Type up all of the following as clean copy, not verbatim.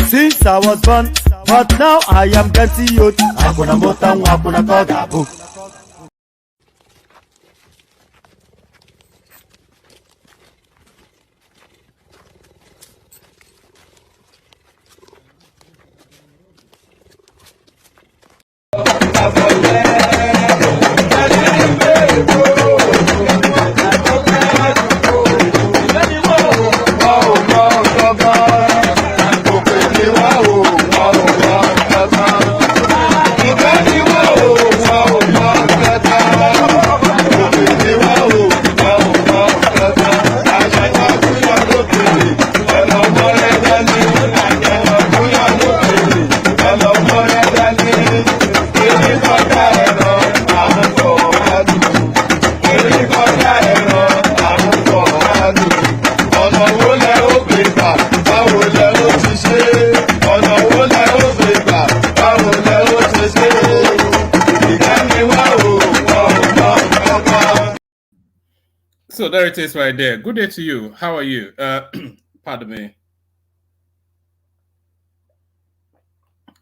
Since I was born, but now I am getting youth. Hakuna mota, hakuna koga book. So there it is right there. Good day to you. How are you? Pardon me.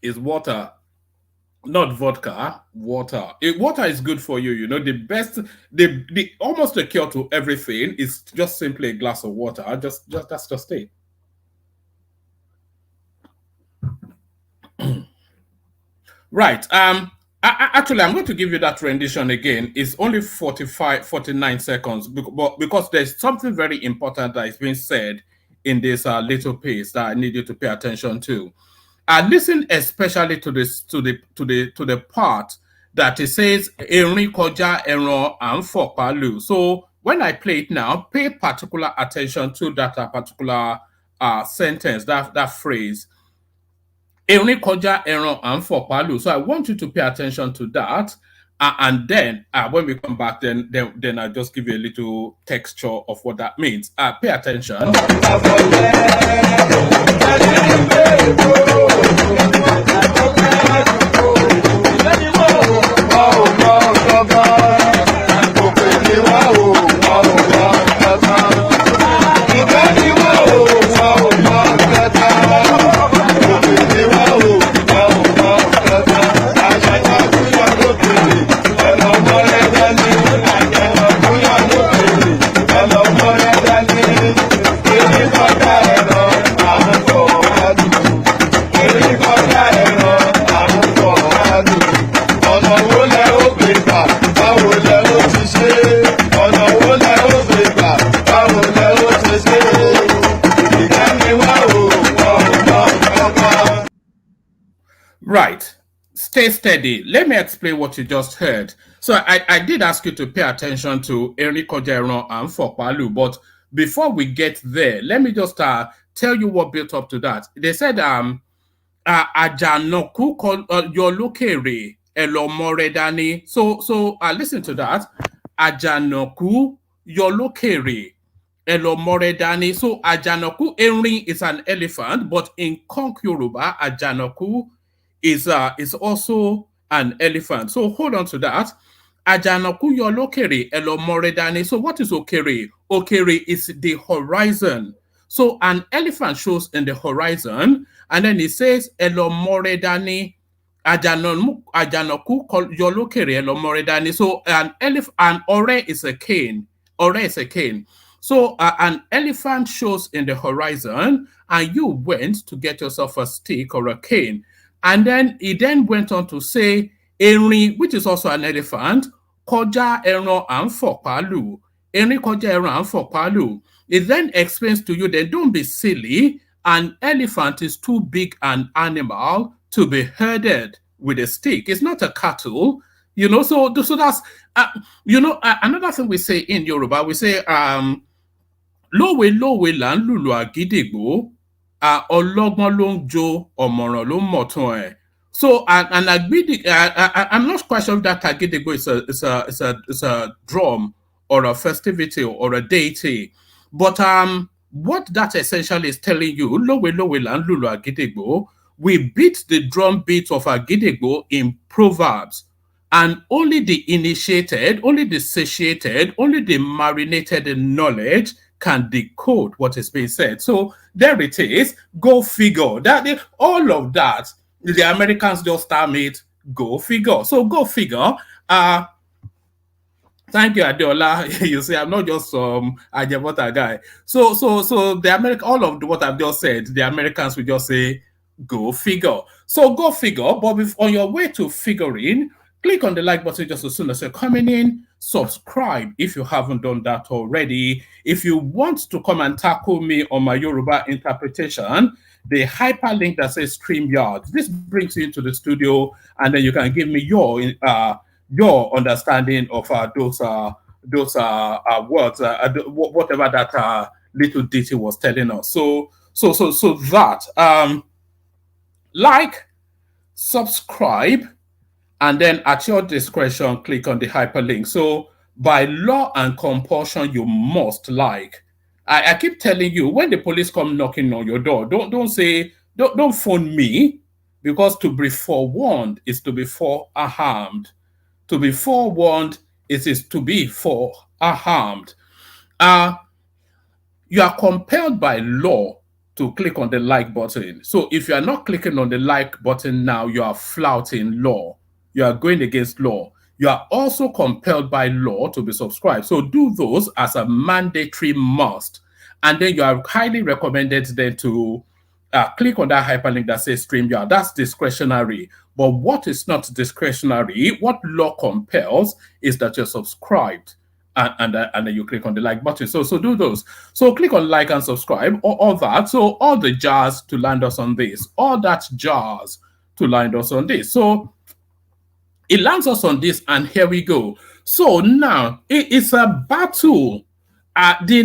Is water, not vodka, water. Water is good for you. You know, the best, the almost a cure to everything is just simply a glass of water. That's just it. Right. Actually, I'm going to give you that rendition again. It's only 49 seconds, but because there's something very important that is being said in this little piece that I need you to pay attention to. Listen especially to this to the part that it says "Erin koja eran and fopalu." So when I play it now, pay particular attention to that particular sentence, that phrase. Erin koja ẹran and fọ̀pálù. So I want you to pay attention to that. And then when we come back, then I'll just give you a little texture of what that means. Pay attention. Right. Stay steady. Let me explain what you just heard. So I did ask you to pay attention to Erin Kojeron and Fokpalu, but before we get there, let me just tell you what built up to that. They said Ajanoku Yolokere Elomoredani. So listen to that. Ajanoku Yolokere Elomoredani. So Ajanoku Erin is an elephant, but in Konk Yoruba, Ajanoku is also an elephant. So hold on to that. Ajanoku Yolokere Elomoredani. So what is Okere? Okere is the horizon. So an elephant shows in the horizon, and then it says Elomoredani. Ajanoku Yolokere Elomoredani. So an ore is a cane. Ore is a cane. So an elephant shows in the horizon, and you went to get yourself a stick or a cane. And then he then went on to say, Erin, which is also an elephant, Koja Eran and Fokpalu. Erin Koja Eran and Fokpalu. It then explains to you that don't be silly. An elephant is too big an animal to be herded with a stick. It's not a cattle, you know. So that's, another thing we say in Yoruba, we say, Lowe lan lulu agidigbo. Ọlọ́gbọ́n ló ń jó ọ̀mọ̀ràn ló ń mọ̀tún ẹ̀. So and I'm not quite sure if that Agidigbo is a drum or a festivity or a deity, but what that essentially is telling you, Lowe lan lulu Agidigbo, we beat the drum beat of Agidigbo in Proverbs, and only the initiated, only the satiated, only the marinated in knowledge can decode what is being said. So there it is. Go figure. All of that, the Americans just start it. Go figure. So go figure. Thank you, Adeola. You see, I'm not just some Ajabota guy. So the all of what I've just said, the Americans will just say, go figure. So go figure. But if on your way to figuring, click on the like button just as soon as you're coming in. Subscribe if you haven't done that already. If you want to come and tackle me on my Yoruba interpretation, the hyperlink that says StreamYard, this brings you into the studio, and then you can give me your understanding of those words, whatever that little ditty was telling us. So that like, subscribe, and then at your discretion, click on the hyperlink. So by law and compulsion, you must like. I keep telling you, when the police come knocking on your door, don't phone me, because to be forewarned is to be forearmed. To be forewarned is to be forearmed. You are compelled by law to click on the like button. So if you are not clicking on the like button now, you are flouting law. You are going against law. You are also compelled by law to be subscribed. So do those as a mandatory must. And then you are highly recommended then to click on that hyperlink that says StreamYard. That's discretionary. But what is not discretionary, what law compels, is that you're subscribed. And then you click on the like button. So do those. So click on like and subscribe, or all that. So all the jars to land us on this. All that jars to land us on this. So it lands us on this, and here we go. So now it's a battle. The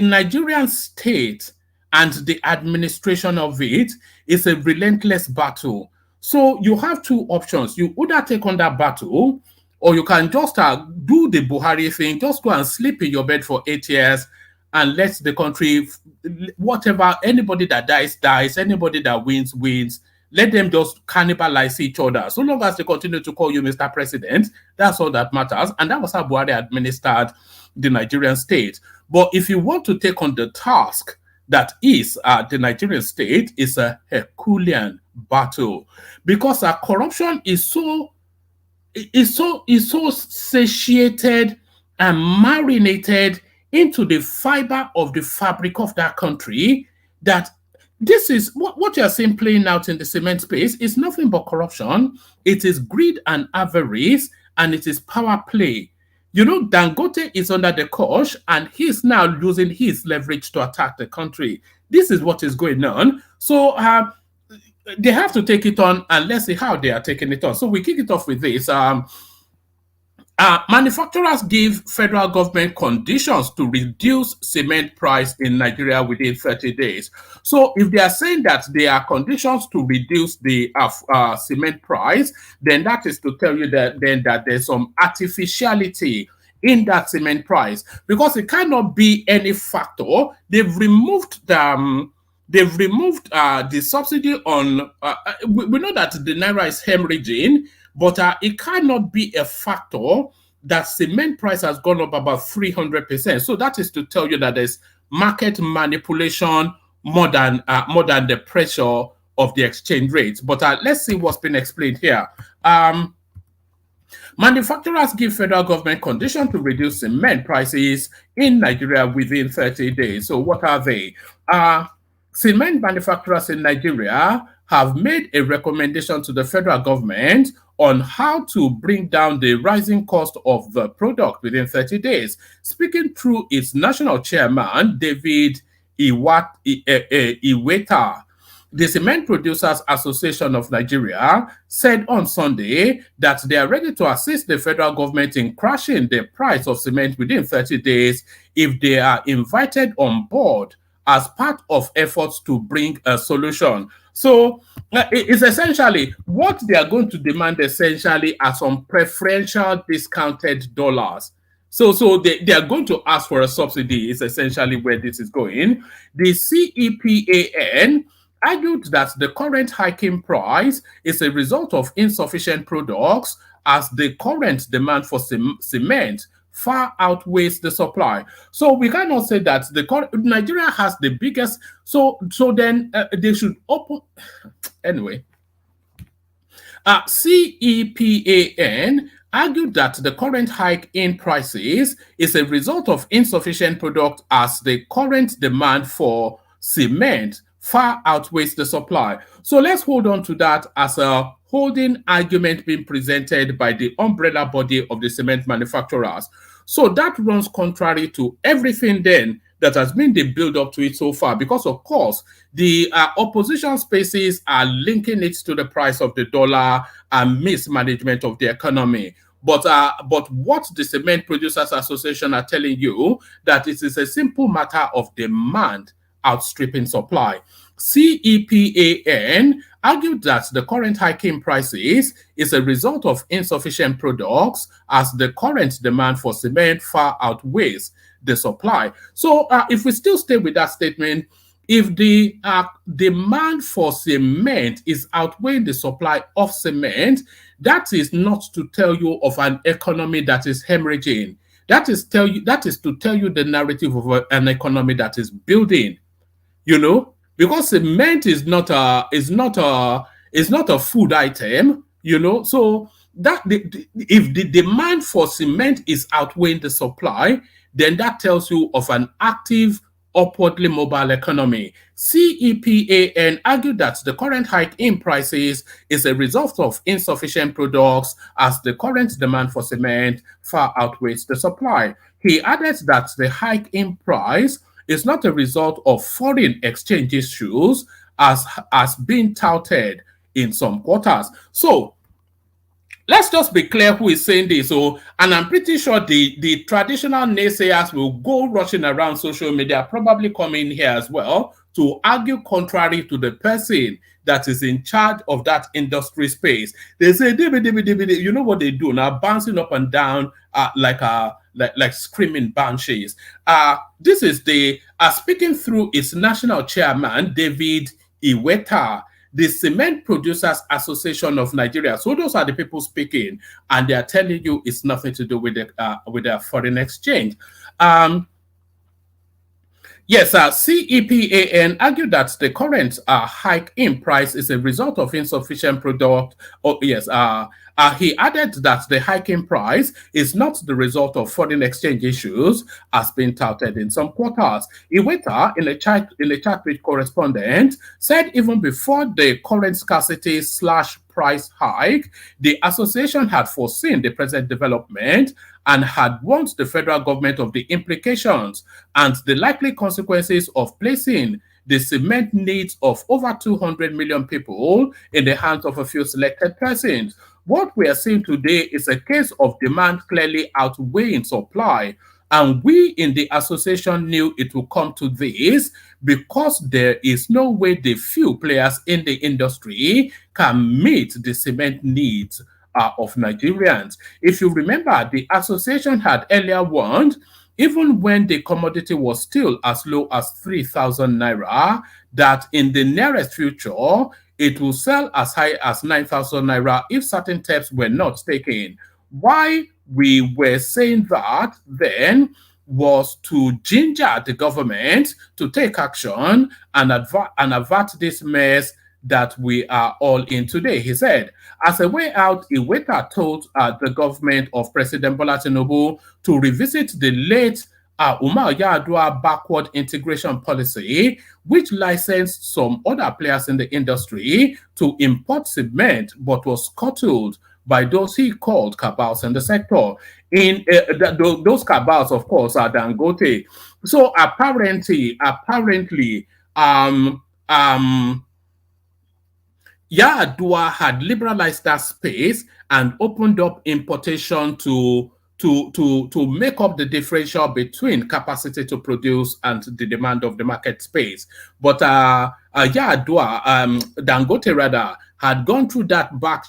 Nigerian state and the administration of it is a relentless battle. So you have two options. You either take on that battle, or you can just do the Buhari thing, just go and sleep in your bed for 8 years and let the country, whatever, anybody that dies, anybody that wins. Let them just cannibalize each other. So long as they continue to call you Mr. President, that's all that matters. And that was how Buhari administered the Nigerian state. But if you want to take on the task that is the Nigerian state, is a Herculean battle, because corruption is so satiated and marinated into the fiber of the fabric of that country that this is what you're seeing playing out in the cement space is nothing but corruption. It is greed and avarice, and it is power play. You know, Dangote is under the cosh, and he's now using his leverage to attack the country. This is what is going on. So they have to take it on, and let's see how they are taking it on. So we kick it off with this. Manufacturers give federal government conditions to reduce cement price in Nigeria within 30 days. So if they are saying that there are conditions to reduce the cement price, then that is to tell you that there's some artificiality in that cement price, because it cannot be any factor. They've removed the subsidy on. We know that the naira is hemorrhaging, but it cannot be a factor that cement price has gone up about 300%. So that is to tell you that there's market manipulation more than the pressure of the exchange rates. But let's see what's been explained here. Manufacturers give federal government condition to reduce cement prices in Nigeria within 30 days. So what are they? Cement manufacturers in Nigeria have made a recommendation to the federal government on how to bring down the rising cost of the product within 30 days. Speaking through its national chairman, David Iweta, the Cement Producers Association of Nigeria said on Sunday that they are ready to assist the federal government in crashing the price of cement within 30 days if they are invited on board as part of efforts to bring a solution. So it's essentially what they are going to demand essentially are some preferential discounted dollars. So they are going to ask for a subsidy is essentially where this is going. The CEPAN argued that the current hiking price is a result of insufficient products as the current demand for cement far outweighs the supply. So we cannot say that Nigeria has the biggest. So then they should open anyway. CEPAN argued that the current hike in prices is a result of insufficient product as the current demand for cement far outweighs the supply. So let's hold on to that as a holding argument being presented by the umbrella body of the cement manufacturers. So that runs contrary to everything then that has been the build up to it so far, because of course the opposition spaces are linking it to the price of the dollar and mismanagement of the economy. But what the Cement Producers Association are telling you that it is a simple matter of demand outstripping supply. CEPAN argued that the current hiking prices is a result of insufficient products as the current demand for cement far outweighs the supply. So if we still stay with that statement, if the demand for cement is outweighing the supply of cement, that is not to tell you of an economy that is hemorrhaging. That is to tell you the narrative of an economy that is building. You know, because cement is not a food item. You know, so that if the demand for cement is outweighing the supply, then that tells you of an active, upwardly mobile economy. CEPAN argued that the current hike in prices is a result of insufficient products as the current demand for cement far outweighs the supply. He added that the hike in price is not a result of foreign exchange issues as being touted in some quarters. So let's just be clear who is saying this. So, and I'm pretty sure the traditional naysayers will go rushing around social media, probably coming here as well to argue contrary to the person that is in charge of that industry space. They say, you know what they do now, bouncing up and down like screaming banshees. This is the speaking through its national chairman, David Iweta, the Cement Producers Association of Nigeria. So those are the people speaking, and they are telling you it's nothing to do with the foreign exchange. Yes, CEPAN argued that the current hike in price is a result of insufficient product. Oh, yes, he added that the hike in price is not the result of foreign exchange issues, as been touted in some quarters. Iweta, in a chat with correspondent, said even before the current scarcity / price hike, the association had foreseen the present development and had warned the federal government of the implications and the likely consequences of placing the cement needs of over 200 million people in the hands of a few selected persons. What we are seeing today is a case of demand clearly outweighing supply. And we in the association knew it would come to this because there is no way the few players in the industry can meet the cement needs of Nigerians. If you remember, the association had earlier warned, even when the commodity was still as low as 3,000 naira, that in the nearest future, it will sell as high as 9,000 naira if certain steps were not taken. Why we were saying that then was to ginger the government to take action and avert this mess that we are all in today. He said, as a way out, Iweta told the government of President Bola Tinubu to revisit the late Umar Yar'Adua backward integration policy, which licensed some other players in the industry to import cement, but was scuttled by those he called cabals in the sector. In those cabals, of course, are Dangote. So apparently, Yar'Adua had liberalized that space and opened up importation to make up the differential between capacity to produce and the demand of the market space. But Yar'Adua, Dangote rather, had gone through that back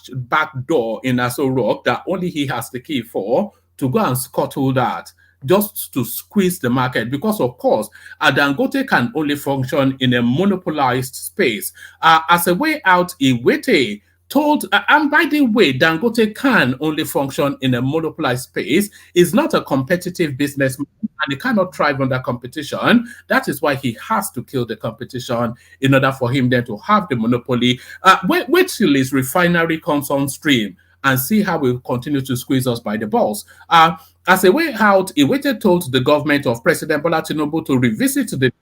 door in Aso Rock that only he has the key for to go and scuttle that, just to squeeze the market, because of course Dangote can only function in a monopolized space. As a way out, Iwete told, and by the way, Dangote can only function in a monopolized space. Is not a competitive business, and he cannot thrive under competition. That is why he has to kill the competition in order for him then to have the monopoly. Wait till his refinery comes on stream and see how we continue to squeeze us by the balls. As a way out, Iwete told the government of President Bola Tinubu to revisit the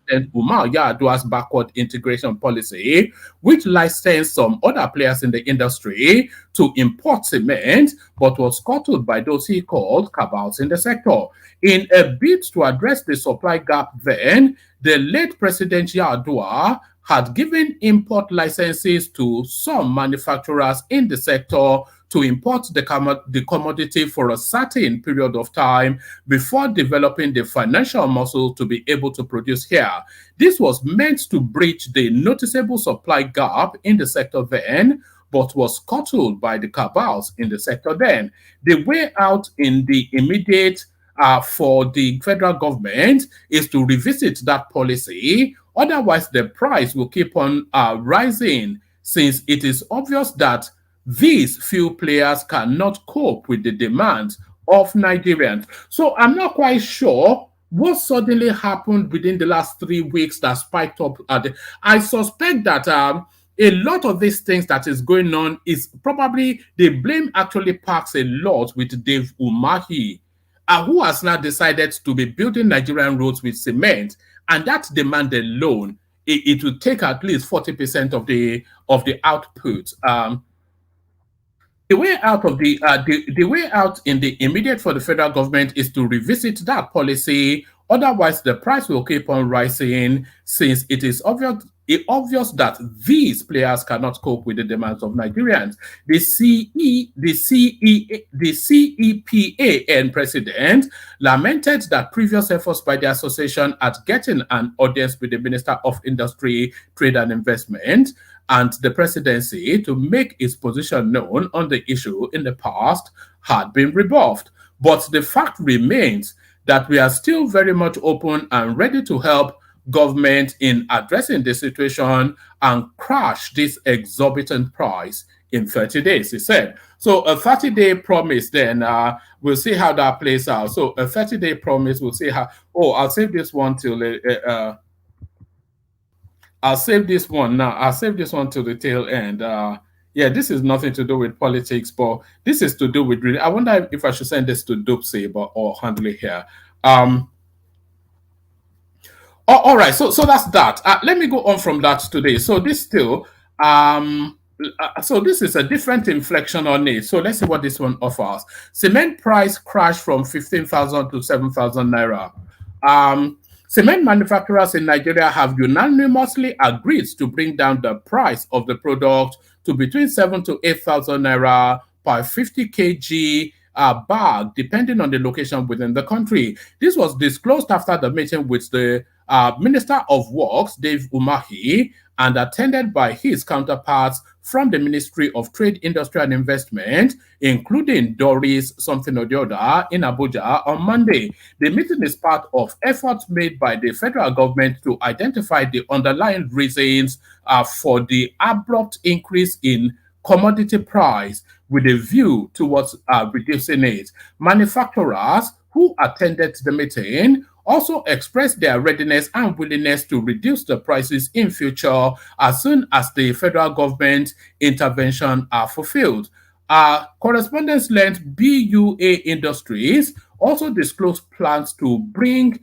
President Umar Yar'Adua's backward integration policy, which licensed some other players in the industry to import cement, but was scuttled by those he called cabals in the sector. In a bid to address the supply gap then, the late President Yar'Adua had given import licenses to some manufacturers in the sector to import the commodity for a certain period of time before developing the financial muscle to be able to produce here. This was meant to bridge the noticeable supply gap in the sector then, but was scuttled by the cabals in the sector then. The way out in the immediate for the federal government is to revisit that policy. Otherwise, the price will keep on rising, since it is obvious that these few players cannot cope with the demands of Nigerians. So I'm not quite sure what suddenly happened within the last 3 weeks that spiked up. I suspect that a lot of these things that is going on is probably the blame actually parks a lot with Dave Umahi, who has now decided to be building Nigerian roads with cement, and that demand alone, it will take at least 40% of the output. The way out of the way out in the immediate for the federal government is to revisit that policy. Otherwise, the price will keep on rising, since it is obvious it's obvious that these players cannot cope with the demands of Nigerians. The CEPAN president lamented that previous efforts by the association at getting an audience with the Minister of Industry, Trade and Investment and the presidency to make its position known on the issue in the past had been rebuffed. But the fact remains that we are still very much open and ready to help government in addressing the situation and crash this exorbitant price in 30 days, he said. So a 30-day promise, then we'll see how that plays out. So a 30-day promise, we'll see how. Oh, I'll save this one till I'll save this one now. I'll save this one till the tail end. Yeah, this is nothing to do with politics, but this is to do with really. I wonder if I should send this to Dopsy or handle it here. All right, so that's that. Let me go on from that today. So this still, so this is a different inflection on it. So let's see what this one offers. Cement price crashed from 15,000 to 7,000 naira. Cement manufacturers in Nigeria have unanimously agreed to bring down the price of the product to between 7,000 to 8,000 naira per 50 kg bag, depending on the location within the country. This was disclosed after the meeting with the Minister of Works, Dave Umahi, and attended by his counterparts from the Ministry of Trade, Industry and Investment, including Doris something or the other in Abuja on Monday. The meeting is part of efforts made by the federal government to identify the underlying reasons for the abrupt increase in commodity price with a view towards reducing it. Manufacturers who attended the meeting also expressed their readiness and willingness to reduce the prices in future as soon as the federal government intervention are fulfilled. Correspondence length BUA Industries also disclosed plans to bring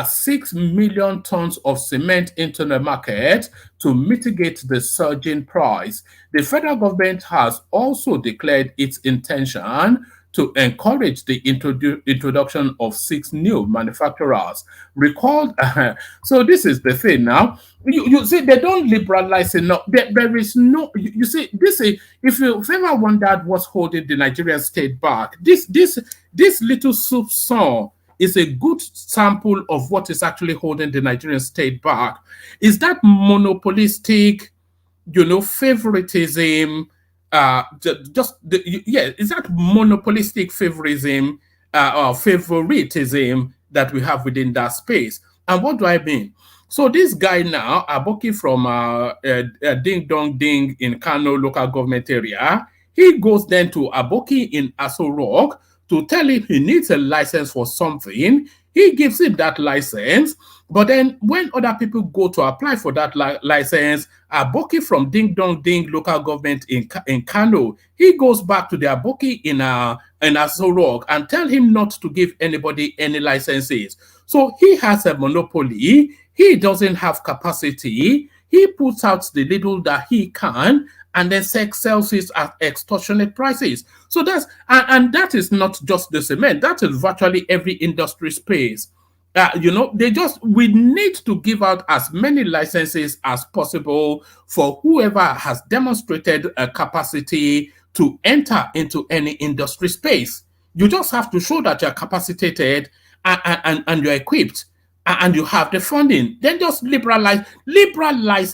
6 million tons of cement into the market to mitigate the surging price. The federal government has also declared its intention to encourage the introduction of 6 new manufacturers. Recall, so this is the thing now. You see, they don't liberalize enough. There is no, you see, this is, if you've ever wondered what's holding the Nigerian state back, this little soup song is a good sample of what is actually holding the Nigerian state back. Is that monopolistic, favoritism, is that monopolistic favorism or favoritism that we have within that space? And what do I mean? So this guy now, Aboki from Ding Dong Ding in Kano local government area, he goes then to Aboki in Aso Rock to tell him he needs a license for something. He gives him that license, but then when other people go to apply for that license, Aboki from Ding Dong Ding local government in Kano, he goes back to the Aboki in Aso Rock and tell him not to give anybody any licenses. So he has a monopoly. He doesn't have capacity. He puts out the little that he can and then sells it at extortionate prices. So that's, and that is not just the cement, that is virtually every industry space. We need to give out as many licenses as possible for whoever has demonstrated a capacity to enter into any industry space. You just have to show that you're capacitated and you're equipped and you have the funding. Then just liberalize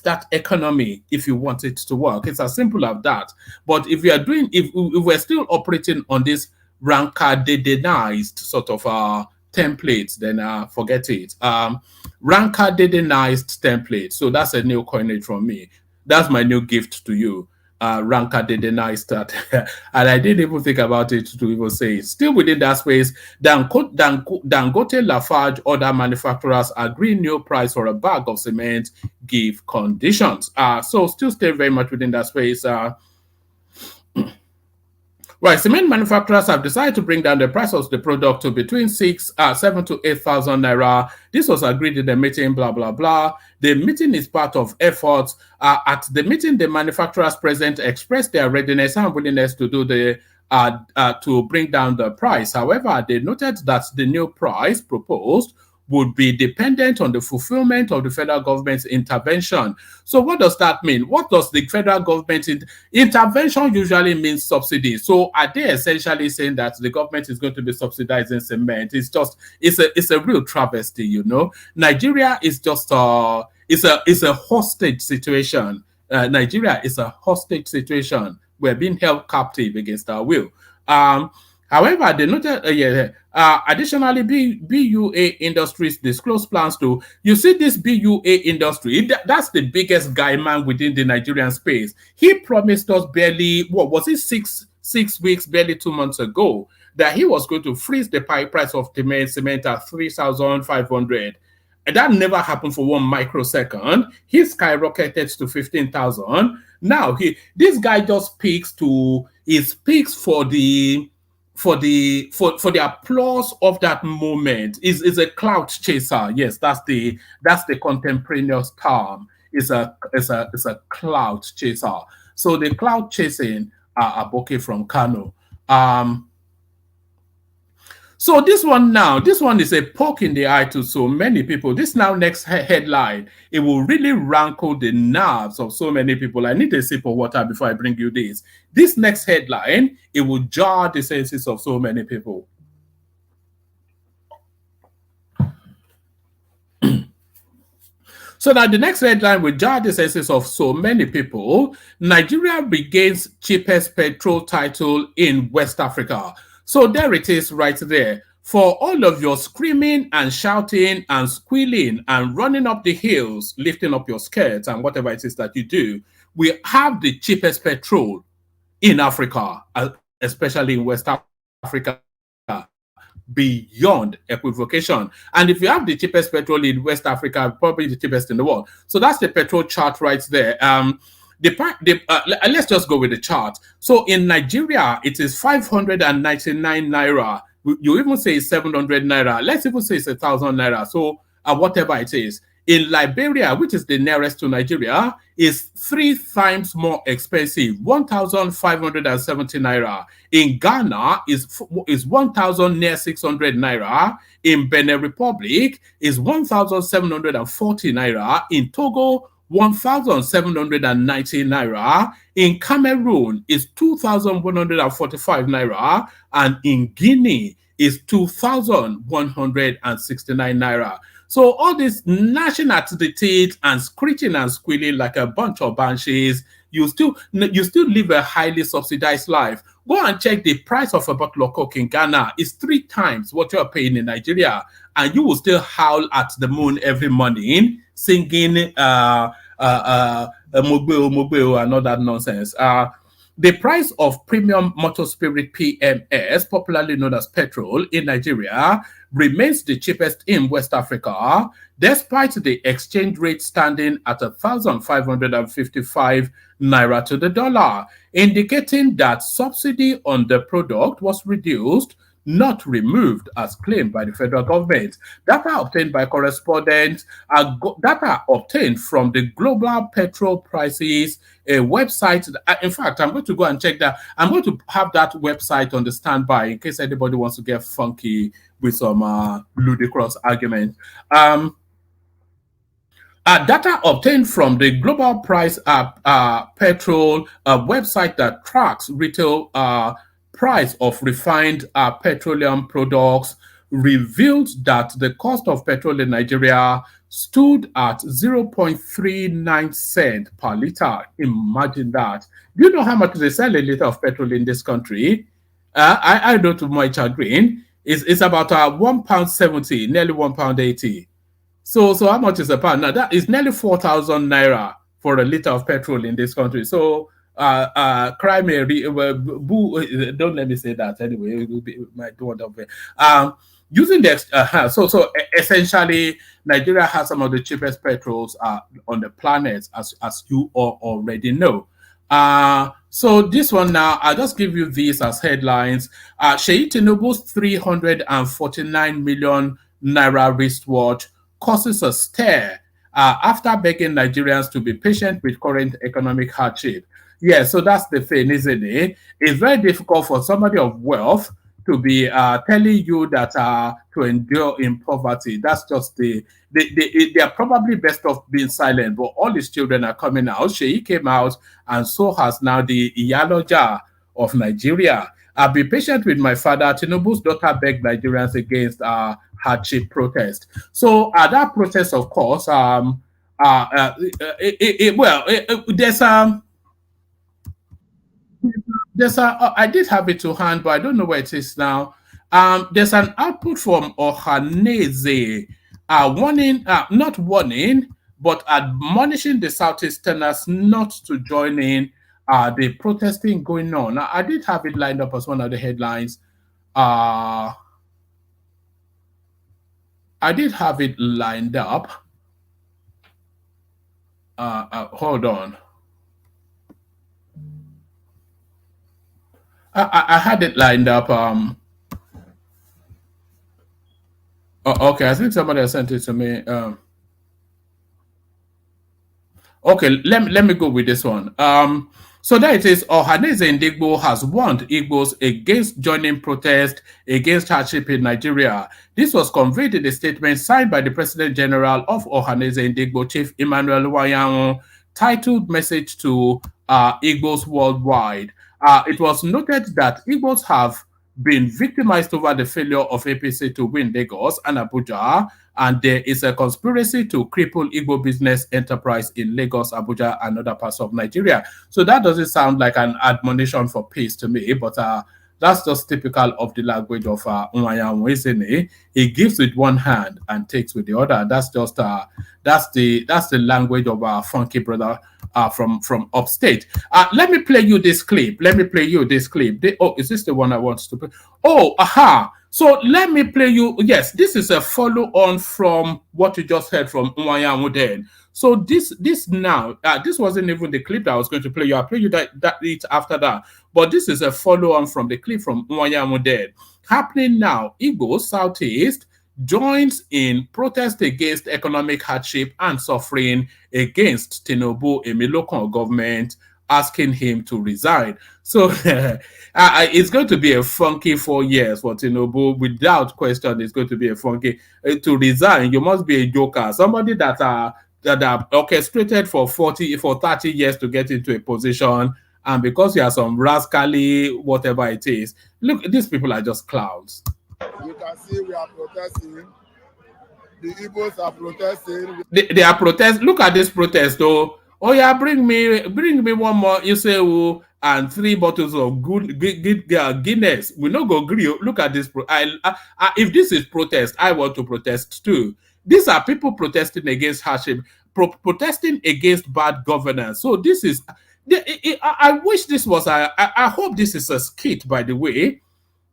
that economy if you want it to work. It's as simple as that. But if we're still operating on this ranker-dedenized sort of template, then forget it. Ranker-dedenized template. So that's a new coinage from me. That's my new gift to you. Ranker-dedenized that. And I didn't even think about it to even say it. Still within that space, Dangote, Lafarge, other manufacturers agree new price for a bag of cement, give conditions. So still stay very much within that space. Right, cement manufacturers have decided to bring down the price of the product to between 7,000 to 8,000 naira. This was agreed in the meeting, blah, blah, blah. The meeting is part of efforts. At the meeting, the manufacturers present expressed their readiness and willingness to do to bring down the price. However, they noted that the new price proposed would be dependent on the fulfillment of the federal government's intervention. So what does that mean? What does the federal government intervention usually means subsidy? So are they essentially saying that the government is going to be subsidizing cement? It's a real travesty, you know. Nigeria is just it's a hostage situation. Nigeria is a hostage situation. We're being held captive against our will. However, they noted, additionally, BUA Industries disclosed plans to, you see this BUA industry, that's the biggest guy man within the Nigerian space. He promised us barely, what was it, six weeks, barely 2 months ago, that he was going to freeze the price of cement at 3,500. And that never happened for 1 microsecond. He skyrocketed to 15,000. Now this guy just speaks for the applause of that moment. Is a clout chaser. Yes, that's the contemporaneous term. Is a clout chaser. So the clout chasing Abure from Kano. So this one is a poke in the eye to so many people. This now next headline, it will really rankle the nerves of so many people. I need a sip of water before I bring you this. This next headline, it will jar the senses of so many people. So now the next headline will jar the senses of so many people. Nigeria regains cheapest petrol title in West Africa. So there it is right there. For all of your screaming and shouting and squealing and running up the hills, lifting up your skirts and whatever it is that you do, we have the cheapest petrol in Africa, especially in West Africa, beyond equivocation. And if you have the cheapest petrol in West Africa, probably the cheapest in the world. So that's the petrol chart right there. Let's just go with the chart. So in Nigeria, it is 599 naira. You even say 700 naira. Let's even say it's 1,000 naira. So whatever it is. In Liberia, which is the nearest to Nigeria, is 3 times more expensive, 1,570 naira. In Ghana, is 1,000 near 600 naira. In Benin Republic, is 1,740 naira. In Togo, 1,790 naira. In Cameroon is 2,145 naira, and in Guinea is 2,169 naira. So all this gnashing at the teeth and screeching and squealing like a bunch of banshees, you still live a highly subsidized life. Go and check the price of a bottle of Coke in Ghana is 3 times what you're paying in Nigeria, and you will still howl at the moon every morning, singing Mobile and all that nonsense. The price of premium motor spirit PMS, popularly known as petrol, in Nigeria remains the cheapest in West Africa, despite the exchange rate standing at 1,555 naira to the dollar, indicating that subsidy on the product was reduced, not removed as claimed by the federal government. Data obtained by correspondents are data obtained from the Global Petrol Prices, a website. In fact, I'm going to go and check that. I'm going to have that website on the standby in case anybody wants to get funky with some ludicrous argument. Data obtained from the Global Price Petrol, a website that tracks retail price of refined petroleum products, revealed that the cost of petrol in Nigeria stood at 0.39 cents per liter. Imagine that. Do you know how much they sell a liter of petrol in this country? I know, to my chagrin, it's about £1.70, nearly £1.80. So how much is a pound? Now that is nearly 4,000 naira for a liter of petrol in this country. So crime, don't let me say that anyway. It will be my don't using this. So essentially, Nigeria has some of the cheapest petrols on the planet, as you all already know. So this one now, I'll just give you these as headlines. Tinubu's 349 million naira wristwatch causes a stir after begging Nigerians to be patient with current economic hardship. Yeah, so that's the thing, isn't it? It's very difficult for somebody of wealth telling you that to endure in poverty. That's just they are probably best off being silent. But all his children are coming out. Sheyi came out, and so has now the Iyaloja of Nigeria. I'll be patient with my father. Tinubu's daughter begged Nigerians against hardship protest. So at that protest, of course, there's I did have it to hand, but I don't know where it is now. There's an output from Ohaneze, warning, not warning, but admonishing the Southeasterners not to join in the protesting going on. I did have it lined up as one of the headlines. I did have it lined up. Hold on. I had it lined up. Okay, I think somebody has sent it to me. Okay, let me go with this one. So there it is. Ohaneze Ndigbo has warned Igbos against joining protest against hardship in Nigeria. This was conveyed in a statement signed by the President General of Ohaneze Ndigbo, Chief Emmanuel Wayango, titled Message to Igbos Worldwide. It was noted that Igbos have been victimized over the failure of APC to win Lagos and Abuja, and there is a conspiracy to cripple Igbo business enterprise in Lagos, Abuja, and other parts of Nigeria. So that doesn't sound like an admonition for peace to me, but that's just typical of the language of Nwayanwu, isn't it? He gives with one hand and takes with the other. That's just that's the language of our funky brother from upstate. Let me play you this clip. Oh, is this the one I want to play? Oh, aha. So let me play you. Yes, this is a follow on from what you just heard from Nwayanwu then. So this now, this wasn't even the clip that I was going to play you. I'll play you that after that. But this is a follow on from the clip from Nwayanwu then. Happening now, Igbo Southeast joins in protest against economic hardship and suffering against Tinubu Emilokon government, asking him to resign. So it's going to be a funky 4 years for Tinubu. Without question, it's going to be a funky to resign. You must be a joker, somebody that are orchestrated for 30 years to get into a position, and because you are some rascally whatever it is. Look, these people are just clowns. You can see we are protesting. The Igbos are protesting. They are protesting. Look at this protest, though. Oh yeah, bring me one more Isewu and 3 bottles of good Guinness. We no go agree. Look at this. If this is protest, I want to protest too. These are people protesting against hardship, protesting against bad governance. So this is. I wish this was. I hope this is a skit, by the way,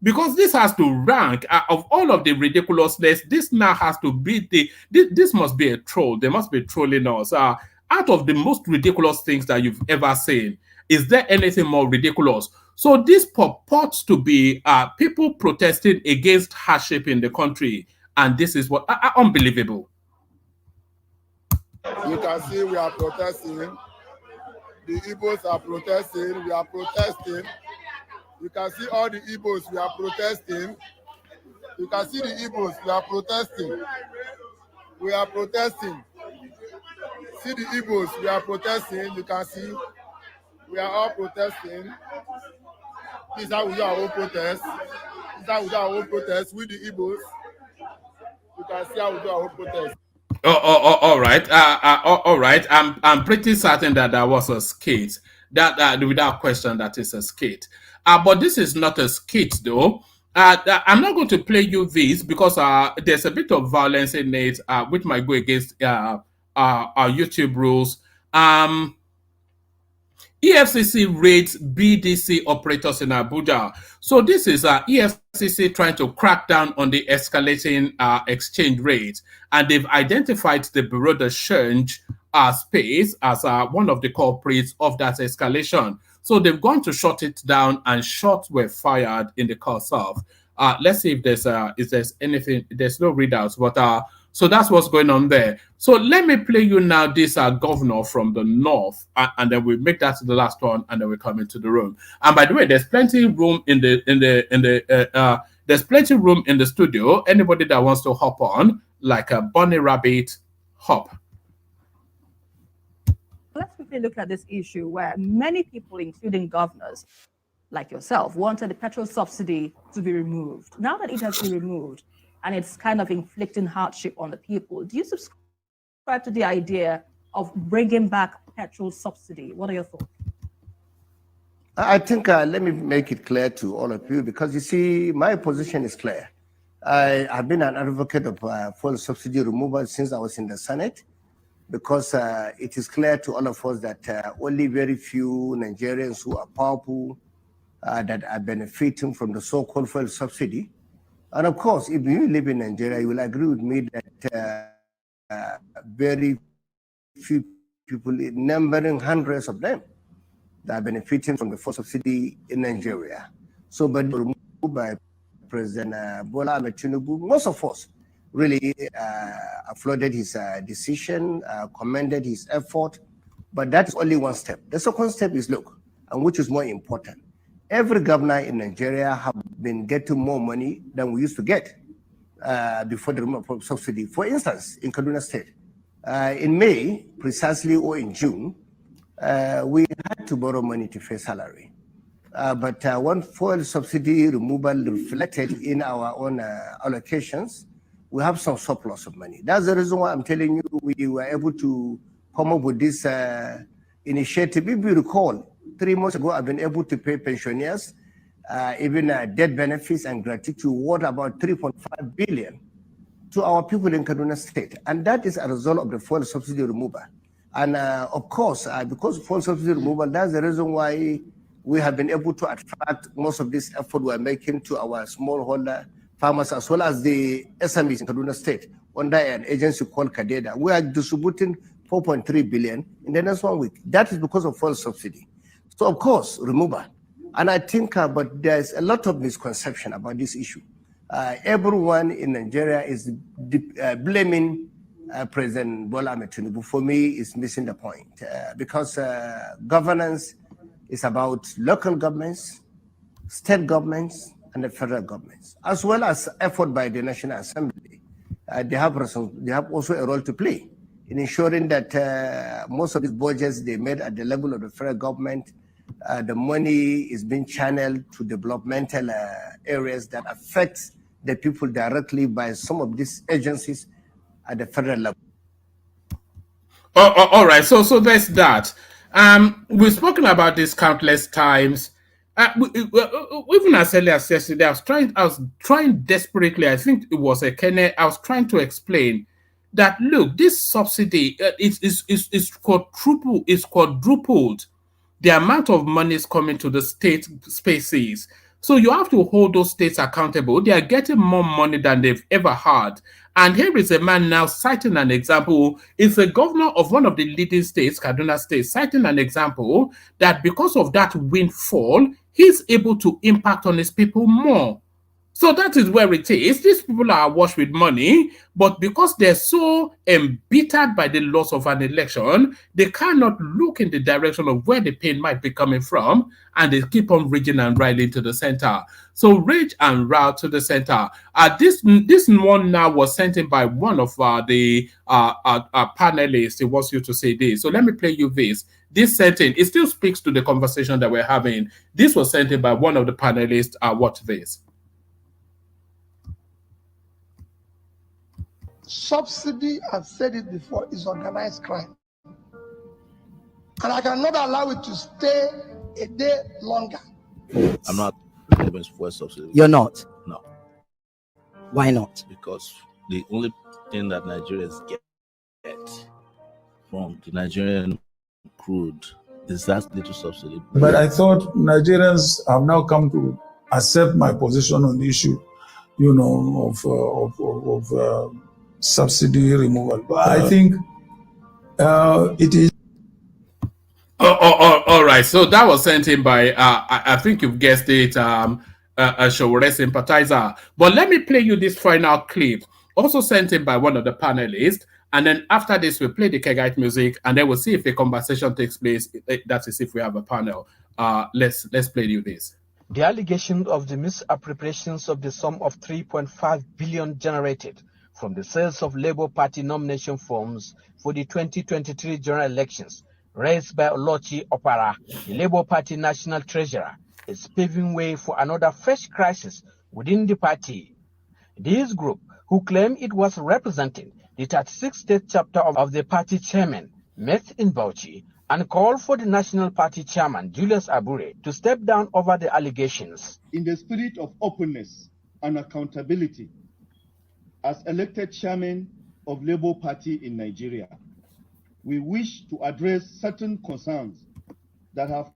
because this has to rank of all of the ridiculousness. This now has to be this must be a troll. They must be trolling us. Out of the most ridiculous things that you've ever seen, is there anything more ridiculous? So this purports to be people protesting against hardship in the country, and this is what unbelievable. You can see we are protesting. The Igbos are protesting. We are protesting. You can see all the Igbos. We are protesting. You can see the Igbos. We are protesting. We are protesting. See the Igbos. We are protesting. You can see we are all protesting. This is how we do our own protest. This is how we do our own protest with the Igbos. You can see how we do our own protest. All right. All right. I'm pretty certain that was a skit. That without question, that is a skit. But this is not a skit, though. I'm not going to play you this because there's a bit of violence in it, which might go against our YouTube rules. EFCC raids BDC operators in Abuja. So this is EFCC trying to crack down on the escalating exchange rates, and they've identified the Bureau de Change space as one of the culprits of that escalation. So they've gone to shut it down, and shots were fired in the course of. Let's see if there's anything. There's no readouts, but So that's what's going on there. So let me play you now this governor from the north, and then we make that the last one, and then we come into the room. And by the way, there's plenty room there's plenty room in the studio. Anybody that wants to hop on, like a bunny rabbit, hop. Let's quickly look at this issue where many people, including governors like yourself, wanted the petrol subsidy to be removed. Now that it has been removed and it's kind of inflicting hardship on the people, do you subscribe to the idea of bringing back petrol subsidy? What are your thoughts? I think let me make it clear to all of you, because you see, my position is clear. I have been an advocate of fuel subsidy removal since I was in the Senate, because it is clear to all of us that only very few Nigerians who are powerful that are benefiting from the so-called fuel subsidy. And of course, if you live in Nigeria, you will agree with me that very few people, numbering hundreds of them, that are benefiting from the fuel subsidy in Nigeria. So, but removed by President Bola Ahmed Tinubu, most of us really applauded his decision, commended his effort, but that is only one step. The second step is, look, and which is more important, every governor in Nigeria have been getting more money than we used to get before the removal of subsidy. For instance, in Kaduna State, in May, precisely, or in June, we had to borrow money to pay salary. But when fuel subsidy removal reflected in our own allocations, we have some surplus of money. That's the reason why I'm telling you we were able to come up with this initiative. If you recall, 3 months ago, I've been able to pay pensioners, even death benefits and gratuity worth about 3.5 billion to our people in Kaduna State. And that is a result of the fuel subsidy removal. And of course, because of fuel subsidy removal, that's the reason why we have been able to attract most of this effort we're making to our smallholder farmers, as well as the SMEs in Kaduna State under an agency called Kadeda. We are distributing 4.3 billion in the next 1 week. That is because of fuel subsidy. So of course, removal. And I think, but there's a lot of misconception about this issue. Everyone in Nigeria is blaming President Bola Ahmed Tinubu. For me, is missing the point, because governance is about local governments, state governments, and the federal governments, as well as effort by the National Assembly. They have also a role to play in ensuring that most of these budgets they made at the level of the federal government, the money is being channeled to developmental areas that affect the people directly by some of these agencies at the federal level. All right, so there's that. We've spoken about this countless times. Even as earlier as yesterday, I was trying desperately. I think it was a Kenneth. I was trying to explain that, look, this subsidy is quadrupled the amount of money is coming to the state spaces. So you have to hold those states accountable. They are getting more money than they've ever had. And here is a man now citing an example. It's a governor of one of the leading states, Kaduna State, citing an example that because of that windfall, he's able to impact on his people more. So that is where it is. These people are awash with money, but because they're so embittered by the loss of an election, they cannot look in the direction of where the pain might be coming from, and they keep on raging and riding to the center. So rage and route to the center. This one now was sent in by one of the panelists. He wants you to say this. So let me play you this. This sentence, it still speaks to the conversation that we're having. This was sent in by one of the panelists. Watch this. Subsidy, I've said it before, is organized crime. And I cannot allow it to stay a day longer. I'm not against fuel subsidy. You're not? No. Why not? Because the only thing that Nigerians get from the Nigerian crude is that little subsidy. But I thought Nigerians have now come to accept my position on the issue, you know, of subsidy removal. But I think it is. All right. So that was sent in by, I think you've guessed it, a Showore sympathizer. But let me play you this final clip. also sent in by one of the panelists. And then after this, we'll play the Kegite music, and then we'll see if a conversation takes place. That is, if we have a panel. Let's play you this. The allegation of the misappropriations of the sum of 3.5 billion generated from the sales of Labour Party nomination forms for the 2023 general elections, raised by Olochi Opara, the Labour Party national treasurer, is paving way for another fresh crisis within the party. This group, who claim it was representing the 36th state chapter of the party chairman, met in Bauchi and called for the national party chairman, Julius Abure, to step down over the allegations. In the spirit of openness and accountability, as elected chairman of Labour Party in Nigeria, we wish to address certain concerns that have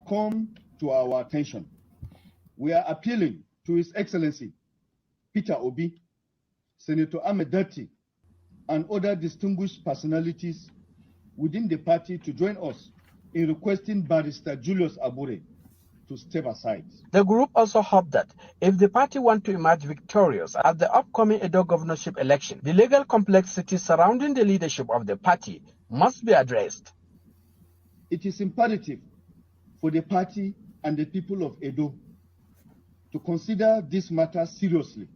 come to our attention. We are appealing to His Excellency Peter Obi, Senator Ahmed Dati, and other distinguished personalities within the party to join us in requesting Barrister Julius Abure to step aside. The group also hoped that if the party want to emerge victorious at the upcoming Edo governorship election, the legal complexity surrounding the leadership of the party must be addressed. It is imperative for the party and the people of Edo to consider this matter seriously,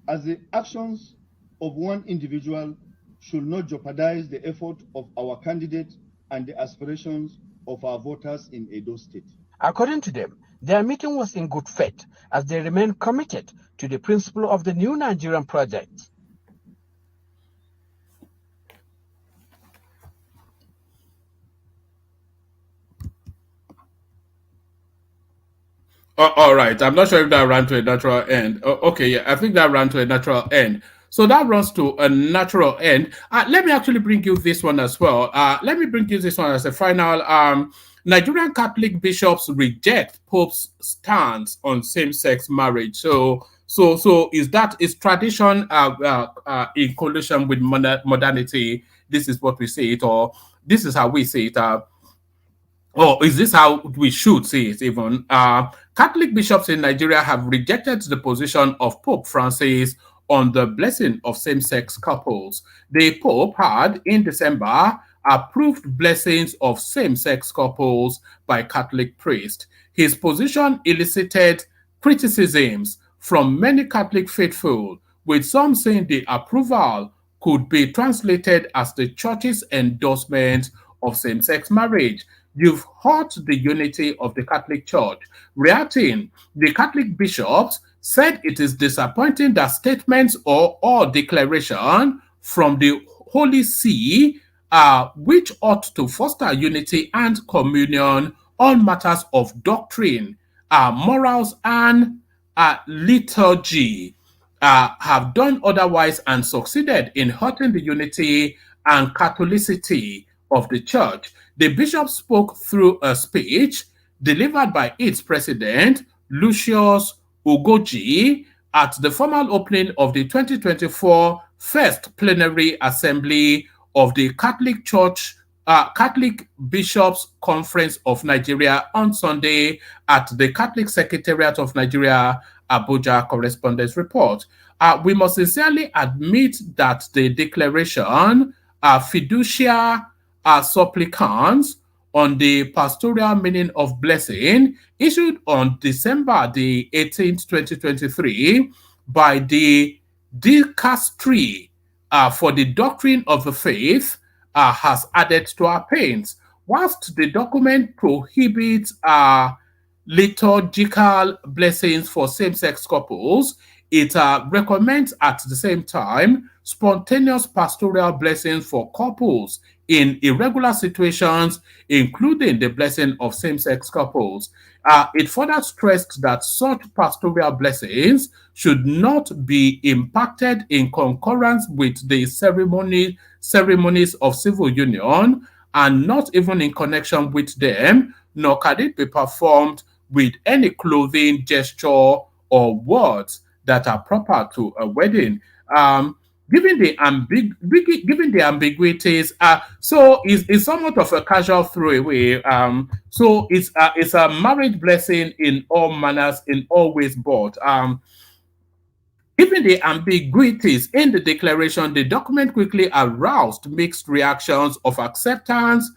as the actions of one individual should not jeopardize the effort of our candidate and the aspirations of our voters in Edo State. According to them, their meeting was in good faith as they remain committed to the principle of the new Nigerian project. All right. I'm not sure if that ran to a natural end. Okay, yeah, I think that ran to a natural end. So that runs to a natural end. Let me actually bring you this one as well. Let me bring you this one as a final. Nigerian Catholic bishops reject Pope's stance on same-sex marriage. So is tradition in collision with modernity? This is what we see it, or this is how we see it. Or is this how we should see it even? Catholic bishops in Nigeria have rejected the position of Pope Francis on the blessing of same-sex couples. The Pope had, in December, approved blessings of same-sex couples by Catholic priests. His position elicited criticisms from many Catholic faithful, with some saying the approval could be translated as the church's endorsement of same-sex marriage. You've hurt the unity of the Catholic Church. Reacting, the Catholic bishops said it is disappointing that statements or declaration from the Holy See, which ought to foster unity and communion on matters of doctrine, morals, and liturgy, have done otherwise and succeeded in hurting the unity and Catholicity of the Church. The bishop spoke through a speech delivered by its president, Lucius Ugoji, at the formal opening of the 2024 First Plenary Assembly of the Catholic Church, Catholic Bishops Conference of Nigeria on Sunday at the Catholic Secretariat of Nigeria, Abuja. Correspondence report. We must sincerely admit that the declaration, fiducia supplicans on the pastoral meaning of blessing, issued on December the 18th, 2023, by the Dicastery for the Doctrine of the Faith, has added to our pains. Whilst the document prohibits liturgical blessings for same-sex couples, it recommends at the same time spontaneous pastoral blessings for couples in irregular situations, including the blessing of same-sex couples. It further stressed that such pastoral blessings should not be impacted in concurrence with the ceremonies of civil union, and not even in connection with them, nor can it be performed with any clothing, gesture, or words that are proper to a wedding. Given the ambiguities, so it's somewhat of a casual throwaway. So it's a marriage blessing in all manners, in all ways, but Given the ambiguities in the declaration, the document quickly aroused mixed reactions of acceptance,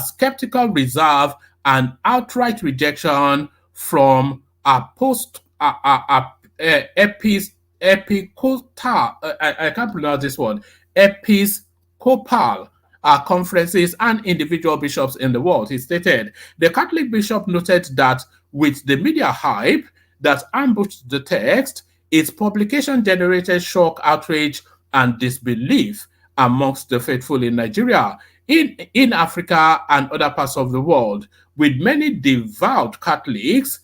skeptical reserve, and outright rejection from episcopal, I can't pronounce this word, episcopal conferences and individual bishops in the world. He stated, the Catholic bishop noted that with the media hype that ambushed the text, its publication generated shock, outrage, and disbelief amongst the faithful in Nigeria, in Africa, and other parts of the world, with many devout Catholics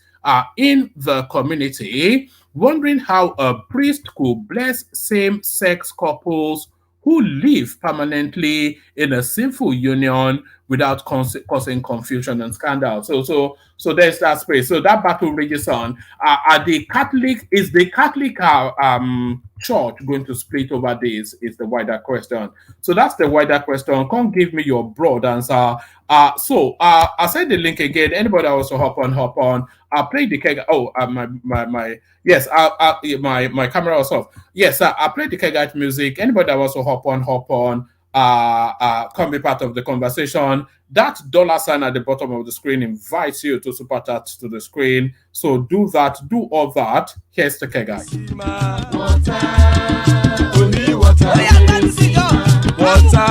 in the community wondering how a priest could bless same-sex couples who live permanently in a sinful union without causing confusion and scandal. So there's that space. So that battle rages on. Is the Catholic church going to split over this? Is the wider question. So that's the wider question. Come give me your broad answer. I'll send the link again. Anybody also hop on. I'll play the keg. Oh, my camera was off. Yes, I'll play the kegite music. Anybody that wants to hop on. Come be part of the conversation. That $sign at the bottom of the screen invites you to super chat to the screen. So do that, do all that. Here's the kegite. Only water, where they see ma. Water,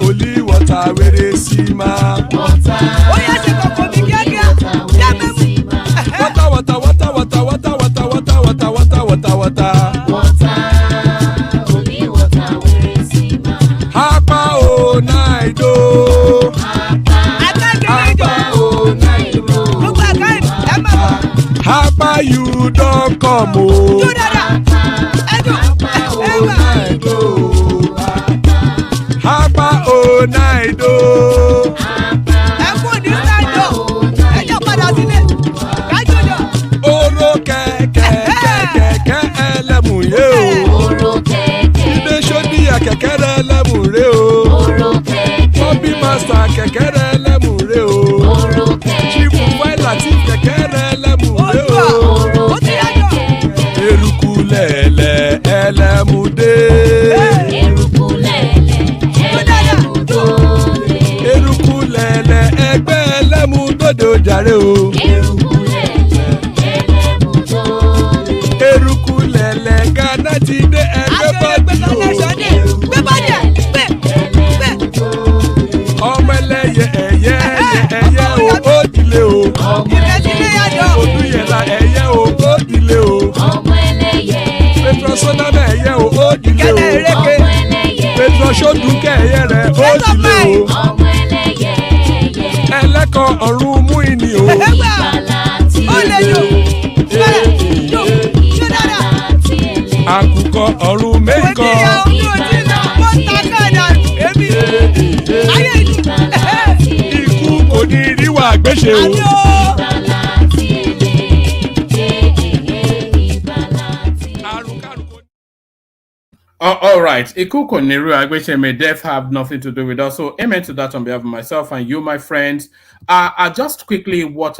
only water, where they see ma. Hapa o naido. Hapa you don't come o. Hapa o naido. Oro kẹ̀kẹ́ ẹlẹ́mù yé o. Ibe sodi akẹkẹrẹ ẹlẹ́mù rẹ o. Bobby master kẹkẹrẹ ẹlẹ́mù rẹ o. Chief Waila ti kẹkẹrẹ ẹlẹ́mù rẹ o. Eruku lẹ̀lẹ̀ ẹlẹ́mù dé. Eruku lẹ̀lẹ̀ ẹgbẹ́ ẹlẹ́mù dòde ojàre o. Eruku lẹ̀lẹ̀ Ghana ti dé ẹgbẹ́ bọ́dì o. Ọmọ ẹlẹ́yẹ ẹ̀yẹ o ó dìle o. Odúyẹ̀lá ẹ̀yẹ o ó dìle o. Petrol sọ́nàmẹ̀ ẹ̀yẹ o ó dìle o. Petrol sọ́dúnkẹ́ ẹ̀yẹ rẹ̀ ó dìle o. Ẹlẹ́kọ̀ ọ̀run mú ìní o. Àkùkọ ọ̀run mẹ́kọ̀. Ikú kò ní ríwà gbéṣe o. All right. Ikuko Neru Agbeche, may death have nothing to do with us. So amen to that on behalf of myself and you, my friends. Just quickly what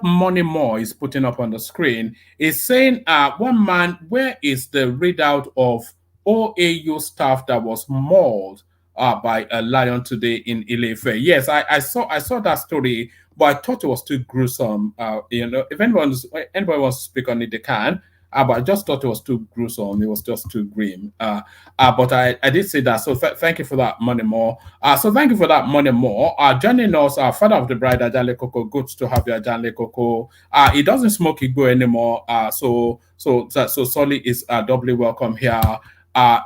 Money More is putting up on the screen is saying, one man, where is the readout of OAU staff that was mauled by a lion today in Ile-Ife? Yes, I saw that story, but I thought it was too gruesome. If anybody wants to speak on it, they can. But I just thought it was too gruesome. It was just too grim. But I did say that. So thank you for that, Money More. Joining us, father of the bride, Ajale Koko. Good to have you, Ajale Koko. He doesn't smoke Igbo anymore. So Solly is doubly welcome here.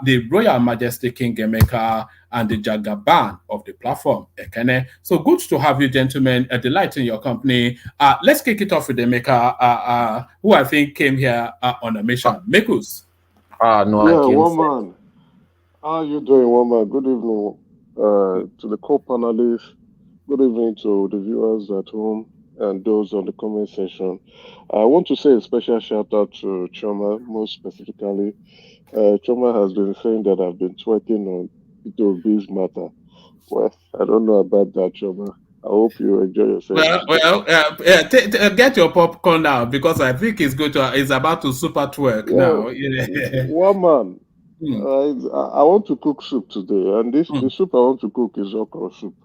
The Royal Majesty King Emeka and the Jagaban of the platform, Ekene. So good to have you, gentlemen. A delight in your company. Let's kick it off with Emeka, who I think came here on a mission. Mekus. Woman. How are you doing, woman? Good evening to the co-panelists. Good evening to the viewers at home and those on the comment section. I want to say a special shout out to Choma, most specifically. Choma has been saying that I've been twerking on OBI'S matter. Well, I don't know about that, Choma. I hope you enjoy yourself. Get your popcorn now because I think it's about to super twerk now. One man. Hmm. I want to cook soup today, and the soup I want to cook is okra soup.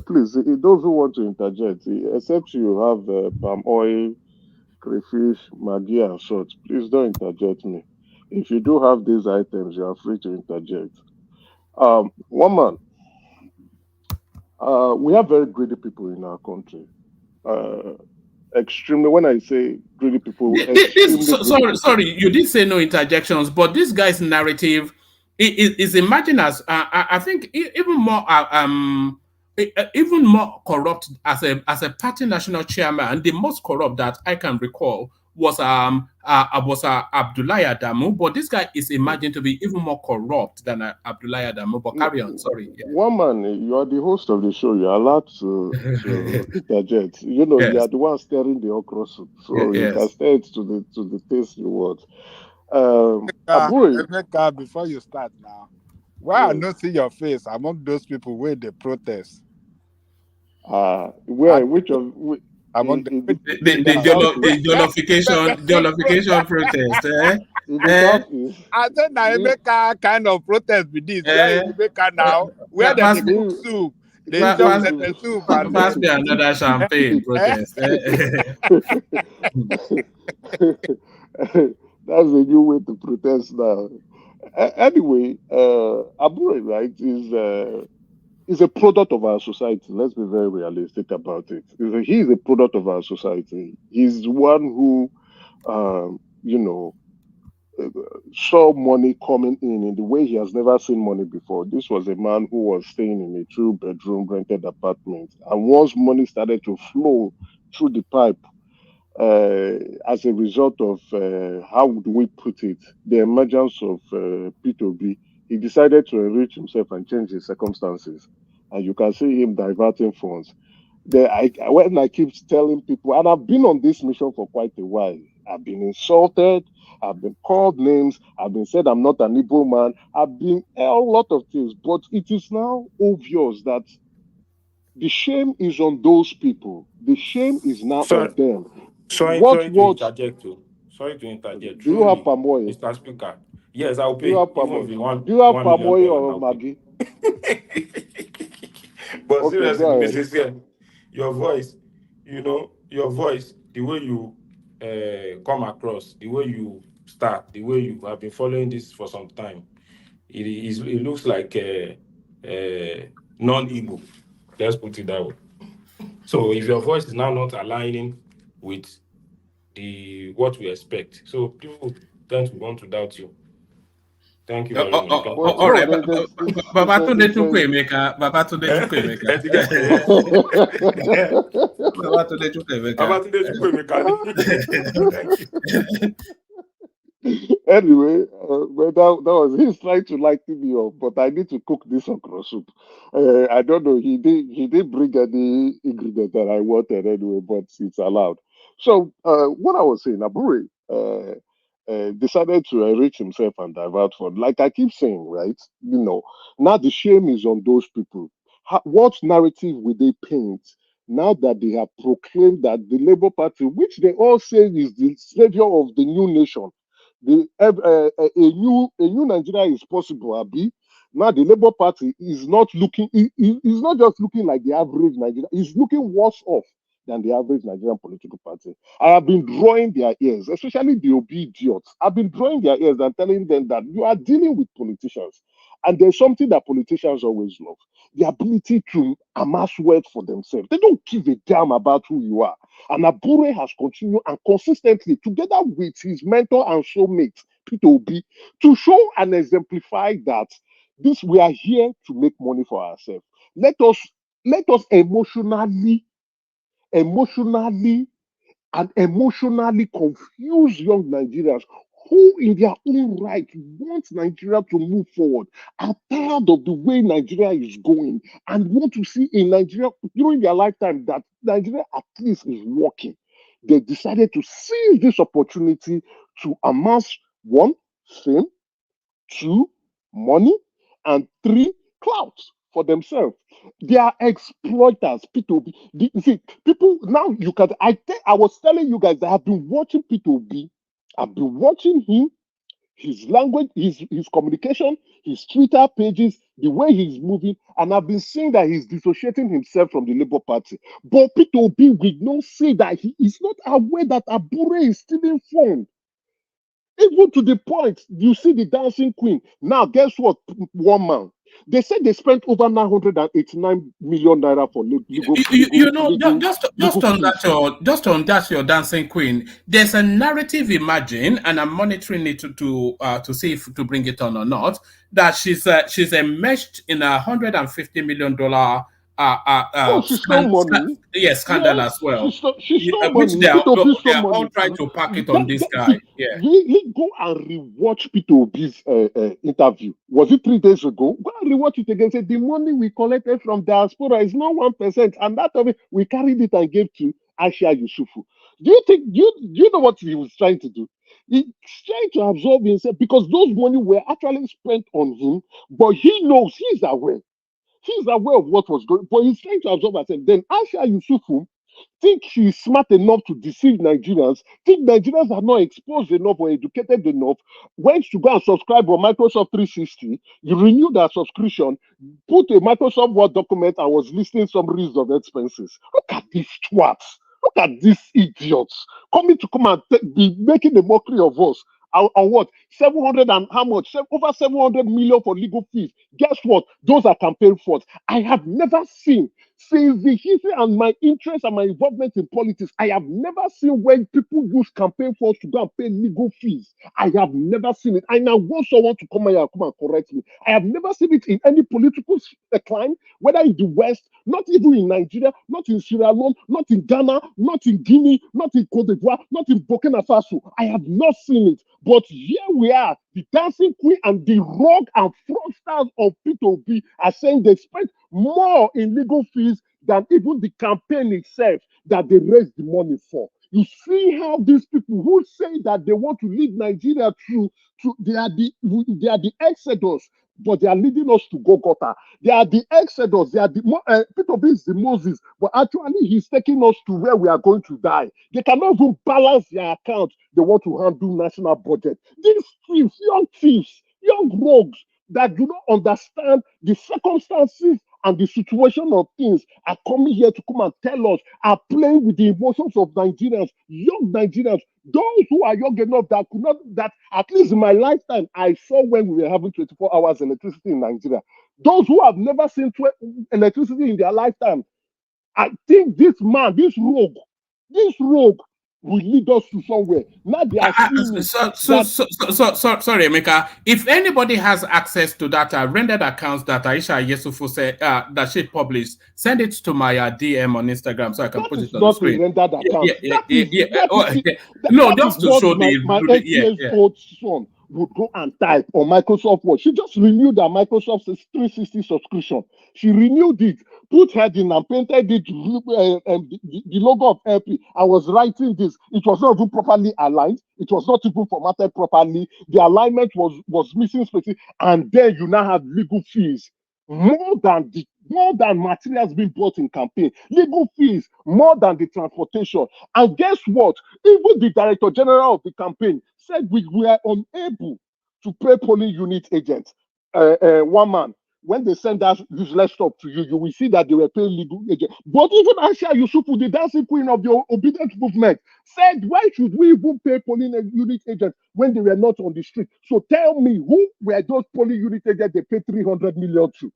Please, those who want to interject, except you have palm oil, crayfish, maggi, and salt, please don't interject me. If you do have these items, you are free to interject. One man, we have very greedy people in our country. Extremely, when I say greedy people, Sorry, you did say no interjections, but this guy's narrative is imagined as I think even more corrupt as a party national chairman. The most corrupt that I can recall was Abdullahi Adamu, but this guy is imagined to be even more corrupt than Abdullahi Adamu. But carry on, sorry. Yeah. One man, you are the host of the show. You are allowed to interject. You know, you are the one stirring the okra soup, so you can stir it to the taste you want. Emeka, before you start now, why I not see your face among those people where they protest? Which of among the jollification protest, I said now Emeka kind of protest with this. Where is Emeka now? Where they cook soup? They chop the soup and pass me another champagne protest. That's a new way to protest now. Anyway, Abure, right, is a product of our society. Let's be very realistic about it. He is a product of our society. He's one who, saw money coming in the way he has never seen money before. This was a man who was staying in a 2-bedroom rented apartment. And once money started to flow through the pipe, as a result of, how would we put it, the emergence of P2B, he decided to enrich himself and change his circumstances. And you can see him diverting funds. When I keep telling people, and I've been on this mission for quite a while, I've been insulted, I've been called names, I've been said I'm not an Igbo man, I've been a lot of things, but it is now obvious that the shame is on those people. The shame is now on them. Sorry to interject. Do you have palm oil? Mr. Speaker. Yes, I'll pay. Do you have palm oil? Do you have palm oil or Maggi? But seriously, Mrs. Yen, your voice, your voice, the way you come across, the way you start, the way you have been following this for some time, it looks like non-Igbo. Let's put it that way. So if your voice is now not aligning with what we expect, so people tend to want to doubt you. Thank you very much. All right, Babatunde Chukwuemeka. Anyway, that was he's trying to lighten me up, but I need to cook this okra soup. I don't know. He didn't bring any ingredient that I wanted anyway, but it's allowed. So what I was saying, Abure decided to enrich himself and divert fund. Like I keep saying, right? Now the shame is on those people. What narrative will they paint now that they have proclaimed that the Labour Party, which they all say is the savior of the new nation, a new Nigeria is possible, Abi. Now the Labour Party is not looking, is not just looking like the average Nigeria, it's looking worse off than the average Nigerian political party. I have been drawing their ears, especially the OBI'S. I've been drawing their ears and telling them that you are dealing with politicians. And there's something that politicians always love, the ability to amass wealth for themselves. They don't give a damn about who you are. And Abure has continued and consistently, together with his mentor and soulmate, Peter Obi, to show and exemplify that we are here to make money for ourselves. Let us emotionally and emotionally confuse young Nigerians who in their own right want Nigeria to move forward, are tired of the way Nigeria is going, and want to see in Nigeria during their lifetime that Nigeria at least is working. They decided to seize this opportunity to amass 1, fame, 2, money, and 3, clout for themselves. They are exploiters. P2B. See, people now you can. I was telling you guys that I've been watching P2B. I've been watching him, his language, his communication, his Twitter pages, the way he's moving, and I've been seeing that he's dissociating himself from the Labour Party. But P2B will not say that he is not aware that Abure is stealing funds. Even to the point, you see the dancing queen. Now, guess what? One man. They said they spent over 989 million naira for legal. Just on that your dancing queen. There's a narrative emerging, and I'm monitoring it to see if to bring it on or not. That she's enmeshed in $150 million scandal as well. She stole which money. they are P2B all trying to pack it on this guy. Yeah. Really go and rewatch P2B's interview. Was it 3 days ago? Go and rewatch it again. Say the money we collected from diaspora is not 1%, and that of it we carried it and gave to Aisha Yusufu. Do you think you know what he was trying to do? He's trying to absorb himself because those money were actually spent on him, but he knows, he's aware. He's aware of what was going on, but he's trying to absorb herself. Then Aisha Yusufu think she's smart enough to deceive Nigerians, think Nigerians are not exposed enough or educated enough, went to go and subscribe on Microsoft 360, you renew that subscription, put a Microsoft Word document and was listing summaries of expenses. Look at these twats. Look at these idiots coming to come and be making a mockery of us. On what? 700 and how much? Over 700 million for legal fees. Guess what? Those are campaign funds. I have never seen, since the history and my interest and my involvement in politics, I have never seen when people use campaign funds to go and pay legal fees. I have never seen it. I now want someone to come here and come and correct me. I have never seen it in any political climb, whether in the West, not even in Nigeria, not in Sierra Leone, not in Ghana, not in Guinea, not in Cote d'Ivoire, not in Burkina Faso. I have not seen it. But here we are, the dancing queen and the rogue and fraudsters of P2B are saying they spent more in legal fees than even the campaign itself that they raised the money for. You see how these people who say that they want to lead Nigeria through they are the exodus, but they are leading us to Golgotha. They are the exodus. They are the P2B is the Moses, but actually he's taking us to where we are going to die. They cannot even balance their account. They want to handle national budget. These thieves, young rogues that do not understand the circumstances and the situation of things are coming here to come and tell us, are playing with the emotions of Nigerians, young Nigerians, those who are young enough that could not, that at least in my lifetime, I saw when we were having 24 hours electricity in Nigeria. Those who have never seen electricity in their lifetime, I think this man, this rogue will lead us to somewhere. Now they are sorry, Emeka. If anybody has access to that rendered accounts that Aisha Yusufu said that she published, send it to my DM on Instagram so I can put it on the screen. Rendered account. Just to show my 8 years old son would go and type on Microsoft Word. She just renewed her Microsoft 360 subscription. She renewed it, put heading and painted it, the logo of LP. I was writing this. It was not even properly aligned. It was not even formatted properly. The alignment was missing spaces. And then you now have legal fees. More than materials being bought in campaign. Legal fees, more than the transportation. And guess what? Even the Director General of the campaign said we were unable to pay polling unit agents. One man, when they send that useless stuff to you, you will see that they were paying legal agents. But even Aisha Yusufu, the dancing queen of the obedient movement, said, why should we even pay polling unit agents when they were not on the street? So tell me, who were those polling unit agents they paid 300 million to?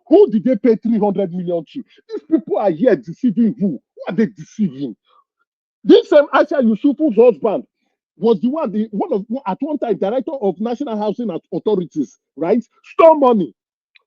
Who did they pay 300 million to? These people are here deceiving who? Who are they deceiving? This same Aisha Yusufu's husband was at one time director of National Housing Authorities, right? Stole money.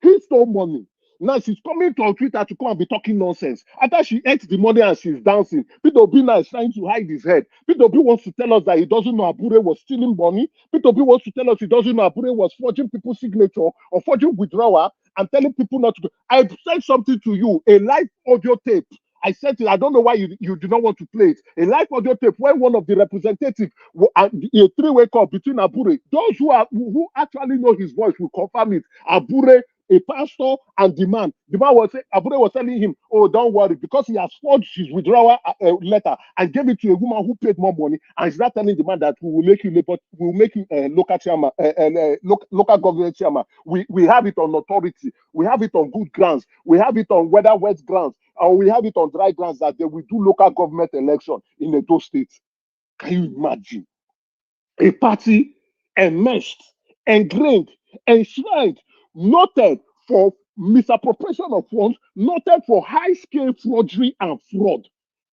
He stole money. Now she's coming to Twitter to come and be talking nonsense. After she ate the money and she's dancing, P2B now is trying to hide his head. P2B wants to tell us that he doesn't know Abure was stealing money. P2B wants to tell us he doesn't know Abure was forging people's signature or forging withdrawal and telling people not to do. I said something to you, a live audio tape. I said it, I don't know why you do not want to play it. A live audio tape where one of the representatives, a three-way call between Abure, those who actually know his voice will confirm it. Abure a pastor and the man was saying, Abure was telling him, oh, don't worry, because he has forged his withdrawal letter and gave it to a woman who paid more money, and he's not telling the man that we will make you local chairman, local government chairman. We have it on authority, we have it on good grounds, we have it on whether wet grounds, or we have it on dry grounds that they will do local government election in those states. Can you imagine? A party enmeshed, ingrained, enshrined, noted for misappropriation of funds, noted for high-scale forgery and fraud.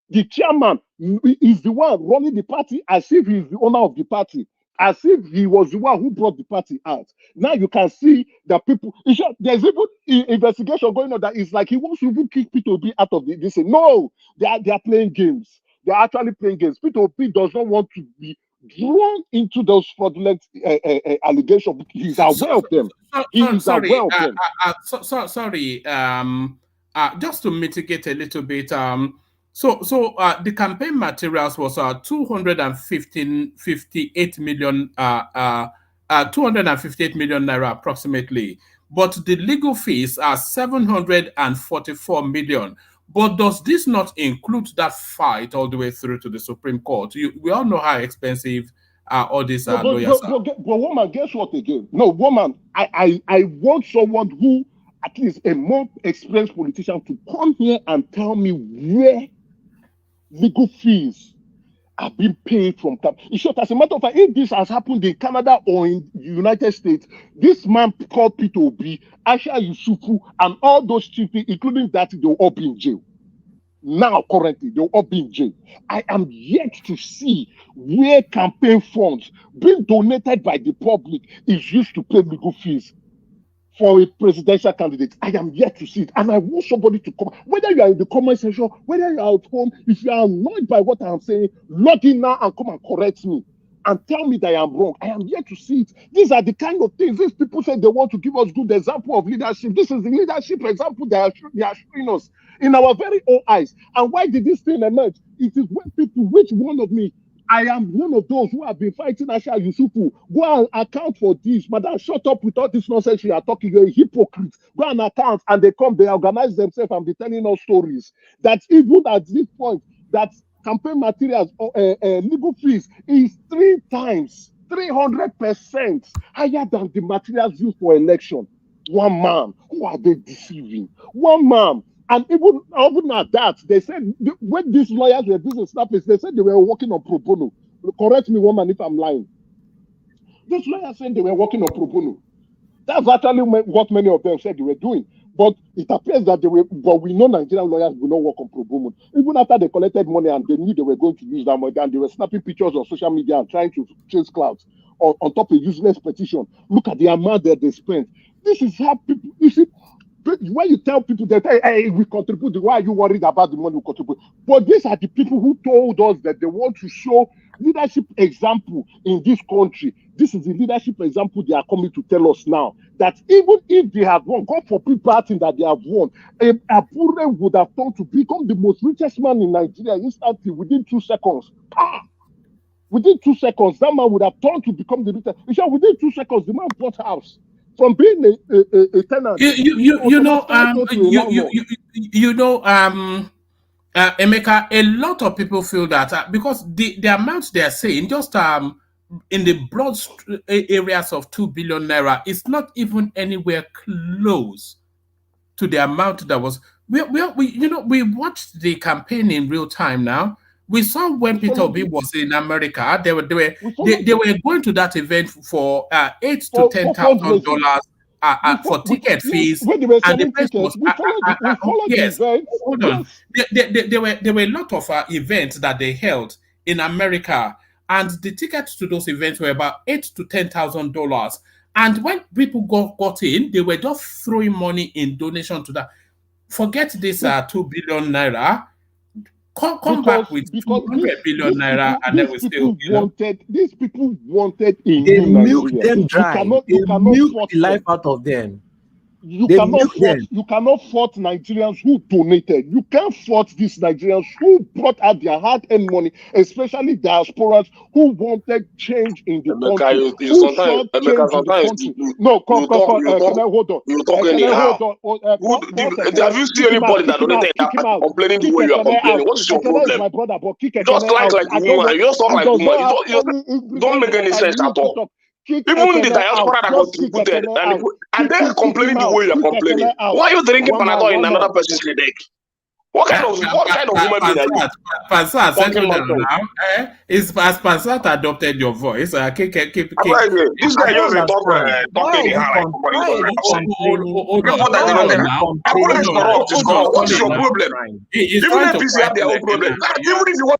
The chairman is the one running the party as if he's the owner of the party, as if he was the one who brought the party out. Now you can see that people, there's even investigation going on that is like he wants to even kick P2B out of this. No, they are playing games. They are actually playing games. P2B does not want to be drawn into those fraudulent allegations. He's aware of them. Sorry. Just to mitigate a little bit. The campaign materials was 258 million naira approximately, but the legal fees are 744 million. But does this not include that fight all the way through to the Supreme Court? We all know how expensive all these lawyers are. But woman, guess what again? No, woman, I want someone who, at least a more experienced politician, to come here and tell me where legal fees have been paid from. In short, as a matter of fact, if this has happened in Canada or in the United States, this man called P2B, Asha Yusufu, and all those people, including that, they'll all be in jail. Now, currently, they'll all be in jail. I am yet to see where campaign funds being donated by the public is used to pay legal fees for a presidential candidate. I am yet to see it. And I want somebody to come, whether you are in the comment section, whether you are at home, if you are annoyed by what I am saying, log in now and come and correct me and tell me that I am wrong. I am yet to see it. These are the kind of things. These people say they want to give us good example of leadership. This is the leadership example they are showing us in our very own eyes. And why did this thing emerge? It is when people, which one of me, I am one of those who have been fighting Asha Yusufu. Go and account for this. Madam, shut up with all this nonsense you are talking. You're a hypocrite. Go and account. And they come, they organize themselves and be telling us stories. That even at this point, that campaign materials, legal fees is 3 times, 300% higher than the materials used for election. One man. Who are they deceiving? One man. And even at that, they said, when these lawyers were business snappers, they said they were working on pro bono. Correct me, woman, if I'm lying. These lawyers said they were working on pro bono. That's actually what many of them said they were doing. But it appears that but we know Nigerian lawyers will not work on pro bono. Even after they collected money and they knew they were going to use that money, and they were snapping pictures on social media and trying to chase clouds on top of a useless petition. Look at the amount that they spent. This is how people, you see, when you tell people that, hey, we contribute, why are you worried about the money we contribute? But these are the people who told us that they want to show leadership example in this country. This is the leadership example they are coming to tell us now. That even if they have won, God forbid party that they have won, Abure would have turned to become the most richest man in Nigeria instantly within 2 seconds. Within 2 seconds, that man would have turned to become the richest. Within 2 seconds, the man bought house. From being a tenant, Emeka, a lot of people feel that because the amount they are saying, just in the broad areas of 2 billion naira, is not even anywhere close to the amount that was. We watched the campaign in real time now. We saw when Peter Obi was in America, they were going to that event for $8,000 to $10,000 for ticket fees, and the place was yes. Hold on, there were a lot of events that they held in America, and the tickets to those events were about $8,000 to $10,000. And when people got in, they were just throwing money in donation to that. Forget this 2 billion naira. Come back with 200 billion naira, and then we still these people wanted they milk them dry. They milk the life out of them. You cannot fault Nigerians who donated. You can't fault these Nigerians who brought out their hard-earned money, especially diasporas who wanted change in the country. Who sought change in the country. No, hold on. Have you seen anybody that donated complaining the way you are complaining? What is your problem? My brother, but just like woman. You just talk like woman. You don't make any sense at all. Even the diaspora that contributed and they're complaining the way you're complaining. Why are you drinking Panadol in another person's headache? What kind of human being are you? Pansat, settle down now. Has Pansat adopted your voice? Keep. This guy just talking in What is your problem? Even APC have their own problem. Even if you want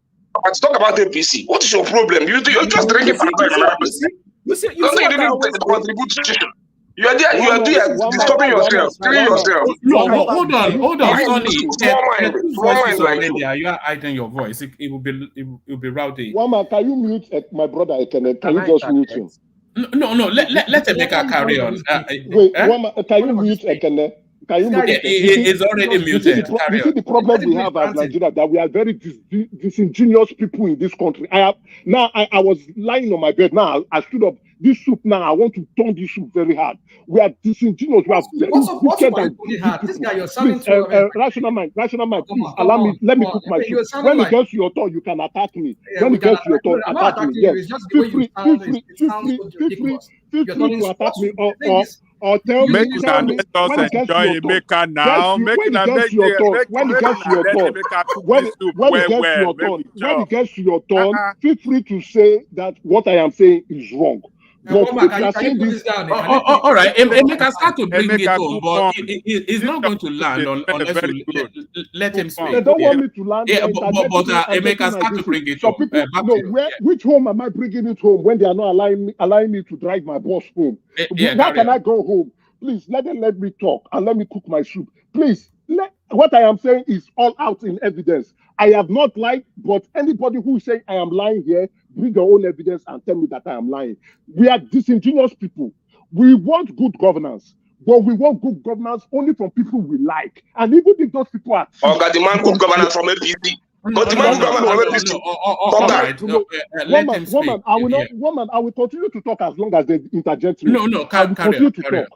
to talk about APC, what is your problem? You're just drinking Panadol in another person. You didn't contribute to it. You are there disturbing yourself, killing yourself. No, hold on. You are hiding your voice. It will be rowdy. Wama, can you mute my brother Ekene? Can you just mute him? No. Let Emeka carry on. Wait, Wama, can you mute Ekene? Can you mute? He's already muted. You see the problem we have as Nigeria, that we are very disingenuous people in this country. I was lying on my bed. Now I stood up. This soup now, I want to turn this soup very hard. We are disingenuous. We are very wicked and this guy, you're sounding rational mind, please allow me. Let me cook my soup. When it gets to your turn, you can attack me. When it gets to your turn, attack me. Yes. Feel free to attack me or tell me. Let us enjoy Emeka now. When it gets to your turn, feel free to say that what I am saying is wrong. But can you put this down? All right, Emeka start to bring it home, but he's not going to land unless you let him speak. They don't want me to land. Yeah, but Emeka start to bring it home. Which home am I bringing it home when they are not allowing me to drive my boss home? How can I go home? Please let me talk and let me cook my soup. Please, what I am saying is all out in evidence. I have not lied, but anybody who is saying I am lying here, bring your own evidence and tell me that I am lying. We are disingenuous people. We want good governance, but we want good governance only from people we like. And even if those people are... Okay, the man good governance from APC. But the man good governance from APC. Woman, I will continue to talk as long as they interject me. No, carry on.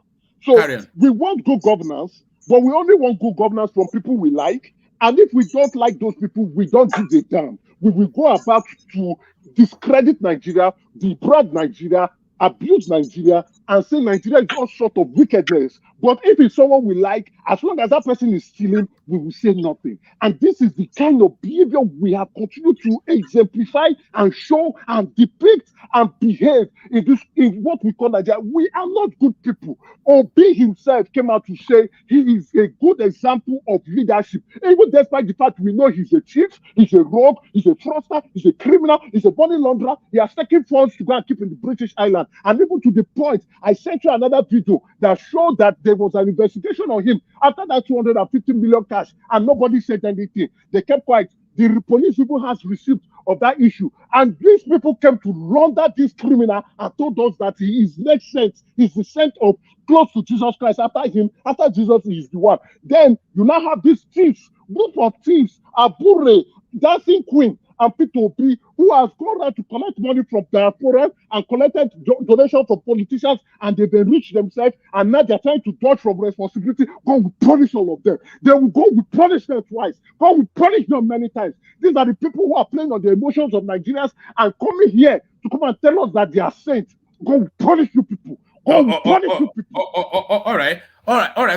So we want good governance, but we only want good governance from people we like. And if we don't like those people, we don't give a damn. We will go about to discredit Nigeria, debrand Nigeria, abuse Nigeria, and say Nigeria is all sort of wickedness. But if it's someone we like, as long as that person is stealing, we will say nothing. And this is the kind of behavior we have continued to exemplify and show and depict and behave in what we call Nigeria. We are not good people. Obi himself came out to say he is a good example of leadership. Even despite the fact we know he's a chief, he's a rogue, he's a fraudster, he's a criminal, he's a money launderer. He has taken funds to go and keep in the British Island. And even to the point, I sent you another video that showed that there was an investigation on him after that 250 million cash, and nobody said anything. They kept quiet. The police even has received of that issue, and these people came to launder this criminal and told us that he is next sent. He's the sent of close to Jesus Christ after Jesus is the one. Then you now have these thieves, group of thieves, Abure, Dancing Queen, and Petrol, who has gone out to collect money from diaspora and collected donations from politicians, and they've enriched themselves, and now they're trying to dodge from responsibility. God will punish all of them. God will punish them twice. God will punish them many times. These are the people who are playing on the emotions of Nigerians and coming here to come and tell us that they are saints. God will punish you people. God will punish you people. All right.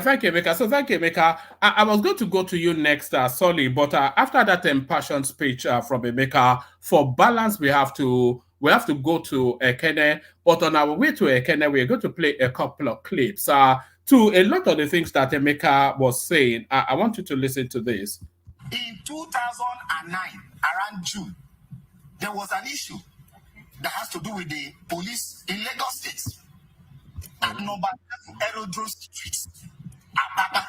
Thank you, Emeka. So thank you, Emeka. I was going to go to you next, Solly, but after that impassioned speech from Emeka, for balance, we have to go to Ekene. But on our way to Ekene, we're going to play a couple of clips to a lot of the things that Emeka was saying. I want you to listen to this. In 2009, around June, there was an issue that has to do with the police in Lagos State. At number 7 Aerodrome Street, Ababa,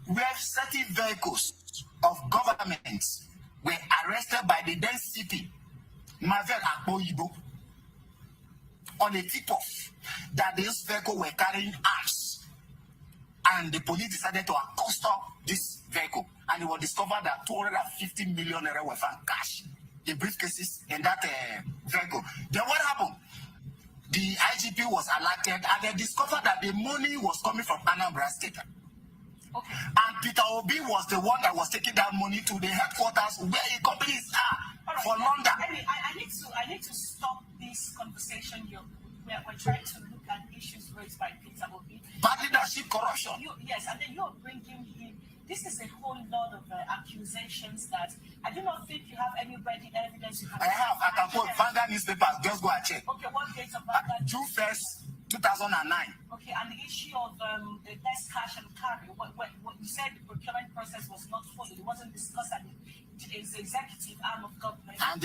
where certain vehicles of governments were arrested by the then CP, Marvel Akboyibo, on a tip-off that these vehicles were carrying arms. and the police decided to accostom this vehicle, and it was discovered that 250 million naira were found cash in briefcases in that vehicle. Then what happened? The IGP was alerted, and they discovered that the money was coming from Anambra State. Okay. And Peter Obi was the one that was taking that money to the headquarters where the companies are for London. I need to stop this conversation. We're trying to look at issues raised by Peter Obi. Bad leadership, corruption. Yes, and then you're bringing him. This is a whole lot of accusations that I do not think you have any ready evidence. I can quote Vanguard newspapers. Just go and check. Okay, what date of Vanguard? June 1st, 2009. Okay, and the issue of the less cash and carry. What you said, the procurement process was not followed. It wasn't discussed at the executive arm of government. And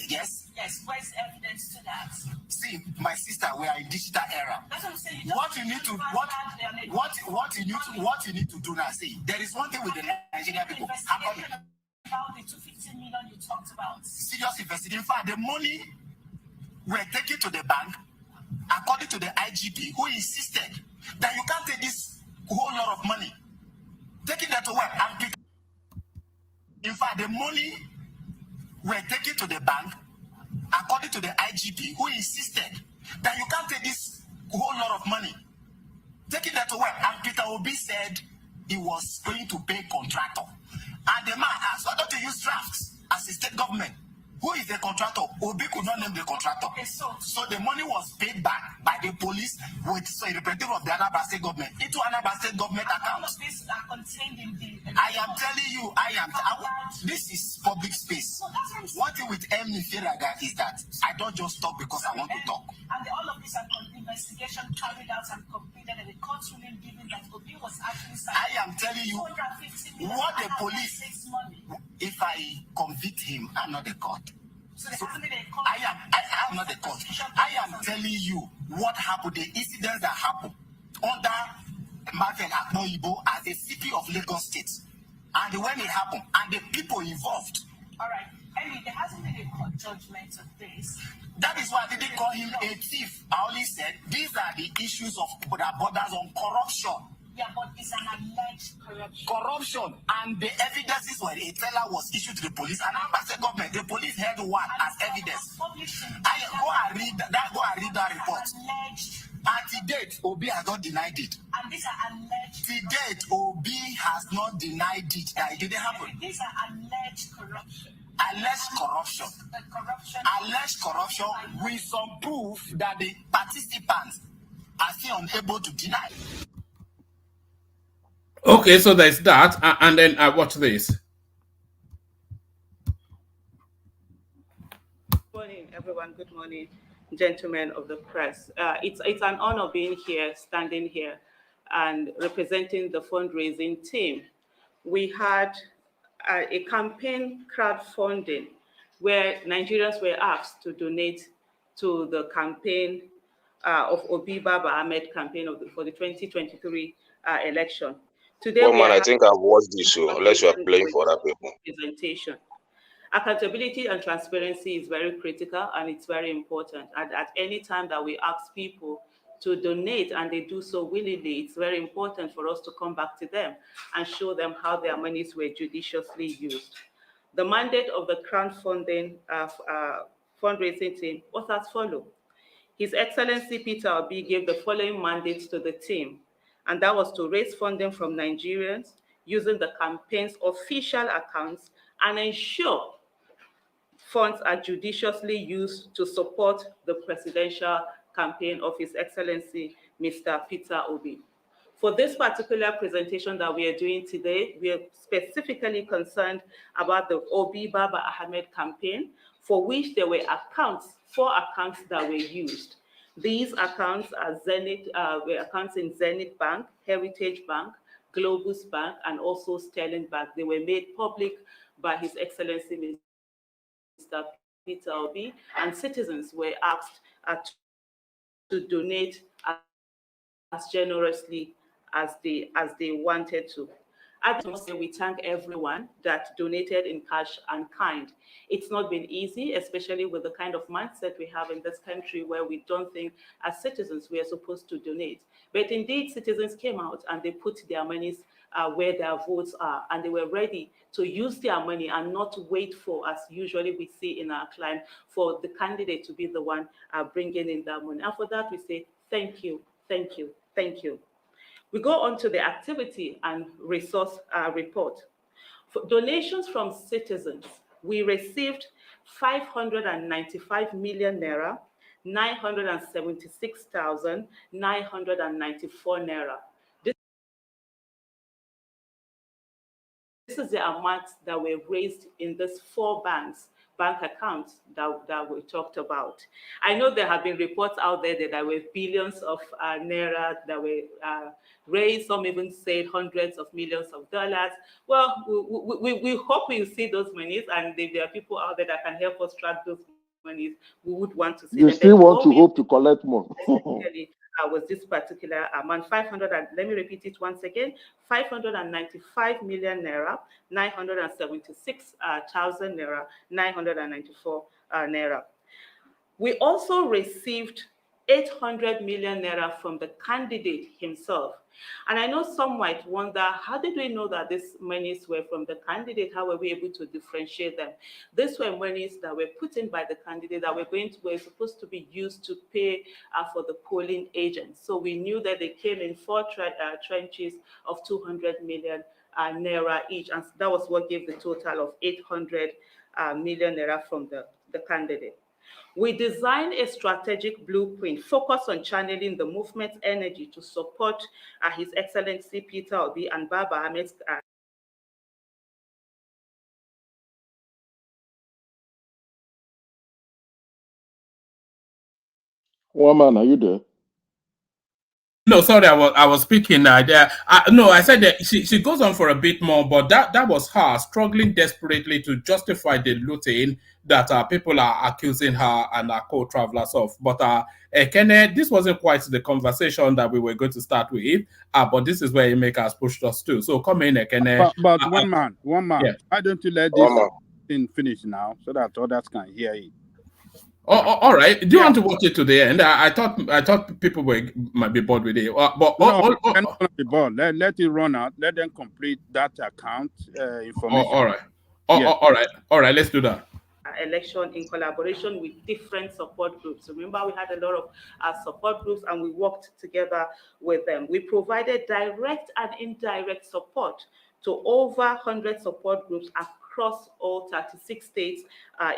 yes. Yes, where's evidence to that? See, my sister, we are in digital era. That's what I'm saying. What you need to do now, see, there is one thing with the Nigerian people. About the 250 million you talked about. Serious investigation. In fact, the money were taken to the bank, according to the IGP, who insisted that you can't take this whole lot of money, taking that to work. In fact, the money were taken to the bank, according to the IGP, who insisted that you can't take this whole lot of money, taking that to work. And Peter Obi said he was going to pay contractor. And the man asked, why don't you use drafts as a state government? Who is the contractor? Obi could not name the contractor. Okay, so the money was paid back by the police with a representative of the Anambra State government into Anambra State government account. All of these are contained in the I am telling you, this is public space. So that's what I'm saying. One thing with Emily Firaga is that I don't just talk because I want to talk. And all of these are investigation carried out and completed, and the court ruling given that Obi was actually I am telling you, what the police, if I convict him, I'm not the court. So I am not the court. I am telling you what happened, the incidents that happened under Marvel Akmoibo as a CP of Lagos State. And when it happened, and the people involved. All right. I mean, there hasn't been a court judgment of this. That is why I didn't call him a thief. I only said these are the issues that borders on corruption. Yeah, but it's an alleged corruption. Corruption, and the evidences were a teller was issued to the police, and as the government, the police held one as evidence. Go and read that report. And to date, Obi has not denied it. And these are alleged. To date, Obi has not denied it. That it didn't happen. These are alleged corruption. Alleged corruption. Alleged corruption with some proof that the participants are still unable to deny. Okay, so there's that, and then watch this. Good morning, everyone. Good morning, gentlemen of the press. It's an honor being here, standing here, and representing the fundraising team. We had a campaign crowdfunding where Nigerians were asked to donate to the campaign of Obi Baba Ahmed campaign for the 2023 election. Today, I think I've watched this show, unless you are playing for other people. Presentation. Accountability and transparency is very critical, and it's very important. And at any time that we ask people to donate and they do so willingly, it's very important for us to come back to them and show them how their monies were judiciously used. The mandate of the crowdfunding fundraising team was as follows. His Excellency Peter Obi gave the following mandates to the team, and that was to raise funding from Nigerians using the campaign's official accounts and ensure funds are judiciously used to support the presidential campaign of His Excellency, Mr. Peter Obi. For this particular presentation that we are doing today, we are specifically concerned about the Obi Baba Ahmed campaign, for which there were four accounts that were used. These accounts are were accounts in Zenith Bank, Heritage Bank, Globus Bank, and also Sterling Bank. They were made public by His Excellency Mr. Peter Obi, and citizens were asked to donate as generously as they wanted to. I just say we thank everyone that donated in cash and kind. It's not been easy, especially with the kind of mindset we have in this country where we don't think as citizens we are supposed to donate. But indeed, citizens came out and they put their monies where their votes are, and they were ready to use their money and not wait for, as usually we see in our climate, for the candidate to be the one bringing in that money. And for that, we say thank you, thank you, thank you. We go on to the activity and resource report. For donations from citizens, we received 595 million naira, 976,994 naira. This is the amount that were raised in these 4 bank accounts that we talked about. I know there have been reports out there that there were billions of naira that were raised. Some even said hundreds of millions of dollars. Well, we hope we'll see those monies, and if there are people out there that can help us track those monies, we would want to see you them. still want to hope to collect more. Was this particular amount 500, and let me repeat it once again, 595 million naira, 976,000 naira, 994 naira. We also received 800 million naira from the candidate himself. And I know some might wonder, how did we know that these monies were from the candidate? How were we able to differentiate them? These were monies that were put in by the candidate that were supposed to be used to pay for the polling agents. So we knew that they came in 4 tranches of 200 million naira each. And that was what gave the total of 800 million naira from the candidate. We designed a strategic blueprint focused on channeling the movement's energy to support His Excellency Peter Obi and Baba Ahmed's Woman, are you there? No, sorry, I was speaking. No, I said that she goes on for a bit more, but that was her struggling desperately to justify the looting that people are accusing her and her co-travelers of. But Ekene, this wasn't quite the conversation that we were going to start with. But this is where Emeka has pushed us to. So come in, Ekene. But one man. Yeah. Why don't you let this thing finish now so that others can hear it? All right. Do you want to watch it to the end? I thought people might be bored with it. Not be bored. Let it run out. Let them complete that account information. All right. All right. Let's do that. Election in collaboration with different support groups. Remember, we had a lot of support groups, and we worked together with them. We provided direct and indirect support to over 100 support groups across all 36 states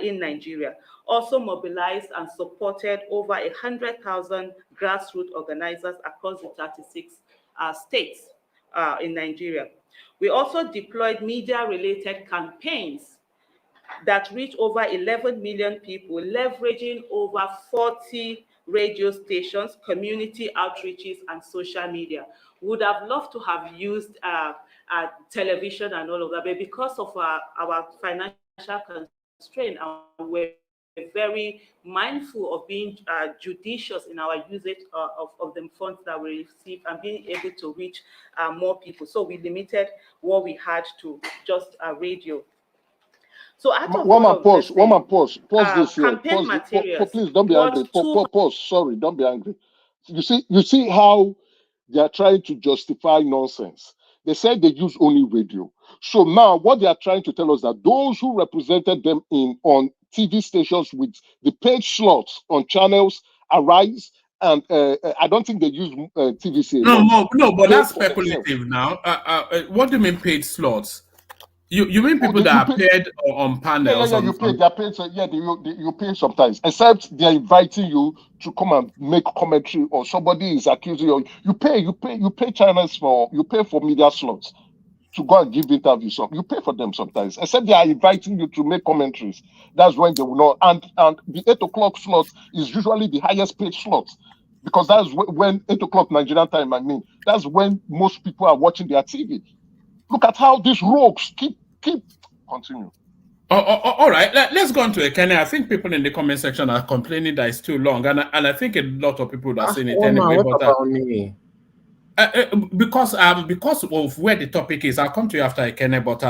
in Nigeria. Also mobilized and supported over 100,000 grassroots organizers across the 36 states in Nigeria. We also deployed media-related campaigns that reached over 11 million people, leveraging over 40 radio stations, community outreaches, and social media. We would have loved to have used television and all of that, but because of our financial constraint, and we're very mindful of being judicious in our usage of the funds that we receive and being able to reach more people. So we limited what we had to just radio. So pause this here. Please don't be angry. Pause. Sorry, don't be angry. You see how they are trying to justify nonsense. They said they use only radio. So now what they are trying to tell us that those who represented them on TV stations with the paid slots on channels Arise, and I don't think they use TVC. No, but that's speculative now. What do you mean paid slots? You mean people that are paid on panels? Yeah, you pay. They're paid. So yeah, you pay sometimes. Except they're inviting you to come and make commentary, or somebody is accusing you. You pay channels you pay for media slots to go and give interviews. So you pay for them sometimes. Except they are inviting you to make commentaries. That's when they will know. And the 8 o'clock slot is usually the highest paid slot, because that's when 8 o'clock Nigerian time. I mean, that's when most people are watching their TV. Look at how these rogues keep continue. All right, let's go on to Ekene. I think people in the comment section are complaining that it's too long, and I think a lot of people are saying it anyway. What about me? Because of where the topic is, I'll come to you after Ekene, but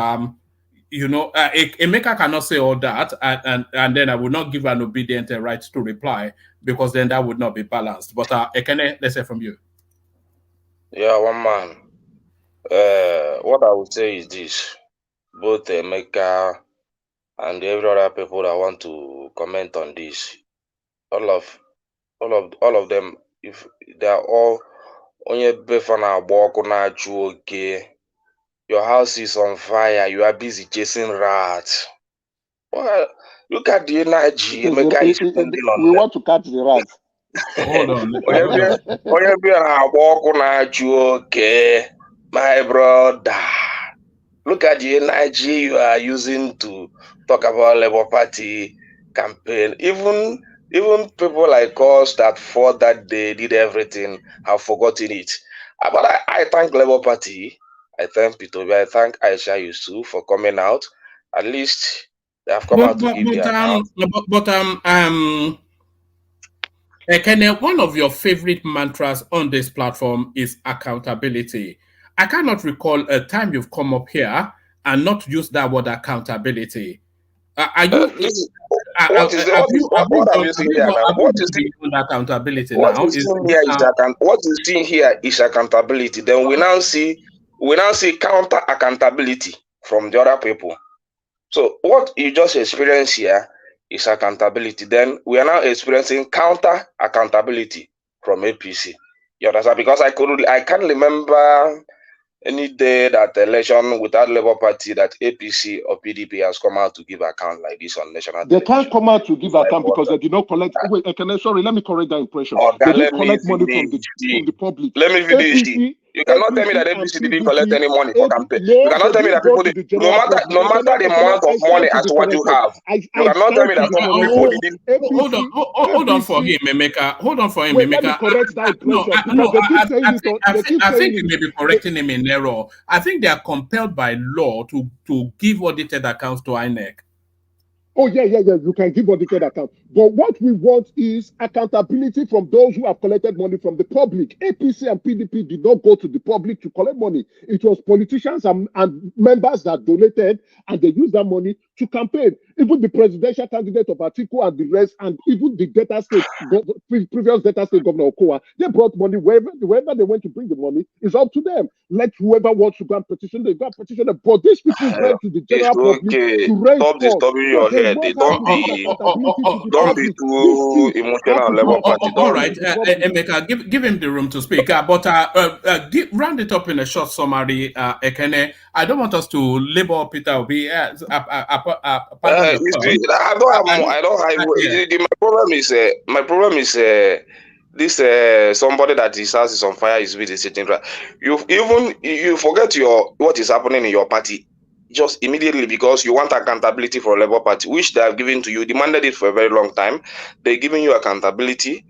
you know, Emeka cannot say all that, and then I will not give an obedient right to reply, because then that would not be balanced. But Ekene, let's hear from you. Yeah, one man. What I would say is this: both Emeka and every other people that want to comment on this, all of them, if they are all onye befana walk na okay, your house is on fire, you are busy chasing rats. Well, look at the energy Emeka is spending on we want to catch the rats. Hold on. Onye befana walk na okay, my brother. Look at the energy you are using to talk about Labour Party campaign. Even people like us that fought that day, did everything, have forgotten it. But I thank Labour Party. I thank P2B. I thank Aisha Yusuf for coming out. At least they have come out to give their account. Ekene, one of your favorite mantras on this platform is accountability. I cannot recall a time you've come up here and not use that word accountability. Are you? What you seeing here now? What you see here is accountability. Then we now see counter accountability from the other people. So what you just experienced here is accountability. Then we are now experiencing counter accountability from APC. You understand? Because I can't remember any day that election without Labour Party that APC or PDP has come out to give account like this on national television. They can't come out to give account because they did not collect. Wait, sorry, let me correct that impression. They didn't collect money from the public. Let me finish. You cannot tell me that APC didn't collect any money for campaign. You cannot tell me that people did, no matter the amount of money as to what you have. You cannot tell me that some people didn't. Hold on for him, Emeka. Hold on for him, Emeka. Let me correct that impression. I think you may be correcting him in error. I think they are compelled by law to give audited accounts to INEC. Oh, yeah. You can give audited account. But what we want is accountability from those who have collected money from the public. APC and PDP did not go to the public to collect money. It was politicians and members that donated, and they used that money to campaign. Even the presidential candidate of Atiku and the rest, and even the previous Delta State Governor Okowa, they brought money wherever they went to bring the money. It's up to them. Let whoever wants to go and petition, they go and petition them. But these people went to the general public to raise Stop disturbing your head. Don't be too emotional on Labour Party. All right, Emeka, give him the room to speak. But round it up in a short summary, Ekene. I don't want us to label Peter Obi as I don't have. My problem is this somebody that his house is on fire is with a sitting right. You forget what is happening in your party just immediately because you want accountability for Labour Party, which they have given to you, demanded it for a very long time. They're giving you accountability,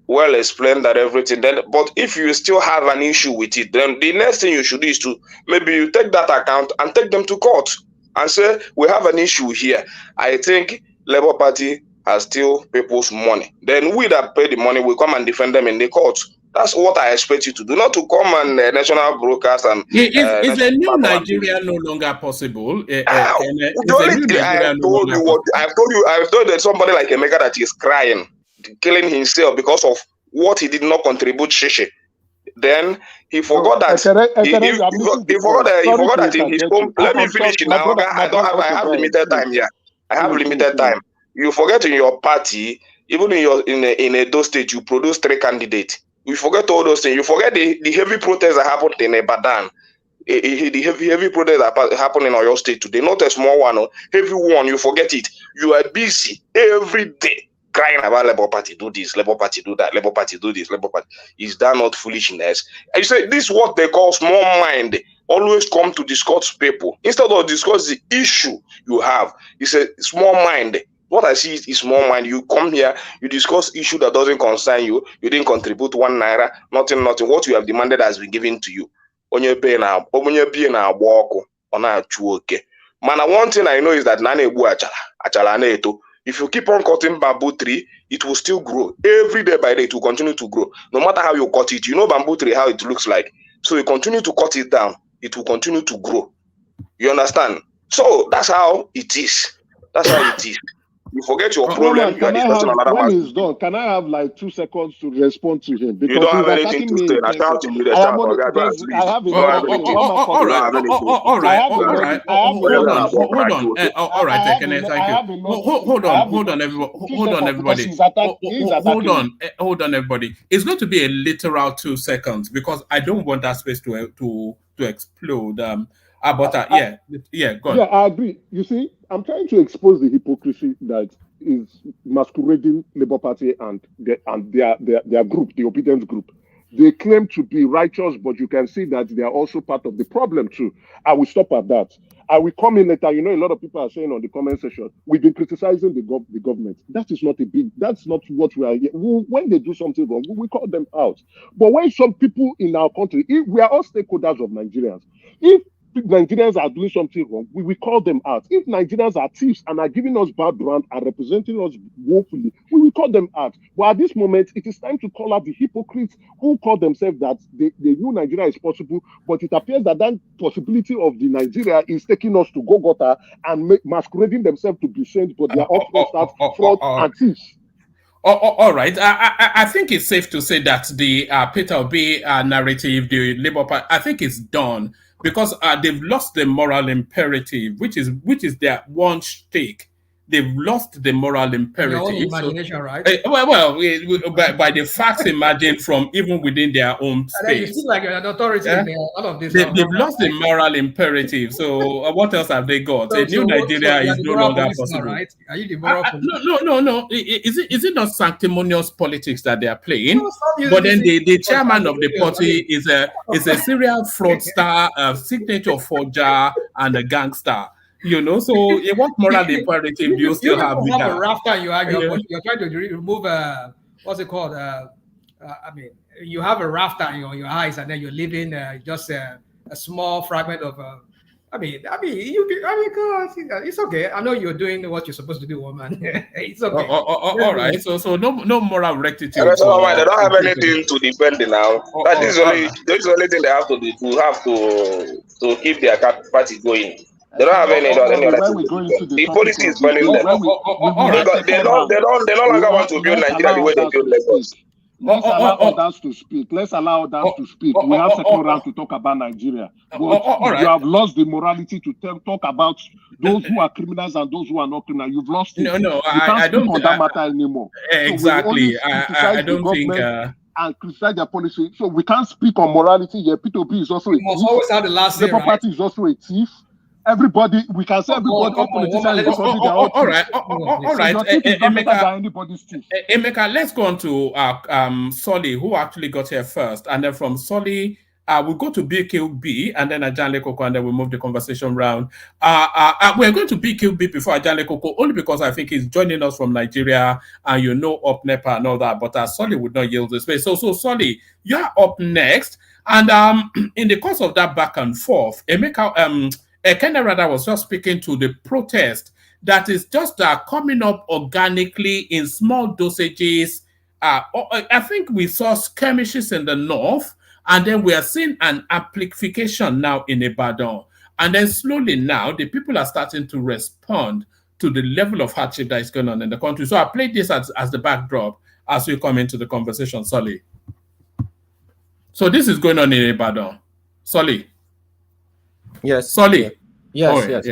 well explained that everything. Then, but if you still have an issue with it, then the next thing you should do is to maybe you take that account and take them to court and say we have an issue here. I think Labour Party has still people's money. Then we that pay the money will come and defend them in the courts. That's what I expect you to do, not to come and national broadcast and. Is a new Nigeria no longer possible? I've told that somebody like Emeka that is crying, killing himself because of what he did not contribute. Shishi. Then he forgot that. He forgot that in his home. Let me finish it now. I have limited time here. I have limited time. You forget in your party, even in Edo State, you produce 3 candidates. You forget all those things. You forget the heavy protests that happened in Ibadan. The heavy protests that happened in Oyo State today. Not a small one, heavy one. You forget it. You are busy every day crying about Labour Party do this, Labour Party do that, Labour Party do this, Labour Party. Is that not foolishness? I say this is what they call small mind. Always come to discuss people instead of discuss the issue you have. It's a small mind. What I see is small mind. You come here, you discuss issue that doesn't concern you. You didn't contribute 1 naira, nothing. What you have demanded has been given to you. On your pay now, walk on a okay. Man, one thing I know is that if you keep on cutting bamboo tree, it will still grow. Every day by day, it will continue to grow. No matter how you cut it, you know bamboo tree, how it looks like. So you continue to cut it down, it will continue to grow. You understand? So that's how it is. That's how it is. You forget your problem, you are discussing another when man's. he's done, can I have like 2 seconds to respond to him? Because You don't he's have anything attacking to me say. in Now shout person. to me, I have go and sleep. I have You don't have enough. anything. All right. Hold on, everybody. It's going to be a literal 2 seconds because I don't want that space to explode. Go on. Yeah, I agree. You see, I'm trying to expose the hypocrisy that is masquerading Labour Party and their group, the obedience group. They claim to be righteous, but you can see that they are also part of the problem too. I will stop at that. I will come in later. You know, a lot of people are saying on the comment section, we've been criticizing the government. That is not that's not what we are here. When they do something wrong, we call them out. But when some people in our country, we are all stakeholders of Nigerians. If Nigerians are doing something wrong, we will call them out. If Nigerians are thieves and are giving us bad brand and representing us woefully, we will call them out. But at this moment, it is time to call out the hypocrites who call themselves that they knew Nigeria is possible, but it appears that that possibility of the Nigeria is taking us to Golgotha and masquerading themselves to be saints, but they are all fraud and thieves. All right. I think it's safe to say that the Peter Obi narrative, the Labour Party, I think it's done because they've lost the moral imperative, which is their one stake. They've lost the moral imperative. Your own imagination, right? By the facts emerging from even within their own space. You feel like you're an authority in all of this. They've lost the moral imperative. So what else have they got? A new Nigeria is no longer possible. Now, right? Are you the moral police? No. Is it not sanctimonious politics that they are playing? But then the chairman of the party is a serial fraudster, a signature forger, and a gangster. You know, so what moral imperative do you still have with that? A rafter and you argue, but you're trying to remove what's it called? I mean, you have a rafter on your eyes, and then you're leaving just a small fragment of. God, it's okay. I know you're doing what you're supposed to do, woman. It's okay. All right. So no moral rectitude. They don't have anything to defend now. That is the only thing they have to do. To have to keep their party going. They don't have any other thing. The policy is burning them. They no longer want to build Nigeria the way they build Lagos. Let's allow others to speak. Let's allow others to speak. We have second round to talk about Nigeria. But you have lost the morality to talk about those who are criminals and those who are not criminals. You've lost it. No, I don't speak on that matter anymore. Exactly. So I don't think. And criticize their policy. So we can't speak on morality here. P2P is also a thief. Always have the last Labour Party is also a thief. Everybody, we can say everybody, all politicians in the country, they are all thieves. All right. Emeka, let's go on to Solly, who actually got here first. And then from Solly, we'll go to BQB and then Ajanle Koko, and then we'll move the conversation round. We're going to BQB before Ajanle Koko, only because I think he's joining us from Nigeria and you know up NEPA and all that, but Solly would not yield the space. So Solly, you're up next. And in the course of that back and forth, Emeka, Kennerada was just speaking to the protest that is just coming up organically in small dosages. I think we saw skirmishes in the north, and then we are seeing an amplification now in Ibadan. And then slowly now, the people are starting to respond to the level of hardship that is going on in the country. So I played this as the backdrop as we come into the conversation, Solly. So this is going on in Ibadan. Solly. Yes. Solly. Yes.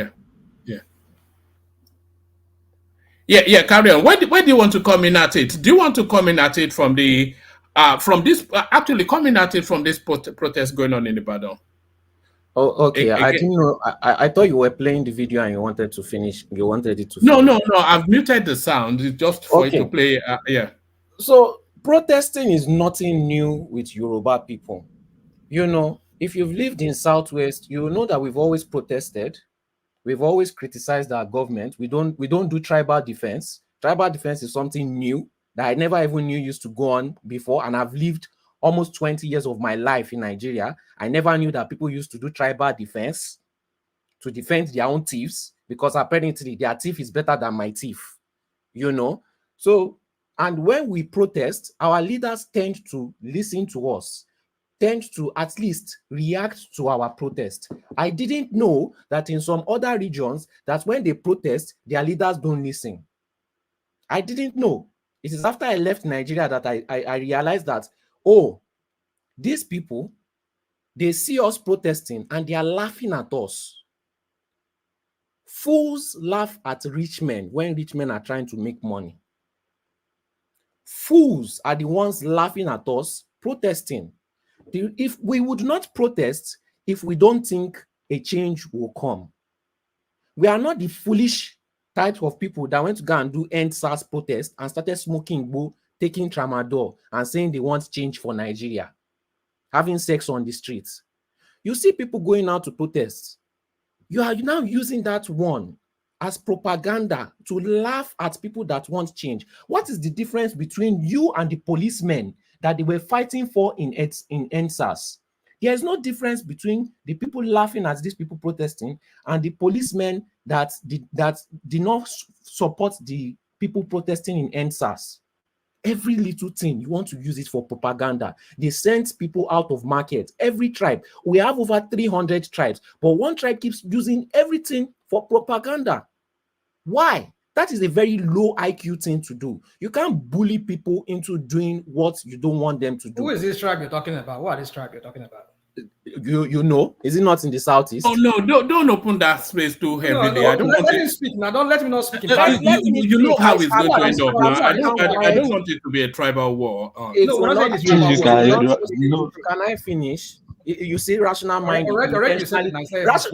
Yeah. Carry on. Where do you want to come in at it? Do you want to come in at it from the actually coming at it from this protest going on in Ibadan? Oh, okay. I didn't know. I thought you were playing the video and you wanted to finish. You wanted it to. No. I've muted the sound just for it to play. Yeah. So protesting is nothing new with Yoruba people. You know. If you've lived in Southwest, you know that we've always protested. We've always criticized our government. We don't do tribal defense. Tribal defense is something new that I never even knew used to go on before. And I've lived almost 20 years of my life in Nigeria. I never knew that people used to do tribal defense to defend their own thieves, because apparently their thief is better than my thief, you know. So, and when we protest, our leaders tend to listen to us. tend to at least react to our protest. I didn't know that in some other regions, that when they protest, their leaders don't listen. I didn't know. It is after I left Nigeria that I realized that, oh, these people, they see us protesting and they are laughing at us. Fools laugh at rich men when rich men are trying to make money. Fools are the ones laughing at us protesting. If we would not protest if we don't think a change will come. We are not the foolish type of people that went to go and do end SARS protest and started smoking Igbo, taking tramadol and saying they want change for Nigeria, having sex on the streets. You see people going out to protest. You are now using that one as propaganda to laugh at people that want change. What is the difference between you and the policemen that they were fighting for in NSAS? There is no difference between the people laughing at these people protesting and the policemen that did not support the people protesting in NSAS. Every little thing, you want to use it for propaganda. They send people out of market. Every tribe. We have over 300 tribes, but one tribe keeps using everything for propaganda. Why? That is a very low IQ thing to do. You can't bully people into doing what you don't want them to do. Who is this tribe you're talking about? What is this tribe you're talking about? You know, is it not in the southeast? Oh no, don't open that space too heavily. No, I don't want let it. him speak now. Don't let me not speak in You know how it's going to end up now. I don't want it to be a tribal war. No, we're not saying it's tribal war. Can I finish? You say rational mind. Already you said it.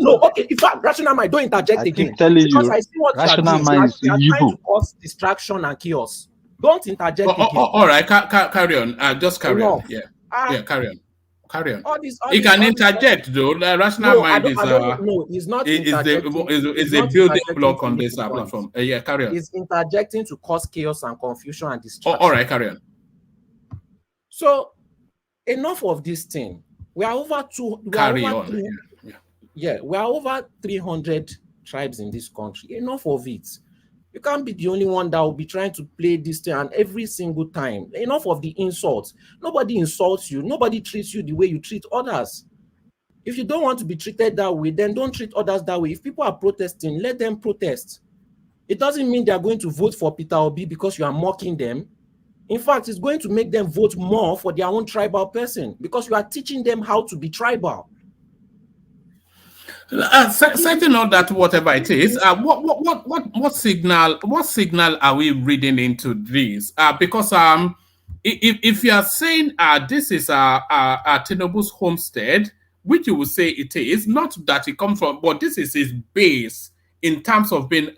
No, okay. In fact, rational mind, don't interject again. Telling because you, I see what rational you mind is trying to cause distraction and chaos. Don't interject again. All right, carry on. Just carry on. Yeah, carry on. Carry on. He can interject though. The rational mind is no, he's not. Is a building block on this platform. Yeah, carry on. He's interjecting to cause chaos and confusion and distraction. All right, carry on. So enough of this thing. We are over we are over 300 tribes in this country. Enough of it. You can't be the only one that will be trying to play this thing and every single time. Enough of the insults. Nobody insults you. Nobody treats you the way you treat others. If you don't want to be treated that way, then don't treat others that way. If people are protesting, let them protest. It doesn't mean they are going to vote for Peter Obi because you are mocking them. In fact, it's going to make them vote more for their own tribal person because you are teaching them how to be tribal. Setting on that, whatever it is, what signal are we reading into this? Because if you are saying this is Tinubu's homestead, which you would say it is, not that it comes from, but this is his base in terms of being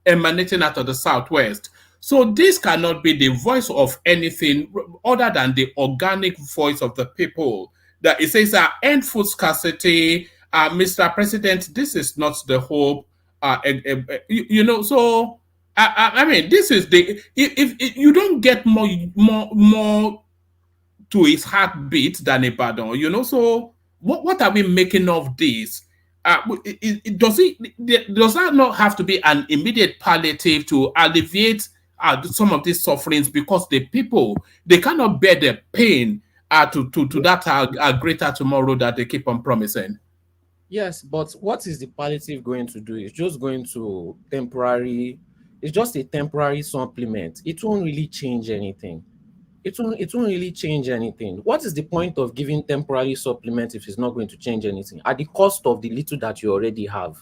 emanating out of the southwest. So this cannot be the voice of anything other than the organic voice of the people. That it says end food scarcity. Mr. President, this is not the hope. So I mean, this is the if you don't get more to his heartbeat than Ibadan, so what are we making of this? Does that not have to be an immediate palliative to alleviate some of these sufferings, because the people, they cannot bear the pain to that greater tomorrow that they keep on promising? Yes, but what is the palliative going to do? It's just going to it's just a temporary supplement. It won't really change anything. It won't really change anything. What is the point of giving temporary supplement if it's not going to change anything at the cost of the little that you already have?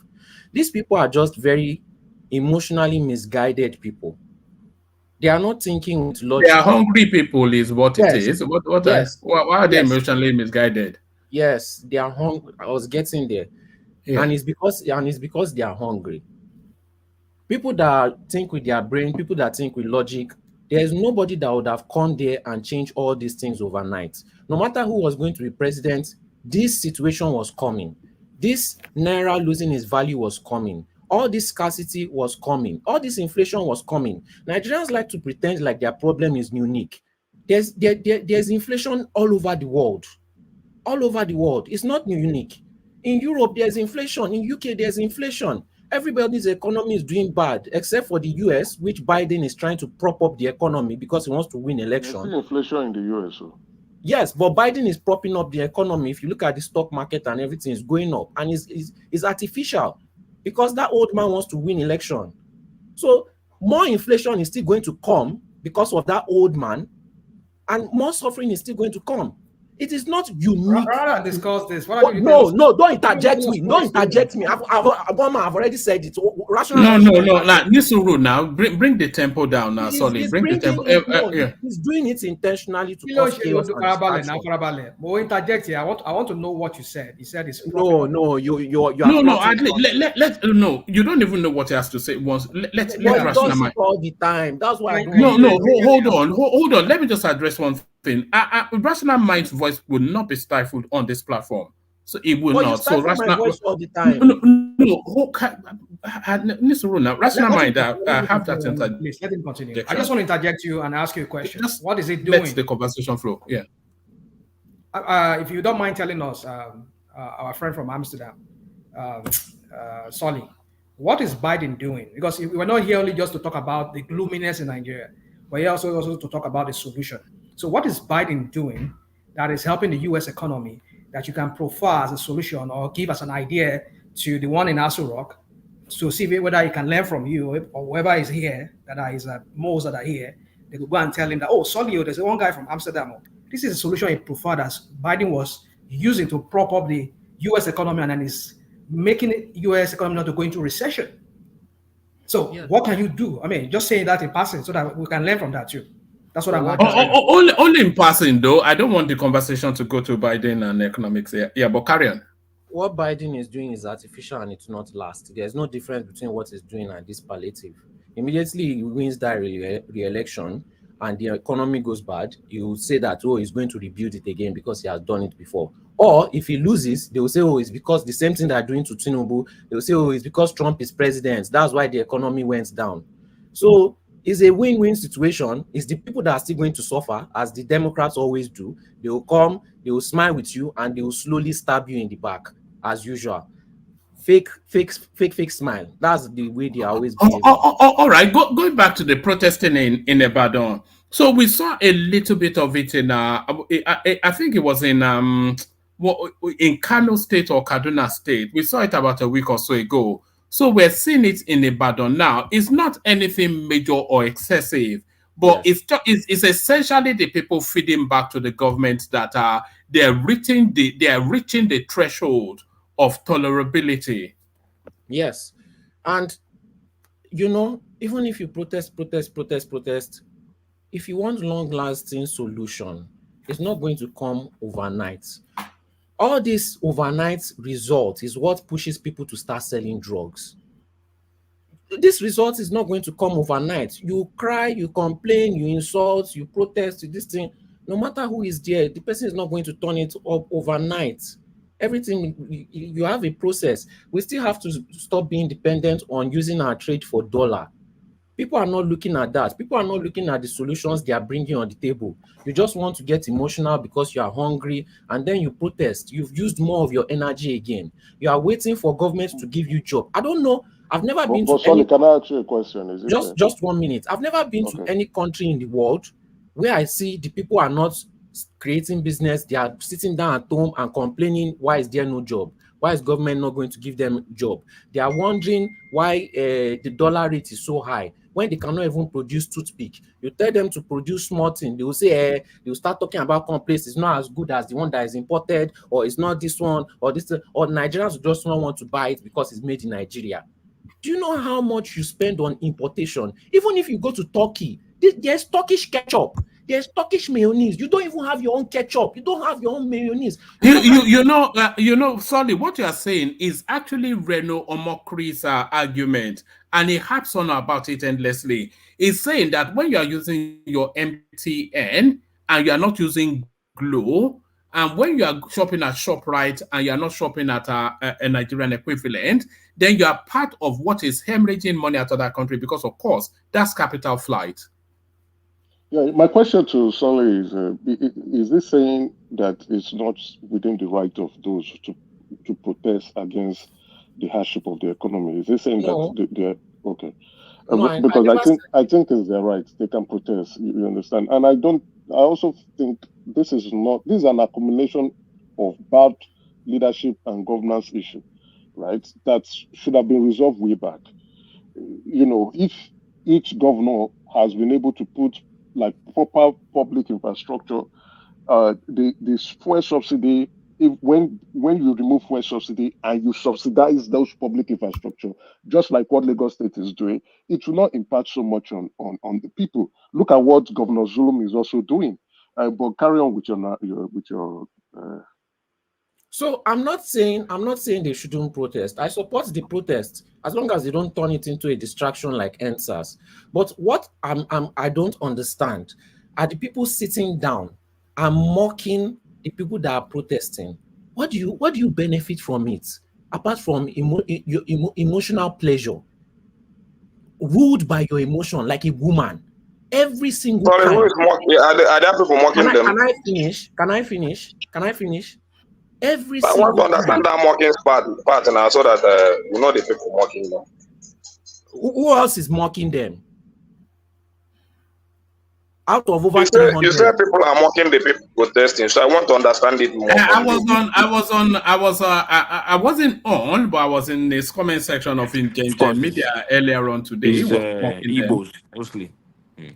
These people are just very emotionally misguided people. They are not thinking with logic. They are hungry people is what it is. Why are they emotionally misguided? Yes, they are hungry. I was getting there. Yeah. And it's because they are hungry. People that think with their brain, people that think with logic, there's nobody that would have come there and changed all these things overnight. No matter who was going to be president, this situation was coming. This naira losing its value was coming. All this scarcity was coming. All this inflation was coming. Nigerians like to pretend like their problem is unique. There's inflation all over the world. All over the world. It's not unique. In Europe, there's inflation. In UK, there's inflation. Everybody's economy is doing bad, except for the US, which Biden is trying to prop up the economy because he wants to win election. There's inflation in the US. Yes, but Biden is propping up the economy. If you look at the stock market and everything is going up, and it's artificial because that old man wants to win election. So more inflation is still going to come because of that old man, and more suffering is still going to come. It is not unique. Rather than discuss this, what are you no, don't interject me. Don't interject me. I've already said it. Rational no. Like Nisuru now, bring the tempo down now. Sorry, bring the tempo. He's doing it intentionally to cause chaos. Interject here. I want to know what you said. He said it's no. You you don't even know what he has to say. Once let's rational mind all the time. That's why. Hold on. Let me just address one thing. Rational mind's voice will not be stifled on this platform, so it will not. So rational my voice all the time. Rational mind. Have that. Please let him continue. I just want to interject you and ask you a question. What is it doing? Let the conversation flow. Yeah. If you don't mind telling us, our friend from Amsterdam, Solly, what is Biden doing? Because we're not here only just to talk about the gloominess in Nigeria, but here also to talk about the solution. So what is Biden doing that is helping the U.S. economy that you can profile as a solution or give us an idea to the one in Aso Rock to see whether he can learn from you or whoever is here, that is most that are here, they could go and tell him that, oh, Solly, there's one guy from Amsterdam. This is a solution he profiled as Biden was using to prop up the U.S. economy and then is making the U.S. economy not to go into recession. So what can you do? I mean, just saying that in passing so that we can learn from that too. That's what I'm only in passing though. I don't want the conversation to go to Biden and economics. Yeah, but carry on. What Biden is doing is artificial and it's not last. There's no difference between what he's doing and this palliative. Immediately he wins that re-election and the economy goes bad, he will say that, oh, he's going to rebuild it again because he has done it before. Or if he loses, they will say, oh, it's because the same thing they're doing to Tinubu. They will say, oh, it's because Trump is president. That's why the economy went down. So it's a win-win situation. It's the people that are still going to suffer, as the Democrats always do. They will come, they will smile with you, and they will slowly stab you in the back, as usual. Fake smile. That's the way they always behave. All right, going back to the protesting in Ibadan. So we saw a little bit of it in I think it was in Kano State or Kaduna State. We saw it about a week or so ago. So we're seeing it in Ibadan now. It's not anything major or excessive, but it's essentially the people feeding back to the government that they are reaching the threshold of tolerability. Yes. And even if you protest, if you want long-lasting solution, it's not going to come overnight. All this overnight result is what pushes people to start selling drugs. This result is not going to come overnight. You cry, you complain, you insult, you protest, this thing. No matter who is there, the person is not going to turn it up overnight. Everything, you have a process. We still have to stop being dependent on using our trade for dollar. People are not looking at that. People are not looking at the solutions they are bringing on the table. You just want to get emotional because you are hungry, and then you protest. You've used more of your energy again. You are waiting for government to give you job. I don't know. I've never been to any... Can I ask you a question? Just 1 minute. I've never been to any country in the world where I see the people are not creating business. They are sitting down at home and complaining, why is there no job? Why is government not going to give them a job? They are wondering why the dollar rate is so high when they cannot even produce toothpick. You tell them to produce small thing, they will say, they will start talking about complex. It's not as good as the one that is imported, or it's not this one, or this, or Nigerians just don't want to buy it because it's made in Nigeria. Do you know how much you spend on importation? Even if you go to Turkey, there's Turkish ketchup. There's Turkish mayonnaise. You don't even have your own ketchup. You don't have your own mayonnaise. Sorry, what you are saying is actually Reno Omokri's argument, and he harps on about it endlessly. He's saying that when you are using your MTN and you are not using Glo, and when you are shopping at ShopRite and you are not shopping at a Nigerian equivalent, then you are part of what is hemorrhaging money out of that country because, of course, that's capital flight. Yeah, my question to Solly is this saying that it's not within the right of those to protest against the hardship of the economy? Is this saying that they're okay? No, because I think it's their right. They can protest. You understand? And I also think this is an accumulation of bad leadership and governance issue, right? That should have been resolved way back. If each governor has been able to put like proper public infrastructure, this fuel subsidy, when you remove fuel subsidy and you subsidize those public infrastructure, just like what Lagos State is doing, it will not impact so much on the people. Look at what Governor Zulum is also doing. But carry on with your. So I'm not saying they shouldn't protest. I support the protest as long as they don't turn it into a distraction like NSAS. But what I don't understand are the people sitting down and mocking the people that are protesting. What do you benefit from it apart from emotional pleasure? Ruled by your emotion like a woman every single time. Who is mocking? Are there people mocking them? Can I finish? I want to understand that mocking part now, so that the people mocking them. Who else is mocking them? Out of over 300. You said people are mocking the people protesting, so I want to understand it more. I wasn't on, but I was in this comment section of Nigerian media earlier on today. It's Igbos mostly. Yeah.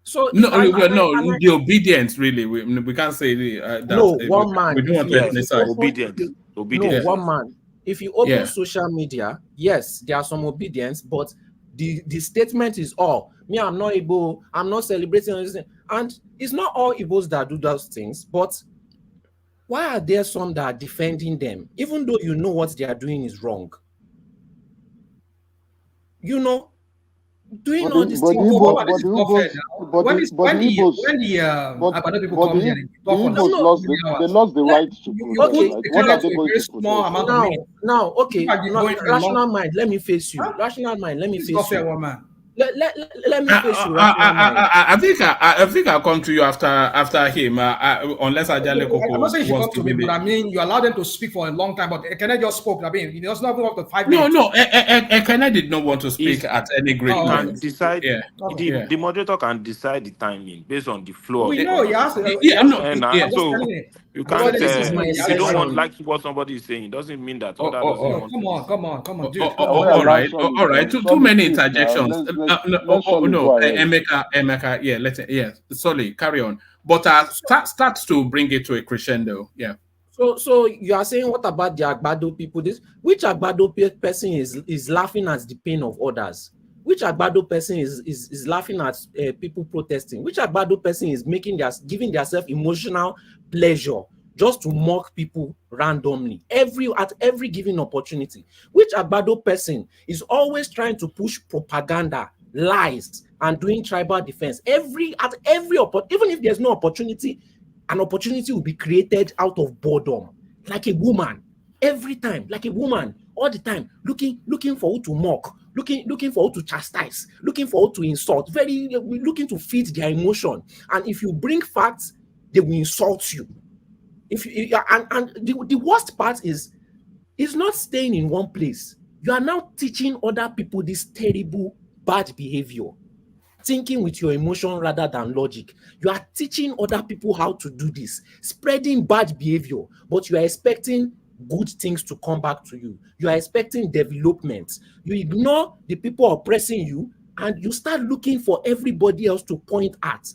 So the obedience really. We can't say that. No, one man. We don't want to ethnicize. Obedience. No, one man. If you open social media, yes, there are some obedience, but the statement is all me. I'm not Igbo. I'm not celebrating anything, and it's not all Igbos that do those things. But why are there some that are defending them, even though you know what they are doing is wrong? Doing all these things. When the lost the right to protest. Okay. Rational mind, let me face you. Rational mind, let me face you. Let me face you. I think I'll come to you after him, unless Ajale Koko I'm not saying she wants come to to me, but I mean, you allow them to speak for a long time, but Ekene just spoke. I mean, it was not up to 5 minutes. No, Ekene did not want to speak at any great can length. decide. The moderator can decide the timing based on the flow. We know, yes. So you can't. You don't want like what somebody is saying. It doesn't mean that. Come on, dude. All right. Too many interjections. Emeka. Sorry, carry on. But start to bring it to a crescendo. Yeah. So you are saying, what about the Agbado people? Which Agbado person is laughing at the pain of others? Which Agbado person is laughing at people protesting? Which Agbado person is giving themselves emotional pleasure just to mock people randomly at every given opportunity? Which Agbado person is always trying to push propaganda, lies, and doing tribal defense at every opportunity? Even if there's no opportunity, an opportunity will be created out of boredom, like a woman, every time, like a woman, all the time, looking for who to mock, looking for who to chastise, looking for who to insult, looking to feed their emotion. And if you bring facts, they will insult you. The worst part is not staying in one place. You are now teaching other people this terrible, bad behavior, thinking with your emotion rather than logic. You are teaching other people how to do this, spreading bad behavior, but you are expecting good things to come back to you. You are expecting development. You ignore the people oppressing you, and you start looking for everybody else to point at.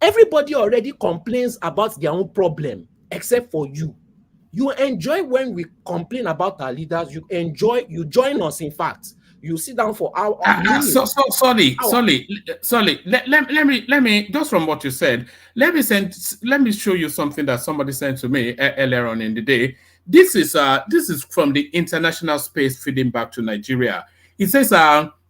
Everybody already complains about their own problem, except for you. You enjoy when we complain about our leaders. You join us, in fact. You sit down for hours. Sorry. Let me just from what you said. Let me show you something that somebody sent to me earlier on in the day. This is from the international space feeding back to Nigeria. It says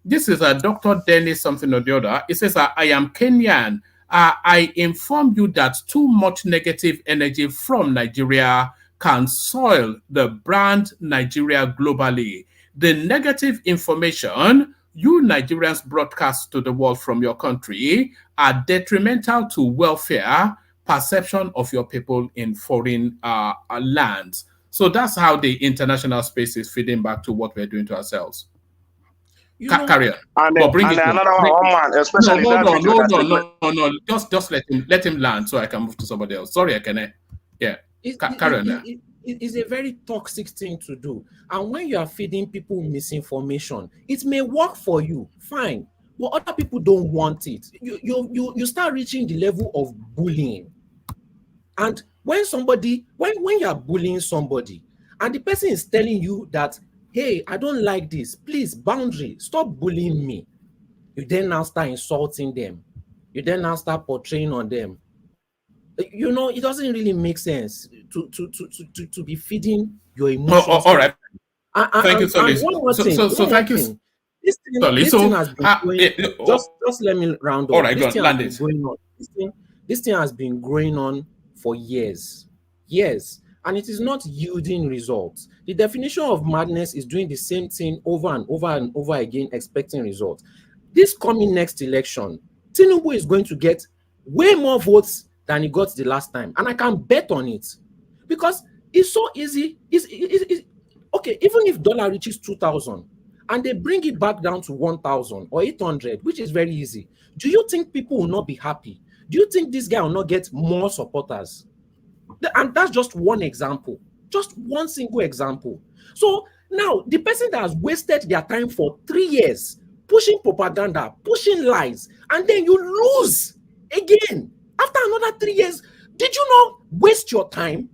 this is Dr. Dennis something or the other. It says I am Kenyan. I inform you that too much negative energy from Nigeria can soil the brand Nigeria globally. The negative information you Nigerians broadcast to the world from your country are detrimental to welfare, perception of your people in foreign lands. So that's how the international space is feeding back to what we're doing to ourselves. Carry on. And But bring and it another home. one man, especially No, that video that no. Just let him land so I can move to somebody else. Sorry, I can. Yeah. Carry on now. It's a very toxic thing to do. And when you are feeding people misinformation, it may work for you, fine. But other people don't want it. You start reaching the level of bullying. And when you are bullying somebody, and the person is telling you that, hey, I don't like this, please, boundary, stop bullying me. You then now start insulting them. You then now start portraying on them. It doesn't really make sense to be feeding your emotions. All right. Thank you, Solly. So thank you. This thing has been going. Just let me round up. All right, this thing land has been going on. This thing has been going on for years, and it is not yielding results. The definition of madness is doing the same thing over and over and over again, expecting results. This coming next election, Tinubu is going to get way more votes than he got the last time, and I can bet on it because it's so easy. Okay, even if dollar reaches 2,000 and they bring it back down to 1,000 or 800, which is very easy, do you think people will not be happy? Do you think this guy will not get more supporters? And that's just one example, just one single example. So now the person that has wasted their time for 3 years pushing propaganda, pushing lies, and then you lose again after another 3 years. Did you not waste your time?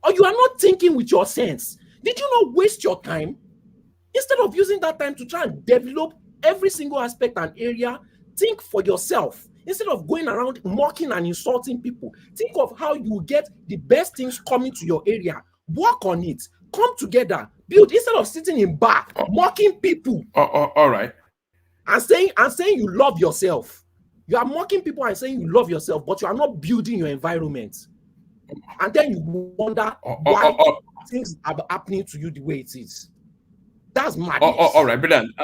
Or you are not thinking with your sense? Did you not waste your time? Instead of using that time to try and develop every single aspect and area, think for yourself. Instead of going around mocking and insulting people, think of how you get the best things coming to your area. Work on it. Come together. Build instead of sitting in back, mocking people. All right. And saying you love yourself. You are mocking people and saying you love yourself, but you are not building your environment. And then you wonder why things are happening to you the way it is. That's madness. All right, brilliant.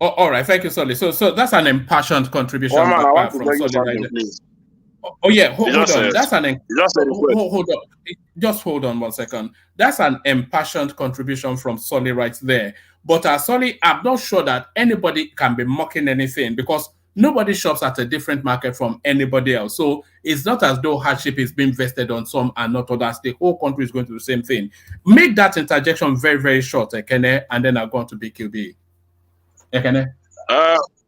All right, thank you, Solly. So that's an impassioned contribution from Solly. Hold on. That's hold on. Just hold on 1 second. That's an impassioned contribution from Solly right there. But Solly, I'm not sure that anybody can be mocking anything because nobody shops at a different market from anybody else. So it's not as though hardship is being vested on some and not others. The whole country is going to do the same thing. Make that interjection very, very short, Ekene, and then I'll go on to BQB. Ekene?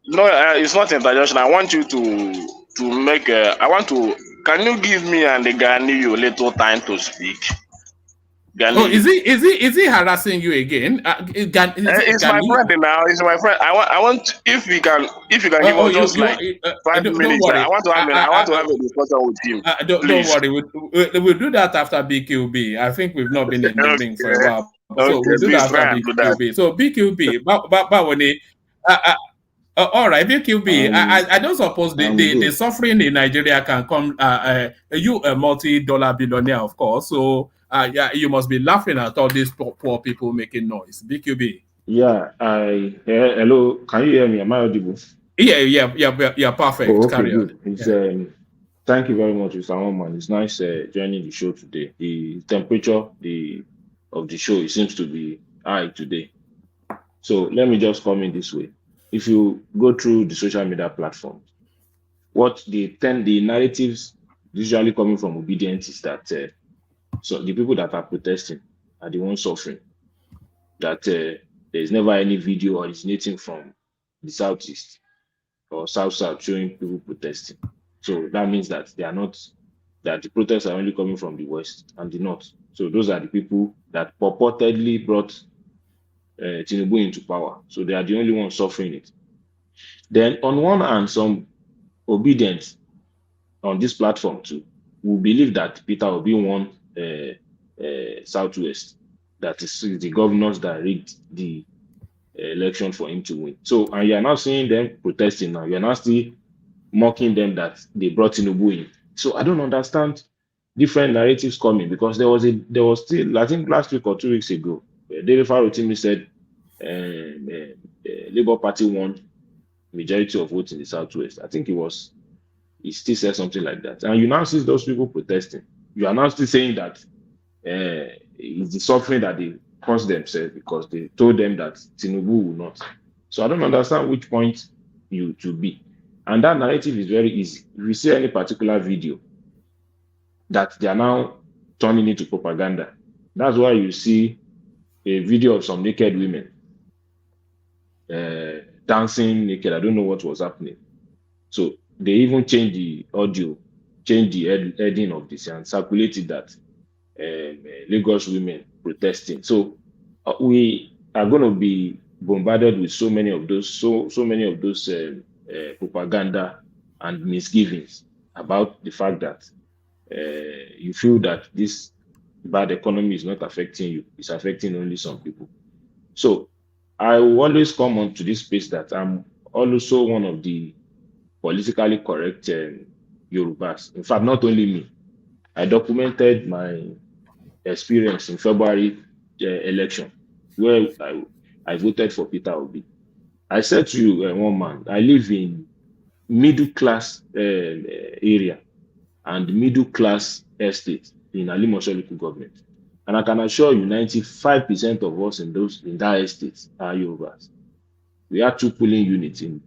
No, it's not interjection. I want you to make can you give me and the Ghanaian a little time to speak? Oh, is he harassing you again? It's my friend now. It's my friend. I want if you can give us just 5 minutes. I want to have a discussion with him. Don't worry. We'll do that after BQB. I think we've not been in the link for a while. So we'll do that after BQB. So BQB, all right, BQB. I don't suppose the suffering in Nigeria can come. You a multi-dollar billionaire, of course. So you must be laughing at all these poor people making noise. BQB. Yeah, hello. Can you hear me? Am I audible? Yeah. Perfect. Oh, okay, Carry on. Good. Thank you very much, Mr. Woman. It's nice joining the show today. The temperature of the show, it seems to be high today. So let me just come in this way. If you go through the social media platforms, what the narratives usually coming from obedience is that so the people that are protesting are the ones suffering. That there is never any video originating from the southeast or south showing people protesting. So that means that the protests are only coming from the west and the north. So those are the people that purportedly brought Tinubu into power. So they are the only ones suffering it. Then on one hand, some obedience on this platform too will believe that Peter Obi won Southwest, that is the governors that rigged the election for him to win. So, and you are now seeing them protesting now. You are now still mocking them that they brought Tinubu in. So I don't understand different narratives coming because there was still, I think last week or 2 weeks ago, David Farotimi said Labour Party won majority of votes in the Southwest. I think he still said something like that. And you now see those people protesting. You are now still saying that it's the suffering that they caused themselves because they told them that Tinubu will not. So I don't understand which point you to be. And that narrative is very easy. If you see any particular video that they are now turning into propaganda, that's why you see a video of some naked women dancing naked. I don't know what was happening. So they even changed the audio, changed the heading of this and circulated that Lagos women protesting. So we are going to be bombarded with so many of those propaganda and misgivings about the fact that you feel that this bad economy is not affecting you, it's affecting only some people. So I will always come on to this space that I'm also one of the politically correct Yorubas. In fact, not only me. I documented my experience in February election where I voted for Peter Obi. I said to you, one man, I live in middle class area and middle class estate in Alimosho local government. And I can assure you 95% of us in that estate are Yorubas. We have 2 polling units in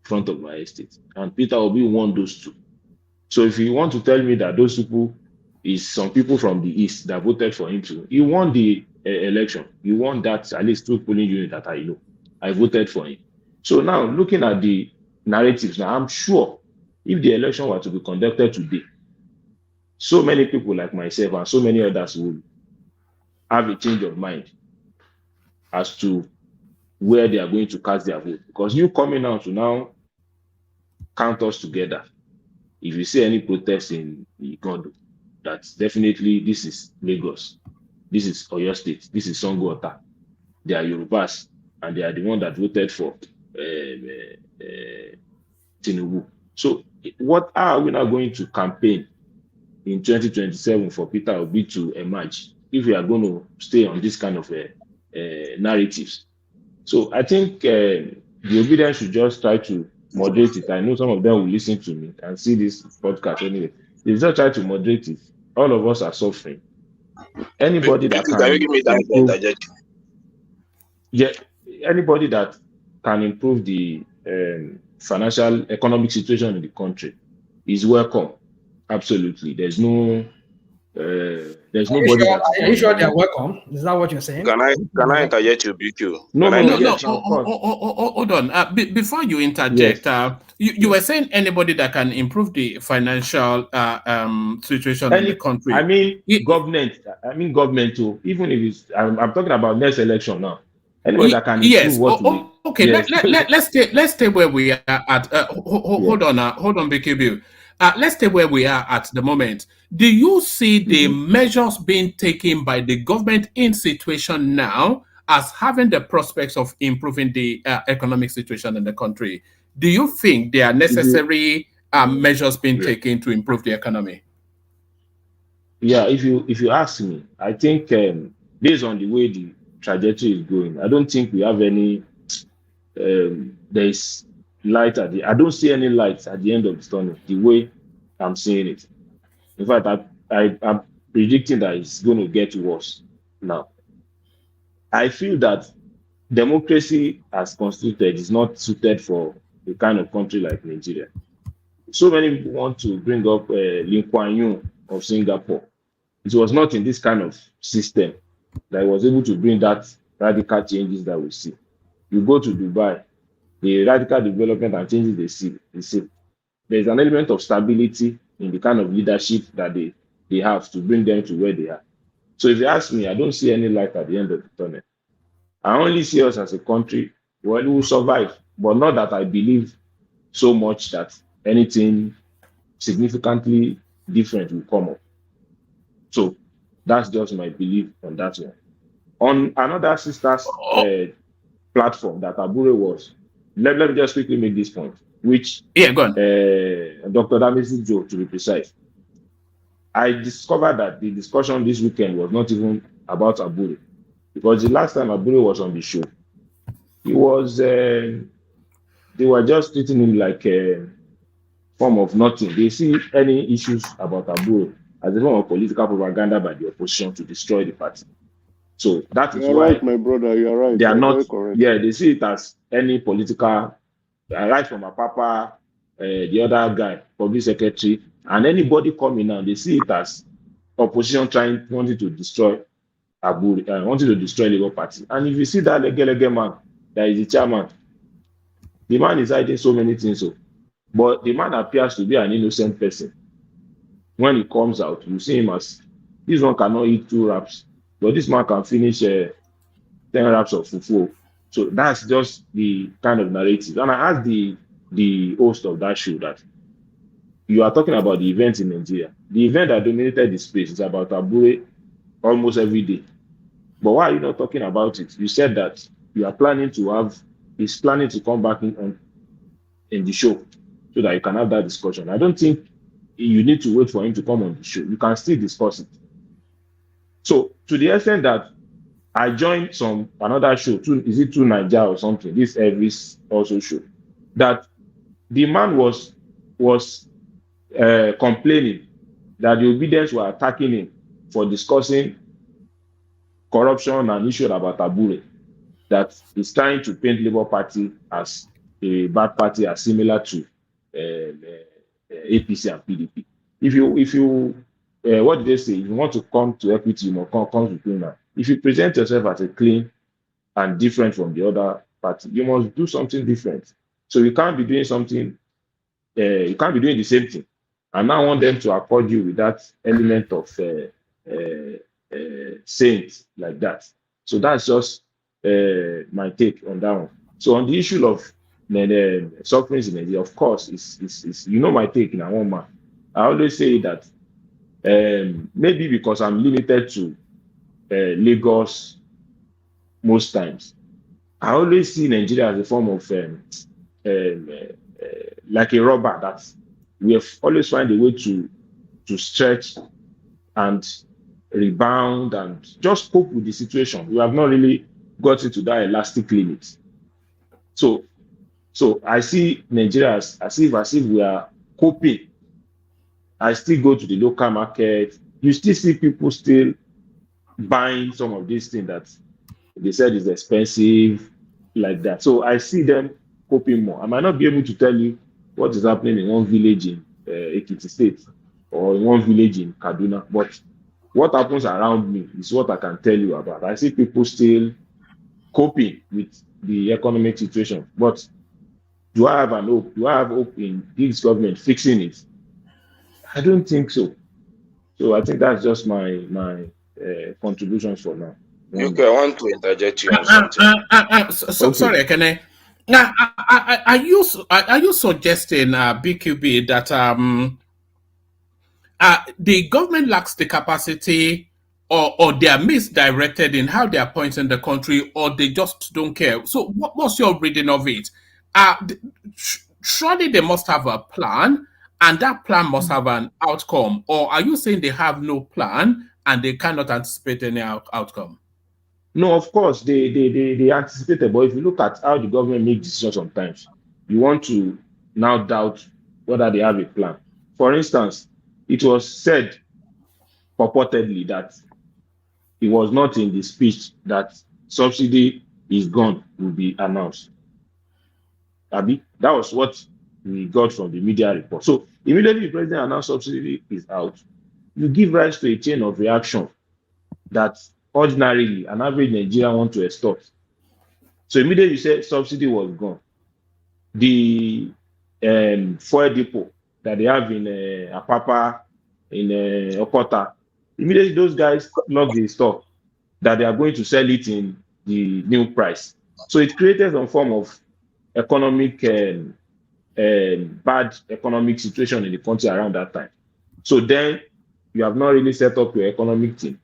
front of my estate. And Peter Obi won those 2. So if you want to tell me that those people is some people from the east that voted for him too, he won the election. He won that at least 2 polling units that I know. I voted for him. So now looking at the narratives, now I'm sure if the election were to be conducted today, so many people like myself and so many others would have a change of mind as to where they are going to cast their vote. Because you coming out to now count us together. If you see any protest in Igondo, that's definitely this is Lagos, this is Oyo State, this is Sango-Ota. They are Yorubas, and they are the one that voted for Tinubu. So what are we now going to campaign in 2027 for Peter Obi to emerge if we are going to stay on this kind of narratives? So I think the obedience should just try to moderate it. I know some of them will listen to me and see this podcast anyway. They just try to moderate it. All of us are suffering. Anybody that anybody that can improve the financial economic situation in the country is welcome. Absolutely. There's nobody. Are you sure they're welcome? Is that what you're saying? Can I interject you, BQ? No. Hold on. Before you interject, you were saying anybody that can improve the financial situation in the country. I mean, government too. Even if it's, I'm talking about next election now. Anybody that can improve what we. Okay. Yes. Let's stay where we are at. Hold on, BKB. Let's stay where we are at the moment. Do you see the measures being taken by the government in situation now as having the prospects of improving the economic situation in the country? Do you think there are necessary measures being taken to improve the economy? Yeah, if you ask me, I think based on the way the trajectory is going, I don't think we have any. There's light at the. I don't see any lights at the end of the tunnel. The way I'm seeing it. In fact, I'm predicting that it's going to get worse now. I feel that democracy as constituted is not suited for a kind of country like Nigeria. So many people want to bring up Lee Kuan Yew of Singapore. It was not in this kind of system that was able to bring that radical changes that we see. You go to Dubai, the radical development and changes they see. There's an element of stability in the kind of leadership that they have to bring them to where they are. So if you ask me, I don't see any light at the end of the tunnel. I only see us as a country where we will survive, but not that I believe so much that anything significantly different will come up. So that's just my belief on that one. On another sister's platform that Abure was, let me just quickly make this point, which go on. Dr. Damisi Joe, to be precise. I discovered that the discussion this weekend was not even about Abure, because the last time Abure was on the show, he was they were just treating him like a form of nothing. They see any issues about Abure as a form of political propaganda by the opposition to destroy the party. So that is You're why right, my brother. You're right. they are You're not. very correct. Yeah, they see it as any political, right from a papa, the other guy, public secretary, and anybody coming now, they see it as opposition wanting to destroy Abure, wanting to destroy Labour Party. And if you see that Legelege man, that is the chairman, the man is hiding so many things. So, but the man appears to be an innocent person. When he comes out, you see him as this one cannot eat 2 wraps, but this man can finish 10 wraps of fufu. So that's just the kind of narrative. And I asked the host of that show that you are talking about the events in Nigeria. The event that dominated the space is about Abure almost every day. But why are you not talking about it? You said that you are planning to he's planning to come back in the show so that you can have that discussion. I don't think you need to wait for him to come on the show. You can still discuss it. So to the extent that I joined another show, is it 2 Nigeria or something? This Elvis also show that the man was complaining that the obedience were attacking him for discussing corruption and issue about Abure, that he's trying to paint Labour Party as a bad party, as similar to APC and PDP. If you what did they say? If you want to come to equity, you must come to clean. If you present yourself as a clean and different from the other party, you must do something different. So you can't be doing something. You can't be doing the same thing. And I want them to accord you with that element of saint like that. So that's just my take on that one. So on the issue of sufferings in Nigeria, of course, it's you know my take in one man. I always say that maybe because I'm limited to Lagos most times, I always see Nigeria as a form of like a rubber that we have always find a way to stretch and rebound and just cope with the situation. We have not really got into that elastic limit. So I see Nigeria as if we are coping. I still go to the local market. You still see people still buying some of these things that they said is expensive, like that. So I see them coping more. I might not be able to tell you what is happening in one village in Ekiti State or in one village in Kaduna, but what happens around me is what I can tell you about. I see people still coping with the economic situation. But do I have an hope? Do I have hope in this government fixing it? I don't think so. So I think that's just my contributions for now. Okay, I want to interject you on something. Sorry, can I? Now, are you suggesting, BQB, that the government lacks the capacity, or they are misdirected in how they are pointing the country, or they just don't care? So, what's your reading of it? Surely they must have a plan, and that plan must have an outcome. Or are you saying they have no plan and they cannot anticipate any outcome? No, of course, they anticipated, but if you look at how the government makes decisions sometimes, you want to now doubt whether they have a plan. For instance, it was said purportedly that it was not in the speech that subsidy is gone will be announced. Abi, that was what we got from the media report. So immediately the president announced subsidy is out, you give rise to a chain of reaction that ordinarily an average Nigerian want to extort. So immediately you said subsidy was gone. The fuel depot that they have in Apapa, in Okota, immediately those guys locked the stock that they are going to sell it in the new price. So it created some form of economic bad economic situation in the country around that time. So then you have not really set up your economic team.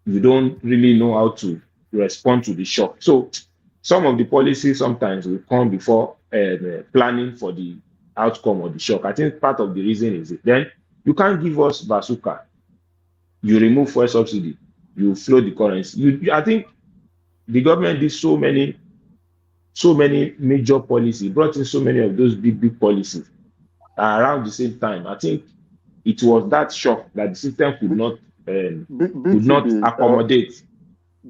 You don't really know how to respond to the shock. So some of the policies sometimes will come before planning for the outcome of the shock. I think part of the reason is it. Then you can't give us bazooka. You remove fuel subsidy. You float the currency. I think the government did so many major policies, brought in so many of those big policies around the same time. I think it was that shock that the system could not accommodate.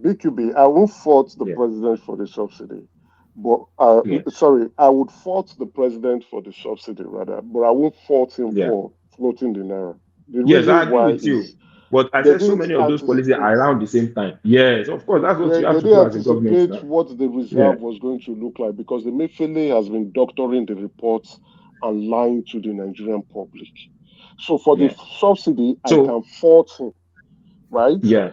BQB, I won't fault the president for the subsidy, but sorry, I would fault the president for the subsidy rather, but I won't fault him for floating the naira. The Yes, I reason agree why with you. is But I they said so didn't many of those policies are anticipate. around the same time. Yes, of course, that's what you have They to do didn't as a government anticipate now. what the reserve was going to look like because the Emefiele has been doctoring the reports and lying to the Nigerian public. So for the subsidy, I can fault him, right? Yeah.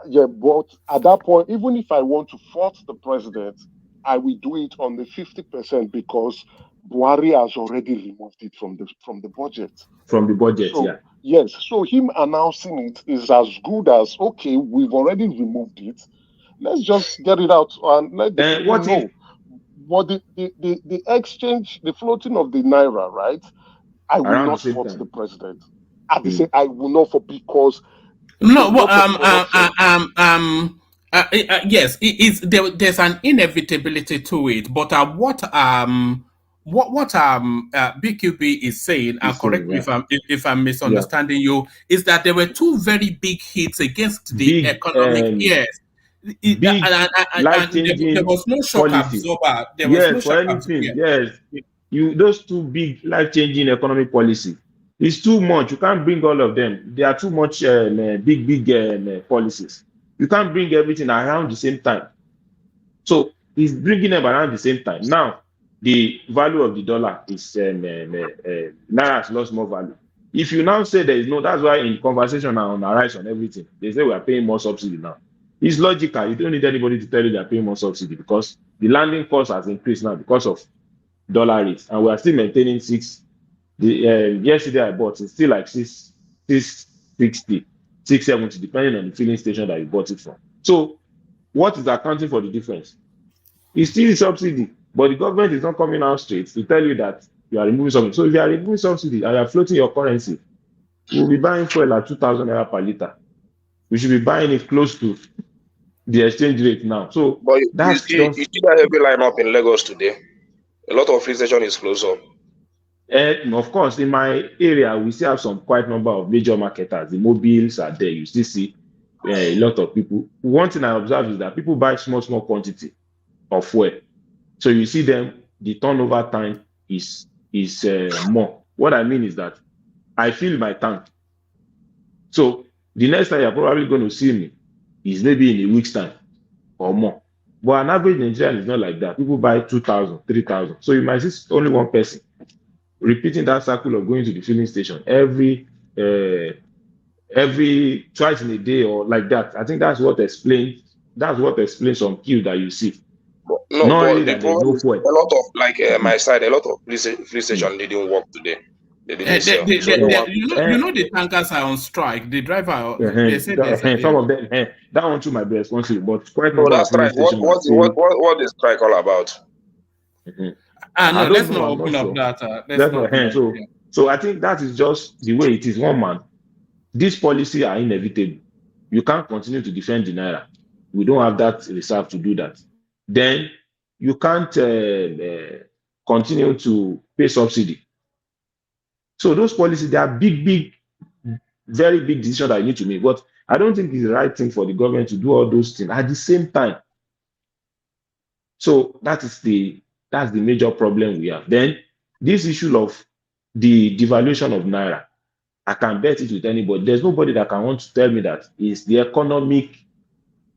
Yeah, but at that point, even if I want to fault the president, I will do it on the 50% because Buhari has already removed it from the budget. From the budget, so, yes. So him announcing it is as good as, okay, we've already removed it. Let's just get it out and let the people know. But the exchange, the floating of the naira, right? I will not fault the president. At the same, I will not fault because no, yes, there's an inevitability to it, but what BQB is saying, and correct me if I'm misunderstanding you, is that there were two very big hits against the economic. Yes. Big life-changing there was no shock absorber. There was no shock absorber. Yes, those two big life-changing economic policy. It's too much. You can't bring all of them. There are too much big policies. You can't bring everything around the same time. So he's bringing them around the same time. Now, the value of the dollar is naira has lost more value. If you now say there is no, that's why in conversation on Arise on everything, they say we are paying more subsidy now. It's logical. You don't need anybody to tell you they are paying more subsidy because the landing cost has increased now because of dollar rates, and we are still maintaining 6. Yesterday I bought it's still like 660, 670, depending on the filling station that you bought it from. So, what is accounting for the difference? It's still subsidy, but the government is not coming out straight to tell you that you are removing subsidy. So, if you are removing subsidy and you are floating your currency, we will be buying fuel at 2,000 naira per liter. We should be buying it close to the exchange rate now. So, but you see that heavy lineup in Lagos today. A lot of free station is closed up. Of course, in my area, we still have some quite number of major marketers. The mobiles are there. You still see a lot of people. One thing I observe is that people buy small quantity of fuel. So you see them, the turnover time is more. What I mean is that I fill my tank. So the next time you're probably going to see me is maybe in a week's time or more. But an average Nigerian is not like that. People buy 2,000, 3,000. So you might see only one person repeating that cycle of going to the filling station every twice in a day or like that. I think that's what explains some queue that you see. No, but the problem is a lot of my side, a lot of free station didn't work today. They didn't sell. You know the tankers are on strike. The driver they said some of them that one too might be responsible, but quite no, that's right. What is strike all about? No, let's not open up that. So I think that is just the way it is. One man, this policy are inevitable. You can't continue to defend the naira. We don't have that reserve to do that. Then you can't continue to pay subsidy. So those policies, they are big, very big decisions that you need to make. But I don't think it's the right thing for the government to do all those things at the same time. So that's the major problem we have. Then this issue of the devaluation of naira, I can bet it with anybody. There's nobody that can want to tell me that it's the economic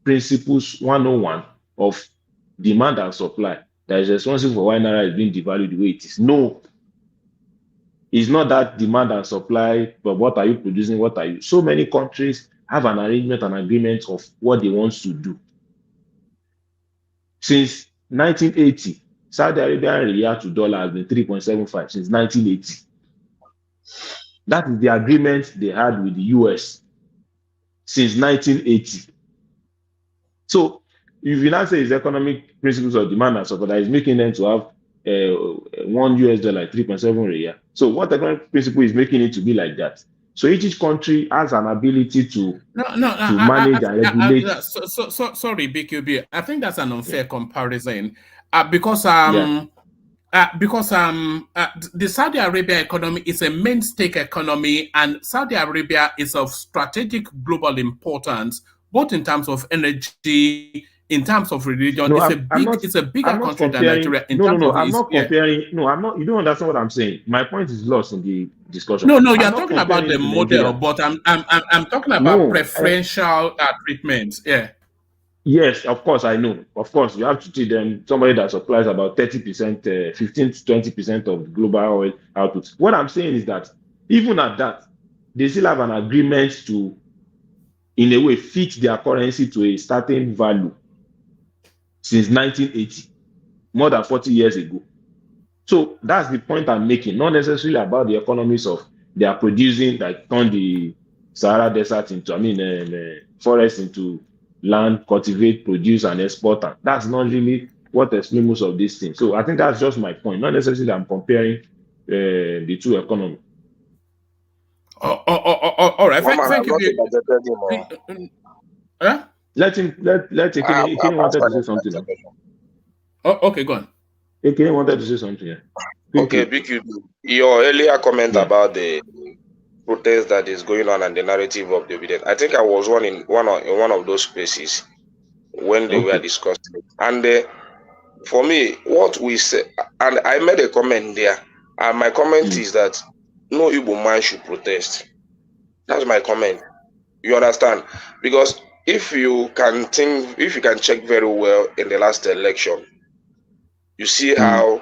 principles 101 of demand and supply that is responsible for why naira is being devalued the way it is. No. It's not that demand and supply, but what are you producing? What are you? So many countries have an arrangement and agreement of what they want to do. Since 1980, Saudi Arabian riyal to dollar has been 3.75 since 1980. That is the agreement they had with the US since 1980. So if you now say it's economic principles of demand and supply that is making them to have $1 3.7 riyal. So what economic principle is making it to be like that? So each country has an ability to manage and regulate. Sorry, BQB. I think that's an unfair comparison because the Saudi Arabia economy is a main stake economy, and Saudi Arabia is of strategic global importance both in terms of energy, in terms of religion. No, it's a bigger country than Nigeria. I'm not comparing. No, I'm not. You don't understand what I'm saying. My point is lost in the discussion. No, you're talking about the model, but I'm talking about preferential treatment. Yeah. Yes, of course, I know. Of course, you have to treat them. Somebody that supplies about 30%, 15 to 20% of global oil output. What I'm saying is that even at that, they still have an agreement to, in a way, fit their currency to a certain value since 1980, more than 40 years ago. So that's the point I'm making, not necessarily about the economies of they are producing, like turn the Sahara Desert into, forest into land, cultivate, produce, and export. That's not really what explains most of these things. So I think that's just my point. Not necessarily I'm comparing the two economies. All right. Thank you. Let Ekene wanted to say something. Okay, go on. Ekene wanted to say something. Yeah. Okay, BQ, your earlier comment about the protest that is going on and the narrative of the obedient. I think I was in one of those spaces when they were discussing it. And for me, what we said, and I made a comment there, and my comment is that no Igbo man should protest. That's my comment. You understand? Because if you can check very well in the last election, you see how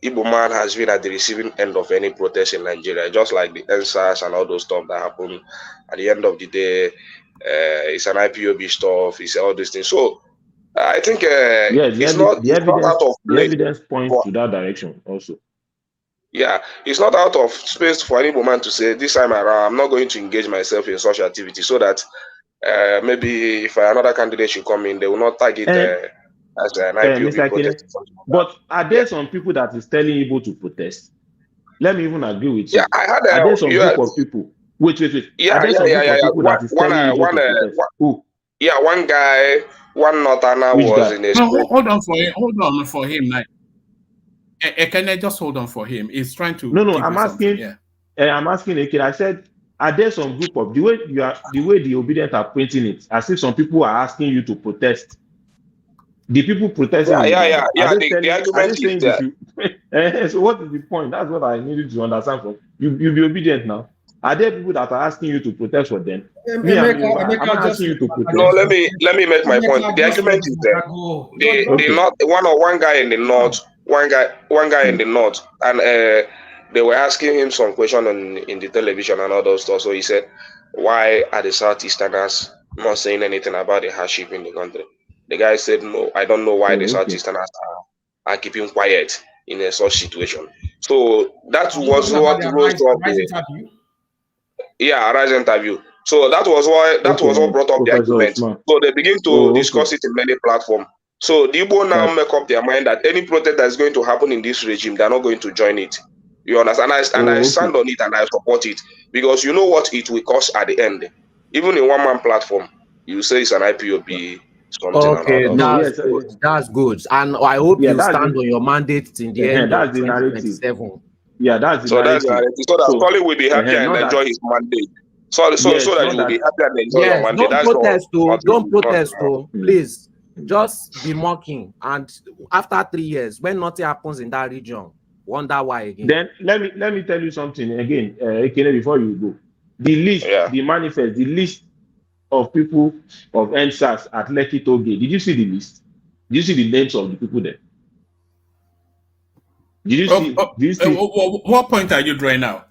Igbo man has been at the receiving end of any protest in Nigeria, just like the NSAS and all those stuff that happen. At the end of the day, it's an IPOB stuff, it's all these things. So I think it's not out of place. The evidence points to that direction also. Yeah, it's not out of space for any man to say, this time around, I'm not going to engage myself in such activity, so that maybe if another candidate should come in, they will not target as an IPOB protest. But are there some people that is telling Igbo to protest? Let me even agree with you. Yeah, I had are there some group of people? Wait. Yeah, are there some group of people that is telling Igbo to protest? Who? Yeah, one guy, one Northerner was in a hold on for him. Like, can I just hold on for him? He's trying to. No, I'm asking. I'm asking Ekene. I said, are there some group of the way the obedient are printing it, as if some people are asking you to protest? The people protesting. Yeah. The argument is there. So what is the point? That's what I needed to understand from you. You be obedient now. Are there people that are asking you to protest for them? I'm not asking you to protest. No, let me make my point. The argument is there. One guy in the north, one guy in the north, and they were asking him some question in the television and all those stuff. So he said, "Why are the Southeasterners not saying anything about the hardship in the country?" The guy said, "No, I don't know why the Southeasterners are keeping quiet in a such situation." So that was what rose up the Rise interview. So that was what brought up the argument. So they begin to discuss it in many platforms. So the Igbo now make up their mind that any protest that is going to happen in this regime, they're not going to join it. You understand? I stand on it and I support it, because you know what it will cost at the end. Even in one-man platform, you say it's an IPOB. Okay, that's good. And I hope you stand on your mandate in the end of 2027. Yeah, that's the narrative. So that Scully will be happy and enjoy his mandate. So that you will be happy and enjoy your mandate. Don't protest, please. Just be mocking. And after 3 years, when nothing happens in that region, wonder why again. Then let me tell you something again, Ekene, before you go. The list, the manifest, the list of people of NSAS at Lekki Toge. Did you see the list? Did you see the names of the people there? Did you see? What point are you drawing now?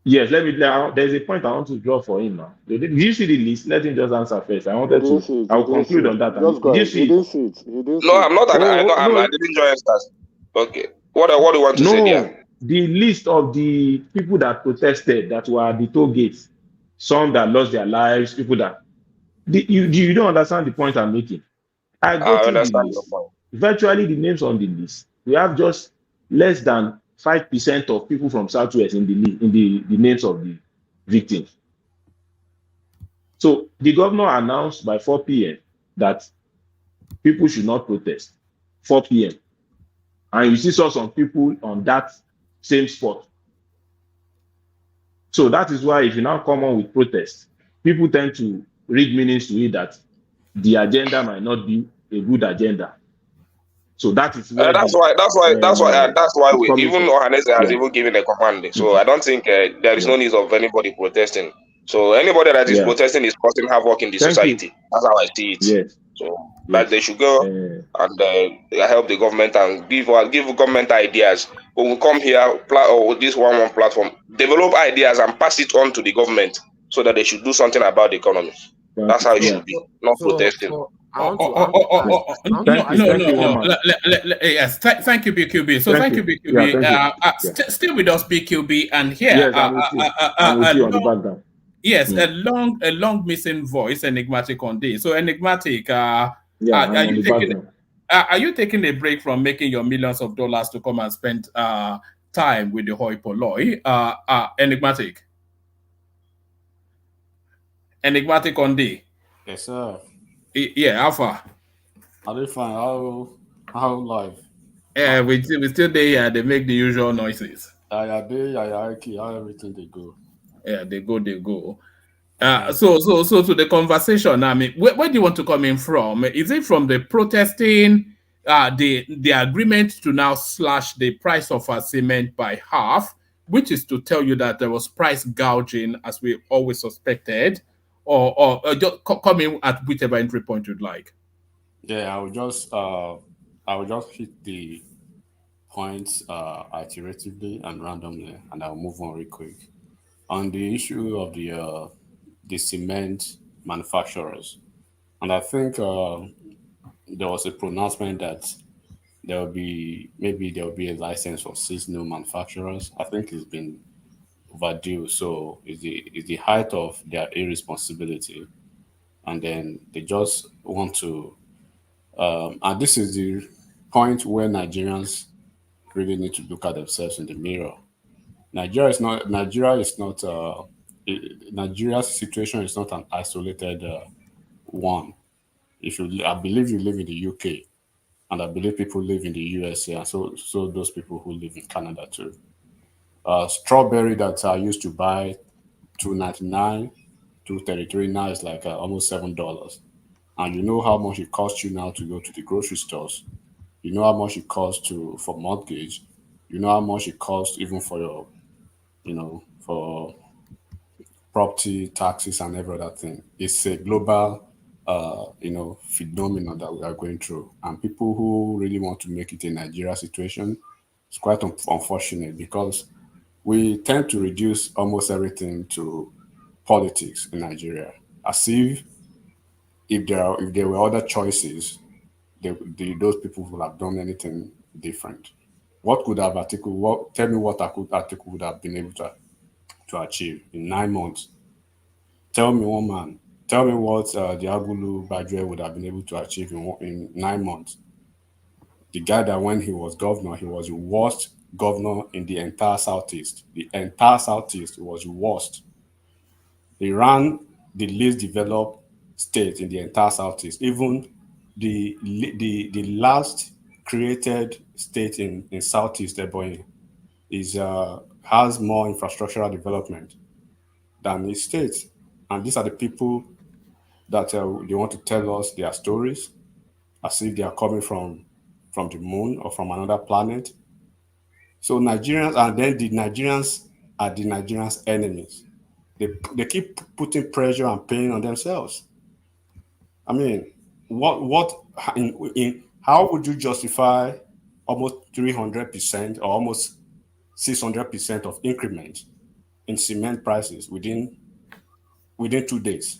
Yes, there's a point I want to draw for him now. Did you see the list? Let him just answer first. I wanted to. I'll conclude on that. Did you see it? No, I'm not. I didn't join NSAS. Okay. What do you want to say there? The list of the people that protested that were at the toll gates, some that lost their lives, people that you don't understand the point I'm making. I understand your point. Virtually the names on the list. We have just less than 5% of people from Southwest in the names of the victims. So the governor announced by 4 p.m. that people should not protest. 4 p.m. And you see saw some people on that same spot. So that is why if you now come on with protests, people tend to read meanings to it that the agenda might not be a good agenda. So that is where That's why it's we coming even from. Ohanese has Yeah. even given a command. So Mhm. I don't think there is Yeah. no need of anybody protesting. So anybody that is Yeah. protesting is causing havoc in the Thank you. society. That's how I see it. Yes. So that Yes. they should go and help the government and give government ideas. When we come here, or this one platform, develop ideas and pass it on to the government so that they should do something about the economy. That's how it should be, not protesting. I want to Thank you, No. Woman. Yes, thank you, BQB. So thank you, Yeah, BQB. thank you. Stay with us, BQB, and here, Yes, I'm with you. I'm with you on the background. yes, a long missing voice, enigmatic on this. So enigmatic, Yeah, I'm on the background. are you taking a break from making your millions of dollars to come and spend time with the hoi polloi? Enigmatic on D. Yes, sir. Yeah, Alpha. Are they fine? How live? Yeah, we still there. They make the usual noises. How everything they go. Yeah, they go. So to the conversation, I mean, where do you want to come in from? Is it from the protesting, the agreement to now slash the price of cement by half, which is to tell you that there was price gouging as we always suspected, or just come in at whichever entry point you'd like? Yeah, I will just hit the points iteratively and randomly, and I'll move on real quick. On the issue of the cement manufacturers, and I think there was a pronouncement that there will be a license for seasonal manufacturers. I think it's been overdue, so it's the height of their irresponsibility, and then they just want to. And this is the point where Nigerians really need to look at themselves in the mirror. Nigeria's situation is not an isolated one. I believe you live in the UK, and I believe people live in the USA, and so those people who live in Canada too. Strawberry that I used to buy $2.99, $2.33 now is like almost $7. And you know how much it costs you now to go to the grocery stores. You know how much it costs for mortgage. You know how much it costs even for your, for property taxes and every other thing. It's a global, phenomenon that we are going through. And people who really want to make it a Nigeria situation, it's quite unfortunate because we tend to reduce almost everything to politics in Nigeria, as if there were other choices, those people would have done anything different. What could have Atiku? Tell me what Atiku would have been able to achieve in 9 months. Tell me one man. Tell me what the Abure Abure would have been able to achieve in 9 months. The guy that when he was governor, he was the worst governor in the entire Southeast. The entire Southeast was the worst. He ran the least developed state in the entire Southeast. Even the last created state in Southeast, Ebonyi, has more infrastructural development than his state. And these are the people that they want to tell us their stories as if they are coming from the moon or from another planet. So Nigerians, and then the Nigerians are the Nigerians' enemies. They keep putting pressure and pain on themselves. I mean, how would you justify almost 300% or almost 600% of increment in cement prices within 2 days?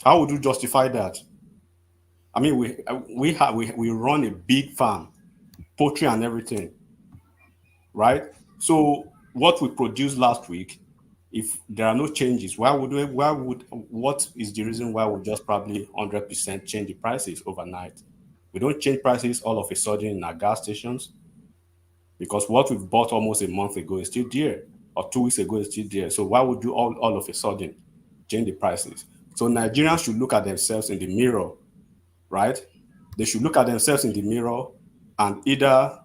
How would you justify that? I mean, we run a big farm, poultry and everything, right? So what we produced last week, if there are no changes, what is the reason why we just probably 100% change the prices overnight? We don't change prices all of a sudden in our gas stations because what we've bought almost a month ago is still there, or 2 weeks ago is still there. So why would you all of a sudden change the prices? So Nigerians should look at themselves in the mirror, right? They should look at themselves in the mirror and either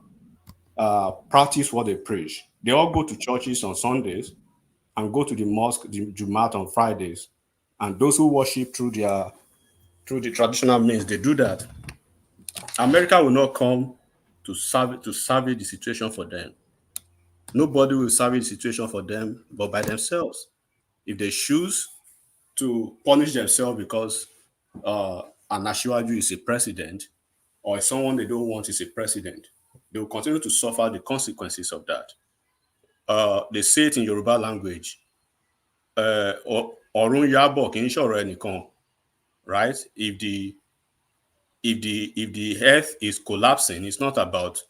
practice what they preach. They all go to churches on Sundays and go to the mosque, the Jumat on Fridays, And those who worship through the traditional means, they do that. America will not come to salvage the situation for them. Nobody will salvage the situation for them but by themselves. If they choose to punish themselves because an Asiwaju is a president, or someone they don't want is a president, they will continue to suffer the consequences of that. They say it in Yoruba language. Orun yabo kì í ṣọ̀rọ̀ ẹnìkan, right? If the earth is collapsing, it's not about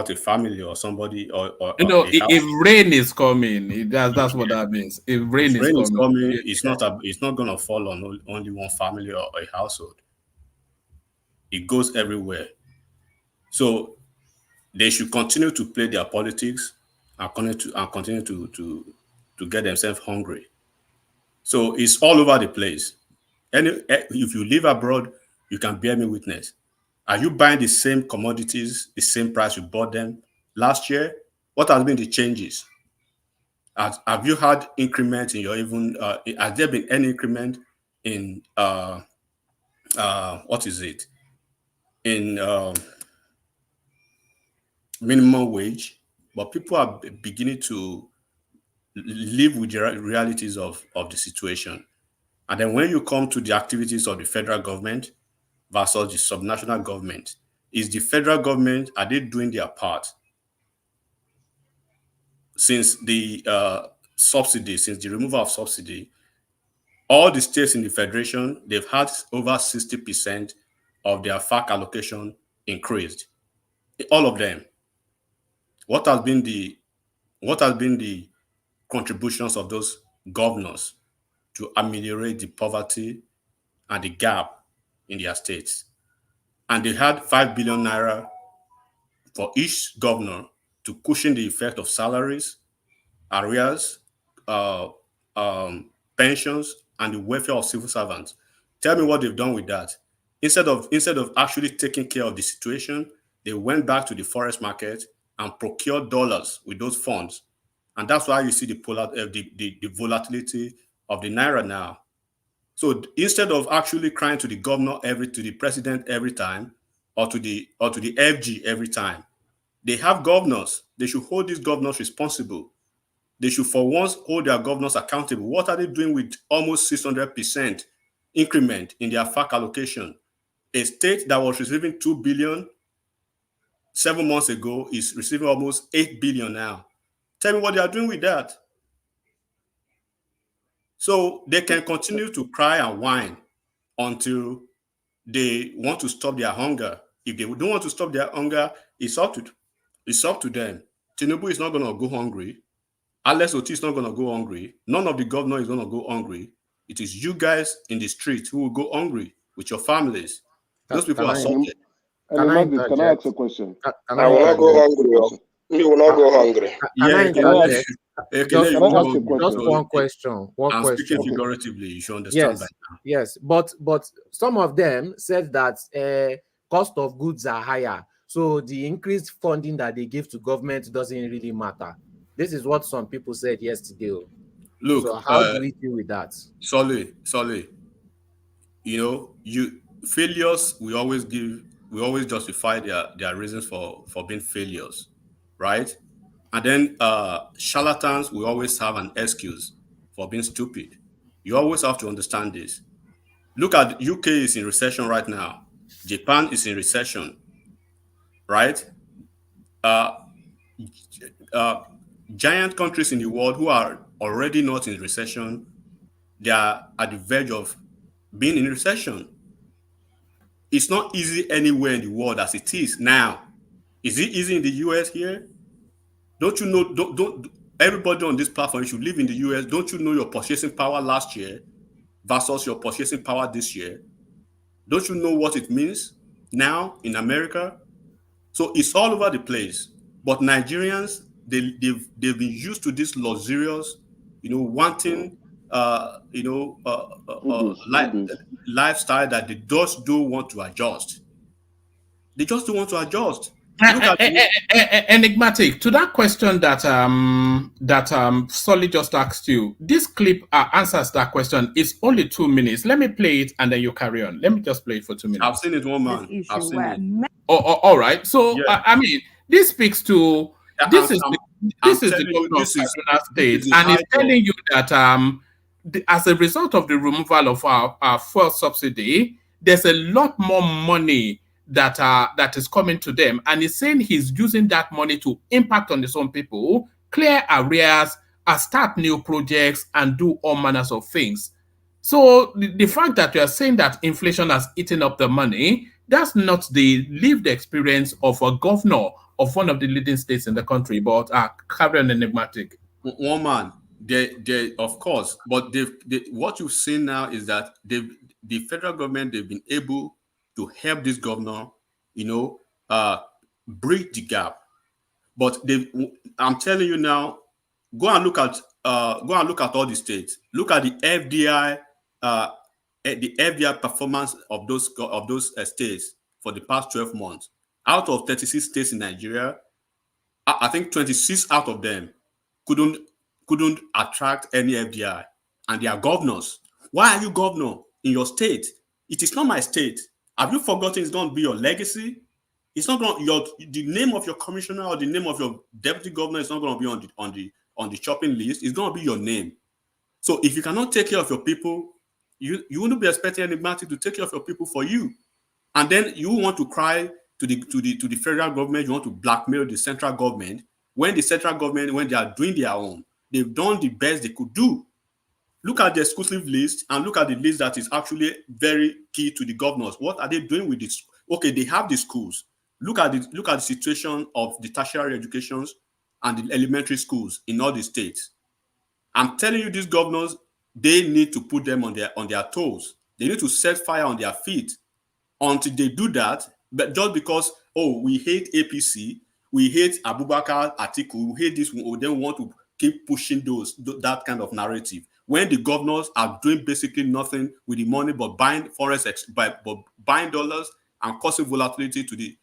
a family or somebody or if rain is coming, that's what that means. If rain is coming, it's not going to fall on only one family or a household. It goes everywhere. So they should continue to play their politics and continue to get themselves hungry. So it's all over the place. If you live abroad, you can bear me witness. Are you buying the same commodities, the same price you bought them last year? What has been the changes? Have you had increment in your has there been any increment in what is it? In minimum wage? But people are beginning to live with the realities of the situation. And then when you come to the activities of the federal government versus the subnational government, is the federal government, are they doing their part? Since the subsidy, since the removal of subsidy, all the states in the federation, they've had over 60% of their FAC allocation increased. All of them. What has been the contributions of those governors to ameliorate the poverty and the gap in their states? And they had 5 billion naira for each governor to cushion the effect of salaries, arrears, pensions, and the welfare of civil servants. Tell me what they've done with that. Instead of actually taking care of the situation, they went back to the forest market and procured dollars with those funds. And that's why you see the volatility of the naira now. So instead of actually crying to the governor to the president every time, or to the FG every time, they have governors. They should hold these governors responsible. They should for once hold their governors accountable. What are they doing with almost 600% increment in their FAC allocation? A state that was receiving 2 billion 7 months ago is receiving almost 8 billion now. Tell me what they are doing with that. So they can continue to cry and whine until they want to stop their hunger. If they don't want to stop their hunger, it's up to them. Tinubu is not going to go hungry. Alex Oti is not going to go hungry. None of the governors is going to go hungry. It is you guys in the street who will go hungry with your families. Those people are subject. Can I ask a question? I will not go hungry. You will not go hungry. Just one question. I'm speaking figuratively. You should understand that. Yes, but some of them said that cost of goods are higher, so the increased funding that they give to government doesn't really matter. This is what some people said yesterday. Look, so how do we deal with that? Solely, failures. We always justify their reasons for being failures, right? And then charlatans will always have an excuse for being stupid. You always have to understand this. Look at UK is in recession right now. Japan is in recession, right? Giant countries in the world who are already not in recession, they are at the verge of being in recession. It's not easy anywhere in the world as it is now. Is it easy in the US here? Don't you know? Don't everybody on this platform, if you live in the US, don't you know your purchasing power last year versus your purchasing power this year? Don't you know what it means now in America? So it's all over the place. But Nigerians, they've been used to this luxurious, wanting, lifestyle that they just don't want to adjust. They just don't want to adjust. Look at enigmatic. To that question that Solly just asked you, this clip answers that question. It's only 2 minutes. Let me play it and then you carry on. Let me just play it for 2 minutes. I've seen it, one man. I've seen it. All right. So Yeah. I mean, this speaks to this is the governor of Kaduna State, and it's telling you that as a result of the removal of our fuel subsidy, there's a lot more money that is coming to them, and he's saying he's using that money to impact on his own people, clear arrears, start new projects, and do all manners of things. So the fact that you are saying that inflation has eaten up the money, that's not the lived experience of a governor of one of the leading states in the country, but carry on, enigmatic. One man, they of course, but what you've seen now is that the federal government, they've been able to help this governor, bridge the gap. But I'm telling you now, go and look at all the states. Look at the FDI performance of those states for the past 12 months. Out of 36 states in Nigeria, I think 26 out of them couldn't attract any FDI, and they are governors. Why are you governor in your state? It is not my state. Have you forgotten it's going to be your legacy? It's not going the name of your commissioner or the name of your deputy governor is not going to be on the shopping list. It's going to be your name. So if you cannot take care of your people, you wouldn't be expecting anybody to take care of your people for you. And then you want to cry to the federal government, you want to blackmail the central government, when the central government, when they are doing their own, they've done the best they could do. Look at the exclusive list and look at the list that is actually very key to the governors. What are they doing with this? Okay, they have the schools. Look at the situation of the tertiary educations and the elementary schools in all the states. I'm telling you, these governors, they need to put them on their toes. They need to set fire on their feet. Until they do that, but just because, we hate APC, we hate Abubakar Atiku, we hate this, we then want to keep pushing that kind of narrative. When the governors are doing basically nothing with the money but buying buying dollars and causing volatility to the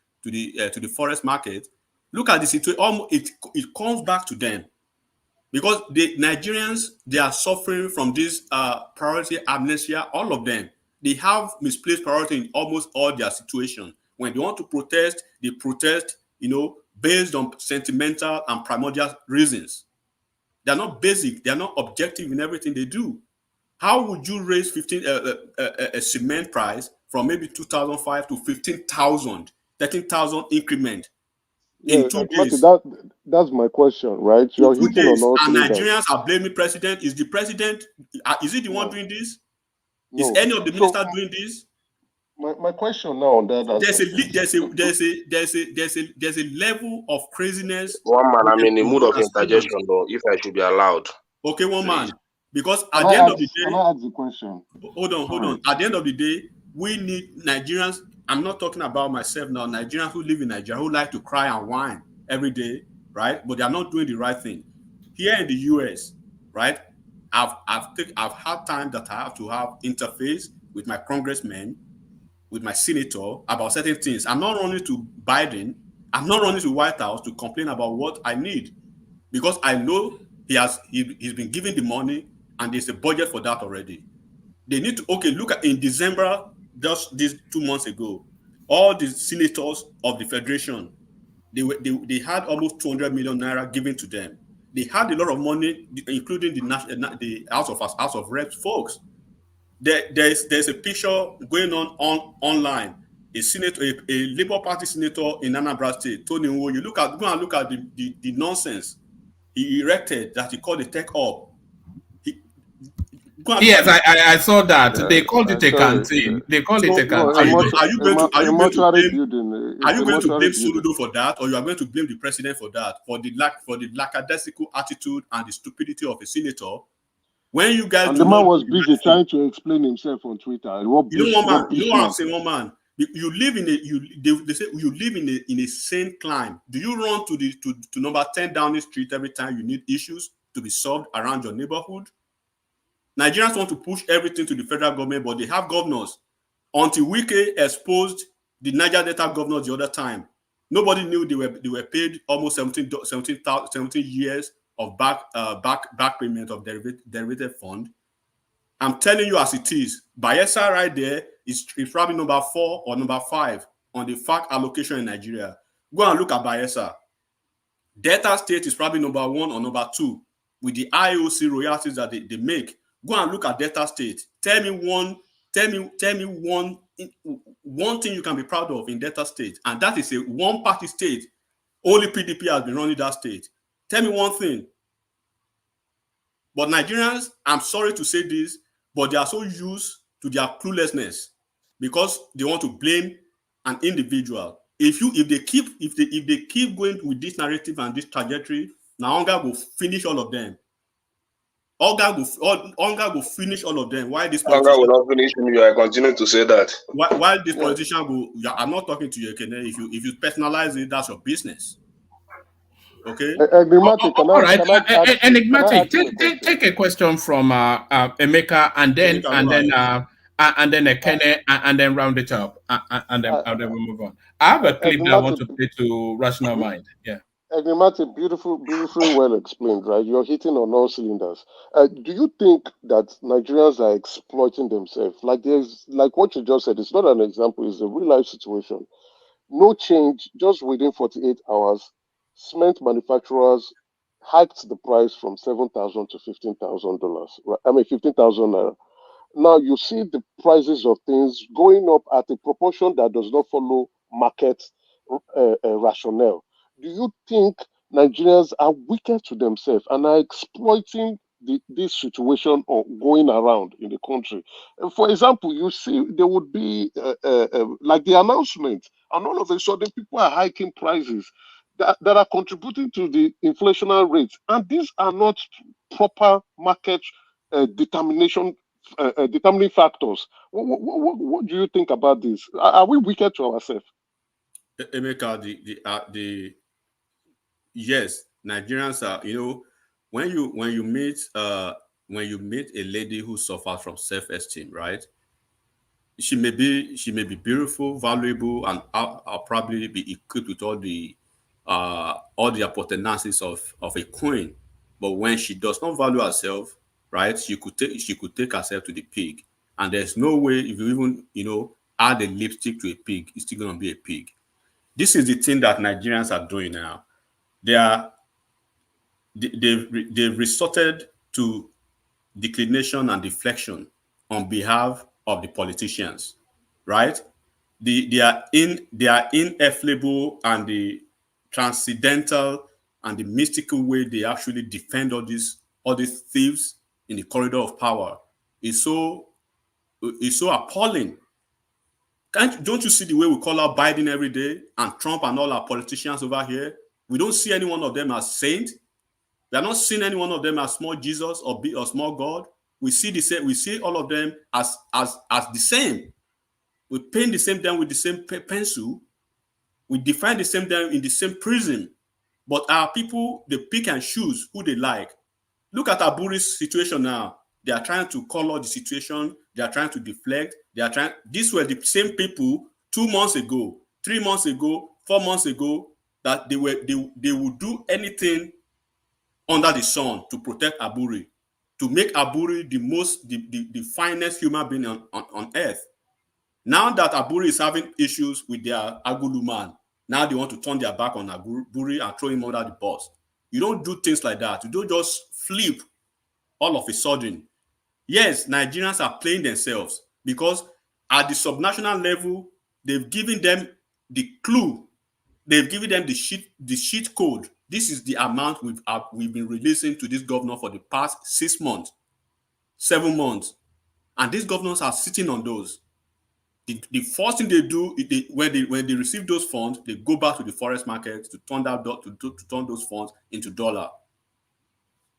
forex market, look at the situation. It comes back to them. Because the Nigerians, they are suffering from this priority amnesia, all of them. They have misplaced priority in almost all their situations. When they want to protest, they protest, based on sentimental and primordial reasons. They're not basic, they're not objective in everything they do. How would you raise a cement price from maybe 2,500 to 15,000, 13,000 increment? In 2 days. That's my question, right? You're hitting on us. And Nigerians are blaming president. Is the president? Is he the one doing this? No. Is any of the ministers doing this? My question now on that. There's a level of craziness. One man, I'm in a mood of interjection, though. If I should be allowed. Okay, one man. Because at the end of the day, can I ask the question? Hold on. At the end of the day, we need Nigerians. I'm not talking about myself now. Nigerians who live in Nigeria who like to cry and whine every day, right? But they are not doing the right thing. Here in the US, right? I've had time that I have to have interface with my congressmen, with my senator about certain things. I'm not running to Biden. I'm not running to White House to complain about what I need, because I know he's been given the money and there's a budget for that already. They need to look at in December. Just these 2 months ago, all the senators of the federation, they had almost 200 million naira given to them. They had a lot of money, including the House of Reps folks. There's a picture going on online. A senator, a Labour Party senator in Anambra State, Tinubu. Go and look at the nonsense he erected that he called a tech hub. Yes, I saw that. Yeah, they called it a canteen. They called it a canteen. Are you going to blame Soludo for that, or you are going to blame the president for that, for the lackadaisical attitude and the stupidity of a senator? When you guys, and the man was busy trying to explain himself on Twitter. One man. You live in they say you live in a sane climb. Do you run to number 10 Downing Street every time you need issues to be solved around your neighborhood? Nigerians want to push everything to the federal government, but they have governors. Until Wike exposed the Niger Delta governors the other time, Nobody knew they were paid almost 17 years of back payment of derivative fund. I'm telling you as it is, Bayelsa right there is probably number 4 or number 5 on the FAC allocation in Nigeria. Go and look at Bayelsa. Delta State is probably number 1 or number 2 with the IOC royalties that they make. Go and look at Delta State. Tell me one thing you can be proud of in Delta State, and that is a one-party state. Only PDP has been running that state. Tell me one thing. But Nigerians, I'm sorry to say this, but they are so used to their cluelessness because they want to blame an individual. If they keep going with this narrative and this trajectory, now hunger will finish all of them. Hunger will finish all of them. Why this hunger will not finish you? I continue to say that. Why this politician go? I'm not talking to you, Ekene. If you personalize it, that's your business. Okay. Enigmatic. Take a question from Emeka, and then Ekene, and then round it up, and then we move on. I have a clip that I want to play to Rational Mind. Yeah. Enigmatic, beautifully well explained, right? You're hitting on all cylinders. Do you think that Nigerians are exploiting themselves? Like what you just said, it's not an example, it's a real life situation. No change, just within 48 hours. Cement manufacturers hiked the price from $7,000 to $15,000. Right? I mean, 15,000 naira. Now you see the prices of things going up at a proportion that does not follow market rationale. Do you think Nigerians are wicked to themselves and are exploiting this situation going around in the country? For example, you see there would be like the announcement, and all of a sudden people are hiking prices that are contributing to the inflationary rates, and these are not proper market determining factors. What do you think about this? Are we wicked to ourselves? Emeka, yes, Nigerians are. When you meet a lady who suffers from self-esteem, right? She may be beautiful, valuable, and I'll probably be equipped with all the appurtenances of a queen. But when she does not value herself, right, she could take herself to the pig. And there's no way, if you even add a lipstick to a pig, it's still going to be a pig. This is the thing that Nigerians are doing now. They've resorted to declination and deflection on behalf of the politicians, right? They are ineffable and the transcendental and the mystical way they actually defend all these thieves in the corridor of power is so appalling. Don't you see the way we call out Biden every day and Trump and all our politicians over here? We don't see any one of them as saint. We are not seeing any one of them as small Jesus or small God. We see the same. We see all of them as the same. We paint the same down with the same pencil. We define the same down in the same prism. But our people, they pick and choose who they like. Look at Abure's situation now. They are trying to color the situation. They are trying to deflect. These were the same people 2 months ago, 3 months ago, 4 months ago, that they would do anything under the sun to protect Abure, to make Abure the finest human being on earth. Now that Abure is having issues with their Agulu man, now they want to turn their back on Abure and throw him under the bus. You don't do things like that. You don't just flip all of a sudden. Yes, Nigerians are playing themselves because at the subnational level, they've given them the clue. They've given them the cheat code. This is the amount we've been releasing to this governor for the past 6 months, 7 months. And these governors are sitting on those. The first thing they do, when they receive those funds, they go back to the forest market to turn those funds into dollar.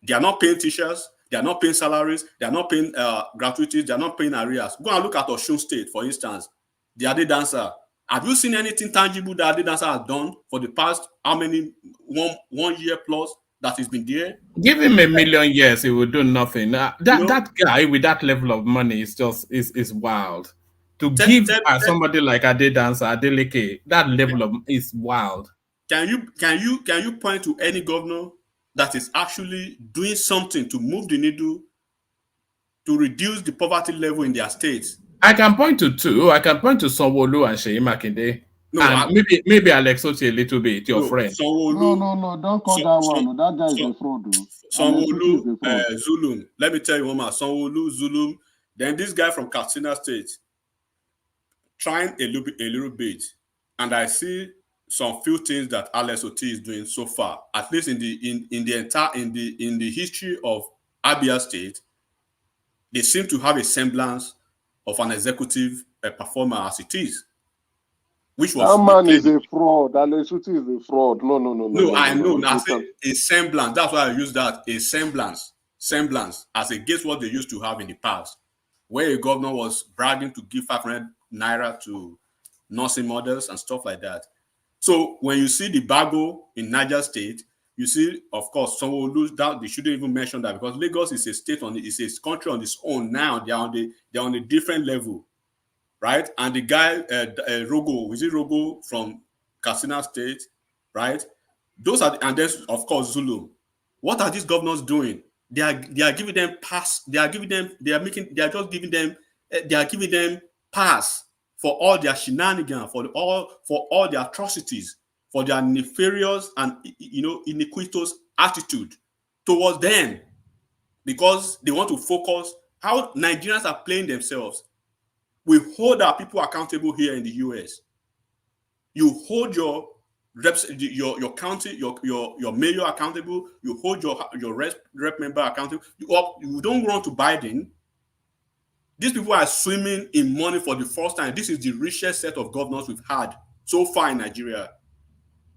They are not paying teachers. They are not paying salaries. They are not paying gratuities. They are not paying arrears. Go and look at Osun State, for instance. The Ade Dancer. Have you seen anything tangible that Ade Dancer has done for the past how many 1 year plus that he's been there? Give him 1 million years, he will do nothing. That guy with that level of money is wild. to give somebody like Ade Dancer, Adeleke, that level of is wild. Can you point to any governor that is actually doing something to move the needle to reduce the poverty level in their states? I can point to two. I can point to Sanwo-Olu and Seyi Makinde. No, and maybe Alex Oti a little bit, your friend. No, don't call that one. That guy is a fraud, though. Sanwo-Olu, Zulum. Let me tell you one more. Sanwo-Olu, Zulum. Then this guy from Katsina State, trying a little bit, and I see some few things that Alex Oti is doing so far. At least in the history of Abia State, they seem to have a semblance of an executive performer as it is. Which was that man is a fraud. Alex Oti is a fraud. No, I know. I say a semblance. That's why I use that. A semblance as against what they used to have in the past, where a governor was bragging to give 500 naira to nursing mothers and stuff like that. So when you see the Bago in Niger State, you see, of course, someone will lose that. They shouldn't even mention that because Lagos is a state it's a country on its own now. They're on a different level, right? And the guy Rogo, is it Rogo from Katsina State, right? Those are and then of course Zulu. What are these governors doing? They are giving them pass. They are giving them pass for all their shenanigans, for all their atrocities, for their nefarious and iniquitous attitude towards them, because they want to focus how Nigerians are playing themselves. We hold our people accountable here in the US. You hold your reps, your county, your mayor accountable. You hold your rep member accountable. You don't run to Biden. These people are swimming in money for the first time. This is the richest set of governors we've had so far in Nigeria.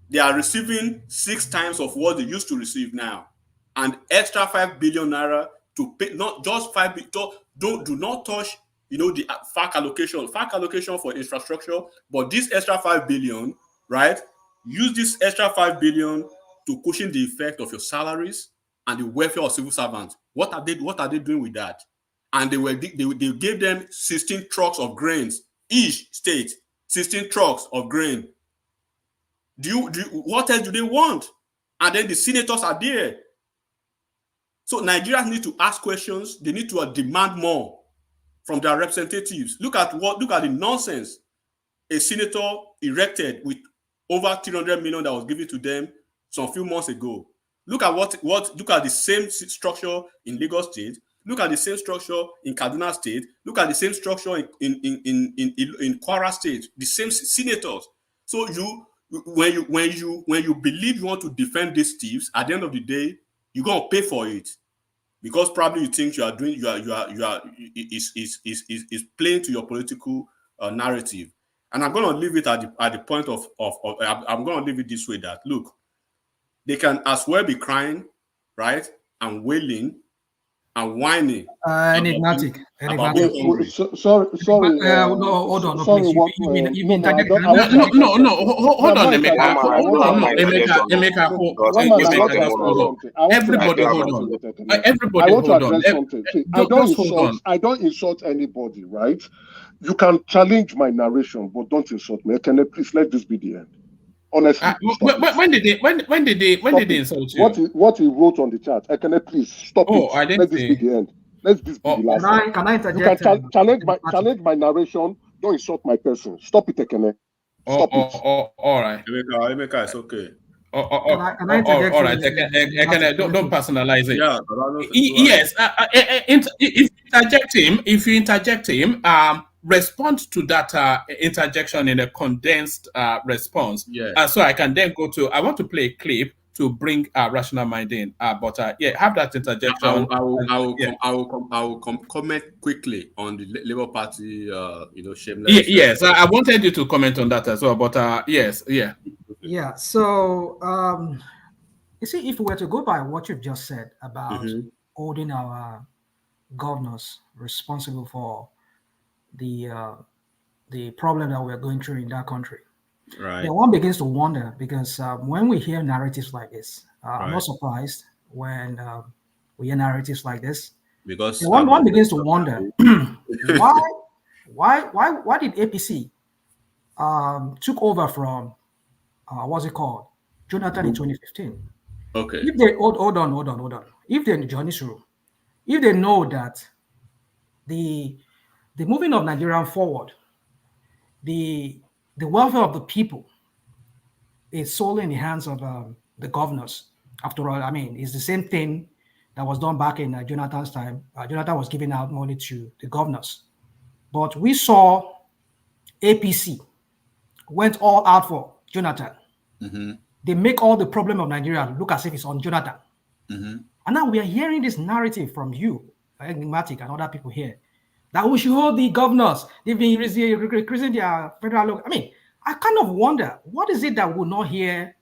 They are receiving 6 times of what they used to receive now, and extra 5 billion naira to pay. Not just 5 billion. Do not touch, the FAC allocation for infrastructure, but this extra 5 billion, right? Use this extra 5 billion to cushion the effect of your salaries and the welfare of civil servants. What are they doing with that? And they gave them 16 trucks of grains each state. 16 trucks of grain. What else do they want? And then the senators are there. So Nigerians need to ask questions. They need to demand more from their representatives. Look at the nonsense a senator erected with over 300 million that was given to them some few months ago. Look at look at the same structure in Lagos State. Look at the same structure in Kaduna State. Look at the same structure in Kwara State. The same senators. So when you believe you want to defend these thieves, at the end of the day, you're gonna pay for it, because probably you think is playing to your political narrative. And I'm gonna leave it at the point of I'm gonna leave it this way, that look, they can as well be crying, right, and wailing and whining. Enigmatic. Sorry. No, hold on. No, sorry, please. You mean No, hold on, Emeka. Everybody hold on. I don't insult anybody, right? You can challenge my narration, but don't insult me. Can I please let this be the end? Honestly. When did they insult you? What he wrote on the chat. Can I please stop it? I didn't Let this be the end. Let this be the last. Can I interject? You can challenge my narration. Don't insult my person. Stop it, Ekene. Stop it. All right. Emeka, it's okay. Can I interject? All right. Don't personalize it. Yeah. Yes. If you interject him, respond to that interjection in a condensed response. Yeah. So I can then I want to play a clip to bring rational mind in. But have that interjection. I will comment quickly on the Labour Party, shameless. Yes, I wanted you to comment on that as well. But yes, yeah. Yeah. So you see, if we were to go by what you've just said about holding our governors responsible for the problem that we're going through in that country, right? Then one begins to wonder, because when we hear narratives like this, I'm not surprised when we hear narratives like this, because one begins to wonder why did APC took over from what's it called, Jonathan in 2015? Okay. If they hold on. If they if they know that the moving of Nigerian forward, the welfare of the people is solely in the hands of the governors. After all, I mean, it's the same thing that was done back in Jonathan's time. Jonathan was giving out money to the governors. But we saw APC went all out for Jonathan. Mm-hmm. They make all the problem of Nigeria look as if it's on Jonathan. Mm-hmm. And now we are hearing this narrative from you, Enigmatic, and other people here, that we should hold the governors. They've been increasing their federal. I mean, I kind of wonder, what is it that we will not hear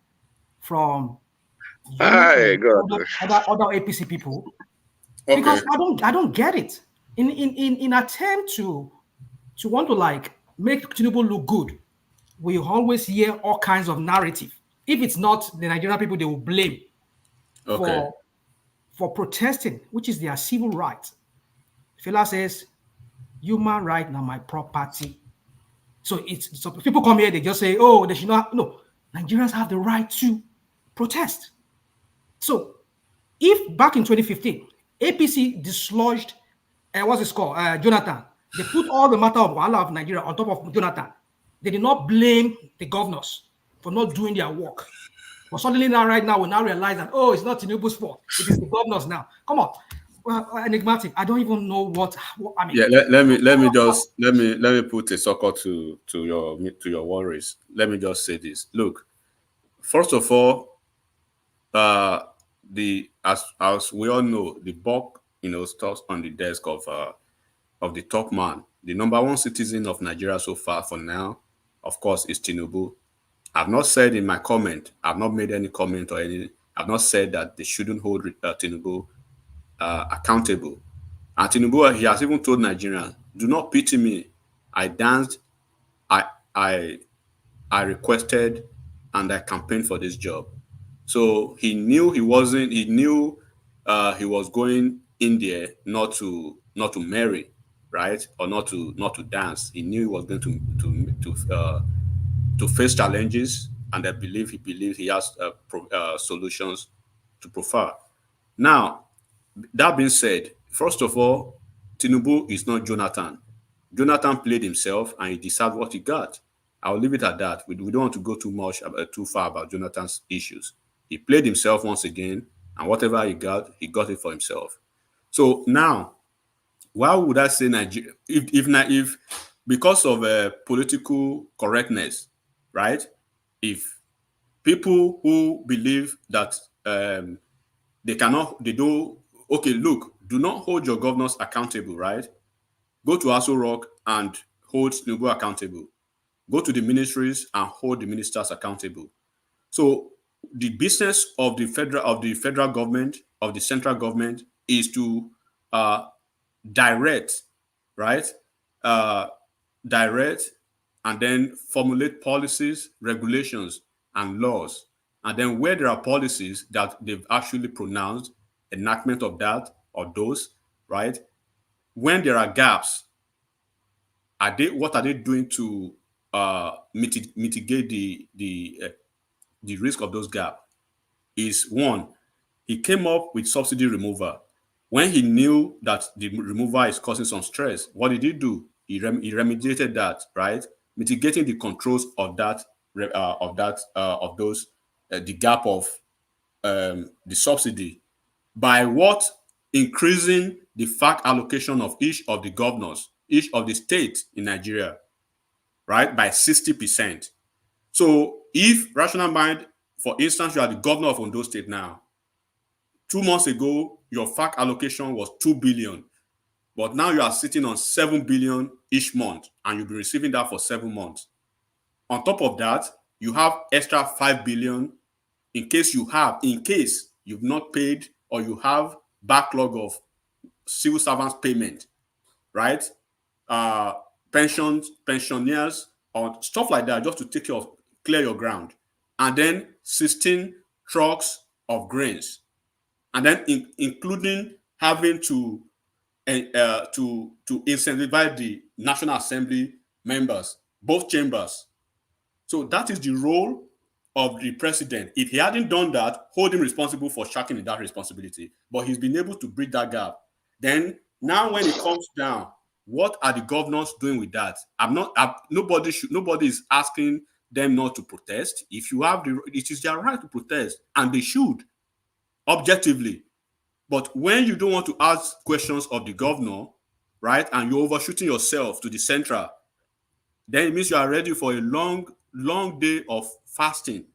from you and other APC people? Okay. Because I don't get it. In attempt to want to like make Tinubu look good, we always hear all kinds of narrative. If it's not the Nigerian people, they will blame for protesting, which is their civil right. Fela says, human right now my property. So people come here, they just say, oh, they should not. No, Nigerians have the right to protest. So if back in 2015, APC dislodged, what's it called, Jonathan, they put all the matter of Wahala of Nigeria on top of Jonathan. They did not blame the governors for not doing their work. But suddenly now, right now, we now realize that, oh, it's not Tinubu's fault. It is the governors now. Come on. Well, Enigmatic, I don't even know what I mean. Yeah, let me put a sucker to your worries. Let me just say this. Look, first of all, as we all know, the buck starts on the desk of the top man. The number one citizen of Nigeria so far for now, of course, is Tinubu. I've not said in my comment, I've not made any comment or anything. I've not said that they shouldn't hold Tinubu accountable. And Tinubu, he has even told Nigerians, do not pity me. I danced, I requested, and I campaigned for this job. So he knew he was going in there not to marry, right? Or not to dance. He knew he was going to face challenges, and he believed he has solutions to prefer. Now, that being said, first of all, Tinubu is not Jonathan. Jonathan played himself and he deserved what he got. I'll leave it at that. We don't want to go too far about Jonathan's issues. He played himself once again, and whatever he got it for himself. So now, why would I say Nigeria? If because of political correctness, right? If people who believe that okay, look, do not hold your governors accountable, right? Go to Aso Rock and hold Tinubu accountable. Go to the ministries and hold the ministers accountable. So the business of the federal government, of the central government, is to direct, right? Direct and then formulate policies, regulations, and laws. And then where there are policies that they've actually pronounced, enactment of that or those, right? When there are gaps, what are they doing to mitigate the risk of those gaps? Is one, he came up with subsidy removal. When he knew that the removal is causing some stress, what did he do? He remediated that, right? Mitigating the controls of the gap of the subsidy by what? Increasing the FAC allocation of each of the governors, each of the states in Nigeria, right, by 60%. So if rational mind, for instance, you are the governor of Ondo State now, 2 months ago, your FAC allocation was 2 billion, but now you are sitting on 7 billion each month, and you'll be receiving that for 7 months. On top of that, you have extra 5 billion in case you've not paid or you have backlog of civil servants payment, right? Pensioners, or stuff like that, just to clear your ground. And then 16 trucks of grains. And then including having to incentivize the National Assembly members, both chambers. So that is the role of the president. If he hadn't done that, hold him responsible for shirking in that responsibility. But he's been able to bridge that gap. Then now when it comes down, what are the governors doing with that? Nobody is asking them not to protest. If you have it is their right to protest, and they should, objectively. But when you don't want to ask questions of the governor, right, and you're overshooting yourself to the central, then it means you are ready for a long day of fasting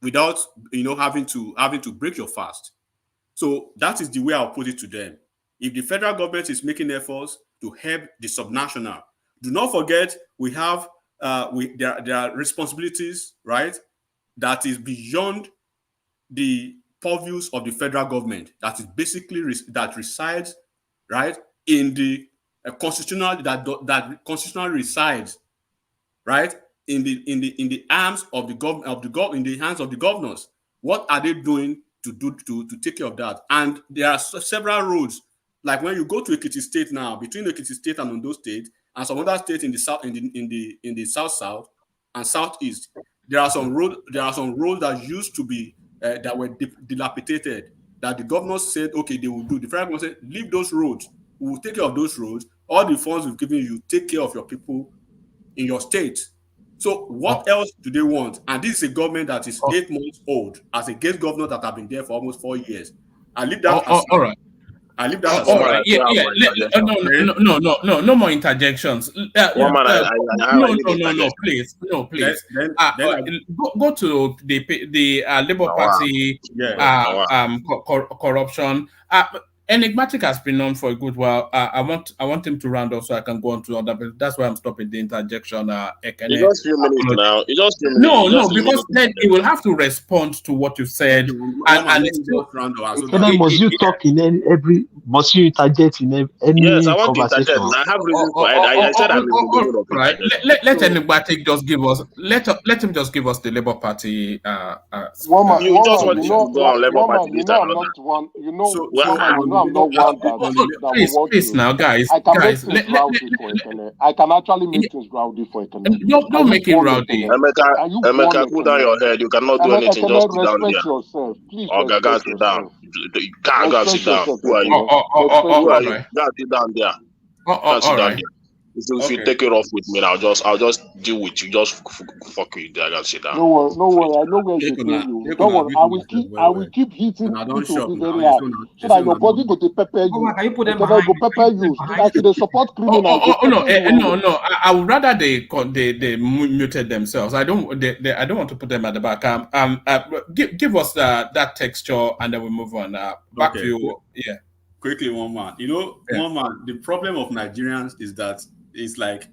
without having to break your fast. So that is the way I'll put it to them. If the federal government is making efforts to help the subnational, do not forget we have there are responsibilities, right, that is beyond the purviews of the federal government. That is basically that resides, right, in the constitutional that constitutional resides, right, in the arms of in the hands of the governors. What are they doing to take care of that? And there are several roads. Like when you go to Ekiti State now, between Ekiti State and Ondo State, and some other states in the south, in the south and southeast, there are some roads that used to be that were dilapidated. That the governors said, okay, they will do. The federal government said, leave those roads. We will take care of those roads. All the funds we've given you, take care of your people in your state. So what else do they want? And this is a government that is 8 months old, as against governors that have been there for almost 4 years. I leave that. All right. I leave that. All right. Yeah. No more interjections. No. Please. Go to the Labour Party corruption. Enigmatic has been on for a good while. I want him to round off so I can go on to other. But that's why I'm stopping the interjection. It's just few minutes now. It's just few minutes. No, because then he will have to respond to what you said. And it's still must you talk in must you interject in any yes, I want conversation? to interject. I have reasons for it. I said I'm in the middle of right. Let Enigmatic just give us. Let him just give us the Labour Party. You just want to go on Labour Party. I'm not one that please now, guys. I can actually make things rowdy for Ekene. Don't make it rowdy. Emeka, put down your head. You cannot do anything. Just sit down there. Yourself. Please respect sit down. You can't go sit down. Who are you? Who are you? Go sit down there. Go sit down there. If you take it off with me, I'll just deal with you. Just fuck with you. I can sit down. No worry. I know where to kill you. Don't worry. I will keep hitting you very hard, so that your body go to pepper you. Can you put them behind? Go pepper you. Like they support criminals. No. I would rather they muted themselves. I don't want to put them at the back. Give us that texture and then we move on. Back to you. Yeah. Quickly, one man. The problem of Nigerians is that it's like,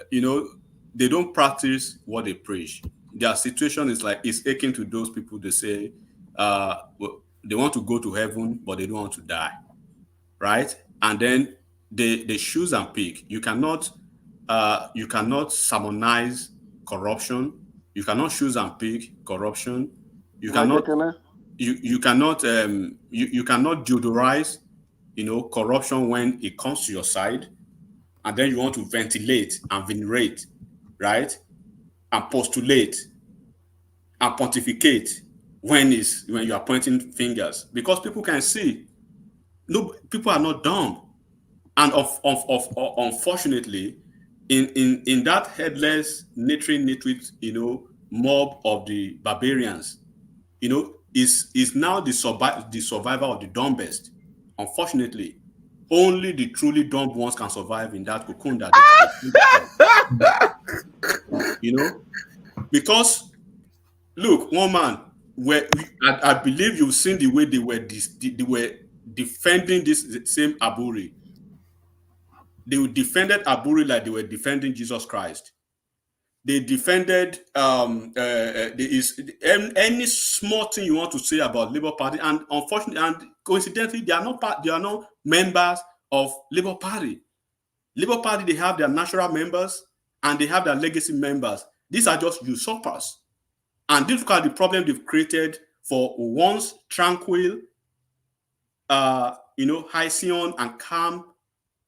they don't practice what they preach. Their situation is like, it's akin to those people. They say they want to go to heaven, but they don't want to die, right? And then they choose and pick. You cannot sermonize corruption. You cannot choose and pick corruption. You cannot deodorize, corruption when it comes to your side, and then you want to ventilate and venerate, right? And postulate and pontificate when you are pointing fingers, because people can see. No, people are not dumb, and unfortunately, in that headless nitwit, mob of the barbarians, is now the survivor of the dumbest. Unfortunately, only the truly dumb ones can survive in that cocoon that because look, one man, I believe you've seen the way they were defending this same Abure. They defended Abure like they were defending Jesus Christ. They defended any small thing you want to say about Labour Party, and unfortunately and coincidentally, they are not members of Labour Party. Labour Party, they have their natural members and they have their legacy members. These are just usurpers, and look at the problem they've created for once tranquil, halcyon and calm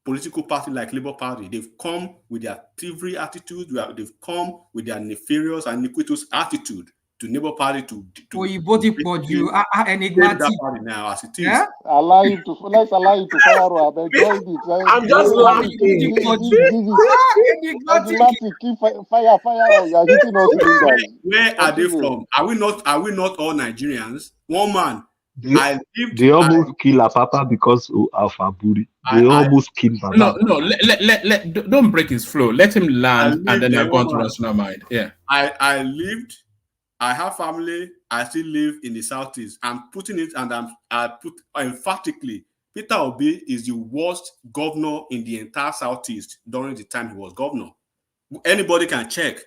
political party like Labour Party. They've come with their thievery attitude. They've come with their nefarious and iniquitous attitude to Labour Party to enigmatic that party now as it is. Yeah? Let's allow him to fire up. Enjoy it. I'm just laughing. Enigmatic, keep fire. Oh, you are hitting us cylinders. Where are they from? Are we not all Nigerians? One man. They almost kill Apapa because of Abure. They almost kill Baba. No, don't break his flow. Let him land, and then I'll go on to rational mind. Yeah. I have family. I still live in the Southeast. I'm putting it, and I put emphatically, Peter Obi is the worst governor in the entire Southeast during the time he was governor. Anybody can check.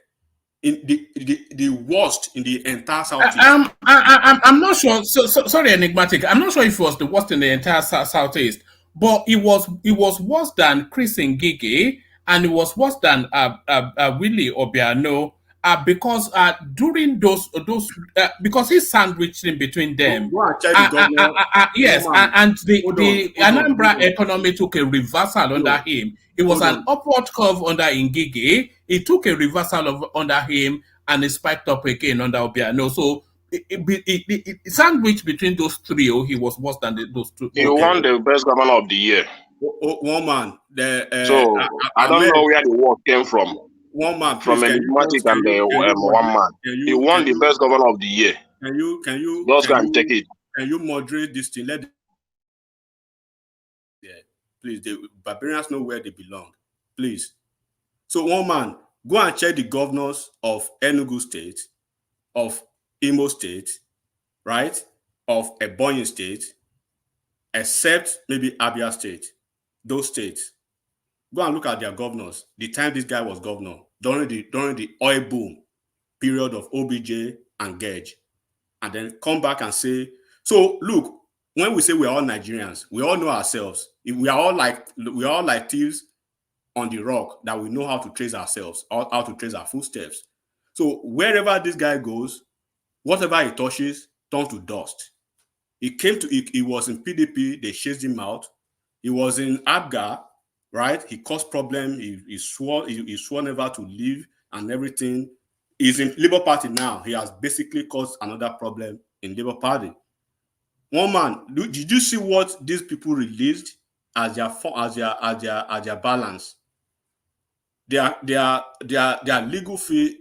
In the worst in the entire Southeast. I'm not sure. So sorry, enigmatic. I'm not sure if it was the worst in the entire Southeast, but it was worse than Chris Ngige, and it was worse than Willie Obiano. Because during those because he sandwiched in between them. Yes, and the Anambra economy took a reversal under him. It was an upward curve under Ngige. It took a reversal under him, and it spiked up again under Obiano. So it sandwiched between those three. He was worse than those two. He won the best governor of the year. One man. So I don't know where the word came from. One man from enigmatic and one man. He won the best governor of the year. Can you just go and take it? Can you moderate this thing? Please, the barbarians know where they belong. Please. So one man, go and check the governors of Enugu State, of Imo State, right? Of Ebonyi State, except maybe Abia State. Those states. Go and look at their governors. The time this guy was governor, during the oil boom period of OBJ and Gage, and then come back and say, so look, when we say we are all Nigerians, we all know ourselves. If we are all like thieves on the rock, that we know how to trace ourselves, how to trace our footsteps. So wherever this guy goes, whatever he touches turns to dust. He was in PDP, they chased him out. He was in Abga, right? He caused problem. He swore never to leave and everything. He's in Labour Party now. He has basically caused another problem in Labour Party. One man, did you see what these people released as their balance? Their legal fee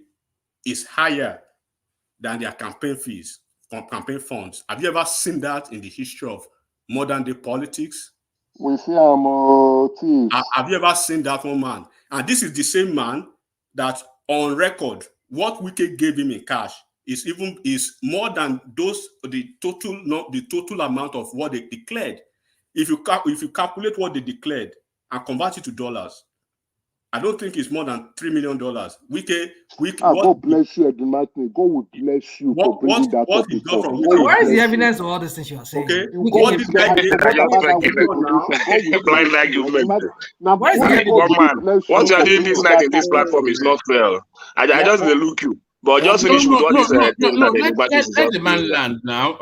is higher than their campaign fees from campaign funds. Have you ever seen that in the history of modern day politics? We see have you ever seen that one man? And this is the same man that on record, what Wike gave him in cash is more than the total amount of what they declared. If you calculate what they declared and convert it to dollars, I don't think it's more than $3 million. God bless you, Edumate. God will bless you for bringing that up. Where is the evidence of all these things you are saying? Okay. What this guy did, blind argument. What you are doing this night in this platform is not fair. I just look you. But just finish with what is let the man land now.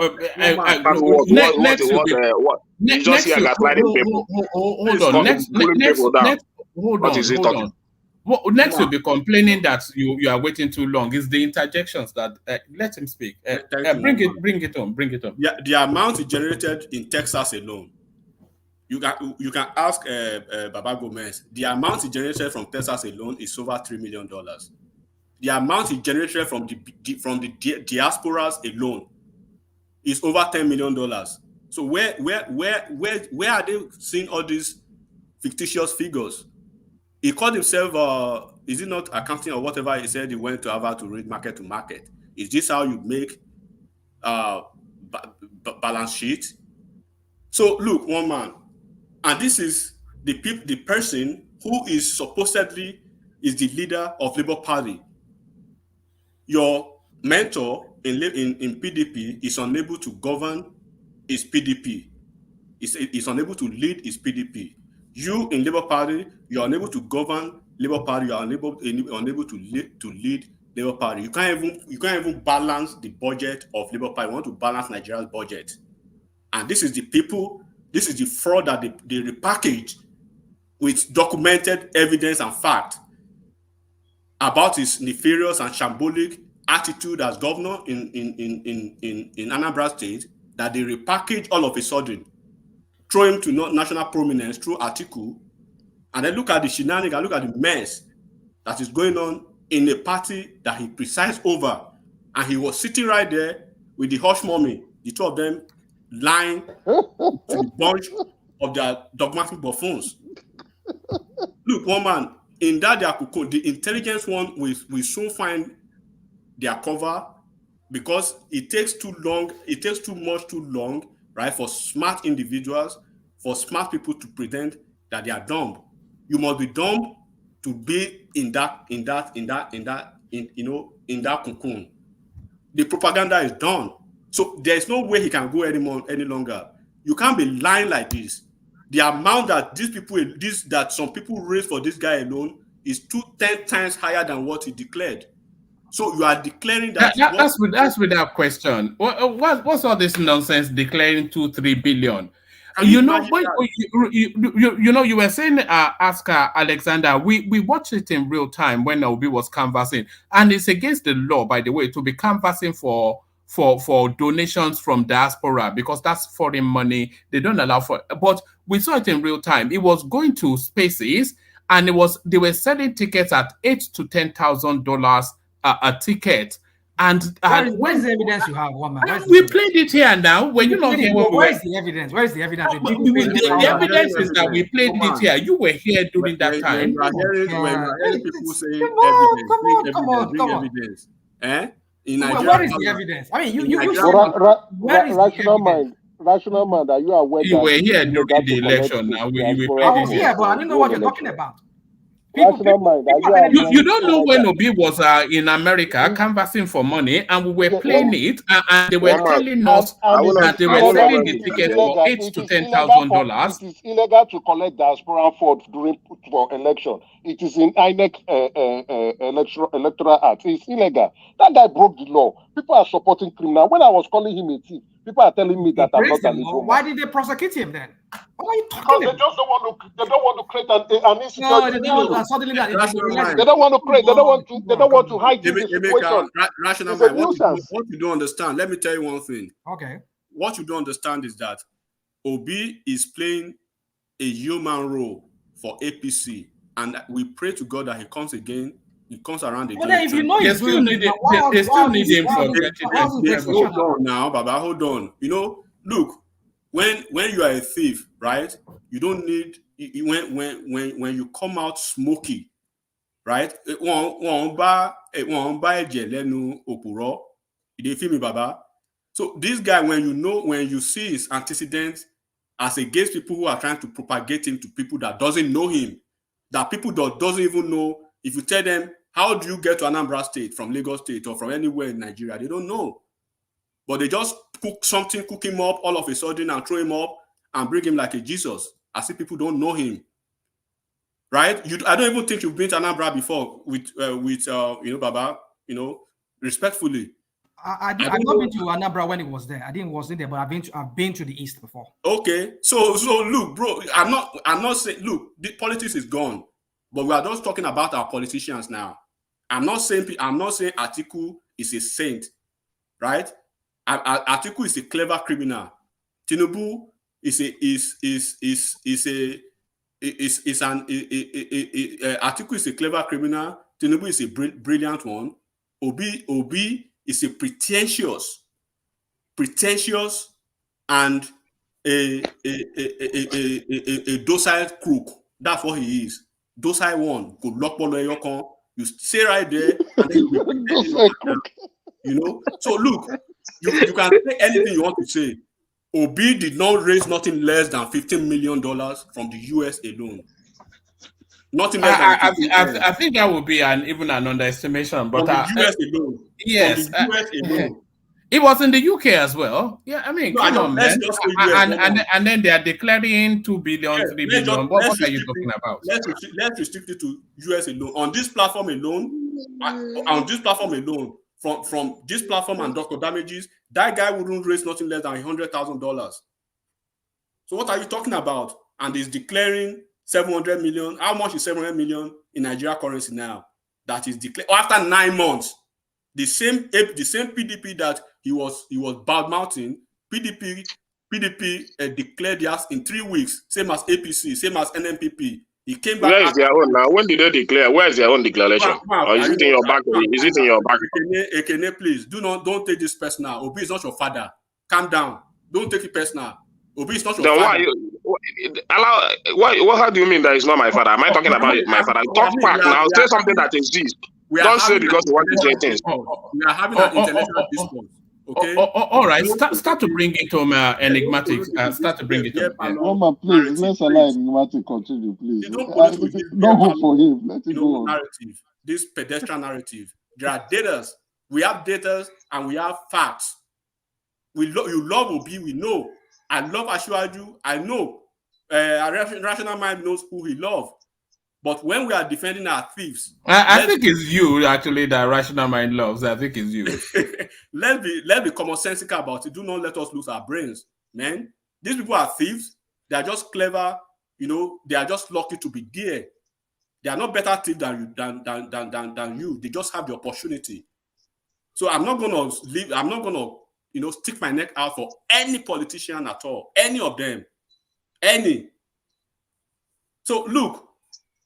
You just hear gaslighting people. Hold on. Next you'll be complaining that you are waiting too long. It's the interjections that let him speak. Bring it on. Yeah, the amount he generated in Texas alone. You can ask Baba Gomez. The amount he generated from Texas alone is over $3 million. The amount he generated from the diasporas alone is over $10 million. So where are they seeing all these fictitious figures? He called himself, is it not accounting or whatever? He said he went to Harvard to read market to market. Is this how you make balance sheet? So look, one man, and this is the person who is supposedly is the leader of Labour Party. Your mentor in PDP is unable to govern his PDP. Is unable to lead his PDP. You in Labour Party, you are unable to govern Labour Party. You are unable to lead Labour Party. You can't even balance the budget of Labour Party. You want to balance Nigeria's budget, and this is the people. This is the fraud that they repackage with documented evidence and fact about his nefarious and shambolic attitude as governor in Anambra State, that they repackage all of a sudden, throw him to national prominence through Atiku, and then look at the shenanigans, look at the mess that is going on in a party that he presides over, and he was sitting right there with the hush mommy, the two of them lying to the bunch of their dogmatic buffoons. Look, one man, in that the intelligence one will soon find their cover, because it takes too long, it takes too long, right, for smart individuals, for smart people to pretend that they are dumb. You must be dumb to be in that cocoon. The propaganda is done. So there's no way he can go any longer. You can't be lying like this. The amount that that some people raise for this guy alone is 10 times higher than what he declared. So you are declaring that. That's without question. What's all this nonsense declaring 2-3 billion? You know, you were saying, ask Alexander, we watched it in real time when Obi was canvassing, and it's against the law, by the way, to be canvassing for donations from diaspora, because that's foreign money. They don't allow for, but we saw it in real time. It was going to spaces, and they were selling tickets at $8,000 to $10,000 a ticket. And where's the evidence you have, woman? We played it here now. When you not here, where's the evidence? Where's the evidence? The evidence is that we played it here. You were here during that time. When you are hearing people say evidence, bring evidence. In Nigeria, where is the evidence? I mean, rational mind, are you aware you were here during the election? Now we played it here, but I didn't know what you're talking about. You don't know when Obi was in America canvassing for money, and we were playing it, and they were telling us that they were selling the ticket for $8,000 to $10,000. It is illegal to collect diaspora for election. It is in INEC electoral act. It's illegal. That guy broke the law. People are supporting criminal. When I was calling him a thief, people are telling me that I'm not an evil man. Why did they prosecute him then? What are you talking about? They just don't want to. They don't want to create an institution. No, they don't want suddenly that. They don't want to create. They don't want to hide the situation. Rational mind. What you don't understand? Let me tell you one thing. Okay. What you don't understand is that Obi is playing a human role for APC, and we pray to God that he comes again. He comes around again. But then if you know he's doing it, they still need him for 2020. Hold on now, Baba. Hold on. You know, look. When you are a thief, right? You don't need when you come out smoky, right? One buy lenu opuro. You feel me, Baba? So this guy, when you see his antecedents as against people who are trying to propagate him to people that doesn't know him, that people that doesn't even know, if you tell them, how do you get to Anambra State from Lagos State or from anywhere in Nigeria, they don't know. But they just cook him up all of a sudden and throw him up and bring him like a Jesus, as if people don't know him, right? I don't even think you've been to Anambra before with Baba, respectfully. I've not been to Anambra when it was there. I wasn't there, but I've been to the east before. Okay, so look, bro, I'm not saying, look, the politics is gone, but we are just talking about our politicians now. I'm not saying Atiku is a saint, right? Atiku is a clever criminal. Tinubu Atiku is a clever criminal. Tinubu is a brilliant one. Obi is a pretentious and a docile crook. That's what he is. Docile one. Good luck, you stay right there, and then So look, you can say anything you want to say. Obi did not raise nothing less than $15 million from the US alone. Nothing less than I think that would be even an underestimation. But from the US alone. Yes. From the US alone. It was in the UK as well. Yeah, I mean, come on, man. And then they are declaring 2 billion, 3 billion. What are you talking about? Let's restrict it to US alone. On this platform alone, from this platform and Dr. Damages, that guy wouldn't raise nothing less than $100,000. So what are you talking about? And he's declaring 700 million. How much is 700 million in Nigeria currency now? That is declared after 9 months. The same PDP that he was bad mouthing, PDP declared theirs in 3 weeks, same as APC, same as NNPP. He came back. Where is their own now? When did they declare? Where is their own declaration? Or is it in your back? Is it in your back? Ekene, please don't take this personal. Obi is not your father. Calm down. Don't take it personal. Obi is not your father. How do you mean that it's not my father? Am I talking about my father? Talk back now. Say something that exists. Don't say because you want to say things. We are having an intellectual discourse. Okay. All right. Start to bring it home, enigmatic. Start to bring it home. Woman, please, let's allow enigmatic continue, please. Don't go for him. Let it go on. Narrative. This pedestrian narrative. There are data. We have data and we have facts. You love Obi. We know. I love Ashwaju. I know. A rational mind knows who he loves. But when we are defending our thieves, I think it's you actually that rational mind loves. I think it's you. let's be commonsensical about it. Do not let us lose our brains, man. These people are thieves. They are just clever. They are just lucky to be there. They are not better thieves than you. They just have the opportunity. So I'm not gonna leave. I'm not gonna stick my neck out for any politician at all. Any of them. Any. So look.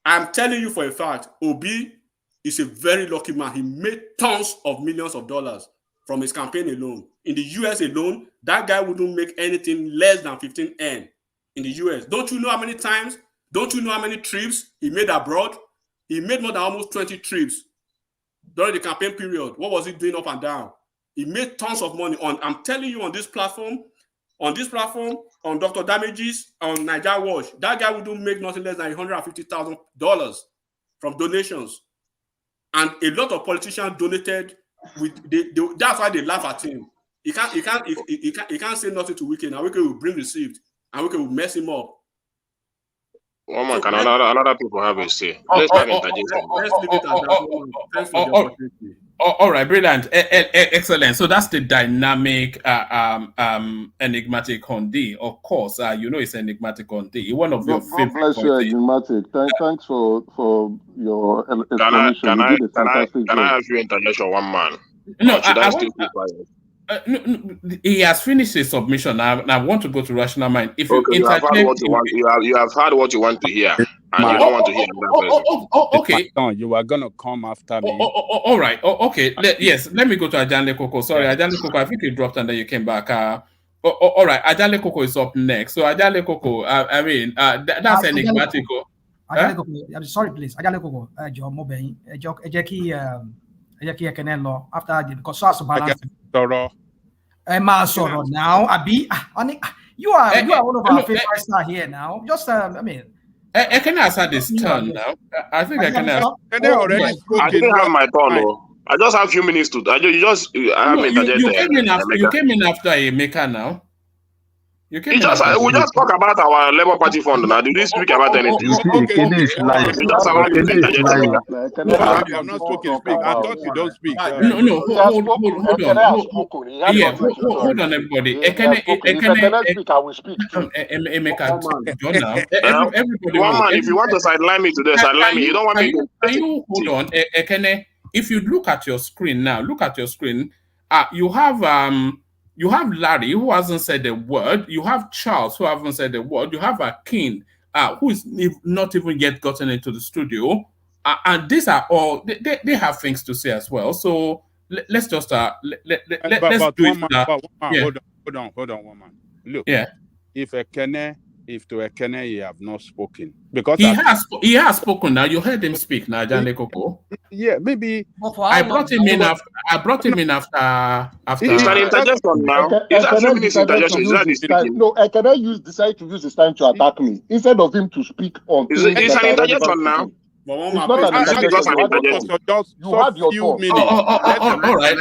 I'm telling you for a fact, Obi is a very lucky man. He made tons of millions of dollars from his campaign alone. In the US alone, that guy wouldn't make anything less than 15M in the US. Don't you know how many times? Don't you know how many trips he made abroad? He made more than almost 20 trips during the campaign period. What was he doing up and down? He made tons of money I'm telling you on this platform, on Dr. Damages, on Niger Watch, that guy wouldn't make nothing less than $150,000 from donations. And a lot of politicians donated that's why they laugh at him. He can't say nothing to Wike. Now Wike will bring receipt and Wike will mess him up. Woman, can another people have a say? Let's not interject. Let's leave it at that. Thanks for the opportunity. All right, brilliant, excellent. So that's the dynamic, enigmatic Hondi. Of course, it's enigmatic Hondi. One of your favorite. God bless you, enigmatic. Thanks for your explanation. Can I have you interjection, one man? No, no, he has finished his submission. I want to go to rational mind. If you have heard what you want, you have heard what you want to hear, and you don't want to hear that person. Okay. You are gonna come after me. All right. Okay. Yes. Let me go to Ajanle Koko. Sorry, Ajanle Koko. I think you dropped and then you came back. All right. Ajanle Koko is up next. So Ajanle Koko. That's enigmatic. Ajanle Koko. I'm sorry, please. Ajanle Koko. After I did because so balance. Now, Abi, you are one of our favorite stars here now. Just I can answer this turn now. I think I can answer. I didn't have my turn. I just have a few minutes to. You came in after a maker now. We just talk about our Labour Party fund now. Did we speak about anything? I'm not speaking. Speak. I thought you don't speak. No. Hold on, everybody. If you want to sideline me today, sideline me. You don't want me to. Can you hold on, Ekene? If you look at your screen now, you have Larry, who hasn't said a word. You have Charles, who haven't said a word. You have Akin, who is not even yet gotten into the studio. And these are all, they have things to say as well. So let's just, let's do it. Hold on, woman. Look, if to Ekene you have not spoken. Because he has spoken now. You heard him speak now, Ajanle Koko. Yeah, maybe. I brought him in after. It's an interjection now. It's a few minutes interjection. No, Ekene decide to use his time to attack me instead of him to speak on. It's an interjection now. It's not an interjection. You had your turn. All right.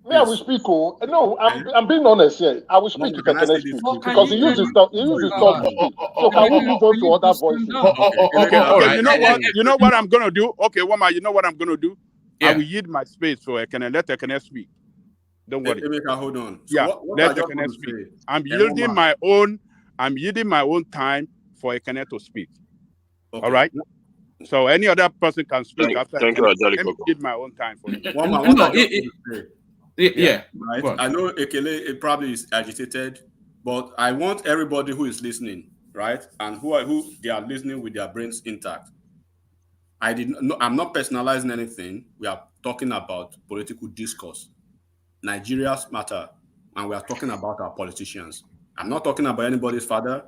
I will speak. No, I'm being honest here. I will speak if Ekene speak because he uses stuff. He uses stuff. So can we move on to other voices? Okay. You know what I'm gonna do? Okay, woman. You know what I'm gonna do? I will yield my space for Ekene. Let Ekene speak. Don't worry. Hold on. So let Ekene speak. I'm yielding my own time for Ekene to speak. Okay. All right. So any other person can speak after. Thank you, Ajali. Let me give my own time for it. Yeah, right. I know Ekele probably is agitated, but I want everybody who is listening, right, and who they are listening with their brains intact. I'm not personalizing anything. We are talking about political discourse. Nigeria's matter, and we are talking about our politicians. I'm not talking about anybody's father.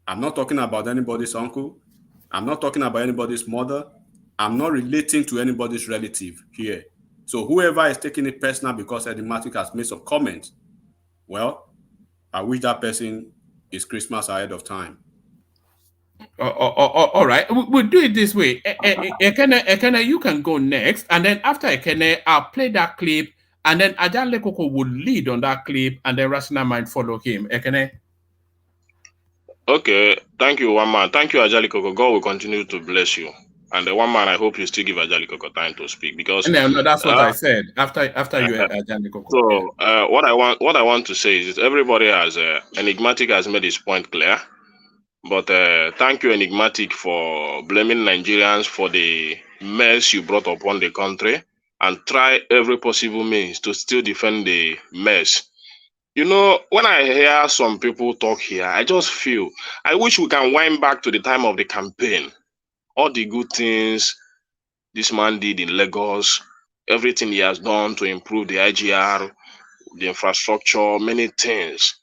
I'm not talking about anybody's uncle. I'm not talking about anybody's mother. I'm not relating to anybody's relative here. So whoever is taking it personal because Enigmatic has made some comments, well, I wish that person is Christmas ahead of time. All right, we'll do it this way. Ekene, you can go next, and then after Ekene, I'll play that clip, and then Ajale Koko will lead on that clip, and then Rasina might follow him. Ekene. Okay, thank you, one man. Thank you, Ajali Koko. God will continue to bless you. And the one man, I hope you still give Ajali Koko time to speak because. No, that's what I said after you Ajali Koko. So what I want to say is everybody has Enigmatic has made his point clear, but thank you, Enigmatic, for blaming Nigerians for the mess you brought upon the country and try every possible means to still defend the mess. You know, when I hear some people talk here, I just feel, I wish we can wind back to the time of the campaign. All the good things this man did in Lagos, everything he has done to improve the IGR, the infrastructure, many things.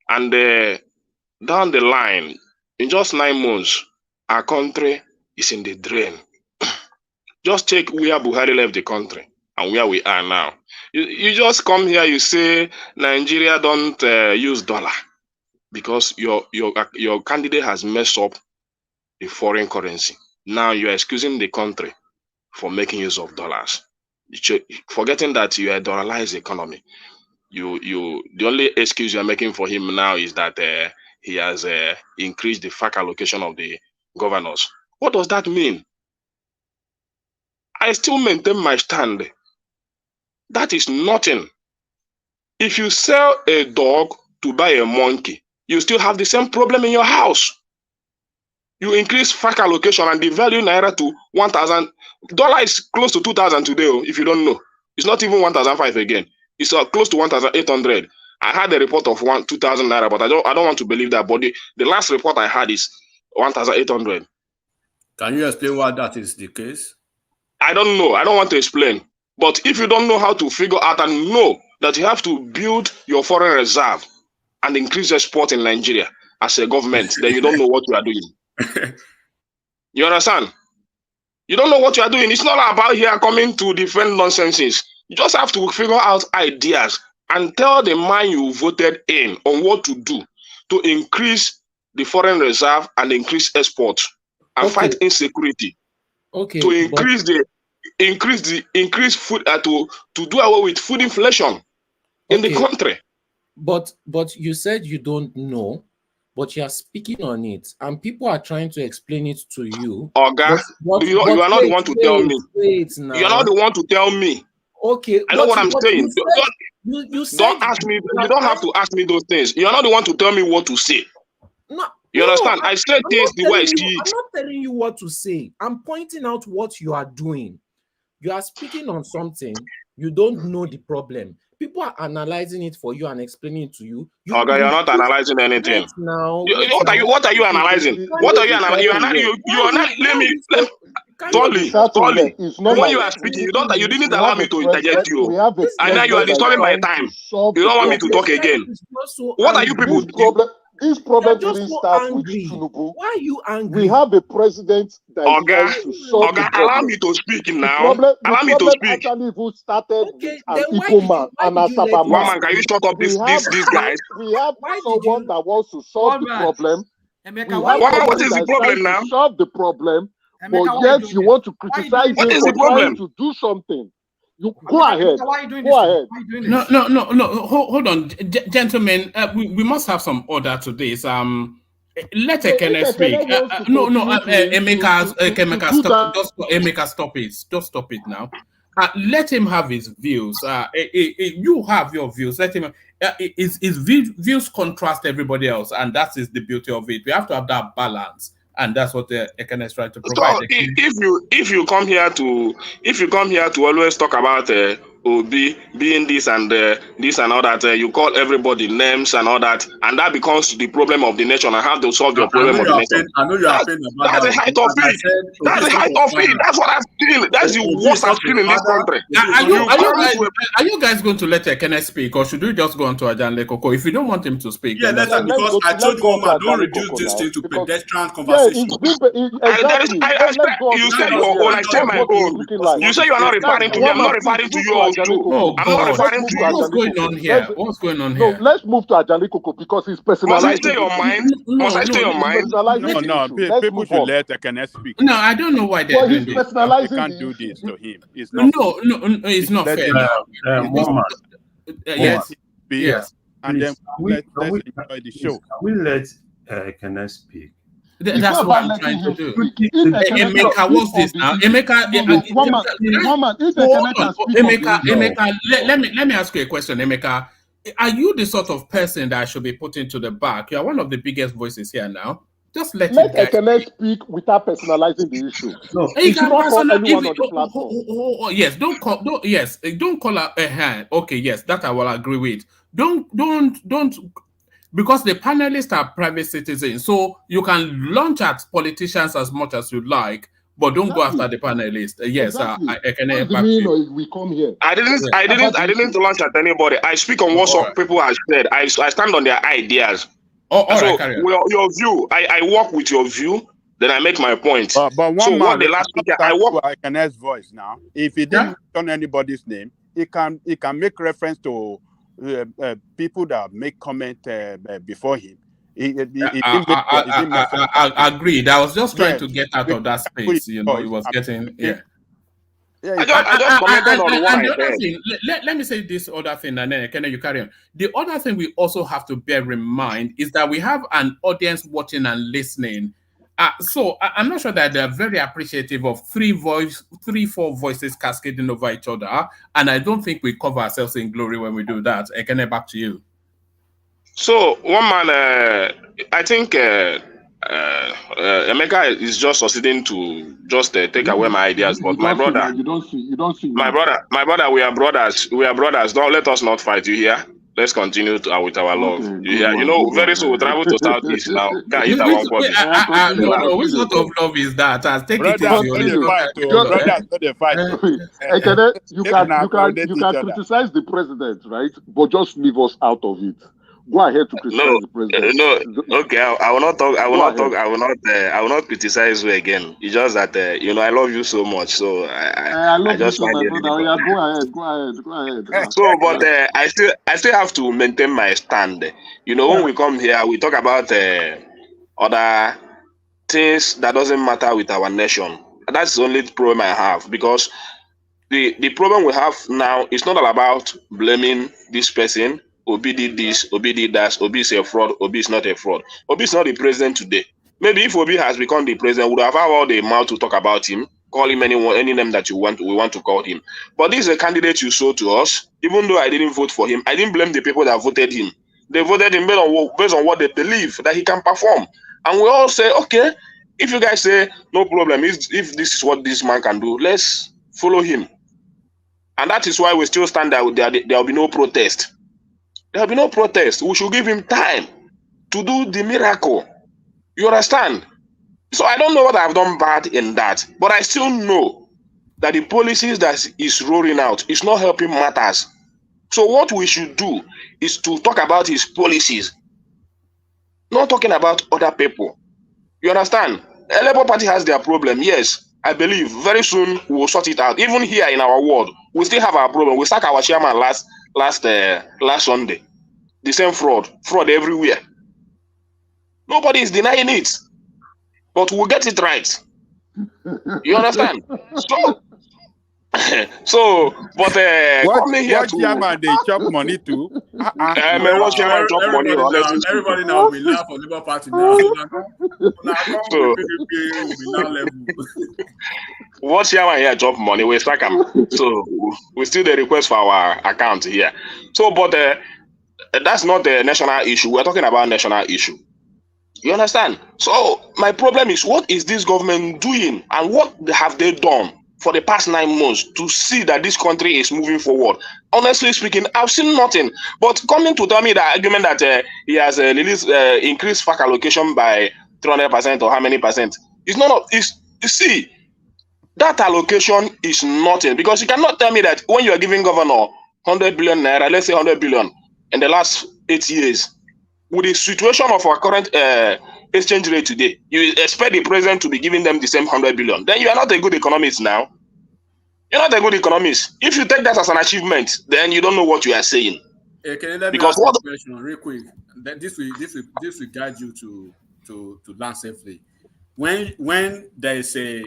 And down the line, in just 9 months, our country is in the drain. Just take where Buhari left the country and where we are now. You just come here, you say Nigeria don't use dollar because your candidate has messed up the foreign currency. Now you are excusing the country for making use of dollars, forgetting that you are a dollarized economy. The only excuse you are making for him now is that he has increased the FAC allocation of the governors. What does that mean? I still maintain my stand. That is nothing. If you sell a dog to buy a monkey, you still have the same problem in your house. You increase FAC allocation and the value naira to 1,000. Dollar is close to 2,000 today, if you don't know. It's not even 1,005 again. It's close to 1,800. I had a report of 2,000 naira, but I don't want to believe that. But the last report I had is 1,800. Can you explain why that is the case? I don't know. I don't want to explain. But if you don't know how to figure out and know that you have to build your foreign reserve and increase export in Nigeria as a government, then you don't know what you are doing. You understand? You don't know what you are doing. It's not about here coming to defend nonsenses. You just have to figure out ideas and tell the man you voted in on what to do to increase the foreign reserve and increase export and fight insecurity. Okay. To increase food to do away with food inflation in the country. But you said you don't know, but you are speaking on it, and people are trying to explain it to you. Oga, you are not the one to tell me. You are not the one to tell me. Okay, I know what I'm saying. Don't ask me. You don't have to ask me those things. You are not the one to tell me what to say. No, you understand? I said things the way I see it. I'm not telling you what to say. I'm pointing out what you are doing. You are speaking on something. You don't know the problem. People are analyzing it for you and explaining it to you. Okay, you're not analyzing anything. Now, what are you analyzing? What are you analyzing? You are not. Let me. Tolly, when you are speaking, you didn't allow me to interject you, and now you are disturbing my time. You don't want me to talk again. What are you people? This problem didn't start with Tinubu. Why are you angry? We have a president that is trying to solve the problem. Allow me to speak now. Allow me to speak. Actually even started with an Igbo man and a Saba man. Woman, can you shut up these guys? We have someone that wants to solve the problem. What is the problem now? Solve the problem, but yet you want to criticize him for trying to do something. You go ahead. Go ahead. No. Hold on, gentlemen. We must have some order to this. Let Ekene speak. Emeka, stop. Just Emeka, stop it. Just stop it now. let him have his views. You have your views. Let him. His views contrast everybody else, and that is the beauty of it. We have to have that balance, and that's what the Ekene is trying to provide. So if you come here to always talk about Obi being this and all that, you call everybody names and all that, and that becomes the problem of the nation and how to solve your problem of the nation. I know you are saying about that's the height of it. That's the height of it. That's what I've seen. That's the worst I've seen in this country. Are you guys going to let Ekene speak, or should we just go on to Ajanle Koko? If you don't want him to speak, yeah, because I told you, don't reduce this thing to pedestrian conversation. You say your own, I say my own. You say you are not referring to me. I'm not referring to you. Oh, I'm not referring to you. What's going on here? What's going on here? No, let's move to Ajanle Koko because it's personalized. Must I stay your mind? Must I stay your mind? No. People should let Ekene speak. No, I don't know why they're doing this. You can't do this to him. It's not. No, it's not fair. Yes. And then let's enjoy the show. We let Ekene speak. That's what I'm trying to do. Emeka, what's this now? Emeka, let me ask you a question, Emeka. Are you the sort of person that I should be put into the back? You are one of the biggest voices here now. Just let Ekene speak without personalizing the issue. No, you should not call anyone on the platform. Yes, don't call her a hand. Okay, yes, that I will agree with. Don't. Because the panelists are private citizens, so you can launch at politicians as much as you like, but don't go after the panelists. Yes, I can. We come here. I didn't launch at anybody. I speak on what some people have said. I stand on their ideas. Your view. I work with your view. Then I make my point. But the last speaker, I work. Ekene's voice now. If he didn't mention anybody's name, he can make reference to people that make comment before him. I agreed. I was just trying to get out of that space. You know, it was getting I just commented on what I said. Let me say this other thing, and then can you carry on? The other thing we also have to bear in mind is that we have an audience watching and listening. So I'm not sure that they're very appreciative of 3-4 voices cascading over each other, and I don't think we cover ourselves in glory when we do that. Ekene, back to you. So one man, I think Emeka is just succeeding to just take away my ideas. But my brother, you don't see. My brother, we are brothers. We are brothers. Don't let us not fight. You hear? Let's continue with our love. Yeah, you know, very soon we'll travel to Southeast now. Can't hit our one No, which sort of love is that? Take it easy. You can criticize the president, right? But just leave us out of it. Go ahead to criticize the president. Okay, I will not talk. I will not criticize you again. It's just that I love you so much. So I love you so much, brother. Yeah, go ahead. So, but I still have to maintain my stand. You know, when we come here, we talk about other things that doesn't matter with our nation. That's the only problem I have, because the problem we have now is not all about blaming this person. Obi did this, Obi did that, Obi is a fraud, Obi is not a fraud. Obi is not the president today. Maybe if Obi has become the president, we would have all the mouth to talk about him, call him any name that we want to call him. But this is a candidate you showed to us. Even though I didn't vote for him, I didn't blame the people that voted him. They voted him based on what they believe that he can perform. And we all say, okay, if you guys say no problem, if this is what this man can do, let's follow him. And that is why we still stand there. There will be no protest. There will be no protest. We should give him time to do the miracle. You understand? So I don't know what I've done bad in that, but I still know that the policies that is rolling out is not helping matters. So what we should do is to talk about his policies, not talking about other people. You understand? The Labour Party has their problem. Yes, I believe very soon we will sort it out. Even here in our world, we still have our problem. We sacked our chairman last Sunday. The same fraud everywhere. Nobody is denying it, but we'll get it right. You understand? So, but coming here what chairman they chop money too? What chairman chop money? Honestly, everybody now will laugh for Labour Party now. So, what chairman here chop money? We strike him. So we still the request for our account here. So, but that's not the national issue. We're talking about national issue. You understand? So my problem is, what is this government doing, and what have they done for the past 9 months to see that this country is moving forward? Honestly speaking, I've seen nothing. But coming to tell me the argument that he has increased FAC allocation by 300% or how many percent? It's not. It's, you see, that allocation is nothing, because you cannot tell me that when you are giving governor 100 billion naira, let's say 100 billion in the last 8 years, with the situation of our current exchange rate today, you expect the president to be giving them the same 100 billion. Then you are not a good economist now. You're not a good economist. If you take that as an achievement, then you don't know what you are saying. Can you let me because ask what a question real quick? This will guide you to land safely. When there is a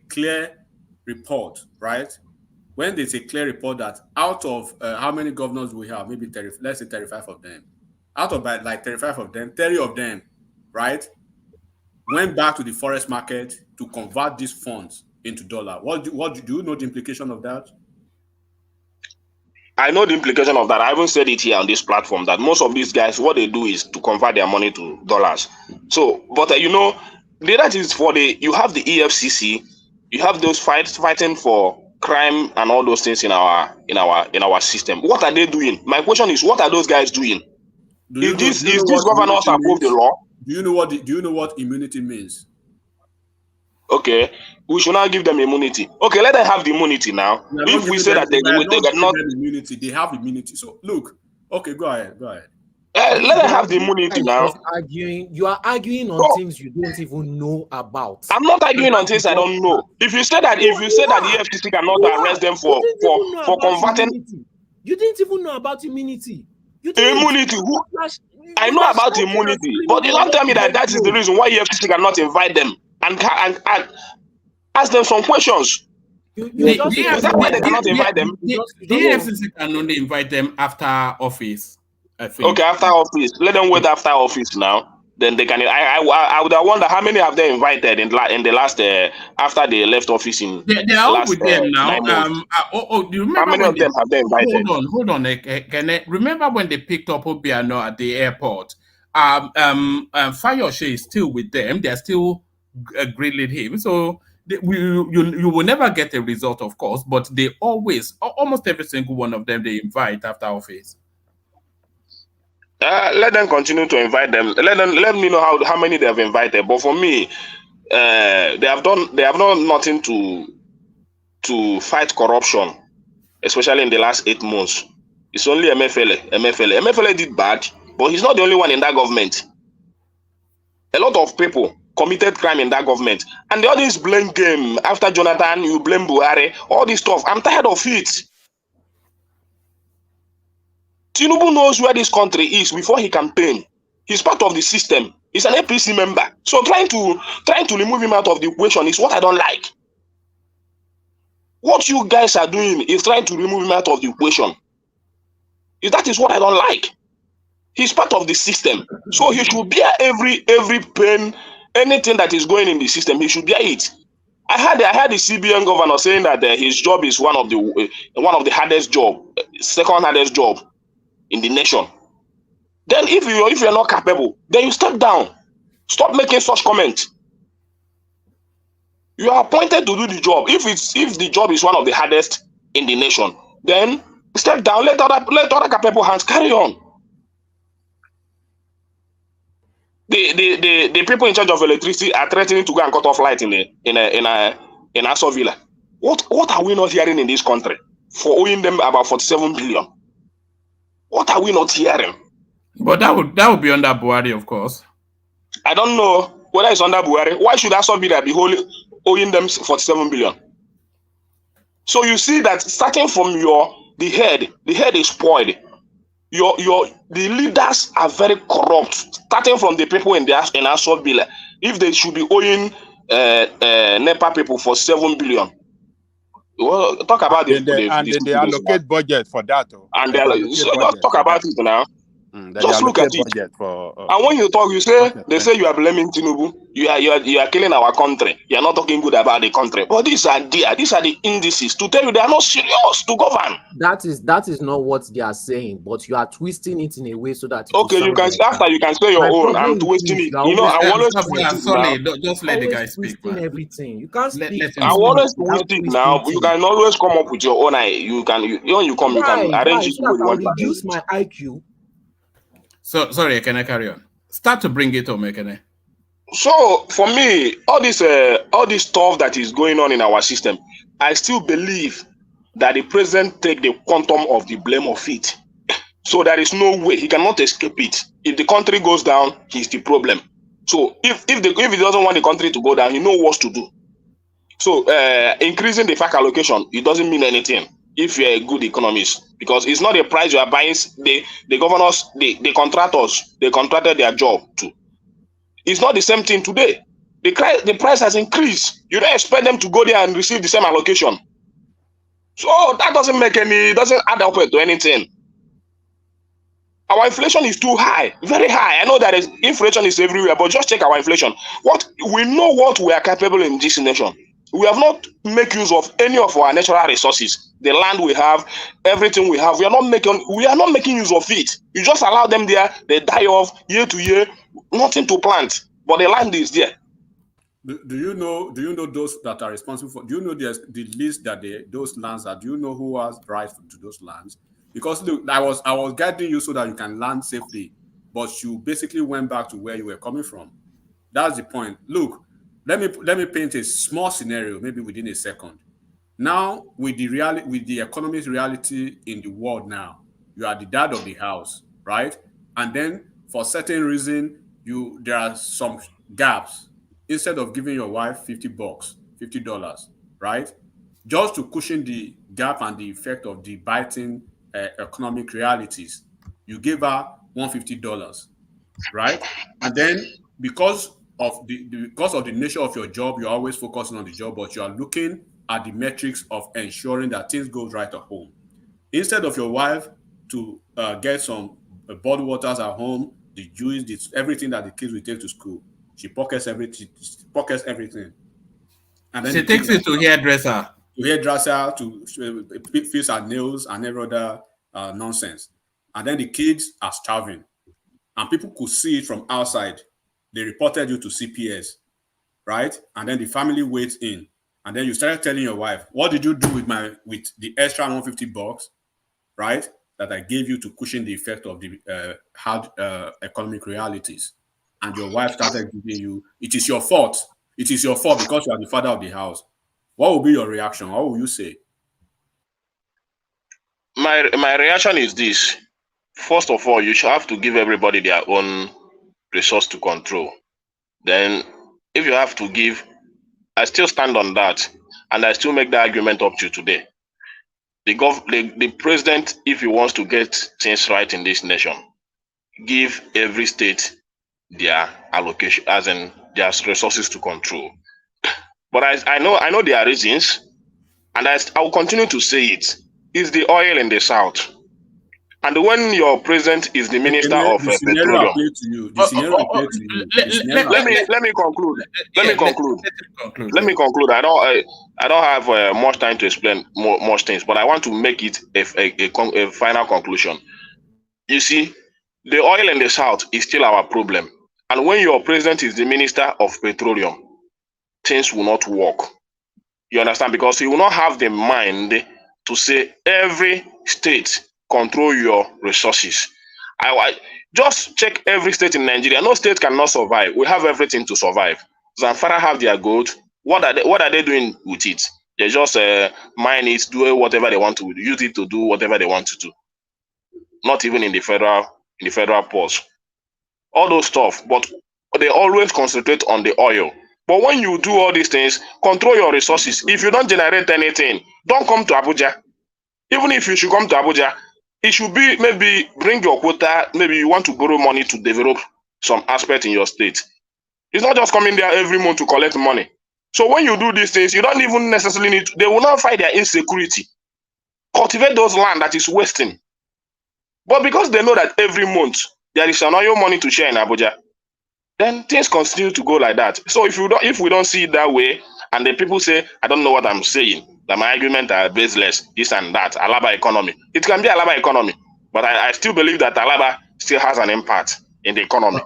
clear report, right? When there's a clear report that out of how many governors we have, maybe 30, let's say 35 of them, out of like 35 of them, 30 of them, right, went back to the forest market to convert these funds into dollar. Do you know the implication of that? I know the implication of that. I haven't said it here on this platform that most of these guys, what they do is to convert their money to dollars. So, but you know, that is for you have the EFCC, you have those fighting for crime and all those things in our system. What are they doing? My question is, what are those guys doing? Is this governors above the law? Do you know what immunity means? Okay, we should not give them immunity. Okay, let them have the immunity now. If we say that they got not immunity, they have immunity. So look, okay, go ahead. Let them have the immunity now. You are arguing on things you don't even know about. I'm not arguing on things I don't know. If you say that the EFCC cannot arrest them for converting, immunity. You didn't even know about immunity. Immunity. I know about immunity, but you don't tell me that is the reason why EFCC cannot invite them and ask them some questions. The EFCC can only invite them after office, I think. Okay, after office. Let them wait after office now. Then they can. I would wonder how many have they invited in the last after they left office in. They are all with them now. Do you remember how many of them have they invited? Hold on. Can I remember when they picked up Abure at the airport? Fayoshe is still with them. They are still grilling him. So you will never get a result, of course. But they always, almost every single one of them, they invite after office. Let them continue to invite them. Let me know how many they have invited. But for me, they have done nothing to fight corruption, especially in the last 8 months. It's only MFLA did bad, but he's not the only one in that government. A lot of people committed crime in that government, and all this blame game after Jonathan, you blame Buhari, all this stuff. I'm tired of it. Tinubu knows where this country is before he campaign. He's part of the system. He's an APC member. So trying to remove him out of the equation is what I don't like. What you guys are doing is trying to remove him out of the equation. That is what I don't like. He's part of the system. So he should bear every pain, anything that is going in the system, he should bear it. I had the CBN governor saying that his job is one of the hardest job, second hardest job in the nation. Then if you're not capable, then you step down. Stop making such comments. You are appointed to do the job. If the job is one of the hardest in the nation, then step down. Let other capable hands carry on. The people in charge of electricity are threatening to go and cut off light in Aso Villa. What are we not hearing in this country for owing them about 47 billion? What are we not hearing? But that would be under Buhari, of course. I don't know whether it's under Buhari. Why should Aso Villa be owing them 47 billion? So you see that starting from the head is spoiled. The leaders are very corrupt, starting from the people in Aso Villa. If they should be owing NEPA people for 7 billion, Well, talk about and they allocate budget for that. And so just talk about it now. Just look at it. Budget for, and when you talk, you say they say you are blaming Tinubu. You are killing our country. You are not talking good about the country. But these are the indices to tell you they are not serious to govern. That is not what they are saying, but you are twisting it in a way so that okay, you can after you can say your own. I'm twisting it. You know, I always just let the guy speak. Everything you can't speak. I always twist it now. You can always come up with your own. You can arrange it the way you want. Reduce my IQ. So sorry, can I carry on? Start to bring it home, can I? So for me, all this stuff that is going on in our system, I still believe that the president take the quantum of the blame of it. So there is no way he cannot escape it. If the country goes down, he's the problem. So if he doesn't want the country to go down, he knows what to do. So increasing the FAC allocation, it doesn't mean anything if you're a good economist, because it's not a price you are buying. The governors, the contractors, they contracted their job too. It's not the same thing today. The price has increased. You don't expect them to go there and receive the same allocation. So that doesn't add up to anything. Our inflation is too high, very high. I know that inflation is everywhere, but just check our inflation. We know what we are capable in this nation. We have not made use of any of our natural resources. The land we have, everything we have, we are not making use of it. You just allow them there, they die off year to year, nothing to plant, but the land is there. Do you know those that are responsible for? Do you know the list that those lands are? Do you know who has rights to those lands? Because look, I was guiding you so that you can land safely, but you basically went back to where you were coming from. That's the point. Look. Let me paint a small scenario, maybe within a second. Now, with the economic reality in the world now, you are the dad of the house, right? And then for certain reason, there are some gaps. Instead of giving your wife $50, right? Just to cushion the gap and the effect of the biting economic realities, you give her $150, right? And then because of the nature of your job, you're always focusing on the job, but you are looking at the metrics of ensuring that things go right at home. Instead of your wife to get some bottled waters at home, the juice, everything that the kids will take to school, she pockets everything. And then she takes it to hairdresser. To fix her nails and every other nonsense. And then the kids are starving. And people could see it from outside. They reported you to CPS, right? And then the family waits in. And then you started telling your wife, what did you do with the extra $150, right? That I gave you to cushion the effect of the hard economic realities. And your wife started giving you, it is your fault. It is your fault because you are the father of the house. What will be your reaction? What will you say? My reaction is this. First of all, you should have to give everybody their own resource to control. Then if you have to give, I still stand on that, and I still make the argument up to today. The president, if he wants to get things right in this nation, give every state their allocation, as in their resources to control. But I know there are reasons, and I will continue to say it. It's the oil in the south. And when your president is the minister of petroleum, let me conclude. Let me conclude. I don't have much time to explain much things, but I want to make it a final conclusion. You see, the oil in the south is still our problem, and when your president is the minister of petroleum, things will not work. You understand? Because he will not have the mind to say every state control your resources. I just check every state in Nigeria. No state cannot survive. We have everything to survive. Zamfara have their gold. What are they doing with it? They just mine it, do whatever they want to, use it to do whatever they want to do. Not even in the federal ports. All those stuff, but they always concentrate on the oil. But when you do all these things, control your resources. If you don't generate anything, don't come to Abuja. Even if you should come to Abuja, it should be maybe bring your quota. Maybe you want to borrow money to develop some aspect in your state. It's not just coming there every month to collect money. So when you do these things, you don't even necessarily need to, they will not fight their insecurity. Cultivate those land that is wasting. But because they know that every month there is an oil money to share in Abuja, then things continue to go like that. So if we don't see it that way, and the people say, I don't know what I'm saying, that my argument are baseless, this and that, Alaba economy. It can be Alaba economy, but I still believe that Alaba still has an impact in the economy.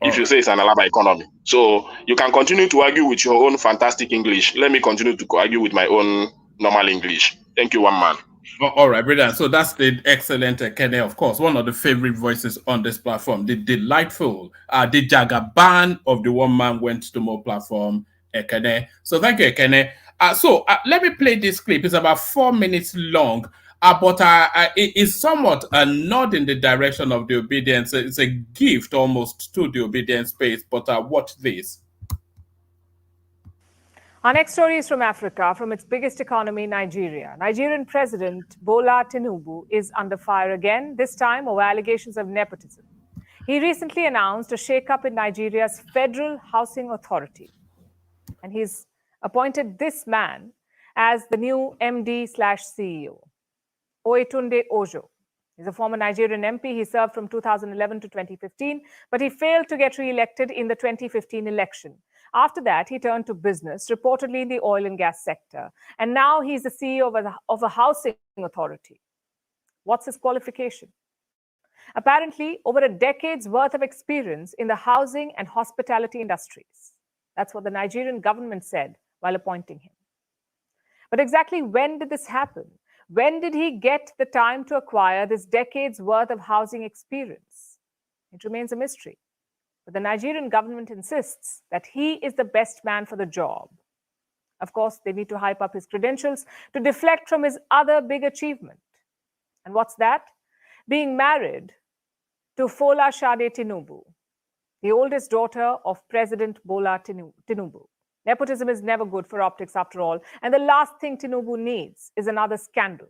If you say it's an Alaba economy. So you can continue to argue with your own fantastic English. Let me continue to argue with my own normal English. Thank you, one man. All right, brilliant. So that's the excellent Kene, of course, one of the favorite voices on this platform, the delightful, the Jagaban of the One Man Went to More platform, Ekene. So thank you, Ekene. So let me play this clip. It's about 4 minutes long, but it is somewhat a nod in the direction of the obedience. It's a gift almost to the obedience space, but watch this. Our next story is from Africa, from its biggest economy, Nigeria. Nigerian President Bola Tinubu is under fire again, this time over allegations of nepotism. He recently announced a shake-up in Nigeria's Federal Housing Authority. And he's appointed this man as the new MD/CEO, Oyetunde Ojo. He's a former Nigerian MP. He served from 2011 to 2015, but he failed to get re-elected in the 2015 election. After that, he turned to business, reportedly in the oil and gas sector. And now he's the CEO of a housing authority. What's his qualification? Apparently, over a decade's worth of experience in the housing and hospitality industries. That's what the Nigerian government said while appointing him. But exactly when did this happen? When did he get the time to acquire this decade's worth of housing experience? It remains a mystery. But the Nigerian government insists that he is the best man for the job. Of course, they need to hype up his credentials to deflect from his other big achievement. And what's that? Being married to Fola Shade Tinubu, the oldest daughter of President Bola Tinubu. Nepotism is never good for optics after all, and the last thing Tinubu needs is another scandal.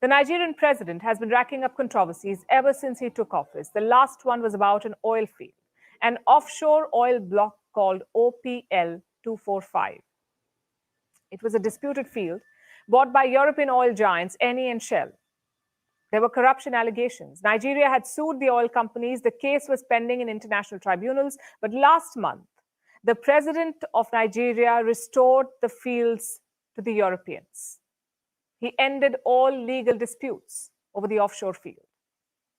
The Nigerian president has been racking up controversies ever since he took office. The last one was about an oil field, an offshore oil block called OPL 245. It was a disputed field bought by European oil giants Eni and Shell. There were corruption allegations. Nigeria had sued the oil companies. The case was pending in international tribunals. But last month, the president of Nigeria restored the fields to the Europeans. He ended all legal disputes over the offshore field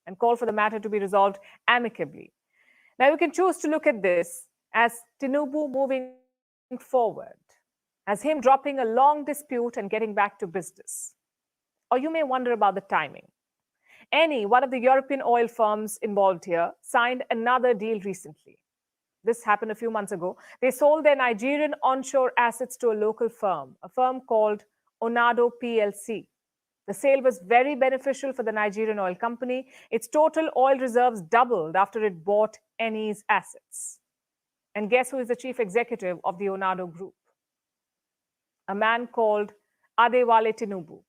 and called for the matter to be resolved amicably. Now, you can choose to look at this as Tinubu moving forward, as him dropping a long dispute and getting back to business. Or you may wonder about the timing. Eni, one of the European oil firms involved here, signed another deal recently. This happened a few months ago. They sold their Nigerian onshore assets to a local firm, a firm called Onado PLC. The sale was very beneficial for the Nigerian oil company. Its total oil reserves doubled after it bought Eni's assets. And guess who is the chief executive of the Onado group? A man called Adewale Tinubu,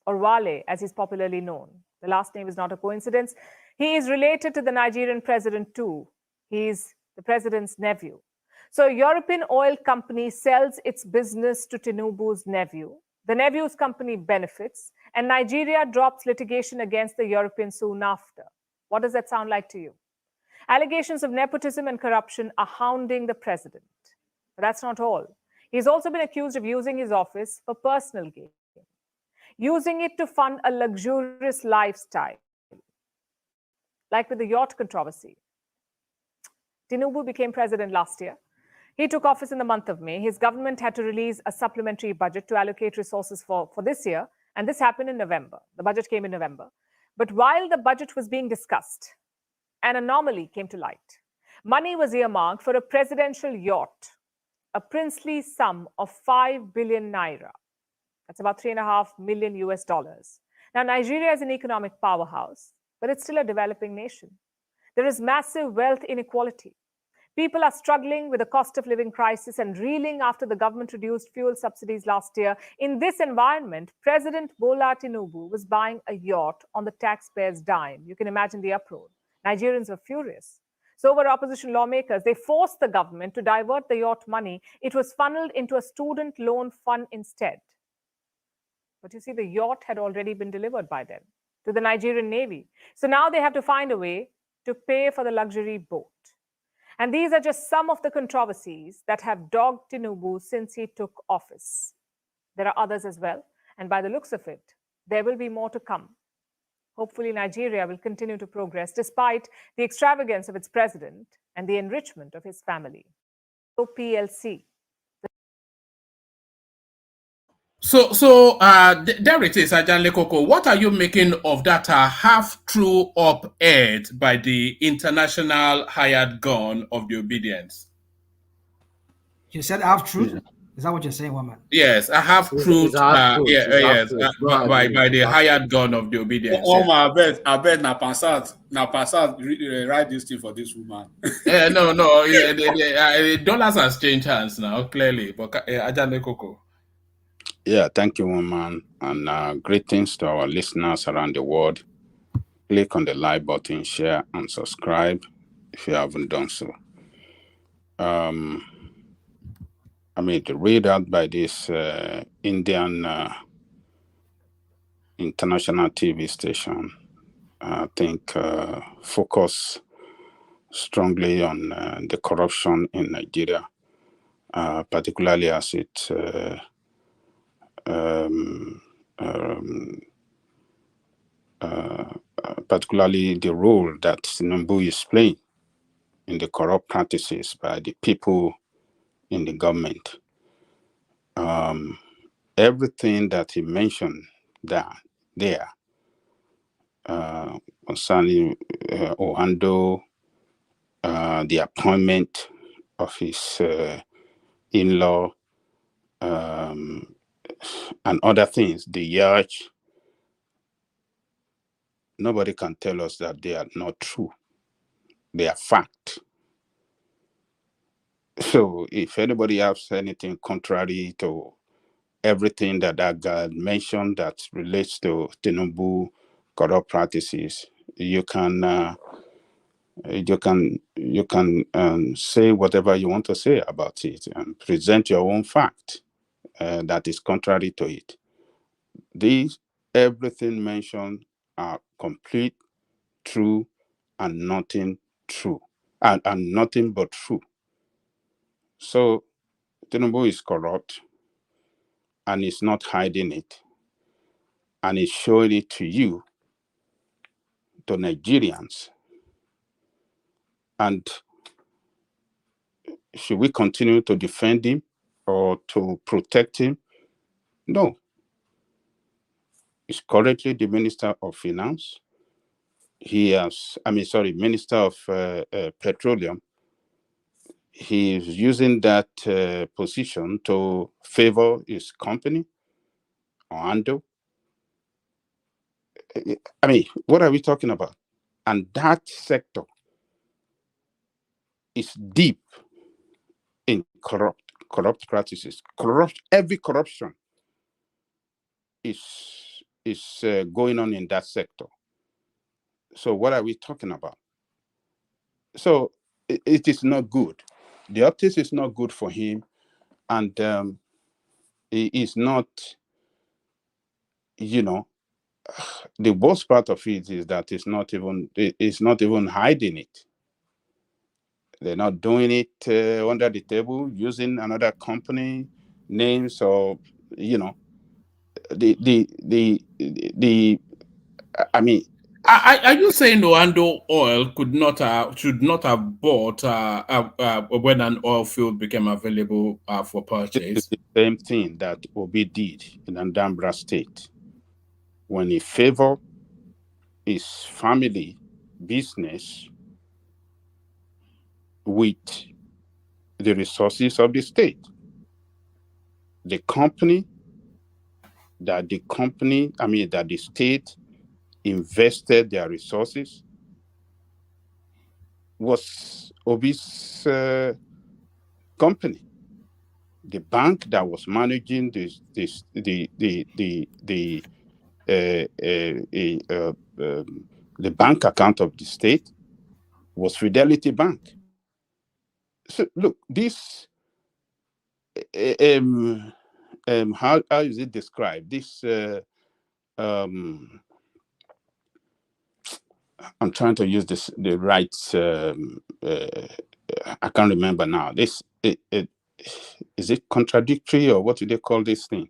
or Wale as he's popularly known. The last name is not a coincidence. He is related to the Nigerian president too. He's the president's nephew. So a European oil company sells its business to Tinubu's nephew. The nephew's company benefits, and Nigeria drops litigation against the Europeans soon after. What does that sound like to you? Allegations of nepotism and corruption are hounding the president. But that's not all. He's also been accused of using his office for personal gain, using it to fund a luxurious lifestyle, like with the yacht controversy. Tinubu became president last year. He took office in the month of May. His government had to release a supplementary budget to allocate resources for this year, and this happened in November. The budget came in November. But while the budget was being discussed, an anomaly came to light. Money was earmarked for a presidential yacht, a princely sum of 5 billion naira. That's about $3.5 million US. Now, Nigeria is an economic powerhouse, but it's still a developing nation. There is massive wealth inequality. People are struggling with the cost of living crisis and reeling after the government reduced fuel subsidies last year. In this environment, President Bola Tinubu was buying a yacht on the taxpayers' dime. You can imagine the uproar. Nigerians were furious. So were opposition lawmakers. They forced the government to divert the yacht money. It was funneled into a student loan fund instead. But you see, the yacht had already been delivered by them to the Nigerian Navy. So now they have to find a way to pay for the luxury boat. And these are just some of the controversies that have dogged Tinubu since he took office. There are others as well. And by the looks of it, there will be more to come. Hopefully, Nigeria will continue to progress despite the extravagance of its president and the enrichment of his family. So PLC. So there it is, Ajanle Koko. What are you making of that half-true op-ed by the international hired gun of the obedience? You said half-truth? Is that what you're saying, woman? Yes, a half-truth. By the hired gun of the obedience. Oh my, I bet na passat write this thing for this woman. No, dollars has changed hands now, clearly. But Ajanle Koko. Yeah, thank you, woman, and greetings to our listeners around the world. Click on the like button, share, and subscribe if you haven't done so. The readout by this Indian international TV station, I think, focus strongly on the corruption in Nigeria, particularly as it particularly the role that Tinubu is playing in the corrupt practices by the people in the government. Everything that he mentioned there concerning Ohando, the appointment of his in-law, and other things, the yacht, nobody can tell us that they are not true. They are fact. So if anybody has anything contrary to everything that guy mentioned that relates to Tinubu corrupt practices, you can say whatever you want to say about it and present your own fact that is contrary to it. Everything mentioned are complete, true, and nothing true, and nothing but true. So Tinubu is corrupt, and he's not hiding it, and he's showing it to you, to Nigerians. And should we continue to defend him or to protect him? No. He's currently the Minister of Finance. Minister of Petroleum. He is using that position to favor his company, Ohando. What are we talking about? And that sector is deep in corrupt practices. Every corruption is going on in that sector. So what are we talking about? So it is not good. The optics is not good for him, and he is not, the worst part of it is that it's not even hiding it. They're not doing it under the table, using another company names, or Are you saying Ohando Oil should not have bought when an oil field became available for purchase? It's the same thing that Obi did in Anambra State when he favored his family business with the resources of the state. The state invested their resources was Obi's company. The bank that was managing the bank account of the state was Fidelity Bank. So look, this how is it described? This I'm trying to use the right. I can't remember now. This is it contradictory, or what do they call this thing?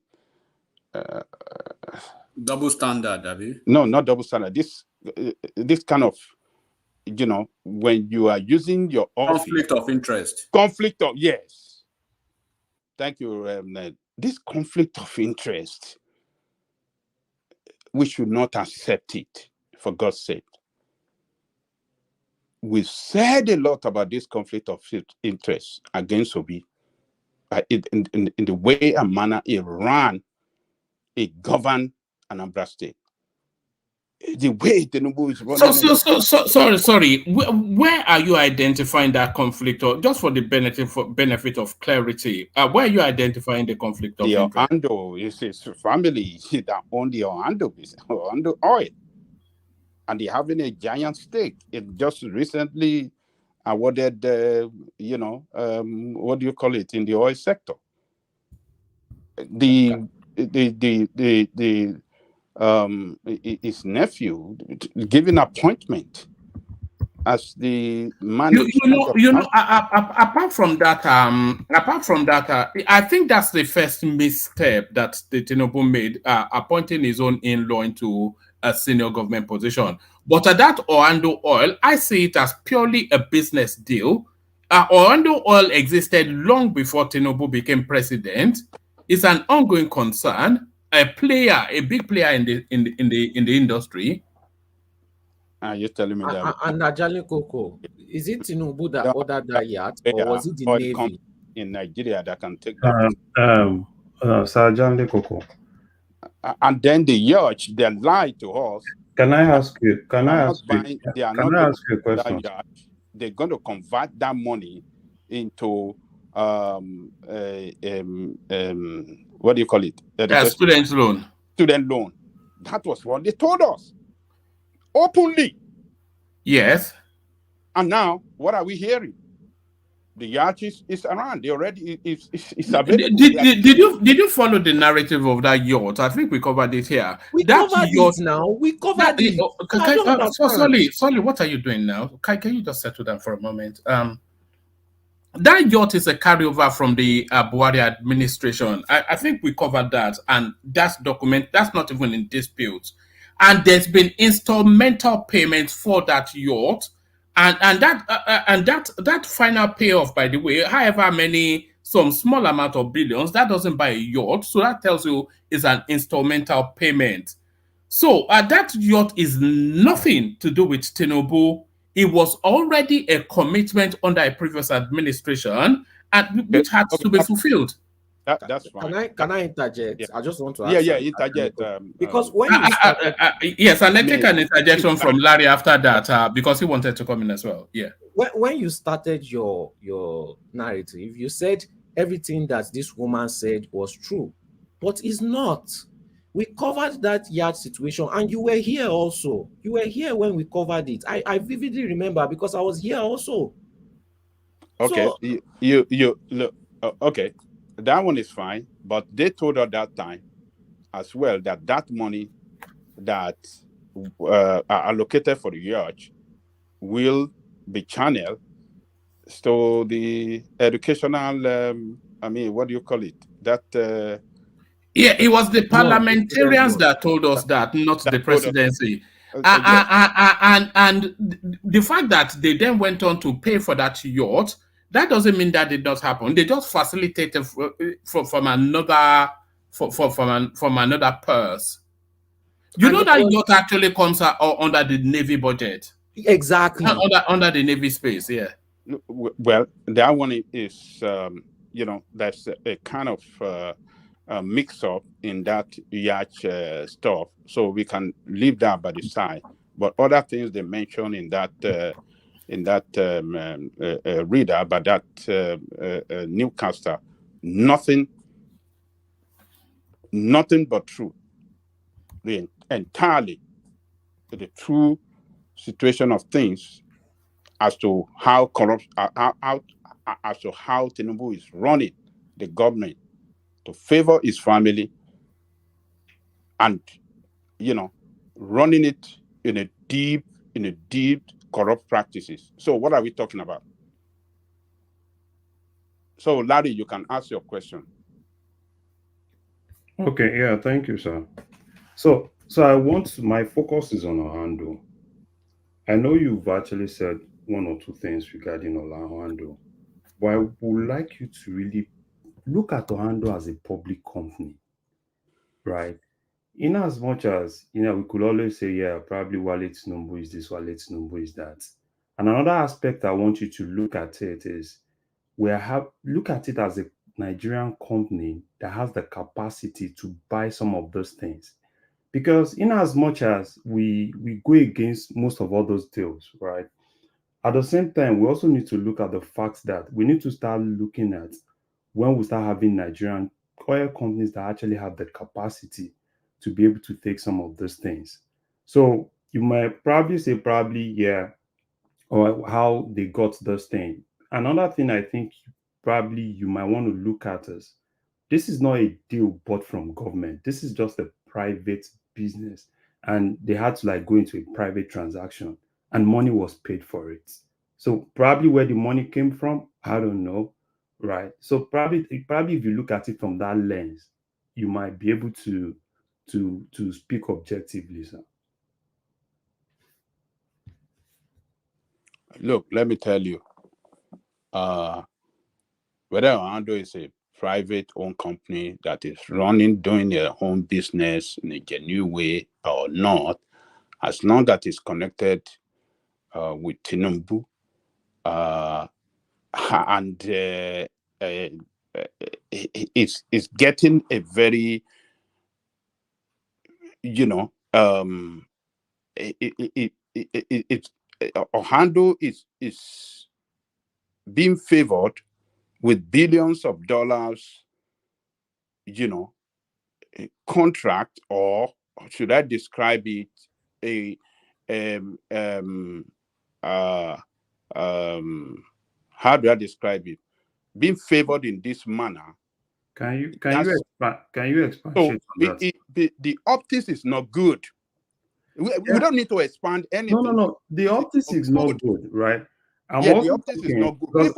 Double standard, Abby? No, not double standard. This kind of, when you are using your office, conflict of interest. Conflict of, yes. Thank you, Ned. This conflict of interest, we should not accept it, for God's sake. We've said a lot about this conflict of interest against Obi, in the way and manner it ran, it governed Anambra State. The way Tinubu is running. Sorry. Where are you identifying that conflict, or just for the benefit of clarity? Where are you identifying the conflict of interest? Orlando is his family that own the Orlando oil, and they're having a giant stake. It just recently awarded, what do you call it, in the oil sector? His nephew given appointment as the manager. Apart from that, I think that's the first misstep that the Tinubu made, appointing his own in-law into a senior government position. But that Orlando Oil, I see it as purely a business deal. Orlando Oil existed long before Tinubu became president. It's an ongoing concern. A big player in the industry. You're telling me that? And Ajali Koko, is it Tinubu that ordered that yacht, or was it the Navy in Nigeria that can take that? Sir Ajali Koko. And then the yacht, they lied to us. Can I ask you? Can I ask you a question? They're going to convert that money into what do you call it? Student loan. Student loan. That was what they told us. Openly. Yes. And now, what are we hearing? The yacht is around. They already it's available. Did you follow the narrative of that yacht? I think we covered it here. We covered it now. We covered it. Sorry, what are you doing now? Can you just settle down for a moment? That yacht is a carryover from the Abure administration. I think we covered that, and that's not even in dispute. And there's been instrumental payments for that yacht, and that final payoff, by the way, however some small amount of billions, that doesn't buy a yacht. So that tells you it's an instrumental payment. So that yacht is nothing to do with Tinubu. It was already a commitment under a previous administration, and which had to be fulfilled. That's fine. Can I interject? Yeah. I just want to ask. Interject. Because when you started, yes, and I take an interjection from Larry after that because he wanted to come in as well. Yeah. When you started your narrative, you said everything that this woman said was true, but it's not. We covered that yacht situation, and you were here also. You were here when we covered it. I vividly remember because I was here also. Okay, so, you look. Okay, that one is fine, but they told us that time as well that money that are allocated for the yacht will be channeled to the educational. What do you call it? That. Yeah, it was the parliamentarians that told us that, not the presidency. And the fact that they then went on to pay for that yacht, that doesn't mean that did not happen. They just facilitated from another purse. You know that yacht actually comes under the Navy budget. Exactly. Under the Navy space, yeah. Well, that one is, that's a kind of mix up in that yacht stuff, so we can leave that by the side. But other things they mention in that reader, but that newscaster, nothing but truth. Entirely the true situation of things as to how corrupt, as to how Tinubu is running the government to favor his family, and running it in a deep corrupt practices. So what are we talking about? So Larry, you can ask your question. Okay, yeah, thank you, sir. So my focus is on Orlando. I know you've actually said one or two things regarding Orlando, but I would like you to really look at Orlando as a public company, right? In as much as, we could always say, yeah, probably Wale Tinubu is this, Wale Tinubu is that. And another aspect I want you to look at it is, look at it as a Nigerian company that has the capacity to buy some of those things. Because in as much as we go against most of all those deals, right? At the same time, we also need to look at the fact that we need to start looking at when we start having Nigerian oil companies that actually have the capacity to be able to take some of those things. So you might probably say, yeah, or how they got those things. Another thing I think probably you might want to look at is, this is not a deal bought from government. This is just a private business, and they had to go into a private transaction, and money was paid for it. So probably where the money came from, I don't know, right? So probably if you look at it from that lens, you might be able to speak objectively, sir. Look, let me tell you, whether Orlando is a private-owned company that is doing their own business in a genuine way or not, as long as it's connected with Tinubu, and it's getting a very, Orlando is being favored with billions of dollars, a contract, or should I describe it, how do I describe it? Being favored in this manner. Can you expand so on that? The optics is not good. We don't need to expand anything. No. The optics is not good, right? The optics is not good.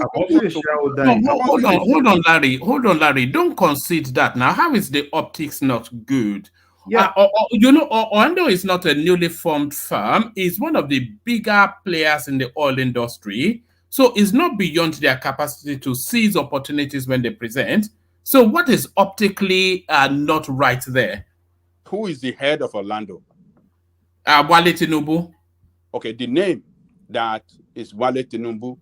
Hold on, Larry. Don't concede that now. How is the optics not good? Yeah. Orlando is not a newly formed firm. It's one of the bigger players in the oil industry. So it's not beyond their capacity to seize opportunities when they present. So what is optically not right there? Who is the head of Orlando? Wale Tinubu. Okay, the name that is Wale Tinubu.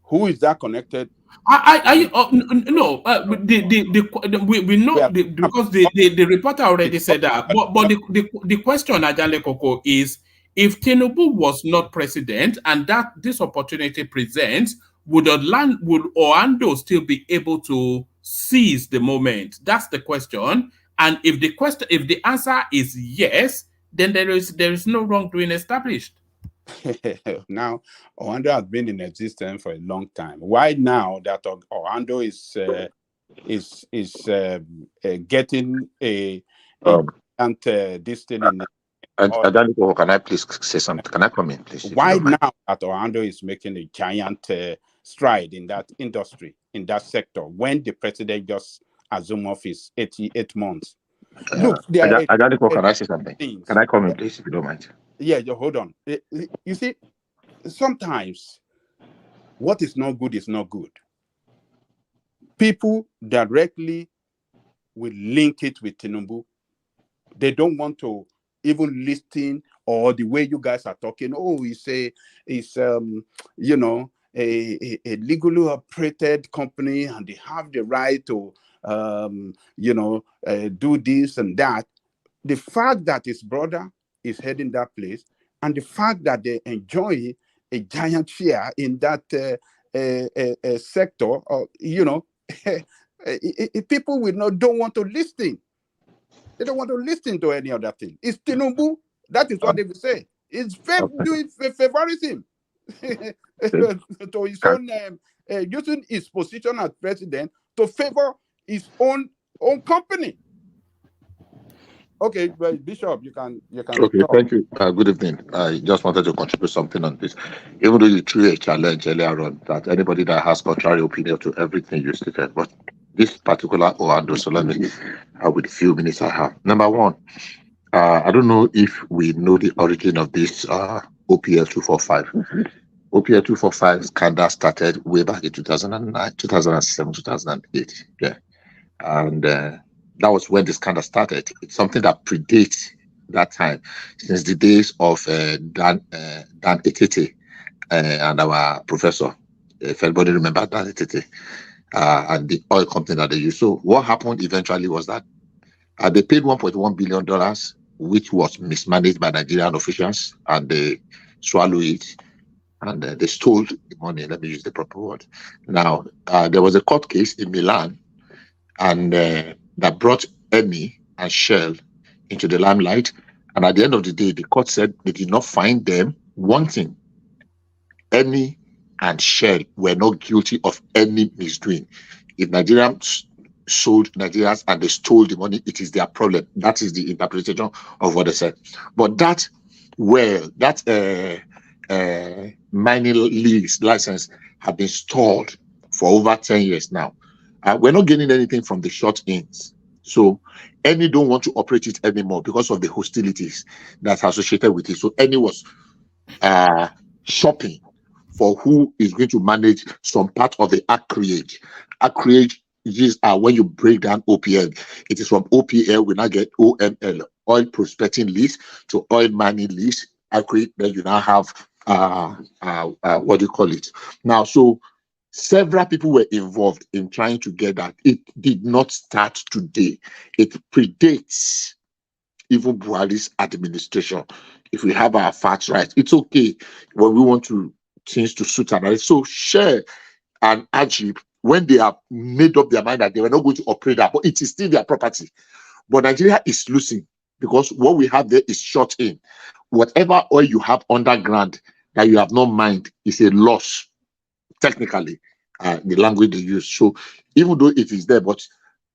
Who is that connected? We know because the reporter already said that. But the question, Ajale Koko, is if Tinubu was not president and that this opportunity presents, would Orlando still be able to seize the moment? That's the question. And if the answer is yes, then there is no wrongdoing established. Now, Orlando has been in existence for a long time. Why now that Orlando is getting a this thing in? Adaniko, can I please say something? Can I come in, please? Why now that Orlando is making a giant stride in that industry, in that sector, when the president just assumed office 88 months? Look, Adaniko, can I say something? Can I come in, please, if you don't mind? Yeah, hold on. You see, sometimes what is not good is not good. People directly will link it with Tinubu. They don't want to even listen, or the way you guys are talking. Oh, it's a legally operated company, and they have the right to do this and that. The fact that his brother is heading that place, and the fact that they enjoy a giant share in that sector, people don't want to listen. They don't want to listen to any other thing. It's Tinubu. That is what they will say. It's doing favorism. to his own, using his position as president to favor his own company. Okay, well, Bishop, you can Okay, talk. thank you. Good evening. I just wanted to contribute something on this. Even though you threw a challenge earlier on that anybody that has contrary opinion to everything you stated, but this particular Oando, so let me, with the few minutes I have. Number one, I don't know if we know the origin of this OPL 245. OPL 245 scandal started way back in 2009, 2007, 2008. Yeah. And that was when the scandal started. It's something that predates that time, since the days of Dan Etete and our professor. If anybody remember Dan Etete and the oil company that they used. So what happened eventually was that they paid $1.1 billion, which was mismanaged by Nigerian officials, and they swallowed it. And they stole the money. Let me use the proper word. Now, there was a court case in Milan, and that brought Eni and Shell into the limelight. And at the end of the day, the court said they did not find them wanting. Eni and Shell were not guilty of any misdoing. If Nigerians sold Nigerians and they stole the money, it is their problem. That is the interpretation of what they said. But that mining lease license have been stalled for over 10 years now. We're not getting anything from the short ends. So Eni don't want to operate it anymore because of the hostilities that's associated with it. So Eni was shopping for who is going to manage some part of the acreage. Acreages are when you break down OPL. It is from OPL we now get OML, oil prospecting lease, to oil mining lease. Acreage, then you now have what do you call it now? So several people were involved in trying to get that. It did not start today. It predates even Buhari's administration. If we have our facts right, it's okay when we want to things to suit another. So Shell and Ajib, when they have made up their mind that they were not going to operate that, but it is still their property. But Nigeria is losing because what we have there is short in. Whatever oil you have underground that you have not mined is a loss, technically, the language they use. So even though it is there, but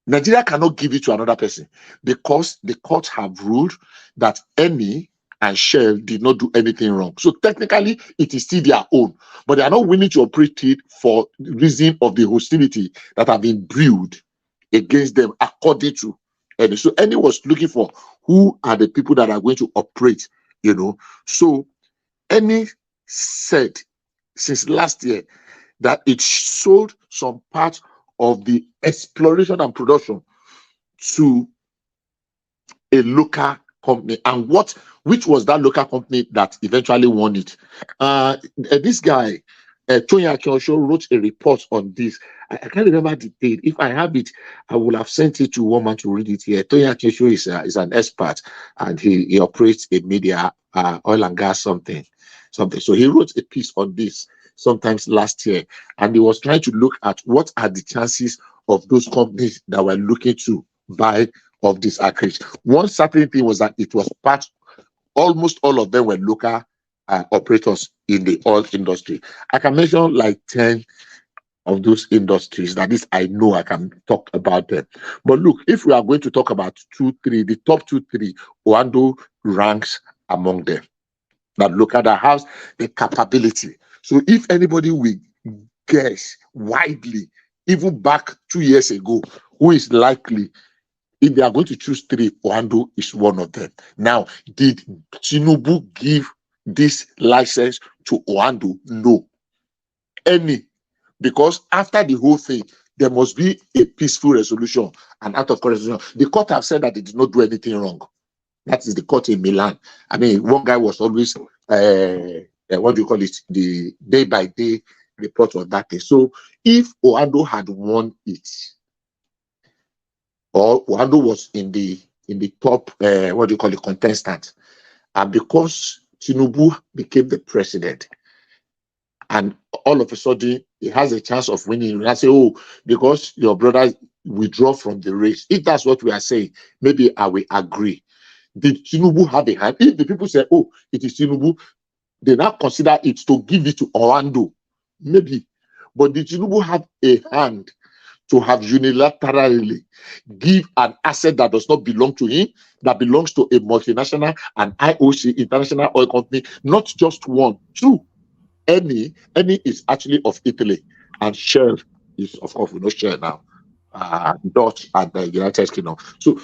Nigeria cannot give it to another person because the courts have ruled that Eni and Shell did not do anything wrong. So technically, it is still their own, but they are not willing to operate it for the reason of the hostility that have been brewed against them, according to Eni. So Eni was looking for who are the people that are going to operate, So Eni said since last year that it sold some part of the exploration and production to a local company. And which was that local company that eventually won it? This guy, Tonya Kiosho, wrote a report on this. I can't remember the date. If I have it, I will have sent it to woman to read it here. Tonya Kiosho is an expert, and he operates a media, oil and gas something. So he wrote a piece on this sometimes last year, and he was trying to look at what are the chances of those companies that were looking to buy of this acreage. One certain thing was that it was almost all of them were local operators in the oil industry. I can mention like 10 of those industries that is I know I can talk about them. But look, if we are going to talk about the top 2-3, Oando ranks among them. That look at the house, the capability. So if anybody will guess widely, even back 2 years ago, who is likely, if they are going to choose 3, Oando is one of them. Now, did Tinubu give this license to Oando? No. Because after the whole thing, there must be a peaceful resolution and out of correction. The court have said that they did not do anything wrong. That is the court in Milan. I mean, one guy was always, what do you call it, the day-by-day report on that thing. So if Oando had won it, or Oando was in the top, what do you call it, contestant, and because Tinubu became the president, and all of a sudden he has a chance of winning, and I say, oh, because your brother withdraw from the race. If that's what we are saying, maybe I will agree. Did Tinubu have a hand? If the people say, oh, it is Tinubu, they now consider it to give it to Orlando, maybe. But did Tinubu have a hand to have unilaterally give an asset that does not belong to him, that belongs to a multinational, an IOC, International Oil Company, not just one, two. Eni is actually of Italy, and Shell is, of course, we know Shell now, Dutch and the United Kingdom. So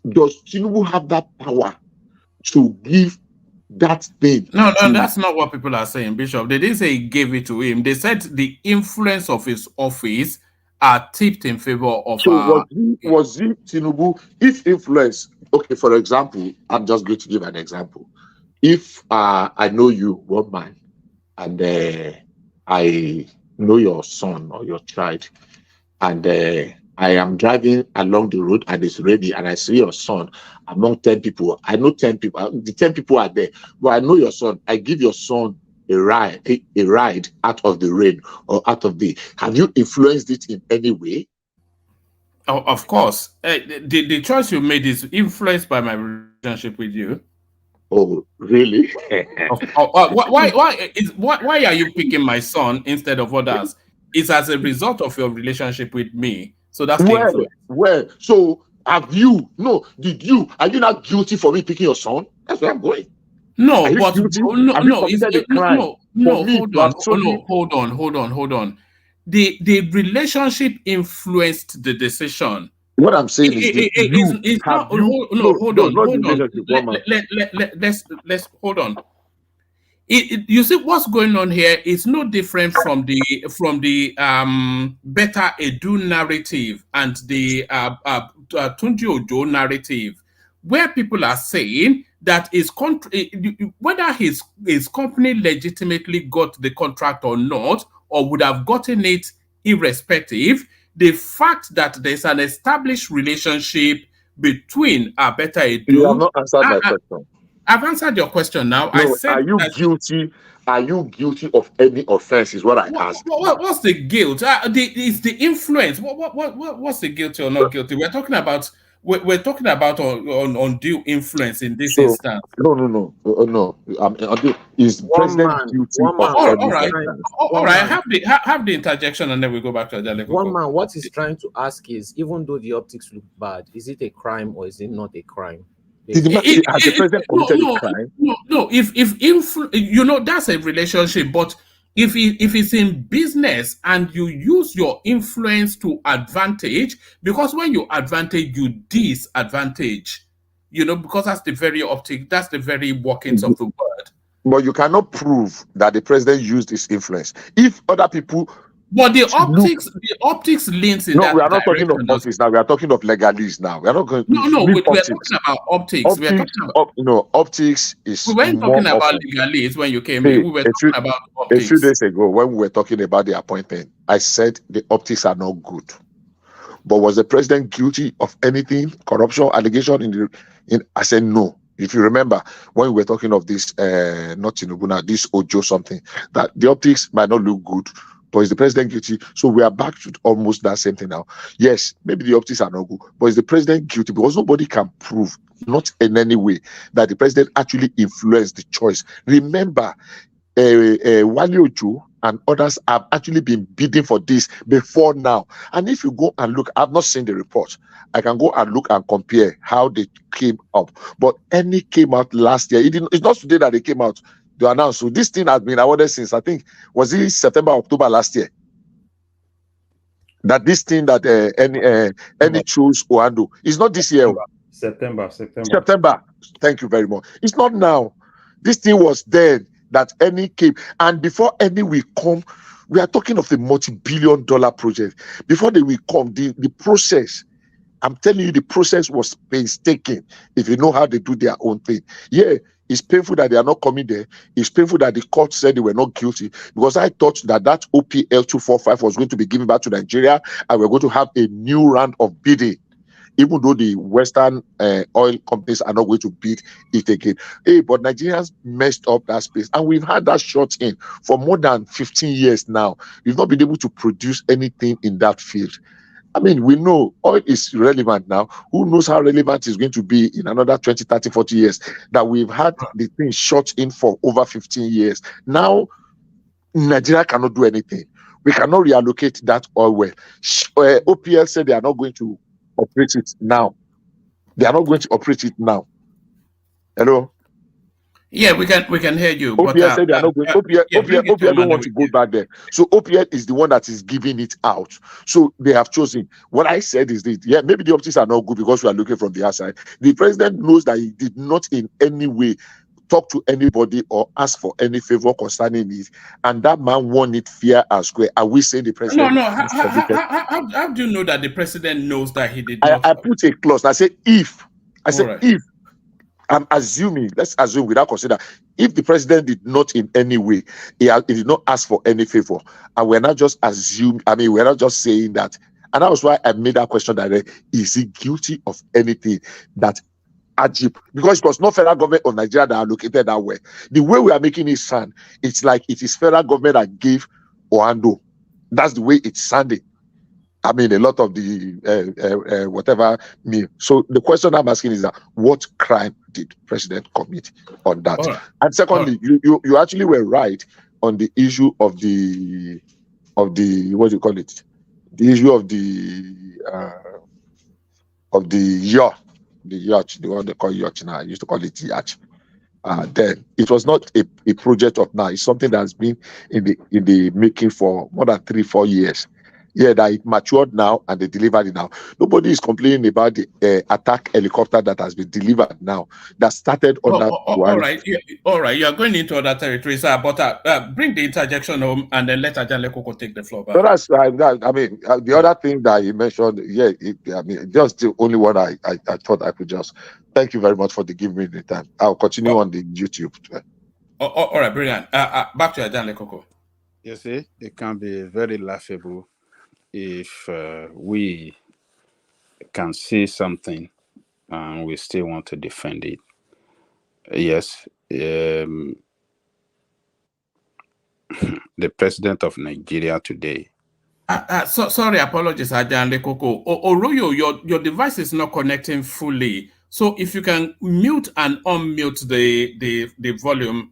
does Tinubu have that power to give that thing? No, that's not what people are saying, Bishop. They didn't say he gave it to him. They said the influence of his office are tipped in favor of. So was he Tinubu? If influence, okay, for example, I'm just going to give an example. If I know you, one man, and I know your son or your child, and I am driving along the road and it's ready, and I see your son among 10 people. I know 10 people. The 10 people are there, but I know your son. I give your son a ride out of the rain or out of the. Have you influenced it in any way? Oh, of course. The choice you made is influenced by my relationship with you. Oh, really? Why are you picking my son instead of others? It's as a result of your relationship with me. So that's the influence. Well, so have you? No, did you? Are you not guilty for me picking your son? That's where I'm going. No, but hold on. The relationship influenced the decision. What I'm saying is let's hold on. You see what's going on here is no different from the better Edu narrative and the Tunji Ojo narrative, where people are saying that whether his company legitimately got the contract or not, or would have gotten it irrespective, the fact that there's an established relationship between Better Edu. You have not answered my question. I've answered your question now. No, I said, are you guilty? Are you guilty of any offense? Is what I asked. What's the guilt? It's the influence. What's the guilty or not guilty? We're talking about undue influence in this instance. No. Is president guilty of all right. Have the interjection, and then we go back to the one man. What he's trying to ask is, even though the optics look bad, is it a crime or is it not a crime? Has the president committed a crime? No. If that's a relationship, but if it's in business and you use your influence to advantage, because when you advantage, you disadvantage, because that's the very that's the very workings of the word. But you cannot prove that the president used his influence. If other people. But the optics leans in that. No, we are not talking of optics now. We are talking of legalese now. We are not going. We're talking about optics. We are talking about optics is. We weren't talking about legalese when you came in. We were talking about optics. A few days ago, when we were talking about the appointment, I said the optics are not good. But was the president guilty of anything, corruption, allegation? I said no. If you remember, when we were talking of this, not Tinubu now, this Ojo something, that the optics might not look good. But is the president guilty? So we are back to almost that same thing now. Yes, maybe the optics are not good, but is the president guilty? Because nobody can prove, not in any way, that the president actually influenced the choice. Remember, Wale Ojo and others have actually been bidding for this before now. And if you go and look, I've not seen the report. I can go and look and compare how they came up. But any came out last year. It's not today that they came out. They announced. So this thing has been awarded since, I think, was it September, October last year? That this thing that any chose Oando. It's not this year. September. Thank you very much. It's not now. This thing was then that any came. And before any will come, we are talking of a multi-billion-dollar project. Before they will come, the process, I'm telling you, the process was painstaking. If you know how they do their own thing. Yeah. It's painful that they are not coming there. It's painful that the court said they were not guilty, because I thought that OPL 245 was going to be given back to Nigeria and we're going to have a new round of bidding, even though the Western oil companies are not going to bid it again. But Nigerians messed up that space, and we've had that shot in for more than 15 years now. We've not been able to produce anything in that field. I mean, we know oil is relevant now. Who knows how relevant it's going to be in another 20, 30, 40 years? That we've had the thing shut in for over 15 years. Now, Nigeria cannot do anything. We cannot reallocate that oil well. OPL said they are not going to operate it now. They are not going to operate it now. Hello? Yeah, we can hear you. OPL said they are not going. OPL don't want to go back there. So OPL is the one that is giving it out. So they have chosen. What I said is that, yeah, maybe the optics are not good because we are looking from the outside. The president knows that he did not in any way talk to anybody or ask for any favor concerning it, and that man won it fair and square. Are we saying the president? No. How do you know that the president knows that he did not? I put a clause. I say if. I said right. If. I'm assuming, let's assume without consider, if the president did not in any way, he did not ask for any favor, and we're not just we're not just saying that. And that was why I made that question that is he guilty of anything that Ajib, because it was not federal government of Nigeria that allocated that way. The way we are making it sound, it's like it is federal government that gave Oando. That's the way it's sounding. I mean, a lot of the whatever mean. So the question I'm asking is that what crime did president commit on that? Right. And secondly, you actually were right on the issue of the what do you call it? The issue of the yacht, the one they call yacht now. I used to call it yacht. Then it was not a project of now. It's something that's been in the making for more than 3-4 years. Yeah, that it matured now and they delivered it now. Nobody is complaining about the attack helicopter that has been delivered now. That started on that. All right. You are going into other territory, sir. But bring the interjection home and then let Ajale Koko take the floor back. So that's the other thing that you mentioned. Yeah, just the only one I thought I could just. Thank you very much for giving me the time. I'll continue on the YouTube. All right, brilliant. Back to Ajale Koko. You see, it can be very laughable if we can see something and we still want to defend it. Yes, the president of Nigeria today. Sorry, apologies, Ajale Koko. Oroyo, your device is not connecting fully. So if you can mute and unmute the volume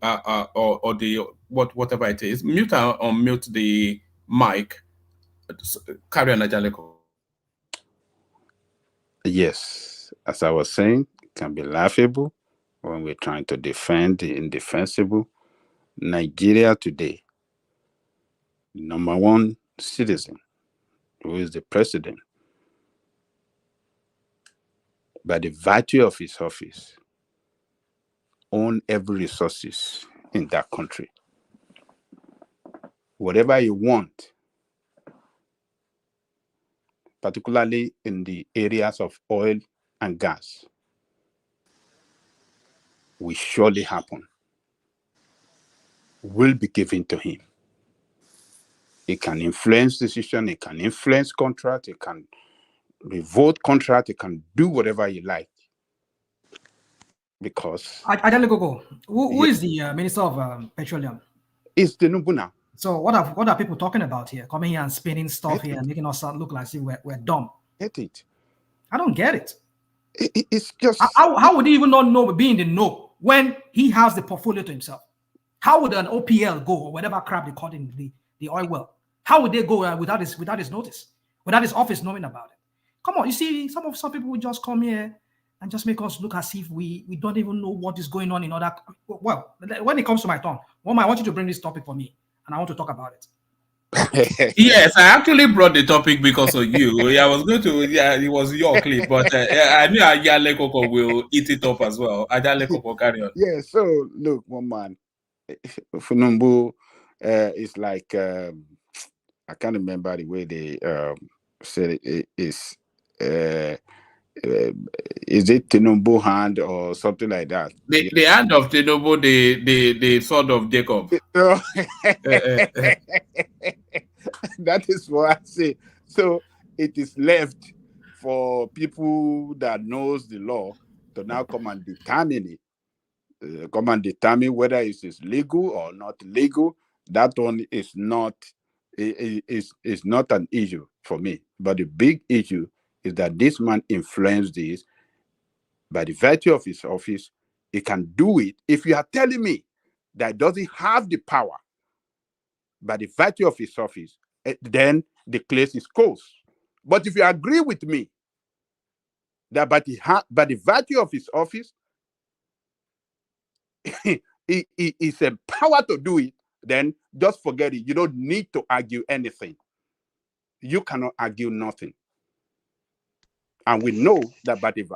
or the whatever it is, mute and unmute the mic. Carry on, Ajale Koko. Yes, as I was saying, it can be laughable when we're trying to defend the indefensible. Nigeria today, the number one citizen, who is the president, by the virtue of his office, own every resources in that country. Whatever you want, particularly in the areas of oil and gas, will surely happen, will be given to him. It can influence decision, it can influence contract, it can revoke contract, it can do whatever you like. Because Ajale Koko, who is the Minister of Petroleum? It's Tinubu now. So what are people talking about here? Coming here and spinning stuff here and making us look like we're dumb. Get it? I don't get it. It's just how would he even not know be in the know when he has the portfolio to himself? How would an OPL go or whatever crap they call it the oil well? How would they go without his notice, without his office knowing about it? Come on, you see, some people will just come here and just make us look as if we don't even know what is going on in other. Well, when it comes to my turn, Mama, I want you to bring this topic for me, and I want to talk about it. Yes, I actually brought the topic because of you. I was going to, it was your clip, but I knew Ajale Koko will eat it up as well. Ajale Koko, carry on. Yeah, so look, one man, Tinubu is like, I can't remember the way they said it is. Is it Tinubu hand or something like that? The hand of Tinubu, the sword of Jacob. That is what I say. So it is left for people that knows the law to now come and determine it. Come and determine whether it is legal or not legal. That one is not is not an issue for me. But the big issue is that this man influenced this by the virtue of his office. He can do it. If you are telling me that doesn't have the power by the virtue of his office, then the case is closed. But if you agree with me that by the virtue of his office, he is empowered to do it, then just forget it. You don't need to argue anything. You cannot argue nothing. And we know that by the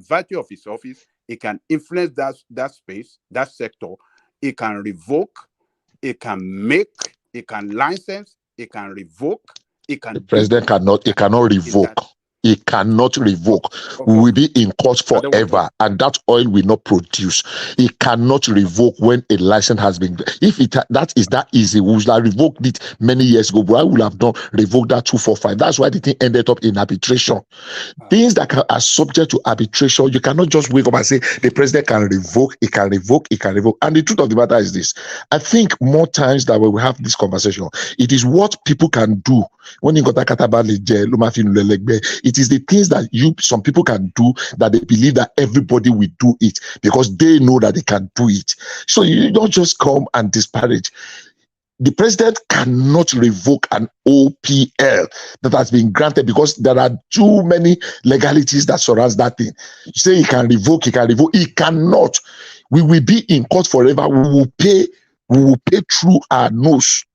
virtue of his office, it can influence that space, that sector. It can revoke, it can make, it can license, it can revoke, it can. The president cannot revoke. He cannot revoke. We will be in court forever, and that oil will not produce. He cannot revoke when a license has been. If that is that easy, we would have revoked it many years ago. But I would have done revoked that 245. That's why the thing ended up in arbitration. Things that are subject to arbitration, you cannot just wake up and say the president can revoke. He can revoke. He can revoke. And the truth of the matter is this: I think more times that when we have this conversation, it is what people can do when you got a katabali. It is the things that some people can do that they believe that everybody will do it because they know that they can do it. So you don't just come and disparage. The president cannot revoke an OPL that has been granted because there are too many legalities that surrounds that thing. You say he can revoke, he cannot. We will be in court forever. We will pay through our nose.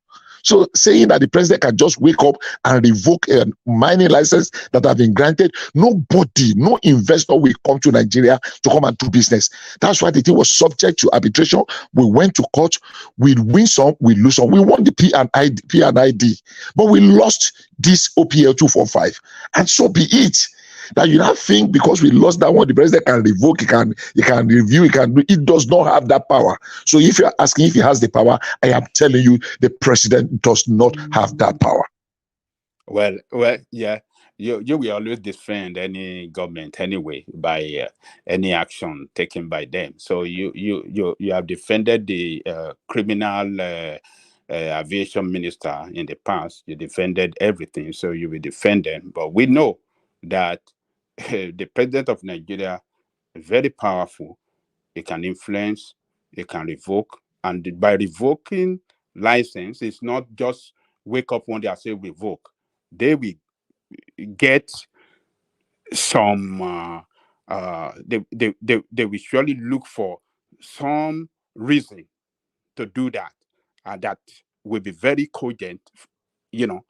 So saying that the president can just wake up and revoke a mining license that have been granted, nobody, no investor will come to Nigeria to come and do business. That's why the thing was subject to arbitration. We went to court. We win some, we lose some. We won the P&ID, but we lost this OPL 245. And so be it. That you not think because we lost that one, the president can revoke, he can review, he can do. It does not have that power. So if you're asking if he has the power, I am telling you, the president does not have that power. Well, yeah. You will always defend any government anyway by any action taken by them. So you have defended the criminal aviation minister in the past. You defended everything, so you will defend them. But we know that the president of Nigeria is very powerful. He can influence, he can revoke, and by revoking license, it's not just wake up one day and say revoke. They will get some. They will surely look for some reason to do that, and that will be is cogent, enough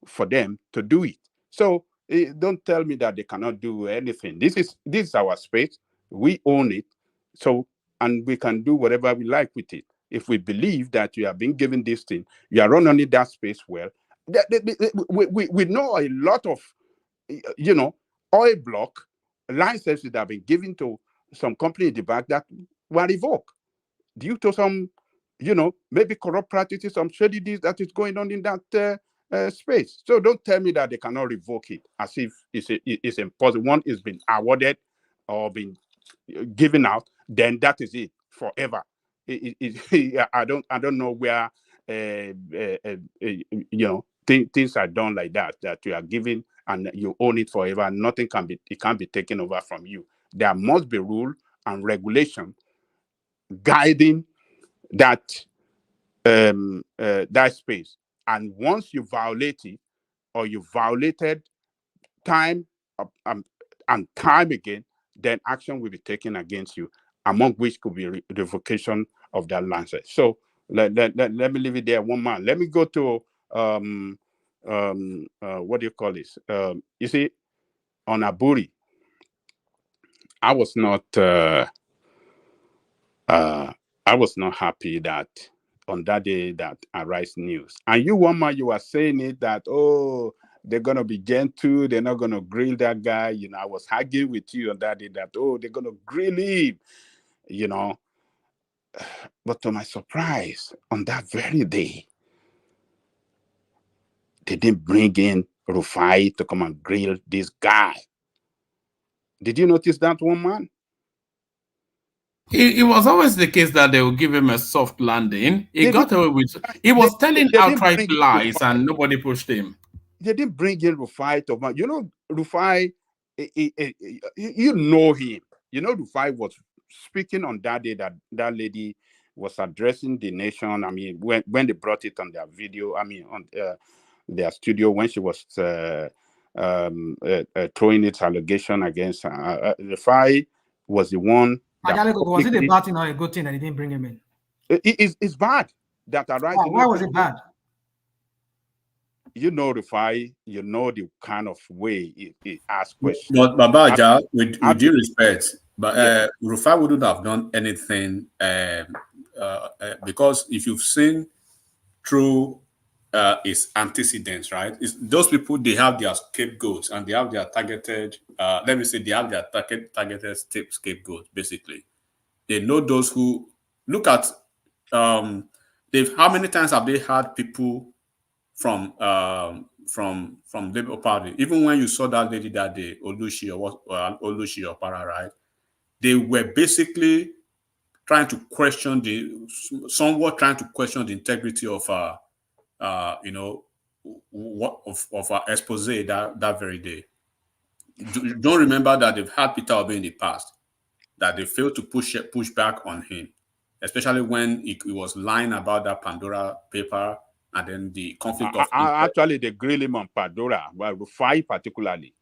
for them to do it. So don't tell me that they cannot do anything. This is our space. We own it. So, and we can do whatever we like with it. If we believe that you have been given this thing, you are running that space well. We know a lot of, oil block licenses that have been given to some company in the back that were revoked due to some, maybe corrupt practices, some shady deals that is going on in that space. So don't tell me that they cannot revoke it as if it's impossible. One is been awarded or been given out, then that is it forever. I don't know where things are done like that you are given and you own it forever and nothing can't be taken over from you. There must be rule and regulation guiding that that space. And once you violate it, or you violated time and time again, then action will be taken against you, among which could be revocation of that license. So let me leave it there. One man. Let me go to what do you call this? You see, on Abure, I was not happy that on that day that Arise News. And you, one man, you were saying it that, oh, they're going to be gentle. They're not going to grill that guy. I was arguing with you on that day that, oh, they're going to grill him, But to my surprise, on that very day, they didn't bring in Rufai to come and grill this guy. Did you notice that, one man? It was always the case that they would give him a soft landing. He got away with. He was telling outright lies, and nobody pushed him. They didn't bring in Rufai to, you know, Rufai. You know him. You know, Rufai was speaking on that day that that lady was addressing the nation. I mean, when they brought it on their video, I mean, on their studio, when she was throwing its allegation against Rufai was the one. Was it a bad thing or a good thing that they didn't bring him in? It's bad that arising. Why was it bad? You know Rufai, you know the kind of way he asks questions. But Babaja, with due respect, but Rufai wouldn't have done anything because if you've seen through his antecedents, right? Those people, they have their scapegoats and they have their targeted, let me say, they have their targeted scapegoats, basically. They know those who look at, how many times have they had people from Labour Party? Even when you saw that lady that day, Olushi or Para, right? They were basically trying to question the integrity of you know, what of our expose that very day. Don't remember that they've had Peter Obi in the past, that they failed to push back on him, especially when he was lying about that Pandora paper and then the conflict of actually they grill him on Pandora. Well, Rufai particularly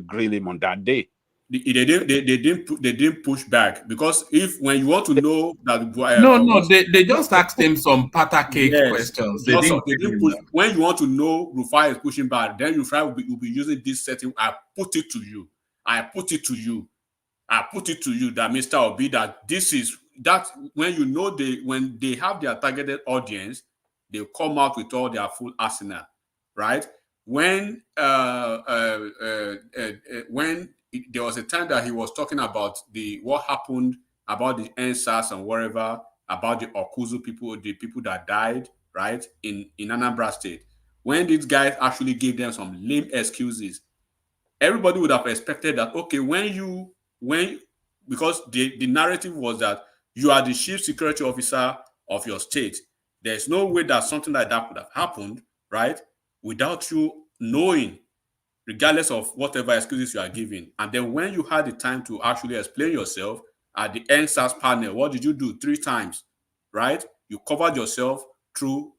grill him on that day. They didn't push back, because when you want to know that they just asked him some patacake questions. They didn't push. When you want to know Rufai is pushing back, then Rufai will be using this setting. I put it to you that Mr. Obi, that this is that when you know when they have their targeted audience, they come out with all their full arsenal, right? When there was a time that he was talking about what happened about the NSAS and wherever, about the Okuzu people, the people that died, right, in Anambra State. When these guys actually gave them some lame excuses, everybody would have expected that, okay, because the narrative was that you are the chief security officer of your state, there's no way that something like that could have happened, right, without you knowing, regardless of whatever excuses you are giving. And then when you had the time to actually explain yourself at the NSAS panel, what did you do? 3 times, right? You covered yourself through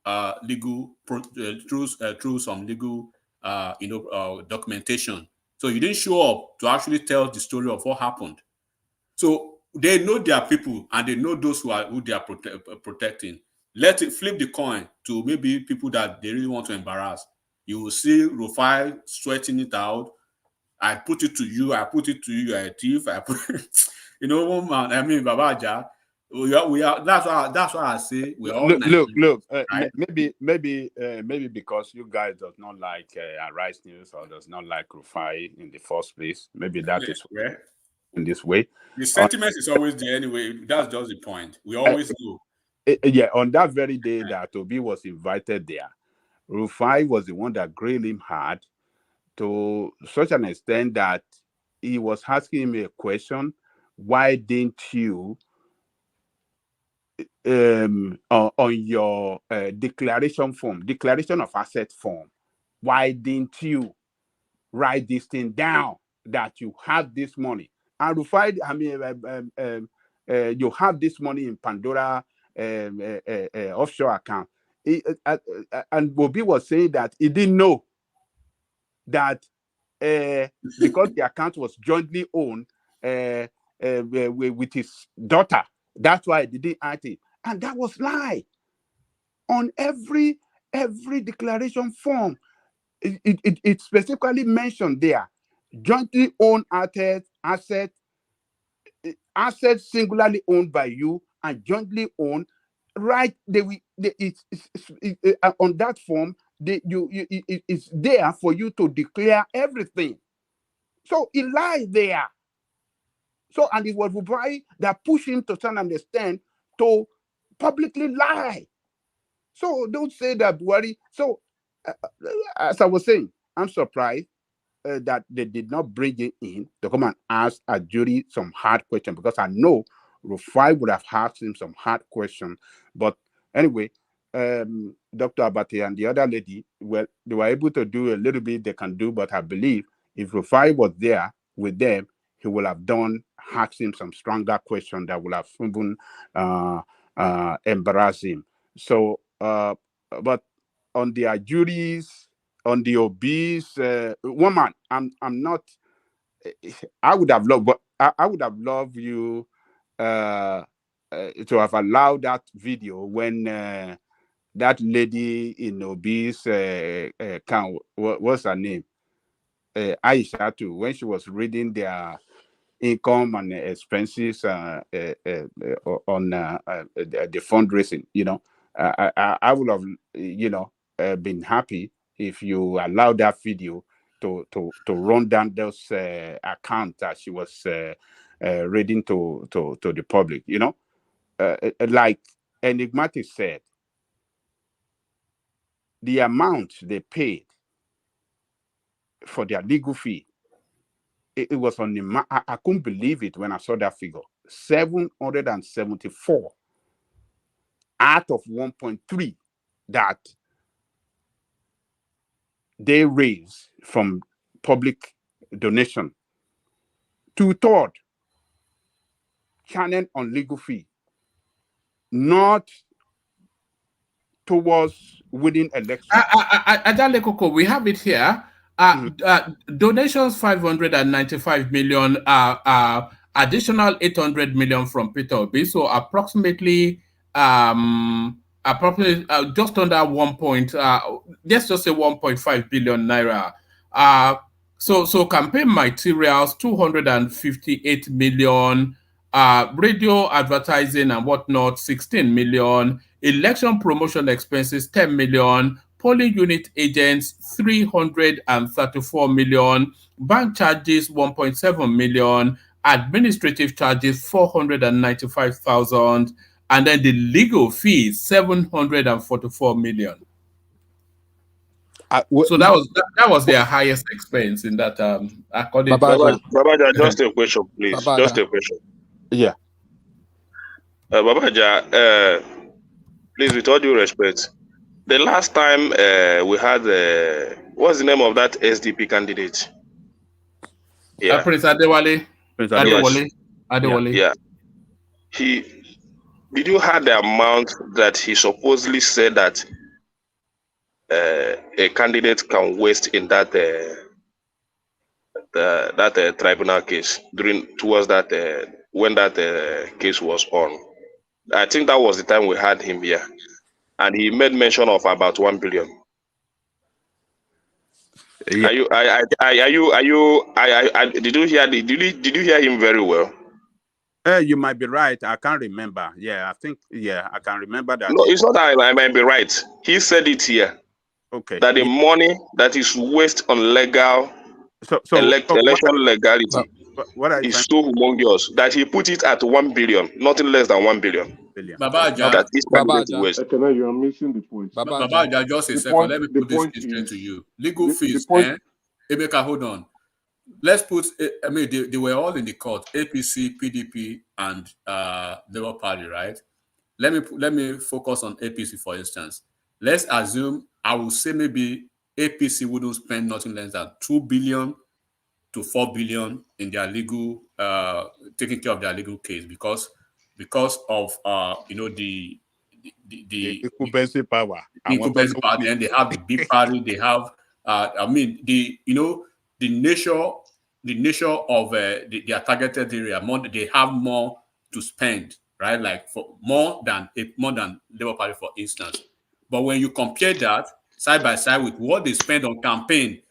through some legal documentation. So you didn't show up to actually tell the story of what happened. So they know their people and they know those who they are protecting. Let it flip the coin to maybe people that they really want to embarrass. You will see Rufai sweating it out. I put it to you, you're a thief. Man, I mean, Babaja, we are that's why I say we all look. Maybe because you guys does not like Arise News or does not like Rufai in the first place. Maybe that is in this way. The sentiment is always there anyway. That's just the point. We always know. On that very day that Obi was invited there, Rufai was the one that grilled him hard to such an extent that he was asking him a question: why didn't you on your declaration of asset form, why didn't you write this thing down that you have this money? And Rufai, you have this money in Pandora offshore account. And Obi was saying that he didn't know that because the account was jointly owned with his daughter, that's why he didn't act it. And that was lie. On every declaration form, it specifically mentioned there, jointly owned assets singularly owned by you and jointly owned, right? On that form, it's there for you to declare everything. So he lied there. So, and it was Rufai that pushed him to some understand to publicly lie. So don't say that Buhari. So as I was saying, I'm surprised that they did not bring it in to come and ask a jury some hard questions, because I know Rufai would have asked him some hard questions. But anyway, Dr. Abate and the other lady, well, they were able to do a little bit they can do, but I believe if Rufai was there with them, he would have asked him some stronger questions that would have even embarrassed him. So, but on the juries, on the OBI'S, woman, I'm not. I would have loved, but I would have loved you to have allowed that video when that lady in OBI'S what's her name, Aisha too, when she was reading their income and expenses on the fundraising. I would have been happy if you allowed that video to run down those accounts that she was reading to the public. Like Enigmatic said, the amount they paid for their legal fee, it was on the I couldn't believe it when I saw that figure. 774 out of 1.3 that they raise from public donation. 2/3 channel on legal fee, not towards winning election. Adale Koko, we have it here. Donations 595 million, additional 800 million from Peter Obi, so approximately just under 1 point, let's just say 1.5 billion naira. So campaign materials 258 million, radio advertising and whatnot 16 million, election promotion expenses 10 million, polling unit agents 334 million, bank charges 1.7 million, administrative charges 495,000, and then the legal fees 744 million. So that was their highest expense in that according to Babaja, just a question, please. Babaja. Just a question. Yeah. Babaja, please, with all due respect, the last time we had what's the name of that SDP candidate? Yeah, Prince Adewale. Adewale. Yeah. Did you have the amount that he supposedly said that a candidate can waste in that tribunal case towards that when that case was on? I think that was the time we had him here, and he made mention of about 1 billion. Yeah. Did you hear him very well? You might be right. I can't remember. Yeah, I think. Yeah, I can remember that. No, it's not that I might be right. He said it here. Okay. That the money that is waste on legal election legality is so humongous that he put it at 1 billion, nothing less than 1 billion. Babaja, that is waste. You are missing the point. Babaja, just a second. Let me put this straight to you. Legal fees. Emeka, hold on. Let's put. I mean, they were all in the court. APC, PDP, and Labour Party, right? Let me focus on APC for instance. Let's assume I will say maybe APC wouldn't spend nothing less than 2 billion to 4 billion in their legal taking care of their legal case because of the incumbency power. Incumbency power, and they have the big party. They have the nature of their targeted area. They have more to spend, right? Like for more than Labour Party, for instance. But when you compare that side by side with what they spend on campaign,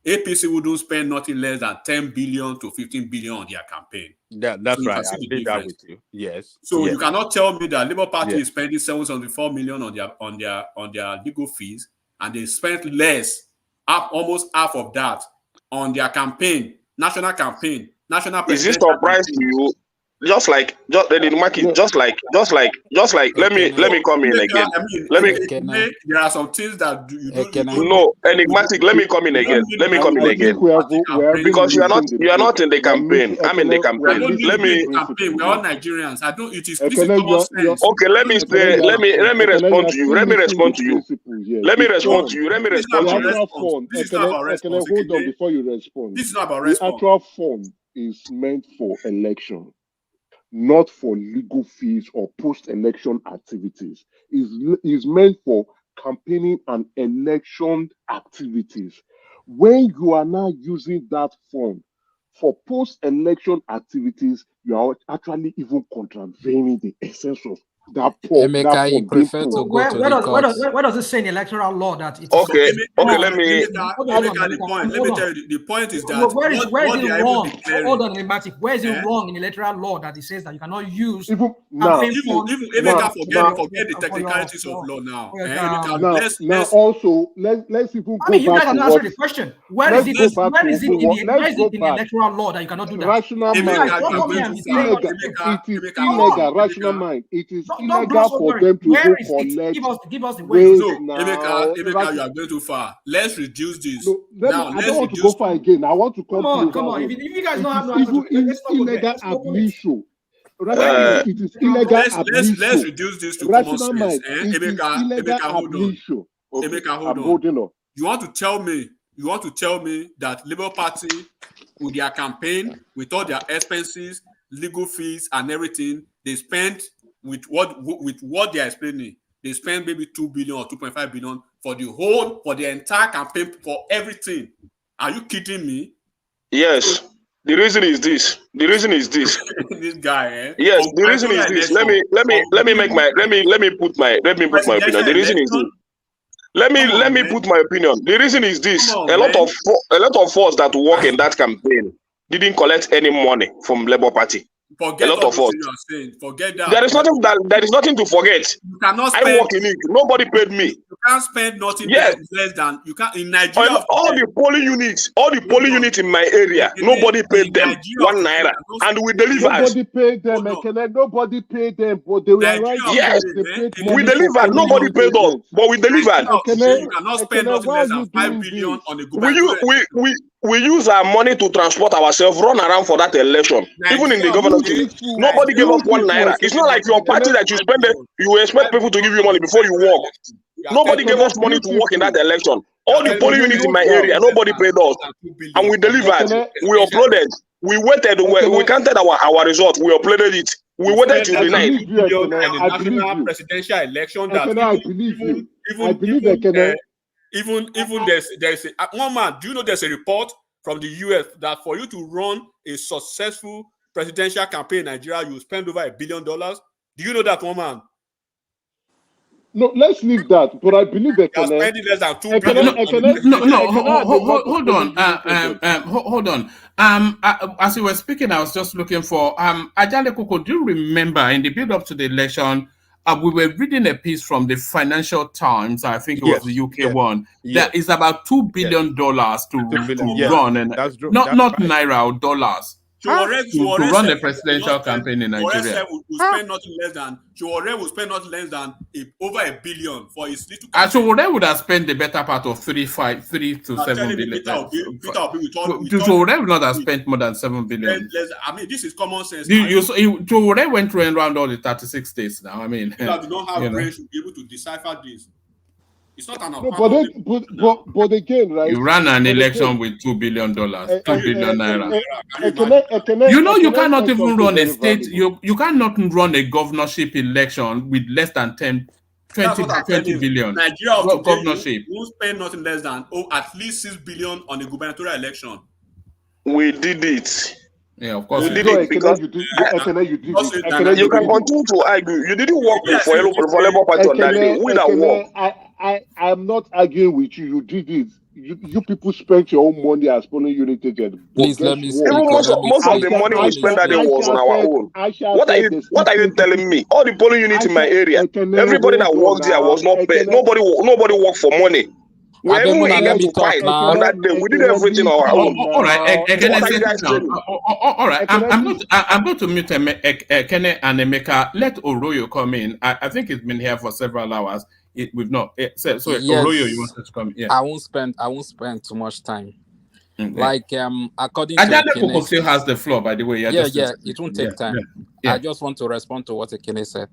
APC wouldn't spend nothing less than 10 billion to 15 billion on their campaign. That's right. I agree that with you. Yes. So yes. You cannot tell me that Labour Party is spending 774 million on their legal fees, and they spent less, almost half of that, on their campaign, national campaign, national. Is this surprise to you? just like let me come in again. There are some things that you don't. No, enigmatic. Let me come in again. Because you are not in the campaign. I'm in the campaign. Let me. We're all Nigerians. I don't. It is common sense. Okay, let me respond to you. Let me respond to you. Hold on before you respond. This is not about response. The actual form is meant for election, not for legal fees or post-election activities. Is meant for campaigning and election activities. When you are now using that form for post-election activities, you are actually even contravening the essence of that form. Emeka, you prefer to go to the courts. Where does it say in electoral law that it's okay? Let me. The point is that where is it wrong? Hold on, Emeka. Where is it wrong in electoral law that it says that you cannot use forget the technicalities of law now. Also let's even go you back guys to answer the question. Where is it in the electoral law that you cannot do that? Rational mind. It is illegal. Rational mind. It is illegal for them to go collect. Give us the way. Emeka, you are going too far. Let's reduce this. I don't want to go far again. I want to come on. If you guys don't have no answer, it's illegal abuse. It is illegal abuse. Let's reduce this to common sense. Emeka, hold on. Holding on. You want to tell me that Labour Party, with their campaign, with all their expenses, legal fees, and everything, they spend with what they are explaining. They spend maybe 2 billion or 2.5 billion for the entire campaign, for everything. Are you kidding me? Yes. The reason is this. This guy, Yes, the reason is this. Let me put my opinion. The reason is this. Let me put my opinion. The reason is this. A lot of us that work in that campaign didn't collect any money from Labour Party. Forget a lot of us. Forget that. There is nothing to forget. You cannot spend, I work in it. Nobody paid me. You can't spend nothing less than you can in Nigeria. All the polling units in my area, nobody paid them ₦1, and we delivered. Nobody paid them. Nobody paid them, but they were right. Yes, we delivered. Nobody paid us, but we delivered. You cannot spend nothing less than 5 billion on a gubernatorial. We use our money to transport ourselves, run around for that election. Even in the governorship, nobody gave us ₦1. It's not like your party that you spend it, you expect people to give you money before you walk. Nobody gave us money to work in that election. All the polling units in my area, nobody paid us. And we delivered. We uploaded. We waited. We counted our result. We uploaded it. We waited till the night. National presidential election. Even there's one man. Do you know there's a report from the US that for you to run a successful presidential campaign in Nigeria, you spend over $1 billion? Do you know that, one man? No, let's leave that. But I believe that spending less than $2 billion. Hold on. As you were speaking, I was just looking for Ajale Koko. Do you remember in the build-up to the election? We were reading a piece from the Financial Times. I think it was the UK one. That is about $2 billion to run, and not naira or dollars. To run a presidential campaign in Nigeria. Will spend nothing less than over $1 billion for his little. Sowore would have spent the better part of 3 to 7 billion. Sowore would not have spent more than 7 billion. I mean, this is common sense. Sowore went around all the 36 states now. I mean, people do not have brains to be able to decipher this. It's not an but again, right? You ran an election with $2 billion, 2 billion naira. You cannot even run a state. You cannot run a governorship election with less than 20 billion. Nigeria governorship won't spend nothing less than at least 6 billion on a gubernatorial election. We did it. Yeah, of course. We did it because you can continue to argue. You didn't work for Labour Party on that day. We that work. I'm not arguing with you. You did it. You people spent your own money as polling unit agent. Please let me speak. Most of the money we spent that day was on our own. What are you telling me? All the polling units in my area, everybody that worked there was not paid. Nobody worked for money. We're even here to fight on that day. We did everything on our own. All right, So what are you guys saying? all right. I'm going to mute Ekene and Emeka. Let Oroyo come in. I think it's been here for several hours. We've not. So Oroyo, you wanted to come in? Yeah. I won't spend too much time. Okay. Like according to Ajane Ekene, Koko still has the floor, by the way. yeah, it won't take time. Yeah. I just want to respond to what Ekene said.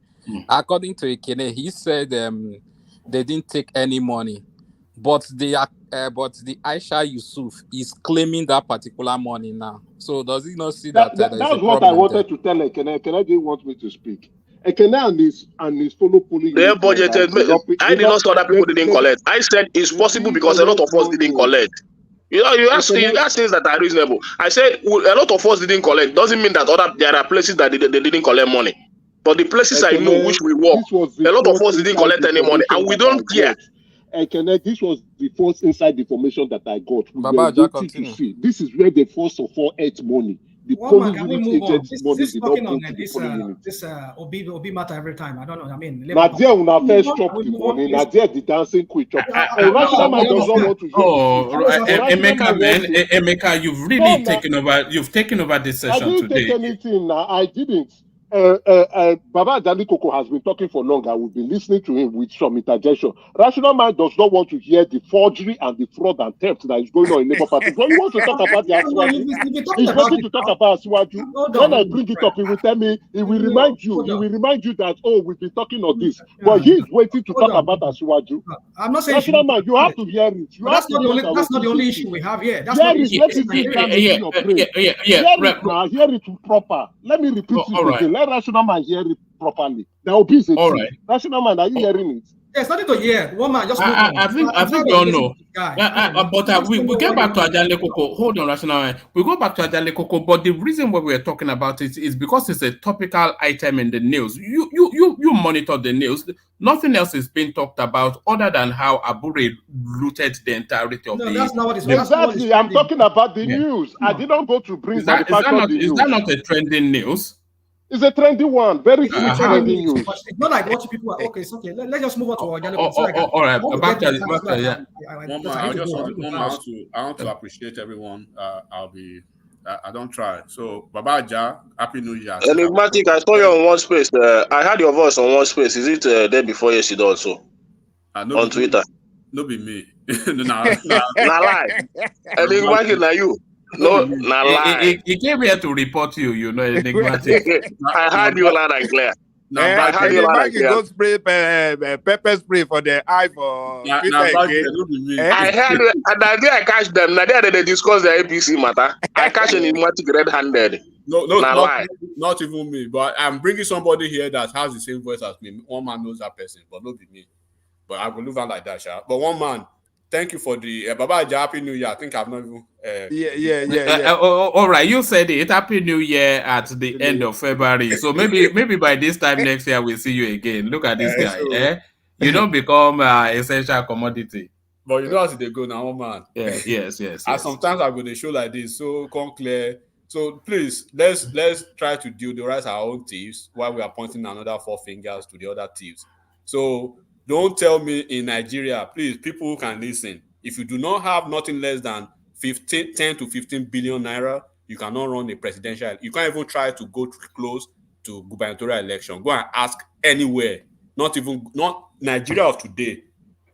According to Ekene, he said they didn't take any money, but the Aisha Yusuf is claiming that particular money now. So does he not see that? That's what I wanted to tell Ekene. Ekene didn't want me to speak. Ekene and his fellow police. They budgeted. I did not say that people didn't collect. I said it's possible because a lot of us didn't collect. You ask things that are reasonable. I said a lot of us didn't collect. Doesn't mean that there are places that they didn't collect money. But the places I know which we work, a lot of us didn't collect any money, and we don't care. This was the first inside information that I got. Baba, continue. See. This is where they first of all ate money. The police unit agents money this did talking not go on to the police unit. this Obi matter every time. I don't know. I mean, Nadia una first chop the money. Nadia the dancing queen chop. Rational man does not want to hear. Emeka, you've really taken over. You've taken over this session today. I didn't take anything. I didn't. Baba Ajani Koko has been talking for long, and we've been listening to him with some interjection. Rational man does not want to hear the forgery and the fraud and theft that is going on in Labour Party. When you want to talk about the Asiwaju, he's waiting to talk about Asiwaju. When I bring it up, he will tell me, he will remind you that, we've been talking on this. But he's waiting to talk about Asiwaju. I'm not saying Rational man, you have to hear it. That's not the only issue we have here. That's hear not the issue. Hear it proper. Let me repeat it again. Let Rational man hear it properly. There will be a all right. Rational man, are you hearing it? There's nothing to hear. One man just. I think we all know. But we get back to Ajani Koko. Hold on, Rational man. We go back to Ajani Koko, but the reason why we're talking about it is because it's a topical item in the news. You monitor the news. Nothing else is being talked about other than how Abure looted the entirety of the. That's not what it's exactly. I'm talking about the news. I didn't go to bring is that not a trending news? It's a trendy one, very trending news. It's not like what people are. Okay, it's okay. Let's just move on to Ajani. All right. I want to appreciate everyone. I don't try. So, Baba Aja, Happy New Year. Enigmatic, I saw you on one space. I heard your voice on one space. Is it there before yesterday also? On Twitter? No, be me. Nah, lie. Enigmatic, na you. No, nah, lie. He came here to report you, Enigmatic. I heard you loud and clear. I heard you loud and clear. Go spray pepper spray for the eye for I heard and I catch them. Now they discuss the APC matter. I catch an Enigmatic red-handed. Not even me. But I'm bringing somebody here that has the same voice as me. One man knows that person, but not be me. But I will live out like that, Sha. But one man. Thank you for the Baba Aja, Happy New Year. I think I've not even. All right, you said it. Happy New Year at the end of February. So maybe by this time next year we'll see you again. Look at this guy. You don't become essential commodity. But you know how they go now, man. Yeah, yes. And sometimes I go to show like this, so come clear. So please, let's try to deodorize our own thieves while we are pointing another 4 fingers to the other thieves. So. Don't tell me in Nigeria, please, people who can listen. If you do not have nothing less than 10 to 15 billion naira, you cannot run a presidential. You can't even try to go close to gubernatorial election. Go and ask anywhere. Not Nigeria of today.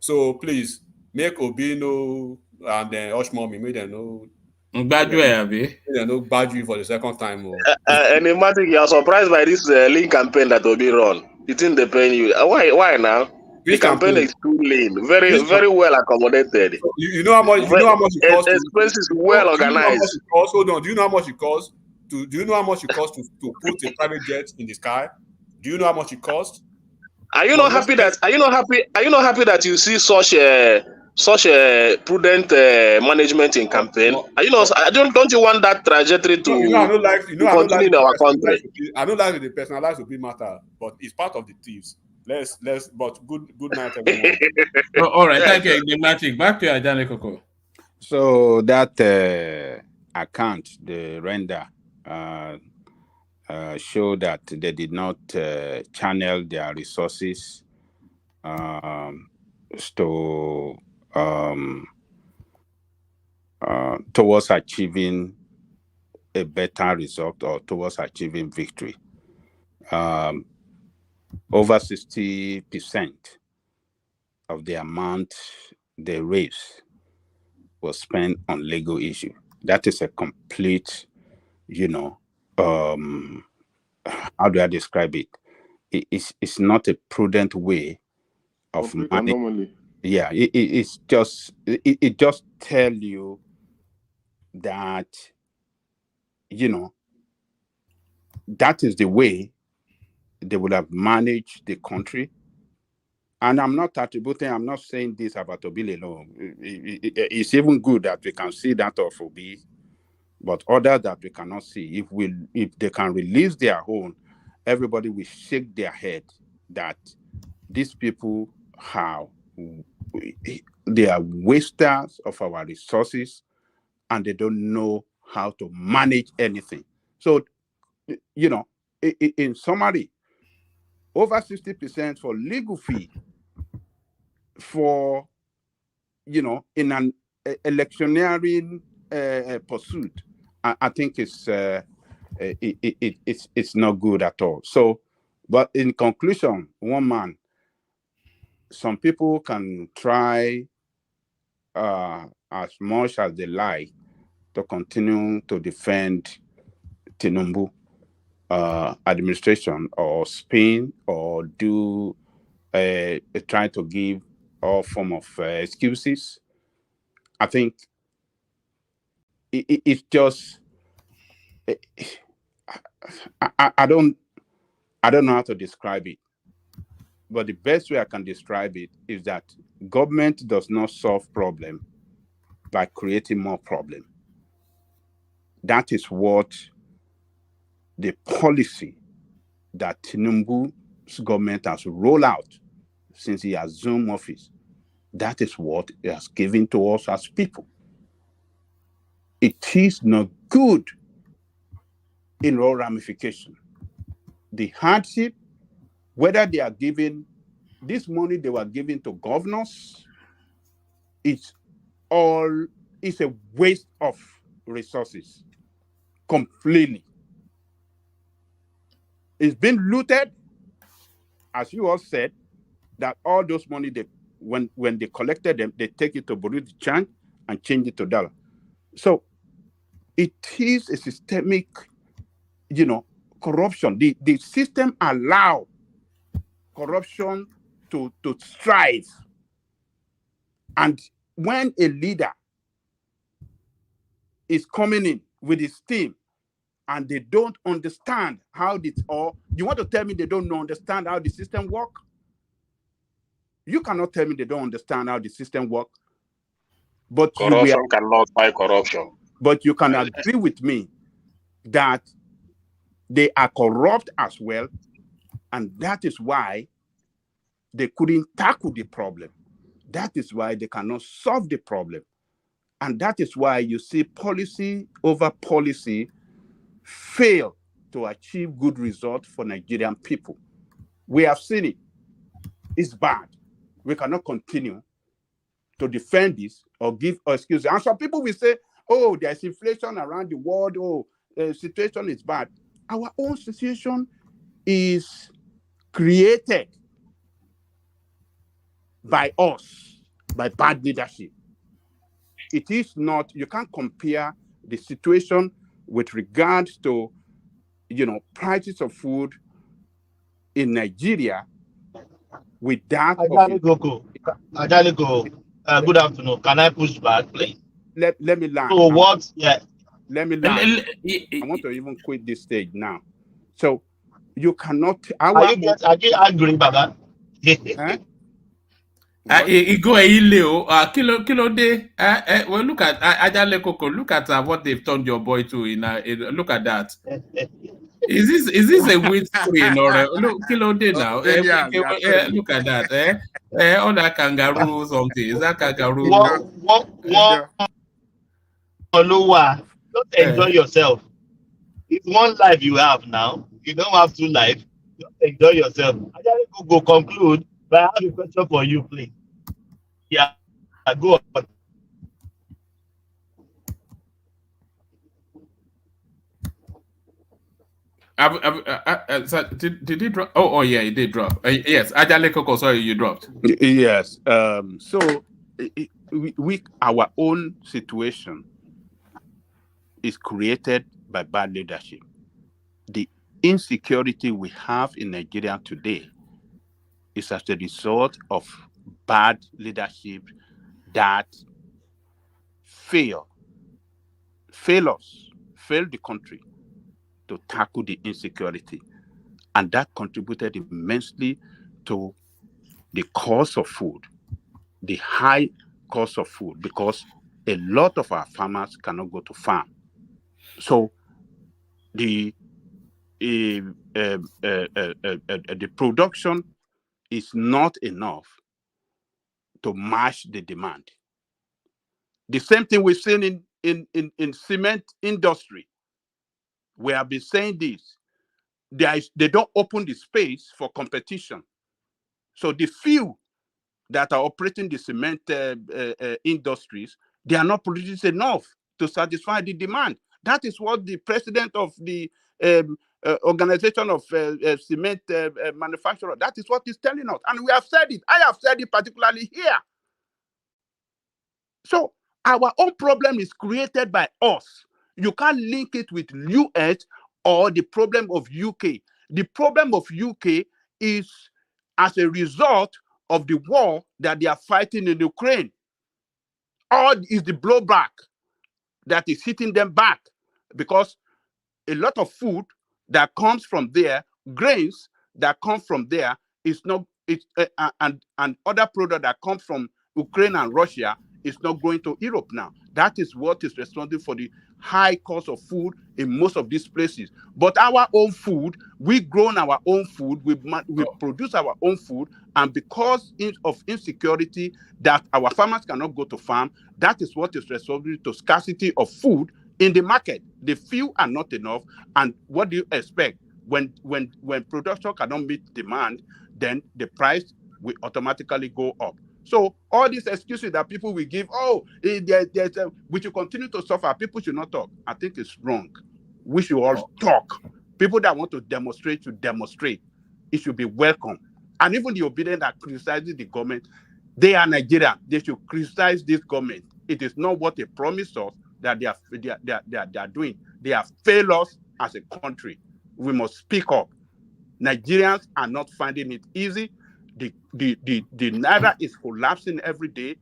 So please make Obino and then Oshmomi make them know. They know Badju for the second time. Enigmatic, you are surprised by this link campaign that Obi run. You think they pay you? Why now? The campaign is too lean, very well accommodated. You know how much it costs. Expenses well organized. Hold on. Do you know how much it costs to put a private jet in the sky? Do you know how much it costs? Are you not happy that you see such a prudent management in campaign? Are you not? Don't you want that trajectory to continue in our country? I don't like the personalized to be matter, but it's part of the thieves. But good night, everyone. All right, thank you, Enigmatic. Back to Ajani Koko. So that account, the render, show that they did not channel their resources to towards achieving a better result or towards achieving victory. Over 60% of the amount they raised was spent on legal issue. That is a complete, how do I describe it? It's not a prudent way of managing. Yeah, it just tell you that, that is the way they would have managed the country. And I'm not saying this about Obile alone. It's even good that we can see that of Obi, but others that we cannot see. If they can release their own, everybody will shake their head that these people they are wasters of our resources and they don't know how to manage anything. So, in summary, over 60% for legal fee for, in an electioneering pursuit, I think it's not good at all. So, but in conclusion, some people can try as much as they like to continue to defend Tinubu administration or spin or do try to give all form of excuses. I think it's just I don't know how to describe it, but the best way I can describe it is that government does not solve problem by creating more problem. That is what the policy that Tinubu's government has rolled out since he assumed office. That is what it has given to us as people. It is not good in all ramifications. The hardship, whether they are giving this money they were giving to governors, it's a waste of resources completely. It's been looted, as you all said, that all those money when they collected them, they take it to Burundi Chan and change it to dollar. So it is a systemic, corruption. The system allow corruption to strive. And when a leader is coming in with his team and they don't understand how you want to tell me they don't understand how the system works? You cannot tell me they don't understand how the system works. But corruption cannot buy corruption. But you can agree with me that they are corrupt as well, and that is why they couldn't tackle the problem. That is why they cannot solve the problem. And that is why you see policy over policy fail to achieve good results for Nigerian people. We have seen it. It's bad. We cannot continue to defend this or give excuses. And some people will say, oh, there's inflation around the world. Oh, the situation is bad. Our own situation is created by us, by bad leadership. It is not, you can't compare the situation with regards to, prices of food in Nigeria with that. Good afternoon. Can I push back, please? Let me land. So what? Yeah. Let me land. I want to even quit this stage now. So you cannot. Are you agree, Baba? Well, look at Ajale Koko. Look at what they've turned your boy to. Look at that. Is this a wheat screen or look Kilo Day now? Look at that. All that kangaroo something. Is that kangaroo? Don't enjoy yourself. It's one life you have now. You don't have two lives. Just enjoy yourself. Ajale Koko conclude. But I have a question for you, please. Yeah. Go on. Did he drop? Oh, yeah, he did drop. Yes, Ajale Koko, sorry, you dropped. Yes. So we our own situation is created by bad leadership. The insecurity we have in Nigeria today is as a result of bad leadership that fail the country to tackle the insecurity. And that contributed immensely to the cost of food, the high cost of food, because a lot of our farmers cannot go to farm. So the production is not enough to match the demand. The same thing we've seen in cement industry. We have been saying this. They don't open the space for competition. So the few that are operating the cement industries, they are not producing enough to satisfy the demand. That is what the president of the organization of cement manufacturer, that is what he's telling us. And we have said it. I have said it particularly here. So our own problem is created by us. You can't link it with US or the problem of UK. The problem of UK is as a result of the war that they are fighting in Ukraine. Or is the blowback that is hitting them back, because a lot of food that comes from there, grains that come from there, is not and other product that comes from Ukraine and Russia is not going to Europe now. That is what is responsible for the high cost of food in most of these places. But our own food, we grown our own food, we produce our own food, and because of insecurity that our farmers cannot go to farm, that is what is responsible to scarcity of food in the market. The few are not enough, and what do you expect? When production cannot meet demand, then the price will automatically go up. So all these excuses that people will give, we should continue to suffer, people should not talk. I think it's wrong. We should all talk. People that want to demonstrate should demonstrate. It should be welcome. And even the obedient that criticizes the government, they are Nigerian. They should criticize this government. It is not what they promised us that they are doing. They have failed us as a country. We must speak up. Nigerians are not finding it easy. The naira is collapsing every day.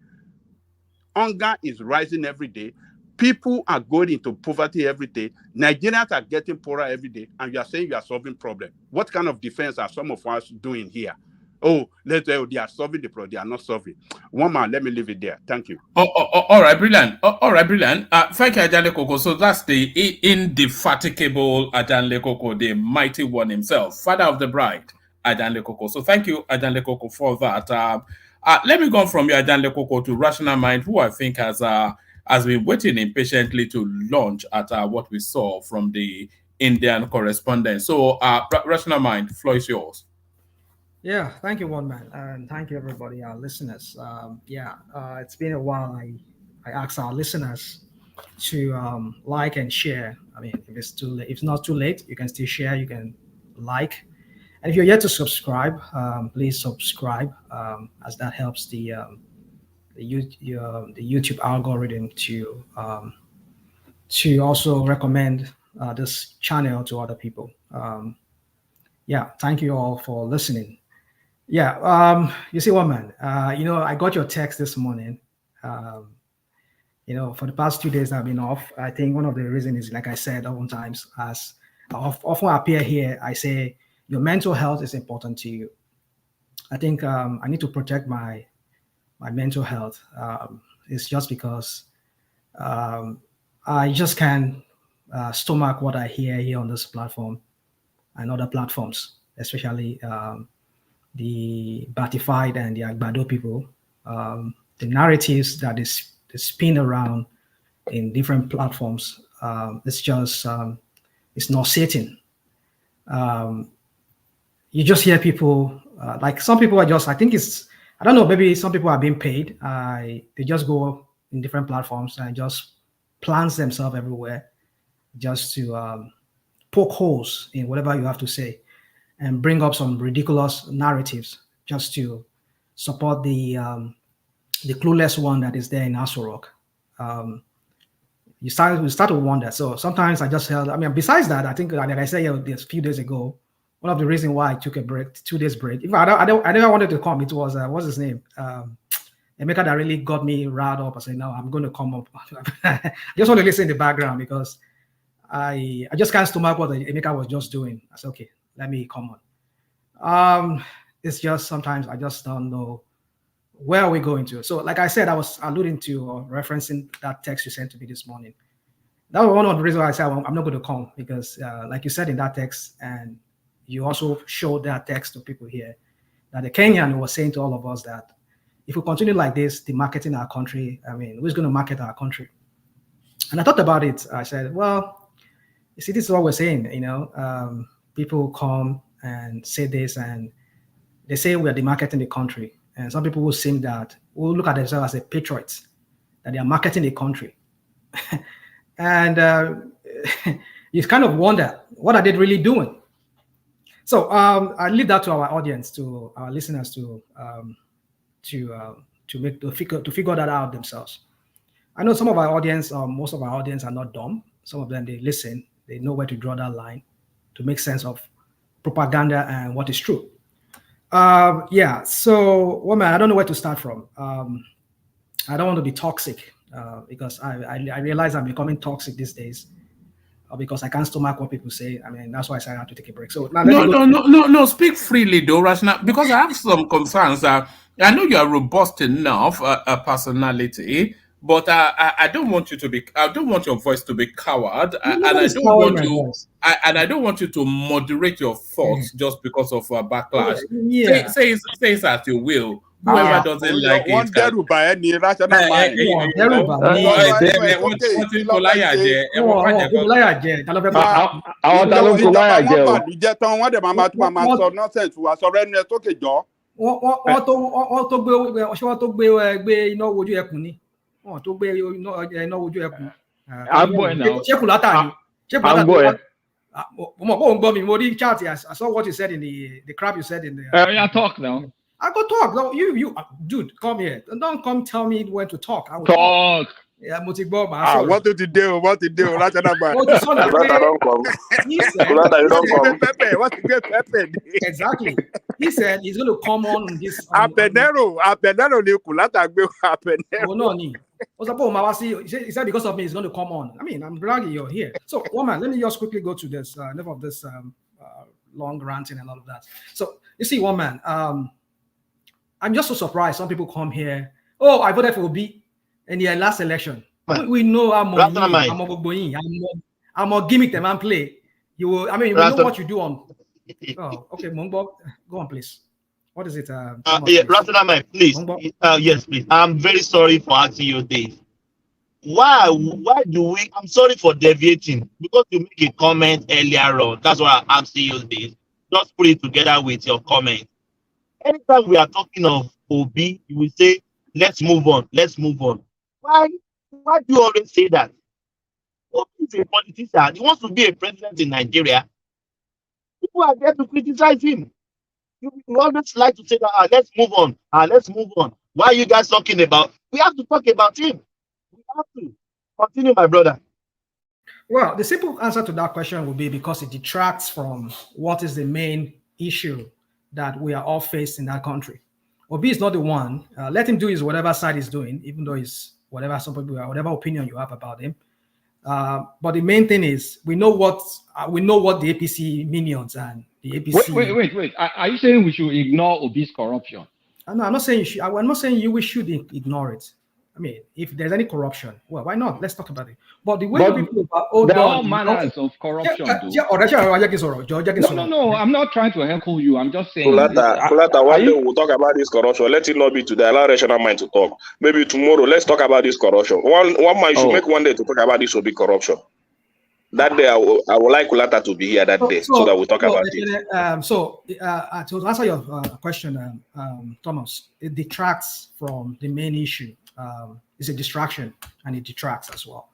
Hunger is rising every day. People are going into poverty every day. Nigerians are getting poorer every day, and you are saying you are solving problem. What kind of defense are some of us doing here? Oh, they are solving the problem. They are not solving. One man, let me leave it there. Thank you. All right, brilliant. All right, brilliant. Thank you, Ajale Koko. So that's the indefatigable Ajale Koko, the mighty one himself, father of the bride, Ajale Koko. So thank you, Ajale Koko, for that. Let me go from you, Ajale Koko, to Rational Mind, who I think has been waiting impatiently to launch at what we saw from the Indian correspondent. So, Rational Mind, floor is yours. Yeah, thank you, One Man, and thank you, everybody, our listeners. It's been a while. I asked our listeners to like and share. I mean, if it's too late, if it's not too late, you can still share. You can like, and if you're yet to subscribe, please subscribe, as that helps the YouTube algorithm to also recommend this channel to other people. Thank you all for listening. You see, One Man, I got your text this morning. For the past 2 days I've been off. I think one of the reasons is, like I said, oftentimes, as I often appear here, I say your mental health is important to you. I think I need to protect my mental health. It's just because I just can't stomach what I hear here on this platform and other platforms, especially the Batified and the Agbado people, the narratives that is spin around in different platforms. It's just, it's nauseating. You just hear people, like some people are just, I think it's I don't know, maybe some people are being paid. They just go in different platforms and just plants themselves everywhere just to poke holes in whatever you have to say and bring up some ridiculous narratives just to support the clueless one that is there in Aso Rock. You start to wonder. So sometimes I just held, I mean, besides that, I think, like I said a few days ago, one of the reasons why I took a break, 2 days break, if I never wanted to come, it was, what's his name? Emeka that really got me riled up. I said, no, I'm going to come up. I just want to listen in the background because I just can't stomach what Emeka was just doing. I said, okay, let me come on. It's just sometimes I just don't know where are we going to. So like I said, I was alluding to or referencing that text you sent to me this morning. That was one of the reasons why I said I'm not going to come because like you said in that text, and you also showed that text to people here, that the Kenyan was saying to all of us that if we continue like this, the marketing our country, I mean, who's going to market our country? And I thought about it. I said, well, you see, this is what we're saying, you know, people come and say this and they say we are demarketing the country. And some people will seem that will look at themselves as a patriots, that they are marketing the country. And you kind of wonder, what are they really doing? So I leave that to our audience, to our listeners to figure that out themselves. I know some of our audience, most of our audience are not dumb. Some of them, they listen, they know where to draw that line to make sense of propaganda and what is true. Yeah, so, well, man, I don't know where to start from. I don't want to be toxic because I realize I'm becoming toxic these days because I can't stomach what people say. I mean, that's why I said I have to take a break. So now no, speak freely though, Rashna, because I have some concerns. I know you are robust enough, a personality, but I don't want you to be. I don't want your voice to be coward, and I don't want you. And I don't want you to moderate your thoughts just because of a backlash. Yeah. Say it as you will. Whoever doesn't like it. One Deruba, any rational mind. I saw what you said in the crap you said in the. I talk now. I go talk. No, you, dude, come here. Don't come tell me when to talk. I will talk. Yeah, what to do? What to do? What exactly. He said he's going to come on this. Apenero. He said because of me, he's going to come on. I mean, I'm glad you're here. So, woman, let me just quickly go to this. Enough of this long ranting and all of that. So, you see, woman, I'm just so surprised. Some people come here. Oh, I voted for Obi in the last election. We know I'm a gimmick them and play. You will. I mean, we know what you do on. Oh, okay, Mongbo, go on, please. What is it? Yeah, Rastanamai, please. Yes, please. I'm very sorry for asking you this. Why do we? I'm sorry for deviating because you make a comment earlier on. That's why I'm asking you this. Just put it together with your comment. Anytime we are talking of Obi, you will say, let's move on, let's move on. Why do you always say that? Obi is a politician. He wants to be a president in Nigeria. People are there to criticize him. You always like to say that, let's move on, let's move on. Why are you guys talking about? We have to talk about him. We have to. Continue, my brother. Well, the simple answer to that question would be because it detracts from what is the main issue that we are all faced in that country. Obi is not the one. Let him do his whatever side he's doing, even though it's whatever some people are, whatever opinion you have about him. But the main thing is we know what the APC minions and the APC. Wait. Are you saying we should ignore Obi's corruption? No, I'm not saying you should. I'm not saying we should ignore it. I mean, if there's any corruption, well, why not? Let's talk about it. But the way people are there are all manners of corruption. No, I'm not trying to heckle you. I'm just saying. Kulata, one day we'll talk about this corruption. Let it not be today. Allow rational mind to talk. Maybe tomorrow, let's talk about this corruption. One man should make one day to talk about this will be corruption. That day, I would like Kulata to be here that day so that we talk about it. To answer your question, Thomas, it detracts from the main issue. It's a distraction and it detracts as well.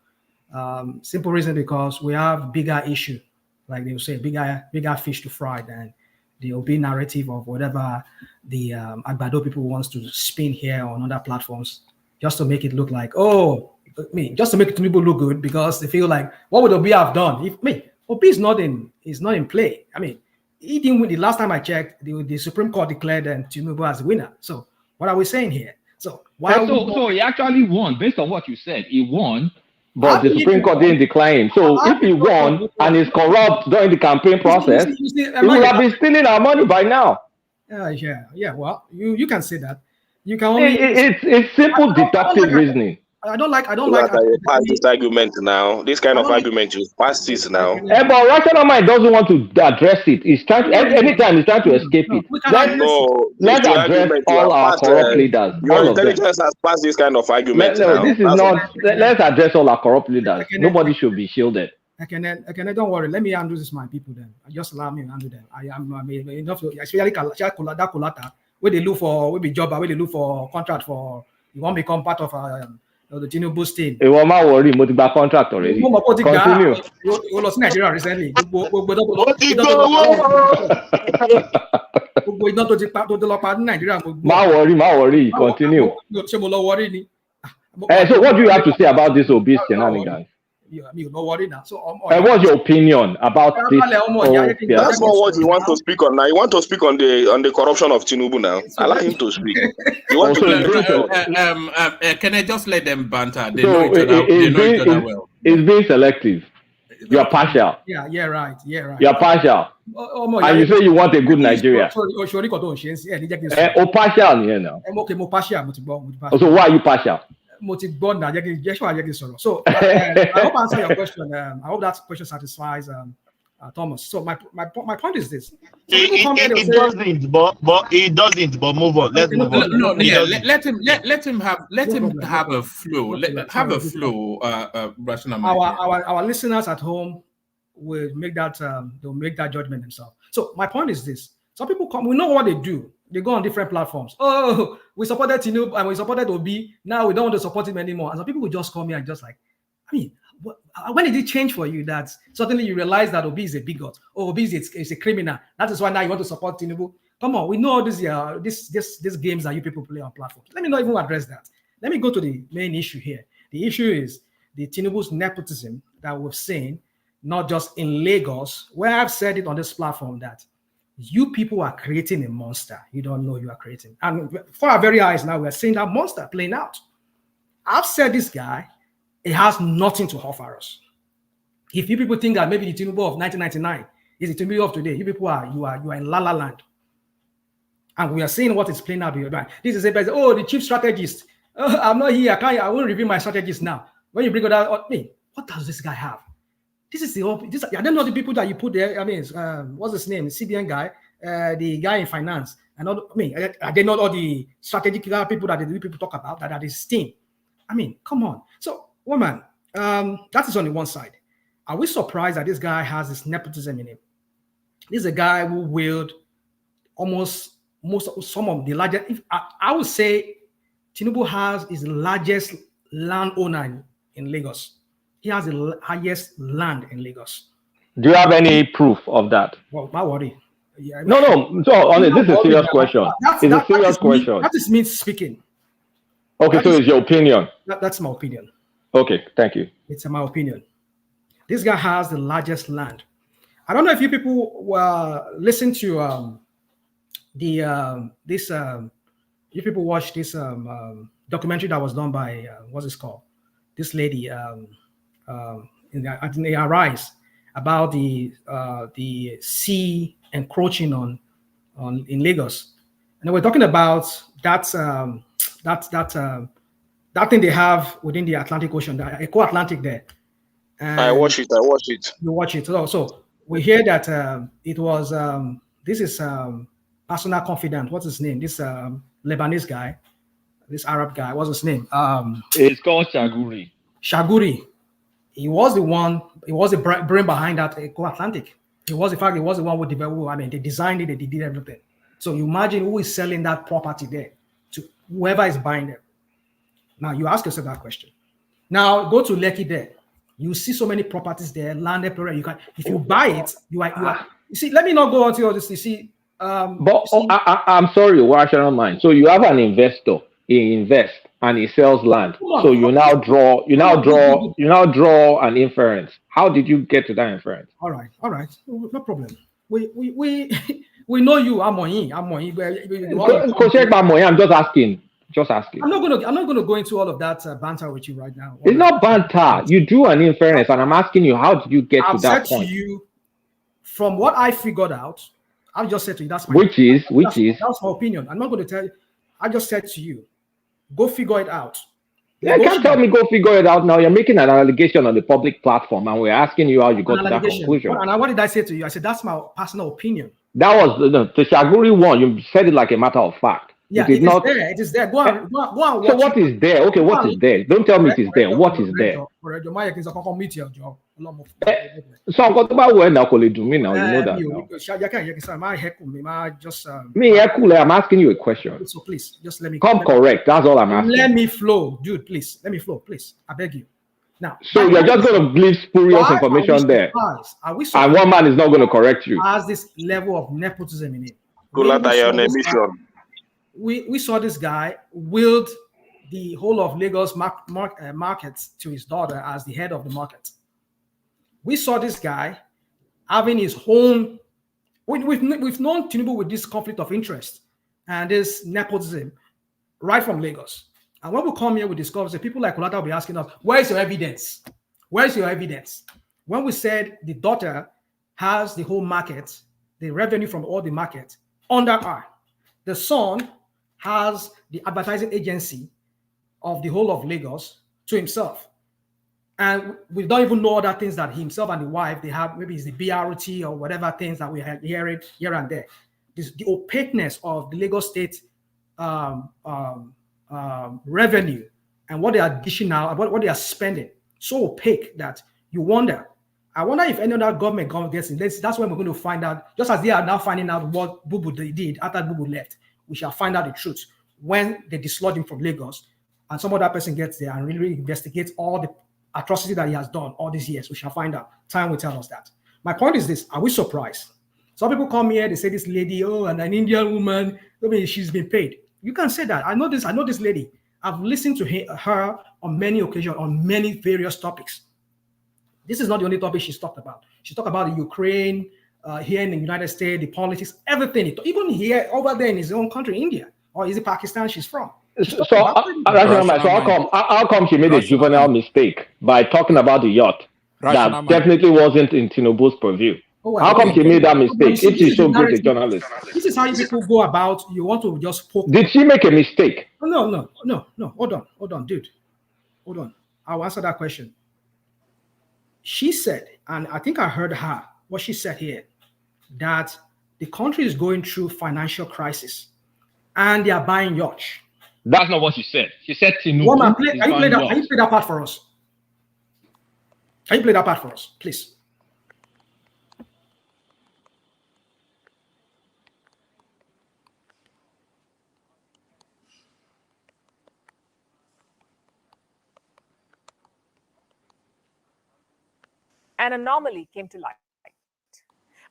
Simple reason because we have bigger issue, like they will say, bigger fish to fry than the OB narrative of whatever the Agbado people wants to spin here on other platforms, just to make it look like, just to make Tinubu look good because they feel like, what would OB have done? OB is not in play. I mean, he didn't win. The last time I checked, the Supreme Court declared Tinubu as the winner. So what are we saying here? So so he actually won based on what you said. He won. But the Supreme Court didn't decline him. So if he won and is corrupt during the campaign process, he would have been stealing our money by now. Yeah. Well, you can say that. You can only. It's simple deductive reasoning. I don't like. You pass this argument now. This kind of argument, you pass this now. But rational mind doesn't want to address it. He's trying anytime he's trying to escape it. Let's address all our corrupt leaders. Your intelligence has passed this kind of argument. This is not. Let's address all our corrupt leaders. Nobody should be shielded. Don't worry. Let me handle this, my people. Then just allow me to handle them. I am enough. Especially Kulata, where they look for, where be job, where they look for contract for. You want to become part of the Tinubu team. It won't worry, multiple contract already. Continue. You lost Nigeria recently. Ma worry. Continue. So what do you have to say about this OBI'S shenanigans? No worry now. So what's your opinion about this? That's not what you want to speak on now. You want to speak on the corruption of Tinubu now. Allow him to speak. You want can I just let them banter? They know each other well. It's being selective. You're partial. Yeah, right. You're partial. And you say you want a good Nigeria. Partial here now. So why are you partial? So I hope I answer your question. I hope that question satisfies Thomas. So my point is this. It doesn't, but move on. Let's move on. No, let him have a flow. Have a flow, rational. Our listeners at home will make that they'll make that judgment themselves. So my point is this. Some people come, we know what they do. They go on different platforms. Oh, we supported Tinubu and we supported Obi. Now we don't want to support him anymore. And some people will just come here and just like, when did it change for you that suddenly you realize that Obi is a bigot? Or Obi is a criminal. That is why now you want to support Tinubu. Come on, we know all these games that you people play on platforms. Let me not even address that. Let me go to the main issue here. The issue is the Tinubu's nepotism that we've seen, not just in Lagos, where I've said it on this platform that you people are creating a monster you don't know you are creating. And for our very eyes now, we're seeing that monster playing out. I've said this guy, it has nothing to offer us. If you people think that maybe the Tinubu of 1999 is the Tinubu of today, you people you are in La La Land. And we are seeing what is playing out here. This is a the chief strategist. I'm not here. I won't reveal my strategist now. When you bring it out, what does this guy have? This is I don't know the people that you put there. What's his name? CBN guy, the guy in finance, and all. Are they not all the strategic people that the people talk about that are his team? Come on. So, woman, that is on the one side. Are we surprised that this guy has this nepotism in him? This is a guy who willed some of the largest. I would say Tinubu is the largest landowner in Lagos. He has the highest land in Lagos. Do you have any proof of that? Well, not worry. Yeah, no. So, this is a serious question. It's a serious question. That is me speaking. Okay, so it's your opinion. That's my opinion. Okay, thank you. It's my opinion. This guy has the largest land. I don't know if you people listen to you people watch this documentary that was done by what's it called? This lady in Arise about the sea encroaching on in Lagos, and we're talking about that thing they have within the Atlantic Ocean, the Eco-Atlantic there. And I watch it. You watch it. So we hear that it was this is personal confidant. What's his name? This Lebanese guy, this Arab guy. What's his name? It's called Shaguri. Shaguri. He was the one. He was the brain behind that Atlantic. He was, in fact, he was the one who developed. I mean, they designed it. They did everything. So you imagine who is selling that property there to whoever is buying them. Now you ask yourself that question. Now go to Lekki there. You see so many properties there, landed everywhere. You can, if you buy it, you are. You see, let me not go on to all this. You see, I'm sorry, rational mind. So you have an investor. He invests and he sells land. So you now draw an inference. How did you get to that inference? All right, no problem. We know you. I'm just asking. I'm not gonna go into all of that banter with you right now. It's not banter. You drew an inference, and I'm asking you, how did you get to that point? To you, from what I figured out, I just said to you, that's my that's my opinion. I'm not going to tell you. I just said to you, go figure it out. You can't tell me go figure it out now. You're making an allegation on the public platform, and we're asking you how you got to that conclusion. What did I say to you? I said that's my personal opinion. That was the Shaguri one. You said it like a matter of fact. Yeah, it is there. Go on, watch. So what is there? Okay, what is there? Don't tell me it is there. What is there? So I'm going to buy where now. You know that now. I'm asking you a question. So please, just let me come correct. That's all I'm asking. Let me flow, dude. Please, let me flow, please. I beg you. Now, so you're just going to give spurious information there, and one man is not going to correct you. Has this level of nepotism in it. We saw this guy wield the whole of Lagos markets to his daughter as the head of the market. We saw this guy having his own. We've known Tinubu with this conflict of interest and this nepotism right from Lagos. And when we come here, we discover people like Kolata will be asking us, "Where is your evidence? Where is your evidence?" When we said the daughter has the whole market, the revenue from all the market under her, the son has the advertising agency of the whole of Lagos to himself. And we don't even know other things that himself and the wife, they have, maybe it's the BRT or whatever things that we have hearing here and there. The opaqueness of the Lagos state revenue and what they are dishing out, what they are spending, so opaque that you wonder. I wonder if any other government gets in. That's when we're going to find out, just as they are now finding out what Bubu did after Bubu left. We shall find out the truth when they dislodge him from Lagos and some other person gets there and really investigates all the atrocity that he has done all these years. We shall find out. Time will tell us that. My point is this: are we surprised? Some people come here, they say this lady, and an Indian woman, I mean, she's been paid. You can say that. I know this lady. I've listened to her on many occasions on many various topics. This is not the only topic she's talked about. She talked about the Ukraine, here in the United States, the politics, everything. Even here, over there in his own country, India, or is it Pakistan she's from? How come she made a juvenile mistake by talking about the yacht that definitely wasn't in Tinubu's purview? How come she made that mistake if she's so good a journalist? This is how people go about. You want to just poke. Did she make a mistake? No. Hold on, dude. Hold on. I'll answer that question. She said, and I think I heard her, what she said here, that the country is going through financial crisis and they are buying yachts. That's not what she said. She said Tinubu. Woman, can you play that part for us? Can you play that part for us, please? An anomaly came to light.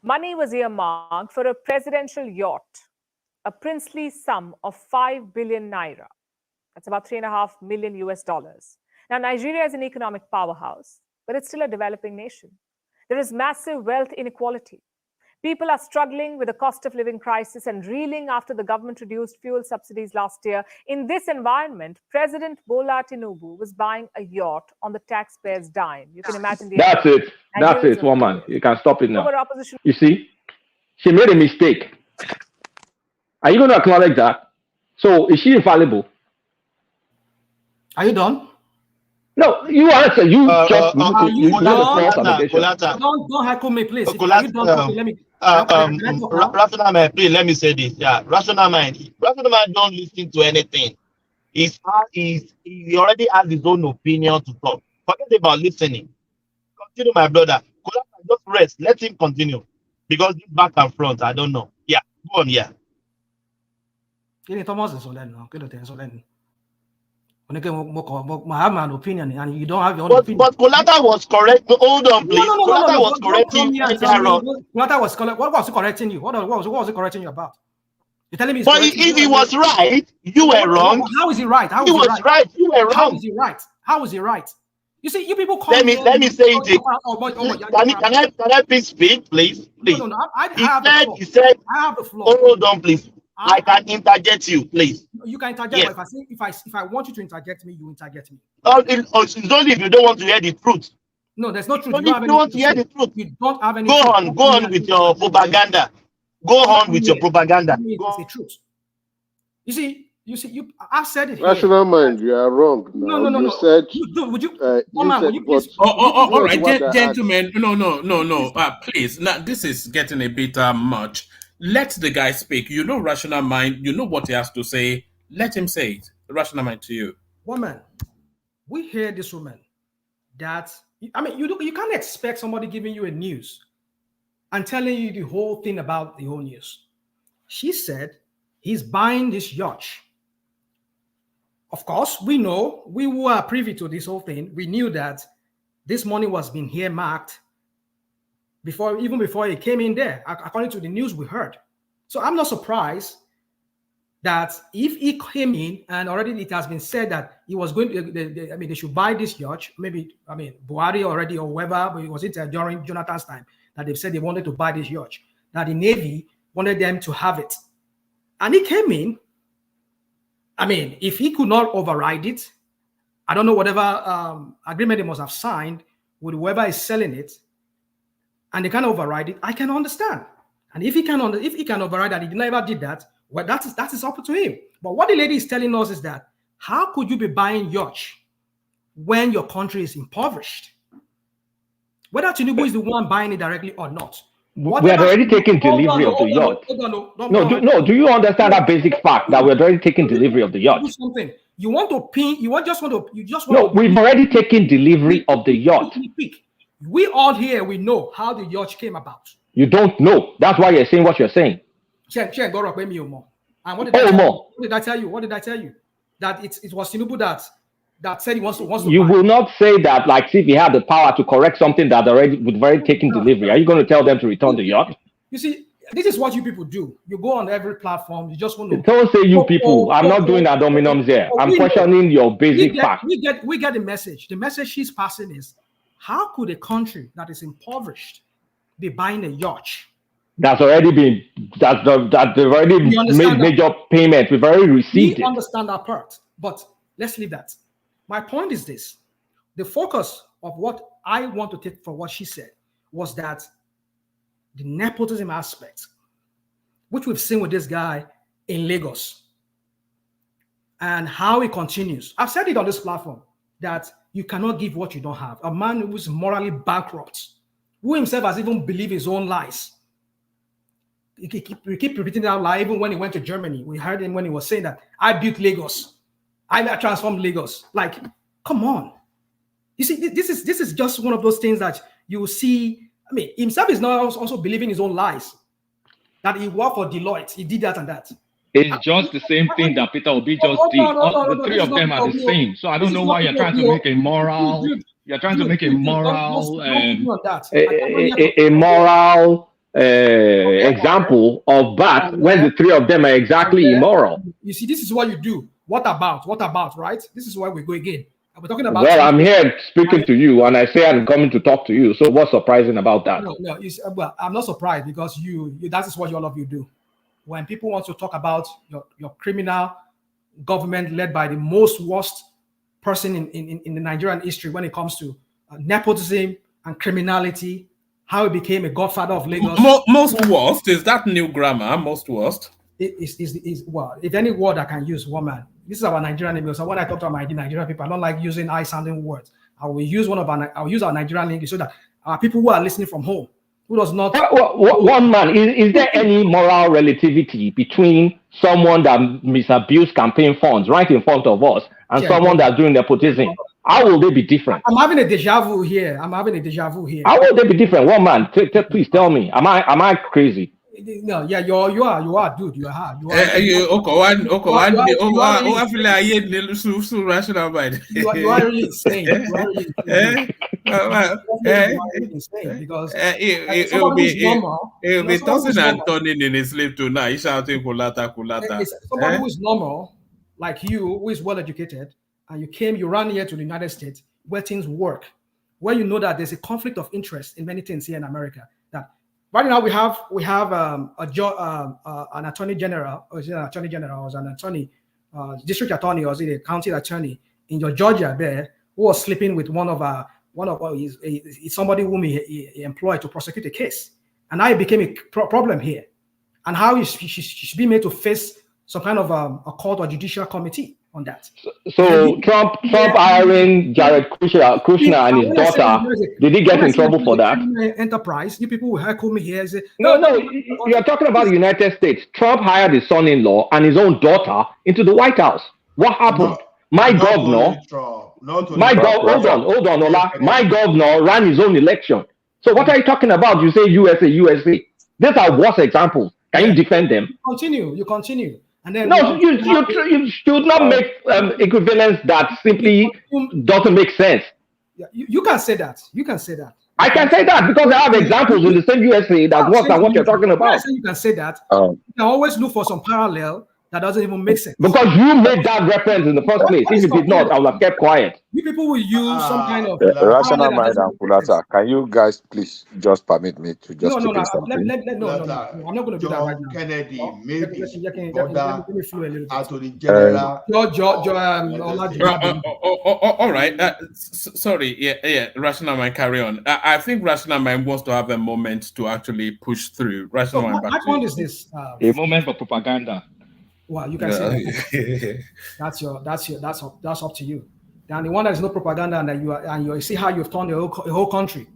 Money was earmarked for a presidential yacht, a princely sum of 5 billion naira. That's about $3.5 million US. Now, Nigeria is an economic powerhouse, but it's still a developing nation. There is massive wealth inequality. People are struggling with the cost of living crisis and reeling after the government reduced fuel subsidies last year. In this environment, President Bola Tinubu was buying a yacht on the taxpayers' dime. You can imagine the... That's it, woman. You can stop it now. You see, she made a mistake. Are you going to acknowledge that? So, is she infallible? Are you done? No, you answer. You just don't heckle me, please. Rational mind, please let me say this. Yeah, rational mind don't listen to anything. He already has his own opinion to talk. Forget about listening. continue, my brother. Just rest. Let him continue. Because back and front, I don't know. Yeah, go on, yeah. I have an opinion, and you don't have your own opinion. But Kolata was correct. Hold on, please. Kolata was correcting you. Kolata was what was he correcting you? What was he correcting you about? You're telling me. But if he was right, you were wrong. How is he right? He was right. You were wrong. How is he right? How is he right? You see, you people call let me say it. Can I please speak, please? Please. No, He said, I have the floor. Hold on, please. I can interject you, please. You can interject. Yes. If I want you to interject me, you interject me. It's only if you don't want to hear the truth. No, there's no truth. You don't want to hear the truth. You don't have any. Go on with your propaganda. Go on with your propaganda. It's the truth. I said it. Rational mind, you are wrong. No. You said. Would you? All right, gentlemen. No. Please. Now this is getting a bit much. Let the guy speak. You know, rational mind. You know what he has to say. Let him say it. Rational mind to you. Woman, we hear this woman that you can't expect somebody giving you a news and telling you the whole thing about the whole news. She said he's buying this yacht. Of course, we know, we were privy to this whole thing. We knew that this money was being earmarked even before it came in there, according to the news we heard. So I'm not surprised that if he came in and already it has been said that he was going to, they should buy this yacht. Maybe, Buhari already or whoever, but was it during Jonathan's time that they've said they wanted to buy this yacht, that the Navy wanted them to have it. And he came in. If he could not override it, I don't know whatever agreement they must have signed with whoever is selling it, and they can override it, I can understand. And if he can override that, he never did that, well, that is up to him. But what the lady is telling us is that how could you be buying yacht when your country is impoverished? Whether Tinubu is the one buying it directly or not. We had already taken delivery of the yacht. No, do you understand that basic fact that we had already taken delivery of the yacht? You want to pin, you just want to. No, we've already taken delivery of the yacht. We all here, we know how the yacht came about. You don't know. That's why you're saying what you're saying. And what did I tell you? What did I tell you? That it was Tinubu that said he wants to You buy. will not say that like if he had the power to correct something that we've already taken delivery. Are you going to tell them to return the yacht? You see, this is what you people do. You go on every platform. You just want to. Don't say you people. I'm not doing ad hominems here. I'm questioning your basic fact. We get the message. The message she's passing is, how could a country that is impoverished be buying a yacht? That's already been. They've already made major payments. We've already received it. We understand that part, but let's leave that. My point is this: the focus of what I want to take from what she said was that the nepotism aspect, which we've seen with this guy in Lagos, and how it continues. I've said it on this platform that you cannot give what you don't have. A man who is morally bankrupt, who himself has even believed his own lies. We keep repeating that lie. Even when he went to Germany, we heard him when he was saying that I built Lagos, I transformed Lagos. Like, come on. You see, this is just one of those things that you see. Himself is now also believing his own lies. That he worked for Deloitte, he did that and that. It's just the same thing that Peter Obi just did. The three of them are the same. So I don't know why you're trying to make a moral. You're trying to make a moral. A moral example of that when the three of them are exactly immoral. You see, this is what you do. What about, right? This is why we go again. We're talking about. Well, I'm here speaking to you, and I say I'm coming to talk to you. So what's surprising about that? No. Well, I'm not surprised because you that is what all of you do. When people want to talk about your criminal government led by the most worst person in the Nigerian history when it comes to nepotism and criminality, how he became a godfather of Lagos. Most worst, is that new grammar? Most worst. Well, if any word I can use, woman. This is our Nigerian English. So when I talk to my Nigerian people, I don't like using high-sounding words. I'll use our Nigerian English so that our people who are listening from home, who does not. One man, is there any moral relativity between someone that misabused campaign funds right in front of us and someone that's doing nepotism? How will they be different? I'm having a deja vu here. I'm having a deja vu here. How will they be different? One man, please tell me. Am I crazy? No, yeah, you are, dude. You are. You are really insane. You are really insane because he'll be tossing and turning in his sleep tonight, shouting kulata. Somebody who is normal, like you, who is well educated, and you ran here to the United States where things work, where you know that there's a conflict of interest in many things here in America. That right now we have an attorney general, or is it an attorney general, or is it an attorney, district attorney, or is it a county attorney in your Georgia there who was sleeping with somebody whom he employed to prosecute a case, and now it became a problem here, and how she should be made to face some kind of a court or judicial committee on that. So Trump hiring Jared Kushner and his daughter, did he get in trouble for that? Enterprise, you people will heckle me here. Say, no, you're talking about the United States. Trump hired his son-in-law and his own daughter into the White House. What happened? Hold on, Ola. My governor ran his own election. So what are you talking about? You say USA. These are worse examples. Can you defend them? You continue. And then you should not make equivalence that simply doesn't make sense. You can say that. I can say that because I have examples in the same USA that works than what you're talking about. You can say that. You can always look for some parallel that doesn't even make sense. Because you made that reference in the first place. If you did not, I would have kept quiet. You people will use some kind of rational mind and Kulata. Can you guys please just permit me to just No, something? I'm not going to do that right now. Kennedy, maybe let me flow a little bit. Attorney General. All right. Sorry. Yeah. Rational mind, carry on. I think rational mind wants to have a moment to actually push through. Rational mind. My point is this: a moment for propaganda. Well, you can say that. That's up to you. And the one that is no propaganda, and you see how you've turned a whole country,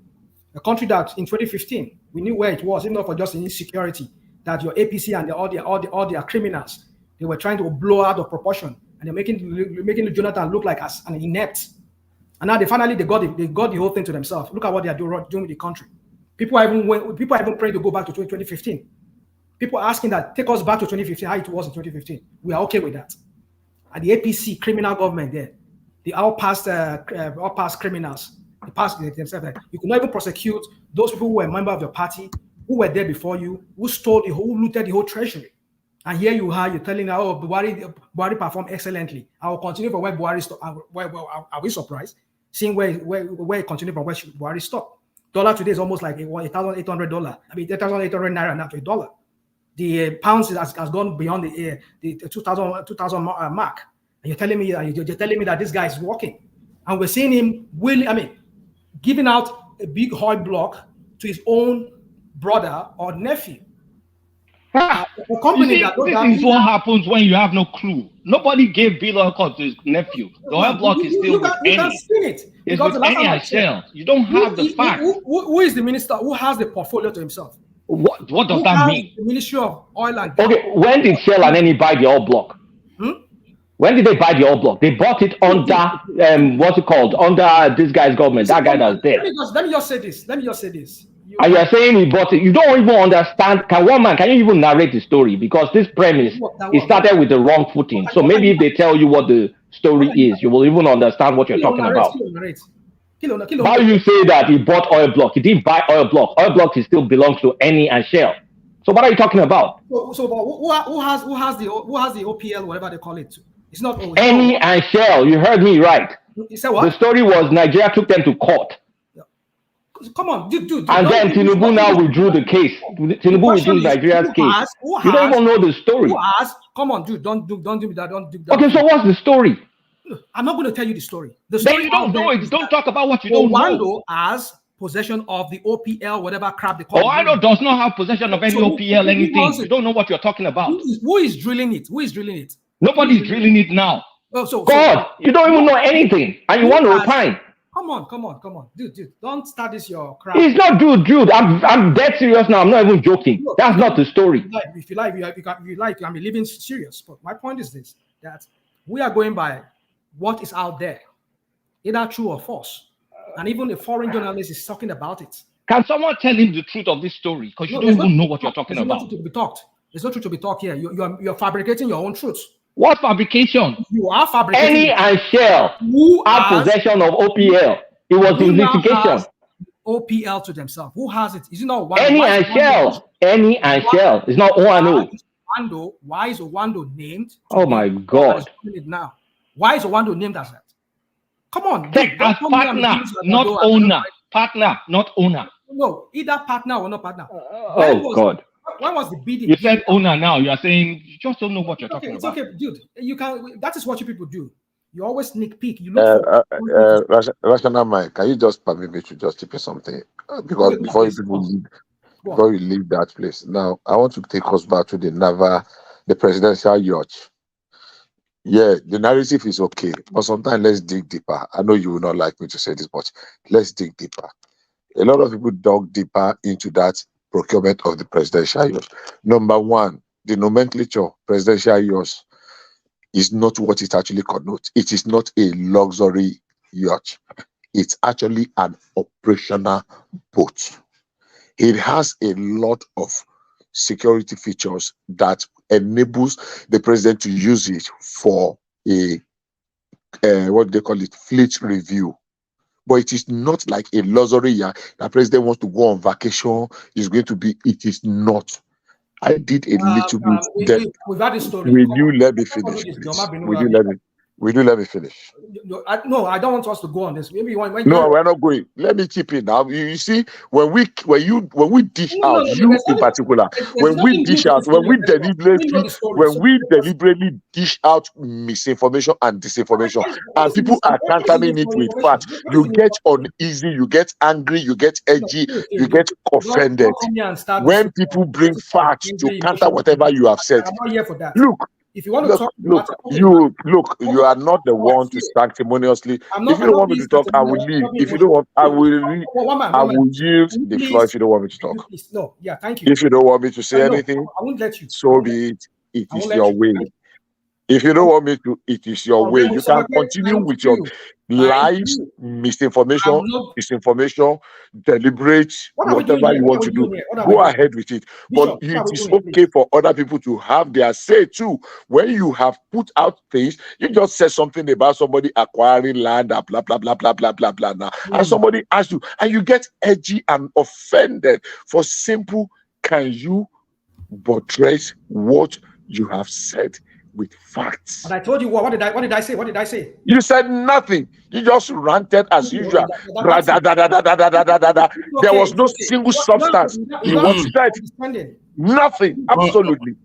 a country that in 2015 we knew where it was, even though for just insecurity, that your APC and all their criminals, they were trying to blow out of proportion, and they're making Jonathan look like an inept. And now they got the whole thing to themselves. Look at what they are doing with the country. People are even praying to go back to 2015. People are asking that, take us back to 2015, how it was in 2015. We are okay with that. And the APC criminal government there, the all past criminals, they passed themselves. You could not even prosecute those people who were a member of your party, who were there before you, who looted the whole treasury. And here you are, you're telling us, oh, Buhari performed excellently. I will continue from where Buhari stopped. Are we surprised? Seeing where it continued from where Buhari stopped. Dollar today is almost like $1,800. I mean, 8,800 naira now to a dollar. The pounds has gone beyond the 2,000 mark. And you're telling me that this guy is working, and we're seeing him giving out a big hoi block to his own brother or nephew. This is what happens when you have no clue. Nobody gave Bill Oil to his nephew. The oil block is still with Eni. It's with Eni and Shell. You don't have the facts. Who is the minister who has the portfolio to himself? What does that mean? The Ministry of Oil and Gas. Okay, when did Shell and Eni buy the oil block? When did they buy the oil block? They bought it under under this guy's government. That guy that's there. Let me just say this. And you're saying he bought it. You don't even understand. Can you even narrate the story? Because this premise, it started with the wrong footing. So maybe if they tell you what the story is, you will even understand what you're talking about. How do you say that he bought oil block? He didn't buy oil block. Oil block still belongs to Eni and Shell. So what are you talking about? So who has the OPL, whatever they call it? It's not Eni and Shell. You heard me right. You said what? The story was Nigeria took them to court. Come on, dude. And then Tinubu now withdrew the case. Tinubu withdrew Nigeria's case. You don't even know the story. Come on, dude. Don't do that. Don't do that. Okay, so what's the story? I'm not going to tell you the story. Then you don't know it. Don't talk about what you don't know. Owando has possession of the OPL, whatever crap they call it. Owando does not have possession of any OPL, anything. You don't know what you're talking about. Who is drilling it? Nobody's drilling it now. God, you don't even know anything, and you want to repine. Come on, dude. Don't start this your crap. It's not dude. I'm dead serious now. I'm not even joking. That's not the story. If you like, I'm living serious. But my point is this: that we are going by what is out there. either true or false. And even a foreign journalist is talking about it. Can someone tell him the truth of this story? Because you don't even know what you're talking about. There's no truth to be talked. There's no truth to be talked here. You're fabricating your own truth. What fabrication? You are fabricating. Any and Shell had possession of OPL. It was in litigation. OPL to themselves. Who has it? Is it not one? Any and Shell. Any and Shell. It's not O&O. Why is Owando named? Oh my God. Now, why is Owando named as that? Come on. Take as partner, not owner. Partner, not owner. No, either partner or not partner. God. When was the bidding? You said owner now. You are saying you just don't know what you're talking about. It's okay, dude. You can. That is what you people do. You always sneak peek. You look Rational mind, can you just permit me to just tip you something? Because before you leave that place. Now, I want to take us back to the presidential yacht. Yeah, the narrative is okay, but sometimes let's dig deeper. I know you will not like me to say this, but let's dig deeper. A lot of people dug deeper into that procurement of the presidential yacht. Number one, the nomenclature presidential yacht is not what it actually connotes. It is not a luxury yacht. It's actually an operational boat. It has a lot of security features that enables the president to use it for a what they call it, fleet review. But it is not like a luxury yacht. The president wants to go on vacation. Is going to be. It is not. I did a little bit. We've had this story. Will you let me finish, please? Will you let me finish? No, I don't want us to go on this. Maybe when no, we're not going. Let me keep it now. You see, when we dish out, you in particular, when we deliberately dish out misinformation and disinformation, and people are countering it with facts, you get uneasy, you get angry, you get edgy, you get offended. When people bring facts to counter whatever you have said, I'm not here for that. Look. If you want to talk, you are not the one to sanctimoniously. If you don't want me to talk, I will leave. If you don't want, I will yield the floor. If you don't want me to talk, no, yeah, thank you. If you don't want me to say anything, I won't let you. So be it. It is your way. If you don't want me to, it is your way. You can continue with your lies, misinformation, disinformation, deliberate, whatever you want to do. Go ahead with it. But it is okay for other people to have their say too. When you have put out things, you just said something about somebody acquiring land, blah, blah, blah, blah, blah, blah, blah, now. And somebody asks you, and you get edgy and offended for simple, can you buttress what you have said with facts? But I told you what did I say? What did I say? You said nothing. You just ranted as usual. There was no single substance in what you said. Nothing. Absolutely.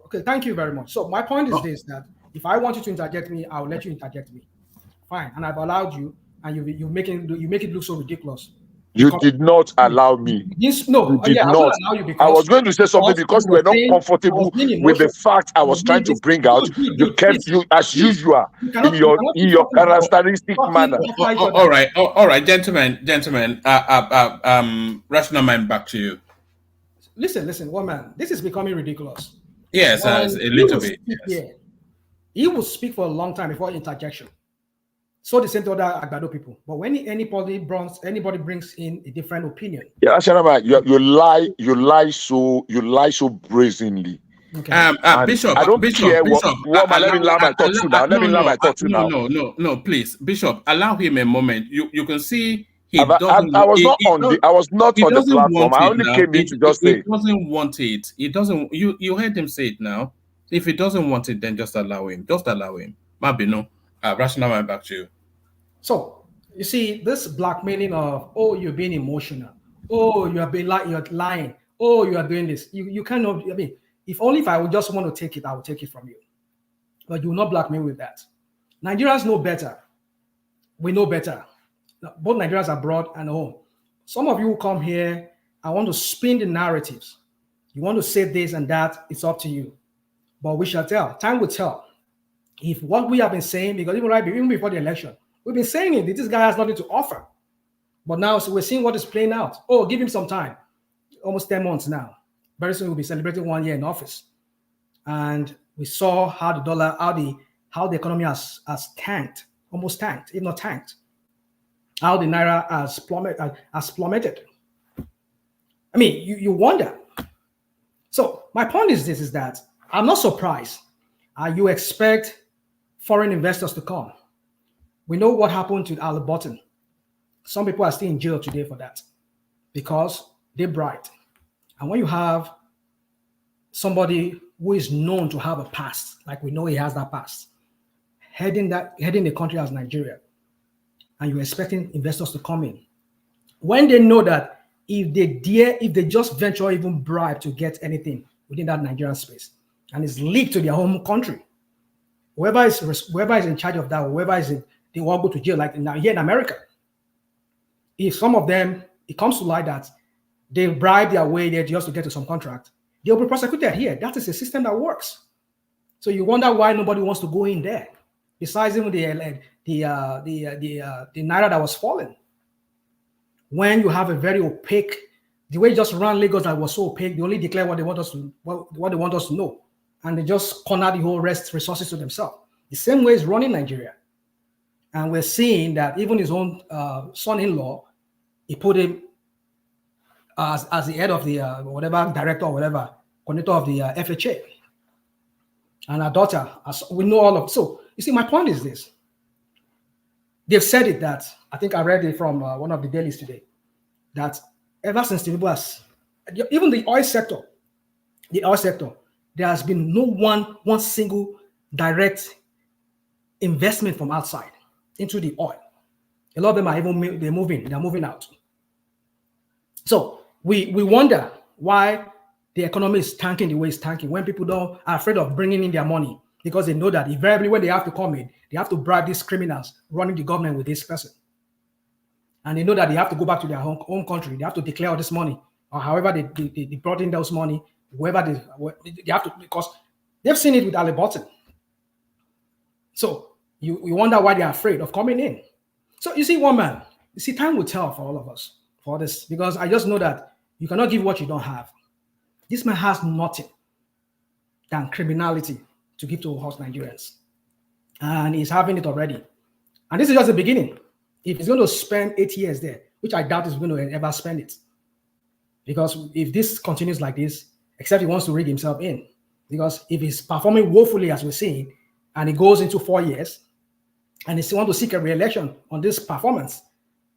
Okay, thank you very much. So my point is this: that if I want you to interject me, I will let you interject me. Fine, and I've allowed you, and you make it look so ridiculous. You did not allow me. No, you did not. I was going to say something because you were not comfortable with the fact I was trying to bring out. You kept you as usual in your characteristic manner. All right, gentlemen. Rational mind, back to you. Listen, one man. This is becoming ridiculous. Yes, a little bit. Yes. He will speak for a long time before interjection. So the same to other Agbado people. But when anybody brings in a different opinion. Yeah, you lie so brazenly. Okay. Bishop, I don't care Bishop, what let me allow my thoughts now. Let me allow my thoughts now. No, please, Bishop, allow him a moment. You can see I was not on the platform. I only came in to just say he doesn't want it. He doesn't. You heard him say it now. If he doesn't want it, then just allow him. Just allow him. Mabino, rational mind, back to you. So you see this blackmailing of, oh, you're being emotional, oh, you're lying, oh, you are doing this. You cannot. I mean, if I would just want to take it, I will take it from you. But you will not blackmail with that. Nigerians know better. We know better. Both Nigerians abroad and home. Some of you who come here, I want to spin the narratives. You want to say this and that, it's up to you. But we shall tell. Time will tell. If what we have been saying, because even before the election, we've been saying it, this guy has nothing to offer. But now we're seeing what is playing out. Oh, give him some time. Almost 10 months now. Very soon we'll be celebrating 1 year in office. And we saw how the dollar, how the economy has tanked, almost tanked, if not tanked. how the naira has plummeted. I mean, you wonder. So my point is this: is that I'm not surprised. You expect foreign investors to come. We know what happened to Al Button. Some people are still in jail today for that because they bribed. And when you have somebody who is known to have a past, like we know he has that past, heading the country as Nigeria, and you're expecting investors to come in, when they know that if they just venture or even bribe to get anything within that Nigerian space, and it's leaked to their home country, whoever is in charge of that, they all go to jail. Like now here in America, if some of them, it comes to light that they bribe their way there just to get to some contract, they'll be prosecuted here. That is a system that works. So you wonder why nobody wants to go in there. Besides even the naira that was falling. When you have a very opaque, the way just ran Lagos that was so opaque, they only declare what they want us to know, and they just corner the whole rest resources to themselves. The same way is running Nigeria, and we're seeing that even his own son-in-law, he put him as the head of the whatever director or whatever coordinator of the FHA, and our daughter, as we know all of. So you see, my point is this. They've said it that, I think I read it from one of the dailies today, that ever since Tinubu has, even the oil sector, there has been no one single direct investment from outside into the oil. A lot of them are they're moving out. So we wonder why the economy is tanking the way it's tanking when people are afraid of bringing in their money, because they know that invariably when they have to come in, they have to bribe these criminals running the government with this person. And they know that they have to go back to their home country. They have to declare all this money, or however they brought in those money, whoever they have to, because they've seen it with Ali Button. So you wonder why they're afraid of coming in. So you see, one man, you see, time will tell for all of us for this, because I just know that you cannot give what you don't have. This man has nothing than criminality to give to us Nigerians. And he's having it already. And this is just the beginning. If he's going to spend 8 years there, which I doubt he's going to ever spend it. Because if this continues like this, except he wants to rig himself in. Because if he's performing woefully, as we're seeing, and he goes into 4 years, and he wants to seek a re-election on this performance,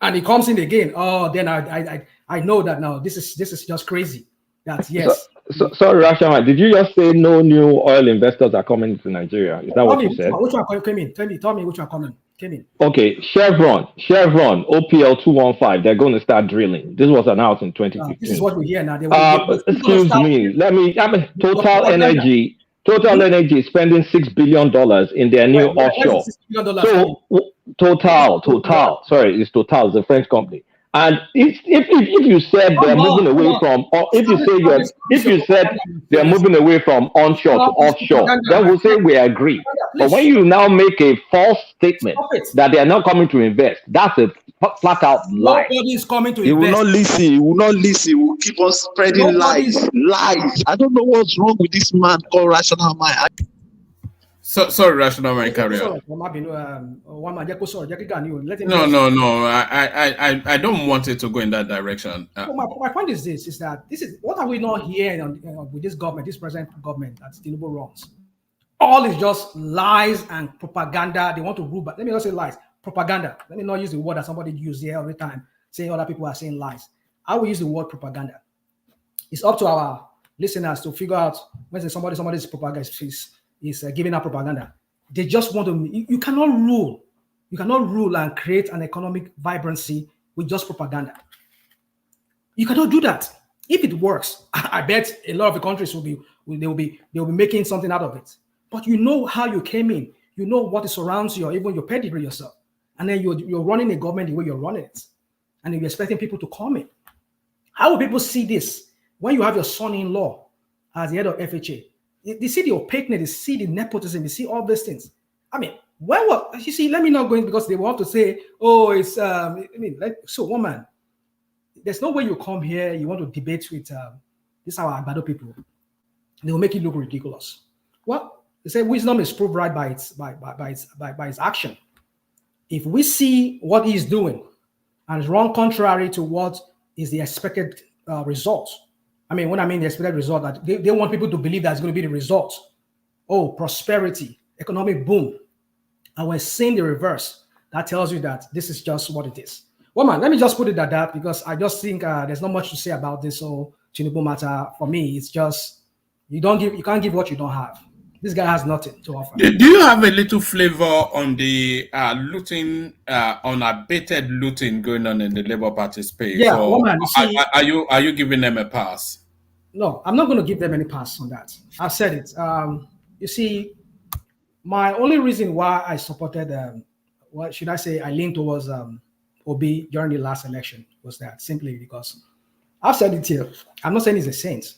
and he comes in again, then I know that now this is just crazy. That yes. Sorry, Rashama, did you just say no new oil investors are coming to Nigeria? Is that what you said? Which one came in? Tell me which one came in. Okay, Chevron, OPL 215, they're going to start drilling. This was announced in 2015. This is what we hear now. Excuse me, Total Energy is spending $6 billion in their new offshore. So Total, sorry, it's Total, it's a French company. And if you said they're moving away from, or if you said they're moving away from onshore to offshore, then we'll say we agree. But when you now make a false statement that they are not coming to invest, that's a flat out lie. Nobody's coming to invest. He will not listen. He will keep on spreading lies. I don't know what's wrong with this man called Rational Mind. Sorry, Rational Mind, carry on. No. I don't want it to go in that direction. My point is this: is that what are we not hearing with this government, this present government that Tinubu runs? All is just lies and propaganda. They want to rule, but let me not say lies, propaganda. Let me not use the word that somebody uses here every time, saying other people are saying lies. I will use the word propaganda. It's up to our listeners to figure out when somebody's propaganda is giving out propaganda. They just want to. You cannot rule. You cannot rule and create an economic vibrancy with just propaganda. You cannot do that. If it works, I bet a lot of the countries will be making something out of it. But you know how you came in. You know what surrounds you, or even your pedigree yourself, and then you're running a government the way you're running it, and you're expecting people to come in. How will people see this when you have your son-in-law as the head of FHA? They see the opaqueness, they see the nepotism, they see all these things. I mean, you see, let me not go in because they will have to say, oh, it's, so woman, there's no way you come here, you want to debate with these our Agbado people. They will make it look ridiculous. Well, they say wisdom is proved right by its action. If we see what he's doing and it's run contrary to what is the expected result. I mean, when I mean the expected result, that they want people to believe that's going to be the result. Oh, prosperity, economic boom. And we're seeing the reverse. That tells you that this is just what it is. Well, man, let me just put it at that, because I just think there's not much to say about this whole Tinubu matter. For me, it's just you can't give what you don't have. This guy has nothing to offer. Do you have a little flavor on the looting, unabated looting going on in the Labour Party space? Yeah, or woman, you see, are you giving them a pass? No, I'm not going to give them any pass on that. I've said it. You see, my only reason why I supported, what should I say, I leaned towards Obi during the last election was that simply because I've said it here. I'm not saying he's a saint,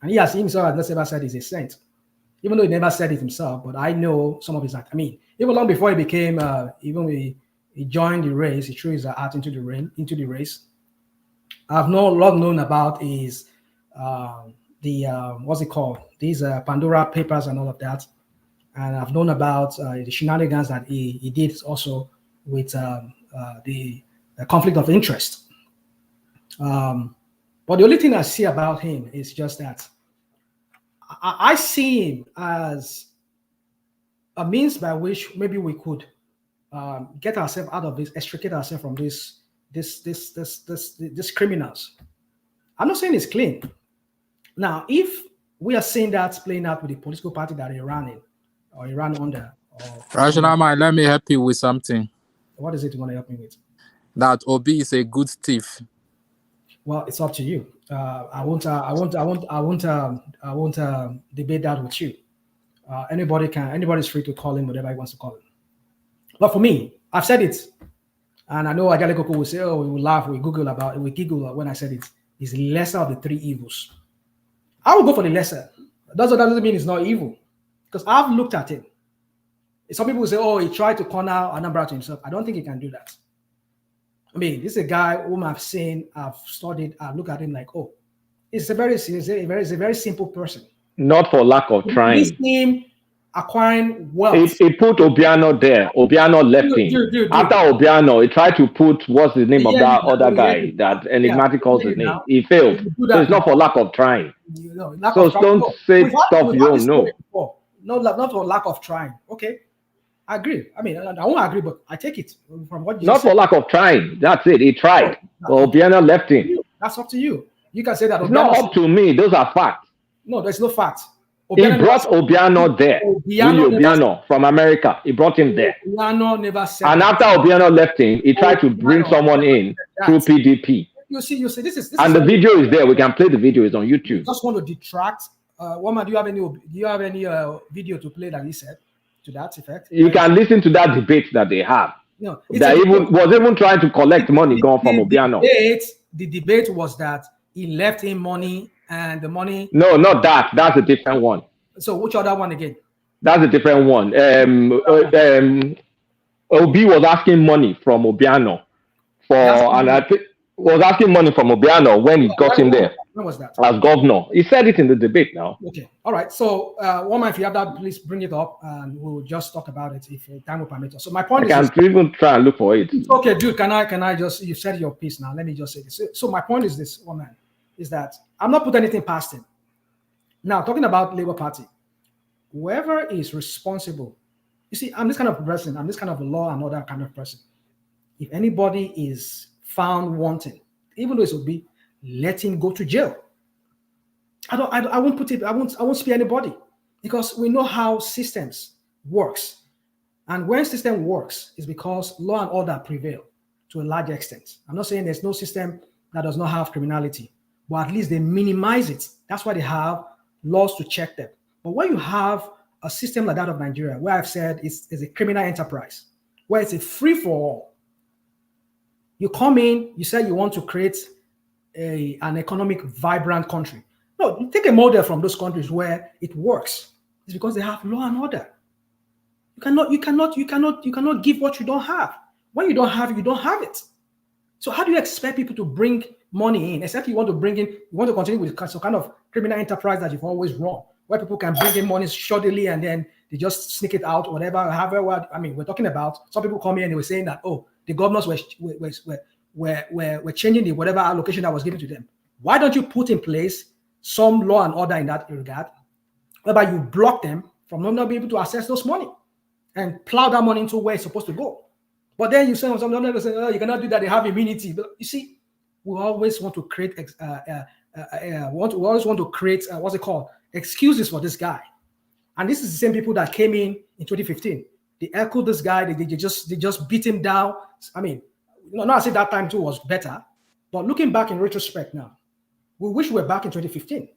and he himself has never said he's a saint, even though he never said it himself. But I know some of his act. I mean, even long before he became, even when he joined the race, he threw his heart into the race. I've long known about his what's it called? These Pandora papers and all of that. And I've known about the shenanigans that he did also with the conflict of interest. But the only thing I see about him is just that I see him as a means by which maybe we could get ourselves out of this, extricate ourselves from these criminals. I'm not saying it's clean. Now, if we are seeing that playing out with the political party that he ran in, or he ran under, Rational mind, let me help you with something. What is it you want to help me with? That Obi is a good thief. Well, it's up to you. I won't debate that with you. Anybody's free to call him whatever he wants to call him. But for me, I've said it, and I know Ajale Koko will say, "Oh, we will laugh, we giggle when I said it." It's the lesser of the three evils. I will go for the lesser. That doesn't mean it's not evil, because I've looked at him. Some people say, "Oh, he tried to corner Anambra to himself." I don't think he can do that. I mean, this is a guy whom I've seen, I've studied, I look at him like, oh, he's a very simple person. Not for lack of trying. This team acquiring wealth. He put Obiano there. Obiano left him. After Obiano, he tried to put, what's the name of that other guy that enigmatic calls his name? He failed. So it's not for lack of trying. So don't say stuff you don't know. No, not for lack of trying. Okay. I agree. I mean, I won't agree, but I take it from what you Not said. for lack of trying. That's it. He tried. Obiano left him. That's up to you. You can say that. It's not up to me. Those are facts. No, there's no fact. He brought Obiano there. Obiano from America. He brought him there. Obiano never said. And after Obiano left him, he tried to bring someone in through PDP. You see, this and the video is there. We can play the video. It's on YouTube. Just want to detract. Woman, do you have any video to play that he said to that effect? You can listen to that debate that they have. No, that was even trying to collect money going from Obiano. The debate was that he left him money and the money. No, not that. That's a different one. So which other one again? That's a different one. Obi was asking money from Obiano was asking money from Obiano when he got him there. When was that? As governor. He said it in the debate now. Okay. All right. So, Woman, if you have that, please bring it up and we'll just talk about it if time will permit us. So, my point is. I can even try and look for it. Okay, dude. Can I just, you said your piece now. Let me just say this. So, my point is this, Woman, is that I'm not putting anything past him. Now, talking about Labour Party, whoever is responsible, you see, I'm this kind of person, I'm this kind of law and order kind of person. If anybody is found wanting, even though it will be, let him go to jail. I won't spare anybody, because we know how systems works. And when system works, it's because law and order prevail to a large extent. I'm not saying there's no system that does not have criminality, but at least they minimize it. That's why they have laws to check them. But when you have a system like that of Nigeria, where I've said it's a criminal enterprise, where it's a free-for-all, you come in, you say you want to create an economic vibrant country. No, you take a model from those countries where it works. It's because they have law and order. You cannot give what you don't have. When you don't have it, you don't have it. So how do you expect people to bring money in? Except you want to continue with some kind of criminal enterprise that you've always run, where people can bring in money shoddily and then they just sneak it out, whatever. I mean, we're talking about, some people come here and they were saying that, oh, the governors were changing the whatever allocation that was given to them. Why don't you put in place some law and order in that regard, whereby you block them from not being able to access those money and plow that money into where it's supposed to go? But then you say, some people say, oh, you cannot do that, they have immunity. But you see, we always want to create, what's it called, excuses for this guy. And this is the same people that came in 2015. They echoed this guy, they just beat him down. I mean, not I say that time too was better, but looking back in retrospect now, we wish we were back in 2015.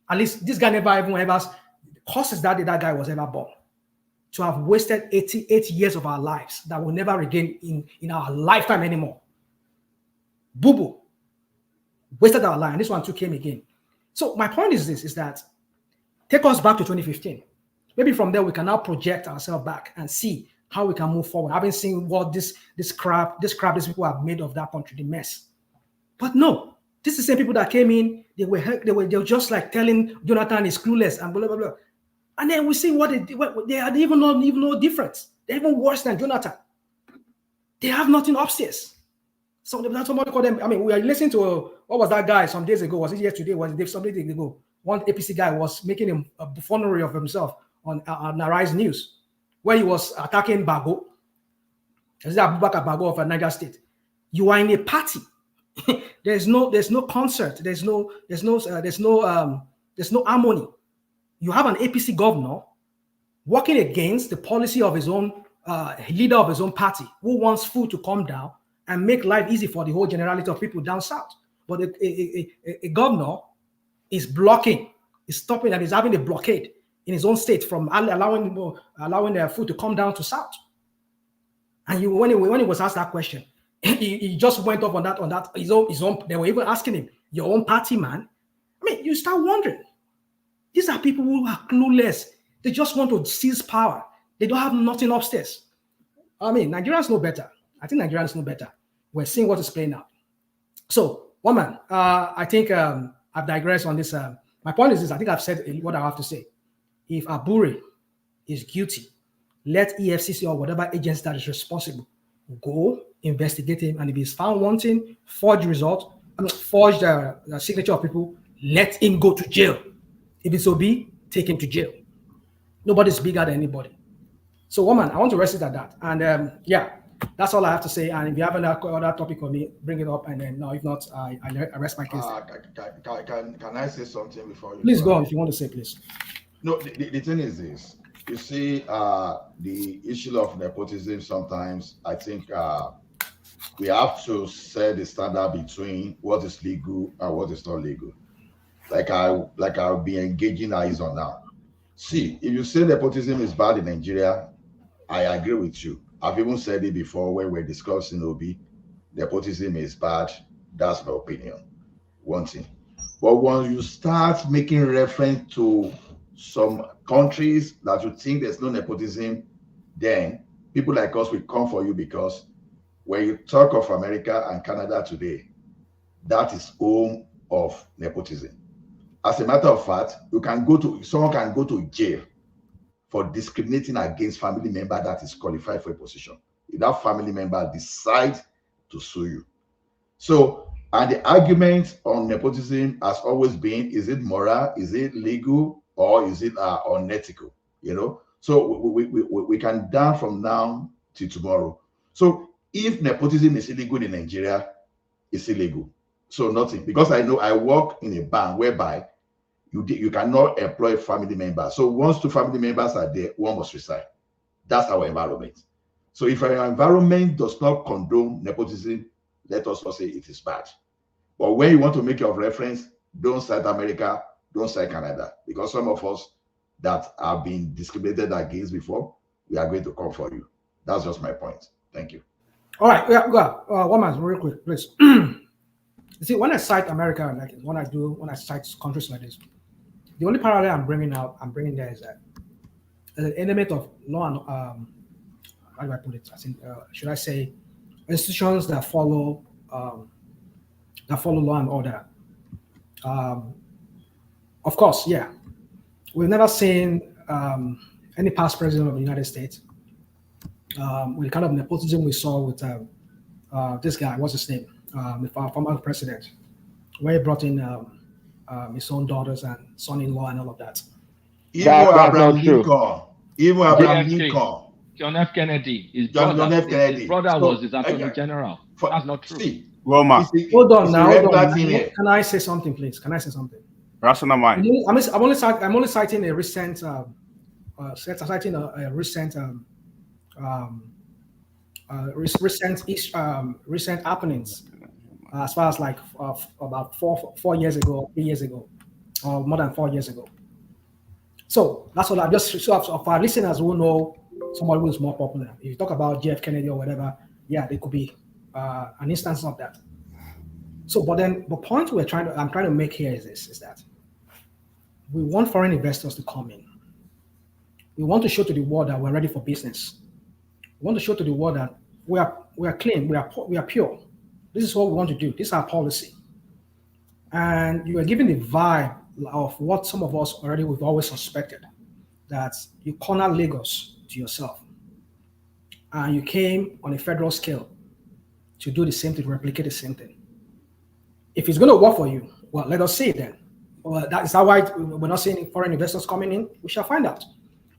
At least this guy never even ever causes that guy was ever born. To have wasted 88 years of our lives that we'll never regain in our lifetime anymore. Boo-boo. Wasted our life, and this one too came again. So my point is this, is that take us back to 2015. Maybe from there we can now project ourselves back and see how we can move forward. Having seen what this crap these people have made of that country, the mess. But no, this is the same people that came in, they were just like telling Jonathan is clueless and blah blah blah. And then we see what they had even no difference. They're even worse than Jonathan. They have nothing upstairs. So somebody called them. I mean, we are listening to what was that guy some days ago? Was it yesterday? Was it some days ago? One APC guy was making a buffoonery of himself on Arise News, where he was attacking Bago. This is Abubakar Bago of Niger State. You are in a party. there's no concert. There's no harmony. You have an APC governor working against the policy of his own leader of his own party, who wants food to come down and make life easy for the whole generality of people down south. But a governor is blocking, is stopping, and is having a blockade in his own state from allowing their food to come down to south. And when he was asked that question, he just went off on that his own. They were even asking him, "Your own party, man." I mean, you start wondering. These are people who are clueless. They just want to seize power. They don't have nothing upstairs. I mean, Nigerians know better. I think Nigerians know better. We're seeing what is playing out. So, woman, I think I've digressed on this. My point is this. I think I've said what I have to say. If Abure is guilty, let EFCC or whatever agency that is responsible go investigate him. And if he's found wanting, forge the signature of people, let him go to jail. If it's OB, take him to jail. Nobody's bigger than anybody. So, woman, I want to rest it at that. And yeah, that's all I have to say. And if you have another topic for me, bring it up. And then, no, if not, I rest my case. Can I say something before you? Please go on if you want to say, please. No, the thing is this. You see, the issue of nepotism sometimes, I think we have to set the standard between what is legal and what is not legal. Like I'll be engaging eyes on now. See, if you say nepotism is bad in Nigeria, I agree with you. I've even said it before when we're discussing OB. Nepotism is bad. That's my opinion. One thing. But when you start making reference to some countries that you think there's no nepotism, then people like us will come for you, because when you talk of America and Canada today, that is home of nepotism. As a matter of fact, someone can go to jail for discriminating against family member that is qualified for a position. If that family member decides to sue you. So, and the argument on nepotism has always been, is it moral, is it legal, or is it unethical? You know, so we can down from now to tomorrow. So if nepotism is illegal in Nigeria, it's illegal. So nothing, because I know I work in a bank whereby you cannot employ family members. So once two family members are there, one must resign. That's our environment. So if our environment does not condone nepotism, let us not say it is bad. But when you want to make your reference, don't cite America, don't cite Canada, because some of us that have been discriminated against before, we are going to come for you. That's just my point. Thank you. All right, we got one man real quick, please. You see, when I cite America, like when I cite countries like this, the only parallel I'm bringing there is that there's an element of law and how do I put it? I think should I say institutions that follow law and order. Of course, yeah, we've never seen any past president of the United States with the kind of nepotism we saw with this guy, what's his name? The former president, where he brought in his own daughters and son-in-law and all of that. Even Abraham Lincoln. Even Abraham JFK. Lincoln. John F. Kennedy. His John brother, F. Kennedy. his brother So, was his attorney general. That's not true. See, Roma. Hold on now. Hold on. Here. Can I say something, please? Can I say something? Rational mind. I'm only citing a recent recent happenings as far as like about 4 years ago, 3 years ago, or more than 4 years ago. So that's all. I just so of our listeners who know somebody who is more popular. If you talk about JF Kennedy or whatever, yeah, there could be an instance of that. So, but then the point I'm trying to make here is this: is that we want foreign investors to come in. We want to show to the world that we're ready for business. We want to show to the world that we are clean, we are pure. This is what we want to do. This is our policy. And you are giving the vibe of what some of us we've always suspected, that you corner Lagos to yourself. And you came on a federal scale to do the same thing, replicate the same thing. If it's going to work for you, well, let us see it then. Well, is that why we're not seeing foreign investors coming in? We shall find out.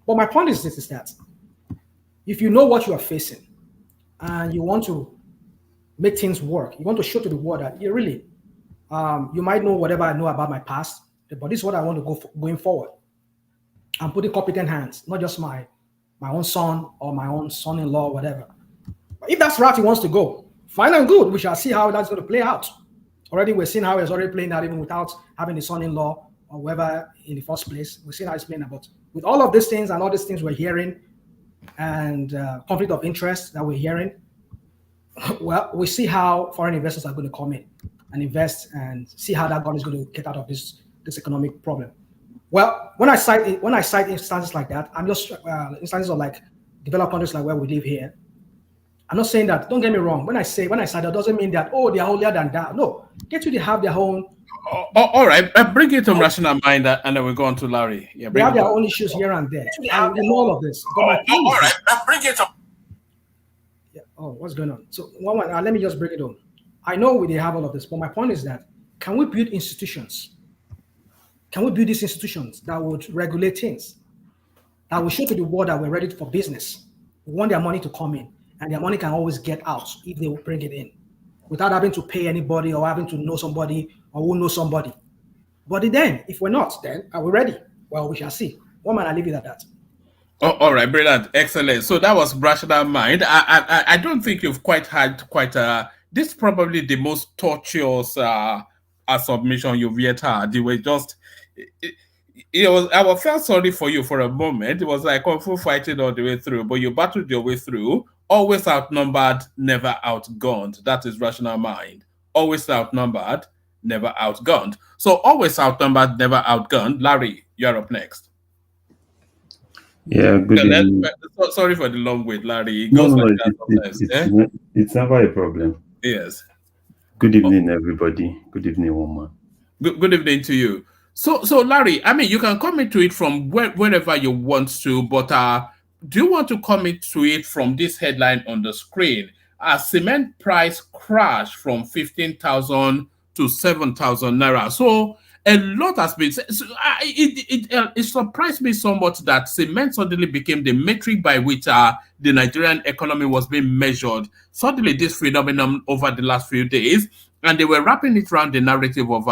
But my point is this, is that if you know what you are facing and you want to make things work, you want to show to the world that you really, you might know whatever I know about my past, but this is what I want to go for going forward. I'm putting competent hands, not just my own son or my own son-in-law, whatever. But if that's the route he wants to go, fine and good. We shall see how that's going to play out. Already we're seeing how it's already playing out even without having the son-in-law or whoever in the first place. We're seeing how it's playing out. But with all of these things and all these things we're hearing and conflict of interest that we're hearing, well, we see how foreign investors are going to come in and invest and see how that God is going to get out of this economic problem. Well, when I cite instances like that, I'm just instances of like developed countries like where we live here. I'm not saying that. Don't get me wrong. When I say that, doesn't mean that they are holier than that. No, get you to have their own. All right, bring it to rational mind, and then we go on to Larry. Yeah, they have their own issues here and there. And we know all of this. But my point all right, bring it up. Yeah. Oh, what's going on? So let me just break it down. I know they have all of this, but my point is that can we build institutions? Can we build these institutions that would regulate things, that will show to the world that we're ready for business? We want their money to come in, and their money can always get out if they will bring it in, without having to pay anybody or having to know somebody or who knows somebody. But then, if we're not, then are we ready? Well, we shall see. One man, I leave it at that. Oh, all right, brilliant, excellent. So that was rational mind. I don't think you've quite had this is probably the most tortuous submission you've yet had. You were just, I felt sorry for you for a moment. It was like kung fu fighting all the way through, but you battled your way through. Always outnumbered, never outgunned. That is rational mind. Always outnumbered, never outgunned. So always outnumbered, never outgunned. Larry, you're up next. Yeah, good evening. Sorry for the long wait, Larry. It No, goes like that it's never a problem. Yes. Good evening, everybody. Good evening, woman. Good evening to you. So Larry, I mean, you can come into it from wherever you want to, but do you want to come into it from this headline on the screen? Cement price crash from 15,000 to 7,000 naira. So a lot has been said. So, it surprised me somewhat that cement suddenly became the metric by which the Nigerian economy was being measured. Suddenly, this phenomenon over the last few days, and they were wrapping it around the narrative of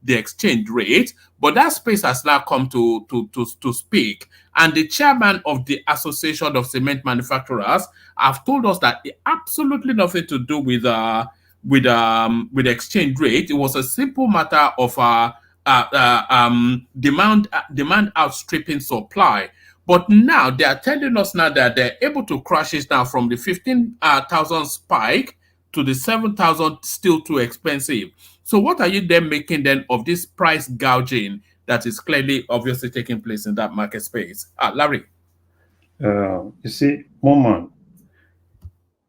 the exchange rate. But that space has now come to speak. And the chairman of the Association of Cement Manufacturers have told us that it absolutely nothing to do with exchange rate. It was a simple matter of demand outstripping supply. But now they are telling us now that they're able to crash it now from the 15,000 spike to the 7,000, still too expensive. So what are you then making then of this price gouging that is clearly obviously taking place in that market space? Larry. You see, Mama,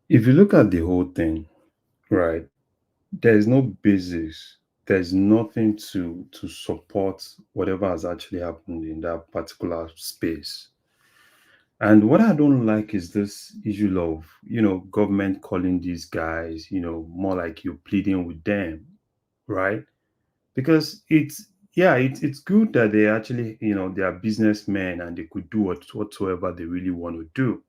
if you look at the whole thing, right, there is no basis. There's nothing to support whatever has actually happened in that particular space. And what I don't like is this issue of, government calling these guys, more like you're pleading with them, right? Because it's good that they actually, they are businessmen and they could do whatsoever they really want to do.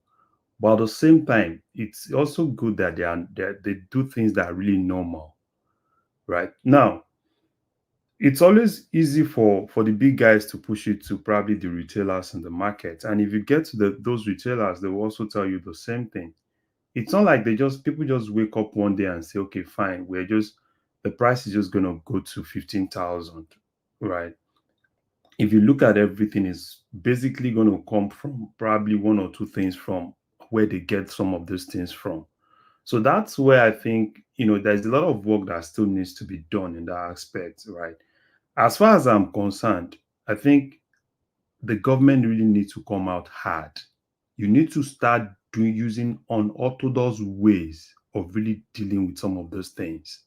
But at the same time, it's also good that they do things that are really normal, right? Now, it's always easy for the big guys to push it to probably the retailers in the market. And if you get to those retailers, they will also tell you the same thing. It's not like people just wake up one day and say, okay, fine, the price is just gonna go to 15,000, right? If you look at everything, it's basically gonna come from probably one or two things from where they get some of these things from. So that's where I think, there's a lot of work that still needs to be done in that aspect, right? As far as I'm concerned, I think the government really needs to come out hard. You need to start using unorthodox ways of really dealing with some of those things.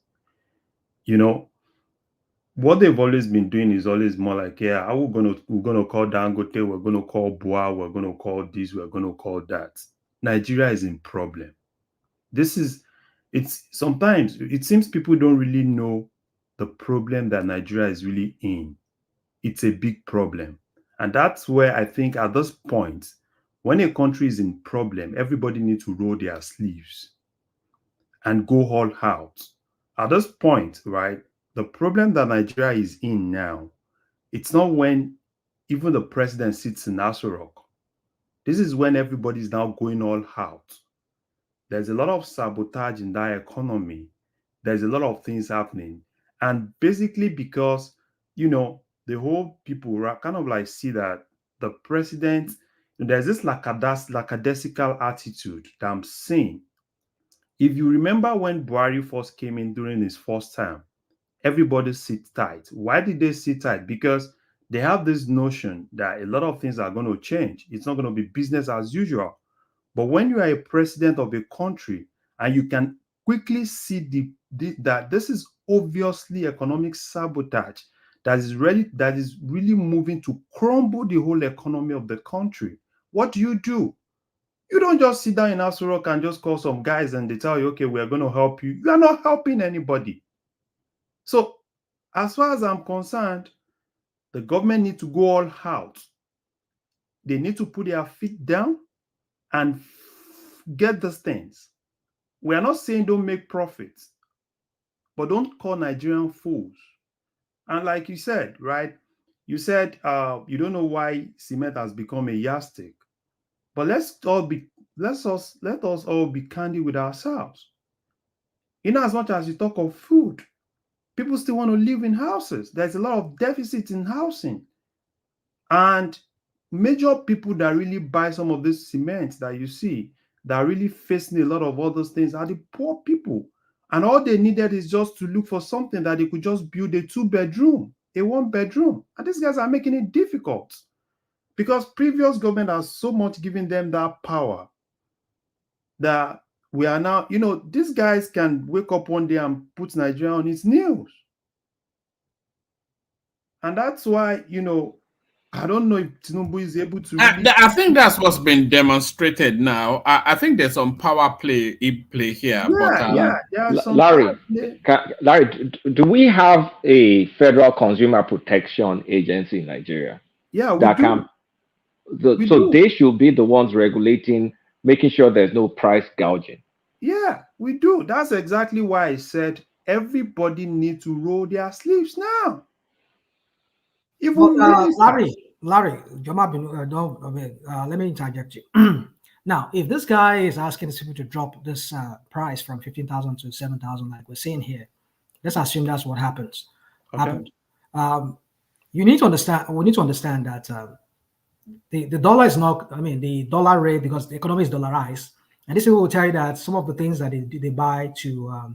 What they've always been doing is always more like, yeah, we're gonna call Dangote, we're gonna call Abure, we're gonna call this, we're gonna call that. Nigeria is in problem. Sometimes it seems people don't really know the problem that Nigeria is really in. It's a big problem. And that's where I think at this point, when a country is in problem, everybody needs to roll their sleeves and go all out. At this point, right, the problem that Nigeria is in now, it's not when even the president sits in Aso Rock. This is when everybody is now going all out. There's a lot of sabotage in that economy. There's a lot of things happening. And basically because, the whole people kind of like see that the president, there's this lackadaisical attitude that I'm seeing. If you remember when Buhari first came in during his first term, everybody sit tight. Why did they sit tight? Because they have this notion that a lot of things are going to change. It's not going to be business as usual. But when you are a president of a country and you can quickly see that this is obviously economic sabotage that is really moving to crumble the whole economy of the country, what do? You don't just sit down in Aso Rock and just call some guys and they tell you, okay, we're going to help you. You are not helping anybody. So as far as I'm concerned, the government need to go all out. They need to put their feet down and get these things. We are not saying don't make profits, but don't call Nigerian fools. And like you said, right? You said you don't know why cement has become a yardstick. But let us all be candid with ourselves. As much as you talk of food, people still want to live in houses. There's a lot of deficit in housing. And major people that really buy some of this cement that you see, that are really facing a lot of all those things, are the poor people. And all they needed is just to look for something that they could just build a 2-bedroom, a 1-bedroom. And these guys are making it difficult because previous government has so much given them that power that we are now, these guys can wake up one day and put Nigeria on its news. And that's why, I don't know if Tinubu is able to. I think that's what's been demonstrated now. I think there's some power play here. Larry, do we have a federal consumer protection agency in Nigeria? Yeah, we do. They should be the ones regulating, making sure there's no price gouging. Yeah, we do. That's exactly why I said everybody needs to roll their sleeves now. Larry, let me interject you. Now, if this guy is asking people to drop this price from 15,000 to 7,000, like we're seeing here, let's assume that's what happens. Okay. You need to understand. We need to understand that the dollar is not. The dollar rate, because the economy is dollarized, and this will tell you that some of the things that they buy to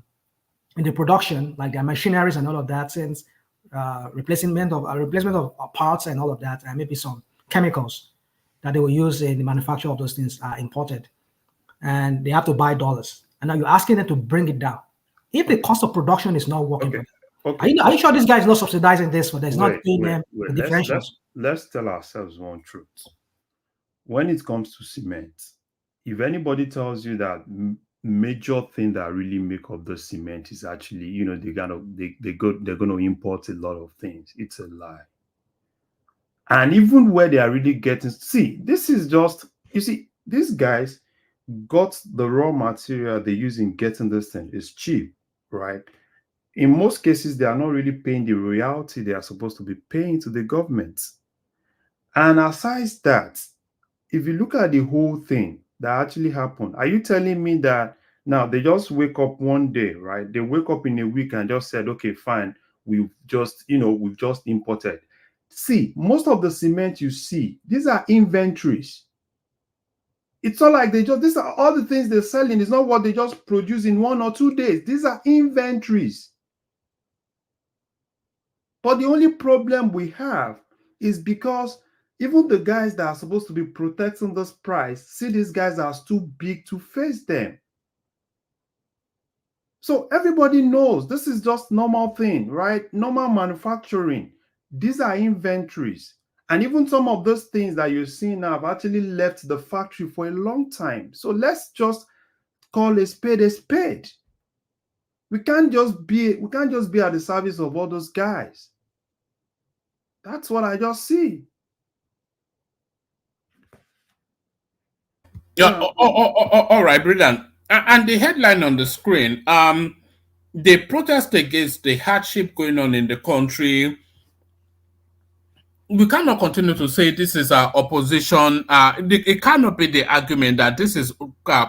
in the production, like their machineries and all of that, since replacement of parts and all of that, and maybe some chemicals that they will use in the manufacture of those things are imported, and they have to buy dollars. And now you're asking them to bring it down. If the cost of production is not working, are you sure this guy is not subsidizing this? For there's not paying them the differentials? Let's tell ourselves one truth. when it comes to cement, if anybody tells you that major thing that really make up the cement is actually, you know, they're going to import a lot of things, it's a lie. And even where they are really getting, see, this is just, you see, these guys got the raw material they use in getting this thing is cheap, right? In most cases, they are not really paying the royalty they are supposed to be paying to the government. And aside that, if you look at the whole thing that actually happened, are you telling me that now they just wake up one day, right? They wake up in a week and just said, okay, fine, we've just imported. See, most of the cement you see, these are inventories. It's not like these are all the things they're selling. It's not what they just produce in 1 or 2 days. These are inventories. But the only problem we have is because even the guys that are supposed to be protecting this price see these guys as too big to face them. So everybody knows this is just normal thing, right? Normal manufacturing. These are inventories. And even some of those things that you're seeing now have actually left the factory for a long time. So let's just call a spade a spade. We can't just be at the service of all those guys. That's what I just see. Yeah. All right, brilliant. And the headline on the screen, the protest against the hardship going on in the country. We cannot continue to say this is our opposition. It cannot be the argument that this is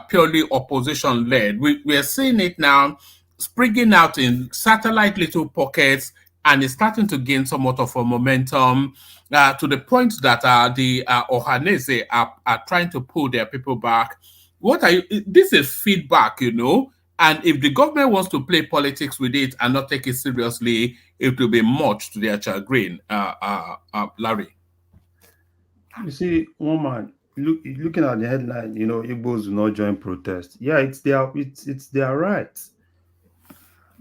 purely opposition-led. We are seeing it now springing out in satellite little pockets, and it's starting to gain somewhat of a momentum to the point that the Ohanese are trying to pull their people back. This is feedback, you know, and if the government wants to play politics with it and not take it seriously, it will be much to their chagrin. Larry. You see, woman, looking at the headline, you know, Igbos will not join protest. Yeah, it's their right.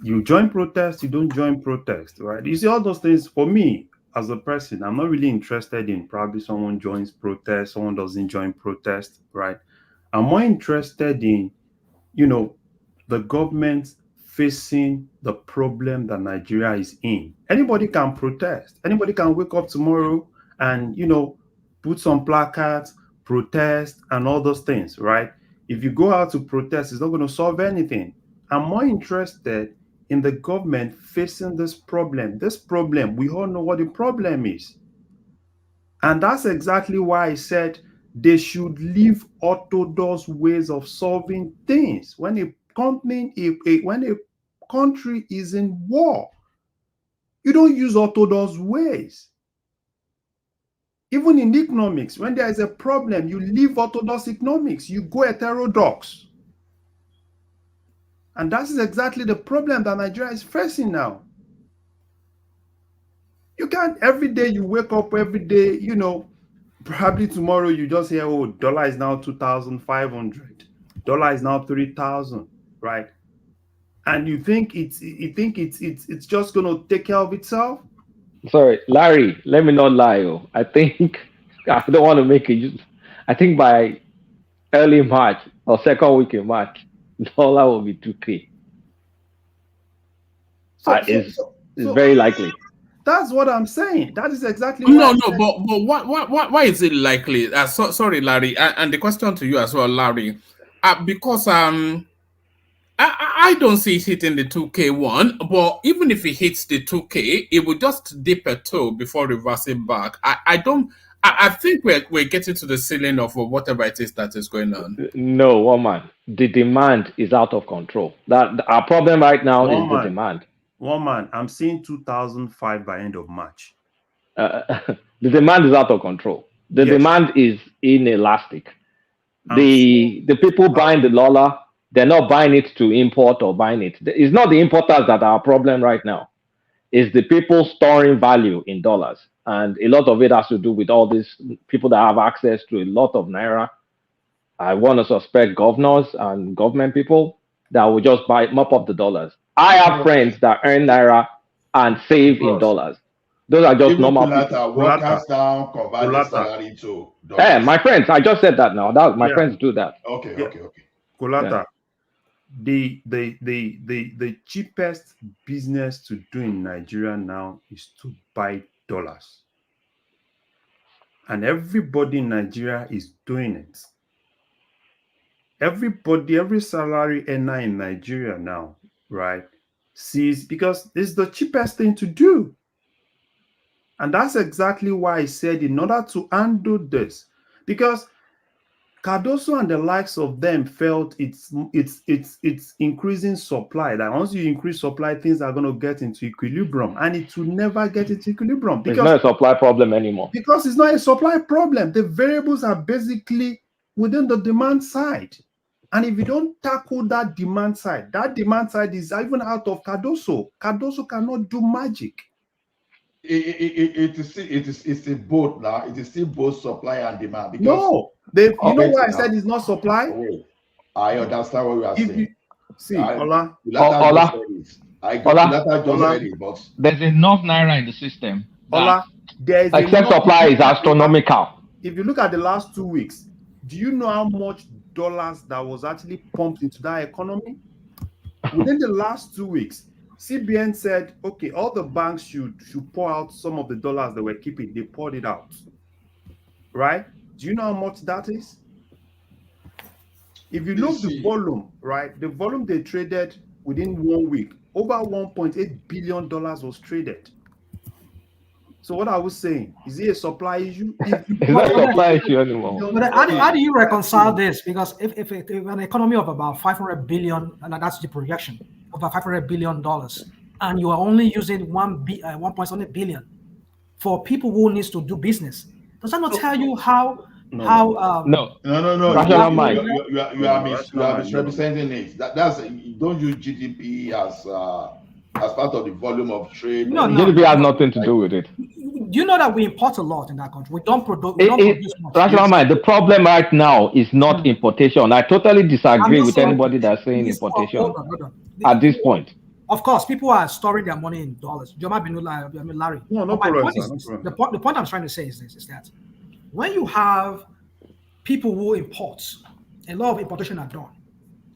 You join protest, you don't join protest, right? You see, all those things, for me, as a person, I'm not really interested in probably someone joins protest, someone doesn't join protest, right? I'm more interested in, you know, the government facing the problem that Nigeria is in. Anybody can protest. Anybody can wake up tomorrow and, you know, put some placards, protest, and all those things, right? If you go out to protest, it's not going to solve anything. I'm more interested in the government facing this problem. This problem, we all know what the problem is. And that's exactly why I said they should leave orthodox ways of solving things. When a country is in war, you don't use orthodox ways. Even in economics, when there is a problem, you leave orthodox economics, you go heterodox. And that is exactly the problem that Nigeria is facing now. You can't, every day you wake up, every day, you know, probably tomorrow you just hear, oh, dollar is now 2,500. Dollar is now 3,000, right? And you think it's just going to take care of itself? Sorry, Larry, let me not lie. I think, I don't want to make it, I think by early March or second week in March, dollar will be 2K. It's very likely. That's what I'm saying. That is exactly but why is it likely? Sorry, Larry, and the question to you as well, Larry, because I don't see it hitting the 2K one, but even if it hits the 2K, it will just dip a toe before reversing back. I think we're getting to the ceiling of whatever it is that is going on. No, woman, the demand is out of control. That our problem right now is the demand. Woman, I'm seeing 2005 by end of March. The demand is out of control. The demand is inelastic. The people buying the dollar, they're not buying it to import or buying it. It's not the importers that are our problem right now. It's the people storing value in dollars. And a lot of it has to do with all these people that have access to a lot of Naira. I want to suspect governors and government people that will just mop up the dollars. I have friends that earn Naira and save in dollars. Those are just Even normal Kulata, people. workers now convert their salary to dollars. Hey, my friends, I just said that now. That my friends do that. Okay, okay. Kulata, the cheapest business to do in Nigeria now is to buy dollars. And everybody in Nigeria is doing it. Everybody, every salary earner in Nigeria now, right, sees, because it's the cheapest thing to do. And that's exactly why I said, in order to undo this, because Cardoso and the likes of them felt it's increasing supply. That once you increase supply, things are going to get into equilibrium, and it will never get into equilibrium because it's not a supply problem anymore. Because it's not a supply problem. The variables are basically within the demand side, and if you don't tackle that demand side is even out of Cardoso. Cardoso cannot do magic. It's a both now. It is still both supply and demand. Because no, you know why I said it's not supply? I understand what you are saying. Ola, there's enough naira in the system. Ola, there is excess supply is astronomical. If you look at the last 2 weeks, do you know how much dollars that was actually pumped into that economy? Within the last 2 weeks, CBN said, okay, all the banks should pour out some of the dollars they were keeping. They poured it out. Right? Do you know how much that is? If you look the volume, right? The volume they traded within 1 week, over $1.8 billion was traded. So what I was saying, is it a supply issue? It's not a supply issue anymore. But how do you reconcile this? Because if an economy of about 500 billion, and that's the projection, about $500 billion, and you are only using 1.7 billion for people who needs to do business, does that not tell you how? No. You are misrepresenting it. That's don't use GDP as part of the volume of trade. GDP has nothing to do with it. Do you know that we import a lot in that country? We don't produce much. The problem right now is not importation. I totally disagree with anybody that's saying importation at this point. Of course, people are storing their money in dollars. Larry. No problem. The point I'm trying to say is this: is that when you have people who import, a lot of importation are done,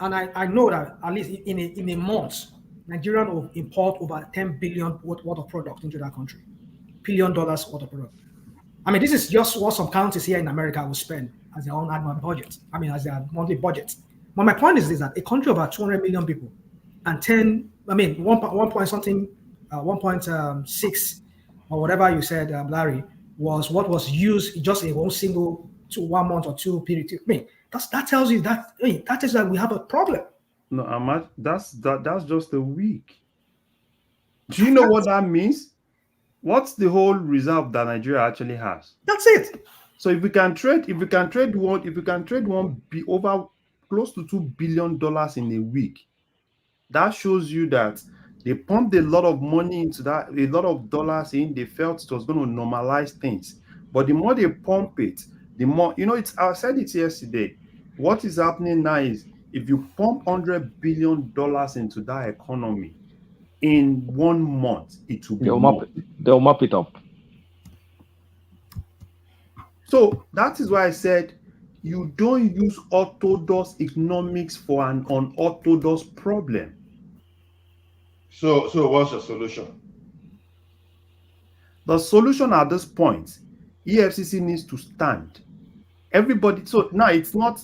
and I know that at least in a month, Nigeria will import over 10 billion worth of product into that country. $1 billion worth of product. I mean, this is just what some counties here in America will spend as their own annual budget. I mean, as their monthly budget. But my point is this: that a country of about 200 million people and 1.6 or whatever you said, Larry, was what was used just in one single 1 month or two period. I mean, that tells you that that is that we have a problem. No, Ahmad, that's just a week. Do you know what that means? What's the whole reserve that Nigeria actually has? That's it. So if we can trade over close to $2 billion in a week, that shows you that they pumped a lot of money into that, a lot of dollars in. They felt it was going to normalize things, but the more they pump it, the more I said it yesterday. What is happening now is, if you pump $100 billion into that economy in 1 month, it will be they'll mop it up. So that is why I said you don't use orthodox economics for an unorthodox problem. So what's the solution? The solution at this point, EFCC needs to stand. Everybody, so now it's not,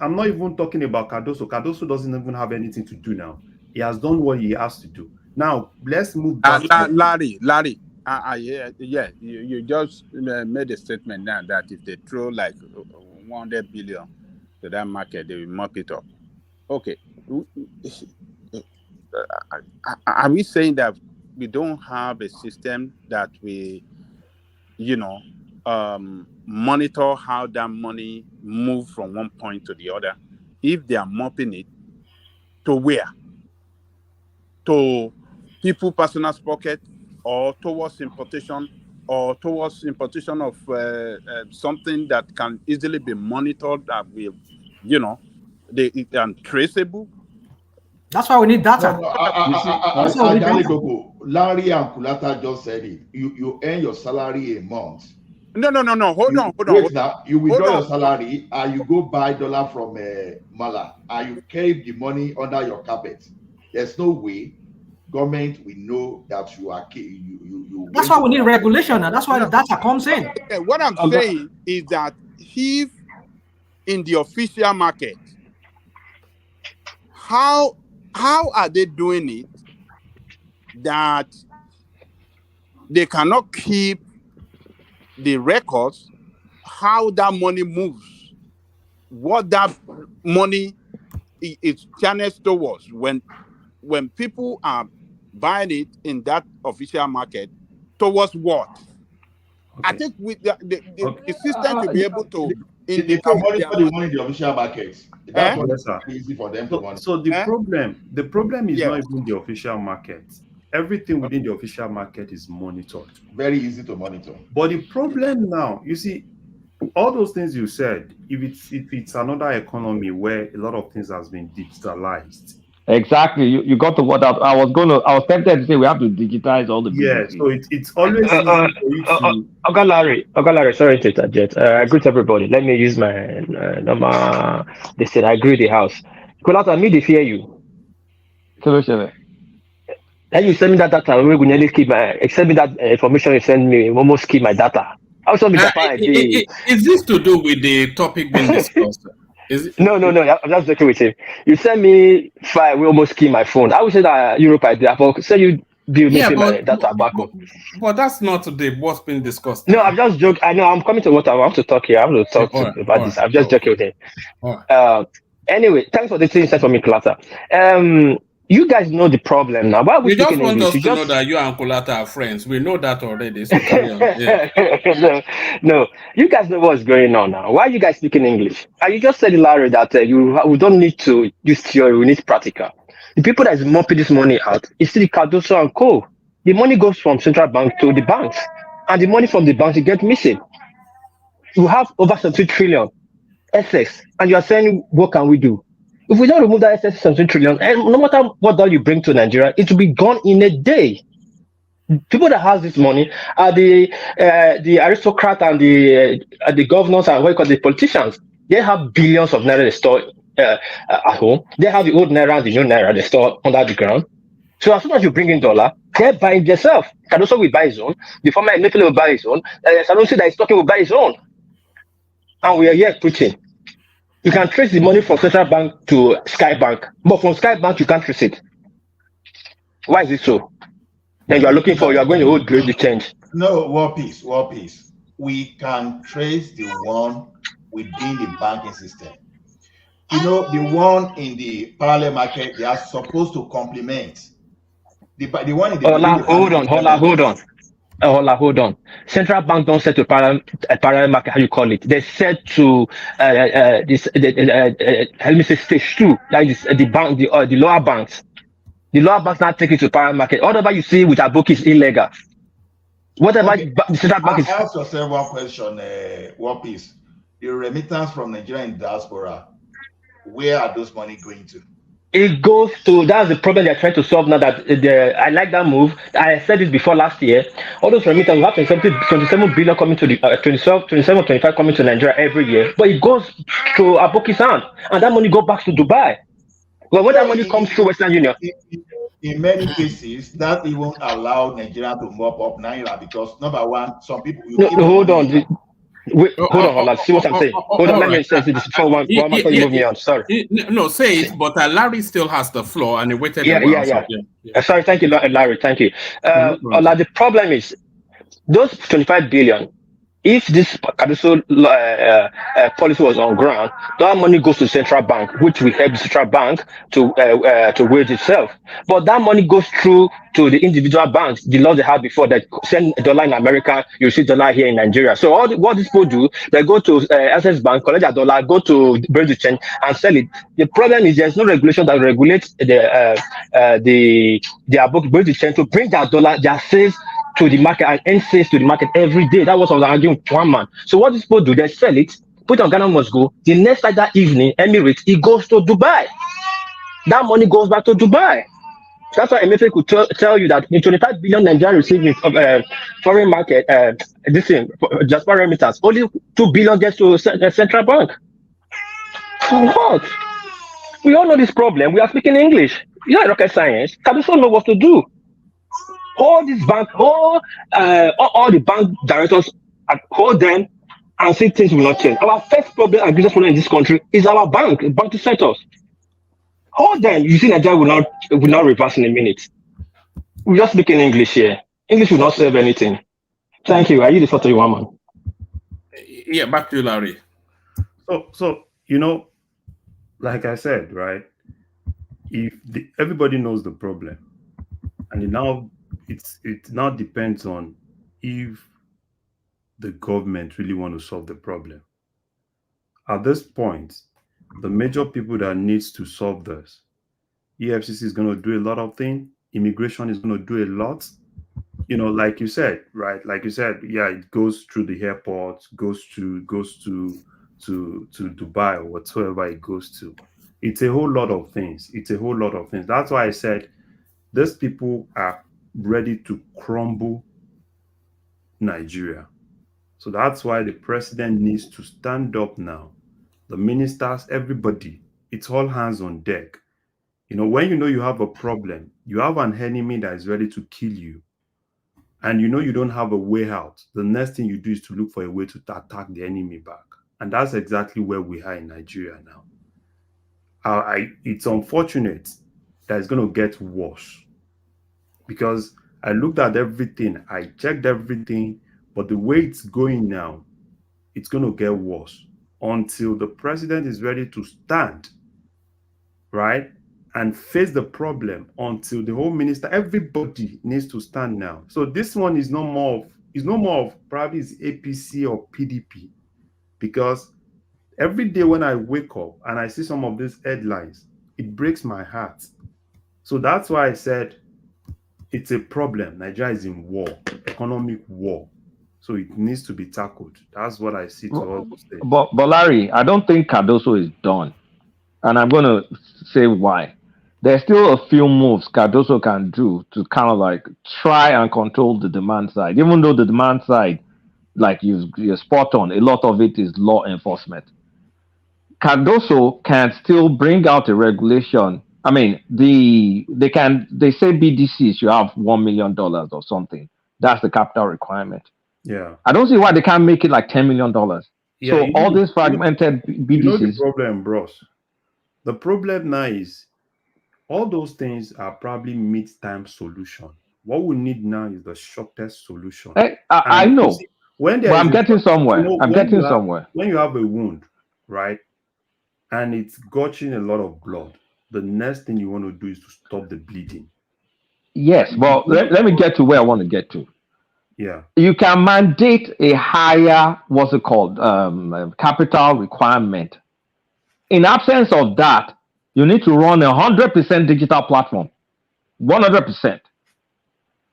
I'm not even talking about Cardoso. Cardoso doesn't even have anything to do now. He has done what he has to do. Now, let's move back. Larry, you just made a statement now that if they throw like 100 billion to that market, they will mop it up. Okay. Are we saying that we don't have a system that we, monitor how that money move from one point to the other? If they are mopping it, to where? To people's personal pocket, or towards importation, or towards importation of something that can easily be monitored, that will, and traceable? That's why we need data. Larry and Kulata just said it. You earn your salary a month. No. Hold on. Wait now. You withdraw your salary and you go buy dollar from Mala and you keep the money under your carpet. There's no way government will know that you are you. That's why we need regulation, and that's why the data comes in. What I'm saying is that if in the official market, how are they doing it that they cannot keep the records, how that money moves, what that money is channeled towards when people are buying it in that official market, towards what? Okay. I think with the system to be able to they can monitor the money in the official market. That's what it's easy for them to monitor. So the problem is not even the official market. Everything within the official market is monitored. Very easy to monitor. But the problem now, you see, all those things you said, if it's another economy where a lot of things has been digitalized. Exactly. You got the word out. I was tempted to say we have to digitize all the businesses. So it's always easy for you to... Oga Larry, sorry to interject. I greet everybody. Let me use my number. They said I agree the house. Kulata, me they fear you. Then you send me that data. We will nearly keep send me that information you send me. Almost keep my data. Is this to do with the topic being discussed? No. I'm just joking with him. You send me file. We almost keep my phone. I would say that Europe idea. But say you do my data back up. But that's not what's been discussed. No, I'm just joking. I know. I'm coming to what I want to talk here. I want to talk about this. I'm just joking with him. Anyway, thanks for the thing said for me, Kulata. You guys know the problem now. Why are we just want English? us to know that you and Kulata are friends. We know that already. So carry on. Yeah. No. You guys know what's going on now. Why are you guys speaking English? And you just said, Larry, that we don't need to use theory. We need practical. The people that is mopping this money out is the Cardoso and Co. The money goes from central bank to the banks, and the money from the banks get missing. You have over 70 trillion excess, and you are saying, what can we do? If we don't remove that excess 17 trillion, and no matter what dollar you bring to Nigeria, it will be gone in a day. People that have this money are the aristocrats and the governors and what you call the politicians. They have billions of naira they store at home. They have the old naira and the new naira they store under the ground. So as soon as you bring in dollar, they're buying themselves. Cardoso will buy his own. The former Emefiele will buy his own. Sanusi that is talking will buy his own. And we are here preaching. You can trace the money from central bank to Sky Bank, but from Sky Bank you can't trace it. Why is it so? Then you are going to hold the change. No, war peace. We can trace the one within the banking system. You know, the one in the parallel market, they are supposed to complement. The one in the Hold on. Central bank don't set to parallel market, how you call it. They set to let me say stage 2. That is the lower banks. The lower banks now take it to parallel market. Whatever you see with Abure is illegal. Whatever the central bank is. Ask yourself one question, War Peace. The remittance from Nigerian diaspora, where are those money going to? It goes to, that's the problem they're trying to solve now. That I like that move. I said this before last year. All those remittances, we have 27 billion coming to the 25 coming to Nigeria every year, but it goes to Abure's hand, and that money goes back to Dubai. Well, when that money comes through Western Union, in many cases, that even allow Nigeria to mop up Naira because number one, some people. Hold on. Wait, hold on, let's see what I'm saying. Hold on, let me say this before one you move me on. Sorry. No, say it, but Larry still has the floor and he waited. Yeah. Sorry, thank you, Larry. Thank you. The problem is those 25 billion. If this Cardoso policy was on ground, that money goes to the central bank, which will help the central bank to wage itself. But that money goes through to the individual banks, the laws they had before that send $1 in America, you see $1 here in Nigeria. So what these people do, they go to Access Bank, collect a dollar, go to Bridge Exchange and sell it. The problem is there's no regulation that regulates the Bridge Exchange to bring that dollar, their sales to the market and end sales to the market every day. That was what I was arguing with one man. So what these people do, they sell it, put it on Ghana must go. The next night that evening, Emirates, it goes to Dubai. That money goes back to Dubai. That's why Emefiele could tell you that the 25 billion Nigerian receiving foreign market, this thing, just for remittance, only 2 billion gets to the central bank. For what? We all know this problem. We are speaking English. You know rocket science. Cardoso know what to do. All these bank, all the bank directors, hold them and see things will not change. Our first problem and greatest problem in this country is our banking sectors. Hold them. You see, Nigeria will not reverse in a minute. We're just speaking English here. English will not serve anything. Thank you. Are you the photo you want, man? Yeah, back to you, Larry. So you know, like I said, right? If everybody knows the problem, and it now depends on if the government really want to solve the problem. At this point, the major people that needs to solve this, EFCC is going to do a lot of things. Immigration is going to do a lot. You know, like you said, right? Like you said, yeah, it goes through the airport, goes to Dubai or whatsoever it goes to. It's a whole lot of things. That's why I said these people are ready to crumble Nigeria. So that's why the president needs to stand up now. The ministers, everybody, it's all hands on deck. You know, when you know you have a problem, you have an enemy that is ready to kill you, and you know you don't have a way out, the next thing you do is to look for a way to attack the enemy back. And that's exactly where we are in Nigeria now. It's unfortunate that it's going to get worse, because I looked at everything, I checked everything, but the way it's going now, it's going to get worse until the president is ready to stand, right, and face the problem. Until the whole minister, everybody needs to stand now. So this one is no more of probably it's APC or PDP, because every day when I wake up and I see some of these headlines, it breaks my heart. So that's why I said it's a problem. Nigeria is in war, economic war. So it needs to be tackled. That's what I see to all those things. But Larry, I don't think Cardoso is done. And I'm going to say why. There's still a few moves Cardoso can do to kind of like try and control the demand side. Even though the demand side, like you're spot on, a lot of it is law enforcement. Cardoso can still bring out a regulation. I mean, they say BDC should have $1 million or something. That's the capital requirement. Yeah. I don't see why they can't make it like $10 million. Yeah, so all these fragmented BDCs. You know the problem, bros. The problem now is all those things are probably mid-time solution. What we need now is the shortest solution. I know. See, when but I'm getting somewhere. I'm getting somewhere. When you have a wound, right, and it's gushing a lot of blood, the next thing you want to do is to stop the bleeding. Yes, but let me get to where I want to get to. Yeah. You can mandate a higher, capital requirement. In absence of that, you need to run 100% digital platform. 100%. Yeah.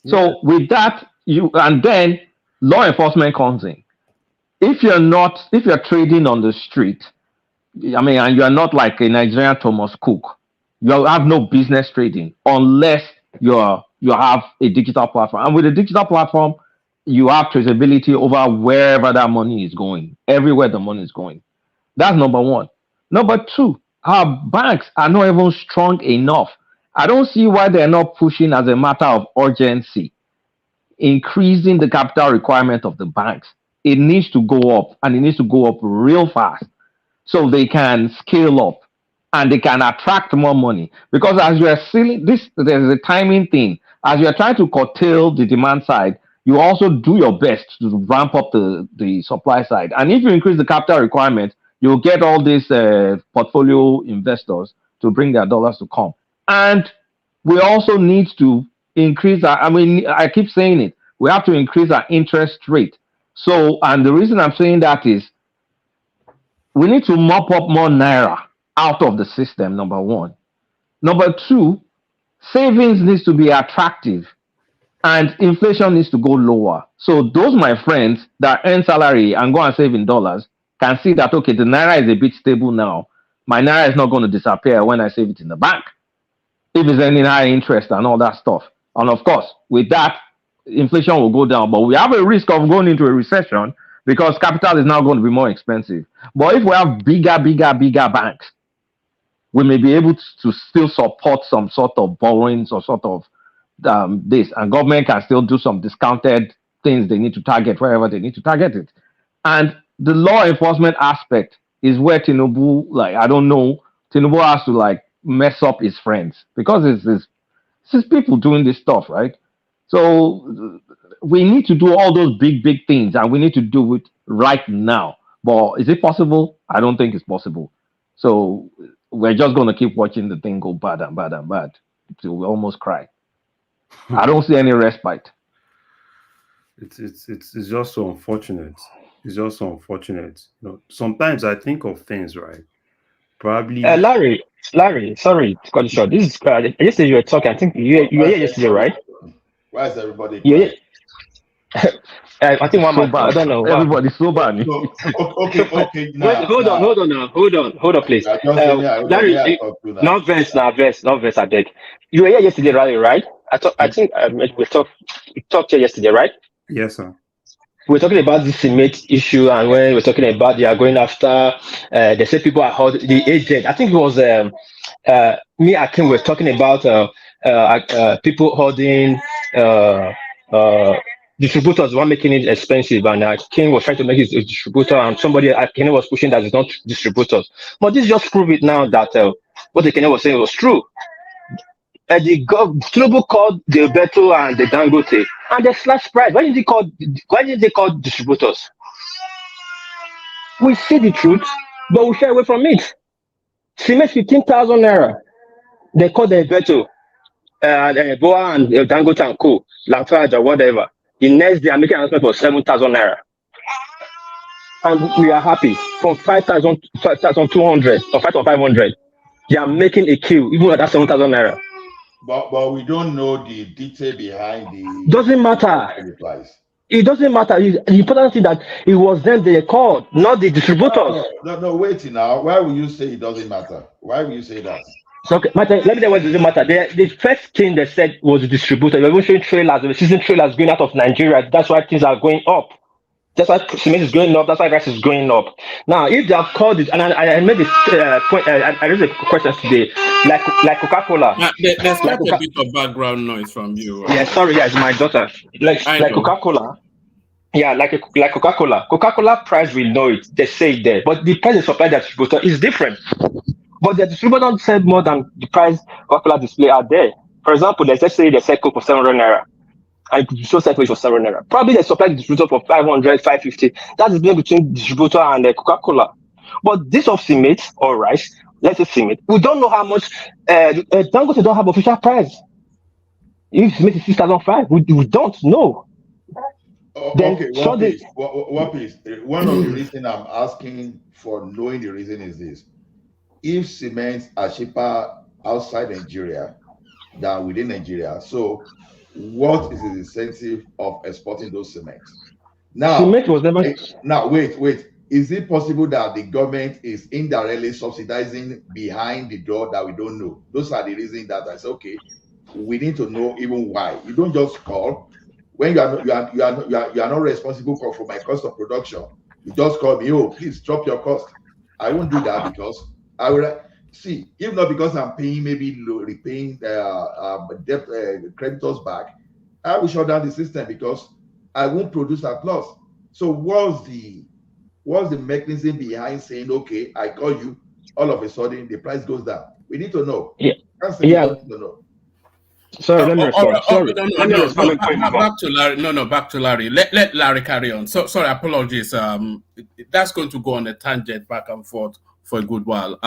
So with that, and then law enforcement comes in. If you're trading on the street, I mean, and you're not like a Nigerian Thomas Cook, you have no business trading unless you have a digital platform. And with a digital platform, you have traceability over wherever that money is going, everywhere the money is going. That's number one. Number two, our banks are not even strong enough. I don't see why they're not pushing as a matter of urgency, increasing the capital requirement of the banks. It needs to go up, and it needs to go up real fast so they can scale up and they can attract more money. Because as you are seeing this, there's a timing thing. As you are trying to curtail the demand side, you also do your best to ramp up the supply side. And if you increase the capital requirement, you'll get all these portfolio investors to bring their dollars to come. And we also need to increase I keep saying it, we have to increase our interest rate. So, and the reason I'm saying that is we need to mop up more naira out of the system, number one. Number two, savings needs to be attractive and inflation needs to go lower. So those, my friends, that earn salary and go and save in dollars can see that, okay, the naira is a bit stable now. My naira is not going to disappear when I save it in the bank. if it's any high interest and all that stuff. And of course, with that, inflation will go down. But we have a risk of going into a recession because capital is now going to be more expensive. But if we have bigger banks, we may be able to still support some sort of borrowings or sort of this, and government can still do some discounted things they need to target wherever they need to target it. And the law enforcement aspect is where Tinubu, I don't know, Tinubu has to mess up his friends because it's his people doing this stuff, right? So we need to do all those big things, and we need to do it right now. But is it possible? I don't think it's possible. So we're just going to keep watching the thing go bad and bad and bad till we almost cry. I don't see any respite. It's just so unfortunate. It's just so unfortunate. Sometimes I think of things, right? Probably. Larry, sorry to cut you short. This is yesterday you were talking. I think you were here yesterday, right? Why is everybody? Yeah. I think one man. I don't know. Everybody's so bad. Okay. Now, hold on, please. Larry, not verse, I beg. You were here yesterday, right? I think we talked here yesterday, right? Yes, sir. We're talking about the cement issue, and when we're talking about they are going after, they say people are holding the agent. I think it was me, Akim, were talking about people holding distributors were making it expensive, and King was trying to make it a distributor, and somebody Ken was pushing that it's not distributors. But this just proved it now that what the Ken was saying was true. The Tinubu called the Beto and the Dangote, and they slashed price. Why did they call distributors? We see the truth, but we shy away from it. Cement 15,000 naira. They call the Beto, Boa and Dangote and Co, Lafarge or whatever. The next day, I'm making an announcement for 7,000 naira. And we are happy. From 5,200 or 5,500, they are making a kill, even at that 7,000 naira. But we don't know the detail behind the. Doesn't matter. It doesn't matter. The important thing that it was them they called, not the distributors. No, wait now. Why will you say it doesn't matter? Why will you say that? Okay, let me tell you what doesn't matter. The first thing they said was the distributor. You're even showing trailers, the season trailers going out of Nigeria. That's why things are going up. That's why cement is going up. That's why rice is going up. Now, if they have called it, and I made this point, I raised a question today, like Coca-Cola. There's quite a bit of background noise from you. Yeah, sorry, it's my daughter. Like Coca-Cola. Yeah, like Coca-Cola. Coca-Cola price, we know it. They say it there. But the price they supply the distributor is different. But the distributor don't sell more than the price Coca-Cola display out there. For example, let's say they sell Coke for 700 naira. And you show set for 700 naira. Probably they supply the distributor for 500, 550. That is between distributor and Coca-Cola. But this of cement or rice, let's say cement, we don't know how much. Dangote don't have official price. If cement is 6,500, we don't know. Okay, one piece. One of the reasons I'm asking for knowing the reason is this. If cements are cheaper outside Nigeria than within Nigeria, so what is the incentive of exporting those cements? Now, cement was never... now wait. Is it possible that the government is indirectly subsidizing behind the door that we don't know? Those are the reasons that I say, okay, we need to know even why. You don't just call when you are not responsible for my cost of production. You just call me, oh, please drop your cost. I won't do that because I will see, if not because I'm paying, maybe repaying debt creditors back, I will shut down the system because I won't produce at loss. So what's the mechanism behind saying, okay, I call you, all of a sudden the price goes down? We need to know. Yeah. Sorry, let me respond. Back to Larry. No, back to Larry. Let Larry carry on. So sorry, apologies. That's going to go on a tangent back and forth for a good while.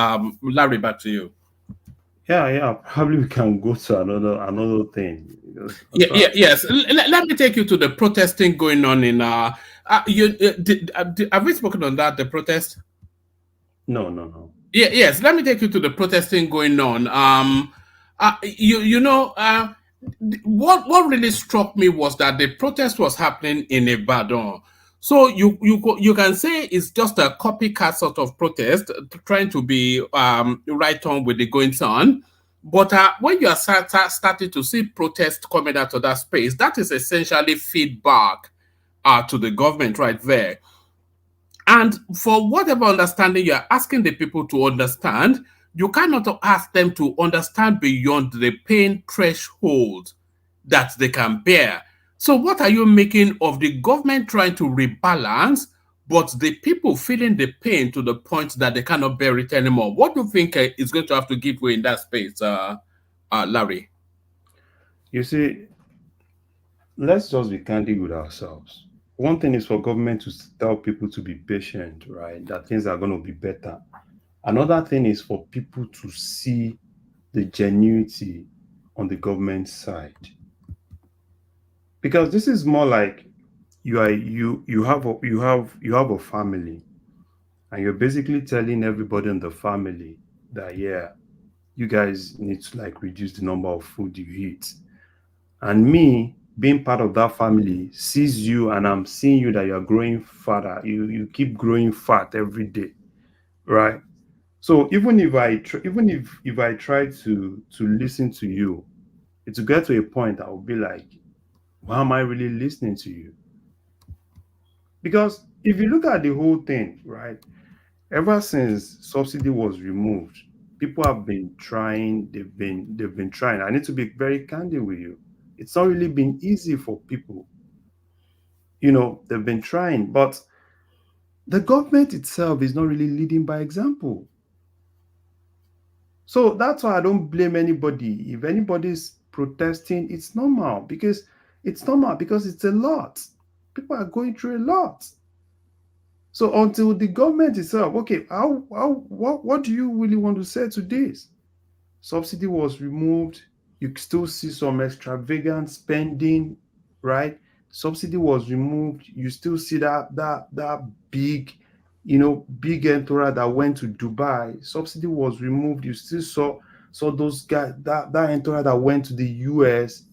Larry, back to you. Yeah. Probably we can go to another thing. Yes. Let me take you to the protesting going on in. Have we spoken on that? The protest? No. Yes. Let me take you to the protesting going on. What really struck me was that the protest was happening in Ibadan. So you can say it's just a copycat sort of protest, trying to be right on with the goings on. But when you are starting to see protests coming out of that space, that is essentially feedback to the government right there. And for whatever understanding you're asking the people to understand, you cannot ask them to understand beyond the pain threshold that they can bear. So what are you making of the government trying to rebalance, but the people feeling the pain to the point that they cannot bear it anymore? What do you think is going to have to give way in that space, Larry? You see, let's just be candid with ourselves. One thing is for government to tell people to be patient, right? That things are going to be better. Another thing is for people to see the genuinity on the government side. Because this is more like you have a family, and you're basically telling everybody in the family that, yeah, you guys need to like reduce the number of food you eat. And me being part of that family sees you, and I'm seeing you that you're growing fatter. You keep growing fat every day, right? So even if I try to listen to you, it's to get to a point I will be like, why am I really listening to you? Because if you look at the whole thing, right, ever since subsidy was removed, people have been trying. They've been trying. I need to be very candid with you. It's not really been easy for people. You know, they've been trying, but the government itself is not really leading by example. So that's why I don't blame anybody. If anybody's protesting, it's normal because it's a lot. People are going through a lot. So until the government itself, okay, what do you really want to say to this? Subsidy was removed. You still see some extravagant spending, right? Subsidy was removed. You still see that big, big entourage that went to Dubai. Subsidy was removed. You still saw those guys, that entourage that went to the US.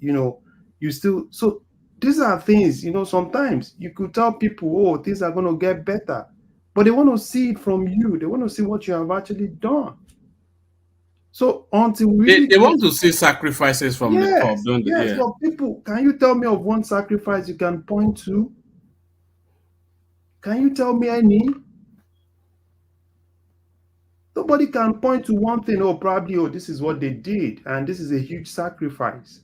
So these are things, sometimes you could tell people, oh, things are going to get better, but they want to see it from you. They want to see what you have actually done. So until they want to see sacrifices from the top, don't they? Yes, but people, can you tell me of one sacrifice you can point to? Can you tell me any? Nobody can point to one thing, probably, this is what they did, and this is a huge sacrifice.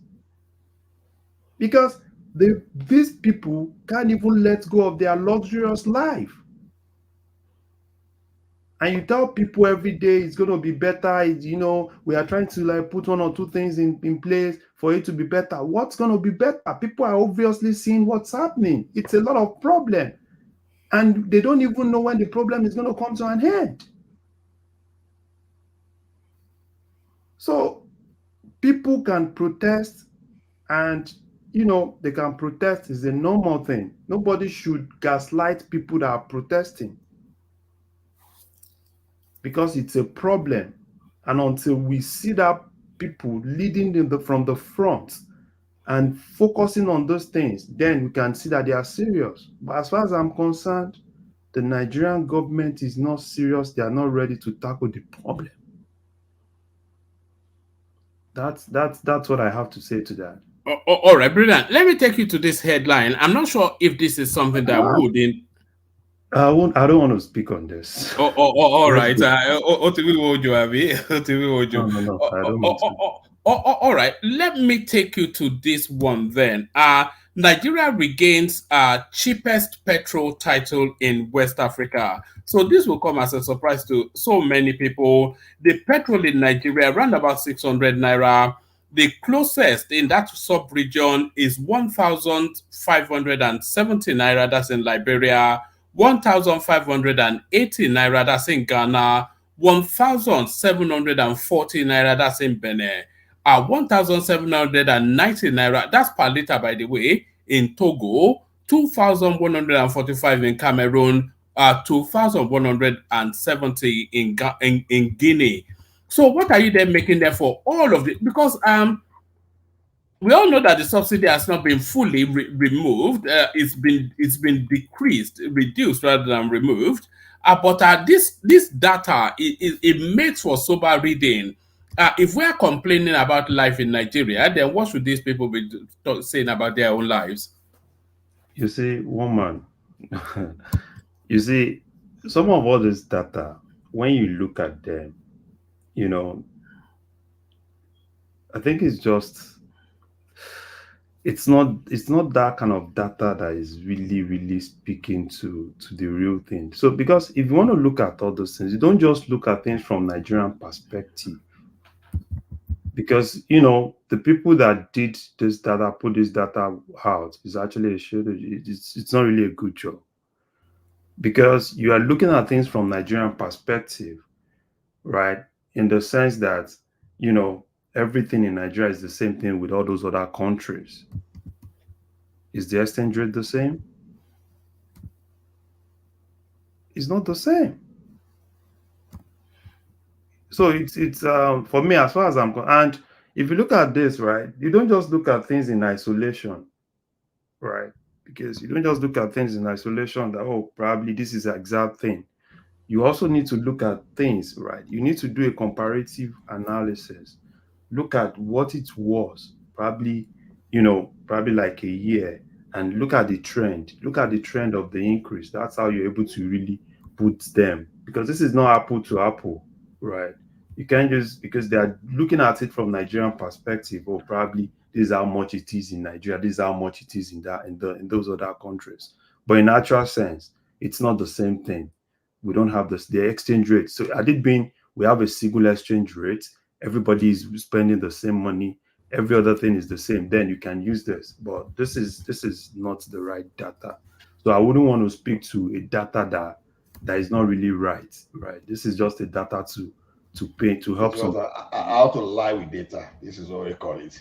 Because these people can't even let go of their luxurious life. And you tell people every day it's going to be better. We are trying to like put one or two things in place for it to be better. What's going to be better? People are obviously seeing what's happening. It's a lot of problem. And they don't even know when the problem is going to come to an end. So people can protest, and they can protest is a normal thing. Nobody should gaslight people that are protesting, because it's a problem. And until we see that people leading from the front and focusing on those things, then we can see that they are serious. But as far as I'm concerned, the Nigerian government is not serious. They are not ready to tackle the problem. That's what I have to say to that. All right, brilliant. Let me take you to this headline. I'm not sure if this is something that wouldn't. I don't want to speak on this. All right. No, I don't want to. All right. Let me take you to this one then. Nigeria regains cheapest petrol title in West Africa. So this will come as a surprise to so many people. The petrol in Nigeria around about 600 naira. The closest in that sub-region is 1,570 naira. That's in Liberia. 1,580 naira, that's in Ghana. 1,740 naira, that's in Benin. 1,790 naira, that's per liter, by the way, in Togo. 2,145 in Cameroon. 2,170 in Guinea. So what are you then making there for all of it? Because we all know that the subsidy has not been fully removed. It's been reduced rather than removed. But this data it makes for sober reading. if we are complaining about life in Nigeria, then what should these people be saying about their own lives? You see, woman, you see, some of all this data, when you look at them, you know, I think it's not that kind of data that is really speaking to the real thing. So because if you want to look at all those things, you don't just look at things from Nigerian perspective. Because the people that did this data, put this data out, is actually it's not really a good job. Because you are looking at things from Nigerian perspective, right? In the sense that everything in Nigeria is the same thing with all those other countries. Is the exchange rate the same? It's not the same. So it's for me, as far as I'm concerned, and if you look at this, right, you don't just look at things in isolation, right? Because you don't just look at things in isolation that, probably this is the exact thing. You also need to look at things, right? You need to do a comparative analysis. Look at what it was, probably like a year, and look at the trend. Look at the trend of the increase. That's how you're able to really put them. Because this is not apple to apple, right? You can't just, because they are looking at it from Nigerian perspective, or probably this is how much it is in Nigeria, this is how much it is in those other countries. But in actual sense, it's not the same thing. We don't have the exchange rate. So had it been, we have a single exchange rate, everybody is spending the same money, every other thing is the same, then you can use this. But this is not the right data. So I wouldn't want to speak to a data that is not really right. This is just a data to paint, to help some. How to lie with data. This is what we call it.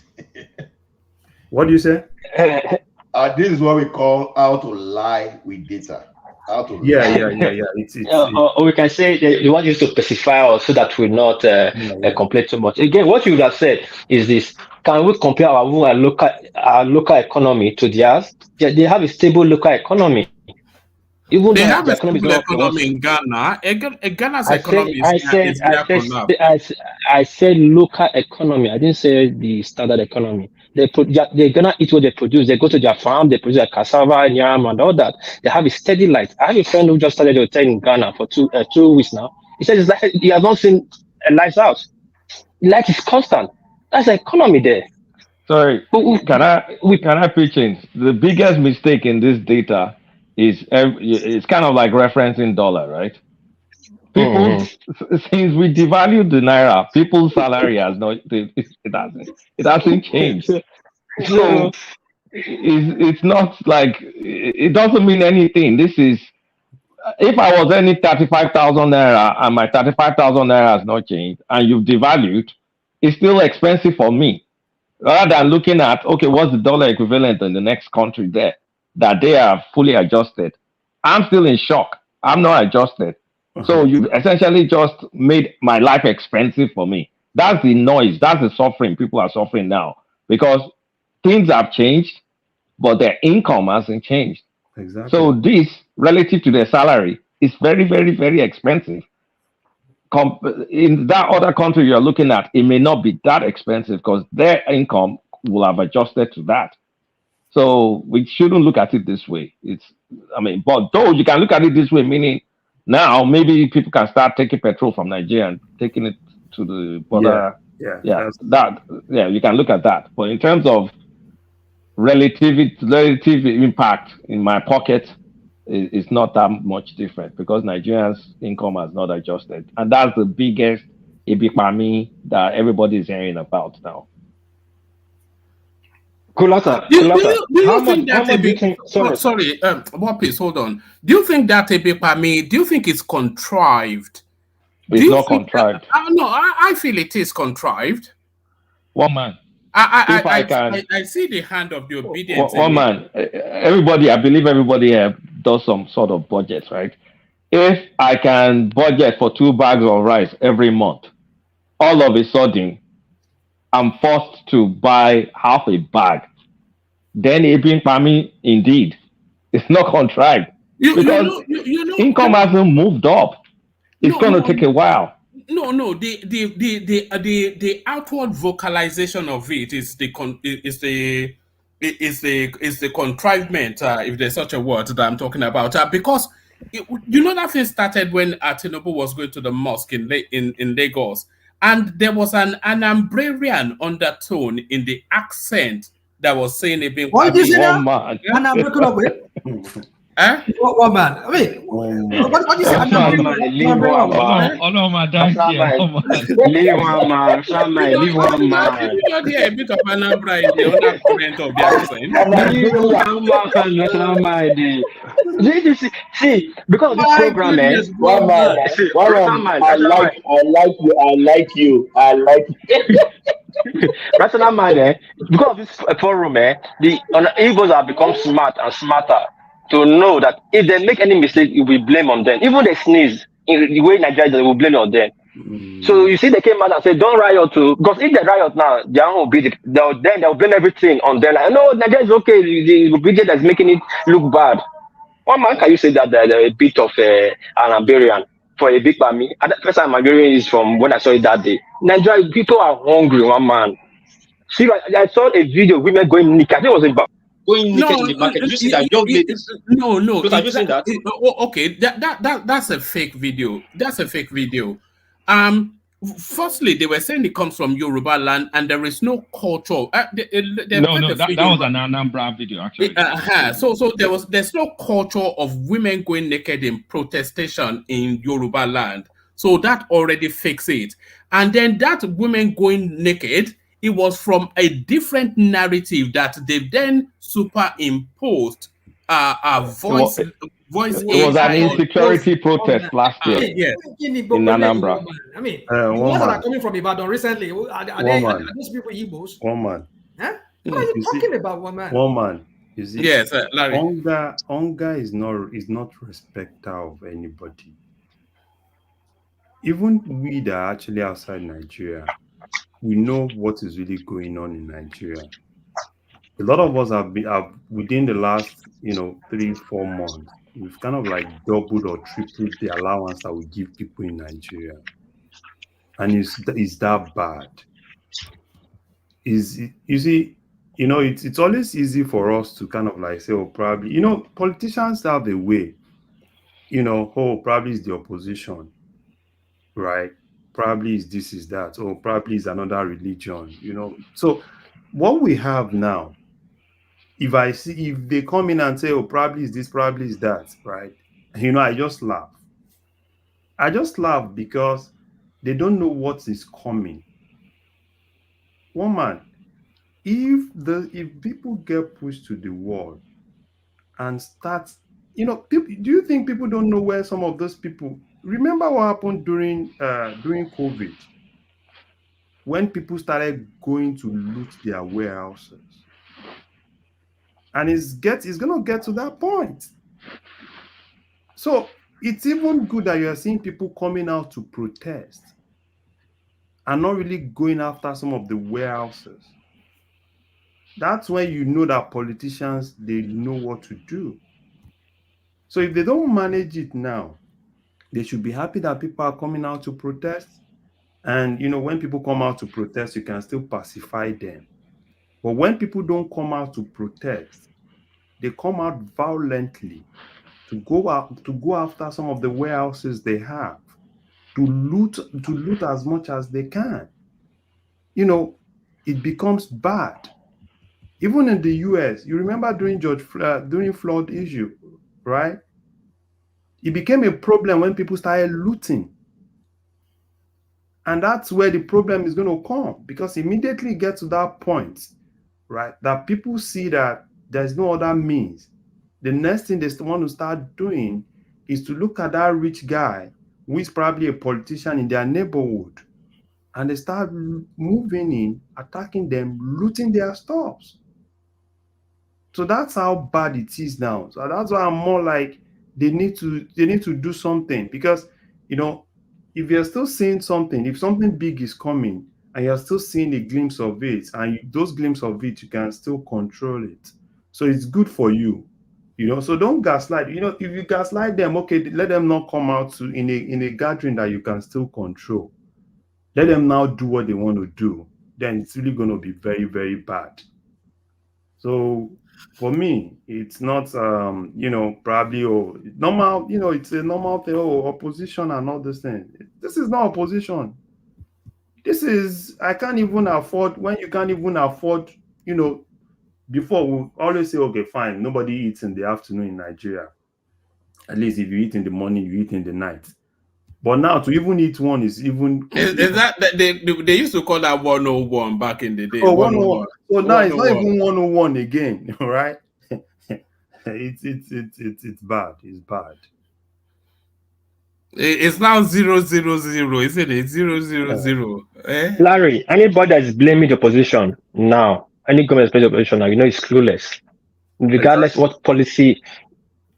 What do you say? This is what we call how to lie with data. Yeah. Or we can say they want you to specify or so that we're not complain too much. Again, what you would have said is this: can we compare our local economy to theirs? They have a stable local economy. Even they have a stable economy in Ghana. Ghana's economy is I said local economy. I didn't say the standard economy. They're gonna eat what they produce. They go to their farm, they produce their cassava, yam, and all that. They have a steady light. I have a friend who just started a hotel in Ghana for 2 weeks now. He said it's like he has not seen a lights out. Light is constant. That's the economy there. Sorry, can I pitch in? The biggest mistake in this data is it's kind of like referencing dollar, right? People, since we devalued the naira, people's salary has not, it hasn't changed. So it's not like, it doesn't mean anything. This is, if I was earning 35,000 naira and my 35,000 naira has not changed and you've devalued, it's still expensive for me. Rather than looking at, okay, what's the dollar equivalent in the next country there, that they are fully adjusted. I'm still in shock. I'm not adjusted. So you essentially just made my life expensive for me. That's the noise. That's the suffering people are suffering now, because things have changed, but their income hasn't changed. Exactly. So this, relative to their salary, is very, very, very expensive. In that other country you're looking at, it may not be that expensive because their income will have adjusted to that. So we shouldn't look at it this way. But though you can look at it this way, meaning now maybe people can start taking petrol from Nigeria and taking it to the border. Yeah, you can look at that. But in terms of relative impact in my pocket, it's not that much different because Nigerians' income has not adjusted. And that's the biggest ibipami that everybody is hearing about now. Kulata, do you think that sorry, please hold on. Do you think that ibipami, do you think it's contrived? It's not contrived. No, I feel it is contrived. One man. I see the hand of the obedience. One man. Everybody, I believe everybody here does some sort of budget, right? If I can budget for 2 bags of rice every month, all of a sudden, I'm forced to buy half a bag. Then ibipami, indeed, it's not contrived because income hasn't moved up. It's going to take a while. No. The outward vocalization of it is the contrivement, if there's such a word that I'm talking about, because that thing started when Tinubu was going to the mosque in Lagos, and there was an Umbrarian undertone in the accent that was saying it being what did you say now? And I'm breaking up with. What man? I mean, what do you say? Leave one man. Leave one man. Leave one man. You not hear a bit of Anambra in the undercurrent of the accent. See, because of this program, man. One man. I like you. Rational mind, because of this forum, the Igbos have become smart and smarter to know that if they make any mistake, it will be blame on them. Even they sneeze in the way Nigeria, they will blame it on them. So you see, they came out and said, "Don't riot too," because if they riot now, they will be they'll blame everything on them. Like, no, Nigeria is okay. The obedience that's making it look bad. One man, can you say that they're a bit of an Iberian for a big family? At the first time, Iberian is from when I saw it that day. Nigeria people are hungry. One man. See, I saw a video of women going naked. I think it was about going naked in the market. Did you see that young ladies? No. Have you seen that? Okay, that's a fake video. That's a fake video. Firstly, they were saying it comes from Yoruba land, and there is no culture. That was an Anambra video actually. So there's no culture of women going naked in protestation in Yoruba land. So that already fixes it. And then that women going naked, it was from a different narrative that they've then superimposed voice. It was an insecurity protest last year in Anambra. I mean, the ones that are coming from Ibadan recently, are those people Igbos? One man. Huh? What are you talking about, one man? One man. You see, yes, Larry. Hunger is not respecter of anybody. Even we that are actually outside Nigeria, we know what is really going on in Nigeria. A lot of us have within the last 3-4 months, we've kind of like doubled or tripled the allowance that we give people in Nigeria. And is that bad? You see, it's always easy for us to kind of like say, oh, probably, politicians have a way, probably it's the opposition, right? Probably is this, is that, or probably is another religion, So what we have now, if they come in and say, oh, probably is this, probably is that, right? I just laugh. I just laugh because they don't know what is coming. One man, if people get pushed to the wall and start, people, do you think people don't know where some of those people? Remember what happened during COVID, when people started going to loot their warehouses. And it's going to get to that point. So it's even good that you're seeing people coming out to protest and not really going after some of the warehouses. That's when you know that politicians, they know what to do. So if they don't manage it now, they should be happy that people are coming out to protest. And, when people come out to protest, you can still pacify them. But when people don't come out to protest, they come out violently to go after some of the warehouses they have, to loot as much as they can. It becomes bad. Even in the US, you remember during flood issue, right? It became a problem when people started looting. And that's where the problem is going to come, because immediately it gets to that point, right, that people see that there's no other means. The next thing they want to start doing is to look at that rich guy who is probably a politician in their neighborhood, and they start moving in, attacking them, looting their stuffs. So that's how bad it is now. So that's why I'm more like they need to do something, because if you're still seeing something, if something big is coming and you're still seeing a glimpse of it, and those glimpses of it, you can still control it. So it's good for you. You know, so don't gaslight. You know, if you gaslight them, okay, let them not come out to in a gathering that you can still control. Let them now do what they want to do. Then it's really going to be very, very bad. So for me, it's not you know, probably normal, you know, it's a normal thing, opposition and all this thing. This is not opposition. This is, I can't even afford, when you can't even afford, you know, before we always say, okay, fine, nobody eats in the afternoon in Nigeria. At least if you eat in the morning, you eat in the night. But now to even eat one is even... Is that they used to call that 101 back in the day? Oh, 101. So now it's not even 101 again, right? It's bad. It's bad. It's now 000, isn't it? 000. Eh? Larry, anybody that is blaming the opposition now, any government blaming the opposition now, you know, is clueless. Regardless what policy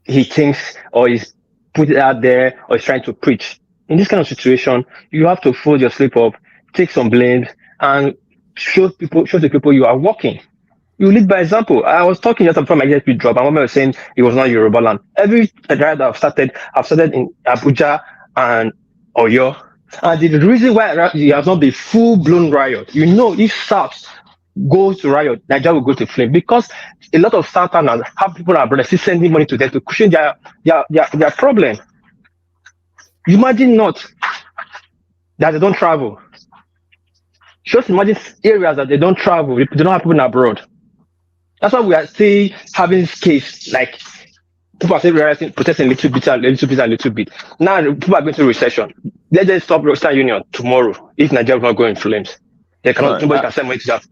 he thinks or is put it out there or is trying to preach. In this kind of situation, you have to fold your sleep up, take some blames, and show the people you are working. You lead by example. I was talking just before my ESP drop, and one was saying it was not Yoruba land. Every drive that I've started in Abuja and Oyo. And the reason why it has not been full-blown riot, you know, if South goes to riot, Nigeria will go to flame, because a lot of Southerners have people that are still sending money to them to cushion their problem. You imagine not that they don't travel. Just imagine areas that they don't travel, they don't have people abroad. That's why we are still having this case, like people are still realizing, protesting a little bit. Now people are going through recession. Let them stop Western Union tomorrow if Nigeria will not go in flames. They cannot, nobody can send money to that.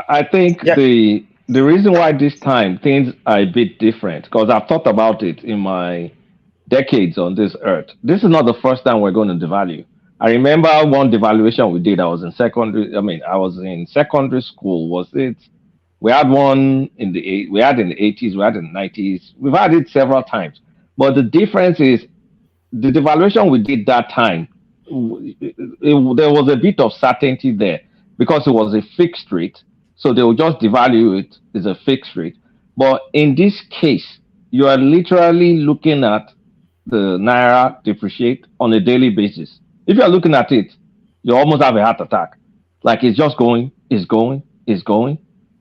I think the reason why this time things are a bit different, because I've thought about it in my decades on this earth. This is not the first time we're going to devalue. I remember one devaluation we did. I was in secondary school. Was it? We had one in the 80s, we had in the 90s. We've had it several times. But the difference is the devaluation we did that time, there was a bit of certainty there because it was a fixed rate. So they will just devalue it as a fixed rate. But in this case, you are literally looking at the Naira depreciate on a daily basis. If you are looking at it, you almost have a heart attack. Like it's just going, it's going.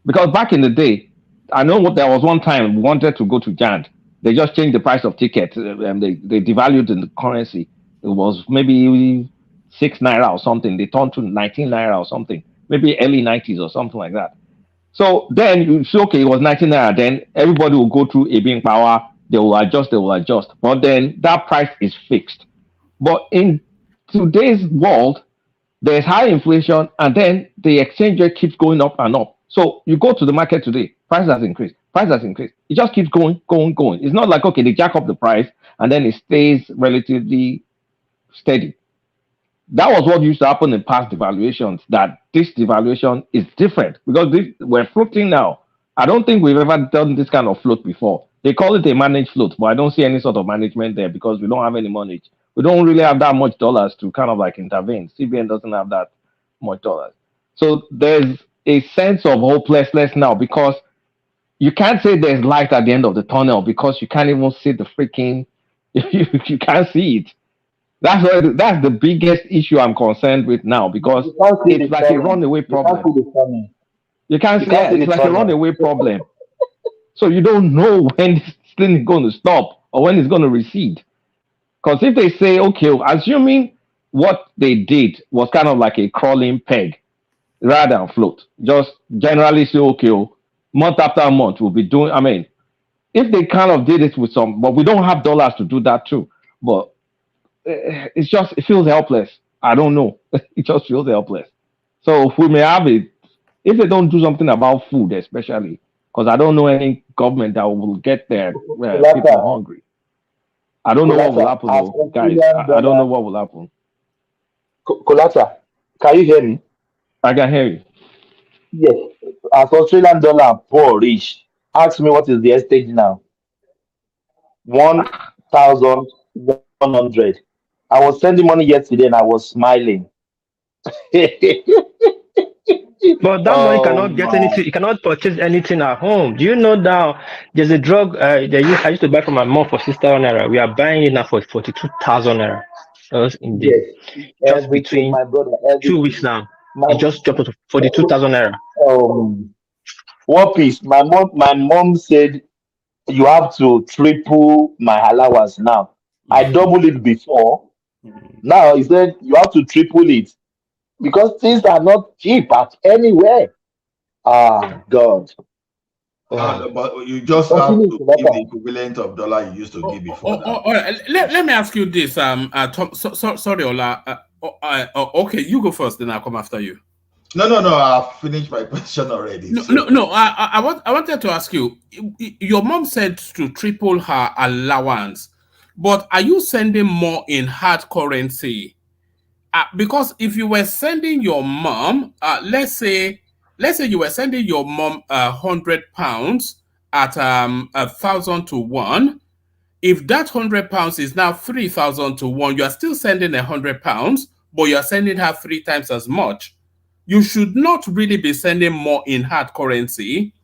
Because back in the day, I know there was one time we wanted to go to JAND. They just changed the price of tickets and they devalued the currency. It was maybe 6 Naira or something. They turned to 19 Naira or something. Maybe early 90s or something like that. So then you say, okay, it was 19 Naira. Then everybody will go through a being power. They will adjust. But then that price is fixed. But in today's world, there's high inflation and then the exchange rate keeps going up and up. So you go to the market today, price has increased. It just keeps going. It's not like, okay, they jack up the price and then it stays relatively steady. That was what used to happen in past devaluations, that this devaluation is different because we're floating now. I don't think we've ever done this kind of float before. They call it a managed float, but I don't see any sort of management there because we don't have any money. We don't really have that much dollars to kind of like intervene. CBN doesn't have that much dollars. So there's a sense of hopelessness now because you can't say there's light at the end of the tunnel because you can't even see the freaking, you can't see it. That's the biggest issue I'm concerned with now because it's like a runaway problem. You can't see it. It's like a runaway problem. So you don't know when this thing is going to stop or when it's going to recede. Because if they say, okay, assuming what they did was kind of like a crawling peg rather than float, just generally say, okay, month after month we'll be doing, I mean, if they kind of did it with some, but we don't have dollars to do that too. But it feels helpless. I don't know. It just feels helpless. So we may have it, if they don't do something about food, especially, because I don't know any government that will get there where people are hungry. I don't know what will happen, though, guys. I don't know what will happen. Colata, can you hear me? I can hear you. Yes. As Australian dollar poor rich, ask me what is the exchange now? 1,100. I was sending money yesterday and I was smiling. But that money cannot get anything. You cannot purchase anything at home. Do you know now? There's a drug. I used to buy from my mom for 6,000 naira. We are buying it now for 42,000 naira. Indeed. Yes, Just everything, between my brother, 2 weeks everything. now, My it just jumped to 42,000 naira. What piece? My mom said you have to triple my allowance now. I doubled it before. Now he said you have to triple it because things are not cheap at anywhere. Ah, God. But you just have Continue, to give the equivalent of dollar you used to give before now. Let me ask you this. Tom, sorry, Ola. Okay, you go first, then I'll come after you. No. I've finished my question already. No. I wanted to ask you. Your mom said to triple her allowance, but are you sending more in hard currency? Because if you were sending your mom, let's say you were sending your mom £100 at 1,000 to 1. If that £100 is now 3,000 to 1, you are still sending £100, but you are sending her 3 times as much. You should not really be sending more in hard currency.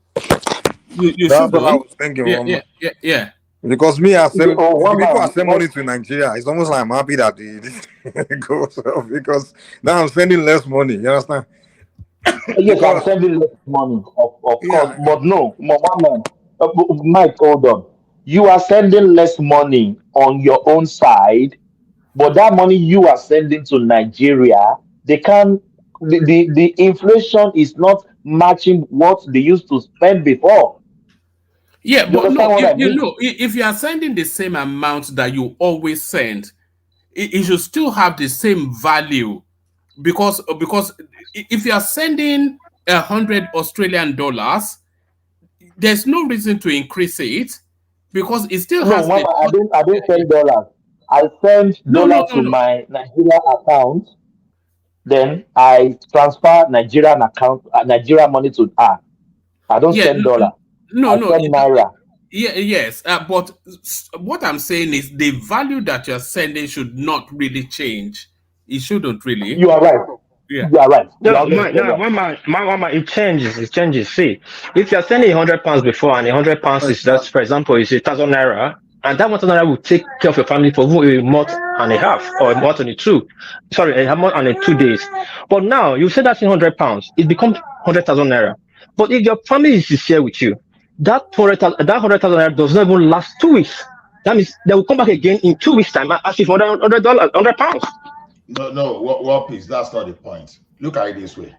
You That's shouldn't. what I was thinking. Yeah. Because me, I send people I send money what? to Nigeria. It's almost like I'm happy that it goes up because now I'm spending less money. You understand? Yes, I'm sending less money, of course, but no, man, Mike, hold on. You are sending less money on your own side, but that money you are sending to Nigeria, they can't. The inflation is not matching what they used to spend before. Yeah, You but no, understand what I mean? if you are sending the same amount that you always send, it should still have the same value because if you are sending 100 Australian dollars, there's no reason to increase it because it still No, has Mama, I don't send dollars. I send dollar to my Nigeria account. Then I transfer Nigeria money to her. I don't send dollar. I send naira. Yes, but what I'm saying is the value that you're sending should not really change. It shouldn't really. You are right. Yeah. You are right. No, Mama, it changes. It changes. See, if you're sending £100 before and £100 is just, for example, is 1,000 naira, and that 1,000 naira will take care of your family for a month and a half or a month and a month and 2 days. But now you say that's £100, it becomes 100,000 naira. But if your family is sincere with you, that 100,000 naira does not even last 2 weeks. That means they will come back again in 2 weeks' time and ask you for £100. No, what please? That's not the point. Look at it this way.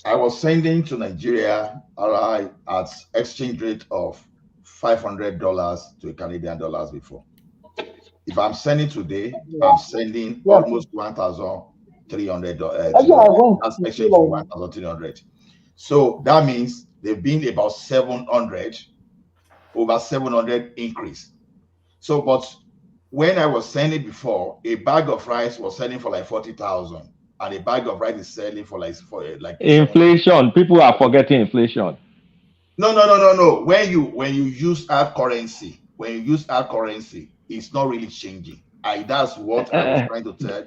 I was sending to Nigeria at exchange rate of $500 to a Canadian dollars before. If I'm sending today, I'm sending almost $1,300. That's exchange for 1,300. So that means they've been about 700, over 700 increase. So, but when I was sending before, a bag of rice was selling for like 40,000, and a bag of rice is selling for like inflation. People are forgetting inflation. No. When you use hard currency, it's not really changing. That's what I was trying to tell.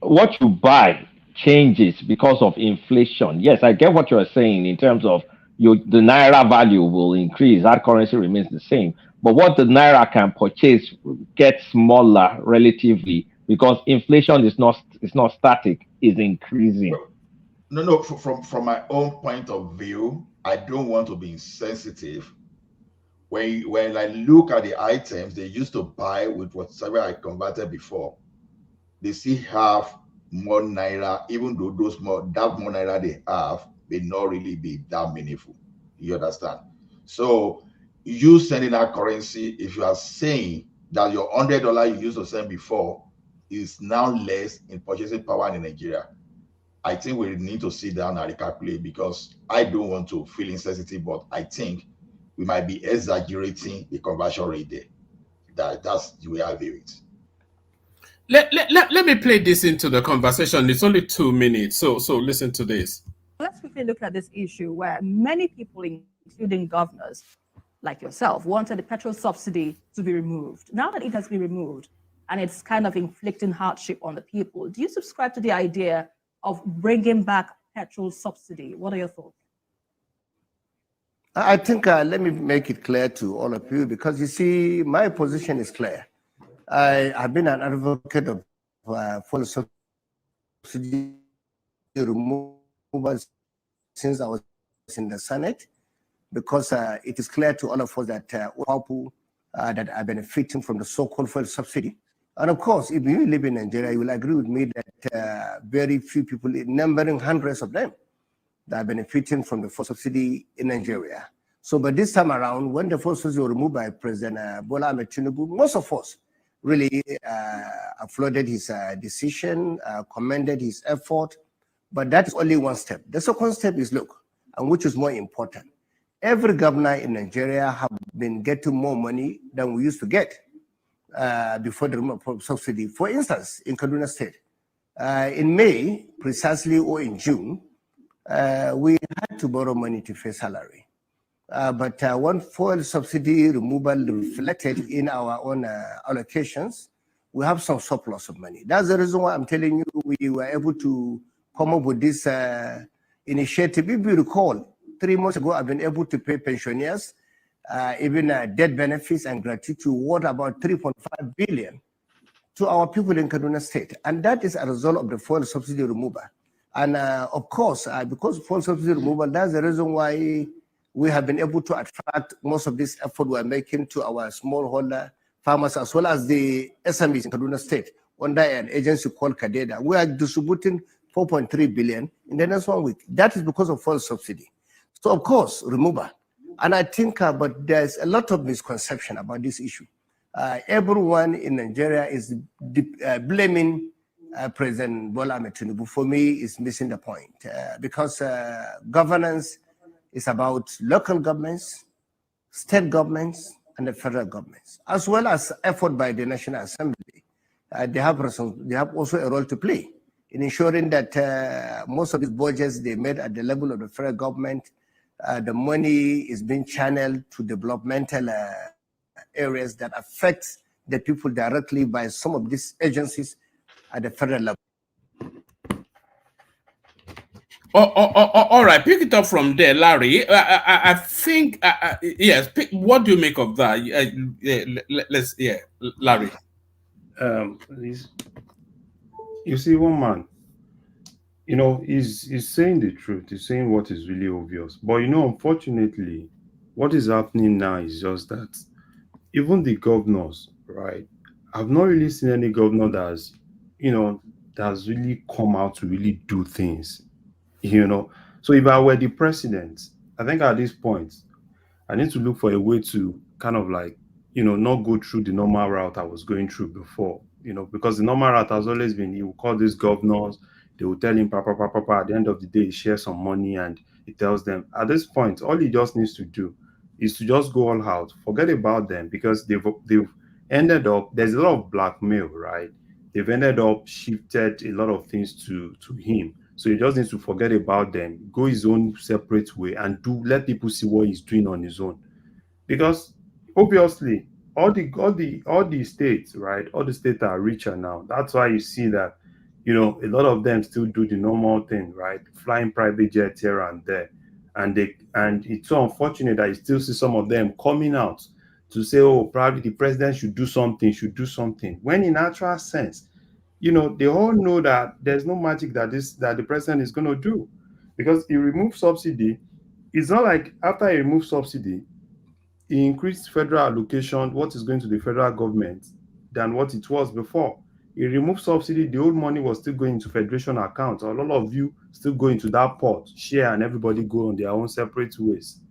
What you buy changes because of inflation. Yes, I get what you're saying in terms of the naira value will increase. Hard currency remains the same. But what the naira can purchase gets smaller relatively because inflation is not static, it's increasing. No. From my own point of view, I don't want to be insensitive. When I look at the items they used to buy with whatever I converted before, they still have more naira, even though that more naira they have may not really be that meaningful. You understand? So you sending that currency, if you are saying that your $100 you used to send before is now less in purchasing power in Nigeria, I think we need to sit down and recalculate, because I don't want to feel insensitive, but I think we might be exaggerating the conversion rate there. That's the way I view it. Let me play this into the conversation. It's only 2 minutes, so listen to this. Let's quickly look at this issue where many people, including governors like yourself, wanted the petrol subsidy to be removed. Now that it has been removed and it's kind of inflicting hardship on the people, do you subscribe to the idea of bringing back petrol subsidy. What are your thoughts? I think let me make it clear to all of you, because you see, my position is clear. I've been an advocate of fuel subsidy removal since I was in the Senate, because it is clear to all of us that people that are benefiting from the so-called fuel subsidy. And of course, if you live in Nigeria, you will agree with me that very few people, numbering hundreds of them, that are benefiting from the fuel subsidy in Nigeria. So, but this time around, when the fuel subsidy was removed by President Bola Ahmed Tinubu, most of us really applauded his decision, commended his effort, but that is only one step. The second step is, look, and which is more important, every governor in Nigeria have been getting more money than we used to get before the removal of subsidy. For instance, in Kaduna State, in May, precisely, or in June, we had to borrow money to pay salary. But when fuel subsidy removal reflected in our own allocations, we have some surplus of money. That's the reason why I'm telling you we were able to come up with this initiative. If you recall, 3 months ago, I've been able to pay pensioners, even death benefits and gratuity, worth about 3.5 billion to our people in Kaduna State. And that is a result of the fuel subsidy removal. And of course, because fuel subsidy removal, that's the reason why we have been able to attract most of this effort we're making to our smallholder farmers, as well as the SMEs in Kaduna State, under an agency called Kadeda. We are distributing 4.3 billion in the next 1 week. That is because of fuel subsidy. So of course, removal. And I think, but there's a lot of misconception about this issue. Everyone in Nigeria is blaming President Bola Ahmed Tinubu. For me, is missing the point, because governance is about local governments, state governments, and the federal governments, as well as effort by the National Assembly. They have also a role to play in ensuring that most of these budgets they made at the level of the federal government, the money is being channeled to developmental areas that affect the people directly by some of these agencies at the federal level. All right, pick it up from there, Larry. I think, yes, what do you make of that? Larry. You see, one man, he's saying the truth. He's saying what is really obvious. But, unfortunately, what is happening now is just that even the governors, right? I've not really seen any governor that's really come out to really do things, So if I were the president, I think at this point, I need to look for a way to kind of like, not go through the normal route I was going through before, because the normal route has always been, he will call these governors, they will tell him, papa, at the end of the day, he shares some money and he tells them. At this point, all he just needs to do is to just go all out, forget about them, because they've ended up, there's a lot of blackmail, right? They've ended up shifted a lot of things to him. So he just needs to forget about them, go his own separate way, and let people see what he's doing on his own. Because obviously, all the states, right? All the states are richer now. That's why you see that, a lot of them still do the normal thing, right? Flying private jets here and there. And it's so unfortunate that you still see some of them coming out to say, oh, probably the president should do something. When in actual sense, they all know that there's no magic that the president is going to do, because he removed subsidy. It's not like after he removed subsidy, he increased federal allocation, what is going to the federal government, than what it was before. He removed subsidy, the old money was still going to federation accounts. A lot of you still go into that pot, share, and everybody go on their own separate ways.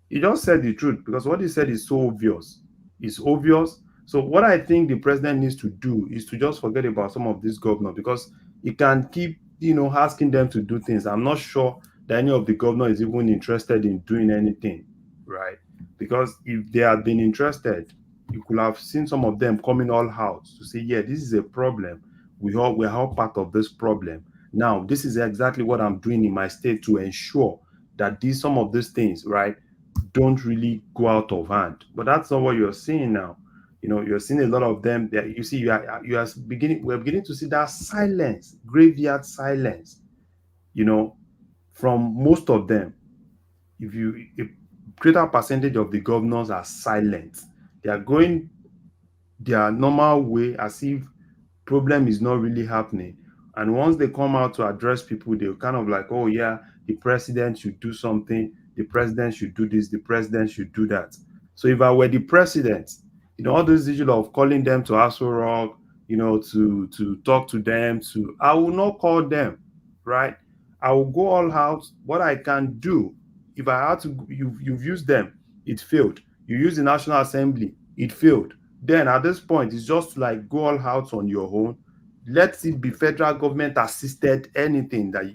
He just said the truth, because what he said is so obvious. It's obvious. So what I think the president needs to do is to just forget about some of these governors, because he can keep, asking them to do things. I'm not sure that any of the governors is even interested in doing anything, right? Because if they had been interested, you could have seen some of them coming all out to say, yeah, this is a problem. We're all part of this problem. Now, this is exactly what I'm doing in my state to ensure that some of these things, right, don't really go out of hand. But that's not what you're seeing now. You're seeing a lot of them that you see, we're beginning to see that silence, graveyard silence, from most of them, a greater percentage of the governors are silent. They are going their normal way as if problem is not really happening. And once they come out to address people, they're kind of like, oh yeah, the president should do something, the president should do this, the president should do that. So if I were the president, all this issue of calling them to Aso Rock, to talk to them, I will not call them, right? I will go all out. What I can do, if I had to, you've used them, it failed. You use the National Assembly, it failed. Then at this point, it's just like go all out on your own. Let it be federal government assisted, anything. Let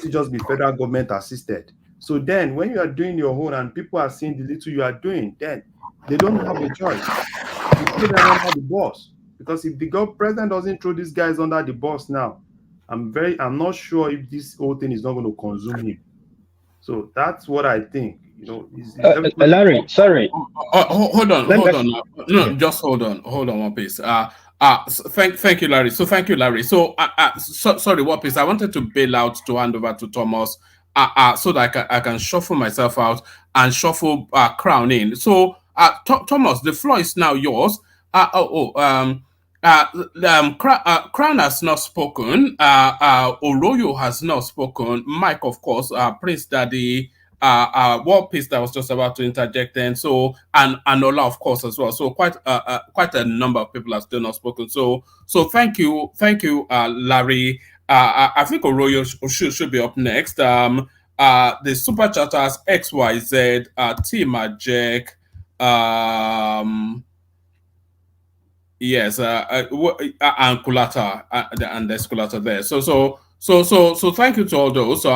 it just be federal government assisted. So then when you are doing your own and people are seeing the little you are doing, then they don't have a choice. You put them under the bus. Because if the president doesn't throw these guys under the bus now, I'm not sure if this whole thing is not going to consume him. So that's what I think. Larry, sorry. Hold on. No, just hold on one piece. Thank you, Larry. So thank you, Larry. So, sorry, one piece. I wanted to bail out to hand over to Thomas, so that I can shuffle myself out and shuffle Crown in. So, Thomas, the floor is now yours. Crown has not spoken. Oroyo has not spoken. Mike, of course, Prince Daddy, War Peace that was just about to interject then. So, and Ola, of course, as well. So quite a number of people have still not spoken. So thank you, Larry. I think Oroyo should be up next. The super chatters XYZ, Tima Jack, yes, and Kulata, and there's Kulata there. So thank you to all those.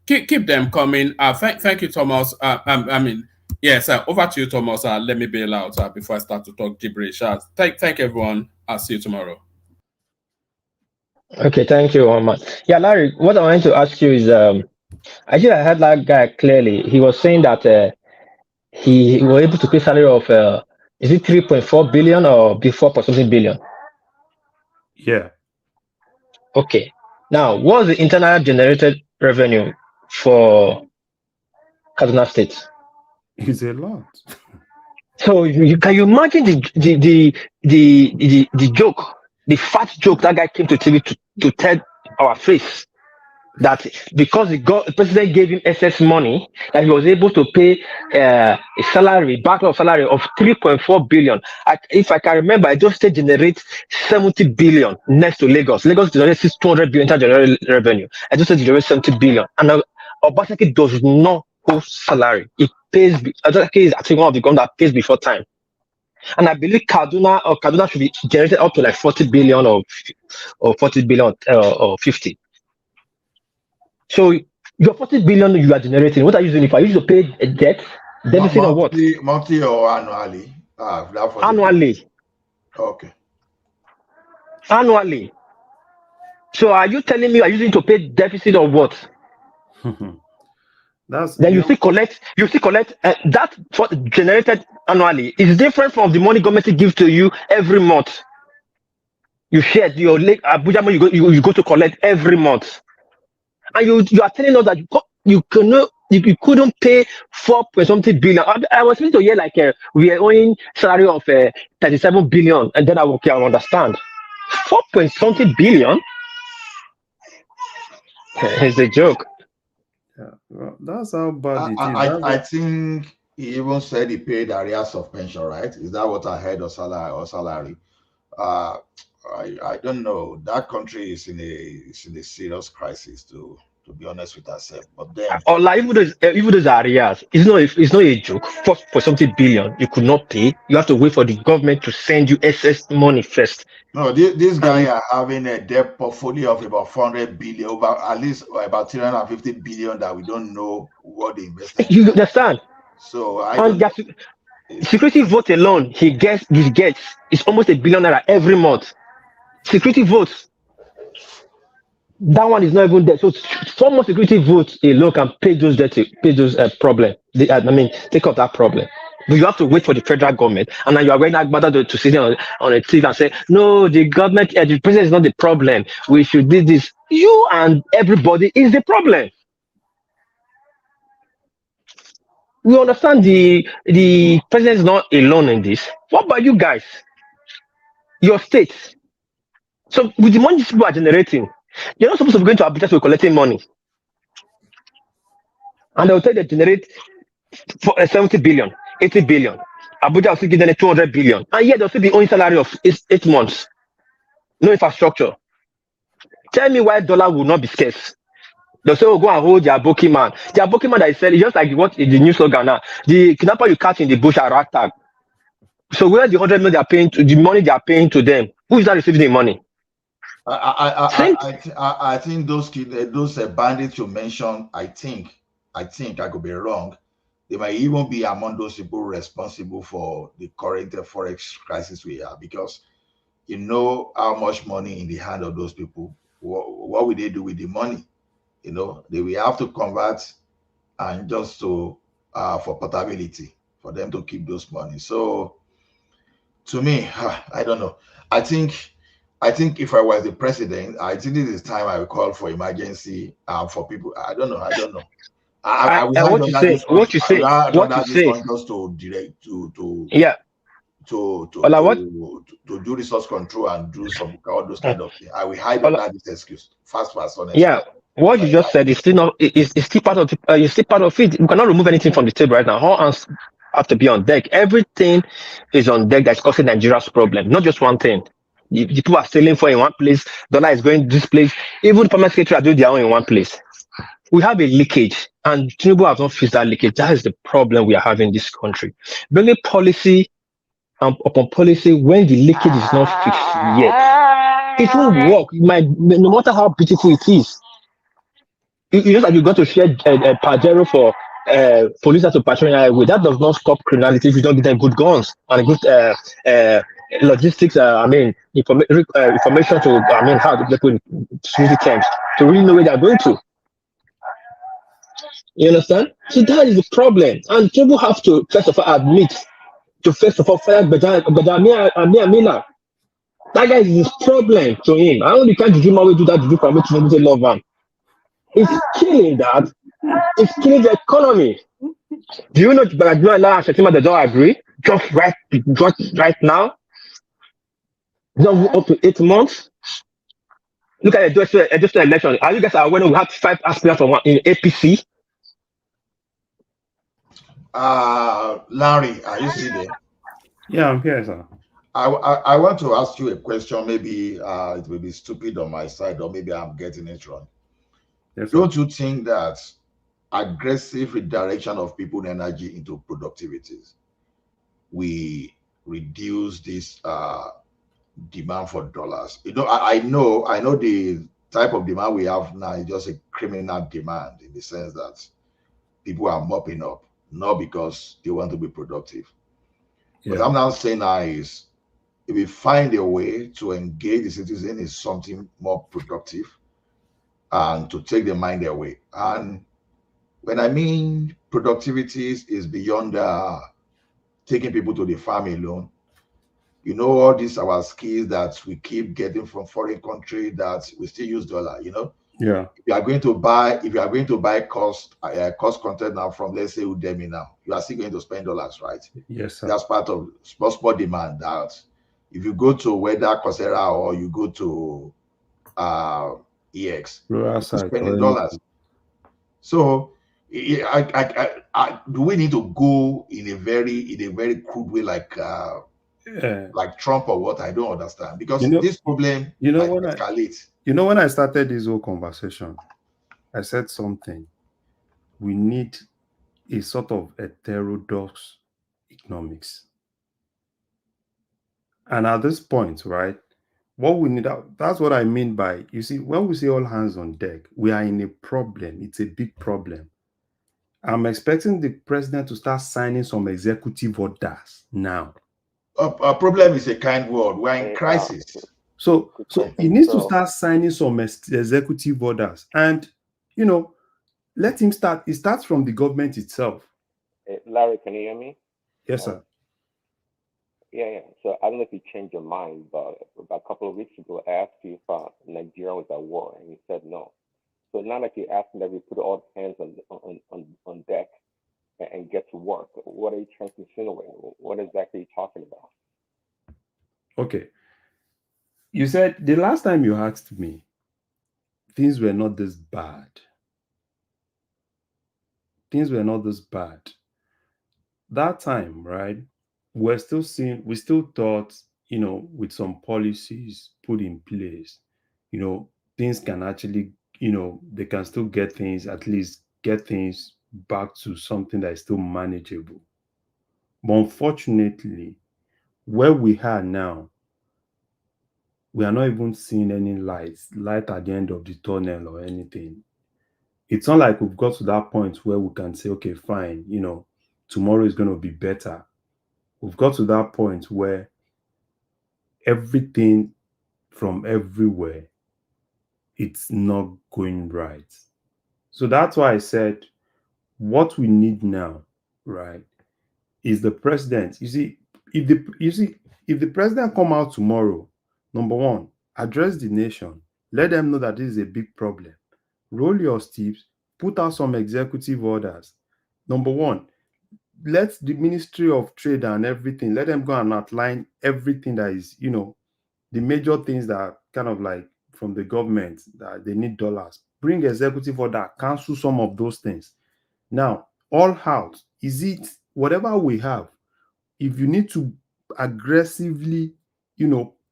Keep them coming. Thank you, Thomas. Yes, over to you, Thomas. Let me bail out before I start to talk gibberish. Thank everyone. I'll see you tomorrow. Okay, thank you, Omar. Yeah, Larry, what I wanted to ask you is, actually, I heard that guy clearly. He was saying that he was able to pay salary of, is it 3.4 billion or before for something billion? Yeah. Okay. Now, what's the internal generated revenue for Kaduna State? It's a lot. So can you imagine the joke, the fat joke that guy came to TV to tell our face that because the president gave him excess money, that he was able to pay a backlog salary of 3.4 billion. If I can remember, I just State generates 70 billion next to Lagos. Lagos generates 200 billion general revenue. I just State generates 70 billion. And Obaseki does not post salary. It pays. Obaseki is actually one of the government that pays before time. And I believe Kaduna should be generated up to like 40 billion or 40 billion or 50. So your 40 billion you are generating, what are you using it for? Are you using to pay a debt, deficit or what? Monthly or annually? Annually. Okay. Annually. So are you telling me you are using to pay deficit or what? Then you still collect that generated annually is different from the money government gives to you every month. You share your Abuja money you go to collect every month. And you are telling us that you couldn't pay 4.something billion. I was supposed to hear like we are owing salary of 37 billion, and then I will understand 4.something billion. It's a joke. Yeah, well, that's how bad it is. I think he even said he paid arrears of pension, right? Is that what I heard, or salary? I don't know. That country is in a serious crisis, to be honest with ourselves. But then, even those arrears, it's not a joke. For something billion, you could not pay. You have to wait for the government to send you excess money first. No, these guys are having a debt portfolio of about 400 billion, at least about 350 billion that we don't know what they invested. You understand? So security vote alone, he gets it's almost $1 billion every month. Security votes, that one is not even there. So 4 more security votes alone can pay those problem. Take up that problem. But you have to wait for the federal government, and then you are going to sit on a TV and say, no, the government, the president is not the problem. We should do this. You and everybody is the problem. We understand the president is not alone in this. What about you guys? Your states. So with the money these people are generating, you're not supposed to be going to Abuja to be collecting money. And they'll tell you they generate 70 billion, 80 billion. Abuja will still give them 200 billion. And yet they'll still be owing salary of 8 months. No infrastructure. Tell me why dollar will not be scarce. They'll say, oh, go and hold your Aboki man. The Aboki man that is selling, just like what is the new slogan now. The kidnapper you catch in the bush are rat tag. So where the 100 million they are paying to the money they are paying to them? Who is not receiving the money? I think those bandits you mentioned, I think I could be wrong. They might even be among those people responsible for the current forex crisis we have, because you know how much money in the hand of those people. What will they do with the money? You know, they will have to convert and just to for portability for them to keep those money. So to me, I don't know. I think if I was the president, I think this is time I will call for emergency for people. I don't know. I will what you say? What you say? What you say? Just to direct to yeah. To do resource control and do all those kind of things. I will hide under this excuse. Fast, honestly. Yeah. What you just said is still not. Is still part of. Is still part of it. We cannot remove anything from the table right now. All hands have to be on deck. Everything is on deck that's causing Nigeria's problem. Not just one thing. The people are selling for in one place. Dollar is going this place. Even the permanent secretary are doing their own in one place. We have a leakage, and Tinubu has not fixed that leakage. That is the problem we are having in this country. Bringing policy upon policy when the leakage is not fixed yet, it won't work. It might, no matter how beautiful it is. You know that you're going to share a Pajero for police to patrol your highway. That does not stop criminality if you don't give them good guns and good logistics. Information to how to put in security terms to really know where they are going to. You understand? So that is the problem, and people have to first of all admit to fire Amila. That guy is his problem to him. I only can't do my way do that to do for me to love him. It's killing that. It's killing the economy. Do you know that they don't agree? Just right now. Not up to 8 months. Look at the just election. Are you guys aware we have 5 aspirants in APC? Larry, are you still there? Yeah, I'm here, sir. I want to ask you a question. Maybe it will be stupid on my side, or maybe I'm getting it wrong. Yes, don't you think that aggressive redirection of people's energy into productivities we reduce this demand for dollars? You know, I know the type of demand we have now is just a criminal demand, in the sense that people are mopping up, not because they want to be productive. Yeah. What I'm now saying now is, if we find a way to engage the citizen in something more productive and to take their mind away. And when I mean productivity is beyond taking people to the farm alone. You know, all these our skills that we keep getting from foreign country that we still use dollar, you know. Yeah. If you are going to buy cost content now from, let's say, Udemy now, you are still going to spend dollars, right? Yes, sir. That's part of spot demand. That if you go to whether Coursera or you go to EX, you're spending dollars. So do we need to go in a very crude way like Trump or what? I don't understand, because this problem might escalate. When I started this whole conversation, I said something. We need a sort of heterodox economics. And at this point, right, what we need, that's what I mean by, you see, when we say all hands on deck, we are in a problem. It's a big problem. I'm expecting the president to start signing some executive orders now. A problem is a kind word. We're in crisis. So he needs to start signing some executive orders, and let him start. It starts from the government itself. Larry, can you hear me? Yes, sir. Yeah. So I don't know if you changed your mind, but about a couple of weeks ago, I asked you if Nigeria was at war, and you said no. So now that you're asking that we put all hands on deck and get to what are you trying to insinuate? What exactly are you talking about? Okay. You said the last time you asked me, things were not this bad. Things were not this bad. That time, right? We still thought, with some policies put in place, things can actually, they can still get things, at least get things back to something that is still manageable. But unfortunately, where we are now, we are not even seeing any light at the end of the tunnel or anything. It's not like we've got to that point where we can say, okay, fine, tomorrow is going to be better. We've got to that point where everything from everywhere, it's not going right. So that's why I said what we need now, right, is the president. If the president come out tomorrow, number one, address the nation, let them know that this is a big problem. Roll your sleeves, put out some executive orders. Number one, let the Ministry of Trade and everything, let them go and outline everything that is, the major things that are kind of like from the government that they need dollars. Bring executive order, cancel some of those things. Now, all out, is it whatever we have? If you need to aggressively,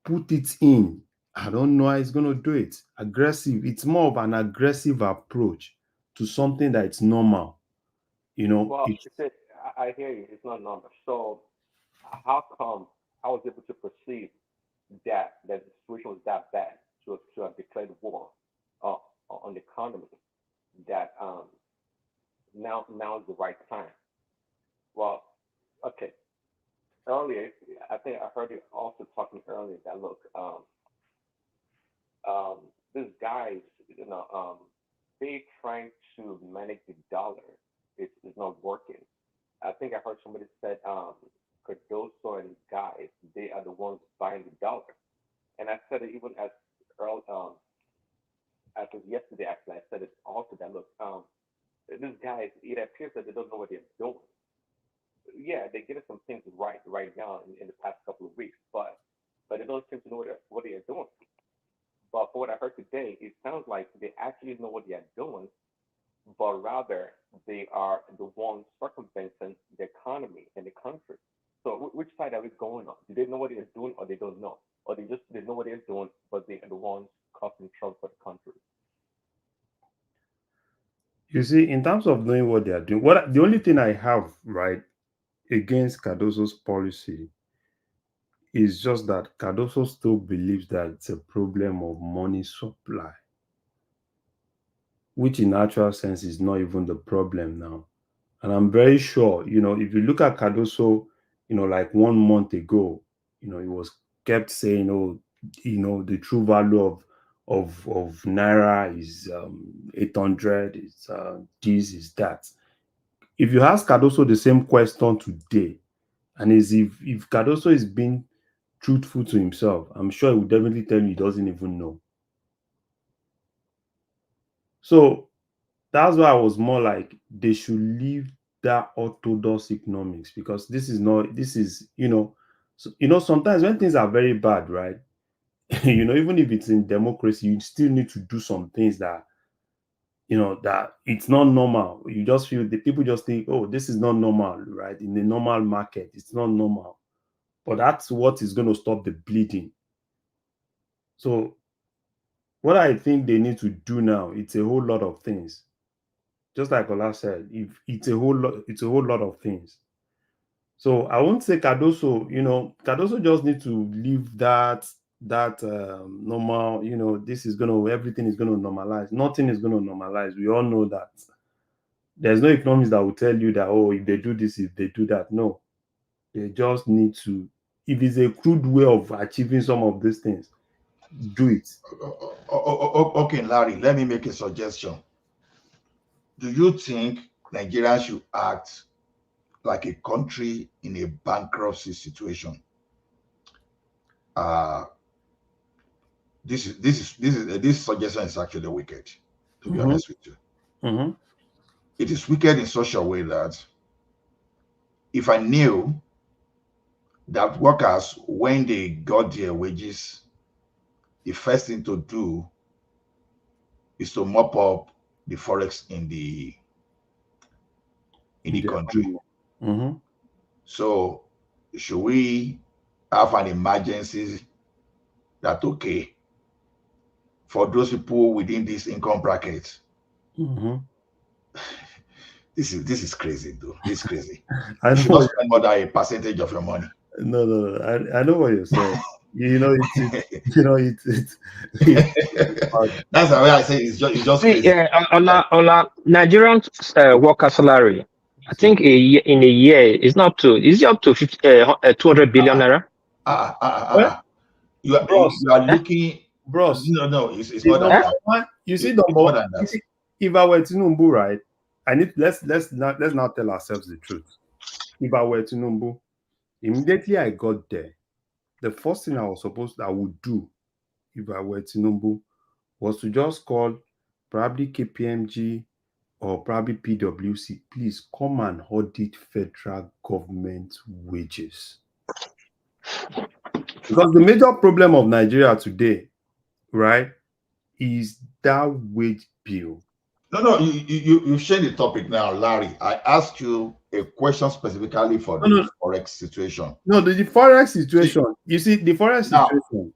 put it in, I don't know how it's going to do it. Aggressive. It's more of an aggressive approach to something that it's normal. Well, I hear you. It's not normal. So, how come I was able to perceive that the situation was that bad to have declared war on the economy? That now is the right time. Well, okay. Earlier, I think I heard you also talking earlier that look, these guys, they trying to manage the dollar. It's not working. I think I heard somebody said Cardoso and guys, they are the ones buying the dollar. And I said it even as early as of yesterday. Actually, I said it also that look, these guys, it appears that they don't know what they're doing. Yeah, they get some things right now in the past couple of weeks, but they don't seem to know what they are doing. But for what I heard today, it sounds like they actually know what they are doing, but rather they are the ones circumventing the economy and the country. So which side are we going on? Do they know what they're doing, or they don't know, or they know what they're doing, but they are the ones causing trouble for the country? You see, in terms of knowing what they are doing, the only thing I have right against Cardoso's policy is just that Cardoso still believes that it's a problem of money supply, which in actual sense is not even the problem now. And I'm very sure, if you look at Cardoso, like 1 month ago, he was kept saying, oh, the true value of Naira is 800, is this, is that. If you ask Cardoso the same question today, and if Cardoso is being truthful to himself, I'm sure he will definitely tell you he doesn't even know. So that's why I was more like they should leave that orthodox economics, because this is sometimes when things are very bad, right? Even if it's in democracy, you still need to do some things that that it's not normal. You just feel the people just think, oh, this is not normal, right? In the normal market, it's not normal. But that's what is going to stop the bleeding. So what I think they need to do now, it's a whole lot of things. Just like Ola said, if it's a whole lot of things. So I won't say Cardoso, Cardoso just need to leave that normal, everything is going to normalize. Nothing is going to normalize. We all know that. There's no economics that will tell you that, oh, if they do this, if they do that. No. They just need to, if it's a crude way of achieving some of these things, do it. Okay, Larry, let me make a suggestion. Do you think Nigeria should act like a country in a bankruptcy situation? This suggestion is actually wicked, to be honest with you. It is wicked in such a way that if I knew that workers, when they got their wages, the first thing to do is to mop up the forex in the country. Mm-hmm. So should we have an emergency that okay for those people within this income bracket? Mm-hmm. This is crazy, though. This is crazy. I You know should not what spend more than a percentage of your money. no. I know what you're saying. You know, it's That's the way I say it's just See, crazy. on a Nigerian worker salary, I think in a year it's not up to, is it up to 200 billion naira? You are looking, bros. No, it's more than that. You see, It's more than you that. see, if I were Tinubu, right? I need let's now tell ourselves the truth. If I were Tinubu, immediately I got there, the first thing I would do if I were Tinubu was to just call probably KPMG or probably PwC, please come and audit federal government wages. Because the major problem of Nigeria today, right, is that wage bill. No, you shared the topic now, Larry. I asked you a question specifically for the forex situation. No, the forex situation. You see, the forex situation.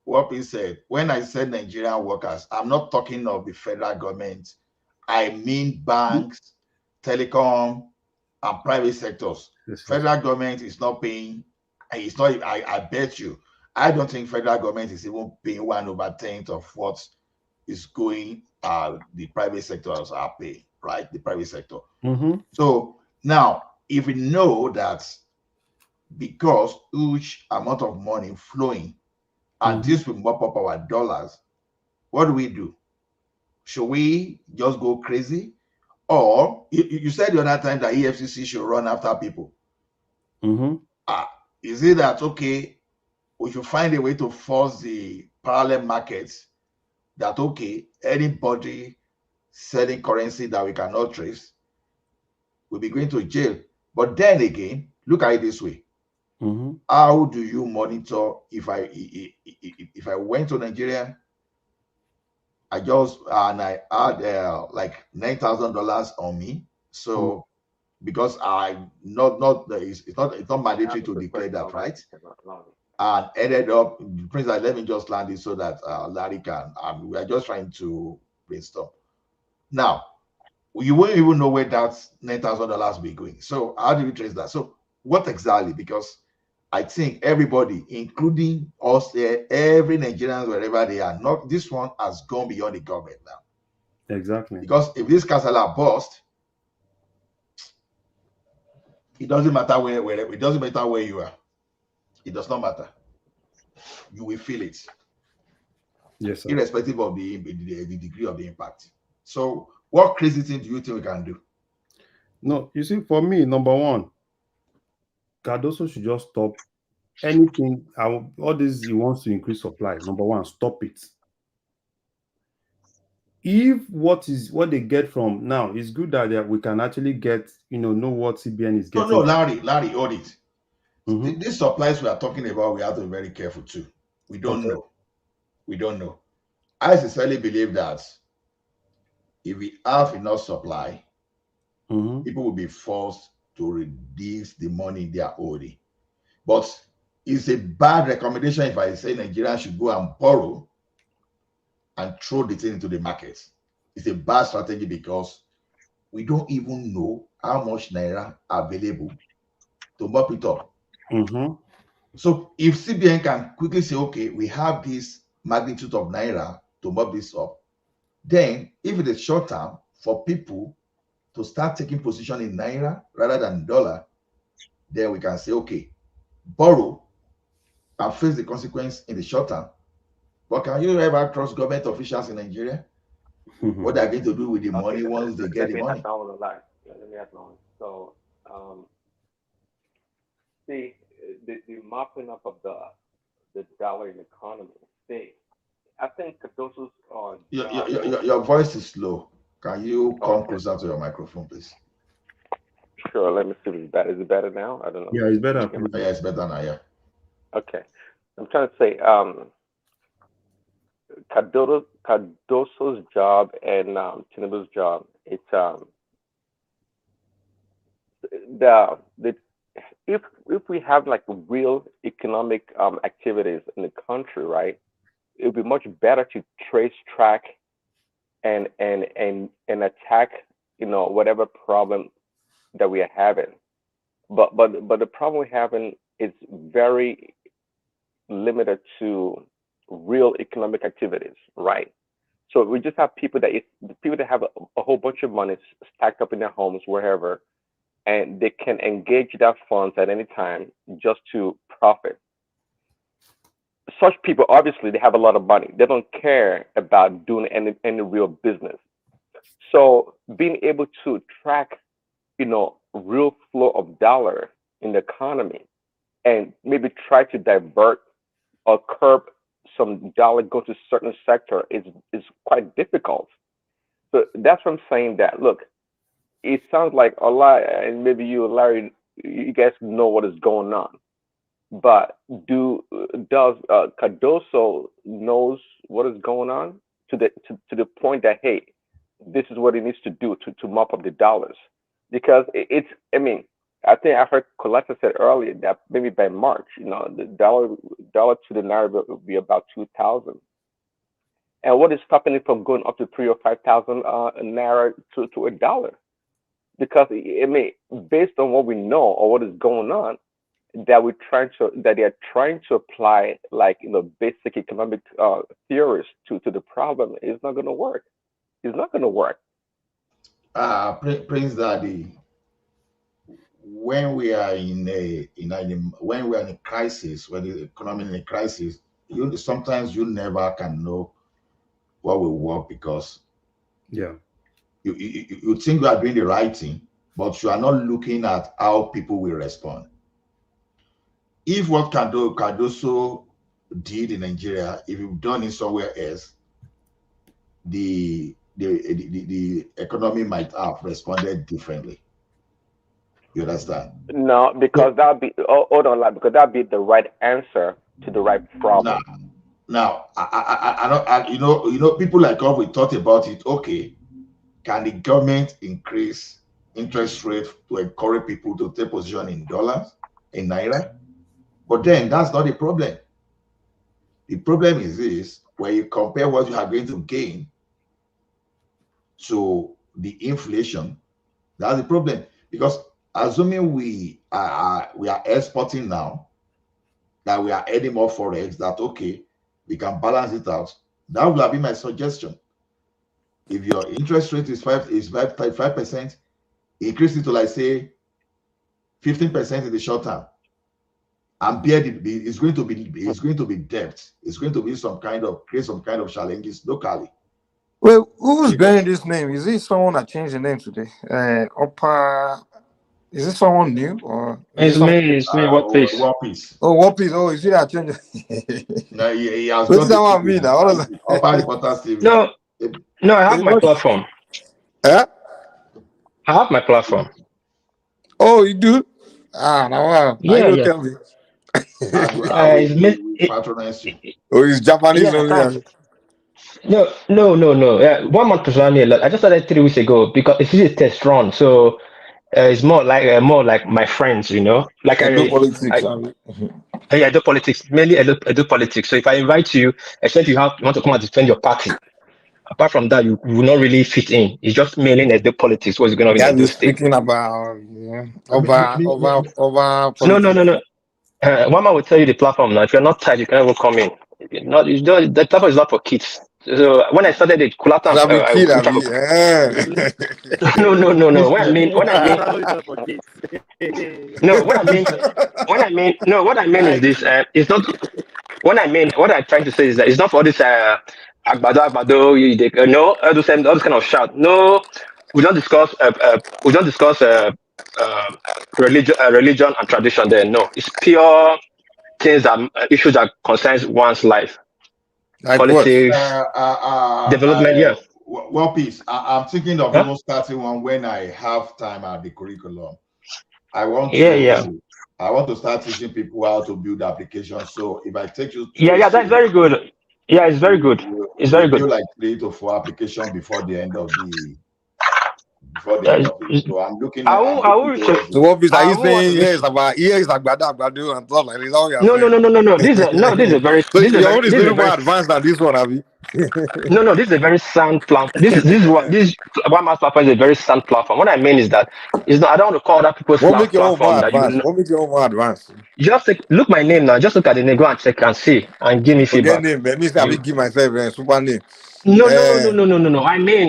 What we said. When I said Nigerian workers, I'm not talking of the federal government. I mean banks, telecom, and private sectors. Federal government is not paying. It's not. I bet you. I don't think federal government is even paying 1/10 of what is going. The private sectors are paying, right? The private sector. Mm-hmm. So now, if we know that because huge amount of money flowing, and this will mop up our dollars, what do? Should we just go crazy? Or you said the other time that EFCC should run after people. Mm-hmm. Is it that okay? We should find a way to force the parallel markets that okay, anybody selling currency that we cannot trace will be going to jail. But then again, look at it this way. Mm-hmm. How do you monitor if I went to Nigeria, I had like $9,000 on me. So because it's not mandatory to declare that, right? And ended up, Prince, let me just land it so that Larry can. We are just trying to brainstorm. Now, you won't even know where that $9,000 will be going. So how do you trace that? So what exactly? Because I think everybody, including us there, every Nigerians, wherever they are, not this one has gone beyond the government now. Exactly. Because if this casala burst, it doesn't matter it doesn't matter where you are. It does not matter. You will feel it. Yes, sir. Irrespective of the degree of the impact. So what crazy thing do you think we can do? No, you see, for me, number one, Cardoso should just stop anything. All this he wants to increase supply. Number one, stop it. If what they get from now is good that we can actually get, know what CBN is getting. No, Larry, hold it. Mm-hmm. These supplies we are talking about, we have to be very careful too. We don't know. We don't know. I sincerely believe that if we have enough supply, people will be forced to reduce the money they are owing. But it's a bad recommendation if I say Nigeria should go and borrow and throw the thing into the market. It's a bad strategy because we don't even know how much naira available to mop it up. Mm-hmm. So if CBN can quickly say, okay, we have this magnitude of naira to mop this up, then if it is short term for people to start taking position in naira rather than dollar, then we can say, okay, borrow and face the consequence in the short term. But can you ever trust government officials in Nigeria? What they're going to do with the money once they get the money? Let me ask one. So, see, the mopping up of the dollar in the economy. See, I think those are your voice is low. Can you come closer to your microphone, please? Sure. Let me see if it's better. Is it better now? I don't know. Yeah, it's better. Yeah, it's better now. Yeah. Okay. I'm trying to say, Cardoso's job and Tinubu's job. It's the if we have like real economic activities in the country, right? It would be much better to trace, track, and attack, whatever problem that we are having. But the problem we're having is very limited to real economic activities, right? So we just have people that have a whole bunch of money stacked up in their homes, wherever, and they can engage that funds at any time just to profit. Such people, obviously, they have a lot of money. They don't care about doing any real business. So being able to track, real flow of dollar in the economy, and maybe try to divert or curb some dollar go to certain sector is quite difficult. So that's what I'm saying. That look, it sounds like a lot, and maybe you, Larry, you guys know what is going on. But does Cardoso knows what is going on to the point that, hey, this is what he needs to do to mop up the dollars? Because I think I heard Coletta said earlier that maybe by March, the dollar to the naira will be about 2,000. And what is stopping it from going up to 3,000 or 5,000 naira to a dollar? Because based on what we know or what is going on, that they are trying to apply basic economic theories to the problem is not going to work. It's not going to work. Prince Daddy, when we are in a crisis, when the economy is in a crisis, sometimes you never can know what will work, because you think you are doing the right thing, but you are not looking at how people will respond. If what Cardoso did in Nigeria, if you've done it somewhere else, the economy might have responded differently. You understand? No, because because that'd be the right answer to the right problem. Now, I people like us, we thought about it. Okay, can the government increase interest rate to encourage people to take position in dollars, in naira? But then that's not the problem. The problem is this: when you compare what you are going to gain to the inflation, that's the problem. Because assuming we are exporting now, that we are adding more forex, that okay, we can balance it out. That would have been my suggestion. If your interest rate is 5%, increase it to, like, say 15% in the short term, and it's going to be debt. It's going to be create some kind of challenges locally. Well, who's bearing this name? Is it someone that changed the name today? Is it someone new, or it's me? What piece? What piece? Oh, what piece? Oh, is it that changed? No, he has What's that one mean now? No, I have my platform. Yeah? I have my platform. Oh, you do? Wow. Yeah, you don't tell me. Oh, it's Japanese only. No. 1 month to I just started 3 weeks ago because it's a test run, so it's more like my friends, Like I do politics. I do politics, mainly I do politics. So if I invite you, except you want to come and defend your party, apart from that, you will not really fit in. It's just mainly I do politics. What's going on in the state? Speaking about over politics. No. One man will tell you the platform now. If you're not tired, you can even come in. The platform is not for kids. So when I started it, no. What I mean is this. It's not. What I'm trying to say is that it's not for this agbado. No, all those kind of shout. No, we don't discuss. Religion and tradition. There, no, it's pure things that issues that concerns one's life. Like politics, development. One piece. I'm thinking of Huh? even starting one when I have time at the curriculum. I want Yeah. to start teaching people how to build applications. So if I take you through Yeah, that's very good. Yeah, it's very good. It's very build good. like 3 to 4 applications before the end of the Uh, So I'm looking I will towards So it. what is, are I you will want to saying reach. yes about yes agbado and stuff like this? Is that what you're No, no, saying? no, no, no, no. This is a very, So your own is little more advanced than this one, Abby. no, this is a very sound platform. This one mass platform is a very sound platform. What I mean is that it's not. I don't want to call other people's What make your own platform more that you advanced? know. What make your own more advanced? Just look my name now. Just look at the name. Go and check and see and give me Forget feedback. name, man. Me say I give myself a super name. No, no, no, no, no, no, no, no.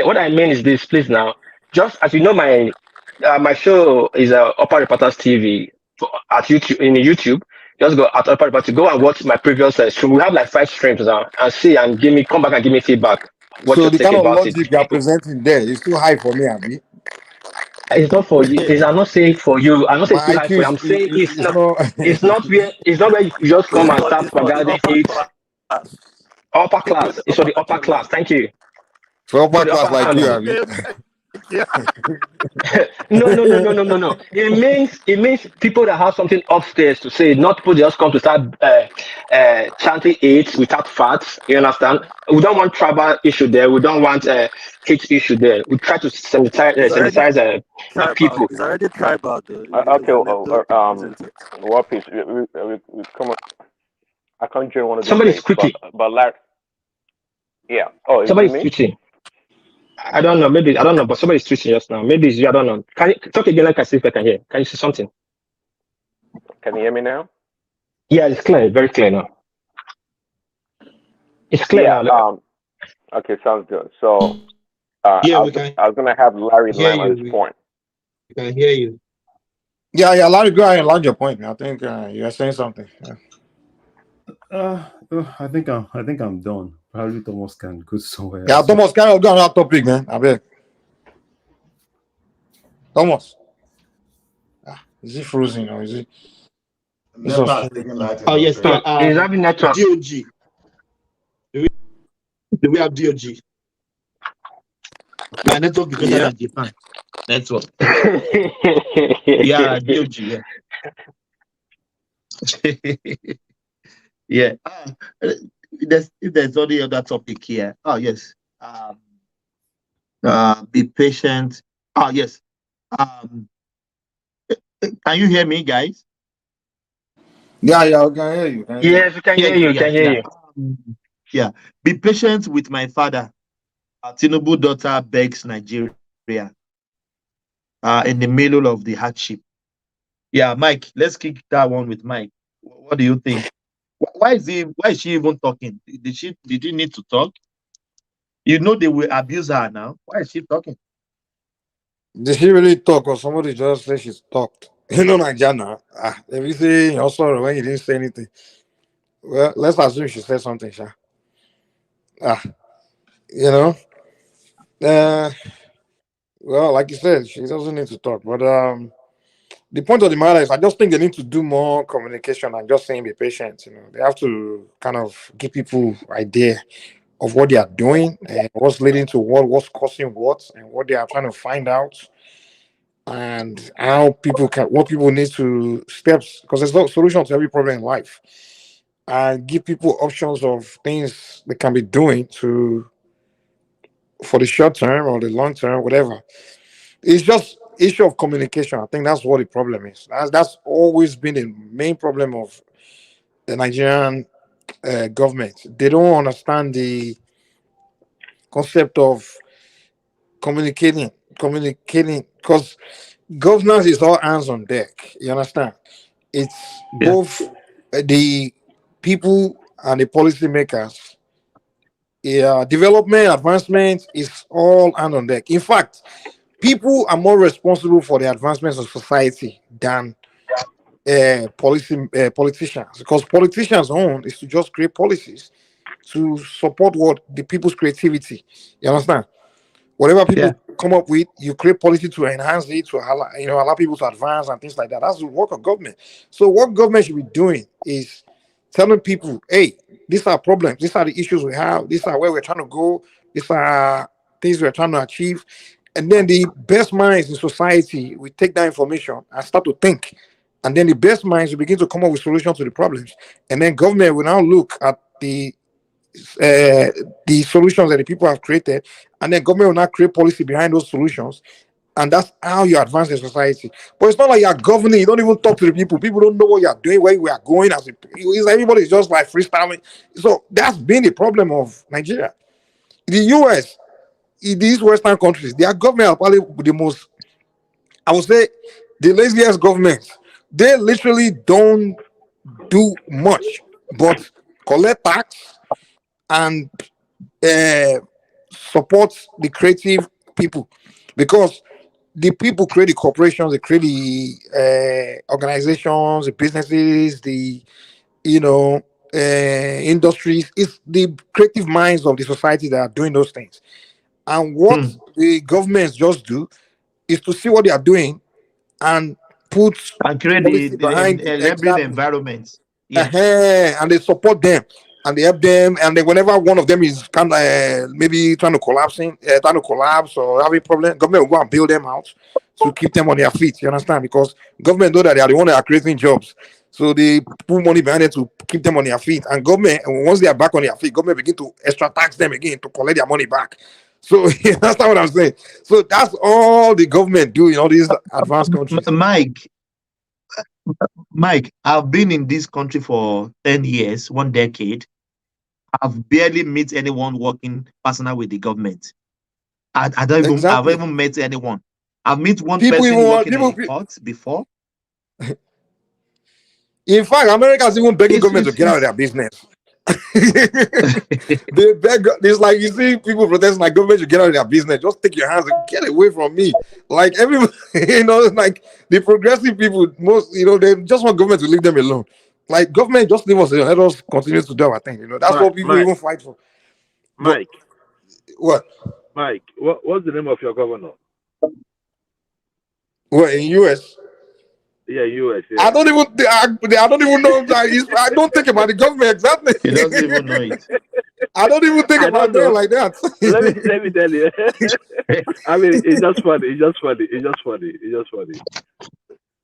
What I mean is this, please now. Just as you know, my show is Upper Reporters TV at YouTube in YouTube. Just go at Upper Reporters. Go and watch my previous stream. We have like 5 streams now, and see and come back and give me feedback. What So you the think kind of about it? logic you're presenting there is too high for me, Abby. It's not for you. I'm not saying for you. I'm not saying it's My too high IQ for you. I'm saying is not. It's not where. It's not where you just come and start regarding it. Upper class. It's for the upper class. Thank you. For upper For the class upper like you, class. Abby. No. It means people that have something upstairs to say, not people just come to start chanting it without facts. You understand? We don't want tribal issue there. We don't want hate issue there. We try to sensitize people. It's already tribal, though. Okay, It's an episode, isn't it? War Piece. We come up. I can't join one of these Somebody's days, but Larry. Yeah. Oh, is it Somebody's me? switching. I don't know. Maybe I don't know, but somebody's switching just now. Maybe it's you. I don't know. Can you talk again? Like I see if I can hear. Can you say something? Can you hear me now? Yeah, it's clear. Very clear now. It's clear Yeah. now. Okay, sounds good. So, Yeah, I was gonna have Larry hear land on you. his point. We can hear you. Yeah, Larry, go ahead and land your point. I think you're saying something. Yeah. I think I'm done. Probably Thomas can go somewhere Yeah, else. Thomas, can I go on that topic, man? I beg. Thomas. Is he frozen or is he? Oh yes, He's having network. DOG. Do we have DOG? My network is better than Japan. Network. Yeah, DOG. Yeah. Yeah. If there's any other topic here. Oh yes. Be patient. Oh yes. Can you hear me, guys? Yeah, I can hear you. Yes, we can hear you. Can hear you. Yeah. Be patient with my father. Tinubu daughter begs Nigeria. In the middle of the hardship. Yeah, Mike. Let's kick that one with Mike. What do you think? Why is she even talking? Did you need to talk? You know they will abuse her now. Why is she talking? Did she really talk or somebody just say she's talked? You know, Nigeria. If you say you're sorry when you didn't say anything. Well, let's assume she said something, Sha. You know. Well, like you said, she doesn't need to talk. But the point of the matter is, I just think they need to do more communication and just saying be patient. You know, they have to kind of give people idea of what they are doing and what's leading to what's causing what, and what they are trying to find out, and what people need to steps, because there's no solution to every problem in life, and give people options of things they can be doing for the short term or the long term, whatever. It's just issue of communication. I think that's what the problem is. That's always been the main problem of the Nigerian government. They don't understand the concept of communicating, because governance is all hands on deck. You understand? It's both the people and the policymakers. Yeah, development, advancement is all hands on deck. In fact, people are more responsible for the advancements of society than politicians, because politicians' own is to just create policies to support what the people's creativity. You understand? Whatever people come up with, you create policy to enhance it, to allow people to advance and things like that. That's the work of government. So what government should be doing is telling people, hey, these are problems, these are the issues we have, these are where we're trying to go, these are things we're trying to achieve. And then the best minds in society, we take that information and start to think. And then the best minds will begin to come up with solutions to the problems. And then government will now look at the solutions that the people have created, and then government will not create policy behind those solutions, and that's how you advance the society. But it's not like you're governing, you don't even talk to the people. People don't know what you're doing, where we are going. It's everybody's just like freestyling. So that's been the problem of Nigeria. The US, in these Western countries, their government are probably the most, I would say, the laziest government. They literally don't do much but collect tax and support the creative people, because the people create the corporations, they create the organizations, the businesses, the industries. It's the creative minds of the society that are doing those things. And what the governments just do is to see what they are doing and put And create policy behind the enabling exactly. environment. Yeah. And they support them and they help them, and then whenever one of them is kind of maybe trying to collapse or having problem, government will go and bail them out to keep them on their feet. You understand? Because government know that they are the one that are creating jobs, so they put money behind it to keep them on their feet. And government, once they are back on their feet, government begin to extra tax them again to collect their money back. So that's not what I'm saying. So that's all the government do in all these advanced countries. Mike, I've been in this country for 10 years, 1 decade. I've barely met anyone working personal with the government. I don't even, I've even met anyone. I've met one person working in the courts before. In fact, America is even begging government to get out of their business. They beg. It's like you see people protesting like government should get out of their business. Just take your hands and get away from me. Like everybody, it's like the progressive people, most, they just want government to leave them alone. Like government, just leave us alone. Let us continue to do our thing. That's what people even fight for. Mike, what? Mike, what's the name of your governor? What, in US? Yeah, US. Yeah. I don't even know. I don't think about the government exactly. He doesn't even know it. I don't even think about them like that. let me tell you. I mean, it's just funny.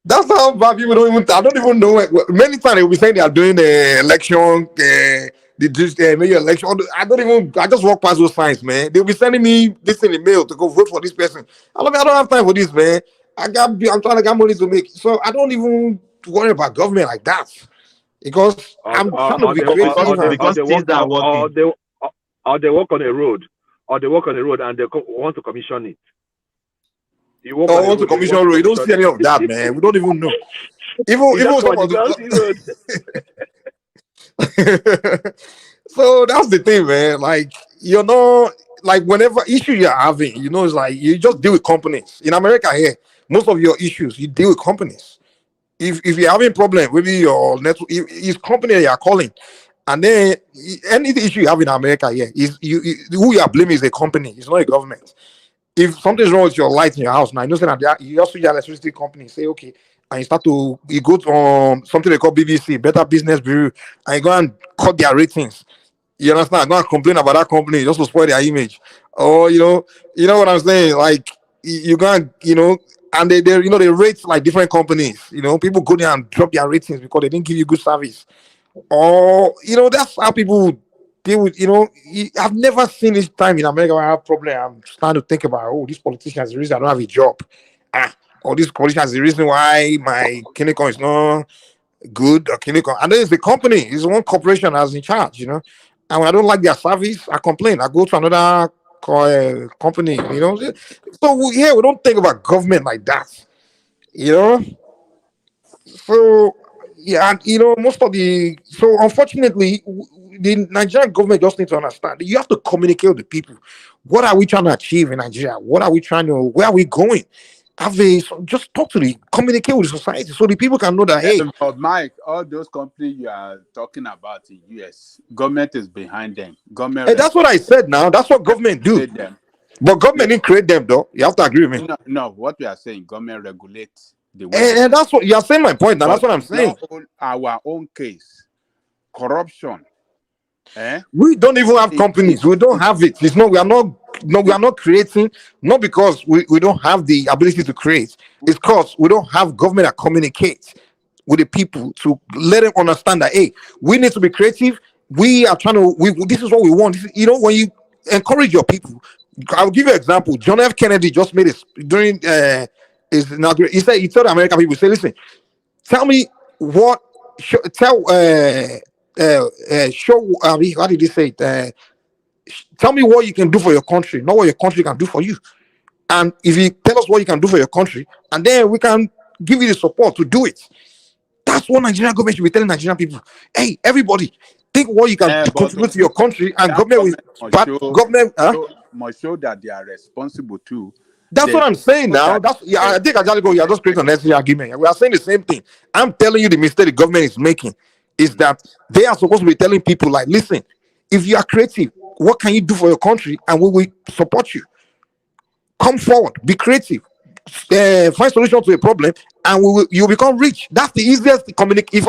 That's how bad people don't even. I don't even know. Many times they will be saying they are doing the election, maybe election. I don't even. I just walk past those signs, man. They'll be sending me this in the mail to go vote for this person. I don't have time for this, man. I'm trying to get money to make. So I don't even worry about government like that, because I'm trying to be creative. Because things are working. Or they work on a road, and they want to commission it. You want to commission road. You don't see any of that, man. We don't even know. Even some of the. So that's the thing, man. Like, like whenever issue you're having, it's like you just deal with companies. In America here, most of your issues you deal with companies. If you're having problem, maybe your network, it's company that you're calling, and then any issue you have in America here is who you are blaming is a company. It's not a government. If something's wrong with your light in your house now, that you also your electricity company say okay, and you go to something they call BBC, Better Business Bureau, and you go and cut their ratings. You understand? Go and complain about that company just to spoil their image. Or you know what I'm saying? Like you go and and they rate like different companies. People go there and drop their ratings because they didn't give you good service. Or that's how people deal with. I've never seen this time in America where I have problem. I'm starting to think about these politicians, the reason I don't have a job. Or these politicians, the reason why my clinical is not good or clinical. And then it's the company, it's one corporation that's in charge, And when I don't like their service, I complain. I go to another company, So here we don't think about government like that, So yeah, and most of so unfortunately, the Nigerian government just need to understand that you have to communicate with the people. What are we trying to achieve in Nigeria? Where are we going? Just talk to communicate with the society so the people can know that hey. But Mike, all those companies you are talking about in US, government is behind them. Government. That's what I said. Now that's what government do. But government didn't create them, though. You have to agree with me. No, what we are saying, government regulates the way. And that's what you are saying. My point. Now that's what I'm saying. Our own case, corruption We don't even have companies. We don't have it. It's not. We are not. No, we are not creating. Not because we don't have the ability to create. It's because we don't have government that communicates with the people to let them understand that hey, we need to be creative. We are trying to. This is what we want. When you encourage your people. I'll give you an example. John F. Kennedy just made it during his inauguration. He told the American people, say, listen, tell me what. Show. How did he say it? Tell me what you can do for your country, not what your country can do for you. And if you tell us what you can do for your country, and then we can give you the support to do it. That's what Nigerian government should be telling Nigerian people. Hey, everybody, think what you can contribute to your country, and government must show that they are responsible too. That's what I'm saying now. I think Ajalico, you are just creating an necessary argument. We are saying the same thing. I'm telling you the mistake the government is making is that they are supposed to be telling people like, listen, if you are creative, what can you do for your country, and we will support you. Come forward, be creative, find solution to a problem, and you become rich. That's the easiest communicate.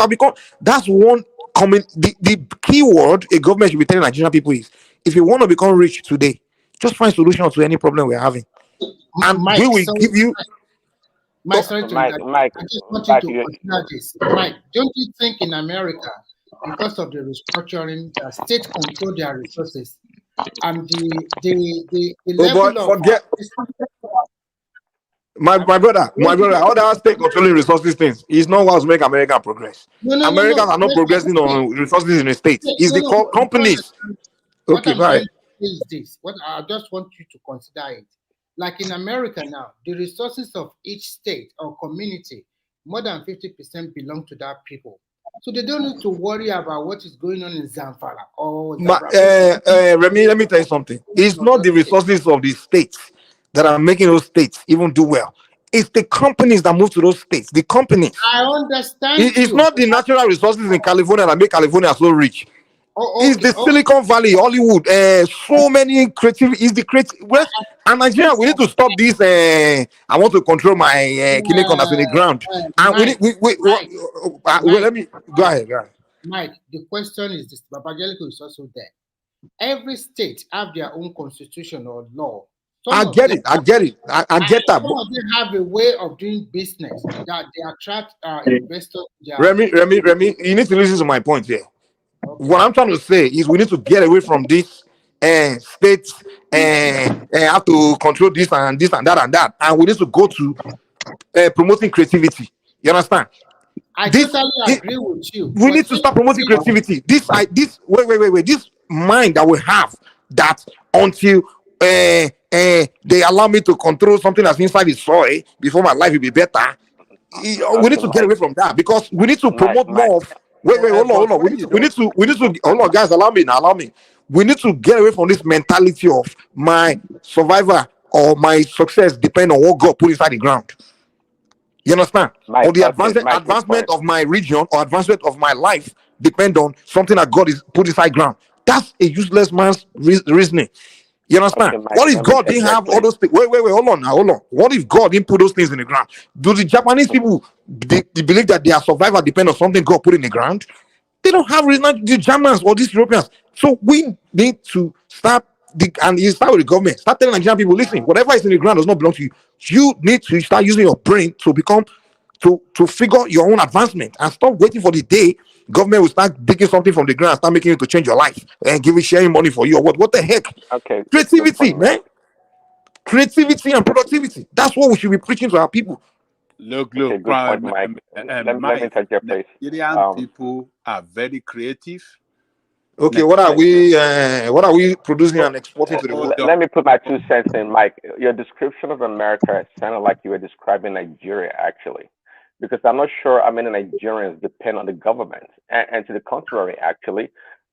That's one common. The key word a government should be telling Nigerian people is, if you want to become rich today, just find solution to any problem we're having, and Mike, we will give you. Mike, sorry to Mike, I just want you to consider this. Mike, don't you think in America, because of the restructuring, the state control their resources, and the level of my brother, all that state controlling resources things is not what's make America progress. Americans are not progressing on resources in the states. It's the companies. What Okay, I'm trying right. to say is this. What I just want you to consider it. Like in America now, the resources of each state or community, more than 50% belong to that people. So they don't need to worry about what is going on in Zamfara or Remy, let me tell you something. It's not the resources of the states that are making those states even do well. It's the companies that move to those states. The companies. I understand. It's not the natural resources in California that make California so rich. It's the Silicon Valley, Hollywood, so many creative. Is the creative West and Nigeria. We need to stop this. I want to control my Kinecon that's in the ground. And let me go ahead. Mike, the question is this: Babajelico is also there. Every state have their own constitution or law. I get it. I get that. Some of them have a way of doing business that they attract investors. Remy, you need to listen to my point here. What I'm trying to say is we need to get away from this states have to control this and that, and we need to go to promoting creativity. You understand? I totally agree with you. We need to start promoting creativity. This mind that we have that until they allow me to control something that's inside the soil before my life will be better. We need to get away from that because we need to promote more of. Hold on. We need to hold on, guys. Allow me. We need to get away from this mentality of my survivor or my success depend on what God put inside the ground. You understand? Or the advancement of my region or advancement of my life depend on something that God is put inside ground. That's a useless man's reasoning. You understand? Okay, What if God didn't have all those things? Wait, hold on. What if God didn't put those things in the ground? Do the Japanese people they believe that their survival depend on something God put in the ground? They don't have the Germans or these Europeans. So we need to start and you start with the government. Start telling Nigerian people, listen, whatever is in the ground does not belong to you. You need to start using your brain to become to figure your own advancement and stop waiting for the day government will start digging something from the ground and start making it to change your life and sharing money for you or what the heck. Okay. Creativity, man. Creativity and productivity. That's what we should be preaching to our people. Look, okay, good point, Mike. Let me touch your place. Nigerian people are very creative. Okay, what are we producing and exporting to the world? Let me put my 2 cents in, Mike. Your description of America sounded like you were describing Nigeria, actually, because I'm not sure how many Nigerians depend on the government. And to the contrary, actually,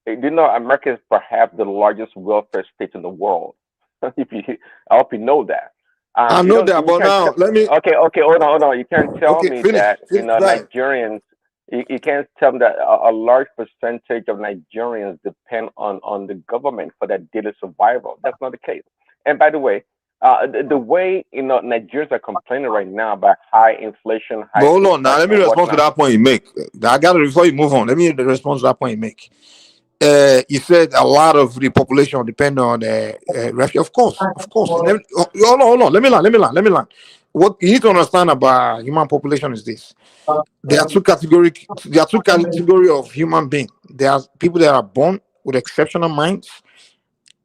America is perhaps the largest welfare state in the world. I hope you know that. I know that, but now let me. Okay, hold on. You can't tell me that Nigerians. You can't tell me that a large percentage of Nigerians depend on the government for their daily survival. That's not the case. And by the way, the way Nigerians are complaining right now about high inflation. But hold on, now let me respond to that point you make. I got it before you move on. Let me respond to that point you make. You said a lot of the population depend on refugee. Of course, of course. Hold on. Let me land. What you need to understand about human population is this: there are two category. There are two category of human being. There are people that are born with exceptional minds.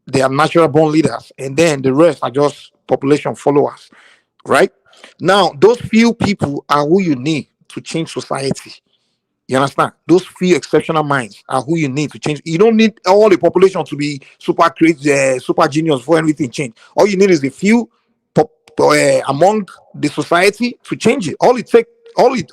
They are natural born leaders, and then the rest are just population followers. Right now, those few people are who you need to change society. You understand? Those few exceptional minds are who you need to change. You don't need all the population to be super crazy, super genius for everything change. All you need is a few among the society to change it.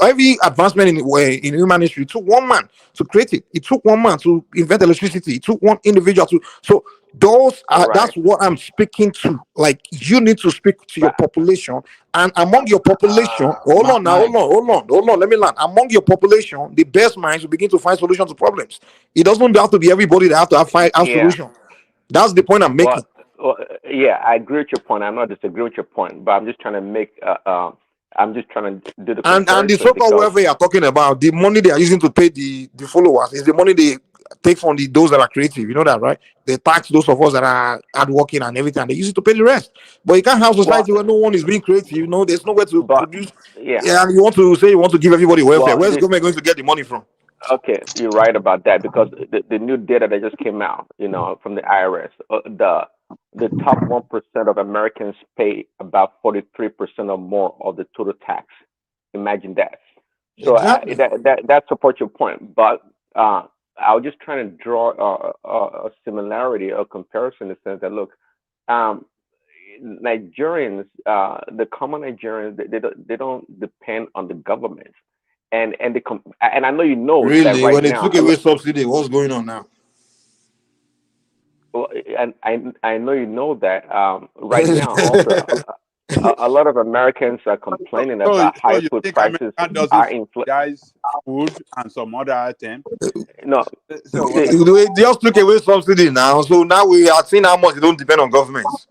Every advancement in human history, it took one man to create it. It took one man to invent electricity. It took one individual to. So those are that's what I'm speaking to. Like you need to speak to your population, and among your population, hold on. Let me land. Among your population, the best minds will begin to find solutions to problems. It doesn't have to be everybody that have to find a Yeah. solution. That's the point I'm making. Well, yeah, I agree with your point. I'm not disagreeing with your point, but I'm just trying to make. I'm just trying to do the And the comparison so-called because welfare you're talking about, the money they are using to pay the followers is the money they take from those that are creative. You know that, right? They tax those of us that are hardworking and everything, and they use it to pay the rest. But you can't have society where no one is being creative. You know, there's nowhere to produce. yeah. Yeah, and you want to say you want to give everybody welfare. Well, Where's the government going to get the money from? Okay, you're right about that because the new data that just came out, from the IRS, the top 1% of Americans pay about 43% or more of the total tax. Imagine that. So Exactly. that supports your point, but I was just trying to draw a similarity or comparison in the sense that look, Nigerians, the common Nigerians, they don't depend on the government, and I know you know that Really, right when they now. took away subsidy, what's going on now? Well, and I know you know that right now also a lot of Americans are complaining about So high you food think prices, America doesn't high inflation. subsidize food and some other items? No, So They just took away subsidy now, so now we are seeing how much they don't depend on governments.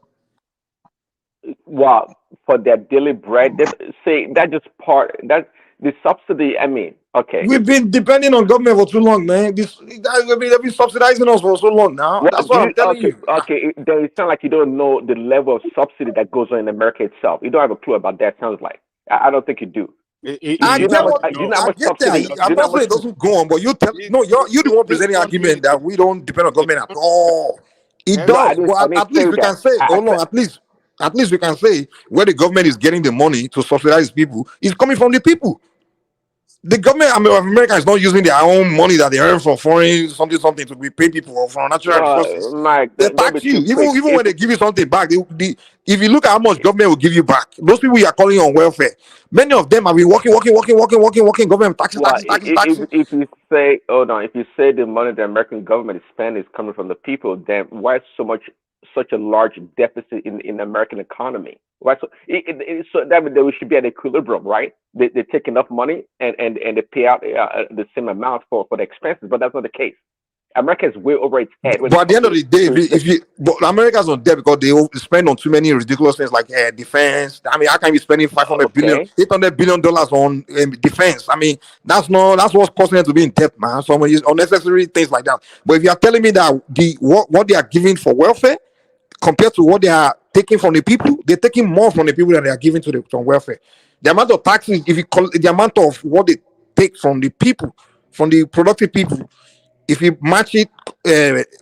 well, for their daily bread, that just part that the subsidy. I mean, okay. We've been depending on government for too long, man. They've been subsidizing us for so long now. What That's do what I'm you? telling Okay, you. okay. Then it sounds like you don't know the level of subsidy that goes on in America itself. You don't have a clue about that. Sounds like I don't think you do. I You know get how much? what You know how I much get that. subsidy? Do I'm you know how not saying much? it doesn't go on, but you the one this presenting country argument that we don't depend on government at all. It No, I does, didn't. but I at didn't least say we can that. say, I hold on, said at least we can say where the government is getting the money to subsidize people is coming from the people. The government of America is not using their own money that they earn from foreign something to be pay people or from natural resources. Mike, They don't be tax you too quick. even when they give you something back. If you look at how much government will give you back, those people you are calling on welfare, many of them have been working. Government taxes. Well, if you say, oh no, if you say the money the American government is spending is coming from the people, then why such a large deficit in the American economy? Why so that means we should be at equilibrium, right? They take enough money and they pay out the same amount for the expenses, but that's not the case. America is way over its head when But it at the comes end of the day, but America's on debt because they spend on too many ridiculous things like defense. I mean, how can you spending 500 billion, okay. $800 billion on defense? I mean, that's what's causing them to be in debt, man. So unnecessary things like that. But if you are telling me that what they are giving for welfare compared to what they are taking from the people, they're taking more from the people than they are giving to the welfare. The amount of taxes, if you call the amount of what they take from the people, from the productive people, if you match it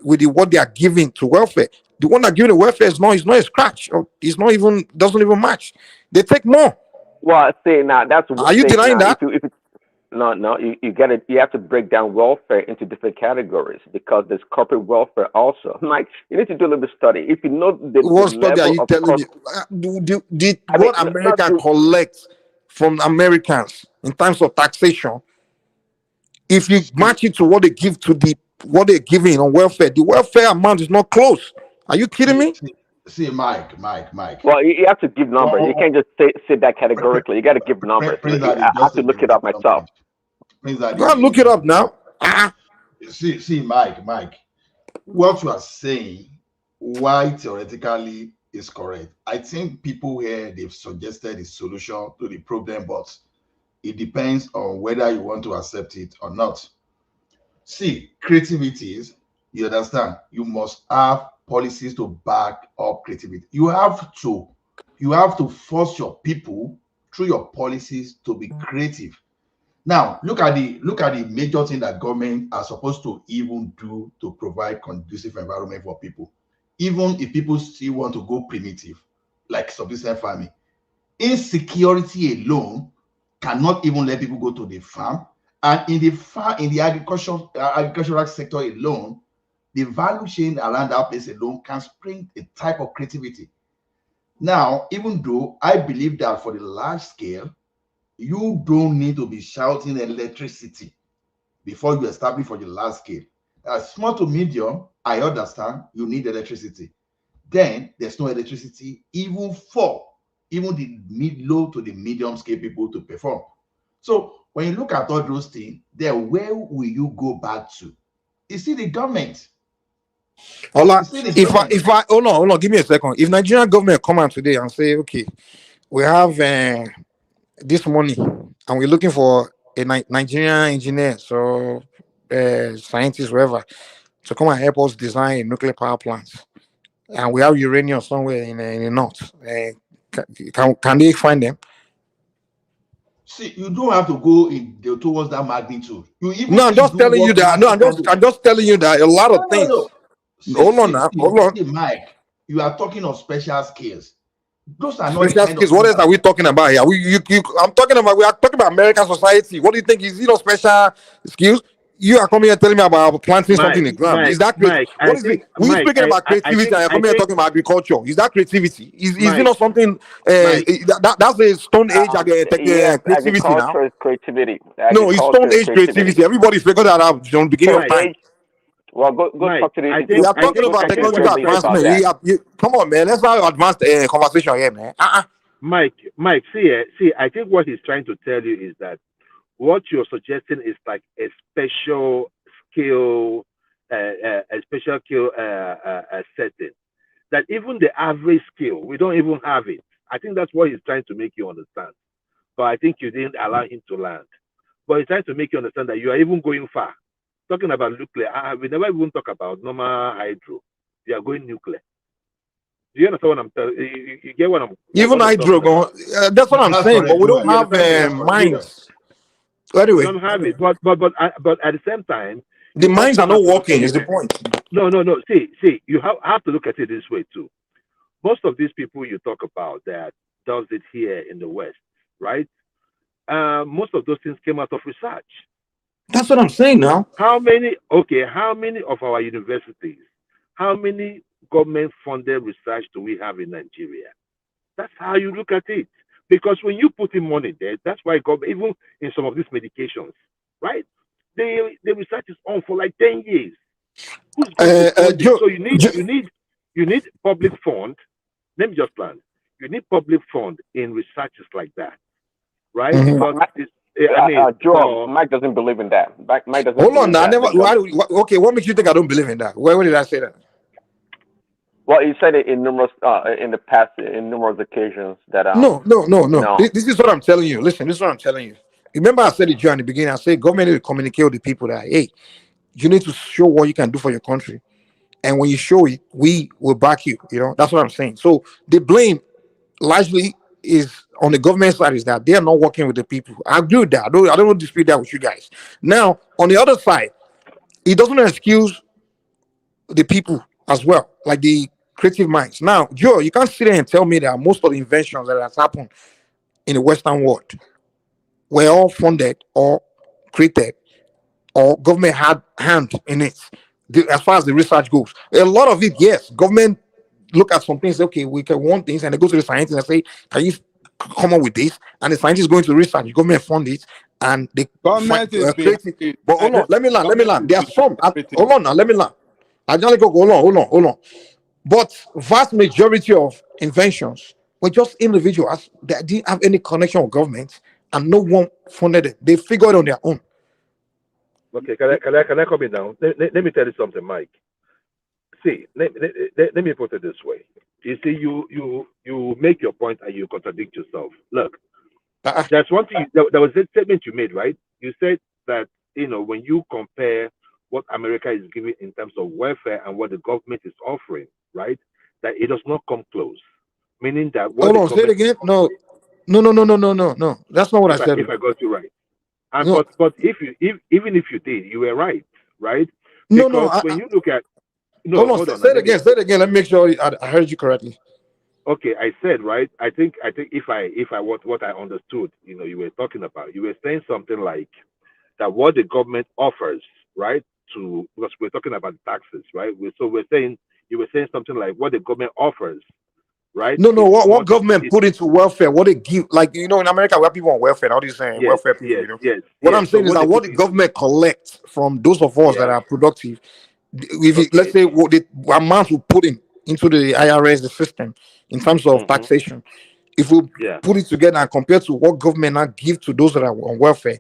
with what they are giving to welfare, the one that giving the welfare is not a scratch, or it's not even doesn't even match. They take more. Well, see now that's Are you denying that? No, you get it. You have to break down welfare into different categories because there's corporate welfare also. Like you need to do a little bit of study. If you know the What study are level you of telling me? What America collects from Americans in terms of taxation, if you match it to what they give to what they're giving on welfare, the welfare amount is not close. Are you kidding me? See, Mike. Well, you have to give numbers. You can't just say that categorically. You got to give numbers. Prince I Daddy, have just to a look it up myself. Prince Daddy, Go and look it up now. See, Mike. What you are saying, why theoretically is correct. I think people here they've suggested a solution to the problem, but it depends on whether you want to accept it or not. See, creativity You understand? You must have policies to back up creativity. You have to force your people through your policies to be creative. Now, look at the major thing that government are supposed to even do to provide conducive environment for people, even if people still want to go primitive, like subsistence farming. Insecurity alone cannot even let people go to the farm, and in the agricultural sector alone, the value chain around that place alone can spring a type of creativity. Now, even though I believe that for the large scale, you don't need to be shouting electricity before you establish for the large scale. Small to medium, I understand you need electricity. Then there's no electricity even for the low to the medium scale people to perform. So when you look at all those things, then where will you go back to? You see the government. Hola, if I hold on, give me a second. If Nigerian government come out today and say, okay, we have this money and we're looking for a Nigerian engineer, so scientist, whatever, to come and help us design a nuclear power plant, and we have uranium somewhere in the north, can they find them? See, you don't have to go towards that magnitude. No, I'm just telling you that. No, I'm just telling you that a lot of things. Hold on. Mike, you are talking of special skills. Those are Special not the skills. What else are we talking about here? We are talking about American society. What do you think? Is it special skills? You are coming here telling me about planting something in the ground. Is that Mike, what is it? We're speaking about creativity and you're coming here talking about agriculture. Is that creativity? Is it not something that's a stone age Yes, creativity now? agriculture is creativity. No, it's stone age creativity. Everybody figured that out from the beginning of time. Well, go talk to the. We are talking about technological advancement. Come on, man. Let's have advanced conversation here, man. Mike, see, I think what he's trying to tell you is that what you're suggesting is like a special skill, setting. That even the average skill, we don't even have it. I think that's what he's trying to make you understand. But I think you didn't allow him to land. But he's trying to make you understand that you are even going far. Talking about nuclear, we never even talk about normal hydro. You are going nuclear. Do you understand what I'm telling you? You get what I'm even hydro going? That's what I'm saying. But we don't have mines. Anyway, we don't have it. But at the same time, the mines are not working. Is the point? No. See, you have to look at it this way too. Most of these people you talk about that does it here in the West, right? Most of those things came out of research. That's what I'm saying now. How many of our universities, how many government-funded research do we have in Nigeria? That's how you look at it. Because when you put in money there, that's why government, even in some of these medications, right? The research is on for like 10 years. Who's going to fund it? So you need public fund. Let me just plan. You need public fund in researches like that, right? Joe, Mike doesn't believe in that. Mike doesn't. Hold on, I never. Okay, what makes you think I don't believe in that? Where did I say that? Well, he said it in numerous in the past, in numerous occasions that. No. This is what I'm telling you. Listen, this is what I'm telling you. Remember, I said it during the beginning. I said government need to communicate with the people that hey, you need to show what you can do for your country, and when you show it, we will back you. You know, that's what I'm saying. So the blame largely is on the government side, is that they are not working with the people. I agree with that. I don't dispute that with you guys. Now, on the other side, it doesn't excuse the people as well, like the creative minds. Now, Joe, you can't sit there and tell me that most of the inventions that has happened in the Western world were all funded or created or government had hand in it. As far as the research goes, a lot of it, yes, government look at some things, okay, we can want things, and they go to the scientists and say, can you come up with this? And the scientists go into research, the government fund it, and the government is create it. But hold on, let me land. There are some. Hold on now, let me land. Hold on. But vast majority of inventions were just individuals that didn't have any connection with government, and no one funded it. They figured it on their own. Okay, can I come in now? Let me tell you something, Mike. See, let me put it this way. You see, you make your point and you contradict yourself. Look, there's one thing. There was a statement you made, right? You said that when you compare what America is giving in terms of welfare and what the government is offering, right? That it does not come close. Meaning that what Hold the on, say it government, again. No, no, no, no, no, no, no, no. That's not what I said. if I got you right, and No, but even if you did, you were right, right? no, no. Because when you look at Hold on, hold on, say and it again. Say it again. Let me make sure I heard you correctly. okay, I said right. I think if I what I understood, you were talking about, you were saying something like that what the government offers, right? Because we're talking about taxes, right? So we're saying you were saying something like what the government offers, right? No, no. Is What much government put into welfare? What they give, like in America, we have people on welfare. All these saying yes, welfare people. yes, yes, What yes. I'm So saying is what that they what put the into government collects from those of us that yeah, are productive, if it, let's okay, say what the amount we put into the IRS, the system, in terms of mm-hmm. taxation, if we Yeah, put it together and compare to what government now give to those that are on welfare,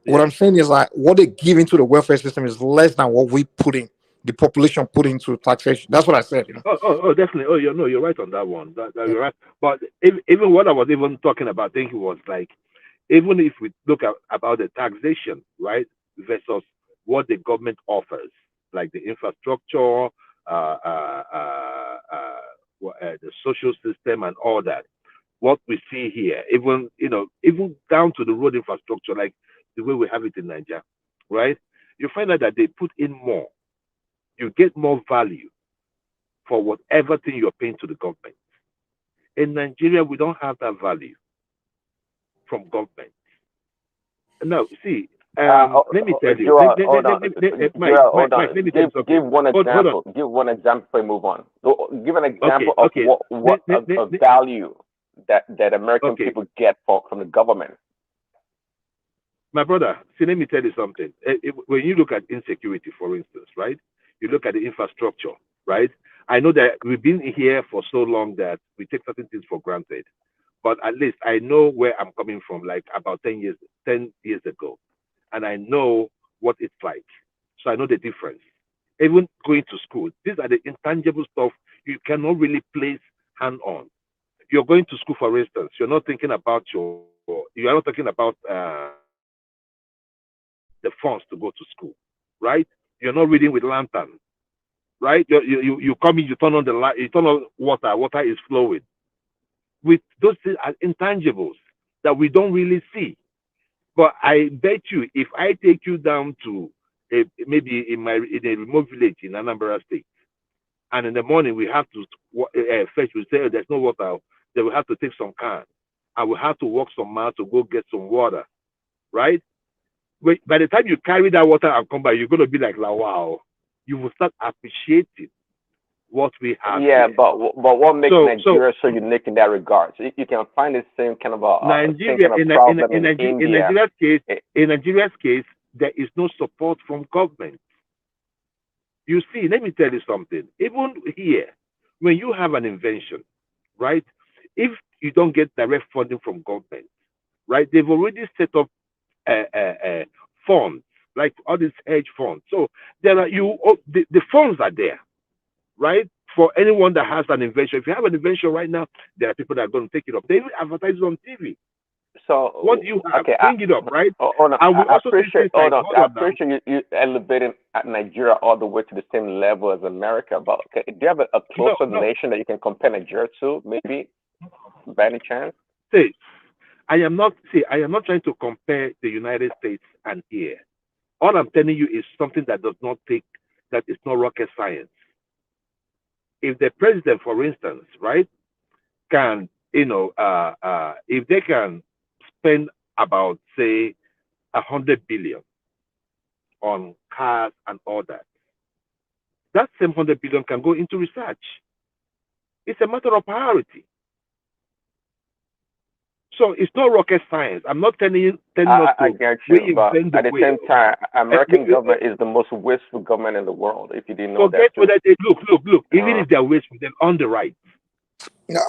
what yeah. I'm saying is like what they give into the welfare system is less than what we put in, the population put into taxation. That's what I said. Oh, definitely. Oh, you're right on that one. That you're right. But even what I was even talking about, thinking was like, even if we look at about the taxation, right, versus what the government offers, like the infrastructure, the social system, and all that. What we see here, even down to the road infrastructure, like the way we have it in Nigeria, right? You find out that they put in more. You get more value for whatever thing you're paying to the government. In Nigeria, we don't have that value from government. Now, see, let me tell you, Joel, hold on. Mike, Joel, hold Mike, let me on. tell you something. Give one Hold on. example. Give one example before we move on. So, give an example of Okay. what a value that American Okay, people get from the government. my brother, see, let me tell you something. When you look at insecurity, for instance, right? You look at the infrastructure, right? I know that we've been here for so long that we take certain things for granted. But at least I know where I'm coming from, like about 10 years ago. And I know what it's like. So I know the difference. Even going to school, these are the intangible stuff you cannot really place hand on. You're going to school, for instance, you're not thinking about you are not talking about the funds to go to school, right? You're not reading with lantern, right? You come in, you turn on the light, you turn on water is flowing. With those things are intangibles that we don't really see. But I bet you, if I take you down to maybe in a remote village in Anambra State, and in the morning we have to fetch, we say, oh, there's no water, then we have to take some can, and we have to walk some miles to go get some water, right? By the time you carry that water and come back, you're going to be like, wow, you will start appreciating what we have. Yeah, here. but what makes Nigeria so unique in that regard? So you can find the same kind of Nigeria, problem in India. In Nigeria's case, there is no support from government. You see, let me tell you something. Even here, when you have an invention, right? If you don't get direct funding from government, right? They've already set up funds, like all these hedge funds. So there are the funds are there, right? For anyone that has an invention. If you have an invention right now, there are people that are going to take it up. They even advertise it on TV. So what do you have? Okay, bring it up, right? Hold on. And we I also appreciate. hold on, I appreciate you elevating Nigeria all the way to the same level as America. But okay, do you have a closer nation that you can compare Nigeria to, maybe, by any chance? See, I am not trying to compare the United States and here. All I'm telling you is something that is not rocket science. If the president, for instance, right, can, if they can spend about, say, 100 billion on cars and all that, that same 100 billion can go into research. It's a matter of priority. So it's not rocket science. I'm not telling us I to get you, but reinvent at the the wheel. same time, American government is the most wasteful government in the world. If you didn't know Forget that, whether look. Even if they're wasteful, they're on the right.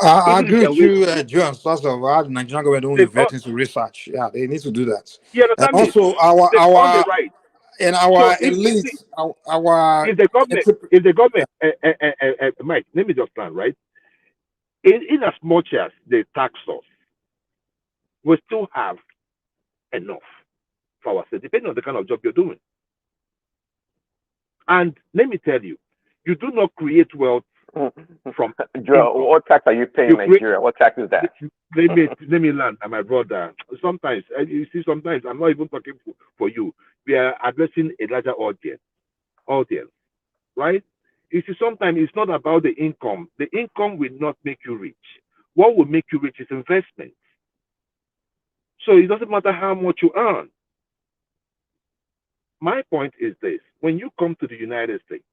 I agree with you, Joe, and Sasa, the Nigerian government don't invest into research. Yeah, they need to do that. You And understand me? also They're on the right. and So our if elites, our if the government, Mike, let me just plan, right? In as much as they tax us, we still have enough for ourselves, depending on the kind of job you're doing. And let me tell you, you do not create wealth from Joe, what tax are you paying in Nigeria? What tax is that? Let me learn, my brother. Sometimes you see, sometimes I'm not even talking for you. We are addressing a larger audience, right? You see, sometimes it's not about the income. The income will not make you rich. What will make you rich is investment. So it doesn't matter how much you earn. My point is this: when you come to the United States,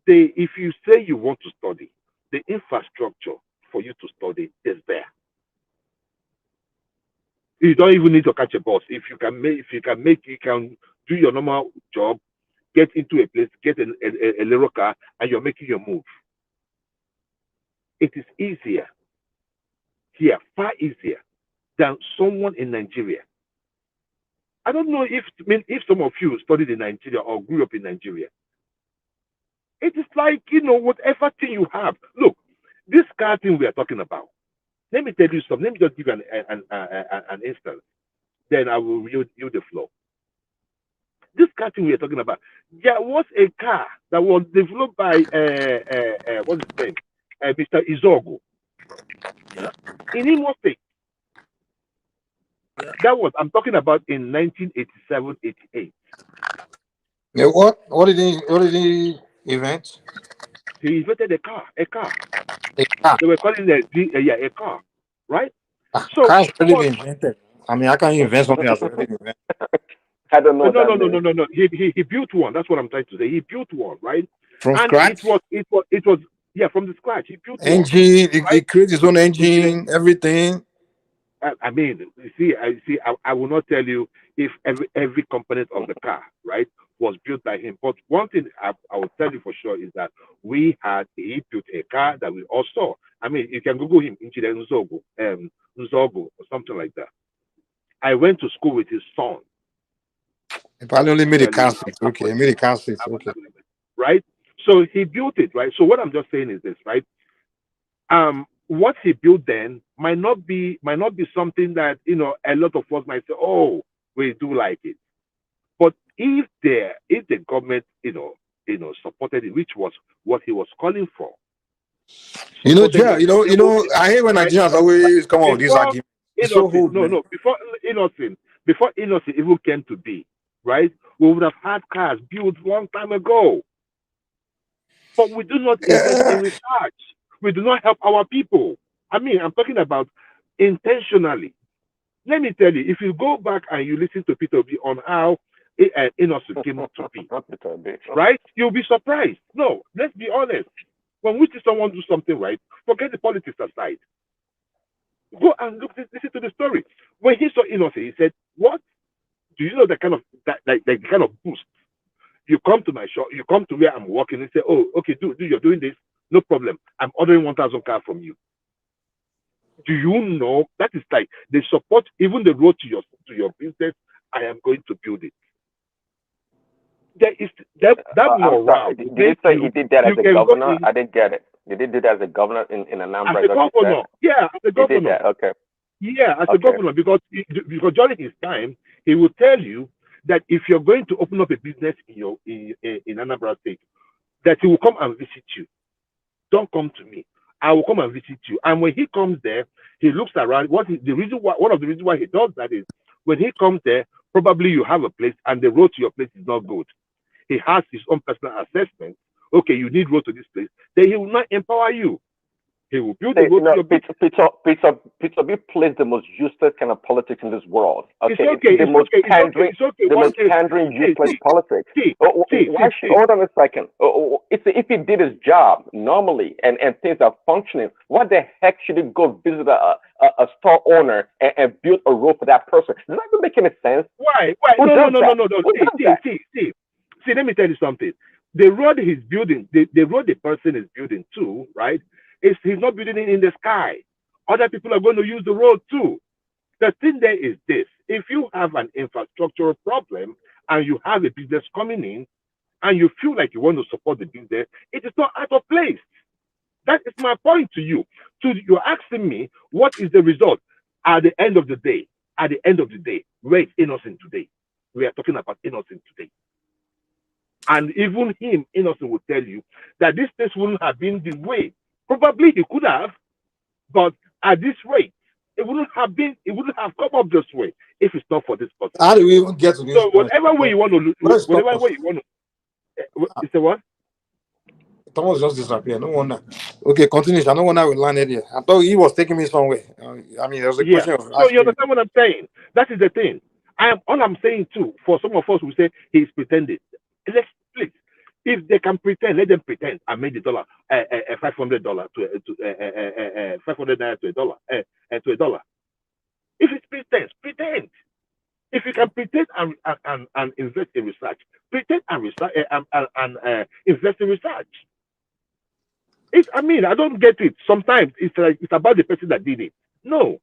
if you say you want to study, the infrastructure for you to study is there. You don't even need to catch a bus. If you can do your normal job, get into a place, get a little car, and you're making your move. It is easier here, far easier than someone in Nigeria. I don't know if some of you studied in Nigeria or grew up in Nigeria. It is like, whatever thing you have. Look, this car thing we are talking about. Let me tell you something. Let me just give you an instance. Then I will yield the floor. This car thing we are talking about. There was a car that was developed by what's his name? Mr. Izogo. In Imo State. I'm talking about in 1987-88. Yeah, what did he invent? He invented a car. A car. They were calling it a car, right? So Cars already been invented. I mean, I can't invent something that's already been invented. I don't know. No. He built one. That's what I'm trying to say. He built one, right? From scratch? It was from the scratch. He built engine. One, right? He created his own engine, everything. I mean, I will not tell you if every component of the car, right, was built by him. But one thing I will tell you for sure is that he built a car that we all saw. I mean, you can Google him, Nzogo, or something like that. I went to school with his son. He probably only made a car seat. Okay, he made a car seat. Okay. Right? So he built it, right? So what I'm just saying is this, right? What he built then might not be something that a lot of us might say, oh, we do like it. But if the government supported it, which was what he was calling for. Yeah, I hate when Nigerians always come up with this argument. Before innocent even came to be, right? We would have had cars built long time ago. But we do not invest in research. We do not help our people. I mean, I'm talking about intentionally. Let me tell you, if you go back and you listen to Peter B on how innocent came to be, right? You'll be surprised. No, let's be honest. When we see someone do something right, forget the politics aside. Go and listen to the story. When he saw innocent, he said, "What? Do you know the kind of boost? You come to my shop, you come to where I'm working, and say, oh, okay, you're doing this, no problem. I'm ordering 1,000 cars from you. Do you know that is like they support even the road to your business? I am going to build it. There is that morale. Did you say he did that as a governor? I didn't get it. Did he do that as a governor in Anambra? As a governor, yeah, as a governor. He did that. Okay. Yeah, as a governor, because during his time, he will tell you that if you're going to open up a business in Anambra State, that he will come and visit you. Don't come to me. I will come and visit you. And when he comes there, he looks around. One of the reasons why he does that is when he comes there, probably you have a place and the road to your place is not good. He has his own personal assessment. Okay, you need road to this place. Then he will not empower you. He will build the road to your place. Peter B plays the most useless kind of politics in this world. Okay, it's the most pandering, useless politics. Hold on a second. If he did his job normally and things are functioning, what the heck should he go visit a store owner and build a road for that person? Does that even make any sense? Why? No. See, let me tell you something. The road he's building, the road the person is building too, right? He's not building it in the sky. Other people are going to use the road too. The thing there is this: if you have an infrastructural problem and you have a business coming in and you feel like you want to support the business, it is not out of place. That is my point to you. So you're asking me what is the result at the end of the day? At the end of the day, where is innocent today? We are talking about innocent today. And even him, innocent, will tell you that this things wouldn't have been the way. Probably he could have, but at this rate, it wouldn't have come up this way if it's not for this person. How do we even get to this So point? whatever way you want to look, whatever way you want to, you say what? Thomas just disappeared. No wonder. Okay, continue. I don't wonder we landed here. I thought he was taking me somewhere. I mean, there was a question of So you understand what I'm saying? That is the thing. All I'm saying too, for some of us who say he's pretending. Let's please, if they can pretend, let them pretend. I made the dollar $500 to 500 naira to a dollar. If it's pretend. If you can pretend and invest in research, pretend and research and invest in research. I don't get it. Sometimes it's like it's about the person that did it. No.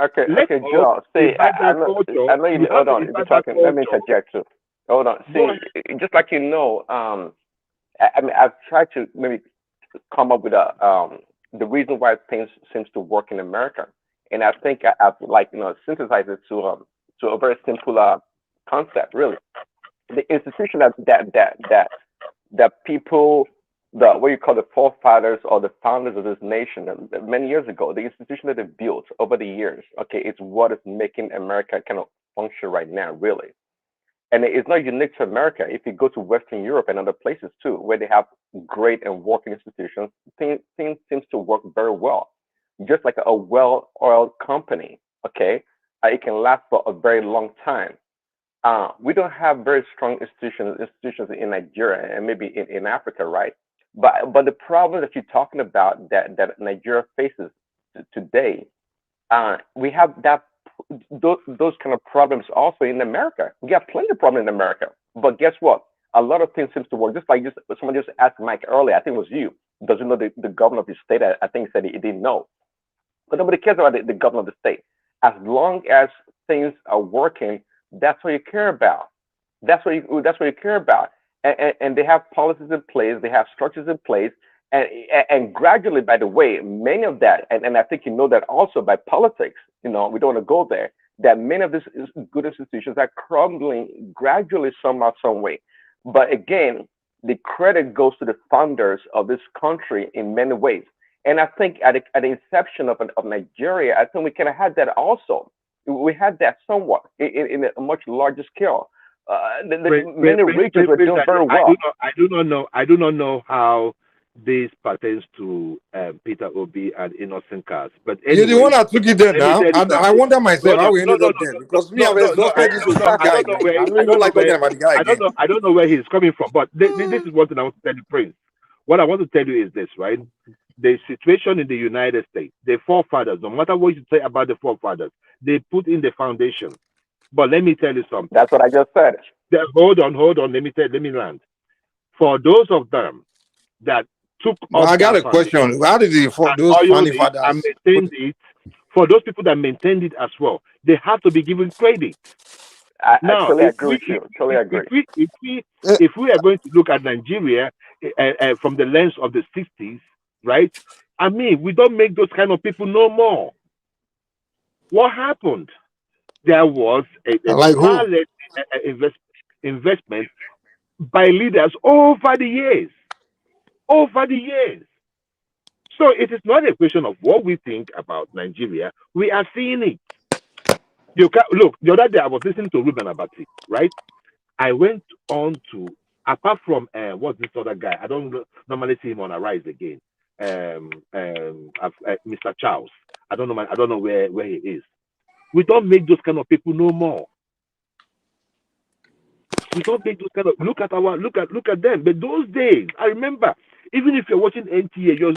Okay, Joe. See, I know you. Hold on. If you're talking, let me interject too. Hold on. See, just like I've tried to maybe come up with the reason why things seems to work in America, and I think I've synthesized it to a very simple concept. Really, the institution that people, what you call the forefathers or the founders of this nation many years ago, the institution that they built over the years, okay, it's what is making America kind of function right now, really. And it's not unique to America. If you go to Western Europe and other places too, where they have great and working institutions, things seems to work very well. Just like a well-oiled company, okay, it can last for a very long time. We don't have very strong institutions in Nigeria and maybe in Africa, right? But the problem that you're talking about that Nigeria faces today, we have those kind of problems also in America. We have plenty of problems in America. But guess what? A lot of things seems to work. Just like someone just asked Mike earlier, I think it was you. Does he know the governor of the state? I think he said he didn't know. But nobody cares about the governor of the state. As long as things are working, that's what you care about. That's what you care about. And they have policies in place, they have structures in place, and gradually, by the way, many of that, and I think you know that also by politics, we don't want to go there, that many of these good institutions are crumbling gradually somehow, some way. But again, the credit goes to the founders of this country in many ways. And I think at the inception of Nigeria, I think we kind of had that also. We had that somewhat in a much larger scale. Many regions were doing very well. I do not know how this pertains to Peter Obi and innocent cars. But anyway, you're the one that took it there now. I wonder myself how we ended up there because me, I've exhausted this with that guy. I don't even like talking about the guy again. I don't know where he's coming from, but this is one thing I want to tell you, Prince. What I want to tell you is this, right? The situation in the United States, the forefathers, no matter what you say about the forefathers, they put in the foundation. But let me tell you something. That's what I just said. Hold on. Let me land. For those of them that took I got a question. How did those founding fathers and maintained it? For those people that maintained it as well, they have to be given credit. I totally agree with you. Totally agree. If we are going to look at Nigeria from the lens of the 60s, right? I mean, we don't make those kind of people no more. What happened? There was a investment by leaders over the years. So it is not a question of what we think about Nigeria. We are seeing it. Look, the other day I was listening to Ruben Abati, right? I went on to, apart from what's this other guy? I don't normally see him on Arise again. Mr. Charles. I don't know where he is. We don't make those kind of people no more. We don't make those kind of look at them. But those days, I remember, even if you're watching NTA, you're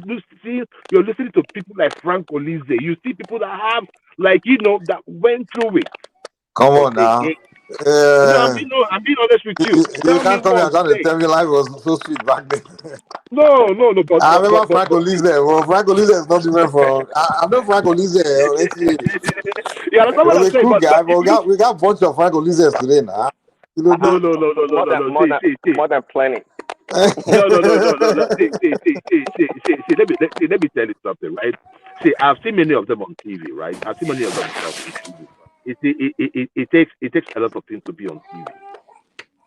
listening to people like Frank Olise. You see people that have that went through it. Come on now. I'm being honest with you. You can't tell me I'm trying to tell you life was so sweet back then. No. But I remember Frank Olise. Well, Frank Olise is not different from. I know Frank Olise. Yeah, that's what I'm saying. Cool guy, but we got a bunch of Frank Olises today now. No. More than plenty. No. See, let me tell you something, right? See, I've seen many of them on TV, right? I've seen many of them on TV. It takes a lot of things to be on TV.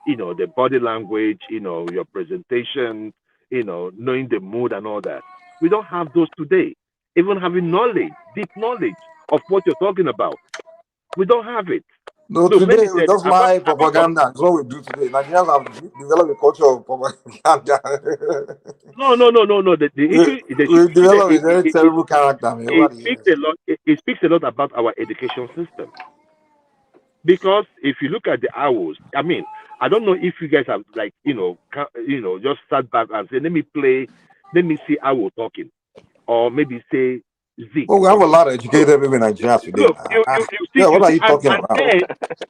the body language, your presentation, knowing the mood and all that. We don't have those today. Even having knowledge, deep knowledge of what you're talking about. We don't have it. No, So today many we just lie propaganda. That's what we do today. Nigerians have developed a culture of propaganda. No. The issue, we develop a very terrible character, man. Over the speaks years. a lot. It speaks a lot about our education system. Because if you look at the hours, I mean, I don't know if you guys have just sat back and say, let me see Owl talking, or maybe say Zeke Well, we have a talking. lot of educated people in Nigeria today. Look, You yeah, what are you talking and about? then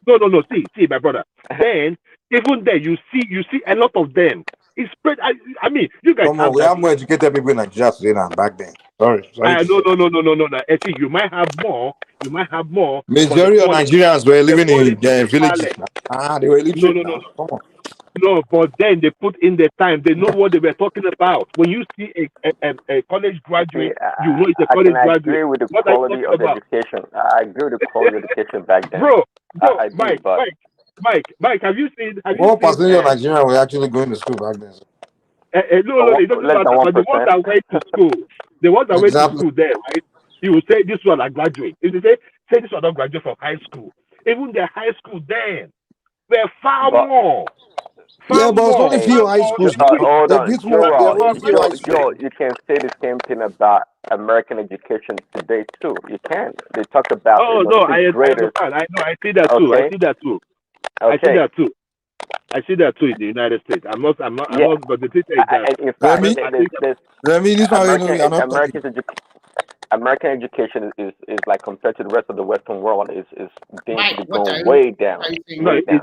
no, see, my brother. Then even there, you see a lot of them. It's spread. I mean, you guys Come on, have we that. have more educated people in Nigeria today than back then. Sorry to No. say. See, you might have more. But the Majority of quality, Nigerians were living in is villages. They were illiterate no. now. Come on. No, but then they put in the time. They know what they were talking about. When you see a college graduate, you know it's a I college can agree graduate. with the What are you quality talking of the about? education. I agree with the quality of education back then. Bro, I do, Mike, but have you seen? What percentage of Nigerians were actually going to school back then? No, it doesn't less matter. than But the ones 1%. that went to school, Exactly. there, right? You will say this one are graduate. If they say this one don't graduate from high school, even the high school then were far more. Yeah, but it's only few high schools. Hold They're a on, bit more. There are only few high schools. Joe, you can say the same thing about American education today too. You can. They talk about Oh no, I sixth graders. understand. I see that too. Okay. I see that too. Okay. I see that too in the United States. I'm not. Yeah. But the thing is that In fact, this one, you're not talking. American education is like compared to the rest of the Western world is being Mike, to be what are going you- way down. what are you saying? No, Way down.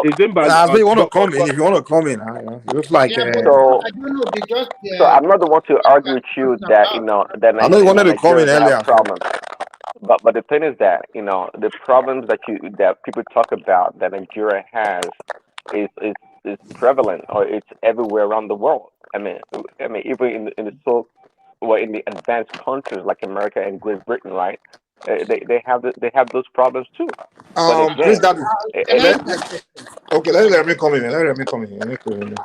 it's bad. I say you want to come in. If you want to come in, it looks like. Yeah, but So, I don't know. They just so I'm not the one to argue with you that that I know you wanted to come in Nigerians earlier. have problems. But the thing is that the problems that people talk about that Nigeria has is prevalent, or it's everywhere around the world. I mean even in the advanced countries like America and Great Britain, right? They have those problems too. But again, Please, Daddy. Okay, let me come in. Let me come in.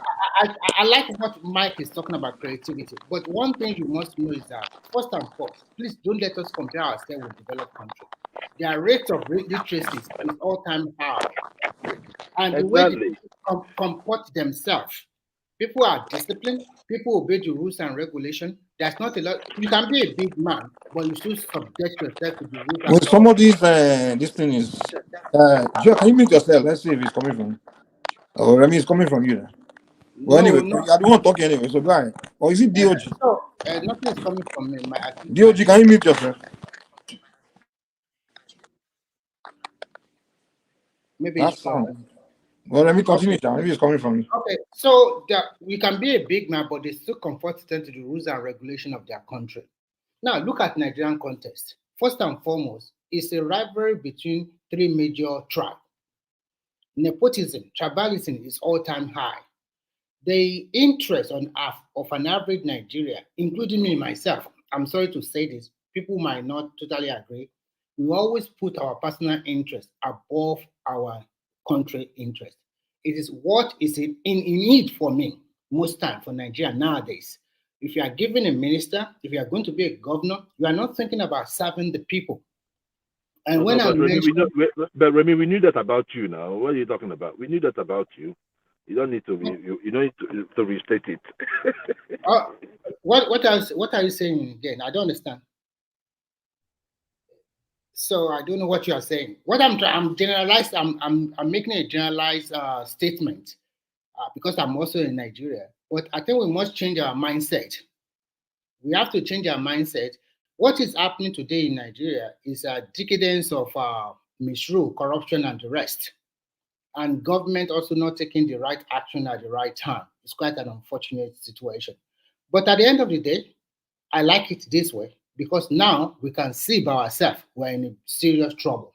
I like what Mike is talking about creativity, but one thing you must know is that first and foremost, please don't let us compare ourselves with developed countries. Their rate of literacy is all-time high, and the way they comport themselves, people are disciplined. People obey the rules and regulation. There's not a lot. You can be a big man, but you still subject yourself to the rules and Well, laws. some of these, this thing is. Joe, can you mute yourself? Let's see if it's coming from. Oh, Remy, it's coming from you. Then. Well, anyway, I don't want to talk anyway. So go ahead. Or is it DOG? Nothing is coming from me. DOG, can you mute yourself? Maybe That's it's fine. Well, let me continue. Maybe it's coming from you. Okay, so we can be a big man, but they still conform to the rules and regulation of their country. Now, look at Nigerian context. First and foremost, it's a rivalry between three major tribes. Nepotism, tribalism is all-time high. The interest of an average Nigerian, including me myself, I'm sorry to say this, people might not totally agree. We always put our personal interest above our country interest. It is what is in need for me most time for Nigeria nowadays. If you are given a minister, if you are going to be a governor, you are not thinking about serving the people. And when I mentioned, Remy, we knew that about you. Now, what are you talking about? We knew that about you. You don't need to you don't need to restate it. What are you saying again? I don't understand. So I don't know what you are saying. What I'm generalized. I'm making a generalized statement because I'm also in Nigeria. But I think we must change our mindset. We have to change our mindset. What is happening today in Nigeria is a decadence of misrule, corruption, and the rest. And government also not taking the right action at the right time. It's quite an unfortunate situation. But at the end of the day, I like it this way because now we can see by ourselves we're in serious trouble.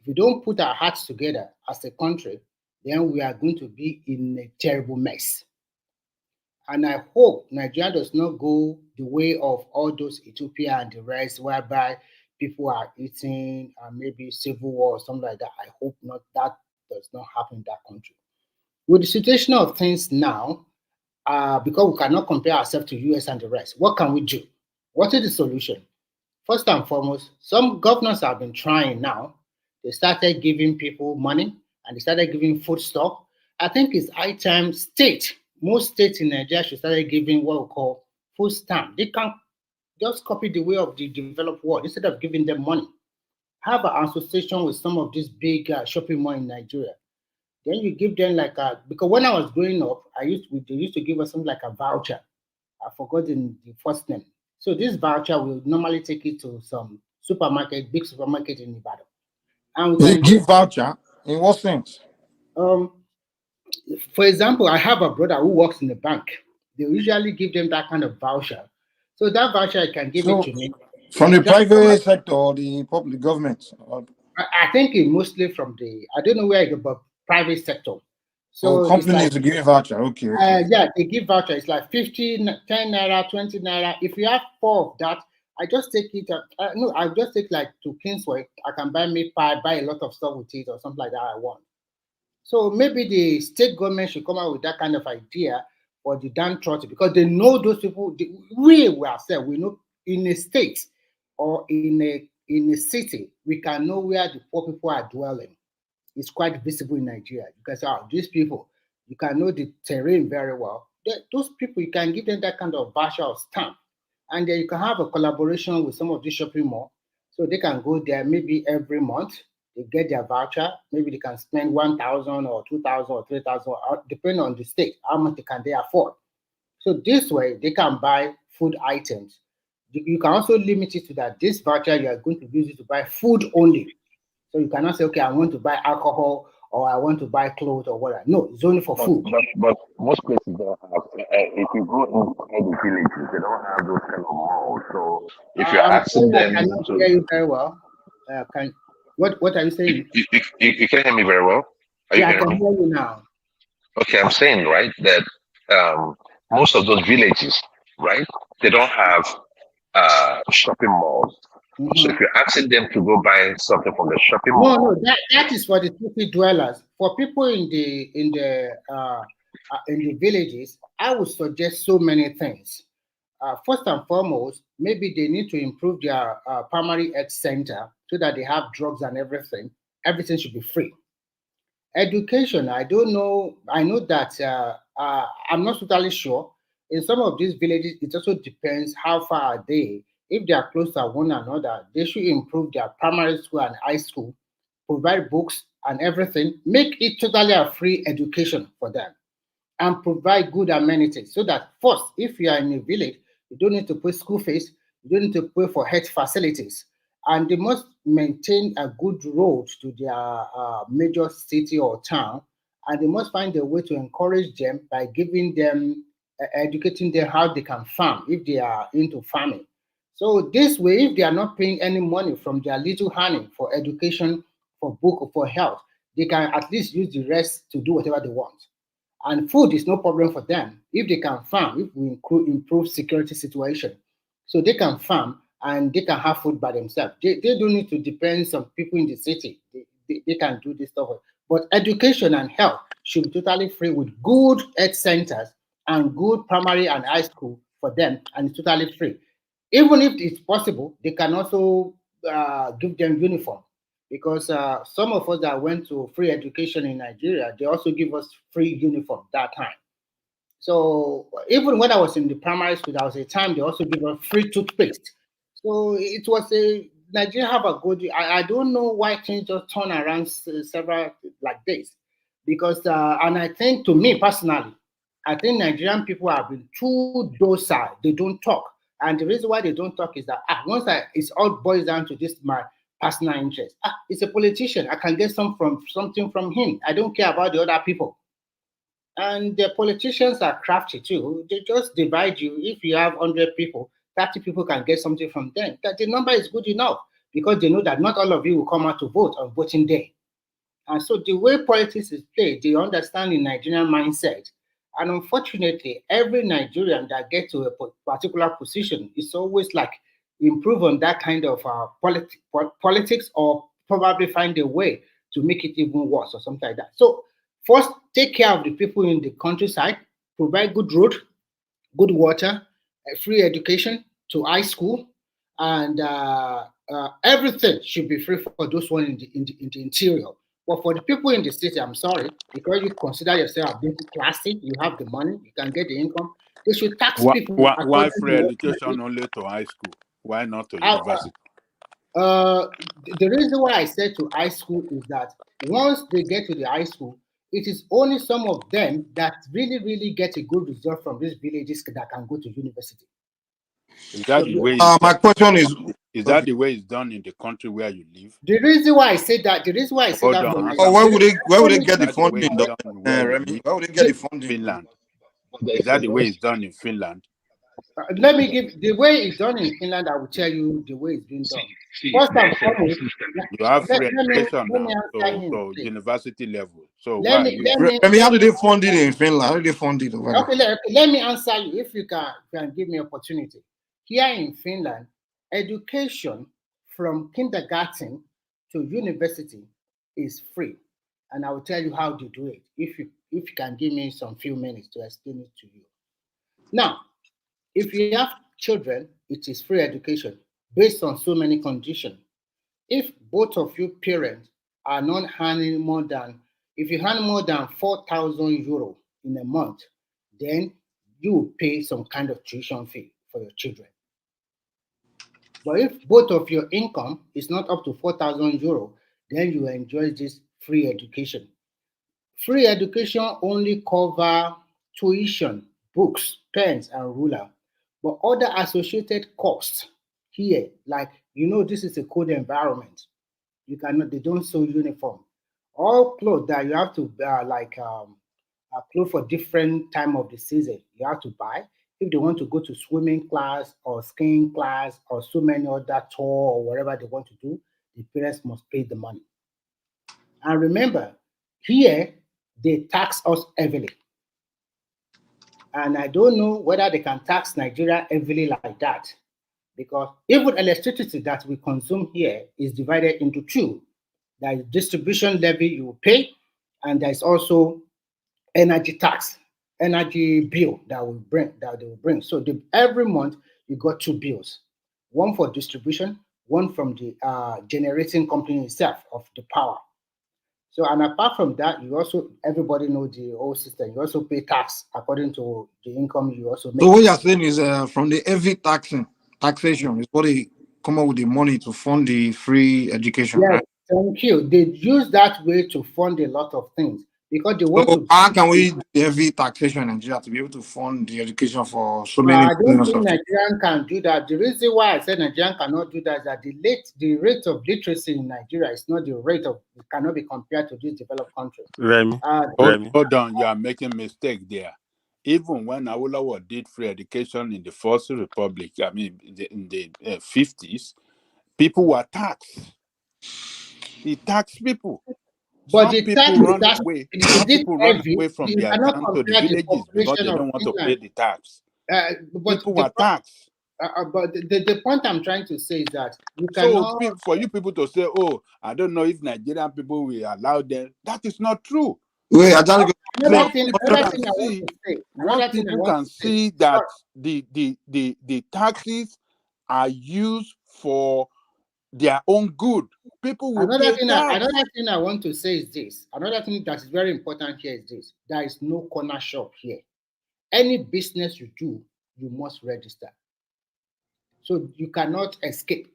If we don't put our hearts together as a country, then we are going to be in a terrible mess. And I hope Nigeria does not go the way of all those Ethiopia and the rest, whereby people are eating maybe civil war or something like that. I hope not that does not happen in that country. with the situation of things now, because we cannot compare ourselves to US and the rest, what can we do? What is the solution? First and foremost, some governors have been trying now. They started giving people money and they started giving food stuff. I think it's high time most states in Nigeria should start giving what we call food stamp. They can just copy the way of the developed world instead of giving them money. Have an association with some of these big shopping malls in Nigeria. Then you give them because when I was growing up, they used to give us something like a voucher. I forgot the first name. So this voucher will normally take it to some big supermarket in Ibadan. And we can give voucher in what sense? For example, I have a brother who works in the bank. They usually give them that kind of voucher. So that voucher, I can give it to me. From the private sector or the public government? I think it mostly from I don't know where it goes, but private sector. So companies are giving voucher, okay. Yeah, they give voucher. It's like 15, 10 naira, 20 naira. If you have 4 of that, I just take it. I'll just take like to Kingsway. I can buy meat pie, buy a lot of stuff with it or something like that I want. So maybe the state government should come out with that kind of idea for the downtrodden, because they know those people. We ourselves, we know in a state or in a city, we can know where the poor people are dwelling. It's quite visible in Nigeria because these people, you can know the terrain very well. Those people, you can give them that kind of voucher or stamp, and then you can have a collaboration with some of the shopping malls, so they can go there maybe every month. They get their voucher. Maybe they can spend 1,000 or 2,000 or 3,000, depending on the state. How much can they afford? So this way, they can buy food items. You can also limit it to that. This voucher, you are going to use it to buy food only. So you cannot say, okay, I want to buy alcohol or I want to buy clothes or whatever. No, it's only for food. But most places don't have. If you go inside the villages, they don't have those kind of malls. So if you're asking them, I cannot hear you very well. What are you saying? You can hear me very well. I can hear you now. Okay, I'm saying right that most of those villages, right, they don't have shopping malls. So if you're asking them to go buy something from the shopping mall, no, that is for the city dwellers. For people in the villages, I would suggest so many things. First and foremost, maybe they need to improve their primary health center so that they have drugs and everything. Everything should be free. Education, I don't know. I know that I'm not totally sure. In some of these villages, it also depends how far are they. If they are close to one another, they should improve their primary school and high school, provide books and everything, make it totally a free education for them, and provide good amenities so that first, if you are in a village, you don't need to pay school fees, you don't need to pay for health facilities, and they must maintain a good road to their major city or town, and they must find a way to encourage them by giving them, educating them how they can farm if they are into farming. So this way, if they are not paying any money from their little honey for education, for book, or for health, they can at least use the rest to do whatever they want. And food is no problem for them if they can farm, if we improve security situation. So they can farm and they can have food by themselves. They don't need to depend on people in the city. They can do this stuff. But education and health should be totally free with good health centers and good primary and high school for them, and it's totally free. Even if it's possible, they can also give them uniform, because some of us that went to free education in Nigeria, they also give us free uniform that time. So even when I was in the primary school, there was a time they also give us free toothpaste. So it was Nigeria have a good. I don't know why things just turn around several like this, because and I think, to me personally, I think Nigerian people have been too docile. They don't talk. And the reason why they don't talk is that it's all boils down to this my personal interest. It's a politician. I can get something from him. I don't care about the other people. And the politicians are crafty too. They just divide you. If you have 100 people, 30 people can get something from them. That the number is good enough, because they know that not all of you will come out to vote on voting day. And so the way politics is played, they understand the Nigerian mindset. And unfortunately, every Nigerian that gets to a particular position is always like improve on that kind of politics, or probably find a way to make it even worse or something like that. So First, take care of the people in the countryside, provide good road, good water, free education to high school, and everything should be free for those one in the interior. But for the people in the city, I'm sorry, because you consider yourself being classy, you have the money, you can get the income, they should tax people Why according free to education only to high school? Why not to what university? the reason why I said to high school is that once they get to the high school, it is only some of them that really get a good result from these villages that can go to university. Is that the way? My question is that the way it's done in the country where you live? The reason why I said that, Hold on, where would they get the funding? Remy? Where would they get the funding? Finland. Is that the way it's done in Finland? Let me give the way it's done in Finland. I will tell you the way it's been done. First and foremost, you have free education now to university level. So Remy, how do they fund it in Finland? How do they fund it over there? Okay, let me answer you if you can give me opportunity. Here in Finland, education from kindergarten to university is free, and I will tell you how to do it if you can give me some few minutes to explain it to you. Now, if you have children, it is free education based on so many conditions. If both of you parents are not earning more than, if you earn more than 4,000 euro in a month, then you will pay some kind of tuition fee for your children. But if both of your income is not up to 4,000 euro, then you enjoy this free education. Free education only cover tuition, books, pens, and ruler. But other associated costs here, like, this is a cold environment. You cannot, they don't sew uniform. All clothes that you have to clothes for different time of the season, you have to buy. If they want to go to swimming class or skiing class or so many other tour or whatever they want to do, the parents must pay the money. And remember, here, they tax us heavily. And I don't know whether they can tax Nigeria heavily like that, because even electricity that we consume here is divided into two. There is distribution levy you will pay, and there's also energy tax, energy bill that they will bring. So every month you got two bills, one for distribution, one from the generating company itself of the power. So, and apart from that, you also, everybody knows the whole system. You also pay tax according to the income you also make. So what you're saying is from the heavy taxation is what they come up with the money to fund the free education, Yes, right? thank you. They use that way to fund a lot of things because they want to. How can we do the heavy taxation in Nigeria to be able to fund the education for so many? I don't think Nigerian can do that. The reason why I said Nigerian cannot do that is that the rate of literacy in Nigeria is not the rate of, it cannot be compared to these developed countries. Hold on, you are making a mistake there. Even when Awolowo did free education in the First Republic, I mean, in the 50s, people were taxed. He taxed people. But some people run away. Some people run away from their town to the villages because they don't want to pay the tax. People were taxed. But the point I'm trying to say is that you cannot. So for you people to say, "Oh, I don't know if Nigerian people will allow them," that is not true. Wait, Once people can see that the taxes are used for their own good, people will Another pay thing tax. I want to say is this. Another thing that is very important here is this. There is no corner shop here. Any business you do, you must register. So you cannot escape.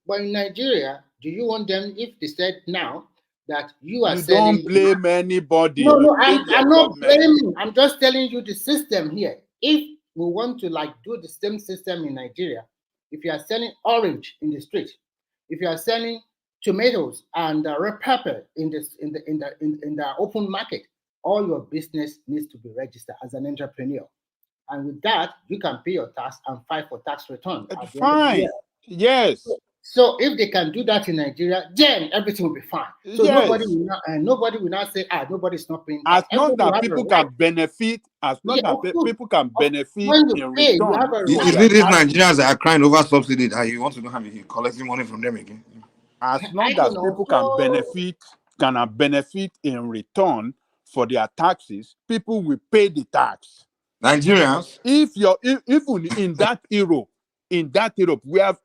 But in Nigeria, do you want them, if they said now that you are selling... Don't blame anybody. No, I'm not blaming. I'm just telling you the system here. If we want to do the same system in Nigeria, if you are selling orange in the street, if you are selling tomatoes and red pepper in the open market, all your business needs to be registered as an entrepreneur. And with that, you can pay your tax and file for tax return. Fine. Yes. So if they can do that in Nigeria, then everything will be fine. So nobody will not say, nobody's not paying tax. As long as people can benefit, people can benefit in return. Is it these Nigerians that are crying over subsidy that you want to have collecting money from them again? As long as people can benefit in return for their taxes, people will pay the tax. Nigerians, if in that Europe, we have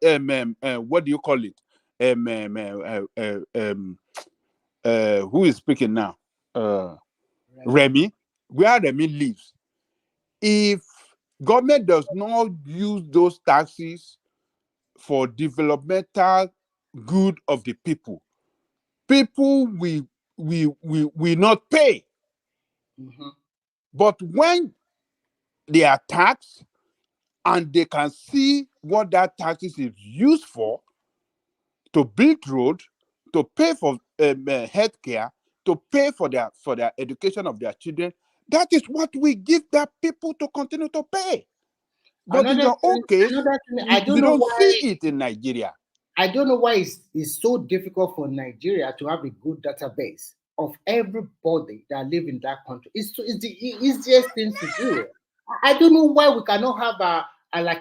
what do you call it? Who is speaking now? Remy. Where Remy lives. If government does not use those taxes for developmental good of the people, people will not pay. But when they are taxed and they can see what that taxes is used for, to build road, to pay for healthcare, to pay for their education of their children, that is what we give that people to continue to pay. But in your own case, you don't see it in Nigeria. I don't know why it's so difficult for Nigeria to have a good database of everybody that live in that country. It's the easiest thing to do. I don't know why we cannot have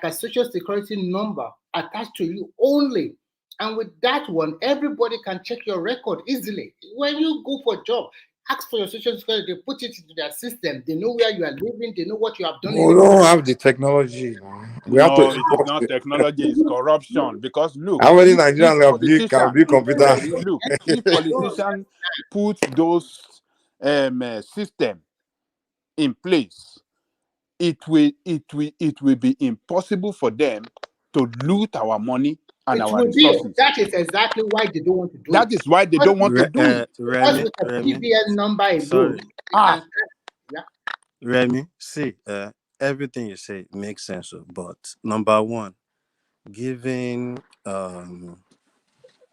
a social security number attached to you only. And with that one, everybody can check your record easily. When you go for a job, ask for your social security, they put it into their system. They know where you are living, they know what you have done. We don't have the technology. We have to it is not technology, it's corruption. Because look, how many Nigerians can be computer? Look, if politicians put those system in place, it will be impossible for them to loot our money and our resources. That is exactly why they don't want to do it. That is why they don't want to do it. Because with a PVN number alone. Remy, see, everything you say makes sense, but number one, giving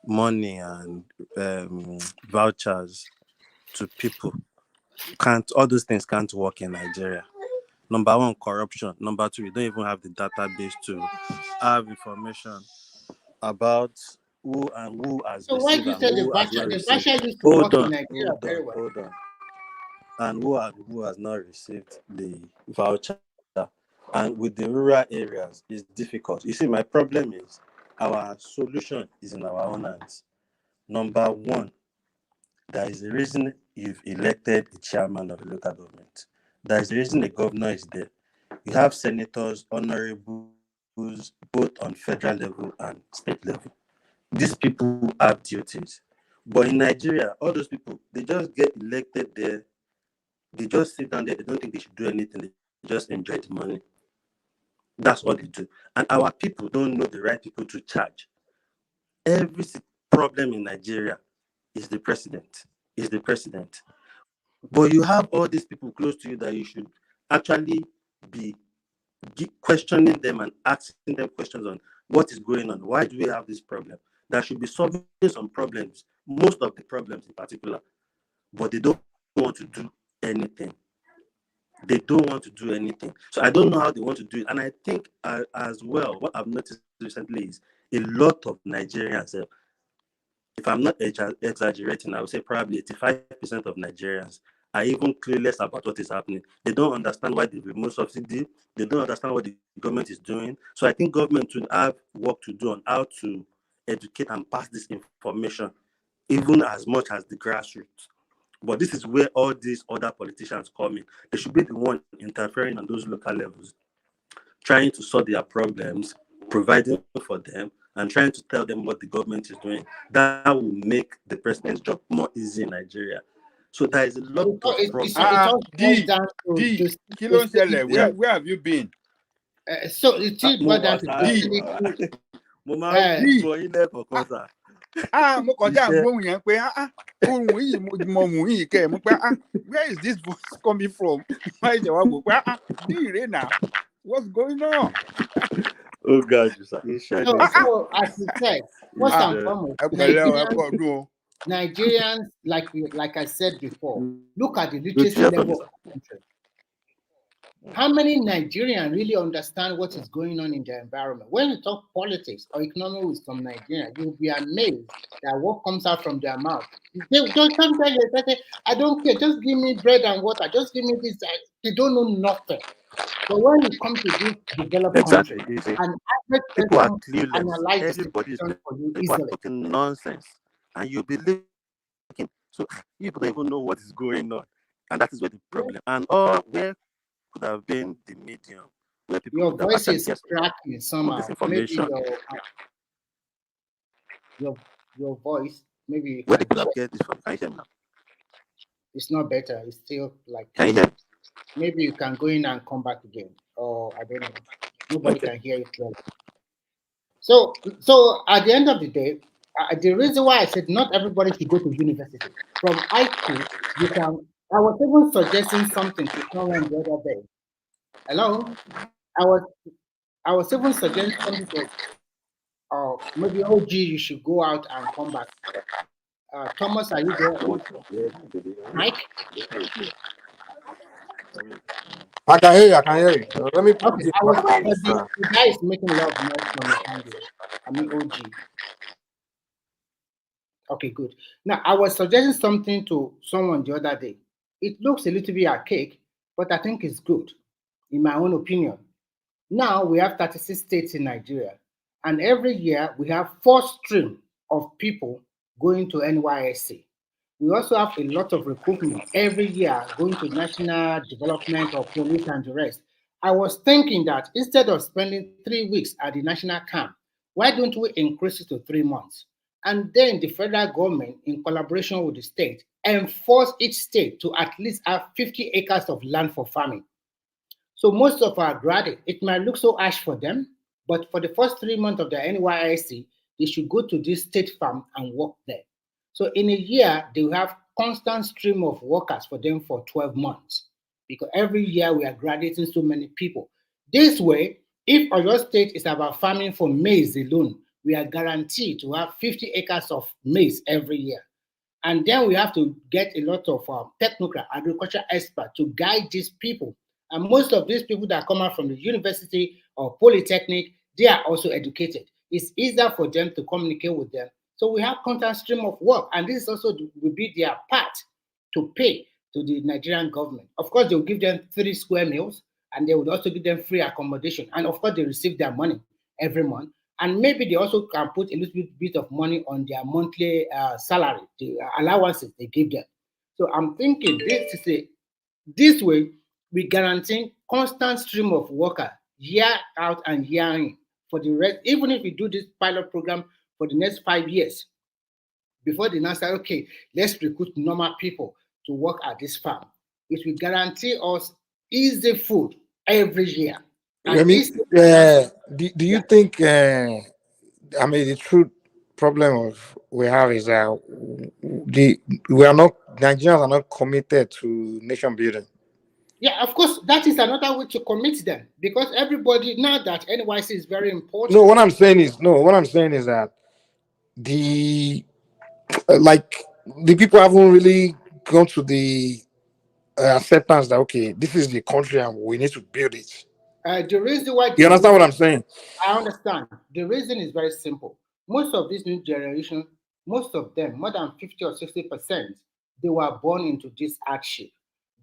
money and vouchers to people all those things can't work in Nigeria. Number one, corruption. Number two, we don't even have the database to have information about who has so why received do you and say who the has not voucher received. used to work in Nigeria very well? Hold on. And who has not received the voucher. And with the rural areas, it's difficult. You see, my problem is our solution is in our own hands. Number one, there is a reason you've elected the chairman of the local government. There is a reason the governor is there. You have senators, honorables, both on federal level and state level. These people have duties. But in Nigeria, all those people, they just get elected there. They just sit down there. They don't think they should do anything. They just enjoy the money. That's what they do. And our people don't know the right people to charge. Every problem in Nigeria is the president. But you have all these people close to you that you should actually be questioning them and asking them questions on what is going on. Why do we have this problem? That should be solving some problems, most of the problems in particular. But they don't want to do anything. They don't want to do anything. So I don't know how they want to do it. And I think as well, what I've noticed recently is a lot of Nigerians, if I'm not exaggerating, I would say probably 85% of Nigerians are even clueless about what is happening. They don't understand why they remove subsidy. They don't understand what the government is doing. So I think government should have work to do on how to educate and pass this information, even as much as the grassroots. But this is where all these other politicians come in. They should be the one interfering on those local levels, trying to solve their problems, providing for them, and trying to tell them what the government is doing. That will make the president's job more easy in Nigeria. So there is a lot of problems. Where have you been? So it's more down to mo kọjá gbóhùn yẹn pé ohun yìí mo mú yìí kẹ́ mo pé where is this voice coming from? Why is wá wò pé bí ìrè náà what's going on? Oh God, so as you said, first and foremost, Nigerians, like I said before, look at the literacy level of the country. How many Nigerians really understand what is going on in their environment? When you talk politics or economics with some Nigerians, you'll be amazed at what comes out from their mouth. They say, I don't care, just give me bread and water, just give me this. They don't know nothing. But when you come to this developed country, and people are clueless. Everybody's people are talking nonsense, and you believe. So people don't even know what is going on. And that is where the problem. And or where could have been the medium where people Your could have voice actually is get cracking some of this somehow. Maybe information. your voice, maybe you Where can they could have get this from. Can you hear me now? it's not better. It's still like Can you hear me? maybe you can go in and come back again. Or I don't know. Nobody Okay. can hear you clearly. So at the end of the day, the reason why I said not everybody should go to university. From high school, you can. I was even suggesting something to someone the other day. Hello, I was even suggesting something to, maybe OG, you should go out and come back. Thomas, are you there? Mike? I can hear you. I can hear you. Let me put Okay, this. I was, the guy is making love noise from his hand. I mean, OG. Okay, good. Now, I was suggesting something to someone the other day. It looks a little bit archaic, but I think it's good, in my own opinion. Now, we have 36 states in Nigeria, and every year we have 4 streams of people going to NYSC. We also have a lot of recruitment every year going to national development or police and the rest. I was thinking that instead of spending 3 weeks at the national camp, why don't we increase it to 3 months? And then the federal government, in collaboration with the state, enforce each state to at least have 50 acres of land for farming. So most of our graduates, it might look so harsh for them, but for the first 3 months of the NYSC, they should go to this state farm and work there. So in a year, they will have constant stream of workers for them for 12 months, because every year we are graduating so many people. This way, if our state is about farming for maize alone, we are guaranteed to have 50 acres of maize every year. And then we have to get a lot of technical agriculture experts to guide these people. And most of these people that come out from the university or polytechnic, they are also educated. It's easier for them to communicate with them. So we have constant stream of work, and this also will be their part to pay to the Nigerian government. Of course, they will give them 3 square meals, and they would also give them free accommodation. And of course, they receive their money every month. And maybe they also can put a little bit of money on their monthly salary, the allowances they give them. So I'm thinking this way, we guarantee constant stream of worker year out and year in for the rest. Even if we do this pilot program for the next 5 years, before they now say, okay, let's recruit normal people to work at this farm, it will guarantee us easy food every year. And I mean, do you think? I mean, the true problem of we have is that Nigerians are not committed to nation building. Yeah, of course, that is another way to commit them, because everybody, now that NYC is very important. No, what I'm saying is that the the people haven't really gone to the acceptance that okay, this is the country and we need to build it. The reason why You understand what I'm saying? I understand. The reason is very simple. Most of this new generation, most of them, more than 50 or 60%, they were born into this hardship.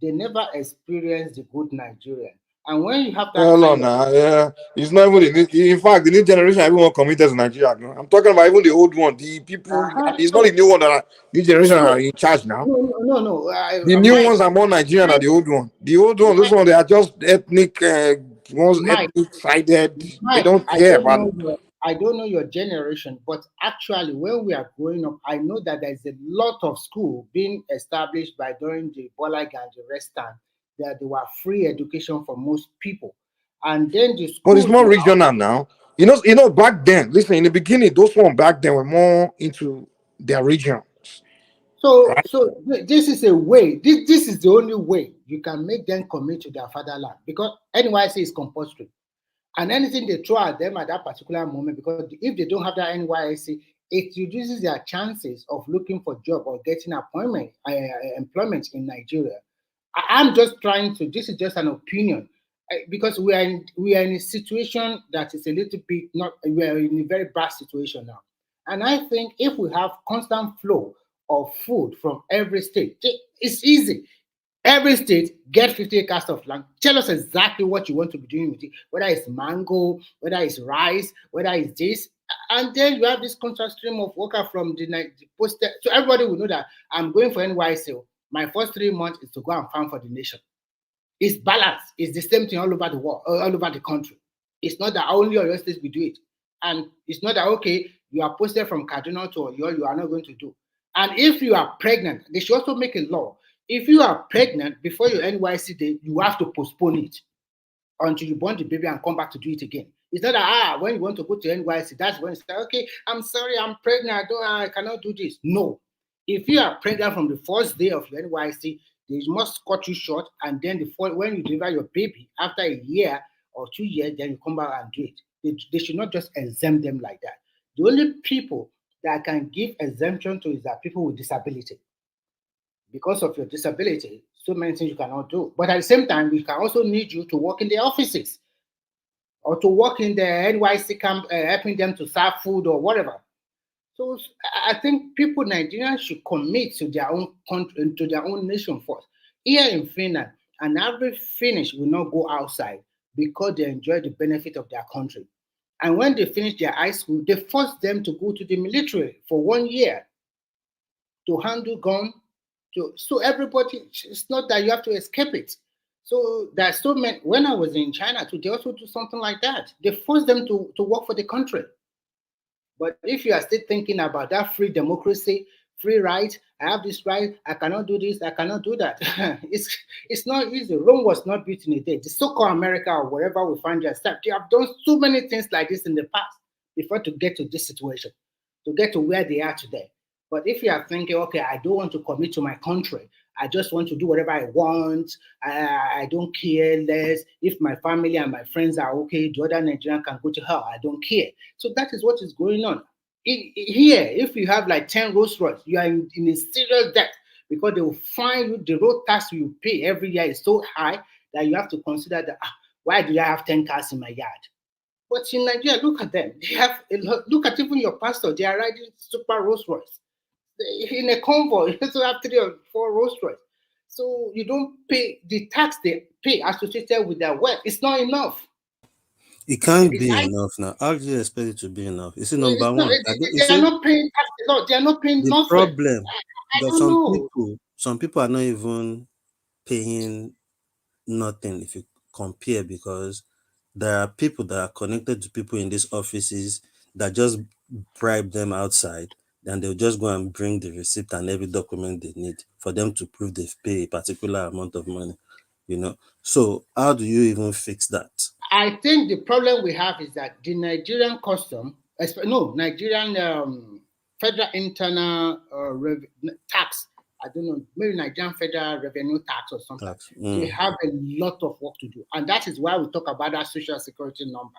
They never experienced the good Nigerian. And when you have that it's not even in fact the new generation everyone committed to Nigeria. No? I'm talking about even the old one, the people. It's not the new one that new generation are in charge now. No. The new ones are more Nigerian than the old one. The old one, those ones, they are just ethnic ethnic sided. They don't care about. I don't know your generation, but actually, when we are growing up, I know that there's a lot of school being established by during the Bolag and the rest time, that they were free education for most people. And then the school. But it's more regional now. You know, back then, listen, in the beginning, those ones back then were more into their region. So this is a way. This is the only way you can make them commit to their fatherland, because NYC is compulsory. And anything they throw at them at that particular moment, because if they don't have that NYSC, it reduces their chances of looking for job or getting employment in Nigeria. I'm just trying to. This is just an opinion, because we are in a situation that is a little bit not. We are in a very bad situation now, and I think if we have constant flow of food from every state, it's easy. Every state get 50 acres of land. Tell us exactly what you want to be doing with it, whether it's mango, whether it's rice, whether it's this. And then you have this constant stream of worker from the post. So everybody will know that I'm going for NYC. My first 3 months is to go and farm for the nation. It's balanced. It's the same thing all over the world, all over the country. It's not that only Oyo State we do it. And it's not that, okay, you are posted from Kaduna to Oyo, you are not going to do. And if you are pregnant, they should also make a law. If you are pregnant before your NYC day, you have to postpone it until you born the baby and come back to do it again. It's not that, when you want to go to NYC, that's when you say, okay, I'm sorry, I'm pregnant, I cannot do this. No. If you are pregnant from the first day of your NYC, they must cut you short, and then when you deliver your baby, after a year or 2 years, then you come back and do it. They should not just exempt them like that. The only people that can give exemption to is that people with disability. Because of your disability, so many things you cannot do. But at the same time, we can also need you to work in the offices or to work in the NYC camp, helping them to serve food or whatever. So I think people, Nigerians, should commit to their own country, to their own nation first. Here in Finland, an average Finnish will not go outside because they enjoy the benefit of their country. And when they finish their high school, they force them to go to the military for 1 year to handle gun. So everybody, it's not that you have to escape it. So there's so many. When I was in China too, they also do something like that. They force them to work for the country. But if you are still thinking about that free democracy, free right, I have this right, I cannot do this, I cannot do that. It's not easy. Rome was not built in a day. The so-called America or wherever we find yourself, they have done so many things like this in the past before to get to this situation, to get to where they are today. But if you are thinking, okay, I don't want to commit to my country, I just want to do whatever I want, I don't care less. If my family and my friends are okay, the other Nigerian can go to hell, I don't care. So that is what is going on. Here, if you have like 10 Rolls Royce, you are in a serious debt because they will find you, the road tax you pay every year is so high that you have to consider that, why do I have 10 cars in my yard? But in Nigeria, look at them. They have look at even your pastor, they are riding super Rolls Royce. In a convoy, you also have 3 or 4 Rolls Royce. So you don't pay the tax they pay associated with their wealth. It's not enough. It can't be enough now. How do you expect it to be enough? You see, number one, they are not paying tax a lot. They are not paying the nothing. problem. I But don't know. some people are not even paying nothing if you compare, because there are people that are connected to people in these offices that just bribe them outside, and they'll just go and bring the receipt and every document they need for them to prove they've paid a particular amount of money, So how do you even fix that? I think the problem we have is that the Nigerian Nigerian federal internal tax, I don't know, maybe Nigerian federal revenue tax or something. They have a lot of work to do. And that is why we talk about that social security number.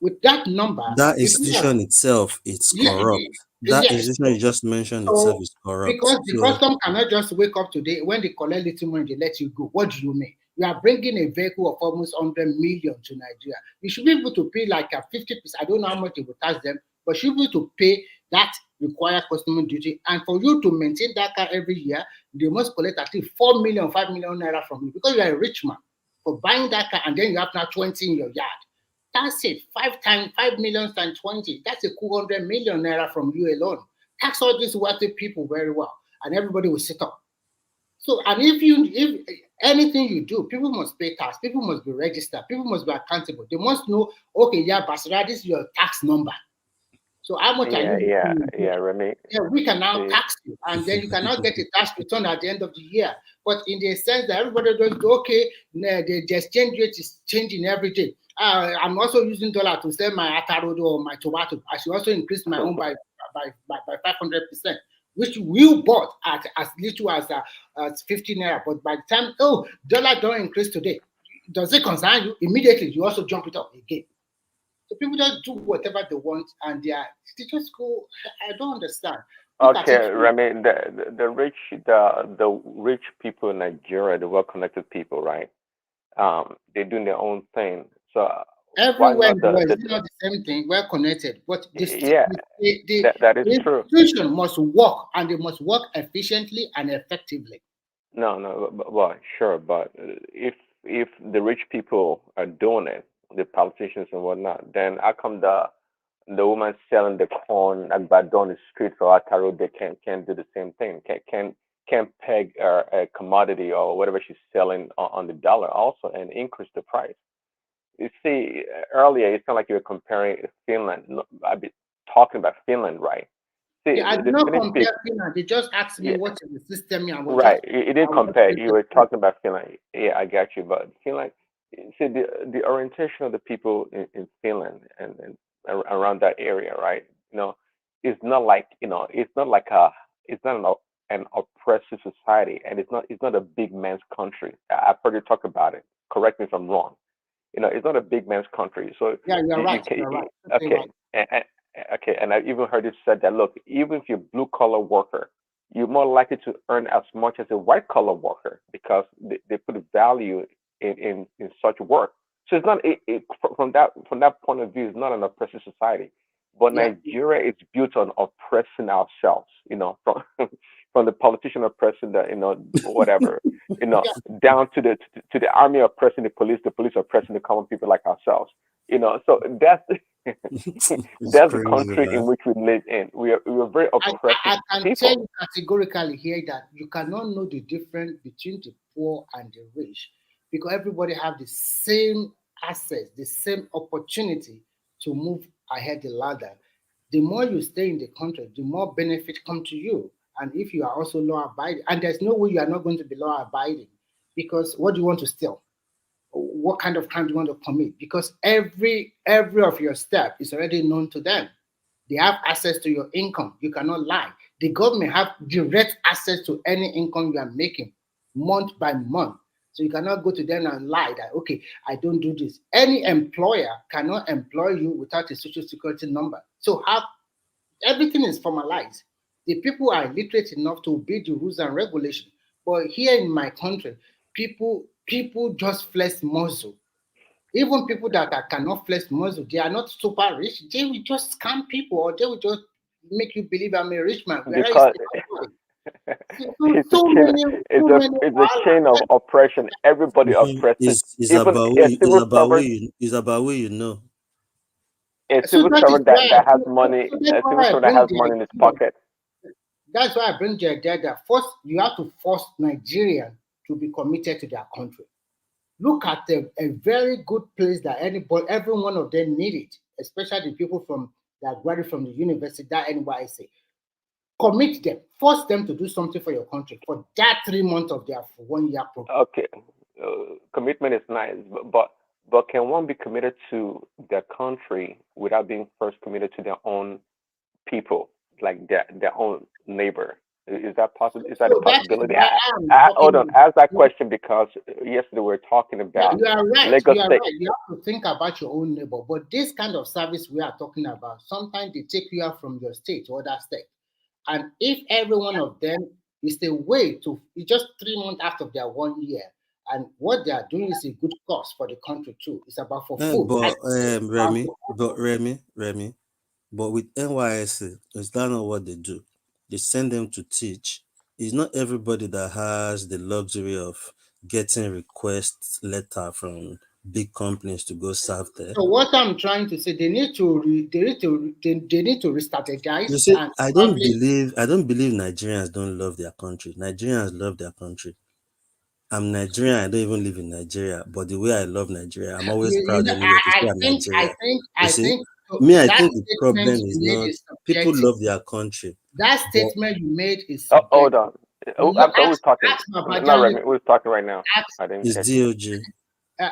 With that number, that institution itself, it's corrupt. That institution you just mentioned itself is corrupt. Because some cannot just wake up today, when they collect little money, they let you go. What do you mean? You are bringing a vehicle of almost 100 million to Nigeria. You should be able to pay like a 50%. I don't know how much it will tax them, but you should be able to pay that required customer duty. And for you to maintain that car every year, they must collect at least 4 million, 5 million naira from you, because you are a rich man for buying that car, and then you have now 20 in your yard. That's it. 5 million times 20. That's a 200 million naira from you alone. Tax all these wealthy people very well, and everybody will sit up. So, and if anything you do, people must pay tax. People must be registered. People must be accountable. They must know, okay, Basira, this is your tax number. So how much are you? Remy. Yeah, we can now tax you, and then you cannot get a tax return at the end of the year. But in the sense that everybody does go, okay, the exchange rate is changing every day. I'm also using dollar to sell my atarodo or my tomato. I should also increase my own by 500%, which we bought at as little as 15 naira. But by the time, dollar don't increase today, does it concern you? Immediately, you also jump it up again. So people just do whatever they want, and they just go. I don't understand. Okay, Remy, the rich people in Nigeria, the well-connected people, right? They're doing their own thing. So everywhere in the world, it's not the same thing. We're connected, but that is true. The institution must work, and they must work efficiently and effectively. No, well, sure, but if the rich people are doing it, the politicians and whatnot, then how come the woman selling the corn at on the street for Ataro, they can't do the same thing? can peg a commodity or whatever she's selling on the dollar also and increase the price. You see, earlier it's not like you were comparing Finland. No, I've been talking about Finland, right? See, Yeah, I the did not Finnish compare people, Finland. They just asked me yeah, what is the system here. I was right. just, You I didn't was compare. just You were talking about Finland. Yeah, I got you. But Finland, see, the orientation of the people in Finland and around that area, right? You know, it's not like it's not like it's not an oppressive society, and it's not a big man's country. I've heard you talk about it. Correct me if I'm wrong. It's not a big man's country. So Yeah, you're you right. can, You're right. You're okay, right. okay, and I've even heard it said that look, even if you're a blue collar worker, you're more likely to earn as much as a white collar worker because they put a value in such work. So it's not from that point of view, it's not an oppressive society. But Yeah. Nigeria is built on oppressing ourselves, from from the politician oppressing the whatever, Yeah. down to the army oppressing the police oppressing the common people like ourselves. So that's It's that's the crazy, country in man. which we live in. We are very oppressive I can tell people. you categorically here that you cannot know the difference between the poor and the rich because everybody have the same access, the same opportunity to move ahead the ladder. The more you stay in the country, the more benefit come to you. And if you are also law abiding, and there's no way you are not going to be law abiding because what do you want to steal? What kind of crime do you want to commit? Because every of your step is already known to them. They have access to your income. You cannot lie. The government have direct access to any income you are making month by month. So you cannot go to them and lie that, okay, I don't do this. Any employer cannot employ you without a social security number. So everything is formalized. The people are literate enough to obey the rules and regulations. But here in my country, people just flex muscle. Even people that cannot flex muscle, they are not super rich. They will just scam people, or they will just make you believe I'm a rich man. Where is Because the it's a so chain many, it's so a many. it's a chain of oppression. Everybody oppresses. It's Even about a it's civil about servant, it's about what you know. a So civil that is servant why, that has so money, that's a civil why I servant that bring has the money in his idea. pocket. That's why I bring the idea that first you have to force Nigerians to be committed to their country. Look at a very good place that every one of them need it, especially the people that graduate from the university, that NYC. Commit them, force them to do something for your country for that 3 months of their 1 year program. Okay, commitment is nice, but can one be committed to their country without being first committed to their own people, like their own neighbor? Is that possible? Is that a So that is possibility? why I'm Hold talking on. Ask that about. question because yesterday we were talking Yeah, about you are right. Lagos You are State. right. You have to think about your own neighbor. But this kind of service we are talking about, sometimes they take you out from your state to other state. And if every one of them is a way to, it's just 3 months after their 1 year, and what they are doing is a good cause for the country too. It's about for food. Remy, but with NYSC, is that not what they do? They send them to teach. It's not everybody that has the luxury of getting request letter from big companies to go serve there. So what I'm trying to say, they need to re-strategize. You see, And I don't believe Nigerians don't love their country. Nigerians love their country. I'm Nigerian. I don't even live in Nigeria, but the way I love Nigeria, I'm always proud anyway to say I'm Nigerian. I You see, think I that think the problem statement is you made not is people subjective. love their country. That but statement you made is Oh, hold subjective. on. I'm sorry, who's talking? Ask Not Remy. Who's talking right now? I didn't It's catch it. DOG.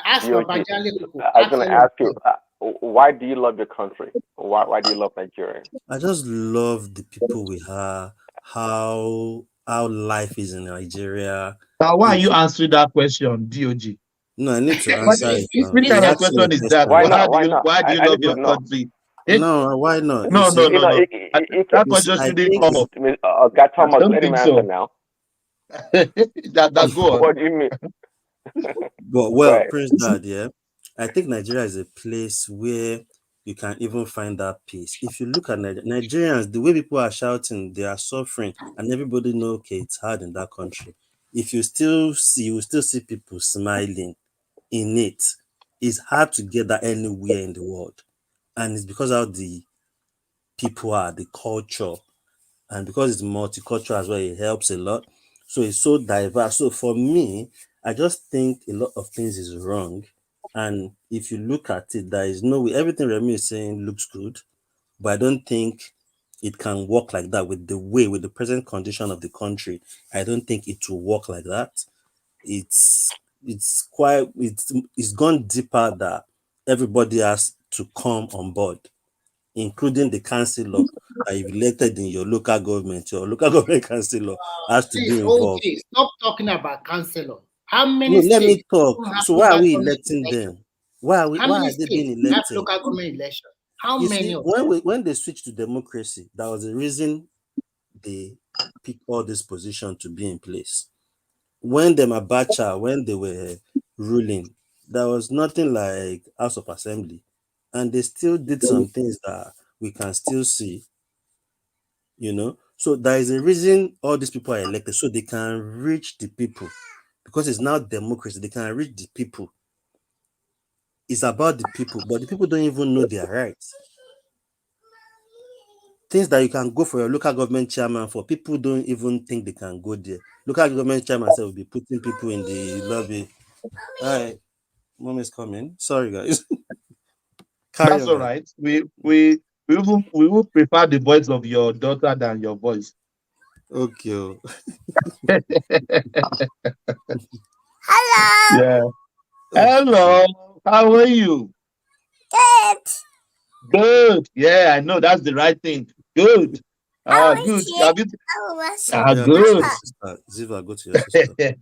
Ask DOG. Babajali people. I was Ask going to all of ask you, them. why do you love your country? Why do you love Nigeria? I just love the people we have, how life is in Nigeria. Now, why are you answering that question, DOG? No, I need to answer it. Which kind of question is that? Why not? Why do you I love need your to know. country? No, why not? No. That You question I shouldn't think come up. God, Thomas, I don't let him think answer so. now. that go on. What do you mean? But Right. Prince Dad, yeah, I think Nigeria is a place where you can even find that peace. If you look at Nigerians, the way people are shouting, they are suffering, and everybody know, okay, it's hard in that country. If you still see people smiling in it. It's hard to get that anywhere in the world, and it's because of the people are, the culture, and because it's multicultural as well, it helps a lot. So it's so diverse. So for me, I just think a lot of things is wrong. And if you look at it, there is no way. Everything Remy is saying looks good, but I don't think it can work like that with the present condition of the country. I don't think it will work like that. It's gone deeper that everybody has to come on board, including the councillor that you've elected in your local government. Your local government councillor has to be involved. Okay, stop talking about councillor. How many No, let me states talk. don't have So why are local we government electing election? them? Why How are many they being states have elected? local government election? How You many see, of them? when they switched to democracy, that was the reason they picked all this position to be in place. When when they were ruling, there was nothing like House of Assembly, and they still did some things that we can still see, So there is a reason all these people are elected, so they can reach the people, because it's now democracy. They can reach the people. It's about the people, but the people don't even know their rights. Things that you can go for your local government chairman for, people don't even think they can go there. Local government chairman said will be putting people in the lobby. All right, mom is coming. Sorry, guys. Carry That's on, all guys. right. We will prefer the voice of your daughter than your voice. Okay. Hello. Yeah. Hello. How are you? Good. Good. Yeah, I know that's the right thing. Good. Good. Have you? Yeah, Good. Ziva, go to your sister.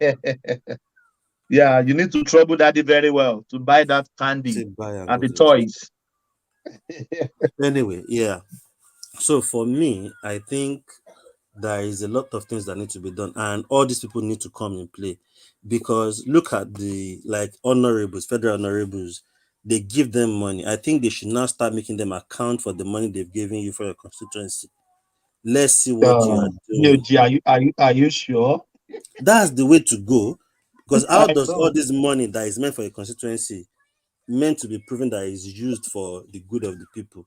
Yeah, you need to trouble daddy very well to buy that candy and the toys. Anyway, yeah. So for me, I think there is a lot of things that need to be done, and all these people need to come in play, because look at the honorables, federal honorables, they give them money. I think they should now start making them account for the money they've given you for your constituency. Let's see what you are doing. Are you sure? That's the way to go, because how does all this money that is meant for a constituency meant to be proven that is used for the good of the people?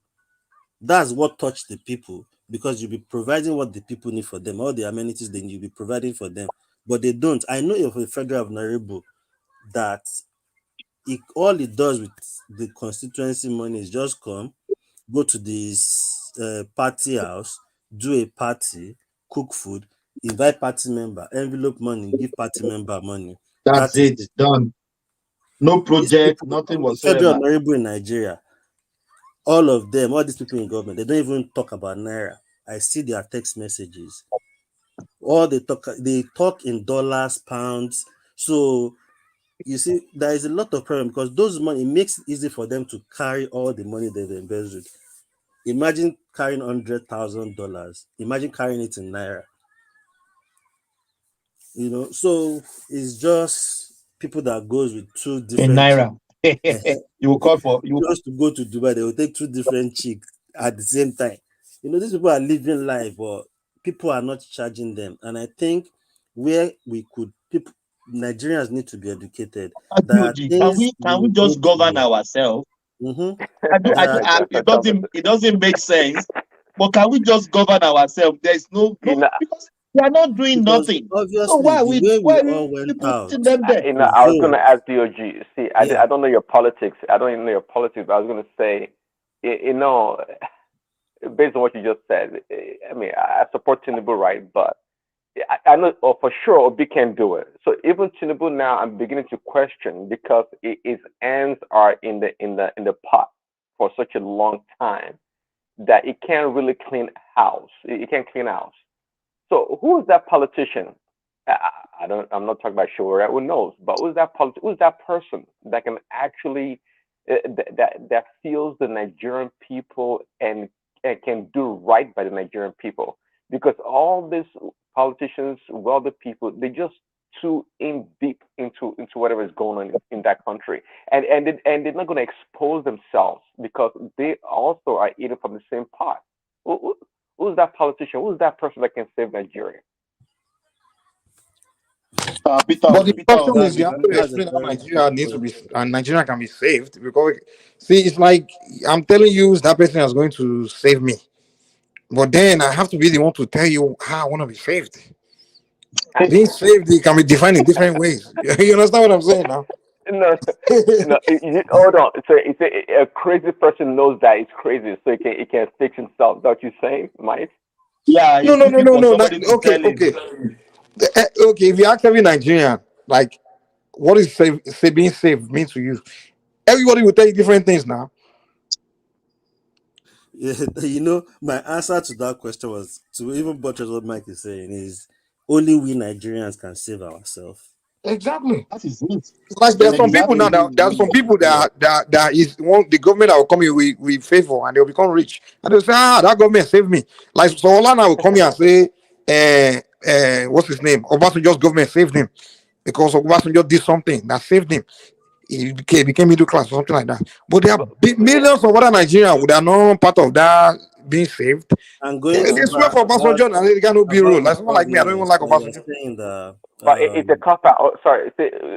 That's what touched the people, because you'll be providing what the people need for them, all the amenities then you'll be providing for them, but they don't. I know of a federal honorable that all it does with the constituency money is just go to this party house, do a party, cook food, invite party member, envelope money, give party member money. That's it. Done. No project, nothing whatsoever. Federal honorable in Nigeria, all of them, all these people in government, they don't even talk about naira. I see their text messages. All they talk in dollars, pounds. So you see, there is a lot of problem, because those money, it makes it easy for them to carry all the money they've embezzled. Imagine carrying $100,000. Imagine carrying it in naira. So it's just people that goes with two different in naira. You will call for you just to go to Dubai, they will take two different chicks at the same time. These people are living life, but people are not charging them. And I think where Nigerians need to be educated. Can we just govern ourselves? Mm-hmm. It doesn't make sense. But can we just govern ourselves? There's no because we are not doing nothing. Obviously, so why all went out. Them there? I was going to ask DOG. See, I don't know your politics. I don't even know your politics. But I was going to say, based on what you just said, I mean, I support Tinubu, right? But I know for sure Obi can do it. So even Tinubu now, I'm beginning to question, because his hands are in the pot for such a long time that it can't really clean house. It can't clean house. So who is that politician? I'm not talking about Shura. Who knows? But who's that person that can actually that feels the Nigerian people and can do right by the Nigerian people? Because all these politicians, wealthy people, they just too in deep into whatever is going on in that country, and they're not going to expose themselves, because they also are eating from the same pot. Who's that politician? Who's that person that can save Nigeria? But the question is, you have to explain how Nigeria needs to be, and Nigeria can be saved. Because see, it's like I'm telling you, that person is going to save me, but then I have to be the one to tell you how I want to be saved. Being saved it can be defined in different ways. You understand what I'm saying now? No, no. Hold on. So it's a crazy person knows that it's crazy, so he can fix himself. That's what you saying, Mike? Yeah, No, he's no, no, looking no, for no. somebody to Okay, tell him. okay. Okay, if you ask every Nigerian, like, what is being saved mean to you? Everybody will tell you different things now. Yeah, you know, my answer to that question was to even buttress what Mike is saying is only we Nigerians can save ourselves. Exactly. That is it. Like there are some people Exactly. now there are some people that is one the government that will come here with favor and they'll become rich. And they'll say, that government saved me. Like so Olana will come here and say, what's his name? Obasanjo's government saved him because Obasanjo did something that saved him. He became middle class or something like that. But there are millions of other Nigerians that are not part of that being saved. And They going swear for Obasanjo and they cannot be rule. Like someone like me, I don't even like so you're Obasanjo. saying that But it's a cop out. Oh, sorry,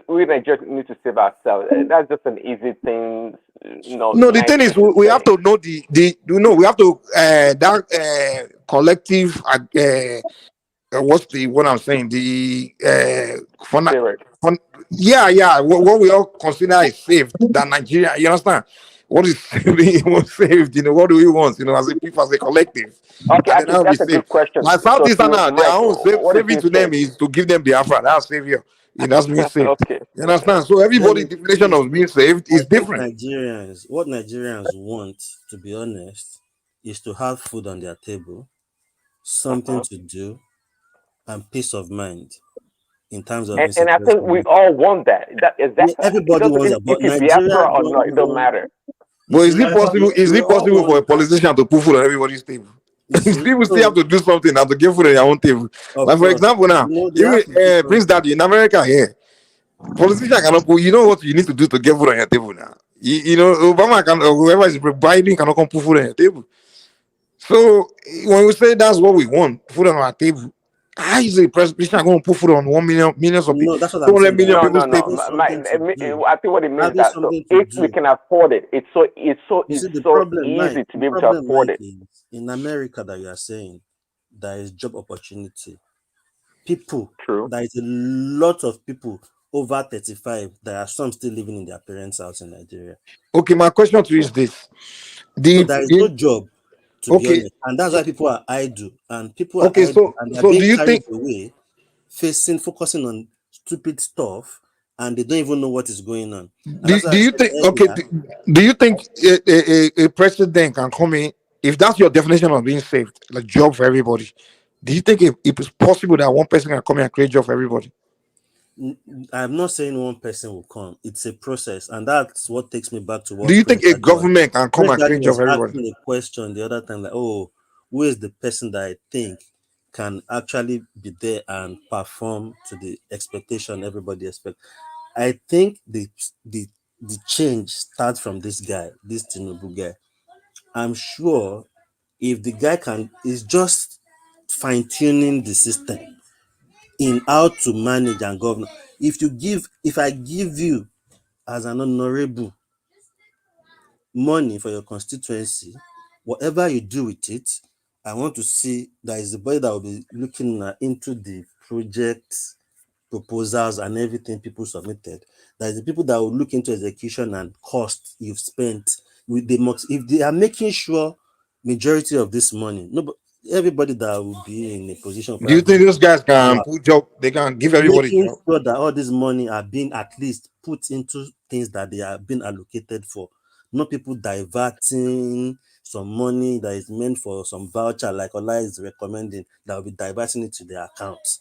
we Nigerians need to save ourselves. That's just an easy thing. No, the Nice thing is, thing to we say. have to know we have to that collective. What's the what I'm saying? The Spirit. yeah. What we all consider is saved. That Nigeria, you understand? What is saved? You know, what do we want? You know, as a people, as a collective, Okay, and then actually, that will be that's a good saved. question. Like So, Southeastern to now, their Mike, own what is saving being to them saved? is to give them the Afra. That's savior. You know, that's being saved. Okay. You understand? So let me everybody's definition of being saved is I think different. what Nigerians want, to be honest, is to have food on their table, something to do, and peace of mind in terms of And I think we insecurity. all want that. Yeah, everybody wants that, If but it's Biafra Nigeria or not, don't it don't want. matter. You But see, is we it all possible for a want that. politician to put food on everybody's table? You see, People still have so to do something and to get food on their own table. of Like for course, example, now, you know, they even have to do Prince something. Daddy in America here, politician cannot put. You know what you need to do to get food on your table now. You know, Obama can or whoever is Biden cannot come put food on your table. So when we say that's what we want, food on our table, how is a president going to put food on millions of people, No, that's what I'm 200 saying. million That No, no, people's no. having table? something to do, I think what it means is having that so something to if we do. can afford it, it's so You see, easy to The be able to problem, afford Mike, it. is in America that you are saying there is job opportunity. People, True. there is a lot of people over 35. There are some still living in their parents' house in Nigeria. Okay, my question to you is this: So there is no job, to be okay, honest, and that's so why people are idle, and people are okay, idle, and they are so do being you carried think? away, focusing on stupid stuff, and they don't even know what is going on. And Do, that's why do I you said think okay? earlier. Do you think a president can come in if that's your definition of being saved, like job for everybody? Do you think if it's possible that one person can come in and create job for everybody? I'm not saying one person will come. It's a process, and that's what takes me back to Do what you think a government can come Prince and Daddy create job was for everybody? asking a question the other time, like, "Oh, who is the person that I think can actually be there and perform to the expectation everybody expects?" I think the change starts from this guy, this Tinubu guy. I'm sure if the guy is just fine tuning the system in how to manage and govern. If I give you as an honorable money for your constituency, whatever you do with it, I want to see that is the body that will be looking into the projects, proposals, and everything people submitted. That is the people that will look into execution and cost you've spent. If they are making sure majority of this money, everybody that will be in a position of Do you think those guys can power, put job? They can give everybody making job. sure that all this money are being at least put into things that they are being allocated for, not people diverting some money that is meant for some voucher like Ola is recommending, that will be diverting it to their accounts,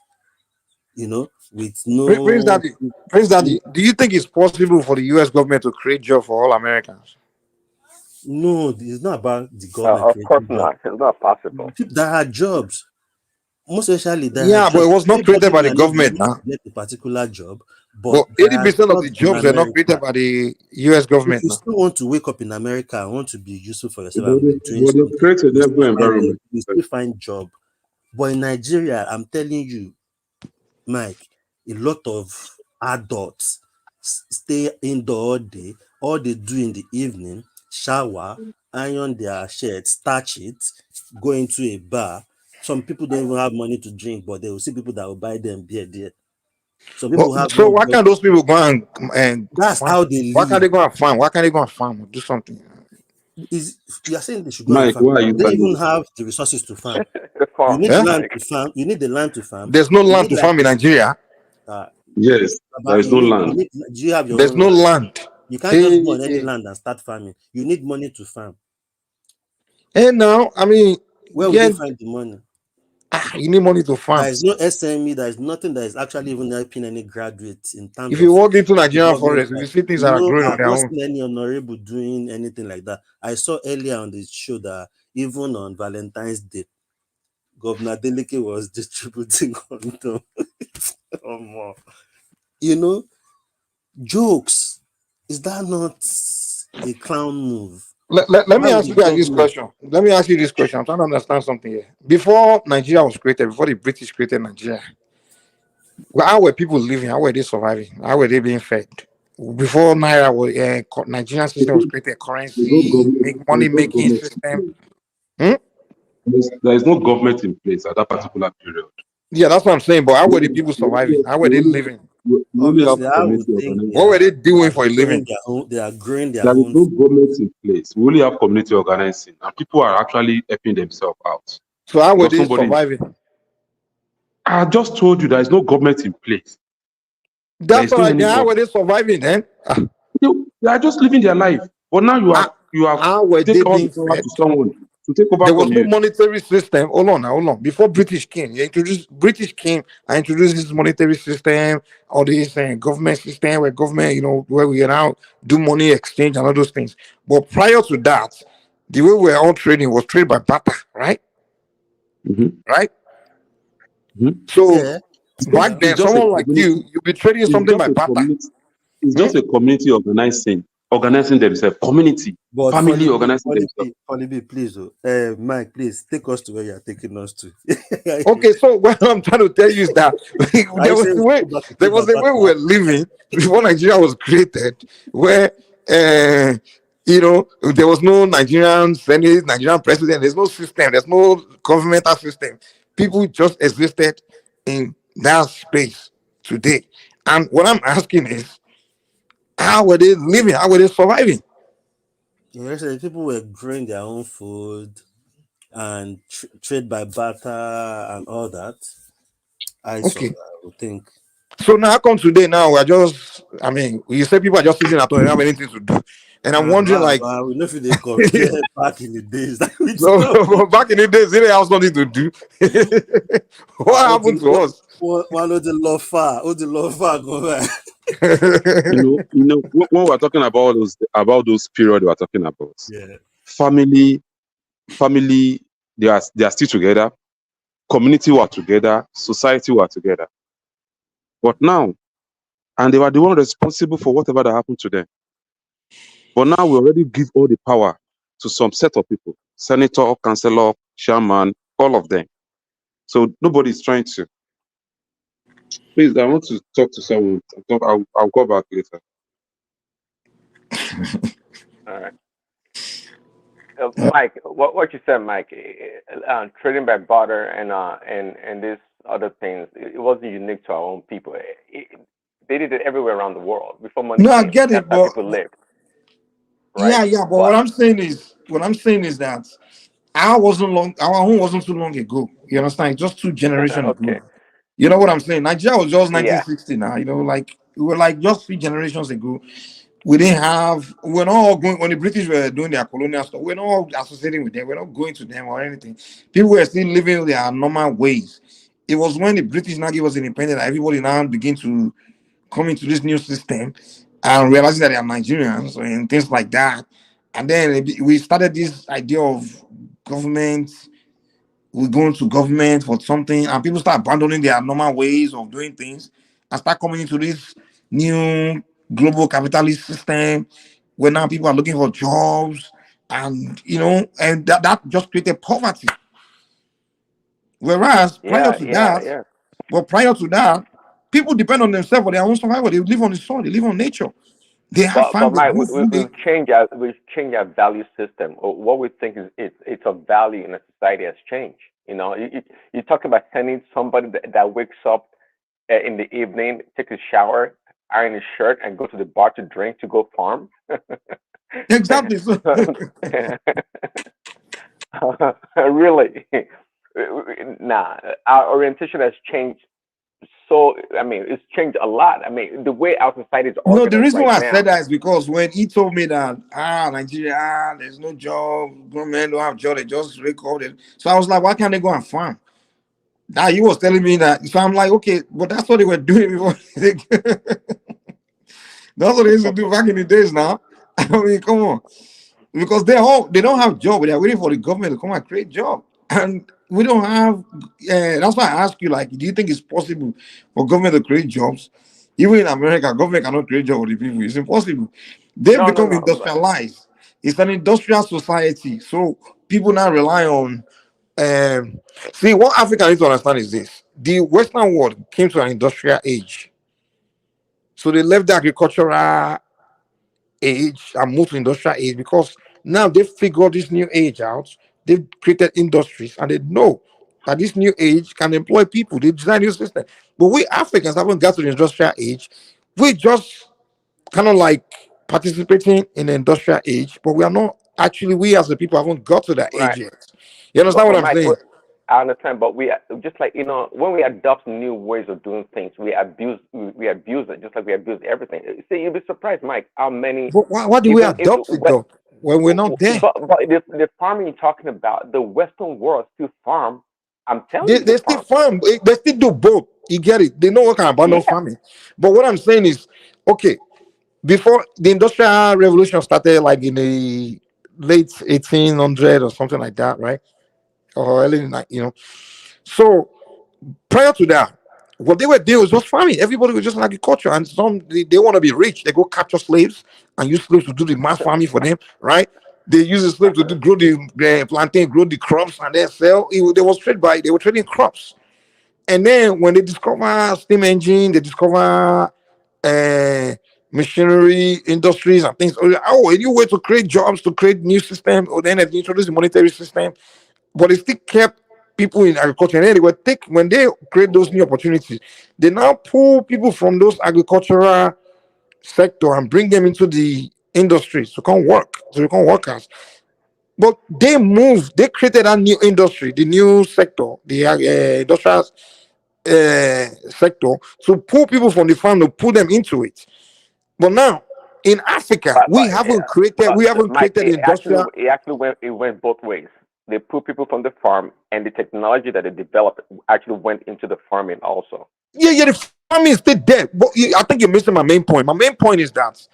with Prince no. Daddy, Prince Daddy, do you think it's possible for the U.S. government to create job for all Americans? No, it's not about the government Of course creating jobs. not. It's not possible. There are jobs. Most especially, there are Yeah, but jobs. it was not created Everybody by the might not be government able to now. get a particular job, but But there are 80% of the jobs in jobs are not created America. by the U.S. If government you now. still want to wake up in America and want to be useful for yourself But and be they, doing but they something, create a level environment. you still find job. But in Nigeria, I'm telling you, Mike, a lot of adults stay indoor all day. All they do in the evening, shower, iron their shirt, starch it, go into a bar, Some people don't even have money to drink, but they will see people that will buy them beer there. So people have so no why can't those people go and that's farm? how they Why can't live. they go and farm? Why can't they go and farm or do something? You are saying they should go and Mike, farm. why are you They don't even banning? have the resources to farm. The farm, You need Yeah? land Mike. to farm. You need the land to farm. There's no You land need to farm in Nigeria. Yes, there is no land. Do you have your There's own no land? land. You can't just go on any land and start farming. You need money to farm. And now, I mean, Where would they find the money? You need money to farm. There is no SME. There is nothing that is actually even helping any graduates in terms If you of walk into Nigerian development. forest, you see things that are growing on I've their not own. seen any honorable doing anything like that. I saw earlier on the show that even on Valentine's Day, Governor Deleke was distributing condom. You know, jokes. Is that not a clown move? Let me ask you guys this question. Let me ask you this question. I'm trying to understand something here. Before Nigeria was created, before the British created Nigeria, how were people living? How were they surviving? How were they being fed? Before Naira was Nigerian system was created, currency, money making system. There is no government in place at that particular period. Yeah, that's what I'm saying. But how were the people surviving? How were they living? Obviously, I would think what were they doing for a living? They are growing their There is own. no government in place. We only have community organizing, and people are actually helping themselves out. So how were they surviving? I just told you there is no government in place. That's all right. How were they surviving then? They are just living their life. But now you have how were they being fed? To someone to take over. There was no you. monetary system. Hold on. Before British came, British came and introduced this monetary system, or this government system where government, where we now do money exchange and all those things. But prior to that, the way we were all trading was trade by barter, right? Right? So back then, someone like you'd be trading something by barter. It's just a community organizing themselves, community, but family organizing themselves. Please, Mike, please take us to where you're taking us to. Okay, so what I'm trying to tell you is that there was a way we were living before Nigeria was created, where there was no Nigerian Senate, Nigerian president. There's no system. There's no governmental system. People just existed in that space today. And what I'm asking is, how were they living? How were they surviving? People were growing their own food and trade by barter and all that. I would think. So now, how come today? Now we're just. I mean, you say people are just sitting at home and don't have anything to do, and I'm wondering, we know if they compare back in the days. Back in the days, they have something to do. What happened to us? One of the love far, go back. When we're talking about those period we're talking about, family, they are still together, community were together, society were together. But now, and they were the one responsible for whatever that happened to them. But now we already give all the power to some set of people: senator, councillor, chairman, all of them. So nobody's trying to. Please, I want to talk to someone. I'll go back later. All right. Mike, what you said, Mike, trading by barter and these other things, it wasn't unique to our own people. They did it everywhere around the world before money came. I get it, That's how but people lived. Right? Yeah, but what I'm saying is that our home wasn't too long ago. You understand? Just 2 generations ago. You know what I'm saying? Nigeria was just 1960 now. We were just 3 generations ago. We're not all going when the British were doing their colonial stuff. We're not all associating with them. We're not going to them or anything. People were still living their normal ways. It was when the British now gave us independence that everybody now begin to come into this new system and realizing that they are Nigerians and things like that. And then we started this idea of government. We're going to government for something, and people start abandoning their normal ways of doing things and start coming into this new global capitalist system where now people are looking for jobs, and that just created poverty. Whereas prior to that, people depend on themselves for their own survival. They live on the soil, they live on nature. They have But Mike, we've changed our value system. What we think is it's of value in a society has changed. You know, you talk about sending somebody that wakes up in the evening, takes a shower, iron his shirt, and go to the bar to drink to go farm. Exactly. Really, nah. Our orientation has changed. So I mean, it's changed a lot. I mean, the way our society is No, the organized reason right why I now. said that is because when he told me that Nigeria, there's no job, grown men don't have job, they just wake up. So I was like, why can't they go and farm? Now he was telling me that, so I'm like, okay, but that's what they were doing before. That's what they used to do back in the days. Now, I mean, come on, because they don't have job, they're waiting for the government to come and create job, and we don't have. That's why I ask you, like, do you think it's possible for government to create jobs? Even in America, government cannot create jobs for the people. It's impossible. They've become industrialized. It's an industrial society, so people now rely on. See, what Africa needs to understand is this: the Western world came to an industrial age, so they left the agricultural age and moved to industrial age because now they figured this new age out. They've created industries and they know that this new age can employ people. They design new system. But we Africans haven't got to the industrial age. We just kind of like participating in the industrial age, but we are not actually, we as the people haven't got to that age yet. You understand what I'm saying? I understand, but we just like, you know, when we adopt new ways of doing things, we abuse it, just like we abuse everything. See, you'll be surprised, Mike, how many. But why do we adopt it though when we're not there? But the farming you're talking about, the Western world still farm. I'm telling you, They still farm. They still do both. You get it? They know what kind of abandoned farming. But what I'm saying is, okay, before the industrial revolution started, like in the late 1800 or something like that, right? Or early, you know. So prior to that, what they were doing was just farming. Everybody was just in agriculture, and some they want to be rich. They go capture slaves and use slaves to do the mass farming for them, right? They use the slaves to grow the plantain, grow the crops, and then sell. They were trading crops. And then when they discover steam engine, they discover machinery industries and things. Oh, a new way to create jobs, to create new system, or then they introduce the monetary system. But they still kept people in agriculture. And then when they create those new opportunities, they now pull people from those agricultural sector and bring them into the industries to come work, to become workers. But they created a new industry, the new sector, the industrial sector, to pull people from the farm to pull them into it. But now in Africa, we haven't created industrial. It went both ways. They put people from the farm, and the technology that they developed actually went into the farming also. Yeah, the farming is still there. But I think you're missing my main point. My main point is that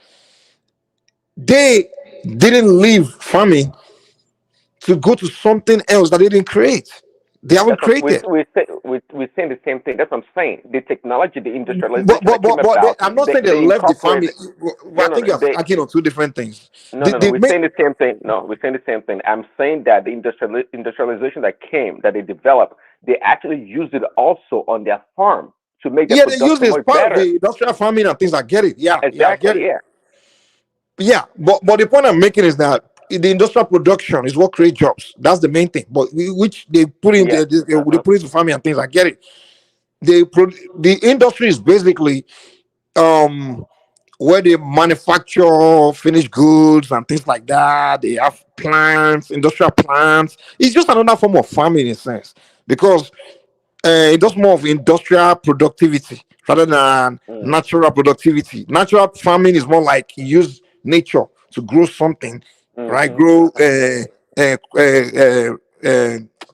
they didn't leave farming to go to something else that they didn't create. They haven't created. We're saying the same thing. That's what I'm saying. The technology, the industrialization. But I'm not saying they left the farming. I think you're arguing on two different things. We're saying the same thing. No, we're saying the same thing. I'm saying that the industrialization that they developed, they actually used it also on their farm to make their production they use it more better. The industrial farming and things. I get it. Yeah, exactly. I get it. Yeah, but the point I'm making is that the industrial production is what creates jobs. That's the main thing. But which they put in they put into farming and things. I get it. The industry is basically where they manufacture finished goods and things like that. They have plants, industrial plants. It's just another form of farming in a sense, because it does more of industrial productivity rather than natural productivity. Natural farming is more like you use nature to grow something, right? Grow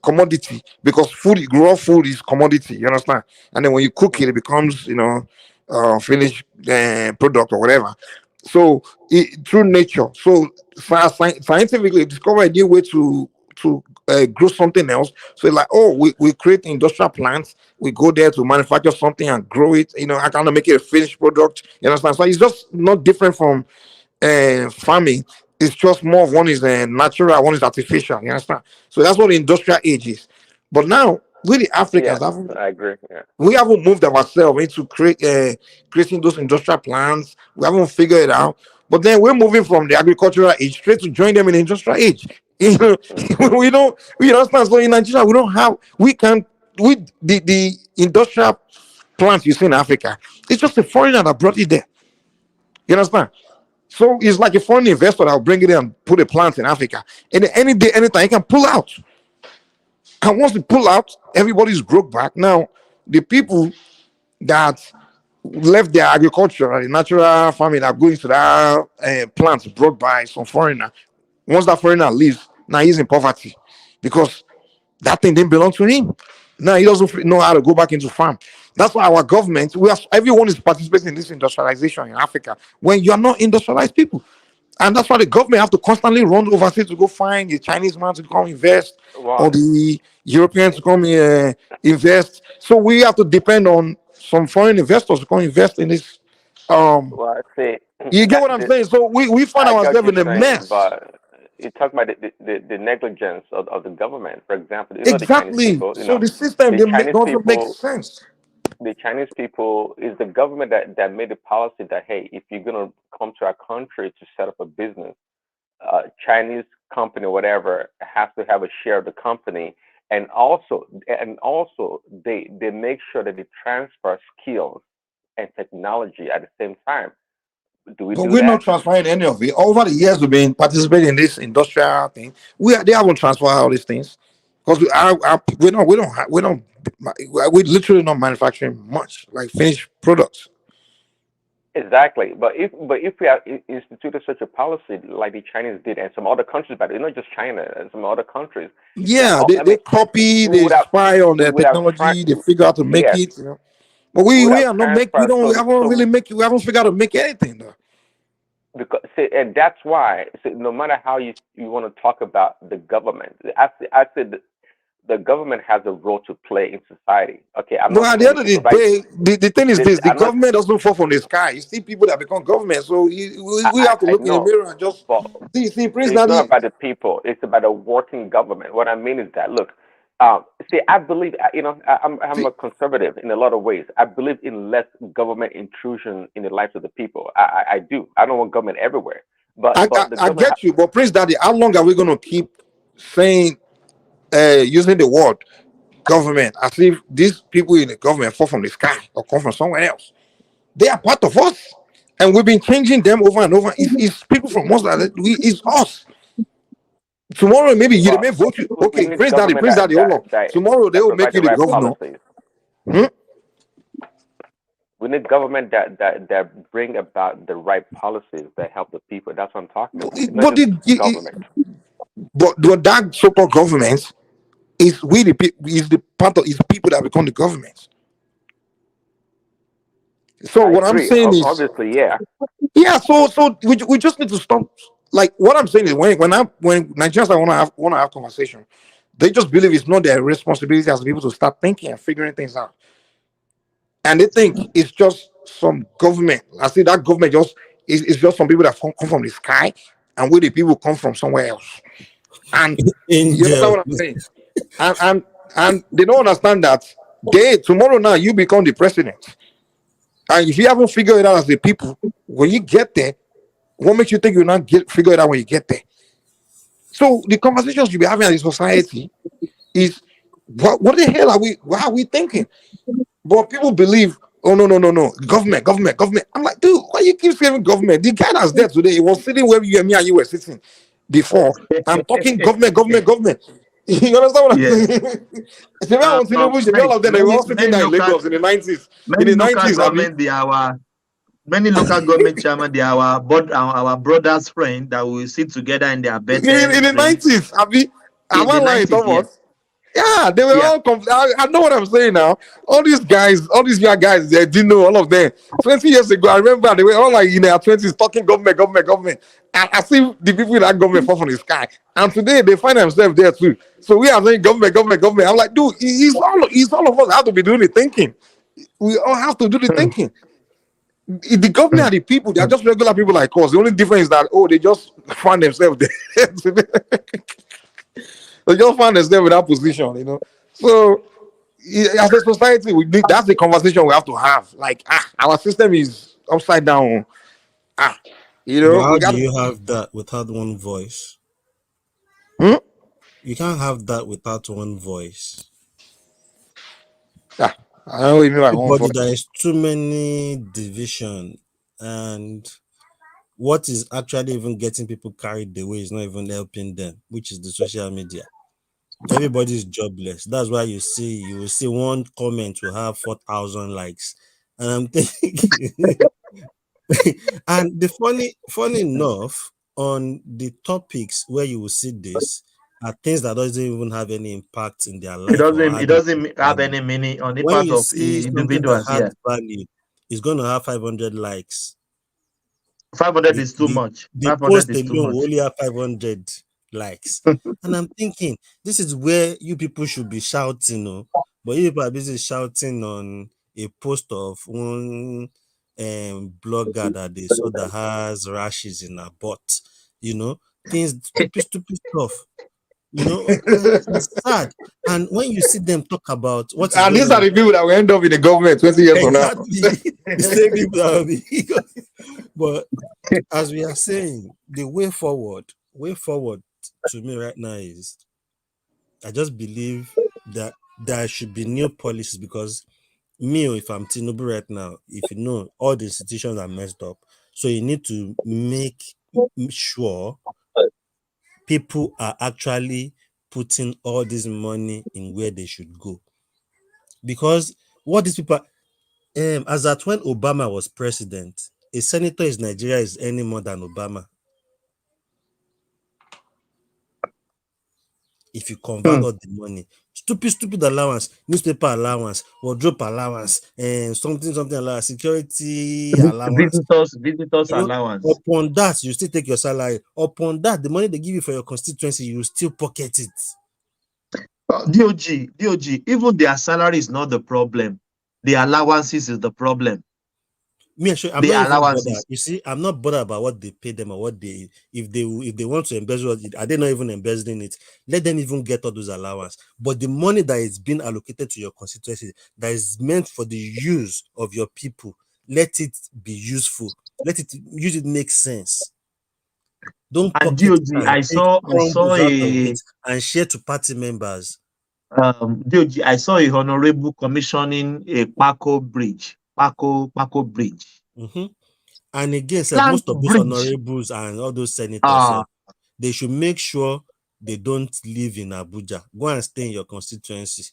commodity, because raw food is commodity. You understand? And then when you cook it, it becomes finished product or whatever. So through nature. So scientifically discover a new way to grow something else. So like, we create industrial plants, we go there to manufacture something and grow it, I kind of make it a finished product. You understand? So it's just not different from farming. It's just more of one is natural, one is artificial. You understand? So that's what the industrial age is. But now we the Africans, I agree. Yeah. We haven't moved ourselves into creating those industrial plants. We haven't figured it out. But then we're moving from the agricultural age straight to join them in the industrial age. You know, we understand. So in Nigeria, the industrial plants you see in Africa, it's just a foreigner that brought it there. You understand? So it's like a foreign investor that will bring it in and put a plant in Africa. And then any day, anytime, he can pull out. And once they pull out, everybody's broke back. Now, the people that left their agriculture and the natural farming are going to that plants brought by some foreigner. Once that foreigner leaves, now he's in poverty because that thing didn't belong to him. Now he doesn't know how to go back into farm. That's why our government, everyone is participating in this industrialization in Africa when you are not industrialized people. And that's why the government have to constantly run overseas to go find the Chinese man to come invest or the Europeans to come invest. So we have to depend on some foreign investors to come invest in this. Well, I say You get what I'm saying? So we find I get what ourselves in you're a saying, mess. but you talk about the negligence of the government, for example. You know, the Chinese Exactly. people. You So know, the system the Chinese doesn't make people. sense. The Chinese people is the government that made the policy that, hey, if you're gonna come to our country to set up a business, Chinese company, whatever, has to have a share of the company, and also they make sure that they transfer skills and technology at the same time. Do we But do we're not that? transferring any of it. Over the years, we've been participating in this industrial thing. They haven't transferred all these things because we literally not manufacturing much like finished products. Exactly, but if we have instituted such a policy like the Chinese did, and some other countries, but not just China, and some other countries, Yeah, I they mean, copy, we they would have spy on we their would have technology, they figure out to make yes, it. But we would we have are not make we transferred don't we haven't really so make we haven't figured out to make anything though. because and that's why no matter how you want to talk about the government, I said the government has a role to play in society. Okay, I'm No, not at the saying end it of can the provide. day, the thing is this: the I'm not. government doesn't fall from the sky. You see people that become government, so we have to I look in the know, mirror and just but see Prince it's not Daddy. about the people. It's about a working government. What I mean is that look, I believe I'm a conservative in a lot of ways. I believe in less government intrusion in the lives of the people. I do. I don't want government everywhere, but the I government. get you, but Prince Daddy, how long are we going to keep saying using the word government as if these people in the government fall from the sky or come from somewhere else? They are part of us, and we've been changing them over and over. It's people from us it's us. Tomorrow, maybe you Well, may vote you. we Okay, need government Prince Daddy, hold on. Tomorrow they that will make provide you the the right governor. policies. Hmm? We need government that bring about the right policies that help the people. That's what I'm talking about. It's not But just government. but that so-called government is the part of is people that become the government. So I what I'm agree. saying is, Obviously, yeah. yeah. So we just need to stop. Like what I'm saying is, when Nigerians want to have conversation, they just believe it's not their responsibility as people to start thinking and figuring things out, and they think it's just some government. I see that government it's just some people that come from the sky, and where the people come from somewhere else. And you understand Angel. what I'm saying? And they don't understand that tomorrow now you become the president. And if you haven't figured it out as the people, when you get there, what makes you think you'll not figure it out when you get there? So the conversations you'll be having in the society is what the hell are we? What are we thinking? But people believe, oh no, government. I'm like, dude, why you keep saying government? The guy that's there today, he was sitting where me and you were sitting before. I'm talking government. You understand what I'm Yes. saying? Tinubu, all of them, they were all sitting Many there in local Lagos in the 90s. In many the local 90s, Abby. government many local government chairman, they are our brothers' friend that we sit together in their In birthday the drink 90s, Abby. in Am I the lying, 90s, yes. Thomas? Yeah, they were Yeah. all. I know what I'm saying now. All these guys, all these young guys, they didn't know all of them. 20 years ago, I remember they were all like in their 20s talking government. I see the people in that government fall from the sky. And today they find themselves there too. So we are saying government. I'm like, dude, it's all of us have to be doing the thinking. We all have to do the thinking. The government are the people, they are just regular people like us. The only difference is that they just find themselves there. They just find themselves in that position. So as a society, that's the conversation we have to have. Like, our system is upside down. You know, But how we do got. you have that without one voice? You can't have that without one voice. Yeah, I know what you mean by one Everybody, voice. there is too many division, and what is actually even getting people carried away is not even helping them, which is the social media. Everybody is jobless. That's why you will see one comment will have 4,000 likes, and I'm thinking. And the funny enough, on the topics where you will see this are things that doesn't even have any impact in their life or It add doesn't have value. any meaning on the When part you of see something that individuals. Yeah, adds value, it's going to have 500 likes. 500 is too much. The 500 post is too alone will much. only have 500 likes. And I'm thinking, this is where you people should be shouting, no? But you people are busy shouting on a post of one blogger that they saw that has rashes in her butt, things, stupid stuff. It's sad. And when you see them talk about what is And going these are on, the people that will end up in the government 20 years from now. exactly the same people that will be. But as we are saying, the way forward to me right now is, I just believe that there should be new policies, because if I'm Tinubu right now, if you know all the institutions are messed up, so you need to make sure people are actually putting all this money in where they should go. Because what these people, as at when Obama was president, a senator in Nigeria is earning more than Obama. If you convert all the money, stupid allowance, newspaper allowance, wardrobe allowance, and something allowance, security allowance. Visitors allowance. Upon that, you still take your salary. Upon that, the money they give you for your constituency, you still pocket it. DOG, even their salary is not the problem. The allowances is the problem. Me, sure, I'm the not even allowances. bothered. You see, I'm not bothered about what they pay them or what if they want to embezzle it, are they not even embezzling it? Let them even get all those allowance. But the money that is being allocated to your constituency, that is meant for the use of your people, let it be useful. Let it make sense. Don't And pocket DOG, it and I take saw crumbles out of it and share to party members. DOG, I saw a honorable commissioning a Paco Bridge. Mm-hmm. And again, Plant most of those bridge. honorables and all those senators, they should make sure they don't live in Abuja. Go and stay in your constituency.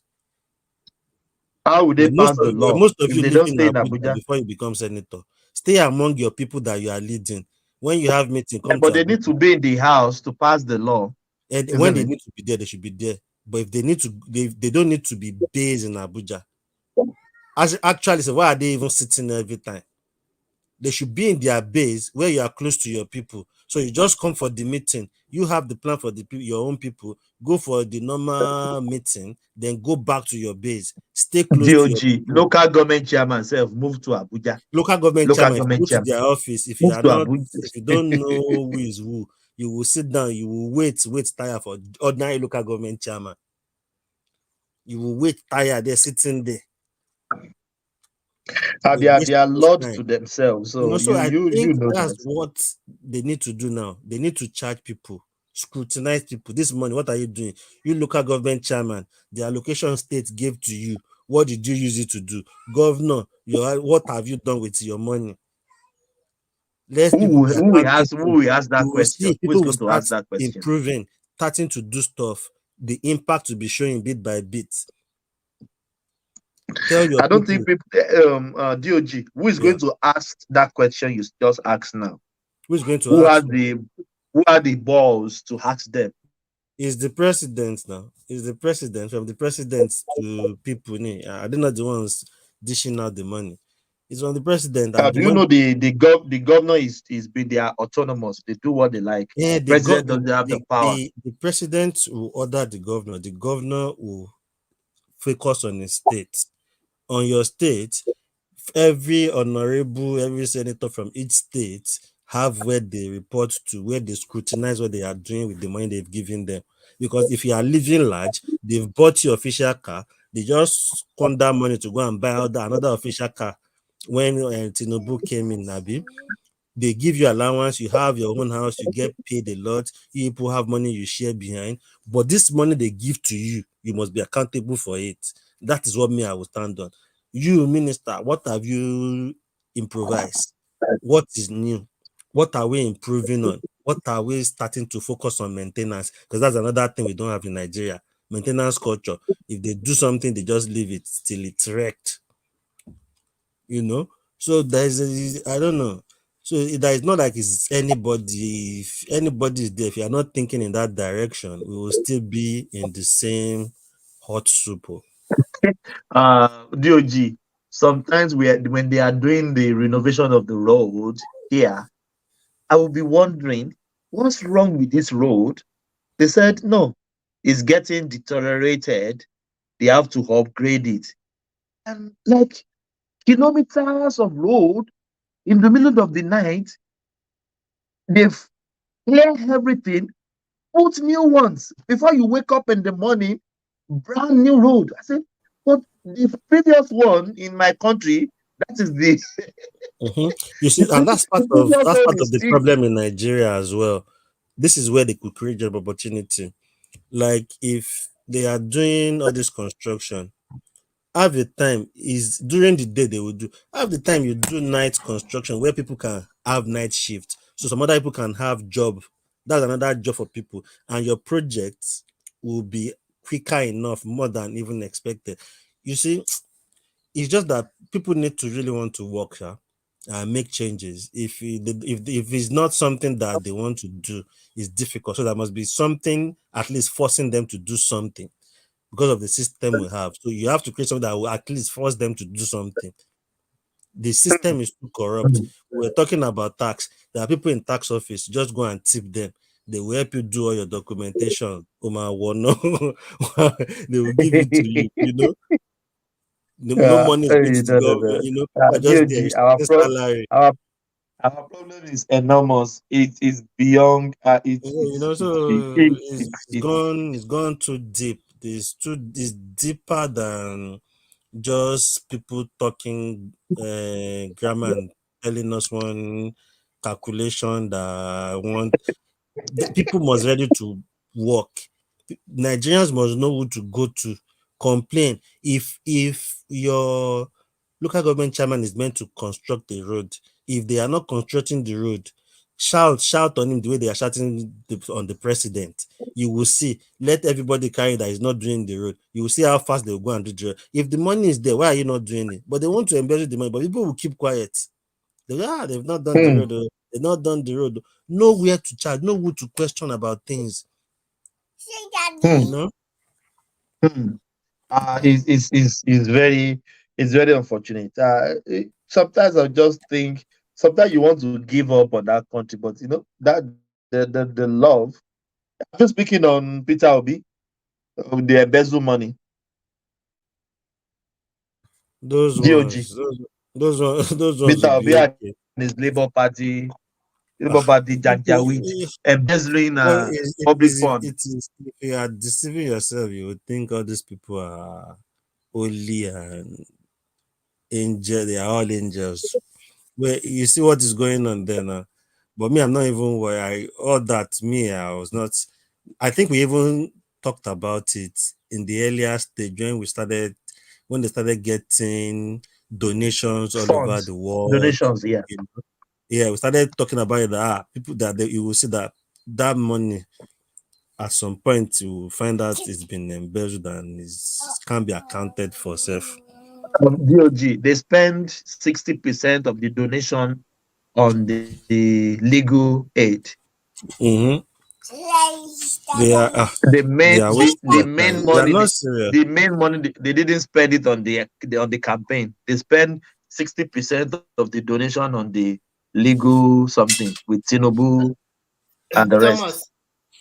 How would they pass the law? Most of if you they live don't in stay in Abuja Abuja? before you become senator. Stay among your people that you are leading. When you have meeting, come But to they Abuja. need to be in the house to pass the law. And when they need to be there, they should be there. But if they need to, they don't need to be based in Abuja. Actually, so why are they even sitting there every time? They should be in their base where you are close to your people. So you just come for the meeting. You have the plan for your own people. Go for the normal meeting, then go back to your base. Stay close to your people. Local government chairman self move to Abuja. Local government chairman, go to their office. If you are not, if you don't know who is who, you will sit down. You will wait tired for ordinary local government chairman. You will wait tired. They're sitting there. They are lord to themselves. So I think know that's what they need to do now. They need to charge people, scrutinize people. This money, what are you doing? You local government chairman, the allocation state gave to you. What did you use it to do? Governor, what have you done with your money? Who will ask that question? People will start improving, starting to do stuff. The impact will be showing bit by bit. I don't think people, DOG, who is going to ask that question you just asked now? Who's going to ask? Who are the balls to ask them? Is the president now? Is the president, from the president to people? Are they not the ones dishing out the money? It's on the president. Do you know the governor is they are autonomous? They do what they like. Yeah, the president doesn't have the power. The president will order the governor. The governor will focus on his state. On your state, every honorable, every senator from each state have where they report to, where they scrutinize what they are doing with the money they've given them. Because if you are living large, they've bought your official car, they just spend that money to go and buy another official car. When Tinubu came in, Nabi, They give you allowance, you have your own house, you get paid a lot, you people have money you share behind, but this money they give to you, you must be accountable for it. That is what me I will stand on. You, minister, what have you improvised? What is new? What are we improving on? What are we starting to focus on maintenance? Because that's another thing we don't have in Nigeria. Maintenance culture. If they do something, they just leave it till it's wrecked. You know? So there's I don't know. So there is not like it's anybody. If anybody is there, if you are not thinking in that direction, we will still be in the same hot soup. DOG, sometimes when they are doing the renovation of the road here, I will be wondering what's wrong with this road. They said no, it's getting deteriorated. They have to upgrade it. And like kilometers of road in the middle of the night, they've cleared everything, put new ones before you wake up in the morning. Brand new road. I said, but the previous one in my country, that is the You see, and that's part of the still problem in Nigeria as well. This is where they could create job opportunity. Like if they are doing all this construction, half the time is during the day they will do. Half the time you do night construction where people can have night shift. So some other people can have job. That's another job for people. And your projects will be quicker enough, more than even expected. You see, it's just that people need to really want to work and make changes. If it's not something that they want to do, it's difficult. So there must be something at least forcing them to do something because of the system we have. So you have to create something that will at least force them to do something. The system is too corrupt. We're talking about tax. There are people in tax office, just go and tip them. They will help you do all your documentation. They will give it to you, you know. No money is going to the government, you know. People are just there, salary. Our problem is enormous. It is beyond. You know, so it's gone too deep. It's deeper than just people talking grammar and telling us one calculation that the people must ready to work. Nigerians must know who to go to complain. If your local government chairman is meant to construct a road, if they are not constructing the road, shout on him the way they are shouting on the president. You will see. Let everybody carry that is not doing the road. You will see how fast they will go and do the road. If the money is there, why are you not doing it? But they want to embezzle the money, but people will keep quiet. They've not done the road. They've not done the road. Know where to charge. Know who to question about things. You know. It's very unfortunate. Sometimes I just think sometimes you want to give up on that country, but you know that the love. I'm just speaking on Peter Obi, the embezzle money. Those DOG. Those ones Peter will Obi be and okay. his Labour Party Janjaweed, embezzling public fund. If you are deceiving yourself, you would think all these people are holy and angel. They are all angels. Well, you see what is going on there now. But me, I'm not even worried. All that me, I was not. I think we even talked about it in the earlier stage when they started getting donations all over the world. Donations, yeah. You know? Yeah, we started talking about it. People you will see that money at some point you will find out it's been embezzled and it can't be accounted for self. DOG, they spend 60% of the donation on the legal aid. Mm-hmm. The main money they didn't spend it on the campaign. They spend 60% of the donation on the legal something with Tinubu and the rest.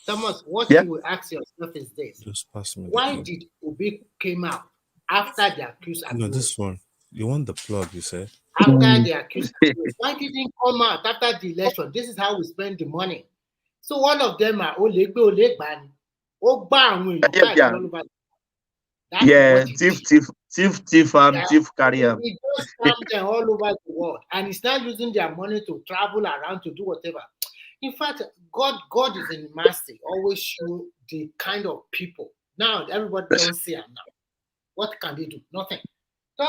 Thomas, what you will ask yourself is this: why did Obi came out after the accused? No, this one. You want the plug? You said after the accused. Why didn't he come out after the election? This is how we spend the money. So one of them are Yeah, thief thief carrier. He just scam them all over the world, and he's not using their money to travel around to do whatever. In fact, God is in mercy, always show the kind of people. Now everybody don't see him now. What can they do? Nothing.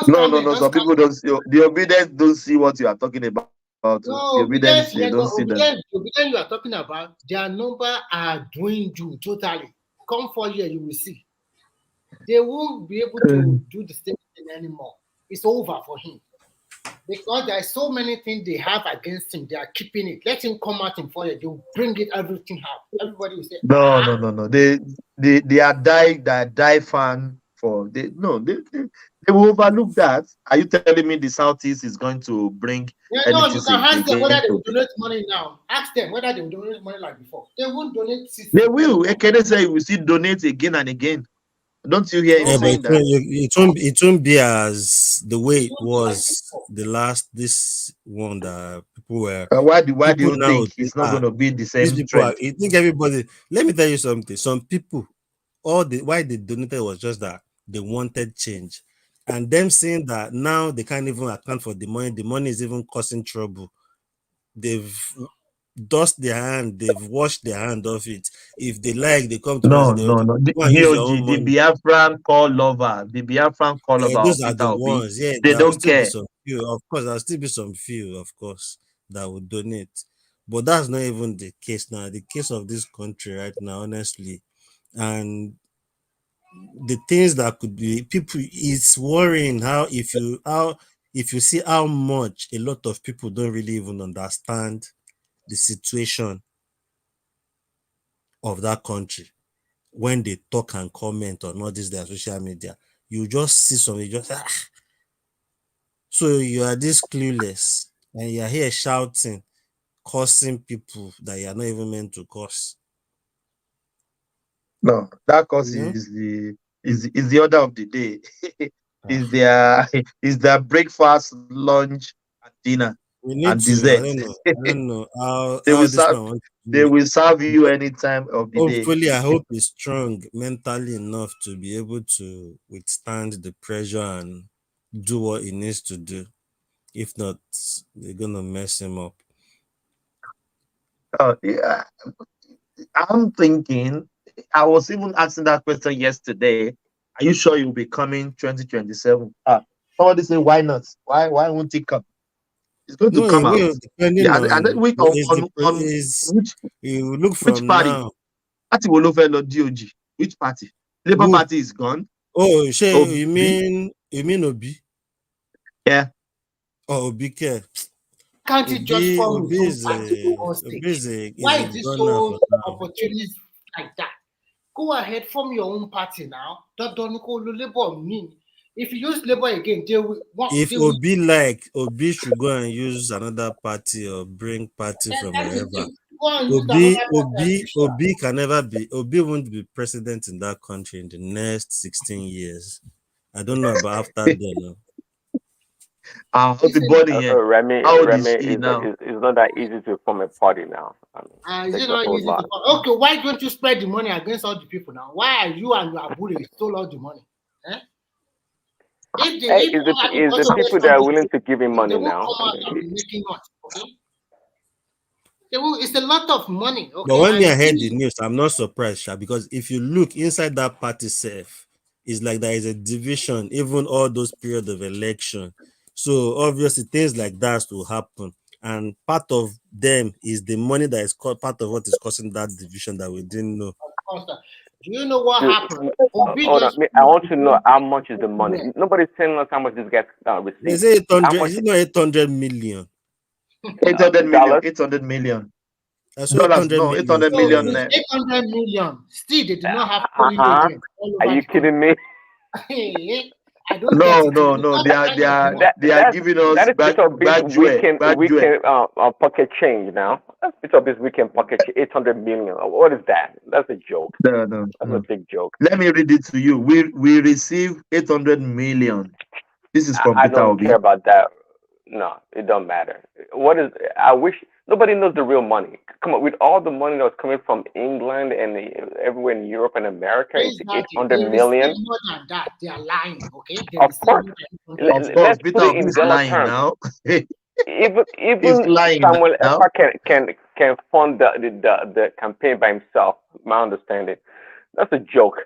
No. Some people don't see the obedience. Don't see what you are talking about. No, the obedience, they don't see that. Obedience you are talking about, their number are dwindled totally. Come 4 years, you will see. They won't be able to do the same thing anymore. It's over for him. Because there are so many things they have against him, they are keeping it. Let him come out in 4 years, they'll bring it everything out. Everybody will say, No. They are die fan for they will overlook that. Are you telling me the Southeast is going to bring no, you can ask them whether they will donate money now. Ask them whether they will donate money like before. They won't donate. They will. Ekene say we still donate again and again. Don't you hear him saying that? It won't be as the way it was this one that people were. Why do you think it's not going to be the same trend? I think everybody. Let me tell you something. Some people, why they donated was just that they wanted change, and them saying that now they can't even account for the money. The money is even causing trouble. They've dust their hand, they've washed their hand off it. If they like, they come to no. The Biafran call lover, those are the ones. Yeah, they don't care. Of course, there'll still be some few, of course, that would donate. But that's not even the case now. The case of this country right now, honestly, and the things that could be people, it's worrying how if you see how much a lot of people don't really even understand the situation of that country when they talk and comment on all this their social media. You just see something, so you are this clueless and you're here shouting, cursing people that you are not even meant to curse. No, that curse is the order of the day. is their breakfast, lunch, and dinner. We need and to. dessert. I don't know how they will serve you any time of the day. Hopefully, I hope he's strong mentally enough to be able to withstand the pressure and do what he needs to do. If not, they're gonna mess him up. Yeah. I'm thinking. I was even asking that question yesterday. Are you sure you'll be coming 2027? Somebody say, why not? Why won't it come? It's going to come out. Depending on, and then which you look from which party? now. Which party? Labour Party is gone. Oh, you mean Obi? Yeah. Oh, Obi care. Can't it just form why is this so opportunities like that? Go ahead, form your own party now. Don't call Labour mean. If you use Labour again, they will. Obi should go and use another party or bring party from wherever. Obi can never be. Obi won't be president in that country in the next 16 years. I don't know about after then. Remy, it's not that easy to form a party now. Is it not easy to form? Okay, why don't you spread the money against all the people now? Why are you and your Abure stole all the money? It's the people that are willing to give him money now. It's a lot of money. Okay? But when I heard the news, I'm not surprised, because if you look inside that party self, it's like there is a division, even all those periods of election. So obviously things like that will happen. And part of them is the money that is part of what is causing that division that we didn't know. Do you know what happened? I want to know how much is the money. Nobody's telling us how much this guy received. Is it 800? Is it not 800 million? 800 million. 800 million. That's 800 million. 800 million. Still, they do not have. Are you kidding me? No. They are giving us weekend pocket change now. It's of this weekend pocket 800 million. What is that? That's a joke. No. That's a big joke. Let me read it to you. We receive 800 million. This is computer. I don't care about that. No, it don't matter. What is? I wish nobody knows the real money. Come on, with all the money that was coming from England and everywhere in Europe and America, it's Exactly. 800 They million. receive more than that. They are lying. Okay. They Of receive course. more than 800 Let's Peter put it Obi in is dollar lying terms. now. Even He's lying Samuel now. Epa can fund the campaign by himself. My understanding. That's a joke.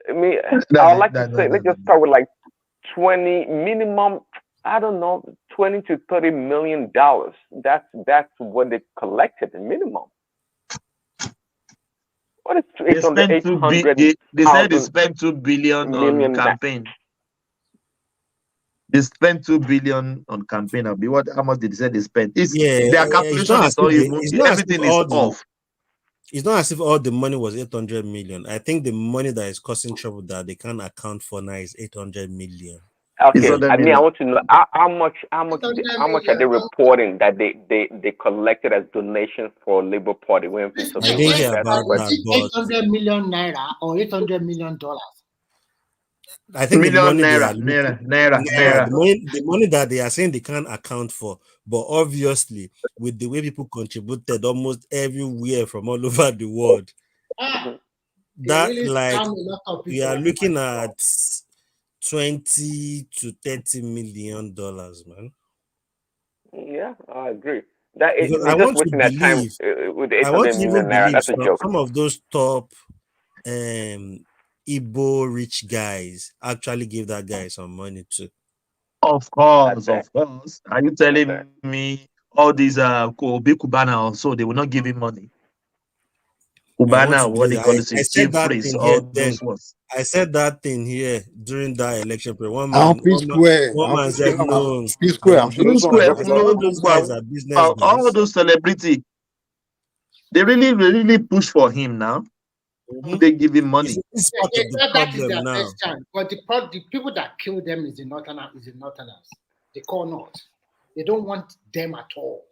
I mean, I would like to say, let's just start with like 20 minimum. I don't know, 20 to 30 million dollars. That's what they collected minimum. What is They spent 800 they said they spent 2 billion on campaign. They spent 2 billion on campaign. How much did they say they spent? Their calculation is not even everything is off. It's not as if all the money was 800 million. I think the money that is causing trouble that they can't account for now is 800 million. Okay, I mean, I want to know how much are they reporting that they collected as donations for Labour Party when Pennsylvania? I didn't hear about Was that, it but 800 million naira or 800 million dollars? I think the money they are naira. The money that they are saying they can't account for, but obviously with the way people contributed almost everywhere from all over the world, that really like scam a lot of we are people. looking at 20 to 30 million dollars, man. Yeah, I agree. That Because they're just wasting their time with the I want 800 to million even naira. believe That's a joke. some of those top Igbo rich guys actually give that guy some money too. Of course. Are you telling me all these Obi Kubana also they will not give him money? Kubana, what they call it, I said chief that priest, thing here all then. those ones. I said that thing here during that election period. One I'm man said no. P-Square. I'm sure Blue those ones Square, are better. All those guys are business guys. all those celebrity, they really push for him now. They give him money. It's part of the That is their problem now. best chance. But the people that kill them is the Northerners. They call North. They don't want them at all.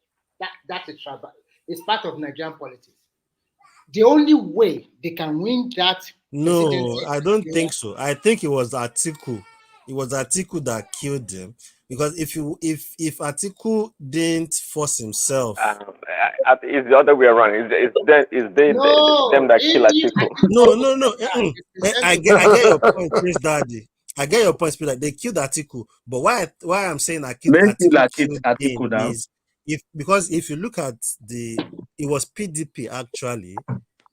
That's a trouble. It's part of Nigerian politics. The only way they can win that. No, I don't think so. I think it was Atiku. It was Atiku that killed him. Because if Atiku didn't force himself, it's the other way around. It's them that kill Atiku. No. I get your point, Prince Daddy. I get your point, Prince. They killed Atiku, but why I'm saying Atiku killed him is because if you look at it was PDP actually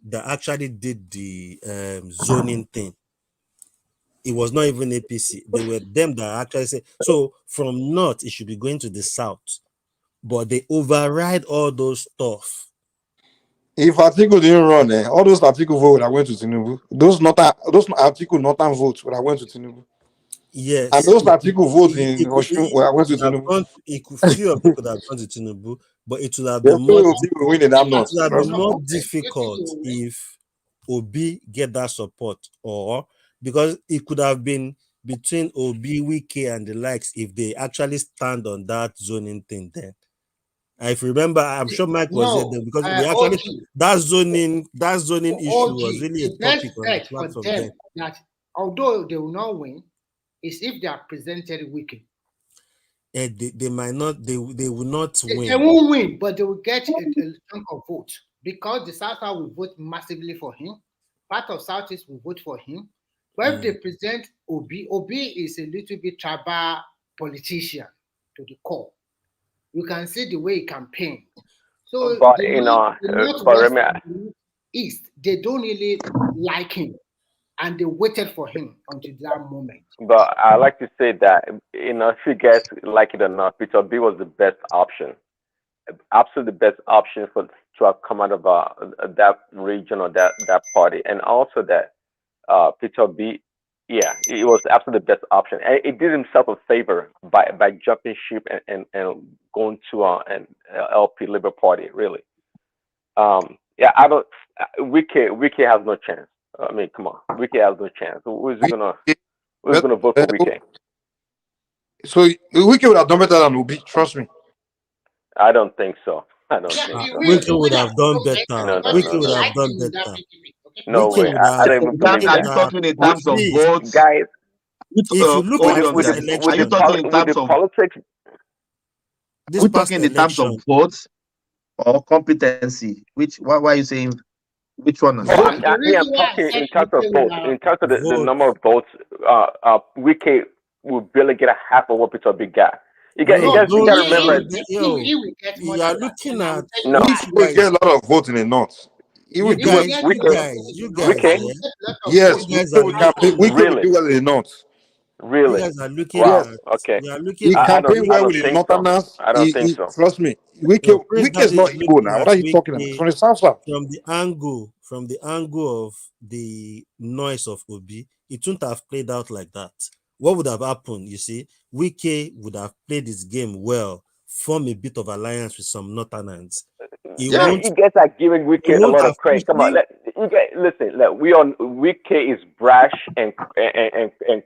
that actually did the zoning thing. It was not even APC. They were them that actually said so. From north, it should be going to the south, but they override all those stuff. If Atiku didn't run, all those Atiku votes would have went to Tinubu. Those Atiku Northern votes would have went to Tinubu. Yes, and those Atiku votes in Oshun would have went to Tinubu. Few of them could have gone to Tinubu, but it would have been more. It would have been more difficult if Obi get that support, or because it could have been between Obi, Wike, and the likes if they actually stand on that zoning thing then. If you remember, I'm sure Mike was there then because we actually that zoning issue was really a topic on the platform then. That although they will not win, is if they are presented weak. They might not. They will not win. They won't win, but they will get a chunk of vote because the South will vote massively for him. Part of Southeast will vote for him. But if they present Obi is a little bit tribal politician to the core. You can see the way he campaigned. So but East, they don't really like him, and they waited for him until that moment. But I like to say that if you guys like it or not, Peter Obi was the best option, absolutely the best option to have come out of that region or that party, and also that Peter Obi. Yeah, it was absolutely the best option. And it did himself a favor by jumping ship and going to an LP Labour Party, really. Yeah, I don't. Wike has no chance. I mean, come on, Wike has no chance. Who's gonna vote for Wike? So Wike would have done better than Obi. Trust me. I don't think so. Wike would have done better. Wike would have done better. No way. I don't even believe that. Are you talking in terms of votes, guys? If you look at are you talking in terms of politics? this We're past talking in terms of election, votes or competency. Why are you saying which one? Oh, The I'm reason why I talking said in terms of UK votes. In terms of the vote. number of votes, Wiki will barely get a half of what Peter Big got. You got No, you got to remember. He will get more you are than that, looking and I will at tell you No, why. We get a lot of votes in the north. He will you He do will well. guys, get you more guys, votes in you the north, guys, Wiki, and he will yeah, get a lot of Yes, votes you in guys the are we south. campaign. looking We at, will really, do well in the north. you really. guys are looking Wow. at, Okay. you are looking He at I campaign don't. I well the with don't the think so. northerners. I don't think so. Trust me. no, Prince Wike is Daddy not is Igbo looking now. What at are you talking about? It's from the south south. from the angle of the noise of Obi. It wouldn't have played out like that. What would have happened? You see, Wike would have played his game well, form a bit of alliance with some northerners. He Man, won't. you guys are giving He Wiki a won't lot have. of credit. Come on, you guys, listen. Look, we on Wiki is brash and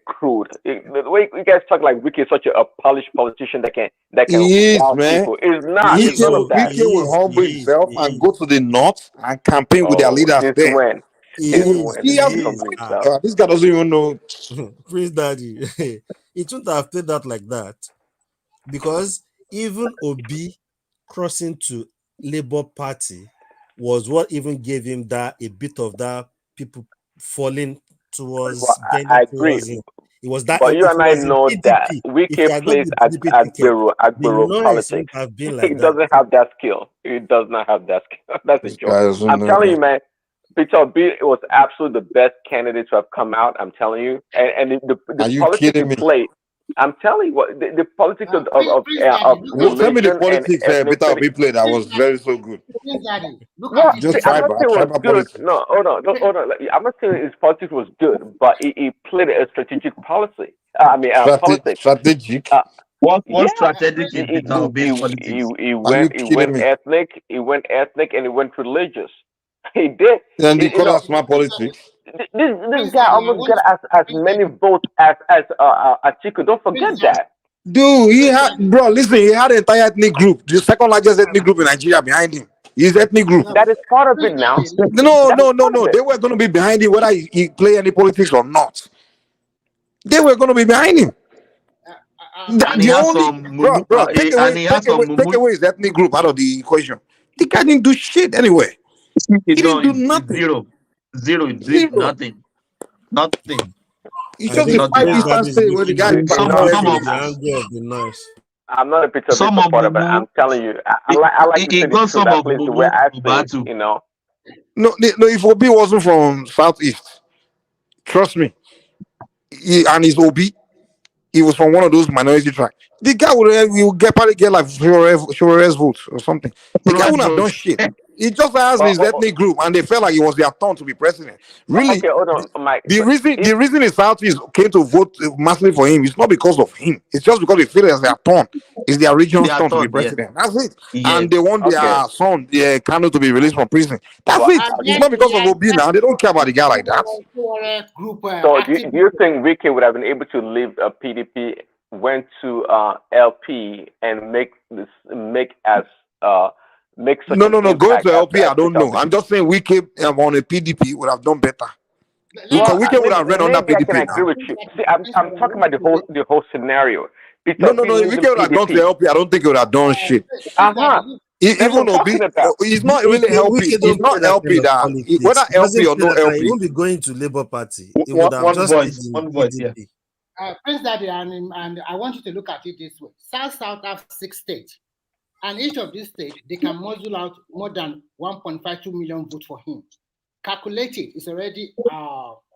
crude. The way you guys talk like Wiki is such a polished politician that can He is, wow man. people. It's not. It's none of that. Wike will humble himself and go to the north and campaign with their Oh, leaders since there. when? He Since is. when He did has he He been. is. humble himself? This guy doesn't even know. Prince Daddy. It wouldn't have played out like that because even Obi crossing to Labour Party was what even gave him that a bit of that people falling towards Well, I bending agree. towards him. It was that But if you it and I was in know that PDP, if Wiki he had not plays been at PDP ticket, the Agbero noise would politics. have been He like that. doesn't have that skill. He does not have that skill. That's a This guy joke. doesn't I'm know telling you, that. man. Peter B was absolutely the best candidate to have come out. I'm telling you, and the Are you politics he kidding me? played. I'm telling you what the politics of Prince Daddy, look at Tell me the religion and politics Peter ethnicity. Obi played that was very so good. Prince Daddy, look Well, at it Just this I'm way. not saying it was tribal good. politics. No, hold on, hold on. I'm not saying his politics was good, but he played a strategic policy. Politics. Strategic. What Yeah, strategic in Peter Obi's politics? he Are you went kidding me? ethnic, and he went religious. He did. Then they You call know, that smart politics. this guy almost got as many votes as Atiku. Don't forget that. Dude, he had listen, he had an entire ethnic group, the second largest ethnic group in Nigeria behind him. His ethnic group. That is part of it now. No. That is part of They it. were going to be behind him whether he play any politics or not. They were going to be behind him. And he The has only some mumu, and he has some take mumu. away his ethnic group out of the equation. The guy didn't do shit anyway. He didn't do It's nothing. zero. He did Zero. nothing. It's I just the think Nothing. 5 Prince eastern Daddy is state where the looking guy at You passed know, it Some from of the angle of the noise. I'm not a Peter B some of supporter, but mumu. I'm telling you, I like to He say the got truth some at of least the way mumu I to see it. battle. You know. no, if Obi wasn't from Southeast, trust me, and his Obi, he was from one of those minority tracks. The guy would probably get like Shore's votes or something. The guy wouldn't have done shit. He just has But his ethnic group, and they felt like it was their turn to be president. Really, okay, hold on, Mike. the But reason the Southeast came to vote massively for him is not because of him. It's just because they feel it's their turn. It's their region's They are turn to be thought, yes. president. That's it. Yes. And they want okay, their son, their Kano, to be released from prison. That's well, it. It's not because of Obi now. They don't care about the guy like that. Group so do you think Wiki would have been able to leave PDP, went to LP, and make such No. an Going impact to LP, as I don't Peter know. B? I'm just saying Wike on a PDP would have done better. Because Well, Wike would have read under maybe I can PDP agree now. with you. See, I'm talking about the whole scenario. Peter No. B If leaving Wike would have gone to PDP. LP, I don't think he would have done shit. That's what Even I'm Obi, talking about. he's not really Wike helping. He's don't play not that kind LP of that whether politics. He LP doesn't or play no that kind. He LP. won't be going to Labour Party. He would have One just stayed voice. in One voice. Yeah. PDP. Prince Daddy, and I want you to look at it this way. South have 6 states, and each of these states, they can muzzle out more than 1.52 million votes for him. Calculated, it's already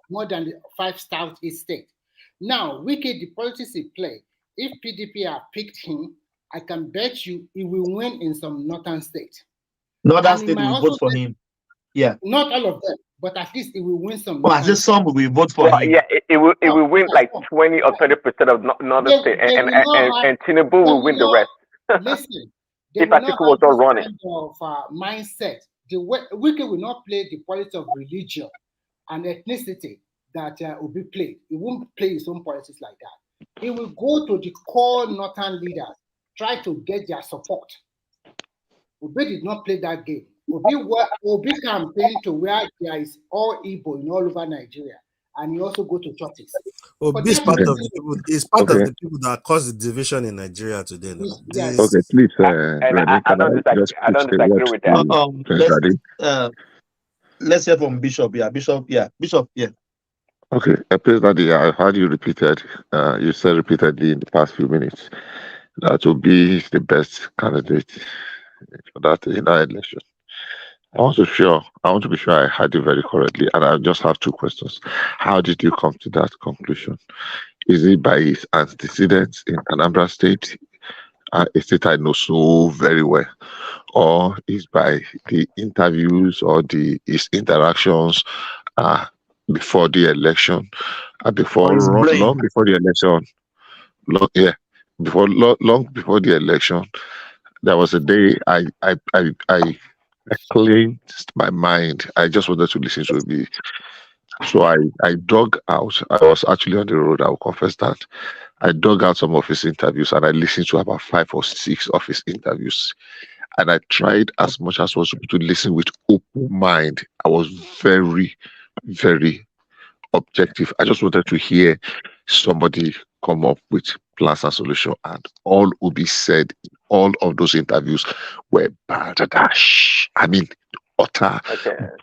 more than the 5 Southeast states. Now, Wiki, the politics he play, if PDP have picked him, I can bet you he will win in some northern states. Northern And he state might will also vote for him. Yeah. not all of them, but at least he will win some. But I said some will vote for him. Yeah, it will win like 20 or 30% of northern state, and Tinubu will win the rest. Listen, they If will not Atiku was have not this running. kind of mindset. The Wiki will not play the politics of religion and ethnicity that Obi played. He won't play his own politics like that. He will go to the core northern leaders, try to get their support. Obi did not play that game. Obi campaigned to where there is all Igbo in all over Nigeria and you also go to churches. Oh, For this them, part it of the is- people is part of Okay. the people that caused the division in Nigeria today. Now. Yes. This Okay, please, And Remy, I can don't I just I pitch don't the word disagree with that. to Prince Daddy? Let's hear from Bishop. Yeah, Bishop. Yeah, Bishop. Yeah. Okay, Prince Daddy, I heard you repeated, you said repeatedly in the past few minutes that Obi is the best candidate for that in that election. I want to be sure I heard you very correctly, and I just have two questions. How did you come to that conclusion? Is it by his antecedents in Anambra State, a state I know so very well, or is by the interviews or his interactions before the election, On his brain. long before the election, long before the election, there was a day I cleansed my mind. I just wanted to listen to it. So I dug out. I was actually on the road. I will confess that. I dug out some of his interviews and I listened to about 5 or 6 of his interviews. And I tried as much as possible to listen with open mind. I was very, very objective. I just wanted to hear somebody come up with plans and solution. And all Obi said in all of those interviews were balderdash. I mean, utter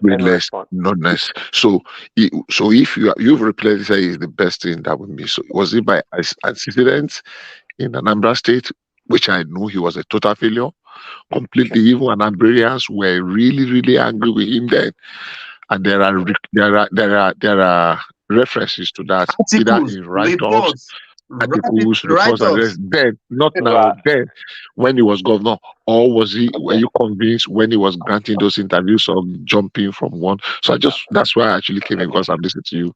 brainless nonsense. So if you've replaced say is the best thing that would be. So was it by accident in Anambra State, which I know he was a total failure, completely evil, and Anambarians were really, really angry with him then. And there are references to that either Articles, in write-ups, reports, articles, reports, and write-ups. then not now, then when he was governor, or were you convinced when he was granting those interviews of jumping from one? So that's why I actually came in, because I'm listening to you.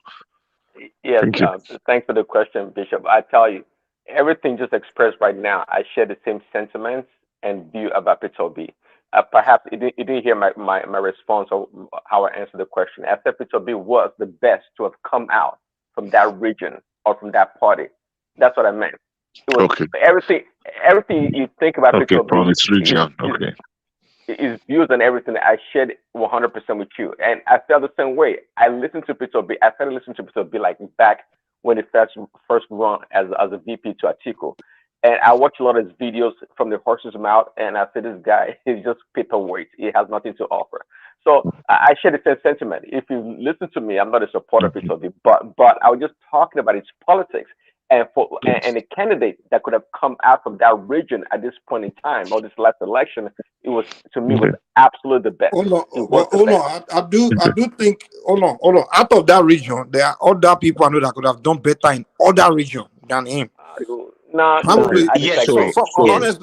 Yes, Thank you. thanks for the question, Bishop. I tell you, everything just expressed right now, I share the same sentiments and view about Petrol. Perhaps you didn't hear my response or how I answered the question. I said Petrol was the best to have come out from that region or from that party. That's what I meant. It was everything you think about Petrol from its region. his views and everything, I shared 100% with you. And I felt the same way. I listened to Petrol. I started listening to Petrol like back when he first run as a VP to Atiku. And I watched a lot of his videos from the horse's mouth, and I said, this guy is just paperweight. He has nothing to offer. So I share the same sentiment. If you listen to me, I'm not a supporter of Petrol, but I was just talking about its politics. And and a candidate that could have come out from that region at this point in time, or this last election, it was, to me, was absolutely the best. Hold on. I do think, hold on. Out of that region, there are other people I know that could have done better in other region than him. Honestly,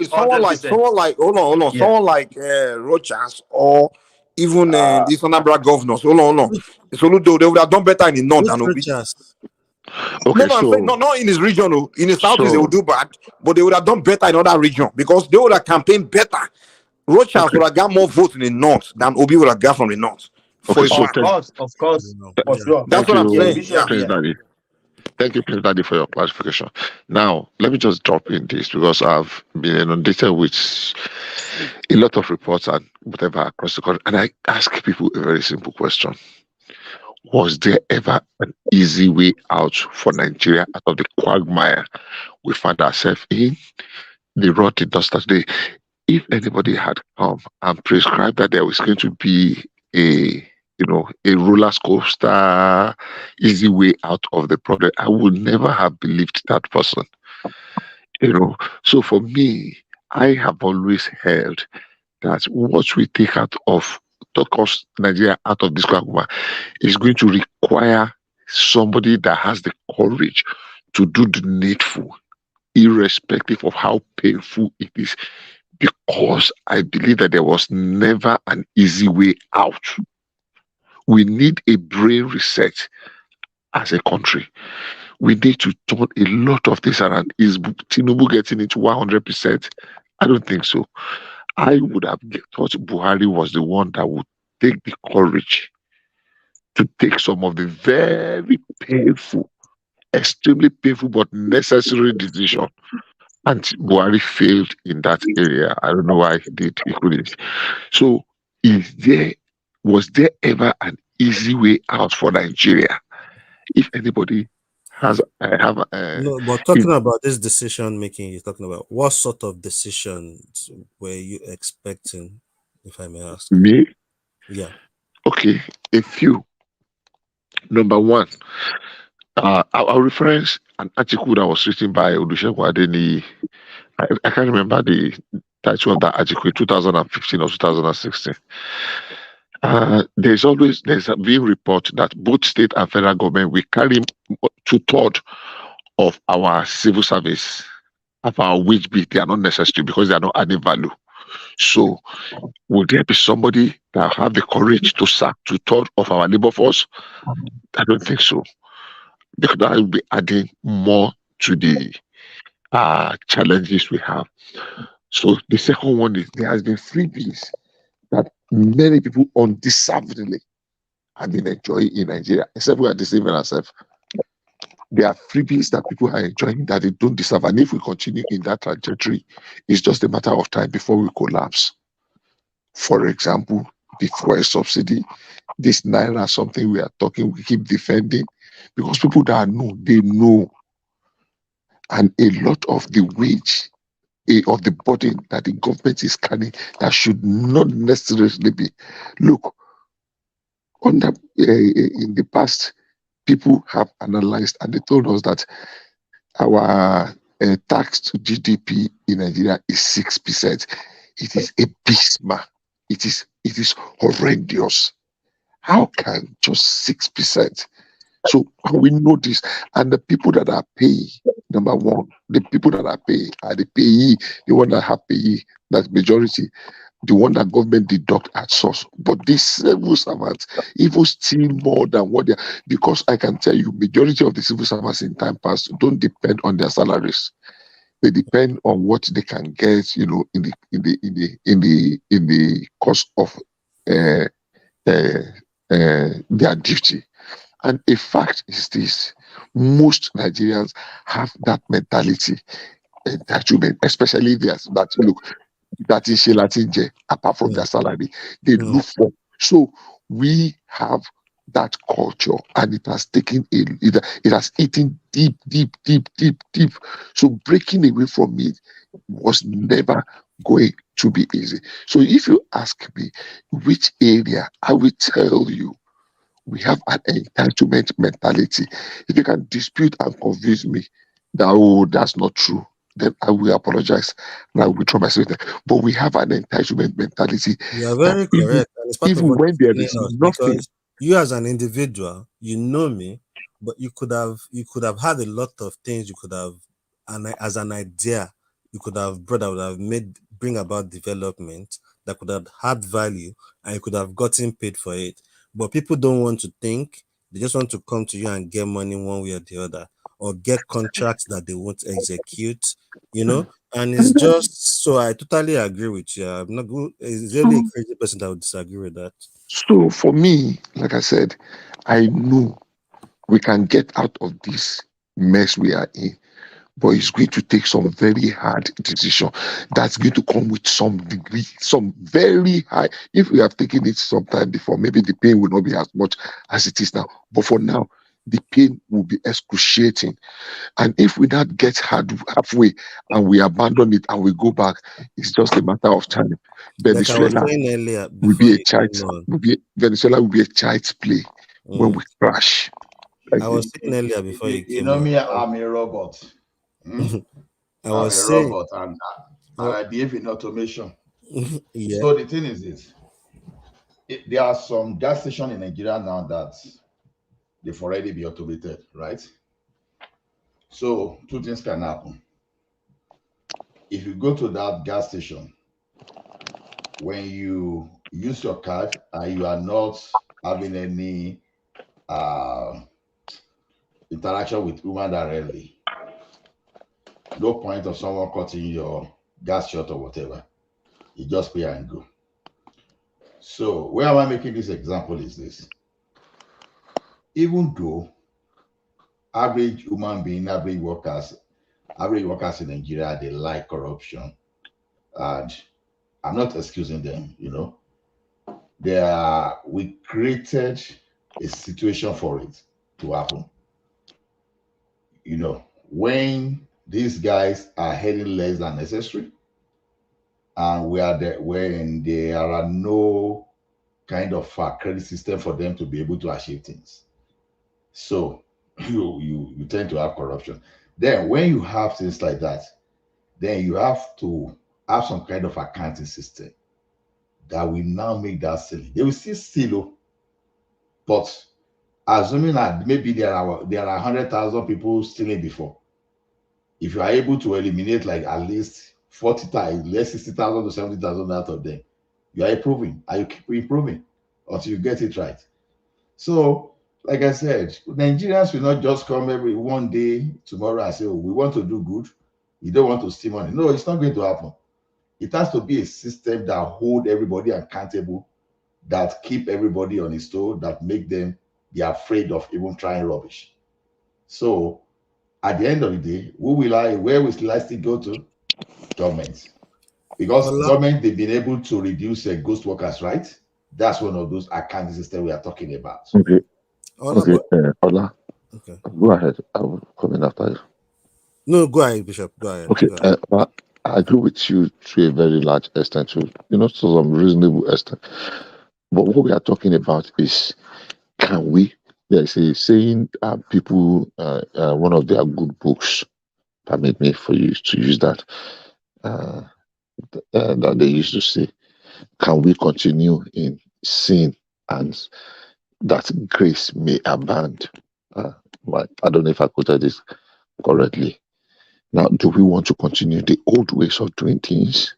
someone like hold on, someone like Rochas or even this Anambra governors. Hold on. So they would have done better in the north than Obi. Okay, I'm saying not in his region. In the southeast they would do bad, but they would have done better in other region because they would have campaigned better. Rochas would have got more votes in the north than Obi would have got from the north. Of course, for sure. That's what I'm saying. Prince Daddy. Thank you, Prince Daddy, for your clarification. Now, let me just drop in this because I've been inundated with a lot of reports and whatever across the country, and I ask people a very simple question. Was there ever an easy way out for Nigeria out of the quagmire we found ourselves in? The road did not start today. If anybody had come and prescribed that there was going to be a roller coaster, easy way out of the problem, I would never have believed that person. So for me, I have always held that what we take out of Nigeria out of this quagmire is going to require somebody that has the courage to do the needful, irrespective of how painful it is. Because I believe that there was never an easy way out. We need a brain reset as a country. We need to turn a lot of this around. Is Tinubu getting into 100%? I don't think so. I would have thought Buhari was the one that would take the courage to take some of the very painful, extremely painful but necessary decision. And Buhari failed in that area. I don't know why he couldn't. So was there ever an easy way out for Nigeria? If anybody has No, but talking about this decision making, you're talking about what sort of decisions were you expecting, if I may ask? me, Yeah. okay, a few. Number one, I'll reference an article that was written by Olusegun Adeniyi. I can't remember the title of that article, 2015 or 2016. There's a being report that both state and federal government will carry 2/3 of our civil service, of our wage bill. They are not necessary because they are not adding value. So, would there be somebody that have the courage to sack 2/3 of our labor force? I don't think so, because that will be adding more to the challenges we have. So the second one is there has been freebies that many people undeservedly have been enjoying in Nigeria, except we are deceiving ourselves. There are freebies that people are enjoying that they don't deserve. And if we continue in that trajectory, it's just a matter of time before we collapse. For example, the fuel subsidy, this naira, something we are talking, we keep defending, because people that know, they know. And a lot of the wage of the burden that the government is carrying that should not necessarily be. Look, in the past, people have analyzed and they told us that our tax to GDP in Nigeria is 6%. It is abysmal. It is horrendous. How can just 6%? So we know this, and the people that are paying, number one, the people that are paying are the payee, the one that have payee, that's majority, the one that government deduct at source. But these civil servants even steal more than what they are, because I can tell you, majority of the civil servants in time past don't depend on their salaries. They depend on what they can get, in the course of their duty. And a fact is this: most Nigerians have that mentality, entitlement, especially theirs. That look, that is Latinje, apart from their salary, they look for. So we have that culture, and it has taken it has eaten deep. So breaking away from it was never going to be easy. So if you ask me which area, I will tell you, we have an entitlement mentality. If you can dispute and convince me that, that's not true, then I will apologize and I will withdraw myself. But we have an entitlement mentality. You are very correct. And it's part of Even what when there you're is saying us, nothing. because you as an individual, you know me, but you could have had a lot of things you could have, and as an idea, you could have brought that would have bring about development that could have had value, and you could have gotten paid for it. But people don't want to think; they just want to come to you and get money one way or the other, or get contracts that they won't execute. And it's just so I totally agree with you. I'm not good. Is really a crazy person that would disagree with that. So for me, like I said, I know we can get out of this mess we are in, but it's going to take some very hard decision that's going to come with some degree, some very high. If we have taken it sometime before, maybe the pain will not be as much as it is now. But for now, the pain will be excruciating. And if we not get halfway and we abandon it and we go back, it's just a matter of time. Like I was Venezuela saying earlier, will be a before you child. came on, Venezuela will be a child's play when we crash. I was saying earlier before you You came know on. me, I'm a robot. I I'm was a saying, robot, and I behave in automation. yeah. So the thing is this: there are some gas stations in Nigeria now that they've already been automated, right? So two things can happen. If you go to that gas station, when you use your card and you are not having any interaction with human directly, no point of someone cutting your gas short or whatever. You just pay and go. So where am I making this example is this: even though average human being, average workers in Nigeria, they like corruption, and I'm not excusing them. We created a situation for it to happen. when these guys are heading less than necessary, and we are there when there are no kind of credit system for them to be able to achieve things. So you tend to have corruption. Then when you have things like that, then you have to have some kind of accounting system that will now make that silly. They will still steal, but assuming that maybe there are 100,000 people stealing before, if you are able to eliminate like at least 40,000, less 60,000 to 70,000 out of them, you are improving, and you keep improving until you get it right. So, like I said, Nigerians will not just come every one day tomorrow and say, "Oh, we want to do good. We don't want to steal money." No, it's not going to happen. It has to be a system that hold everybody accountable, that keep everybody on his toe, that make them be afraid of even trying rubbish. So, at the end of the day, where will I still go to? Government. Because government, they've been able to reduce ghost workers, right? That's one of those accounting systems we are talking about. Okay. Ola, Ola. Okay. Go ahead. I will come in after you. No, go ahead, Bishop. Go ahead. Okay. Go ahead. But I agree with you to a very large extent, to some reasonable extent. But what we are talking about is, can we? There's a saying, people, one of their good books, permit me for you to use that, that they used to say, can we continue in sin and that grace may abound? I don't know if I quoted this correctly. Now, do we want to continue the old ways of doing things?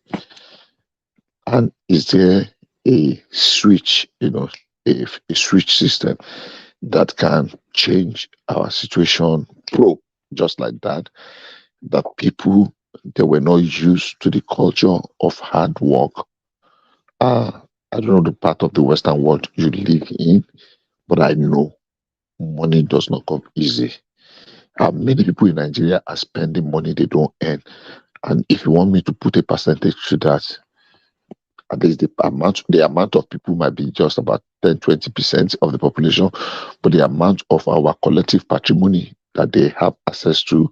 And is there a switch, a switch system that can change our situation just like that people, they were not used to the culture of hard work? I don't know the part of the Western world you live in, but I know money does not come easy. Many people in Nigeria are spending money they don't earn. And if you want me to put a percentage to that, at least the amount of people might be just about 10-20% of the population, but the amount of our collective patrimony that they have access to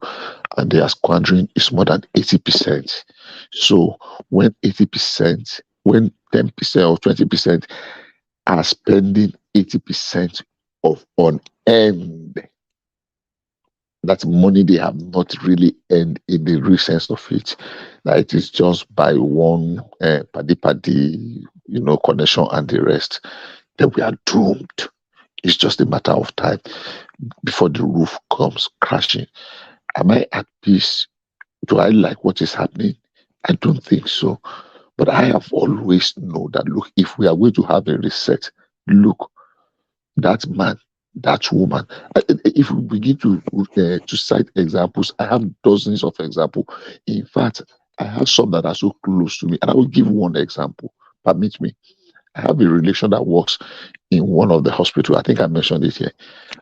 and they are squandering is more than 80%. So when 80%, when 10% or 20% are spending 80% of unearned, that's money they have not really earned in the real sense of it. That it is just by one paddy, connection and the rest, then we are doomed. It's just a matter of time before the roof comes crashing. Am I at peace? Do I like what is happening? I don't think so. But I have always known that, look, if we are going to have a reset, look, that man, that woman. If we begin to cite examples, I have dozens of examples. In fact, I have some that are so close to me, and I will give one example. Permit me. I have a relation that works in one of the hospitals. I think I mentioned it here,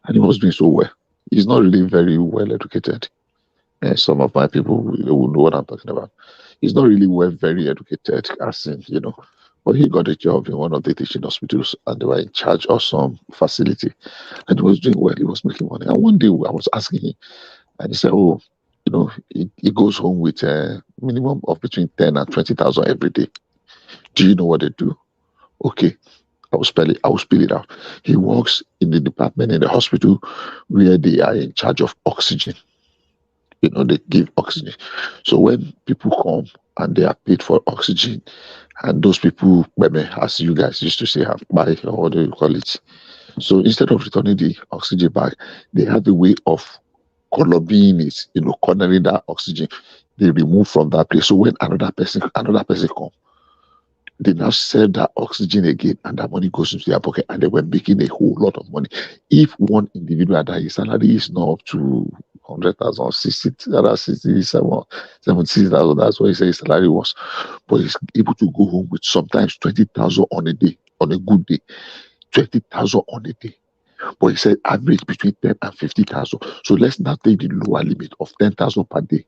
and he was doing so well. He's not really very well educated. Some of my people will know what I'm talking about. He's not really very educated, as in, but he got a job in one of the teaching hospitals, and they were in charge of some facility, and he was doing well. He was making money. And one day I was asking him, and he said, "Oh, he goes home with a minimum of between 10 and 20,000 every day. Do you know what they do? Okay, I will spell it out. He works in the department in the hospital where they are in charge of oxygen. They give oxygen. So when people come and they are paid for oxygen, and those people, as you guys used to say, have buy, or what do you call it? So instead of returning the oxygen back, they have the way of coloring it, cornering that oxygen. They remove from that place. So when another person come, they now sell that oxygen again, and that money goes into their pocket, and they were making a whole lot of money. If one individual that his salary is not up to 100,000, 70,000, that's what he said his salary was, but he's able to go home with sometimes 20,000 on a day, on a good day, 20,000 on a day. But he said average between 10 and 50,000. So let's now take the lower limit of 10,000 per day.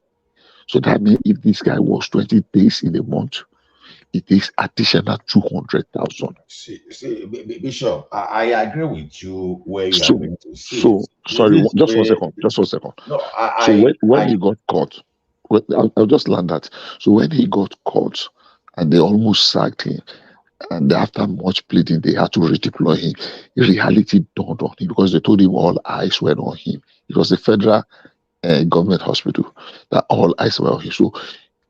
So that means if this guy works 20 days in a month, it takes additional 200,000. See, Bishop, I agree with you where you are So, going to see. sorry, This just 1 way, second, just 1 second. no, So when I he got caught, I'll just learn that. So when he got caught and they almost sacked him, and after much pleading, they had to redeploy him. Reality dawned on him because they told him all eyes were on him. It was a federal government hospital that all eyes were on him. So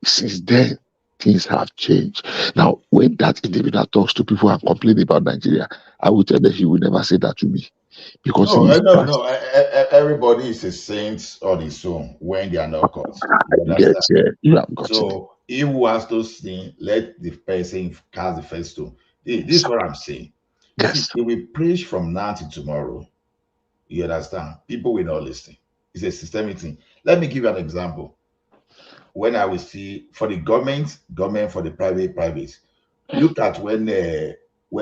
since then, things have changed. Now, when that individual talks to people and complain about Nigeria, I will tell them he will never say that to me because he is past. no. Everybody is a saint on his own when they are not caught. You Yes, understand? yeah, you have gotten it. So he who has to sin, let the person cast the first stone. This is what I'm saying. See, if we preach from now to tomorrow, you understand? People will not listen. It's a systemic thing. Let me give you an example. When I will see for the government for the private. Look at when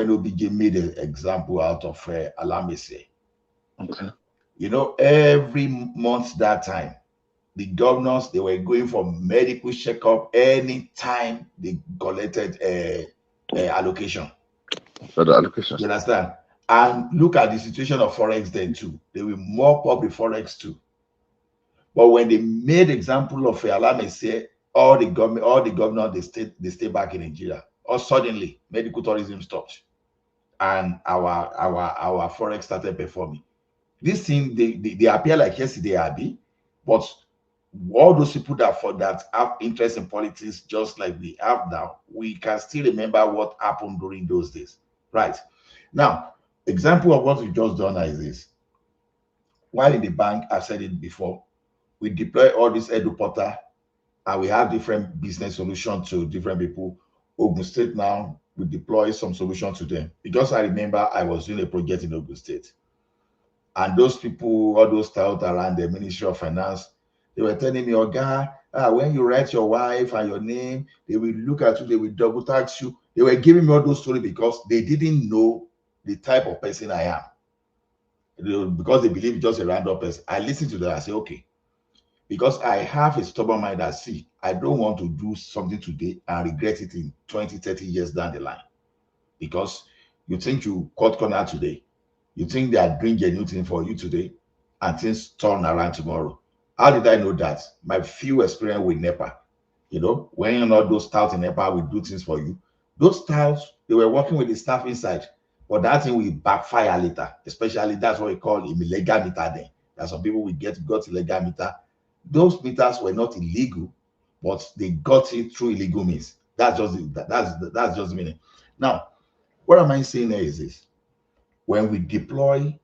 OBJ made an example out of Alamese. Okay. You know, every month that time, the governors they were going for medical checkup anytime they collected allocation. For the allocations. You understand? And look at the situation of forex then too. They will mop up the forex too. But when they made example of Alamese, all the governors they stay back in Nigeria. Or suddenly medical tourism stopped, and our forex started performing. This thing they appear like yesterday, Abby, but all those people that have interest in politics, just like we have now, we can still remember what happened during those days, right? Now, example of what we just done is this. While in the bank, I've said it before, we deploy all this Edu Portal, and we have different business solutions to different people. Ogun State now, we deploy some solution to them. Because I remember I was doing a project in Ogun State. And those people, all those touts around the Ministry of Finance, they were telling me, oh God, when you write your wife and your name, they will look at you, they will double tax you. They were giving me all those stories because they didn't know the type of person I am. Because they believe just a random person. I listened to them, I say, okay. Because I have a stubborn mind that, see, I don't want to do something today and regret it in 20, 30 years down the line. Because you think you cut corner today, you think they are doing a new thing for you today, and things turn around tomorrow. How did I know that? My few experience with NEPA. You know, when you're not those touts in NEPA will do things for you. Those touts, they were working with the staff inside, but that thing will backfire later. Especially that's what we call a illegal meter then. That some people will got illegal meter. Those meters were not illegal, but they got it through illegal means. That's just the meaning. Now, what am I saying here is this: when we deploy,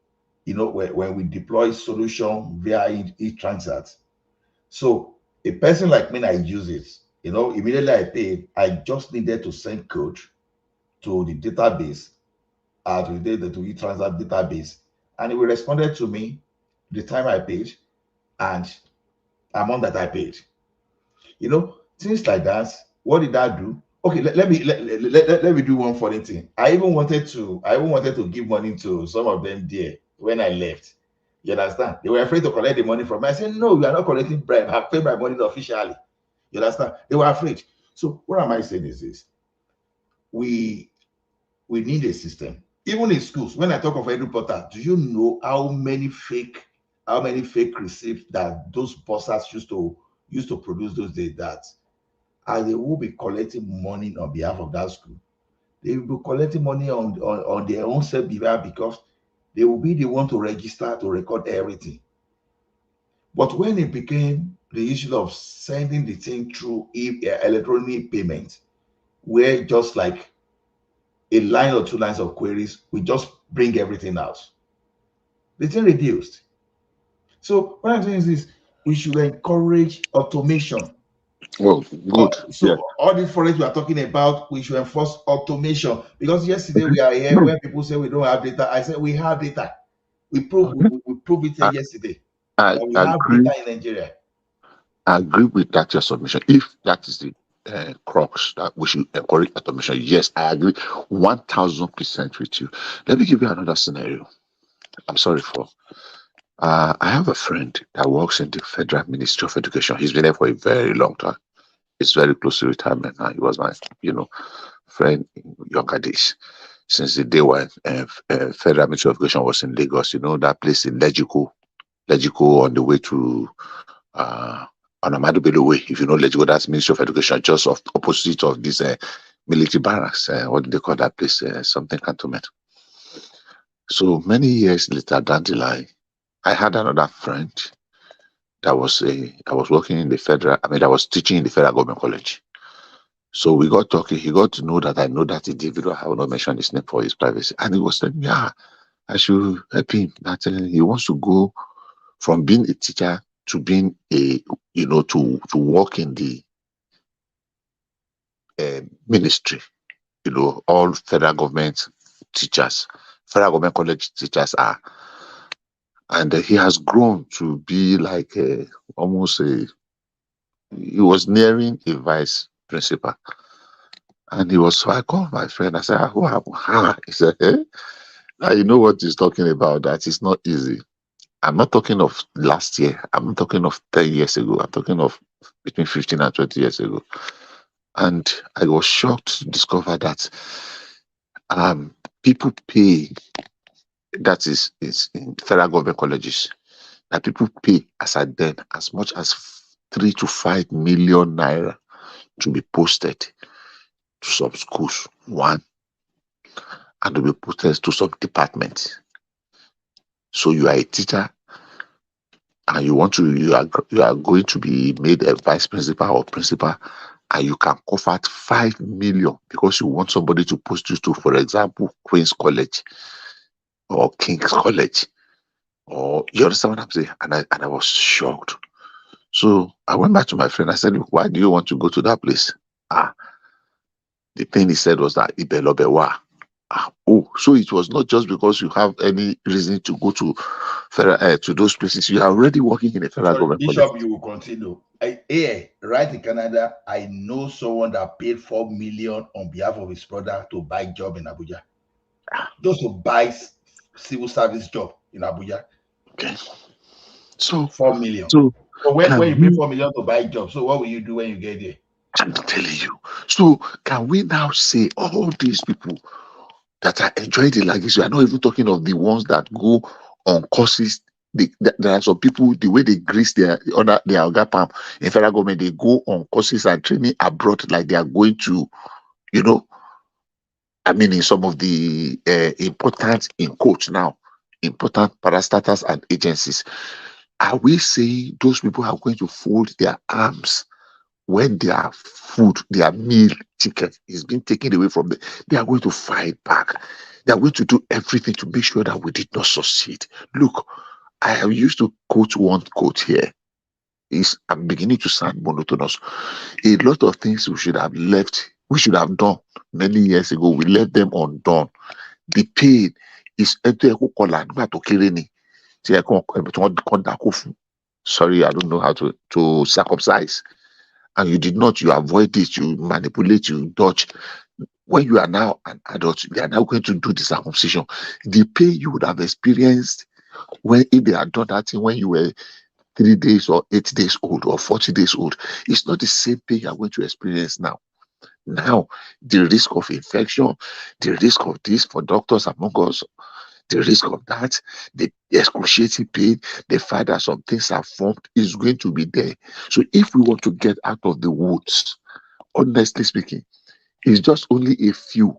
when we deploy solution via e-transact, so a person like me, I use it. Immediately I paid. I just needed to send code to the database, to e-transact database, and it responded to me the time I paid and amount that I paid. Things like that. What did I do? Okay, let me do one funny thing. I even wanted to give money to some of them there when I left. You understand? They were afraid to collect the money from me. I said, no, you are not collecting bribe. I've paid my money officially. You understand? They were afraid. So what am I saying is this? We need a system. Even in schools, when I talk of Edu Portal, do you know how many fake receipts that those bosses used to produce those days, that as they will be collecting money on behalf of that school, they will be collecting money on their own self-behalf, because they will be the one to register, to record everything. But when it became the issue of sending the thing through electronic payment, where just like a line or two lines of queries, we just bring everything out, the thing reduced. So what I'm saying is this: we should encourage automation. Well, good. All these forex we are talking about, we should enforce automation. Because yesterday we are here when people say we don't have data. I said we have data. We prove it yesterday. That we have data in Nigeria. I agree with that, your submission. If that is the crux, that we should encourage automation, yes, I agree 1000% with you. Let me give you another scenario. I'm sorry for. I have a friend that works in the Federal Ministry of Education. He's been there for a very long time. is very close to retirement now. He was my, friend in younger days. Since the day when Federal Ministry of Education was in Lagos, that place in Legico on the way to on Amadu Bello Way. If you know Legico, that's Ministry of Education, just opposite of this military barracks. What do they call that place? Something cantonment. So many years later down the line, I had another friend that was I was working in the federal. I was teaching in the federal government college. So we got talking. He got to know that I know that individual. I will not mention his name for his privacy. And he was telling me, I should help him. That he wants to go from being a teacher to being to work in the ministry. All federal government teachers, federal government college teachers are. And he has grown to be like he was nearing a vice principal. And so I called my friend. I said, what happened? He said, now you know what he's talking about, that it's not easy. I'm not talking of last year. I'm not talking of 10 years ago. I'm talking of between 15 and 20 years ago. And I was shocked to discover that people pay, that is in federal government colleges, that people pay as much as 3 to 5 million naira to be posted to some schools, one, and to be posted to some departments. So you are a teacher and you are going to be made a vice principal or principal, and you can cover 5 million because you want somebody to post you to, for example, Queen's College or King's College. Or you understand what I'm saying? And I was shocked. So I went back to my friend. I said, why do you want to go to that place? The thing he said was that Ibelobewa. So it was not just because you have any reason to go to those places. You are already working in a federal government. Bishop, college. you will continue. Right in Canada, I know someone that paid 4 million on behalf of his brother to buy a job in Abuja. Just to buy civil service job in Abuja. Okay. So 4 million. So when you pay 4 million to buy a job, so what will you do when you get there? I'm telling you. So can we now say all these people that are enjoying the language? We are not even talking of the ones that go on courses. There are some people, the way they grease their other palm in federal government, they go on courses and training abroad like they are going to, in some of the important, in quotes now, important parastatals and agencies. Are we saying those people are going to fold their arms when their food, their meal ticket is being taken away from them? They are going to fight back. They are going to do everything to make sure that we did not succeed. Look, I have used to quote one quote here. I'm beginning to sound monotonous. A lot of things we should have done many years ago. We left them undone. The pain is sorry, I don't know how to circumcise. And you did not, you avoid it, you manipulate, you dodge. When you are now an adult, they are now going to do the circumcision. The pain you would have experienced if they had done that thing when you were 3 days or 8 days old or 40 days old, it's not the same pain you are going to experience now. Now, the risk of infection, the risk of this for doctors among us, the risk of that, the excruciating pain, the fact that some things are formed is going to be there. So if we want to get out of the woods, honestly speaking, it's just only a few,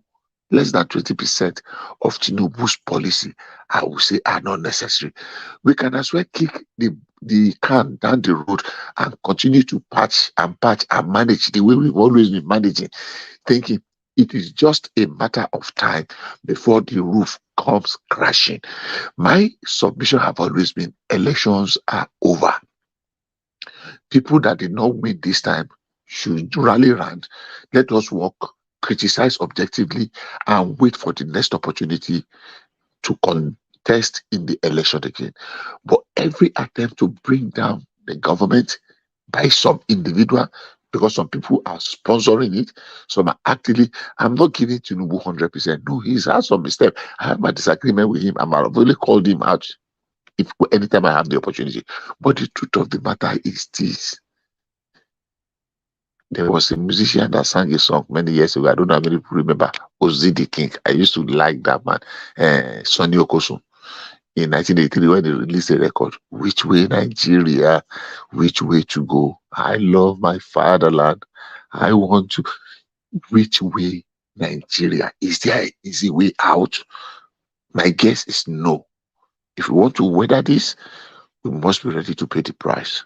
less than 20% of Tinubu's policy, I would say, are not necessary. We can as well kick the can down the road and continue to patch and manage the way we've always been managing, thinking it is just a matter of time before the roof comes crashing. My submission have always been elections are over. People that did not win this time should rally around. Let us work, criticize objectively, and wait for the next opportunity to contest in the election again. But every attempt to bring down the government by some individual, because some people are sponsoring it, some are actively, I'm not giving Tinubu 100%. No, he's had some mistake. I have my disagreement with him. I've really called him out anytime I have the opportunity. But the truth of the matter is this. There was a musician that sang a song many years ago. I don't know how many people remember. Ozidi King. I used to like that man. Sonny Okosun. In 1983, when they released a record, Which Way Nigeria, Which Way to Go? I love my fatherland. I want to. Which way Nigeria? Is there an easy way out? My guess is no. If we want to weather this, we must be ready to pay the price.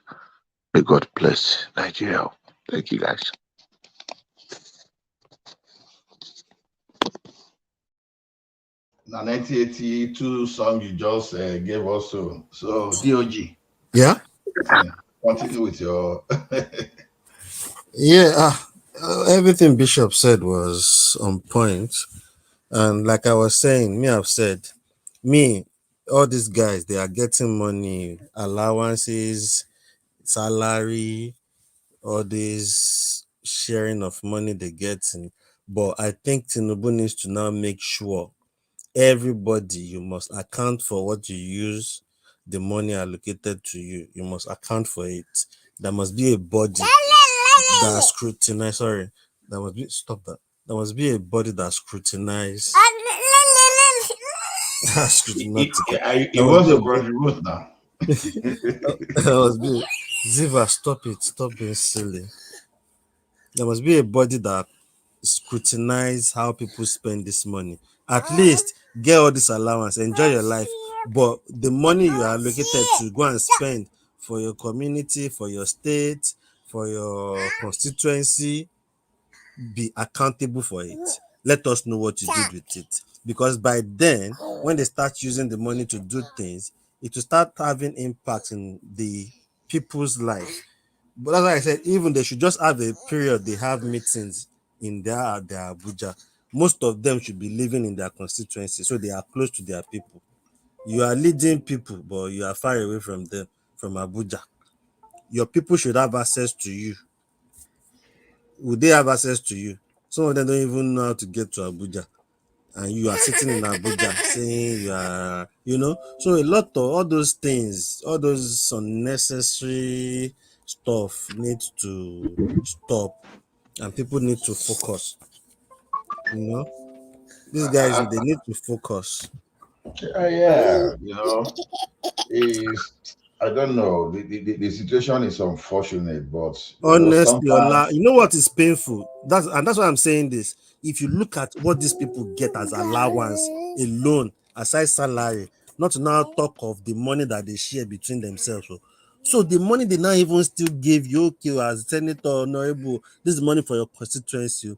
May God bless Nigeria. Thank you, guys. Now, 1982 song you just gave us. So DOG. Yeah. Continue with your. Yeah. Everything Bishop said was on point. And like I was saying, I've said, all these guys, they are getting money, allowances, salary, all this sharing of money they getting. But I think Tinubu needs to now make sure everybody, you must account for what you use the money allocated to you. You must account for it. There must be a body that scrutinize. Sorry, there must be that. There must be a body that scrutinize. It was a broad route now. There must be. Ziva, stop it. Stop being silly. There must be a body that scrutinize how people spend this money. At least get all this allowance, enjoy your life. But the money you are allocated to go and spend for your community, for your state, for your constituency, be accountable for it. Let us know what you did with it. Because by then, when they start using the money to do things, it will start having impact in the people's life. But that's why I said, even they should just have a period they have meetings in their Abuja. Most of them should be living in their constituency, so they are close to their people. You are leading people, but you are far away from them, from Abuja. Your people should have access to you. Would they have access to you? Some of them don't even know how to get to Abuja. And you are sitting in Abuja saying you are, so a lot of all those things, all those unnecessary stuff needs to stop, and people need to focus. These guys, they need to focus. Yeah, is I don't know. The situation is unfortunate, but Honestly, sometimes you know what is painful? That's why I'm saying this. If you look at what these people get as allowance alone, aside salary, not to now talk of the money that they share between themselves. So the money they now even still give you, okay, as senator, honorable, this is money for your constituency.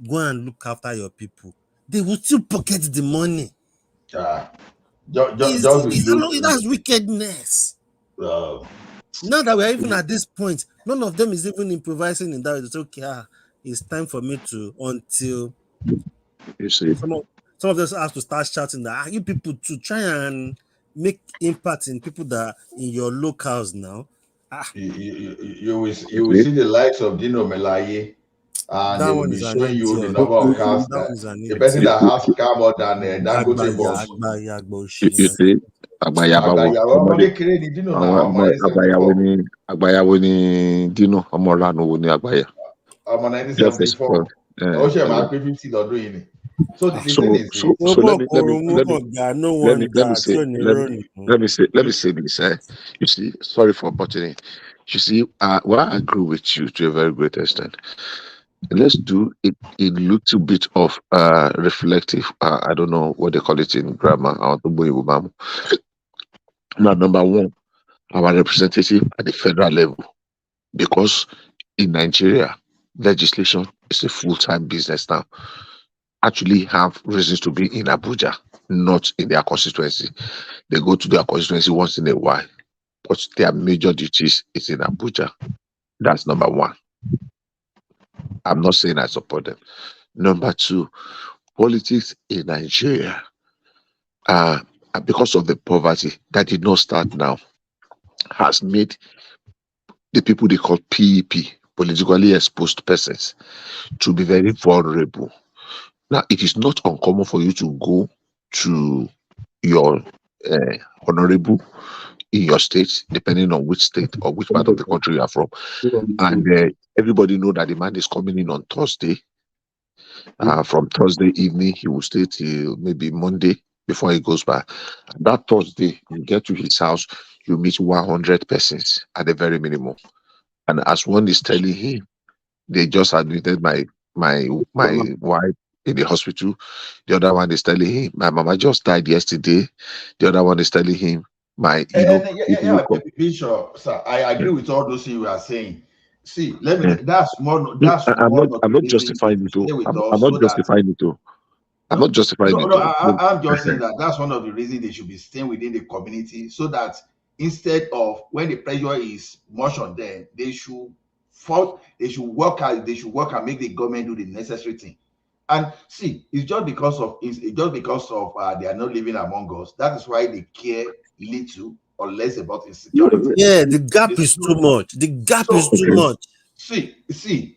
Go and look after your people. They will still pocket the money. That's wickedness. Now that we're even at this point, none of them is even improvising in that. It's okay. It's time for me to, until you see, some of them have to start shouting that you people to try and make impact in people that are in your locals now. You will see the likes of Dino Melaye, and they will be showing you the number of cars the person that has car more than Dangote boss. You see, Agbayawo ni Dino, Omoranu wo ni Agbaya. I'm on 1974. So the thing is, let me say this. You see, sorry for butting. You see, well, I agree with you to a very great extent. Let's do a little bit of reflective. I don't know what they call it in grammar. Now, number one, our representative at the federal level, because in Nigeria, legislation is a full-time business now. Actually have reasons to be in Abuja, not in their constituency. They go to their constituency once in a while, but their major duties is in Abuja. That's number one. I'm not saying I support them. Number two, politics in Nigeria, because of the poverty that did not start now, has made the people they call PEP, politically exposed persons, to be very vulnerable. Now, it is not uncommon for you to go to your honorable in your state, depending on which state or which part of the country you are from. And everybody know that the man is coming in on Thursday. From Thursday evening, he will stay till maybe Monday before he goes back. And that Thursday, you get to his house, you meet 100 persons at the very minimum. And as one is telling him, they just admitted my wife in the hospital. The other one is telling him, my mama just died yesterday. The other one is telling him, Bishop, sir, I agree with all those things you are saying. See, let me. Yeah. That's one. That's I'm one not. of I'm the not reasons justifying they it. stay with I'm us, not so that justifying it. I'm not justifying it. I'm just saying that that's one of the reasons they should be staying within the community, so that instead of when the pressure is much on them, they should work and make the government do the necessary thing. And see, it's just because of they are not living among us. That is why they care little or less about insecurity. Yeah, the gap is too much. The gap is too much. See,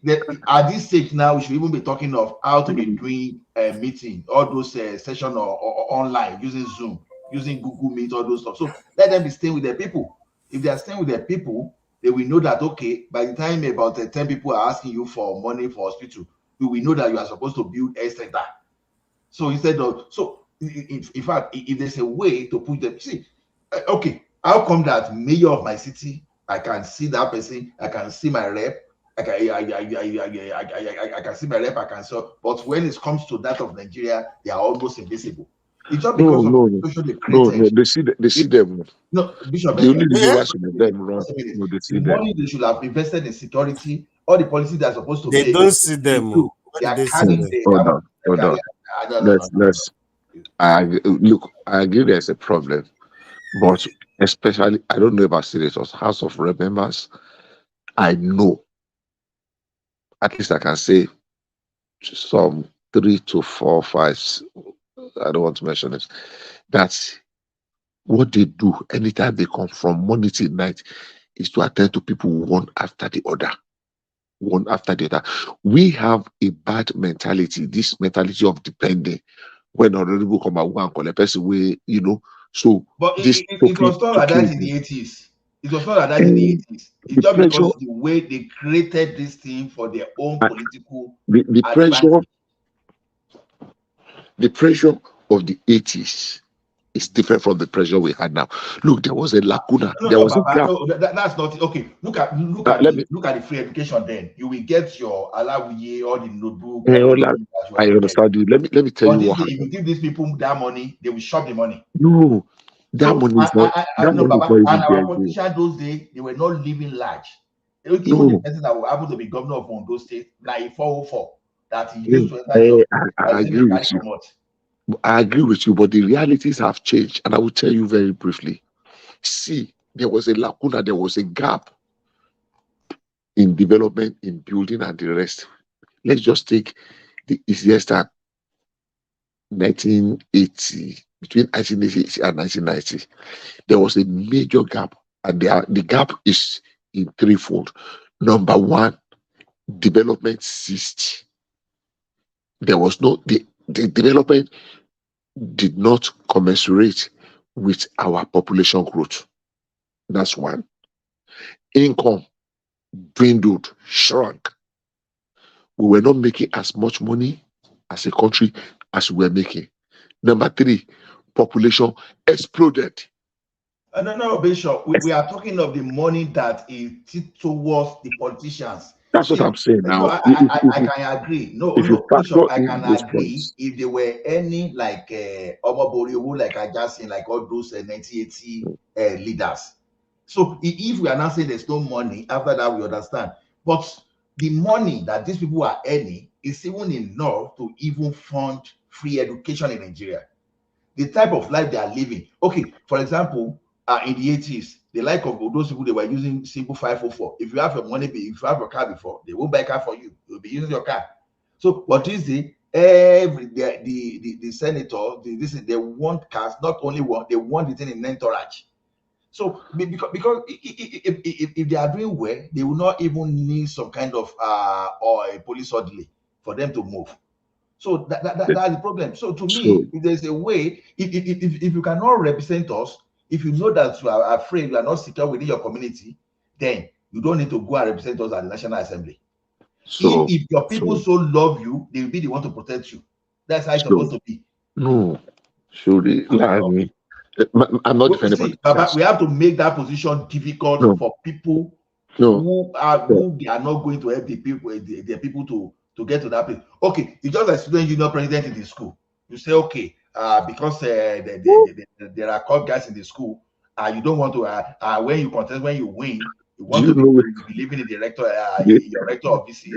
that at this stage now, we should even be talking of how to be doing a meeting, all those session or online using Zoom, using Google Meet, all those stuff. So let them be staying with their people. If they are staying with their people, they will know that okay, by the time about 10 people are asking you for money for hospital, you will know that you are supposed to build a center. So instead of in fact, if there's a way to put them, see, okay, how come that mayor of my city, I can see that person, I can see my rep, I can see my rep, I can so, but when it comes to that of Nigeria, they are almost invisible. It's just because of the situation they created. No, they see them. No, Bishop, The only reason why some of them run, they see the them. money they should have invested in security, all the policies they are supposed to They make, don't see them. they are They carrying Hold on. Let's. Look. I agree. There's a problem, but especially I don't know about senators, House of Rep members. I know, at least I can say, some 3 to 4, 5. I don't want to mention it. That's what they do anytime they come from morning till night is to attend to people one after the other. One after the other. We have a bad mentality, this mentality of depending. When honorable come out and call a person way, so but this it was not like that in the 80s. It was not like that in the 80s. It's just because the way they created this thing for their own political the pressure of the 80s is different from the pressure we had now. Look, there was a lacuna. There was a gap. That's not okay. Look at the free education. Then you will get your alawiye or the notebook. I understand you. Let me tell you what If happened. you give these people that money, they will shop the money. No, that money is not. And our there. politicians those days, they were not living large. Even the person that will happen to be governor of Ondo State, like 404, that he used to enter I agree with you. I agree with you, but the realities have changed, and I will tell you very briefly. See, there was a lacuna, there was a gap in development, in building, and the rest. Let's just take the easiest at 1980, between 1980 and 1990. There was a major gap, and the gap is in threefold. Number one, development ceased. There was no the development did not commensurate with our population growth. That's one. Income dwindled, shrunk. We were not making as much money as a country as we were making. Number three, population exploded. No, Bishop. We are talking of the money that is towards the politicians. That's what I'm saying now. I can agree. No, Bishop, I can agree points. if there were any like Omoboriwo, like I just seen, like all those 1980 leaders. So if we are not saying there's no money, after that we understand. But the money that these people are earning is even enough to even fund free education in Nigeria. The type of life they are living. Okay, for example, in the 80s, the like of those people, they were using simple 504. If you have your money, if you have your car before, they won't buy a car for you. You'll be using your car. So what is the senator, they want cars, not only one, they want it in an entourage. So because if they are doing well, they will not even need some kind of or a police orderly for them to move. So that's the problem. So to me, if there's a way, if you cannot represent us, If you know that you are afraid, you are not secure within your community, then you don't need to go and represent us at the National Assembly. So, if your people so love you, they will be the one to protect you. That's how it's supposed to be. No, surely, I mean, I'm not defending See, politicians. we have to make that position difficult for people who they are not going to help the people, the people to get to that place. Okay, it's just like student union president in the school. You say, okay, because there are cop guys in the school, you don't want to when you contest, when you win, you want to be living in the rector, your rector of VC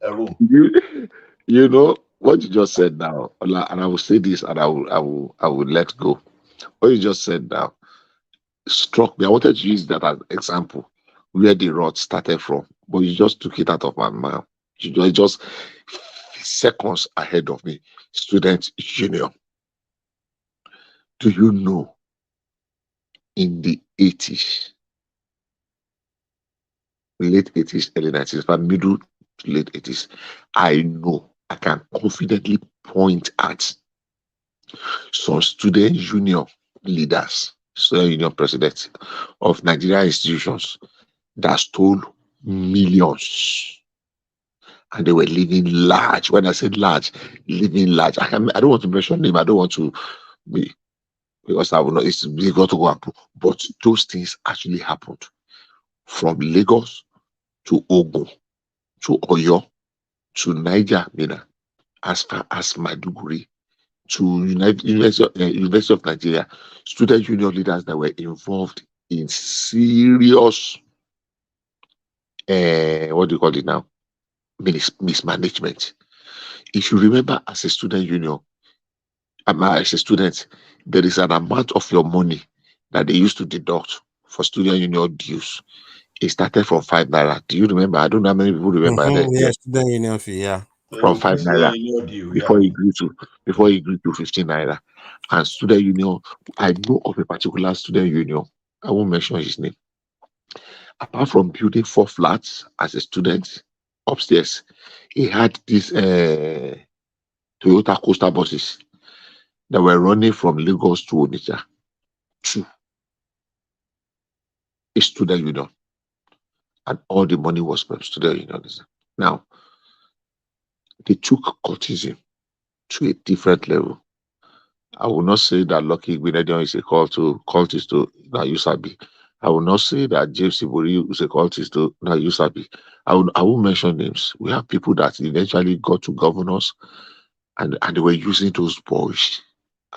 room. You know what you just said now, and I will say this, and I will let go. What you just said now struck me. I wanted to use that as an example where the rot started from, but you just took it out of my mouth. You just seconds ahead of me. Student union. Do you know in the 80s, late 80s, early 90s, but middle to late 80s, I know I can confidently point at some student union leaders, student union presidents of Nigerian institutions that stole millions. And they were living large. When I said large, living large. I don't want to mention name. I don't want to be, because I will not. It's got to go up. But those things actually happened from Lagos to Ogun to Oyo to Niger, Mina, as far as Maiduguri to University of Nigeria. Student union leaders that were involved in serious, what do you call it now? Mismanagement. If you remember, as a student union, as a student, there is an amount of your money that they used to deduct for student union dues. It started from 5 naira. Do you remember? I don't know how many people remember that. Yeah, student union fee, yeah. From 5 naira before he grew to 15 naira. And student union, I know of a particular student union. I won't mention his name. Apart from building 4 flats as a student upstairs, he had these Toyota Coaster buses that were running from Lagos to Onitsha to a student union. And all the money was from student unions. Now, they took cultism to a different level. I will not say that Lucky Gbenedion is a cultist to Usabi. I will not say that James Ibori is a cultist to Usabi. I will mention names. We have people that eventually got to governors and they were using those boys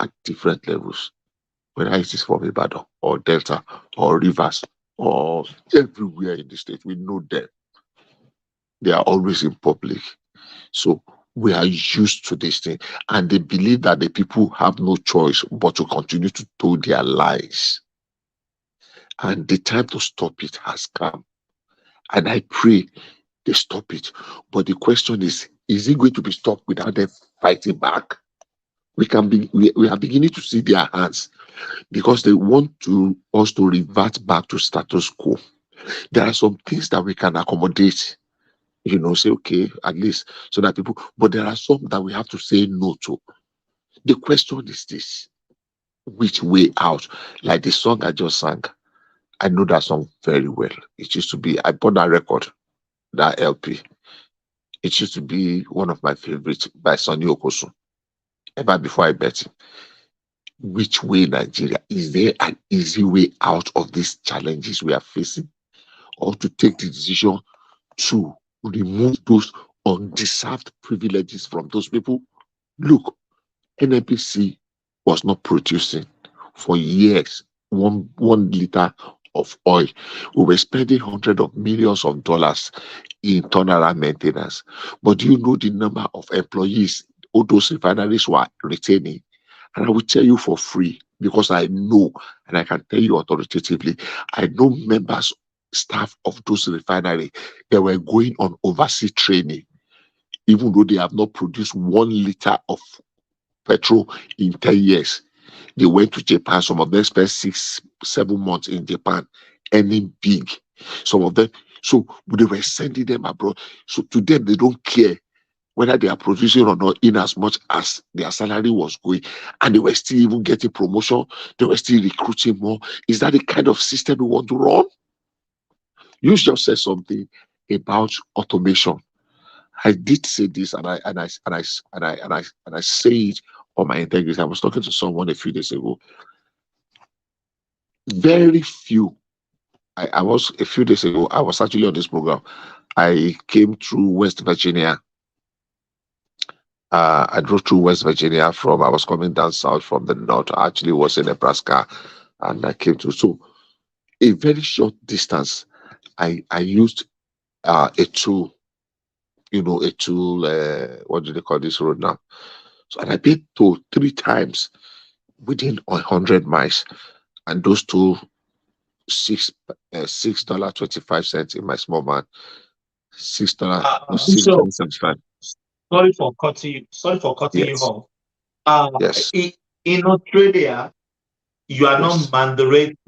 at different levels. Whether it is from Ibadan or Delta or Rivers or everywhere in the state, we know them. They are always in public. So we are used to this thing, and they believe that the people have no choice but to continue to tell their lies. And the time to stop it has come. And I pray they stop it. But the question is it going to be stopped without them fighting back? We are beginning to see their hands because they want us to revert back to status quo. There are some things that we can accommodate. Say, okay, at least so that people, but there are some that we have to say no to. The question is this: which way out? Like the song I just sang, I know that song very well. It used to be, I bought that record, that LP. It used to be one of my favorites by Sonny Okosun. Ever before I bet him. Which way, Nigeria? Is there an easy way out of these challenges we are facing? Or to take the decision to remove those undeserved privileges from those people? Look, NNPC was not producing for years 1 liter of oil. We were spending hundreds of millions of dollars in turnaround maintenance. But do you know the number of employees all those refineries were retaining? And I will tell you for free, because I know, and I can tell you authoritatively, I know members, staff of those refineries, they were going on overseas training, even though they have not produced 1 liter of petrol in 10 years. They went to Japan. Some of them spent 6-7 months in Japan, earning big. Some of them, so they were sending them abroad. So to them, they don't care whether they are producing or not, in as much as their salary was going, and they were still even getting promotion, they were still recruiting more. Is that the kind of system we want to run? You just said something about automation. I did say this, and I say it on my integrity. I was talking to someone a few days ago. Very few. I was a few days ago. I was actually on this program. I came through West Virginia. I drove through West Virginia I was coming down south from the north. I actually was in Nebraska, and I came through. So a very short distance, I used a tool, a tool, what do they call this road now? So, and I paid toll 3 times within 100 miles, and those two, $6.25 in my small man, $6.75. Sorry for cutting you Yes. off. Yes. In Australia, you are Yes. not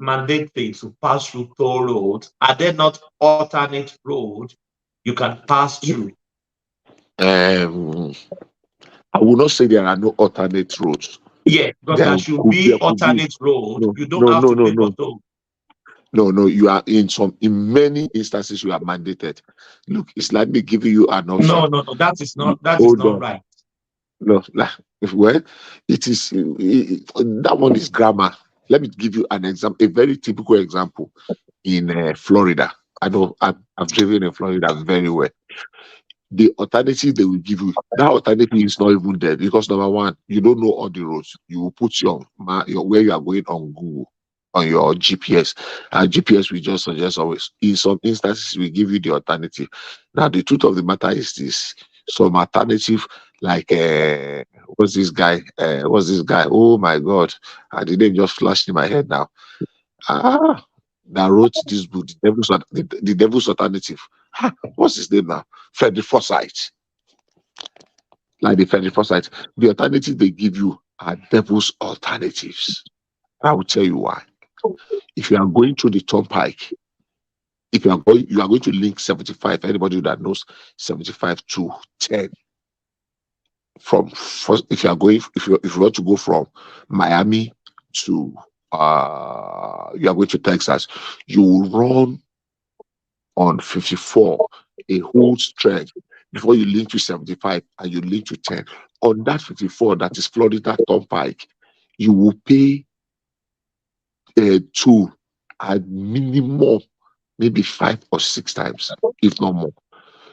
mandated to pass through toll roads. Are there not alternate roads you can pass through? I will not say there are no alternate roads. Yeah, because there should be alternate road. You don't have to pay for toll. No, you are in many instances you are mandated. Look, it's like me giving you an option. No, that is not right. No, well, it is that one is grammar. Let me give you an example, a very typical example in Florida. I know I've driven in Florida very well. The alternative they will give you, that alternative is not even there because number one, you don't know all the roads. You will put your where you are going on Google, on your GPS, and GPS will just suggest always. In some instances, we give you the alternative. Now, the truth of the matter is this: some alternative, like what's this guy? Oh my God! The name just flashed in my head now. That wrote this book, the Devil's Alternative. What's his name now? Frederick Forsyth. Like the Frederick Forsyth. The alternative they give you are devil's alternatives. I will tell you why. If you are going through the turnpike, you are going to link 75. Anybody that knows 75 to 10. If you want to go from Miami to you are going to Texas, you will run on 54 a whole stretch before you link to 75 and you link to 10. On that 54, that is Florida Turnpike, you will pay toll at minimum maybe 5 or 6 times, if not more,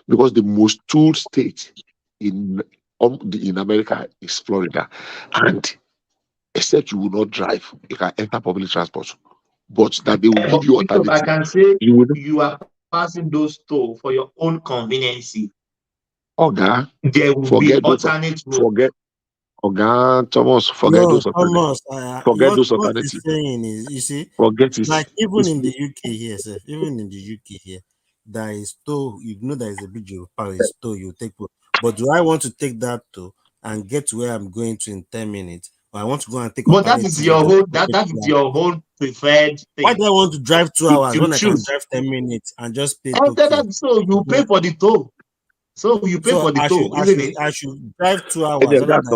because the most toll state in America is Florida, and except you will not drive, you can enter public transport, but that they will give you alternative. I can say you are passing those toll for your own convenience. Okay. There will be alternate road. Thomas, forget those alternatives. Forget those what alternatives. he's saying is, you see, forget it. Like even in the UK here, sir, even in the UK here, there is toll. You know there is a bridge of power. Is toll you take, but do I want to take that toll and get to where I'm going to in 10 minutes? Or I want to go and take. But that is your whole. That is your whole preferred thing. Why do I want to drive 2 hours when I can drive 10 minutes and just pay? So you pay for the toll. So you pay for the toll, isn't it? I should drive 2 hours. Again, that's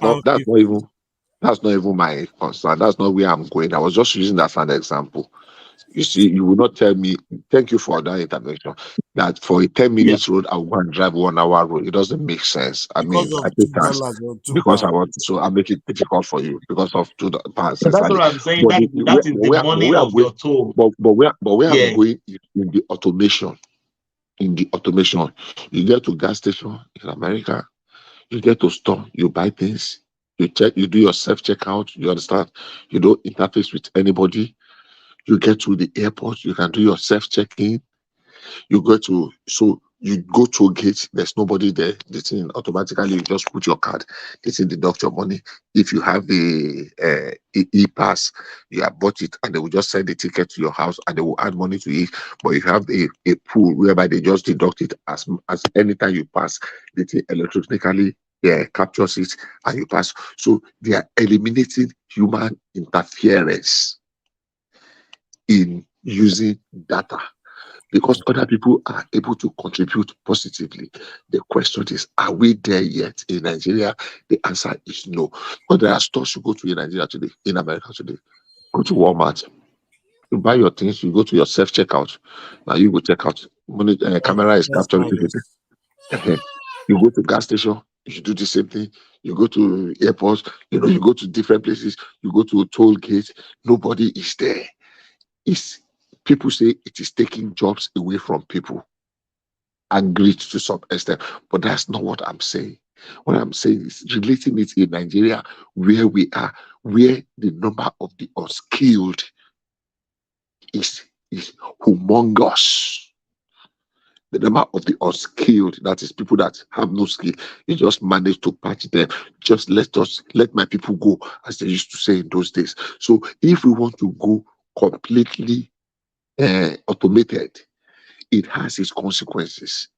not even my concern. That's not where I'm going. I was just using that as an example. You see, you will not tell me, thank you for that intervention, that for a 10 minutes road, I will go and drive 1 hour road. It doesn't make sense. I mean, I pay tax because I want to, so I make it difficult for you because of £2. So that's what I'm saying. That is the money of your toll. But where I'm going is in the automation. In the automation, you get to gas station in America, you get to store, you buy things, you check, you do your self-checkout, you understand, you don't interface with anybody. You get to the airport, you can do your self-check-in. You go to a gate, there's nobody there. The thing automatically, you just put your card, this in deduct your money. If you have the e-pass, you have bought it, and they will just send the ticket to your house and they will add money to it. But if you have a pool whereby they just deduct it as anytime you pass, the thing electronically captures it and you pass. So they are eliminating human interference in using data. because other people are able to contribute positively. The question is, are we there yet in Nigeria? The answer is no. But there are stores you go to in Nigeria today, in America today. Go to Walmart, you buy your things, you go to your self checkout. Now you go check out. Money, camera is Let's capturing try everything. this. You go to gas station, you do the same thing. You go to airports, you go to different places. You go to a toll gate. Nobody is there. It's people say it is taking jobs away from people. Agreed to some extent, but that's not what I'm saying. What I'm saying is relating it in Nigeria, where we are, where the number of the unskilled is humongous. The number of the unskilled, that is people that have no skill, you just manage to patch them. Just let my people go, as they used to say in those days. So if we want to go completely automated, it has its consequences.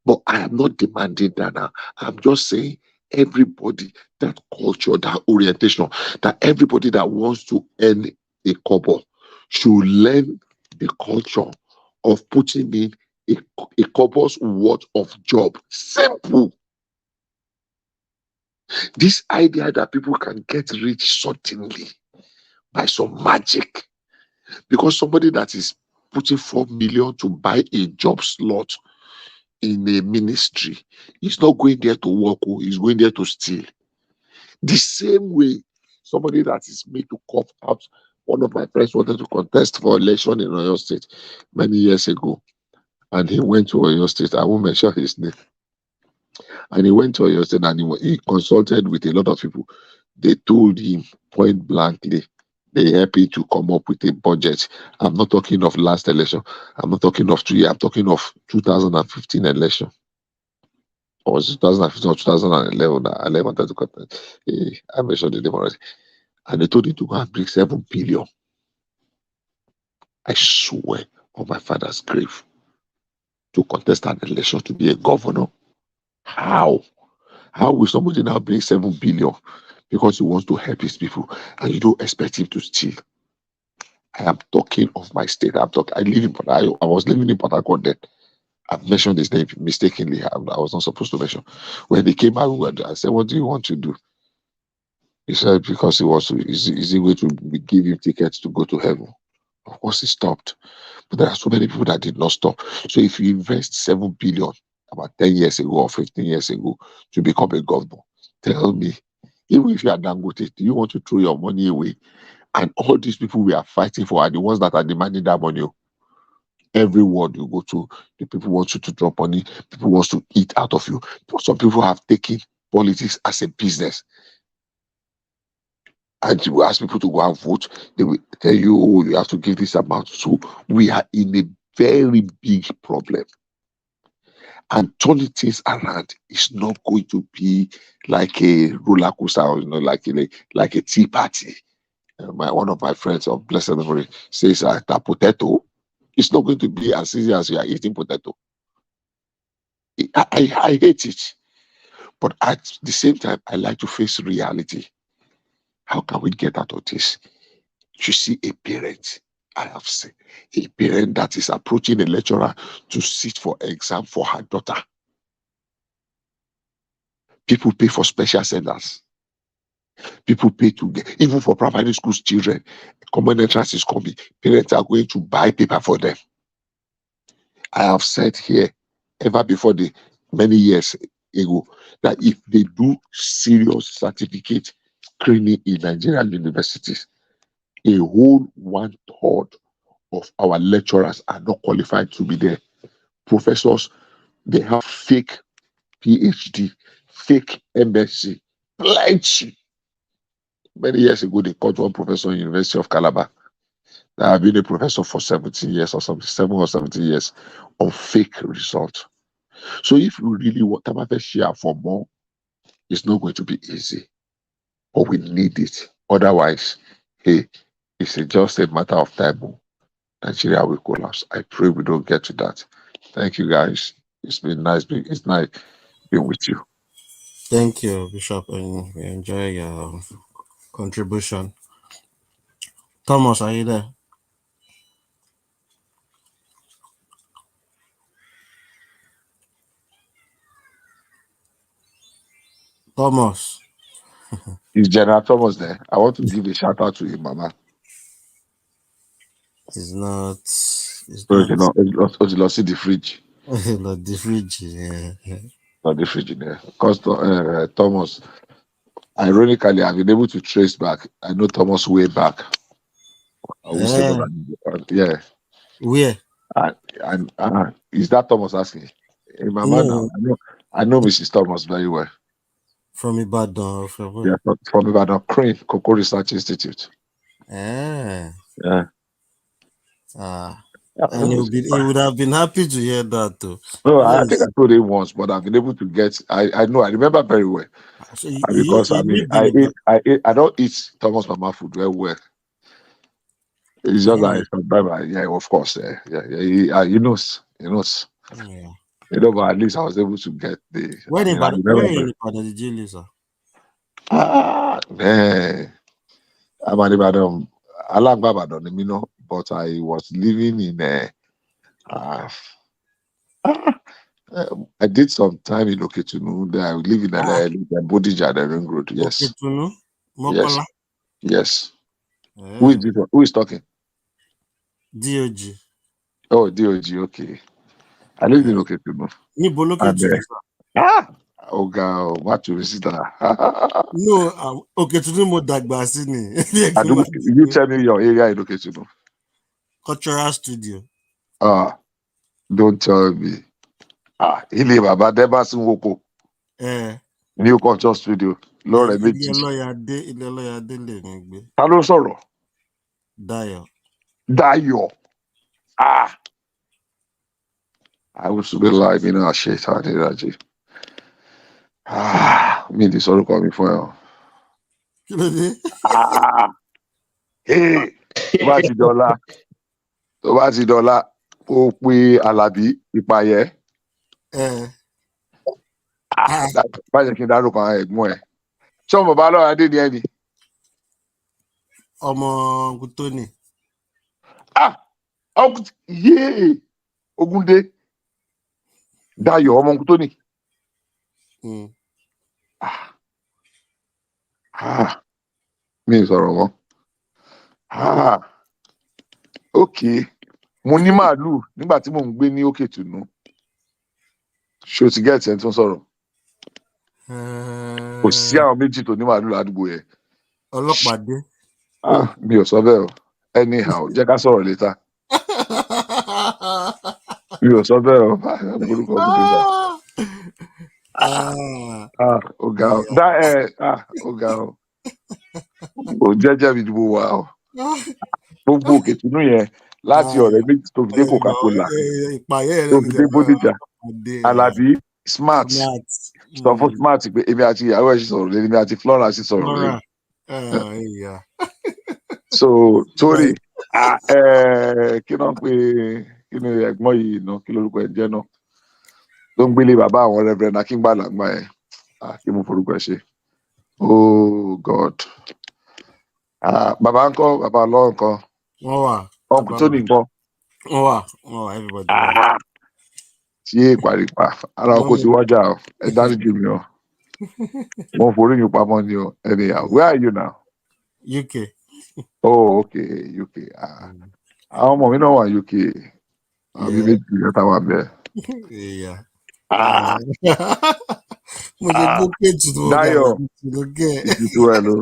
But I am not demanding that now. I'm just saying everybody, that culture, that orientation, that everybody that wants to earn a kobo should learn the culture of putting in a kobo's worth of job. Simple. This idea that people can get rich suddenly by some magic, because somebody that is putting 4 million to buy a job slot in a ministry, he's not going there to work, he's going there to steal. The same way, somebody that is made to cough out. One of my friends wanted to contest for election in Oyo State many years ago, and he went to Oyo State. I won't mention his name. And he went to Oyo State and he consulted with a lot of people. They told him point blankly, they help him to come up with a budget. I'm not talking of last election. I'm not talking of 2 years. I'm talking of 2015 election. Or was it 2015 or 2011? I wanted to contest. I mentioned the name already. And they told him to go and bring 7 billion. I swear on my father's grave, to contest an election to be a governor. How? How will somebody now bring 7 billion because he wants to help his people and you don't expect him to steal? I am talking of my state. I live in Port Harcourt. I was living in Port Harcourt then. I've mentioned his name mistakenly. I was not supposed to mention. When they came out, I said, "What do you want to do?" He said, because is he going to give him tickets to go to heaven? Of course, he stopped. But there are so many people that did not stop. So if you invest 7 billion about 10 years ago or 15 years ago to become a governor, tell me, even if you are Dangote, do you want to throw your money away? And all these people we are fighting for are the ones that are demanding that money. Every word you go to, the people want you to drop money, people want to eat out of you. Some people have taken politics as a business. And you ask people to go and vote, they will tell you, oh, you have to give this amount. So we are in a very big problem. And turning things around is not going to be like a roller coaster, like a tea party. One of my friends of blessed memory says that potato, it's not going to be as easy as you are eating potato. I hate it. But at the same time, I like to face reality. How can we get out of this? You see a parent, I have seen a parent that is approaching a lecturer to sit for exam for her daughter. People pay for special centers. People pay to get, even for primary school children, common entrance is coming. Parents are going to buy paper for them. I have said here, ever before many years ago, that if they do serious certificate screening in Nigerian universities, a whole 1/3 of our lecturers are not qualified to be there. Professors, they have fake PhD, fake MSc, plenty. Many years ago, they caught one professor in University of Calabar that had been a professor for 17 years or something, 7 or 17 years on fake results. So if you really want to share for more, it's not going to be easy. But we need it. Otherwise, hey, it's just a matter of time. Nigeria will collapse. I pray we don't get to that. Thank you, guys. It's been nice. It's nice being with you. Thank you, Bishop, and we enjoy your contribution. Thomas, are you there? Thomas. Is General Thomas there? I want to give a shout out to him, Mama. It's not. It's not see the fridge. Not the fridge. Yeah. Not the fridge there. Because Thomas, ironically, I've been able to trace back. I know Thomas way back. I will say more than yeah. Where? And is that Thomas asking? Hey, Mama, No. now I know Mrs. Thomas very well. From Ibadan. From where? Yeah, from Ibadan Crane Cocoa Research Institute. Ah. Yeah. And he would have been happy to hear that too. No, I think I told him once, but I've been able to get. I know. I remember very well. So Because I don't eat Thomas Mama food very well. It's just like yeah, of course, he knows. Yeah. But at least I was able to get the. Where in Ibadan did you live, sir? Man, I'm at Ibadan. I like Ibadan, but I was living in I did some time in Oketunu. Then I live in Bodija, the Ring Road. Yes. Oketunu? Yes. Who is this one? Who is talking? DOG. Oh, DOG. Okay. I live in Oketunu. Oh God, what to visit? No, Oketunu mo dagba si ni. You tell me your area in Oketunu. Cultural studio. Don't tell me. Ilé bàbá Deba Sinwoko. New culture studio. Lord, ilé lọ́yà dé lè ní gbé. Ta ló sọ̀rọ̀? Dayo. I was to be live in our shit. I did that. Me the sorrow coming for you. Kí ló dé? Hey, tó bá ti dọ́là, ó pe Àlàbí Ìpàyẹ́. Báyọ̀ kí n dárúkọ àwọn ẹ̀gbọ́n ẹ̀. Ṣé ọmọ bàbá lọ́wọ́ adé ni ẹni? Ọmọ Gutoni. Ogunde. Dayọ̀ ọmọ Gutoni. Mi sọ̀rọ̀ wọn. Okay. Mo ní màálù nígbà tí mò ń gbé ní Òkètùnú. Ṣé o ti gẹ́ẹ̀tì ẹni tó ń sọ̀rọ̀? Kò sí àwọn méjì tó ní màálù ládùúgbò yẹn. Ọlọ́pàá dé. Mi ò sọ bẹ́ẹ̀ o. Anyhow, jẹ́ ká sọ̀rọ̀ later. Mi ò sọ bẹ́ẹ̀ o. Burúkú ọdún nígbà. Ọ̀gá o. Ọ̀gá o. Kò jẹ́jẹ́ mi dìbò wá o. Gbogbo Òkètùnú yẹn láti ọ̀rẹ́ méjì tó fi dé Coca-Cola. Tó fi dé Bódìjà. Àlàbí smart. Sọ fún smart pé èmi àti ìyàwó ẹ̀ ṣe sọ̀rọ̀ lé èmi àti Flora ṣe sọ̀rọ̀ lé. So torí kí ló ń pè kí ni ẹ̀gbọ́n yìí náà kí lórúkọ ẹ̀ jẹ́ náà tó ń gbélé bàbá àwọn Reverend Akíngbàlà gbà ẹ̀ kí mo forúkọ ẹ̀ ṣe. Oh God. Bàbá ńkọ́ bàbá lọ́wọ́ ńkọ́. Wọ́n wà. Ọkùnrin tó ní nǹkan. Wọ́n wà everybody. Tí èèpàrípa ara ọkọ ti wájà o ẹ dáríjì mi o. Mo forí yín pamọ́ ni o. Anyhow, where are you now? UK. Oh, okay, UK. Àwọn ọmọ mi náà wà UK. Àwọn mi méjì lẹ́tà wà bẹ́ẹ̀. Mo ṣe gbó péjì tó ga lókè. Ìtìtú ẹ̀ ló.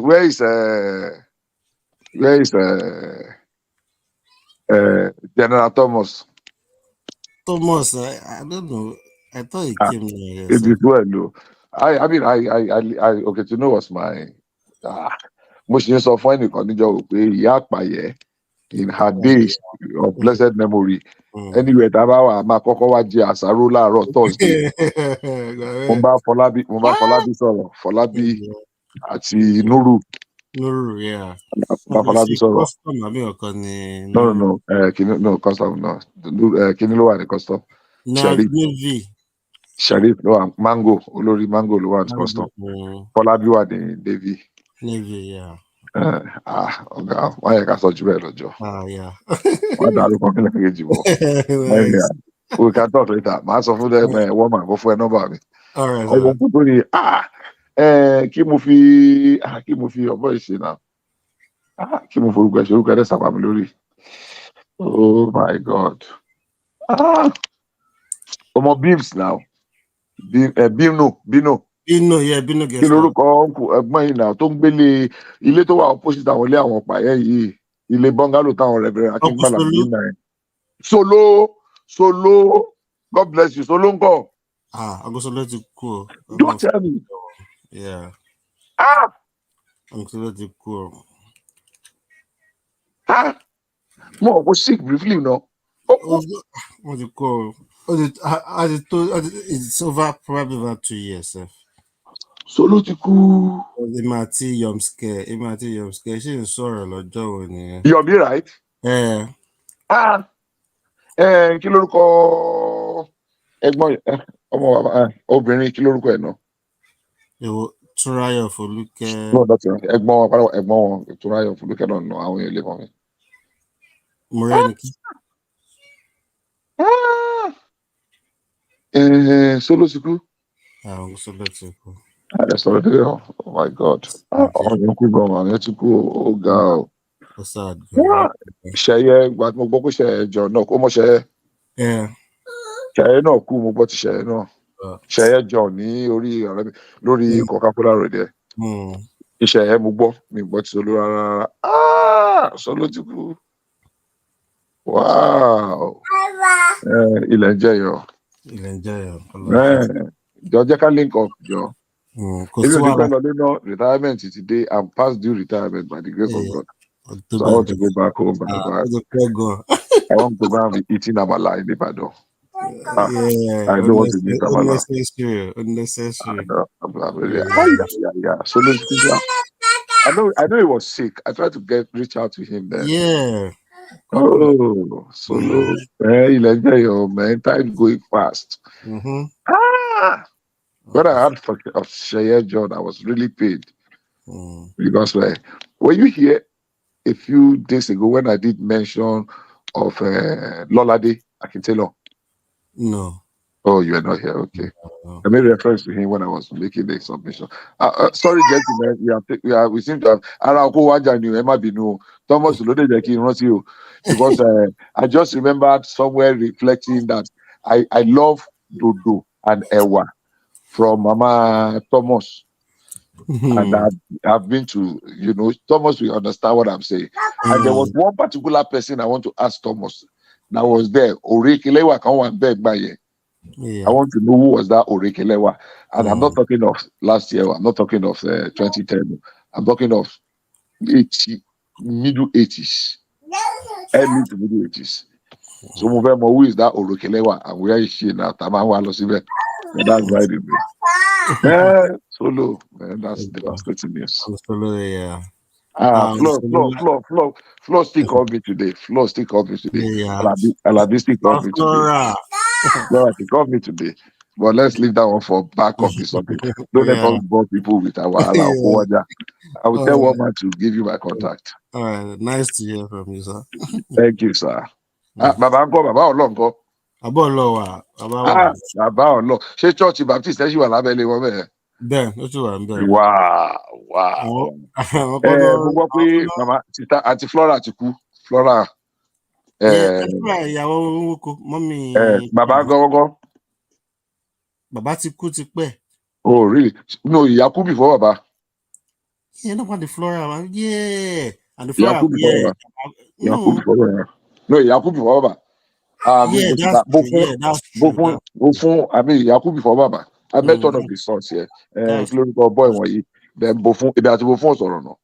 Where is General Thomas? Thomas, I don't know. I thought he came here. It is well, no. I mean, Oketunu was my. Mo ṣe ń sọ fún ẹnìkan níjọ́ pé ìyá àpàyẹ in her days of blessed memory. Anyway, tá a bá wà máa kọ́kọ́ wá jẹ àsáró láàárọ̀ Thursday. Mo bá Fọlábí sọ̀rọ̀, Fọlábí àti Nuru. Nuru, yeah. Bá Fọlábí sọ̀rọ̀. Custom àbí ọ̀kan ni. No, custom no. Kíní ló wà ní custom. Sharif ló wà Mango, olórí Mango ló wà ní custom. Fọlábí wà ní Navy, yeah. Ọ̀gá, wọ́n yẹ ká sọ jù bẹ́ẹ̀ lọ́jọ́. Yeah. Wọ́n dàrú kan kílẹ̀ kejì bọ̀. We can talk later. Mass of them, woman, go for a number. All right, I want to do kí mo fi ọ̀bọ ìṣe náà. Kí mo forúkọ ẹ̀ṣẹ̀ orúkọ ẹ̀dẹ̀ sábà mi lórí. Oh my God. Ọmọ Beams now. Bino. Bino, yeah, Bino Kí gets lorúkọ ẹ̀gbọ́n yìí náà tó ń gbélé ilé tó wà opposite àwọn ilé àwọn pààyẹ yìí. Ilé bungalow táwọn Reverend Akíngbàlà gbé náà. Solo. God bless you. Solo ńkọ́. Uncle Solo ti kú. Don't tell me. Yeah. Uncle Solo ti kú. Mo was sick briefly, no. What you call? It's over probably about 2 years, sir. Solo ti kú. Imati Yomske. She ń sọ̀rọ̀ lọ́jọ́ òní. You'll be right. Yeah. Kí lorúkọ ẹ̀gbọ́n ọmọ bàbá obìnrin kí lorúkọ ẹ̀ náà. Túnráyọ̀ Fọlúkẹ́. No, that's right. Ẹ̀gbọ́n wọn Túnráyọ̀ Fọlúkẹ́ náà nà àwọn èèyàn lè mọ̀ mi. Moreniki. Solo ti kú. Solo ti kú. That's all it is. Oh my God. Ọ̀rọ̀ kú gan man, ẹ ti kú ó ga o. Ó sad. Ṣẹ̀yẹ ìgbà tí mo gbọ́ pé Ṣẹ̀yẹ jọ náà kó mọ̀ Ṣẹ̀yẹ. Ṣẹ̀yẹ náà kú mo gbọ́ ti Ṣẹ̀yẹ náà. Ṣẹ̀yẹ jọ ní orí ọ̀rẹ́ mi lórí Coca-Cola road ẹ̀. Ṣẹ̀yẹ mo gbọ́ mi gbọ́ ti Solo rárá. Solo ti kú. Wow. Ilẹ̀ ń jẹ́ yọ. Jọ jẹ́ ká link up jọ. If you depend on retirement today, I'm past due retirement by the grace of God. So I want to go back home. I want to go and be eating amala in Ibadan. I don't want to eat amala. Unnecessary. Yeah. So I know he was sick. I tried to reach out to him then. Yeah. Oh, Solo. Man, time going fast. When I heard of Sheye John, I was really paid. Because were you here a few days ago when I did mention of Lolade Akintelo? No. Oh, you are not here. Okay. I made reference to him when I was making the submission. Sorry, gentlemen. We seem to have Thomas because I just remembered somewhere reflecting that I love Dodo and Ewa from Mama Thomas. And I've been to, Thomas will understand what I'm saying. And there was one particular person I want to ask Thomas that was there. I want to know who was that Orekelewa. And I'm not talking of last year. I'm not talking of 2010. I'm talking of middle 80s. Early to middle 80s. So who is that Orekelewa and where is she now? That's right in me. Solo, man, that's devastating news. Yeah. Flo still called me today. Yeah. Alabi still called me today. Flora, she called me today. But let's leave that one for back of the subject. Don't let us bore people with our I will tell one man to give you my contact. All right. Nice to hear from you, sir. Thank you, sir. Baba Olongo. Baba Olongo. She church Baptist she wà lábẹ́lé wọn bẹ́ẹ̀. Bẹ́ẹ̀ ló ti wà níbẹ̀. Wow. Mo gbọ́ pé mama sister Aunty Flora ti kú. Flora. Ìyàwó oko mọ́mí. Bàbá gọ́gọ́. Bàbá ti kú ti pẹ́. Oh, really? No, ìyá kú before Baba. Yeah, not about the Flora. Yeah. And the Flora. No, ìyá kú before Baba. That's Bofun, I mean, ìyá kú before Baba. I met one of the sons here. Boy wọ̀nyí. Then Bofun, ibi àti Bofun sọ̀rọ̀ náà.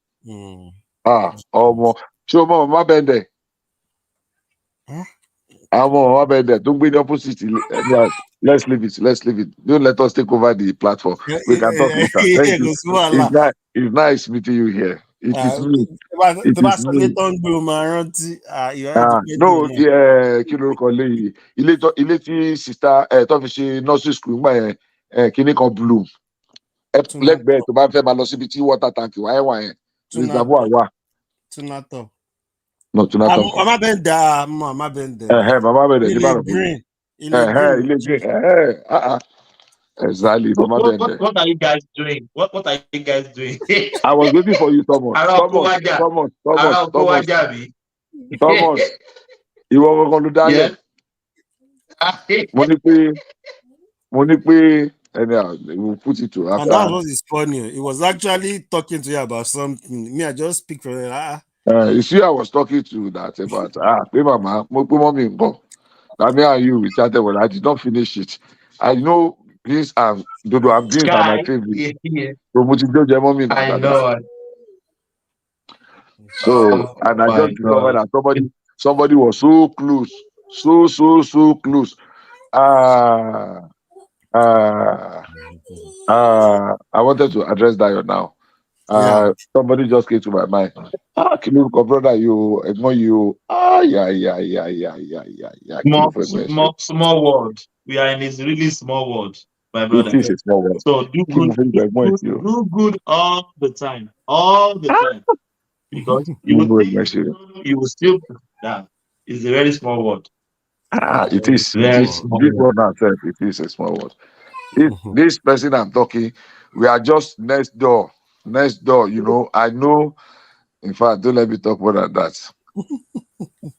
Ọmọ. Ṣé o mọ̀ Mama Bende? Mama Bende, don't be the opposite. Let's leave it. Don't let us take over the platform. We can talk later. Thank you. It's nice meeting you here. It is me. No, kí lorúkọ lẹ́yìn ilé tí sister tó fi ṣe nursery school gbà yẹn kíní kan blue lẹ́gbẹ̀ẹ́ tó bá fẹ́ máa lọ síbi tí water tank wà yẹn reservoir wà. Tunato. No, Tunato. Mama Bende. Mama Bende. Green. Exactly. What are you guys doing? What are you guys doing? I was waiting for you, Thomas. Thomas. You were going to die. Money, anyhow, we'll put it to And after. that's what is funny. He was actually talking to you about something. Me, I just speak from it. You see, I was talking to that about mama, mommy, me and you, we chatted. Well, I did not finish it. I know beans and dodo and beans are my favorite. I know. So, and I just discovered that somebody was so close, so close. I wanted to address that now. Somebody just came to my mind. Kinuko, brother, you ignore you. Small world. We are in this really small world, my brother. It is a small world. So do good all the time. All the time. Because you will still that. It's a very small world. It is. Very Small world. It is a small world. This person I'm talking, we are just next door. I know. In fact, don't let me talk more than that.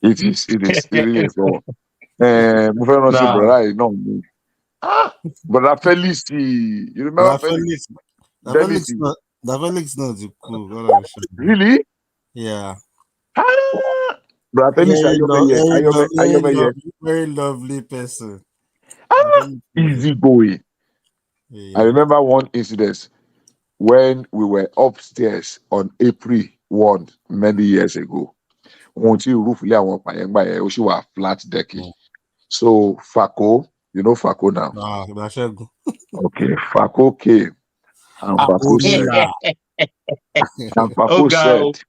It really is small. Brother Felix, you remember Felix? Felix not cool. Really? Yeah. Brother Felix, very lovely person. Easy going. Yeah. I remember one incident when we were upstairs on April 1 many years ago. She was flat decking. So Fako, you know Fako now. Okay, Fako came and Fako said,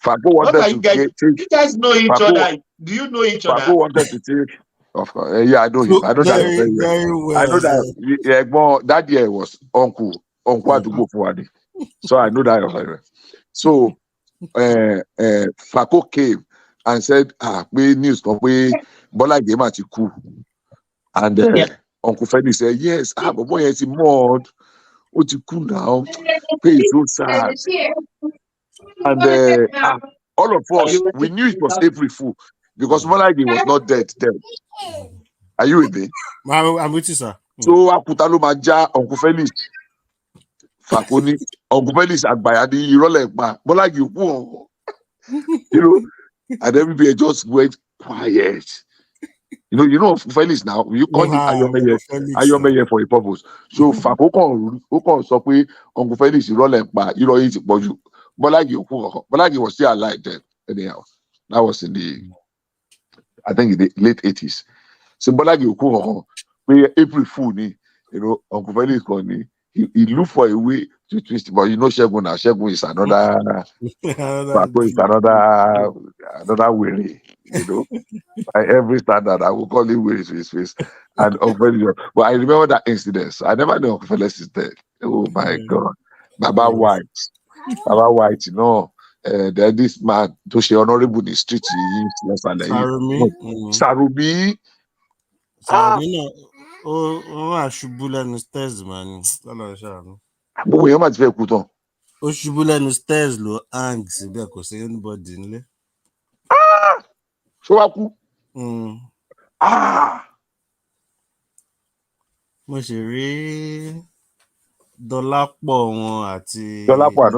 Fako wanted to take. You guys know each other. Do you know each other? Fako wanted to take. Of course, yeah, I know him. I know that very well. I know that that year was uncle to go forward. So I know that very well. So Fako came and said, we news we Bola game at cool. And Uncle Freddy said, yes, but boy, it's mod. What you cool now? It's so sad. And all of us, we knew it was April Fool because Bola game was not dead then. Are you with me? I'm with you, sir. So Akutalo Maja, Uncle Felix, Fakoni, Uncle Felix Agbayadi, you roll like Bola you know, and everybody just went quiet. You know, Felix now, you call him Ayomeye for a purpose. So Fakoko so Uncle Felix you roll like you know it, but you Bola was still alive then. Anyhow, that was in I think in the late 80s. So April Fool, you know, Uncle Felix he looked for a way to twist, but you know, Shegun is another another weary, you know. By every standard, I will call him weary to his face. And but I remember that incident. I never knew Uncle Felix is dead. Oh my God, Baba White, you know. Then this man, to she honorable in the street, Sarumi. Ó ṣubú lẹ́nu stairs man. Gbogbo èèyàn máa ti fẹ́ kú tán. Ó ṣubú lẹ́nu stairs ló hang síbẹ̀ kò sí anybody nílé. Ṣé wàá kú? Mo ṣe rí Dọlápọ̀ wọn àti Dọlápọ̀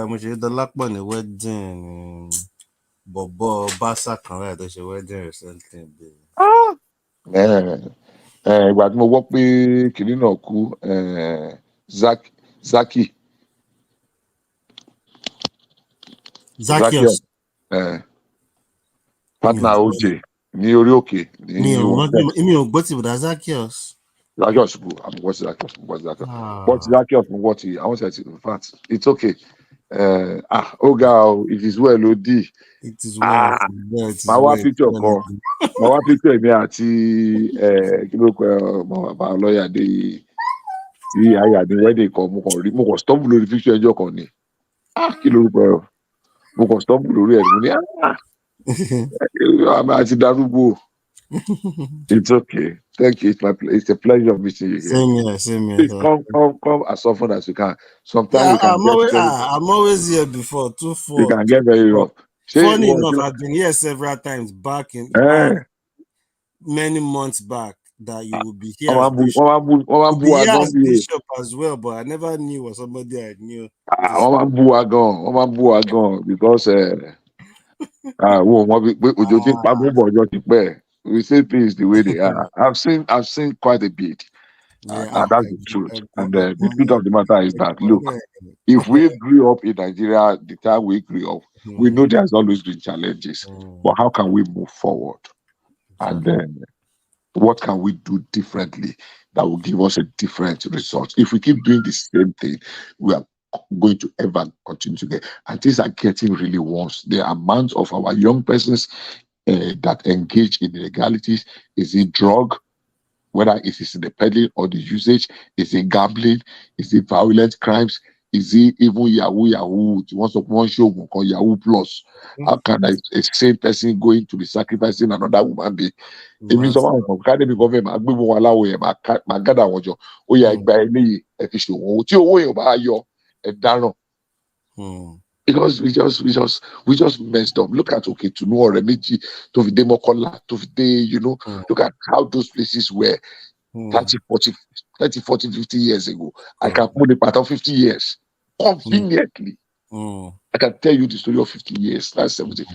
mo ṣe rí Dọlápọ̀ ní wedding bọ̀bọ̀ Básà kan láì tó ṣe wedding recently. Ìgbà tí mo gbọ́ pé kìnìún náà kú Zacchaeus partner OJ ní orí òkè. Mi ò gbọ́ ti bùdá Zacchaeus. Zacchaeus kú, I'm watching Zacchaeus. But Zacchaeus from what I want to say, in fact, it's okay. It is well, Odi. It is well. My wife picture mi àti bàbá lawyer dé tí àyà ní wedding kan mo kàn stumble lórí picture ẹjọ́ kan ni. Kí lórúkọ mo kàn stumble lórí ẹ̀ mo ní àti darúgbó. It's okay. Thank you. It's a pleasure meeting you here. Same here. Please come as often as you can. Sometimes Yeah, we can get very, I'm always here before. you can get very rough. Funny enough, I've been here several times back many months back that you would be here as bishop. You be here as bishop as well, but I never knew was somebody I knew. Because we say things the way they are. I've seen quite a bit. And that's the truth. And the truth of the matter is that look, if we grew up in Nigeria the time we grew up, we know there's always been challenges. But how can we move forward? And then what can we do differently that will give us a different result? If we keep doing the same thing, we are going to ever continue to get, and things are getting really worse. The amount of our young persons that engage in illegalities, is it drug, whether it is in the peddling or the usage, is it gambling, is it violent crimes, is it even Yahoo? One show called Yahoo Plus. How can a same person going to be sacrificing another woman being? It means someone from academy government my gather one oh yeah, because we just messed up. Look at Tunubu or Remiji, to the Demokola, to the look at how those places were 30, 40, 50 years ago. I can put the part of 50 years conveniently. I can tell you the story of 50 years. That's 70.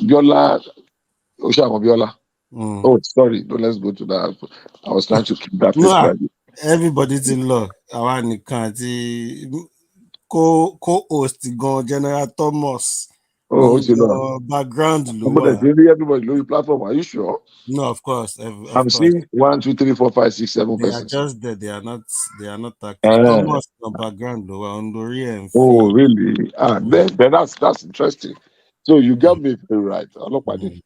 Biola, Biola. Oh, sorry. No, let's go to that. I was trying to keep that place private. Everybody's in law. I can't co-host General Thomas. Oh, it's background. Everybody know the platform. Are you sure? No, of course. I'm seeing 1, 2, 3, 4, 5, 6, 7 They persons. are just there. They are not active. Thomas on background on the Oh, really? Then that's interesting. So you got me very right. Alopade.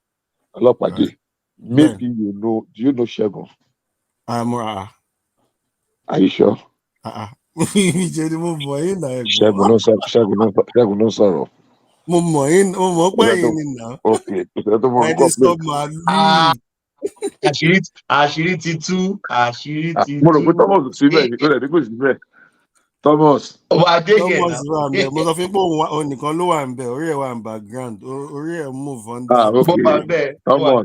Maybe you know. Do you know Shegun? Are you sure? Shegun no sorrow. Okay. Àṣírí ti tú. Thomas. Thomas mo sọ fún pé òun nìkan ló wà ń bẹ, orí ẹ̀ wà ń background, orí ẹ̀ move on. Okay. Thomas.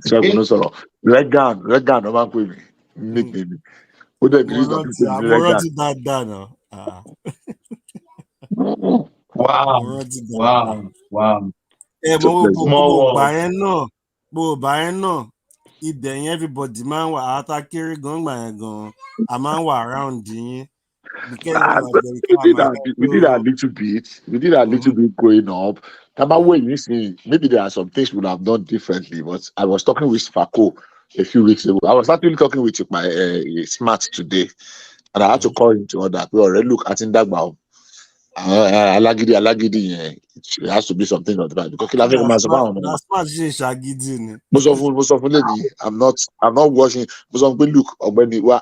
Ṣẹ́gun ló sọ̀rọ̀. Regan ló máa ń pè mí. Nickname. Ó dẹ̀ bìrì ìgbà pípé ní Regan. Mo rántí dáadáa náà. Wow. Gbogbo gbà yẹn náà ibẹ̀ yẹn everybody máa ń wà àtàkéré gbà yẹn gan, a máa ń wà around yín. We did a little bit. We did a little bit growing up. Maybe there are some things we would have done differently. But I was talking with Fako a few weeks ago. I was actually talking with my smart today, and I had to call him to order. Look, I think that about Alagidi. It has to be something of that because I'm not watching. Look,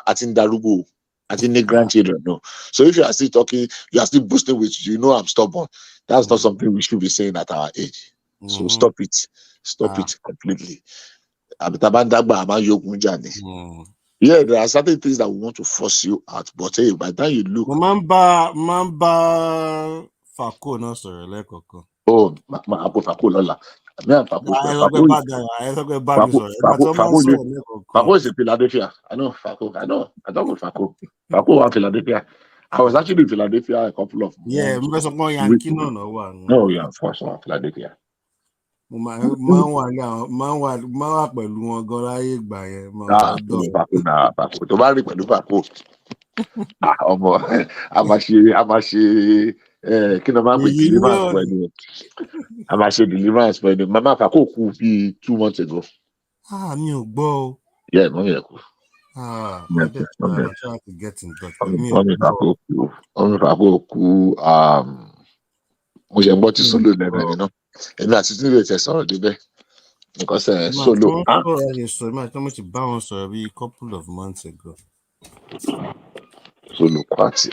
I think Darugo. I think the grandchildren no. So if you are still talking, you are still boasting with I'm stubborn. That's not something we should be saying at our age. So stop it. Stop it completely. Yeah, there are certain things that we want to force you out, but hey, by the time you look. Fako no sorry, lekoko. Oh, Fako Lola. Fako is in Philadelphia. I know Fako. I talk with Fako. Fako in Philadelphia. I was actually in Philadelphia a couple of months. Yeah, no, yeah, of course, Philadelphia. Deliverance for you. Mama Fako could be 2 months ago. Yeah, mommy. I'm trying to get in touch with me. Because solo. A couple of months ago. Solo party.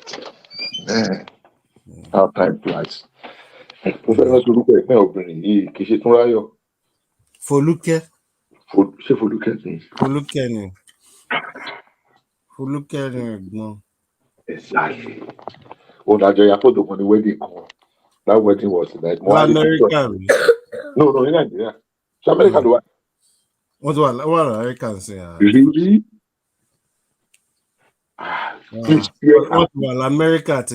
How time flies. Foluke. Folukeni. Exactly. Oh, Nigeria put the money wedding. That wedding was in America. No, in Nigeria. So America do what? What American say? Really? What America had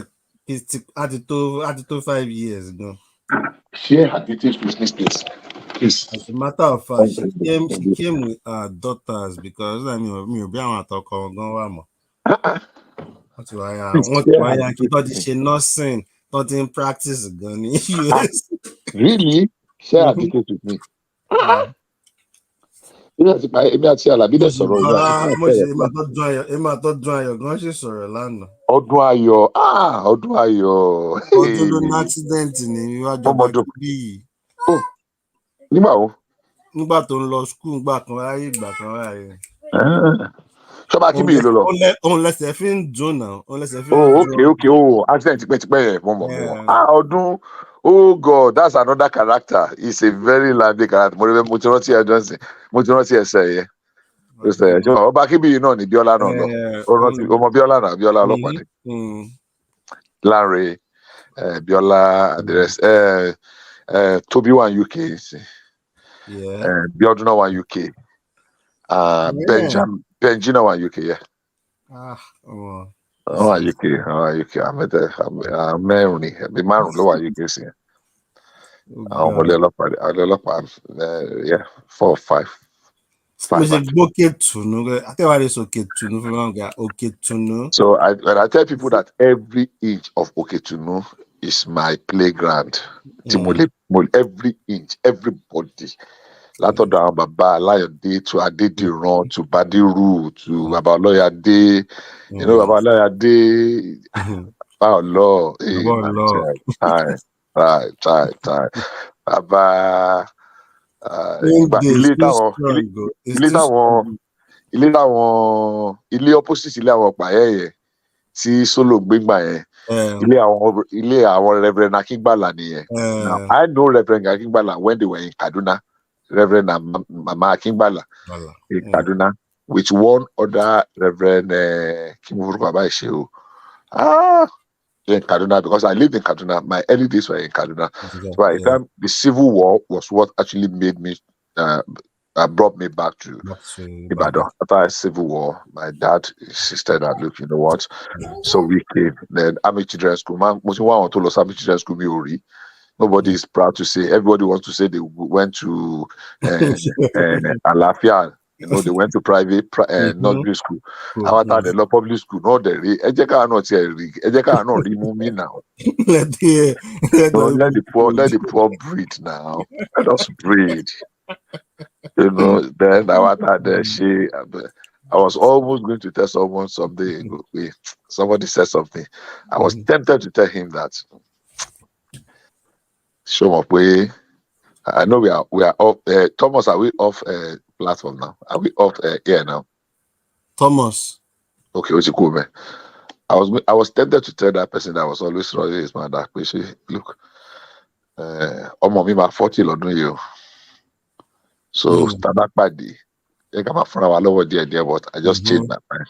to 5 years ago. Share her details with this place. Please. As a matter of fact, she came with her daughters because I mean, be able to talk on That's why she thought she nursing, thought in practice gun in US. Really? Share her details with me. Èmi àti Àlàbí dẹ̀ sọ̀rọ̀ ìwé Emma tó dún ayọ̀ gan ṣe sọ̀rọ̀ lánàá. Ọdún ayọ̀. Ọdún ayọ̀. Ọdún ló ní accident ní iwájú ọba kíbí yìí. Nígbà wo? Nígbà tó ń lọ school ìgbà kan ráyè. Ṣọba kíbí yìí ló lọ. Òun lẹsẹ̀ fi ń dùn náà. Okay. Accident tipẹ́tipẹ́ mọ̀. Ọdún. Oh God, that's another character. He's a very lively character. Mo ti rántí Johnson. Mo ti rántí ẹsẹ̀ yẹn. Ọba kíbí yìí náà ni Bíọ́lá náà lọ. Ó rántí ọmọ Bíọ́lá náà, Bíọ́lá ọlọ́pàá ni. Láre, Bíọ́lá and the rest. Toby wà ní UK. Bíọ́dún náà wà ní UK. Benji náà wà ní UK. Àwọn UK. Mẹ́rin ẹbí márùn ló wà UK sí. Àwọn ọmọlé ọlọ́pàá 4 or 5. So when I tell people that every inch of Oketunu is my playground, every inch, everybody. Látọ̀dọ̀ àwọn bàbá Aláyọ̀dé to Adédìran to Badiru to Bàbá Ọlọ́yàdé, Bàbá Ọlọ́yàdé, Bàbá Ọlọ́, time. Bàbá ilé opposite ilé àwọn ọ̀pàyẹ́ yẹn tí Solo gbégbà yẹn, ilé àwọn Reverend Akíngbàlà nìyẹn. Now I know Reverend Akíngbàlà when they were in Kaduna. Reverend Mama Akíngbàlà in Kaduna with one other Reverend in Kaduna, because I lived in Kaduna. My early days were in Kaduna. So by the time the Civil War was what actually made me brought me back to Ibadan. After the Civil War, my dad insisted that, look, you know what? So we came. Then Army Children's School. Army Children's School, Miori. Nobody is proud to say. Everybody wants to say they went to Alafia. They went to private nursery school. How about the public school? No, let the poor breathe now. Let us breathe. Then I was almost going to tell someone someday. Somebody said something. I was tempted to tell him that. Show up way. I know we are off. Thomas, are we off platform now? Are we off air now? Thomas. Okay, what's cool, man? I was tempted to tell that person that was always running his man that look, mommy my 40 lọ́dún yìí. So stand up by the. I think I'm a friend all over there, but I just changed my mind.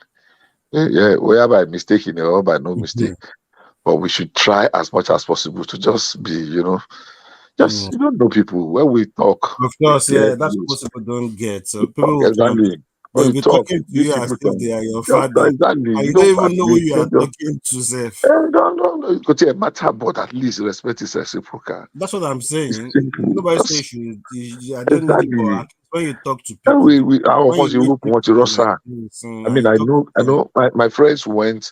Yeah, whether by mistake or by no mistake. But we should try as much as possible to just be, you don't know people when we talk. Of course, that's what people don't get. So people exactly. When we talking to you as if they are your father. Exactly. You don't even know who you are talking to, Zef. No. It could be a matter, but at least respect is reciprocal. That's what I'm saying. Nobody says you identity when you talk to people. I mean, I know my friends went.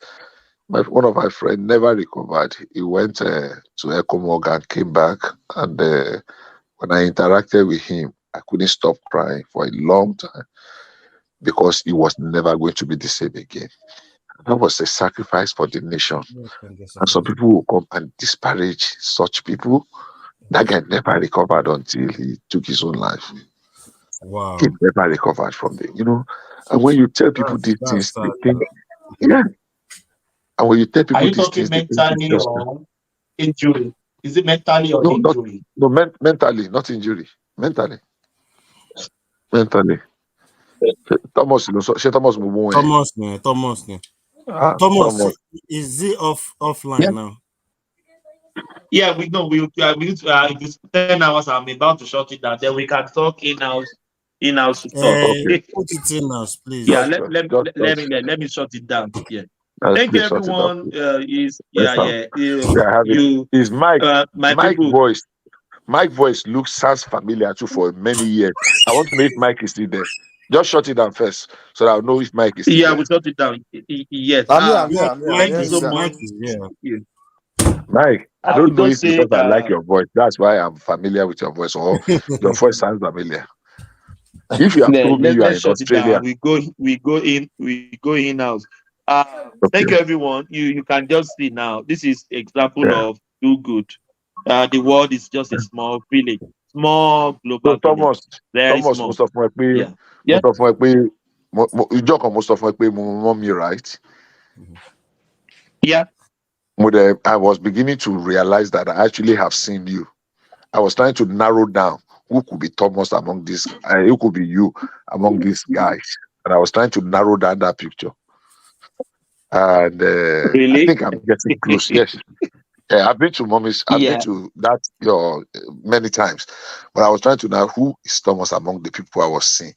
One of my friends never recovered. He went to Echo Morgan, came back, and when I interacted with him, I couldn't stop crying for a long time because he was never going to be the same again. That was a sacrifice for the nation. And some people will come and disparage such people. That guy never recovered until he took his own life. Wow. He never recovered from it, And when you tell people these things, they think, And when you tell people, are you talking mentally or injury? Is it mentally or injury? No, mentally, not injury. Mentally. mentally. Thomas, Thomas Mumu. Thomas. Ah, Thomas, is he offline now? Yeah, we know. If it's 10 hours, I'm about to shut it down. Then we can talk in-house talk. Okay. Put it in house, please. Yeah, let me shut it down. Yeah. Thank you, everyone. Is Mike? my people. Mike voice sounds familiar too for many years. I want to know if Mike is still there. Just shut it down first, so that I'll know if Mike is still there. Yeah, we shut it down. Yes. I'm here. Thank you so much. Mike, I don't know if because I like your your voice. That's why I'm familiar with your voice, or your voice sounds familiar. If you have told me you are in Australia, we go in house. Thank you, everyone. You can just see now. This is example of do good. The world is just a small village, small global village. Very small. most of my people, most of my people, mommy, right? Yeah. I was beginning to realize that I actually have seen you. I was trying to narrow down who could be Thomas among these, who could be you among these guys, and I was trying to narrow down that picture. And really? I think I'm getting close. Yes. I've been to mommy's. I've been to that many times, but I was trying to know who is Thomas among the people I was seeing.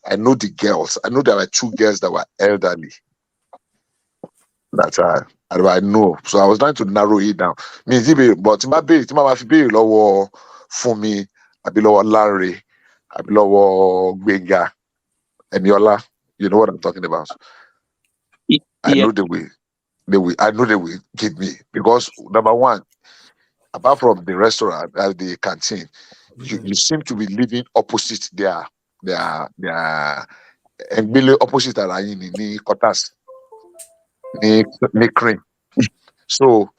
I know the girls. I know there were 2 girls that were elderly. That's I know. So I was trying to narrow it down. But my baby, lower for me, I be lower Larry, I be lower Benga, and Yola. You know what I'm talking about. I know they will give me, because number one, apart from the restaurant, the canteen, you seem to be living opposite their and really opposite in quarters, cream. So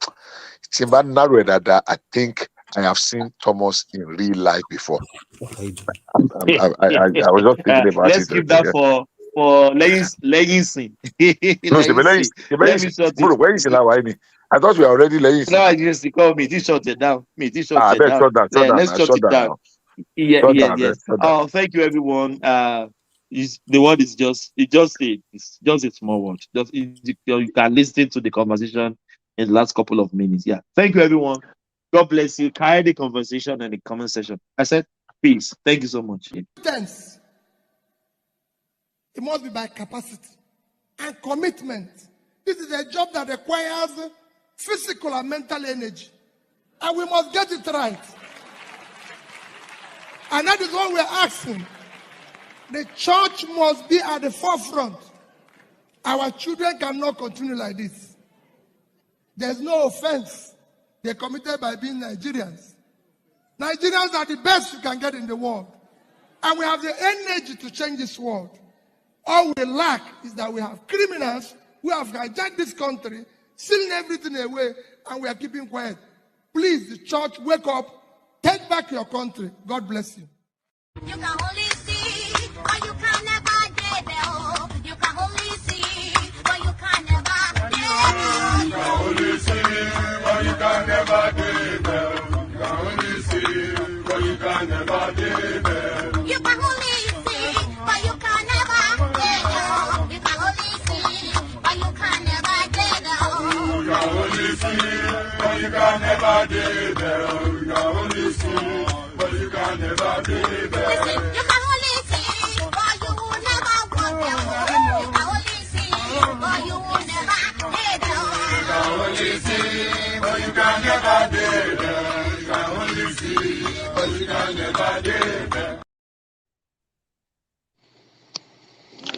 Timba narrowed that I think I have seen Thomas in real life before. I was just thinking about let's keep that for legacy. I thought we were already legacy. No, I just call me. This shut it down. Let's shut it down. Yes. Oh, thank you, everyone. The word is just a small word. You can listen to the conversation in the last couple of minutes. Yeah. Thank you, everyone. God bless you. Carry the conversation and the comment section. I said peace. Thank you so much. Tense. It must be by capacity and commitment. This is a job that requires physical and mental energy. And we must get it right. And that is what we're asking. The church must be at the forefront. Our children cannot continue like this. There's no offense they're committed by being Nigerians. Nigerians are the best you can get in the world. And we have the energy to change this world. All we lack is that we have criminals who have hijacked this country, stealing everything away, and we are keeping quiet. Please, the church, wake up, take back your country. God bless you. You can only see, but you can never get there. You can only see, but you can never get there. You can only see, but you can never get there. You can only see, but you can never get there. You can only see, but you can never get there. You can only see, but you can never get there. You can only see, but you can never get there. You can only see, but you can never get there. Listen, you can only see, but you will never want them. You can only see, but you will never get them. You can only see, but you can never get them.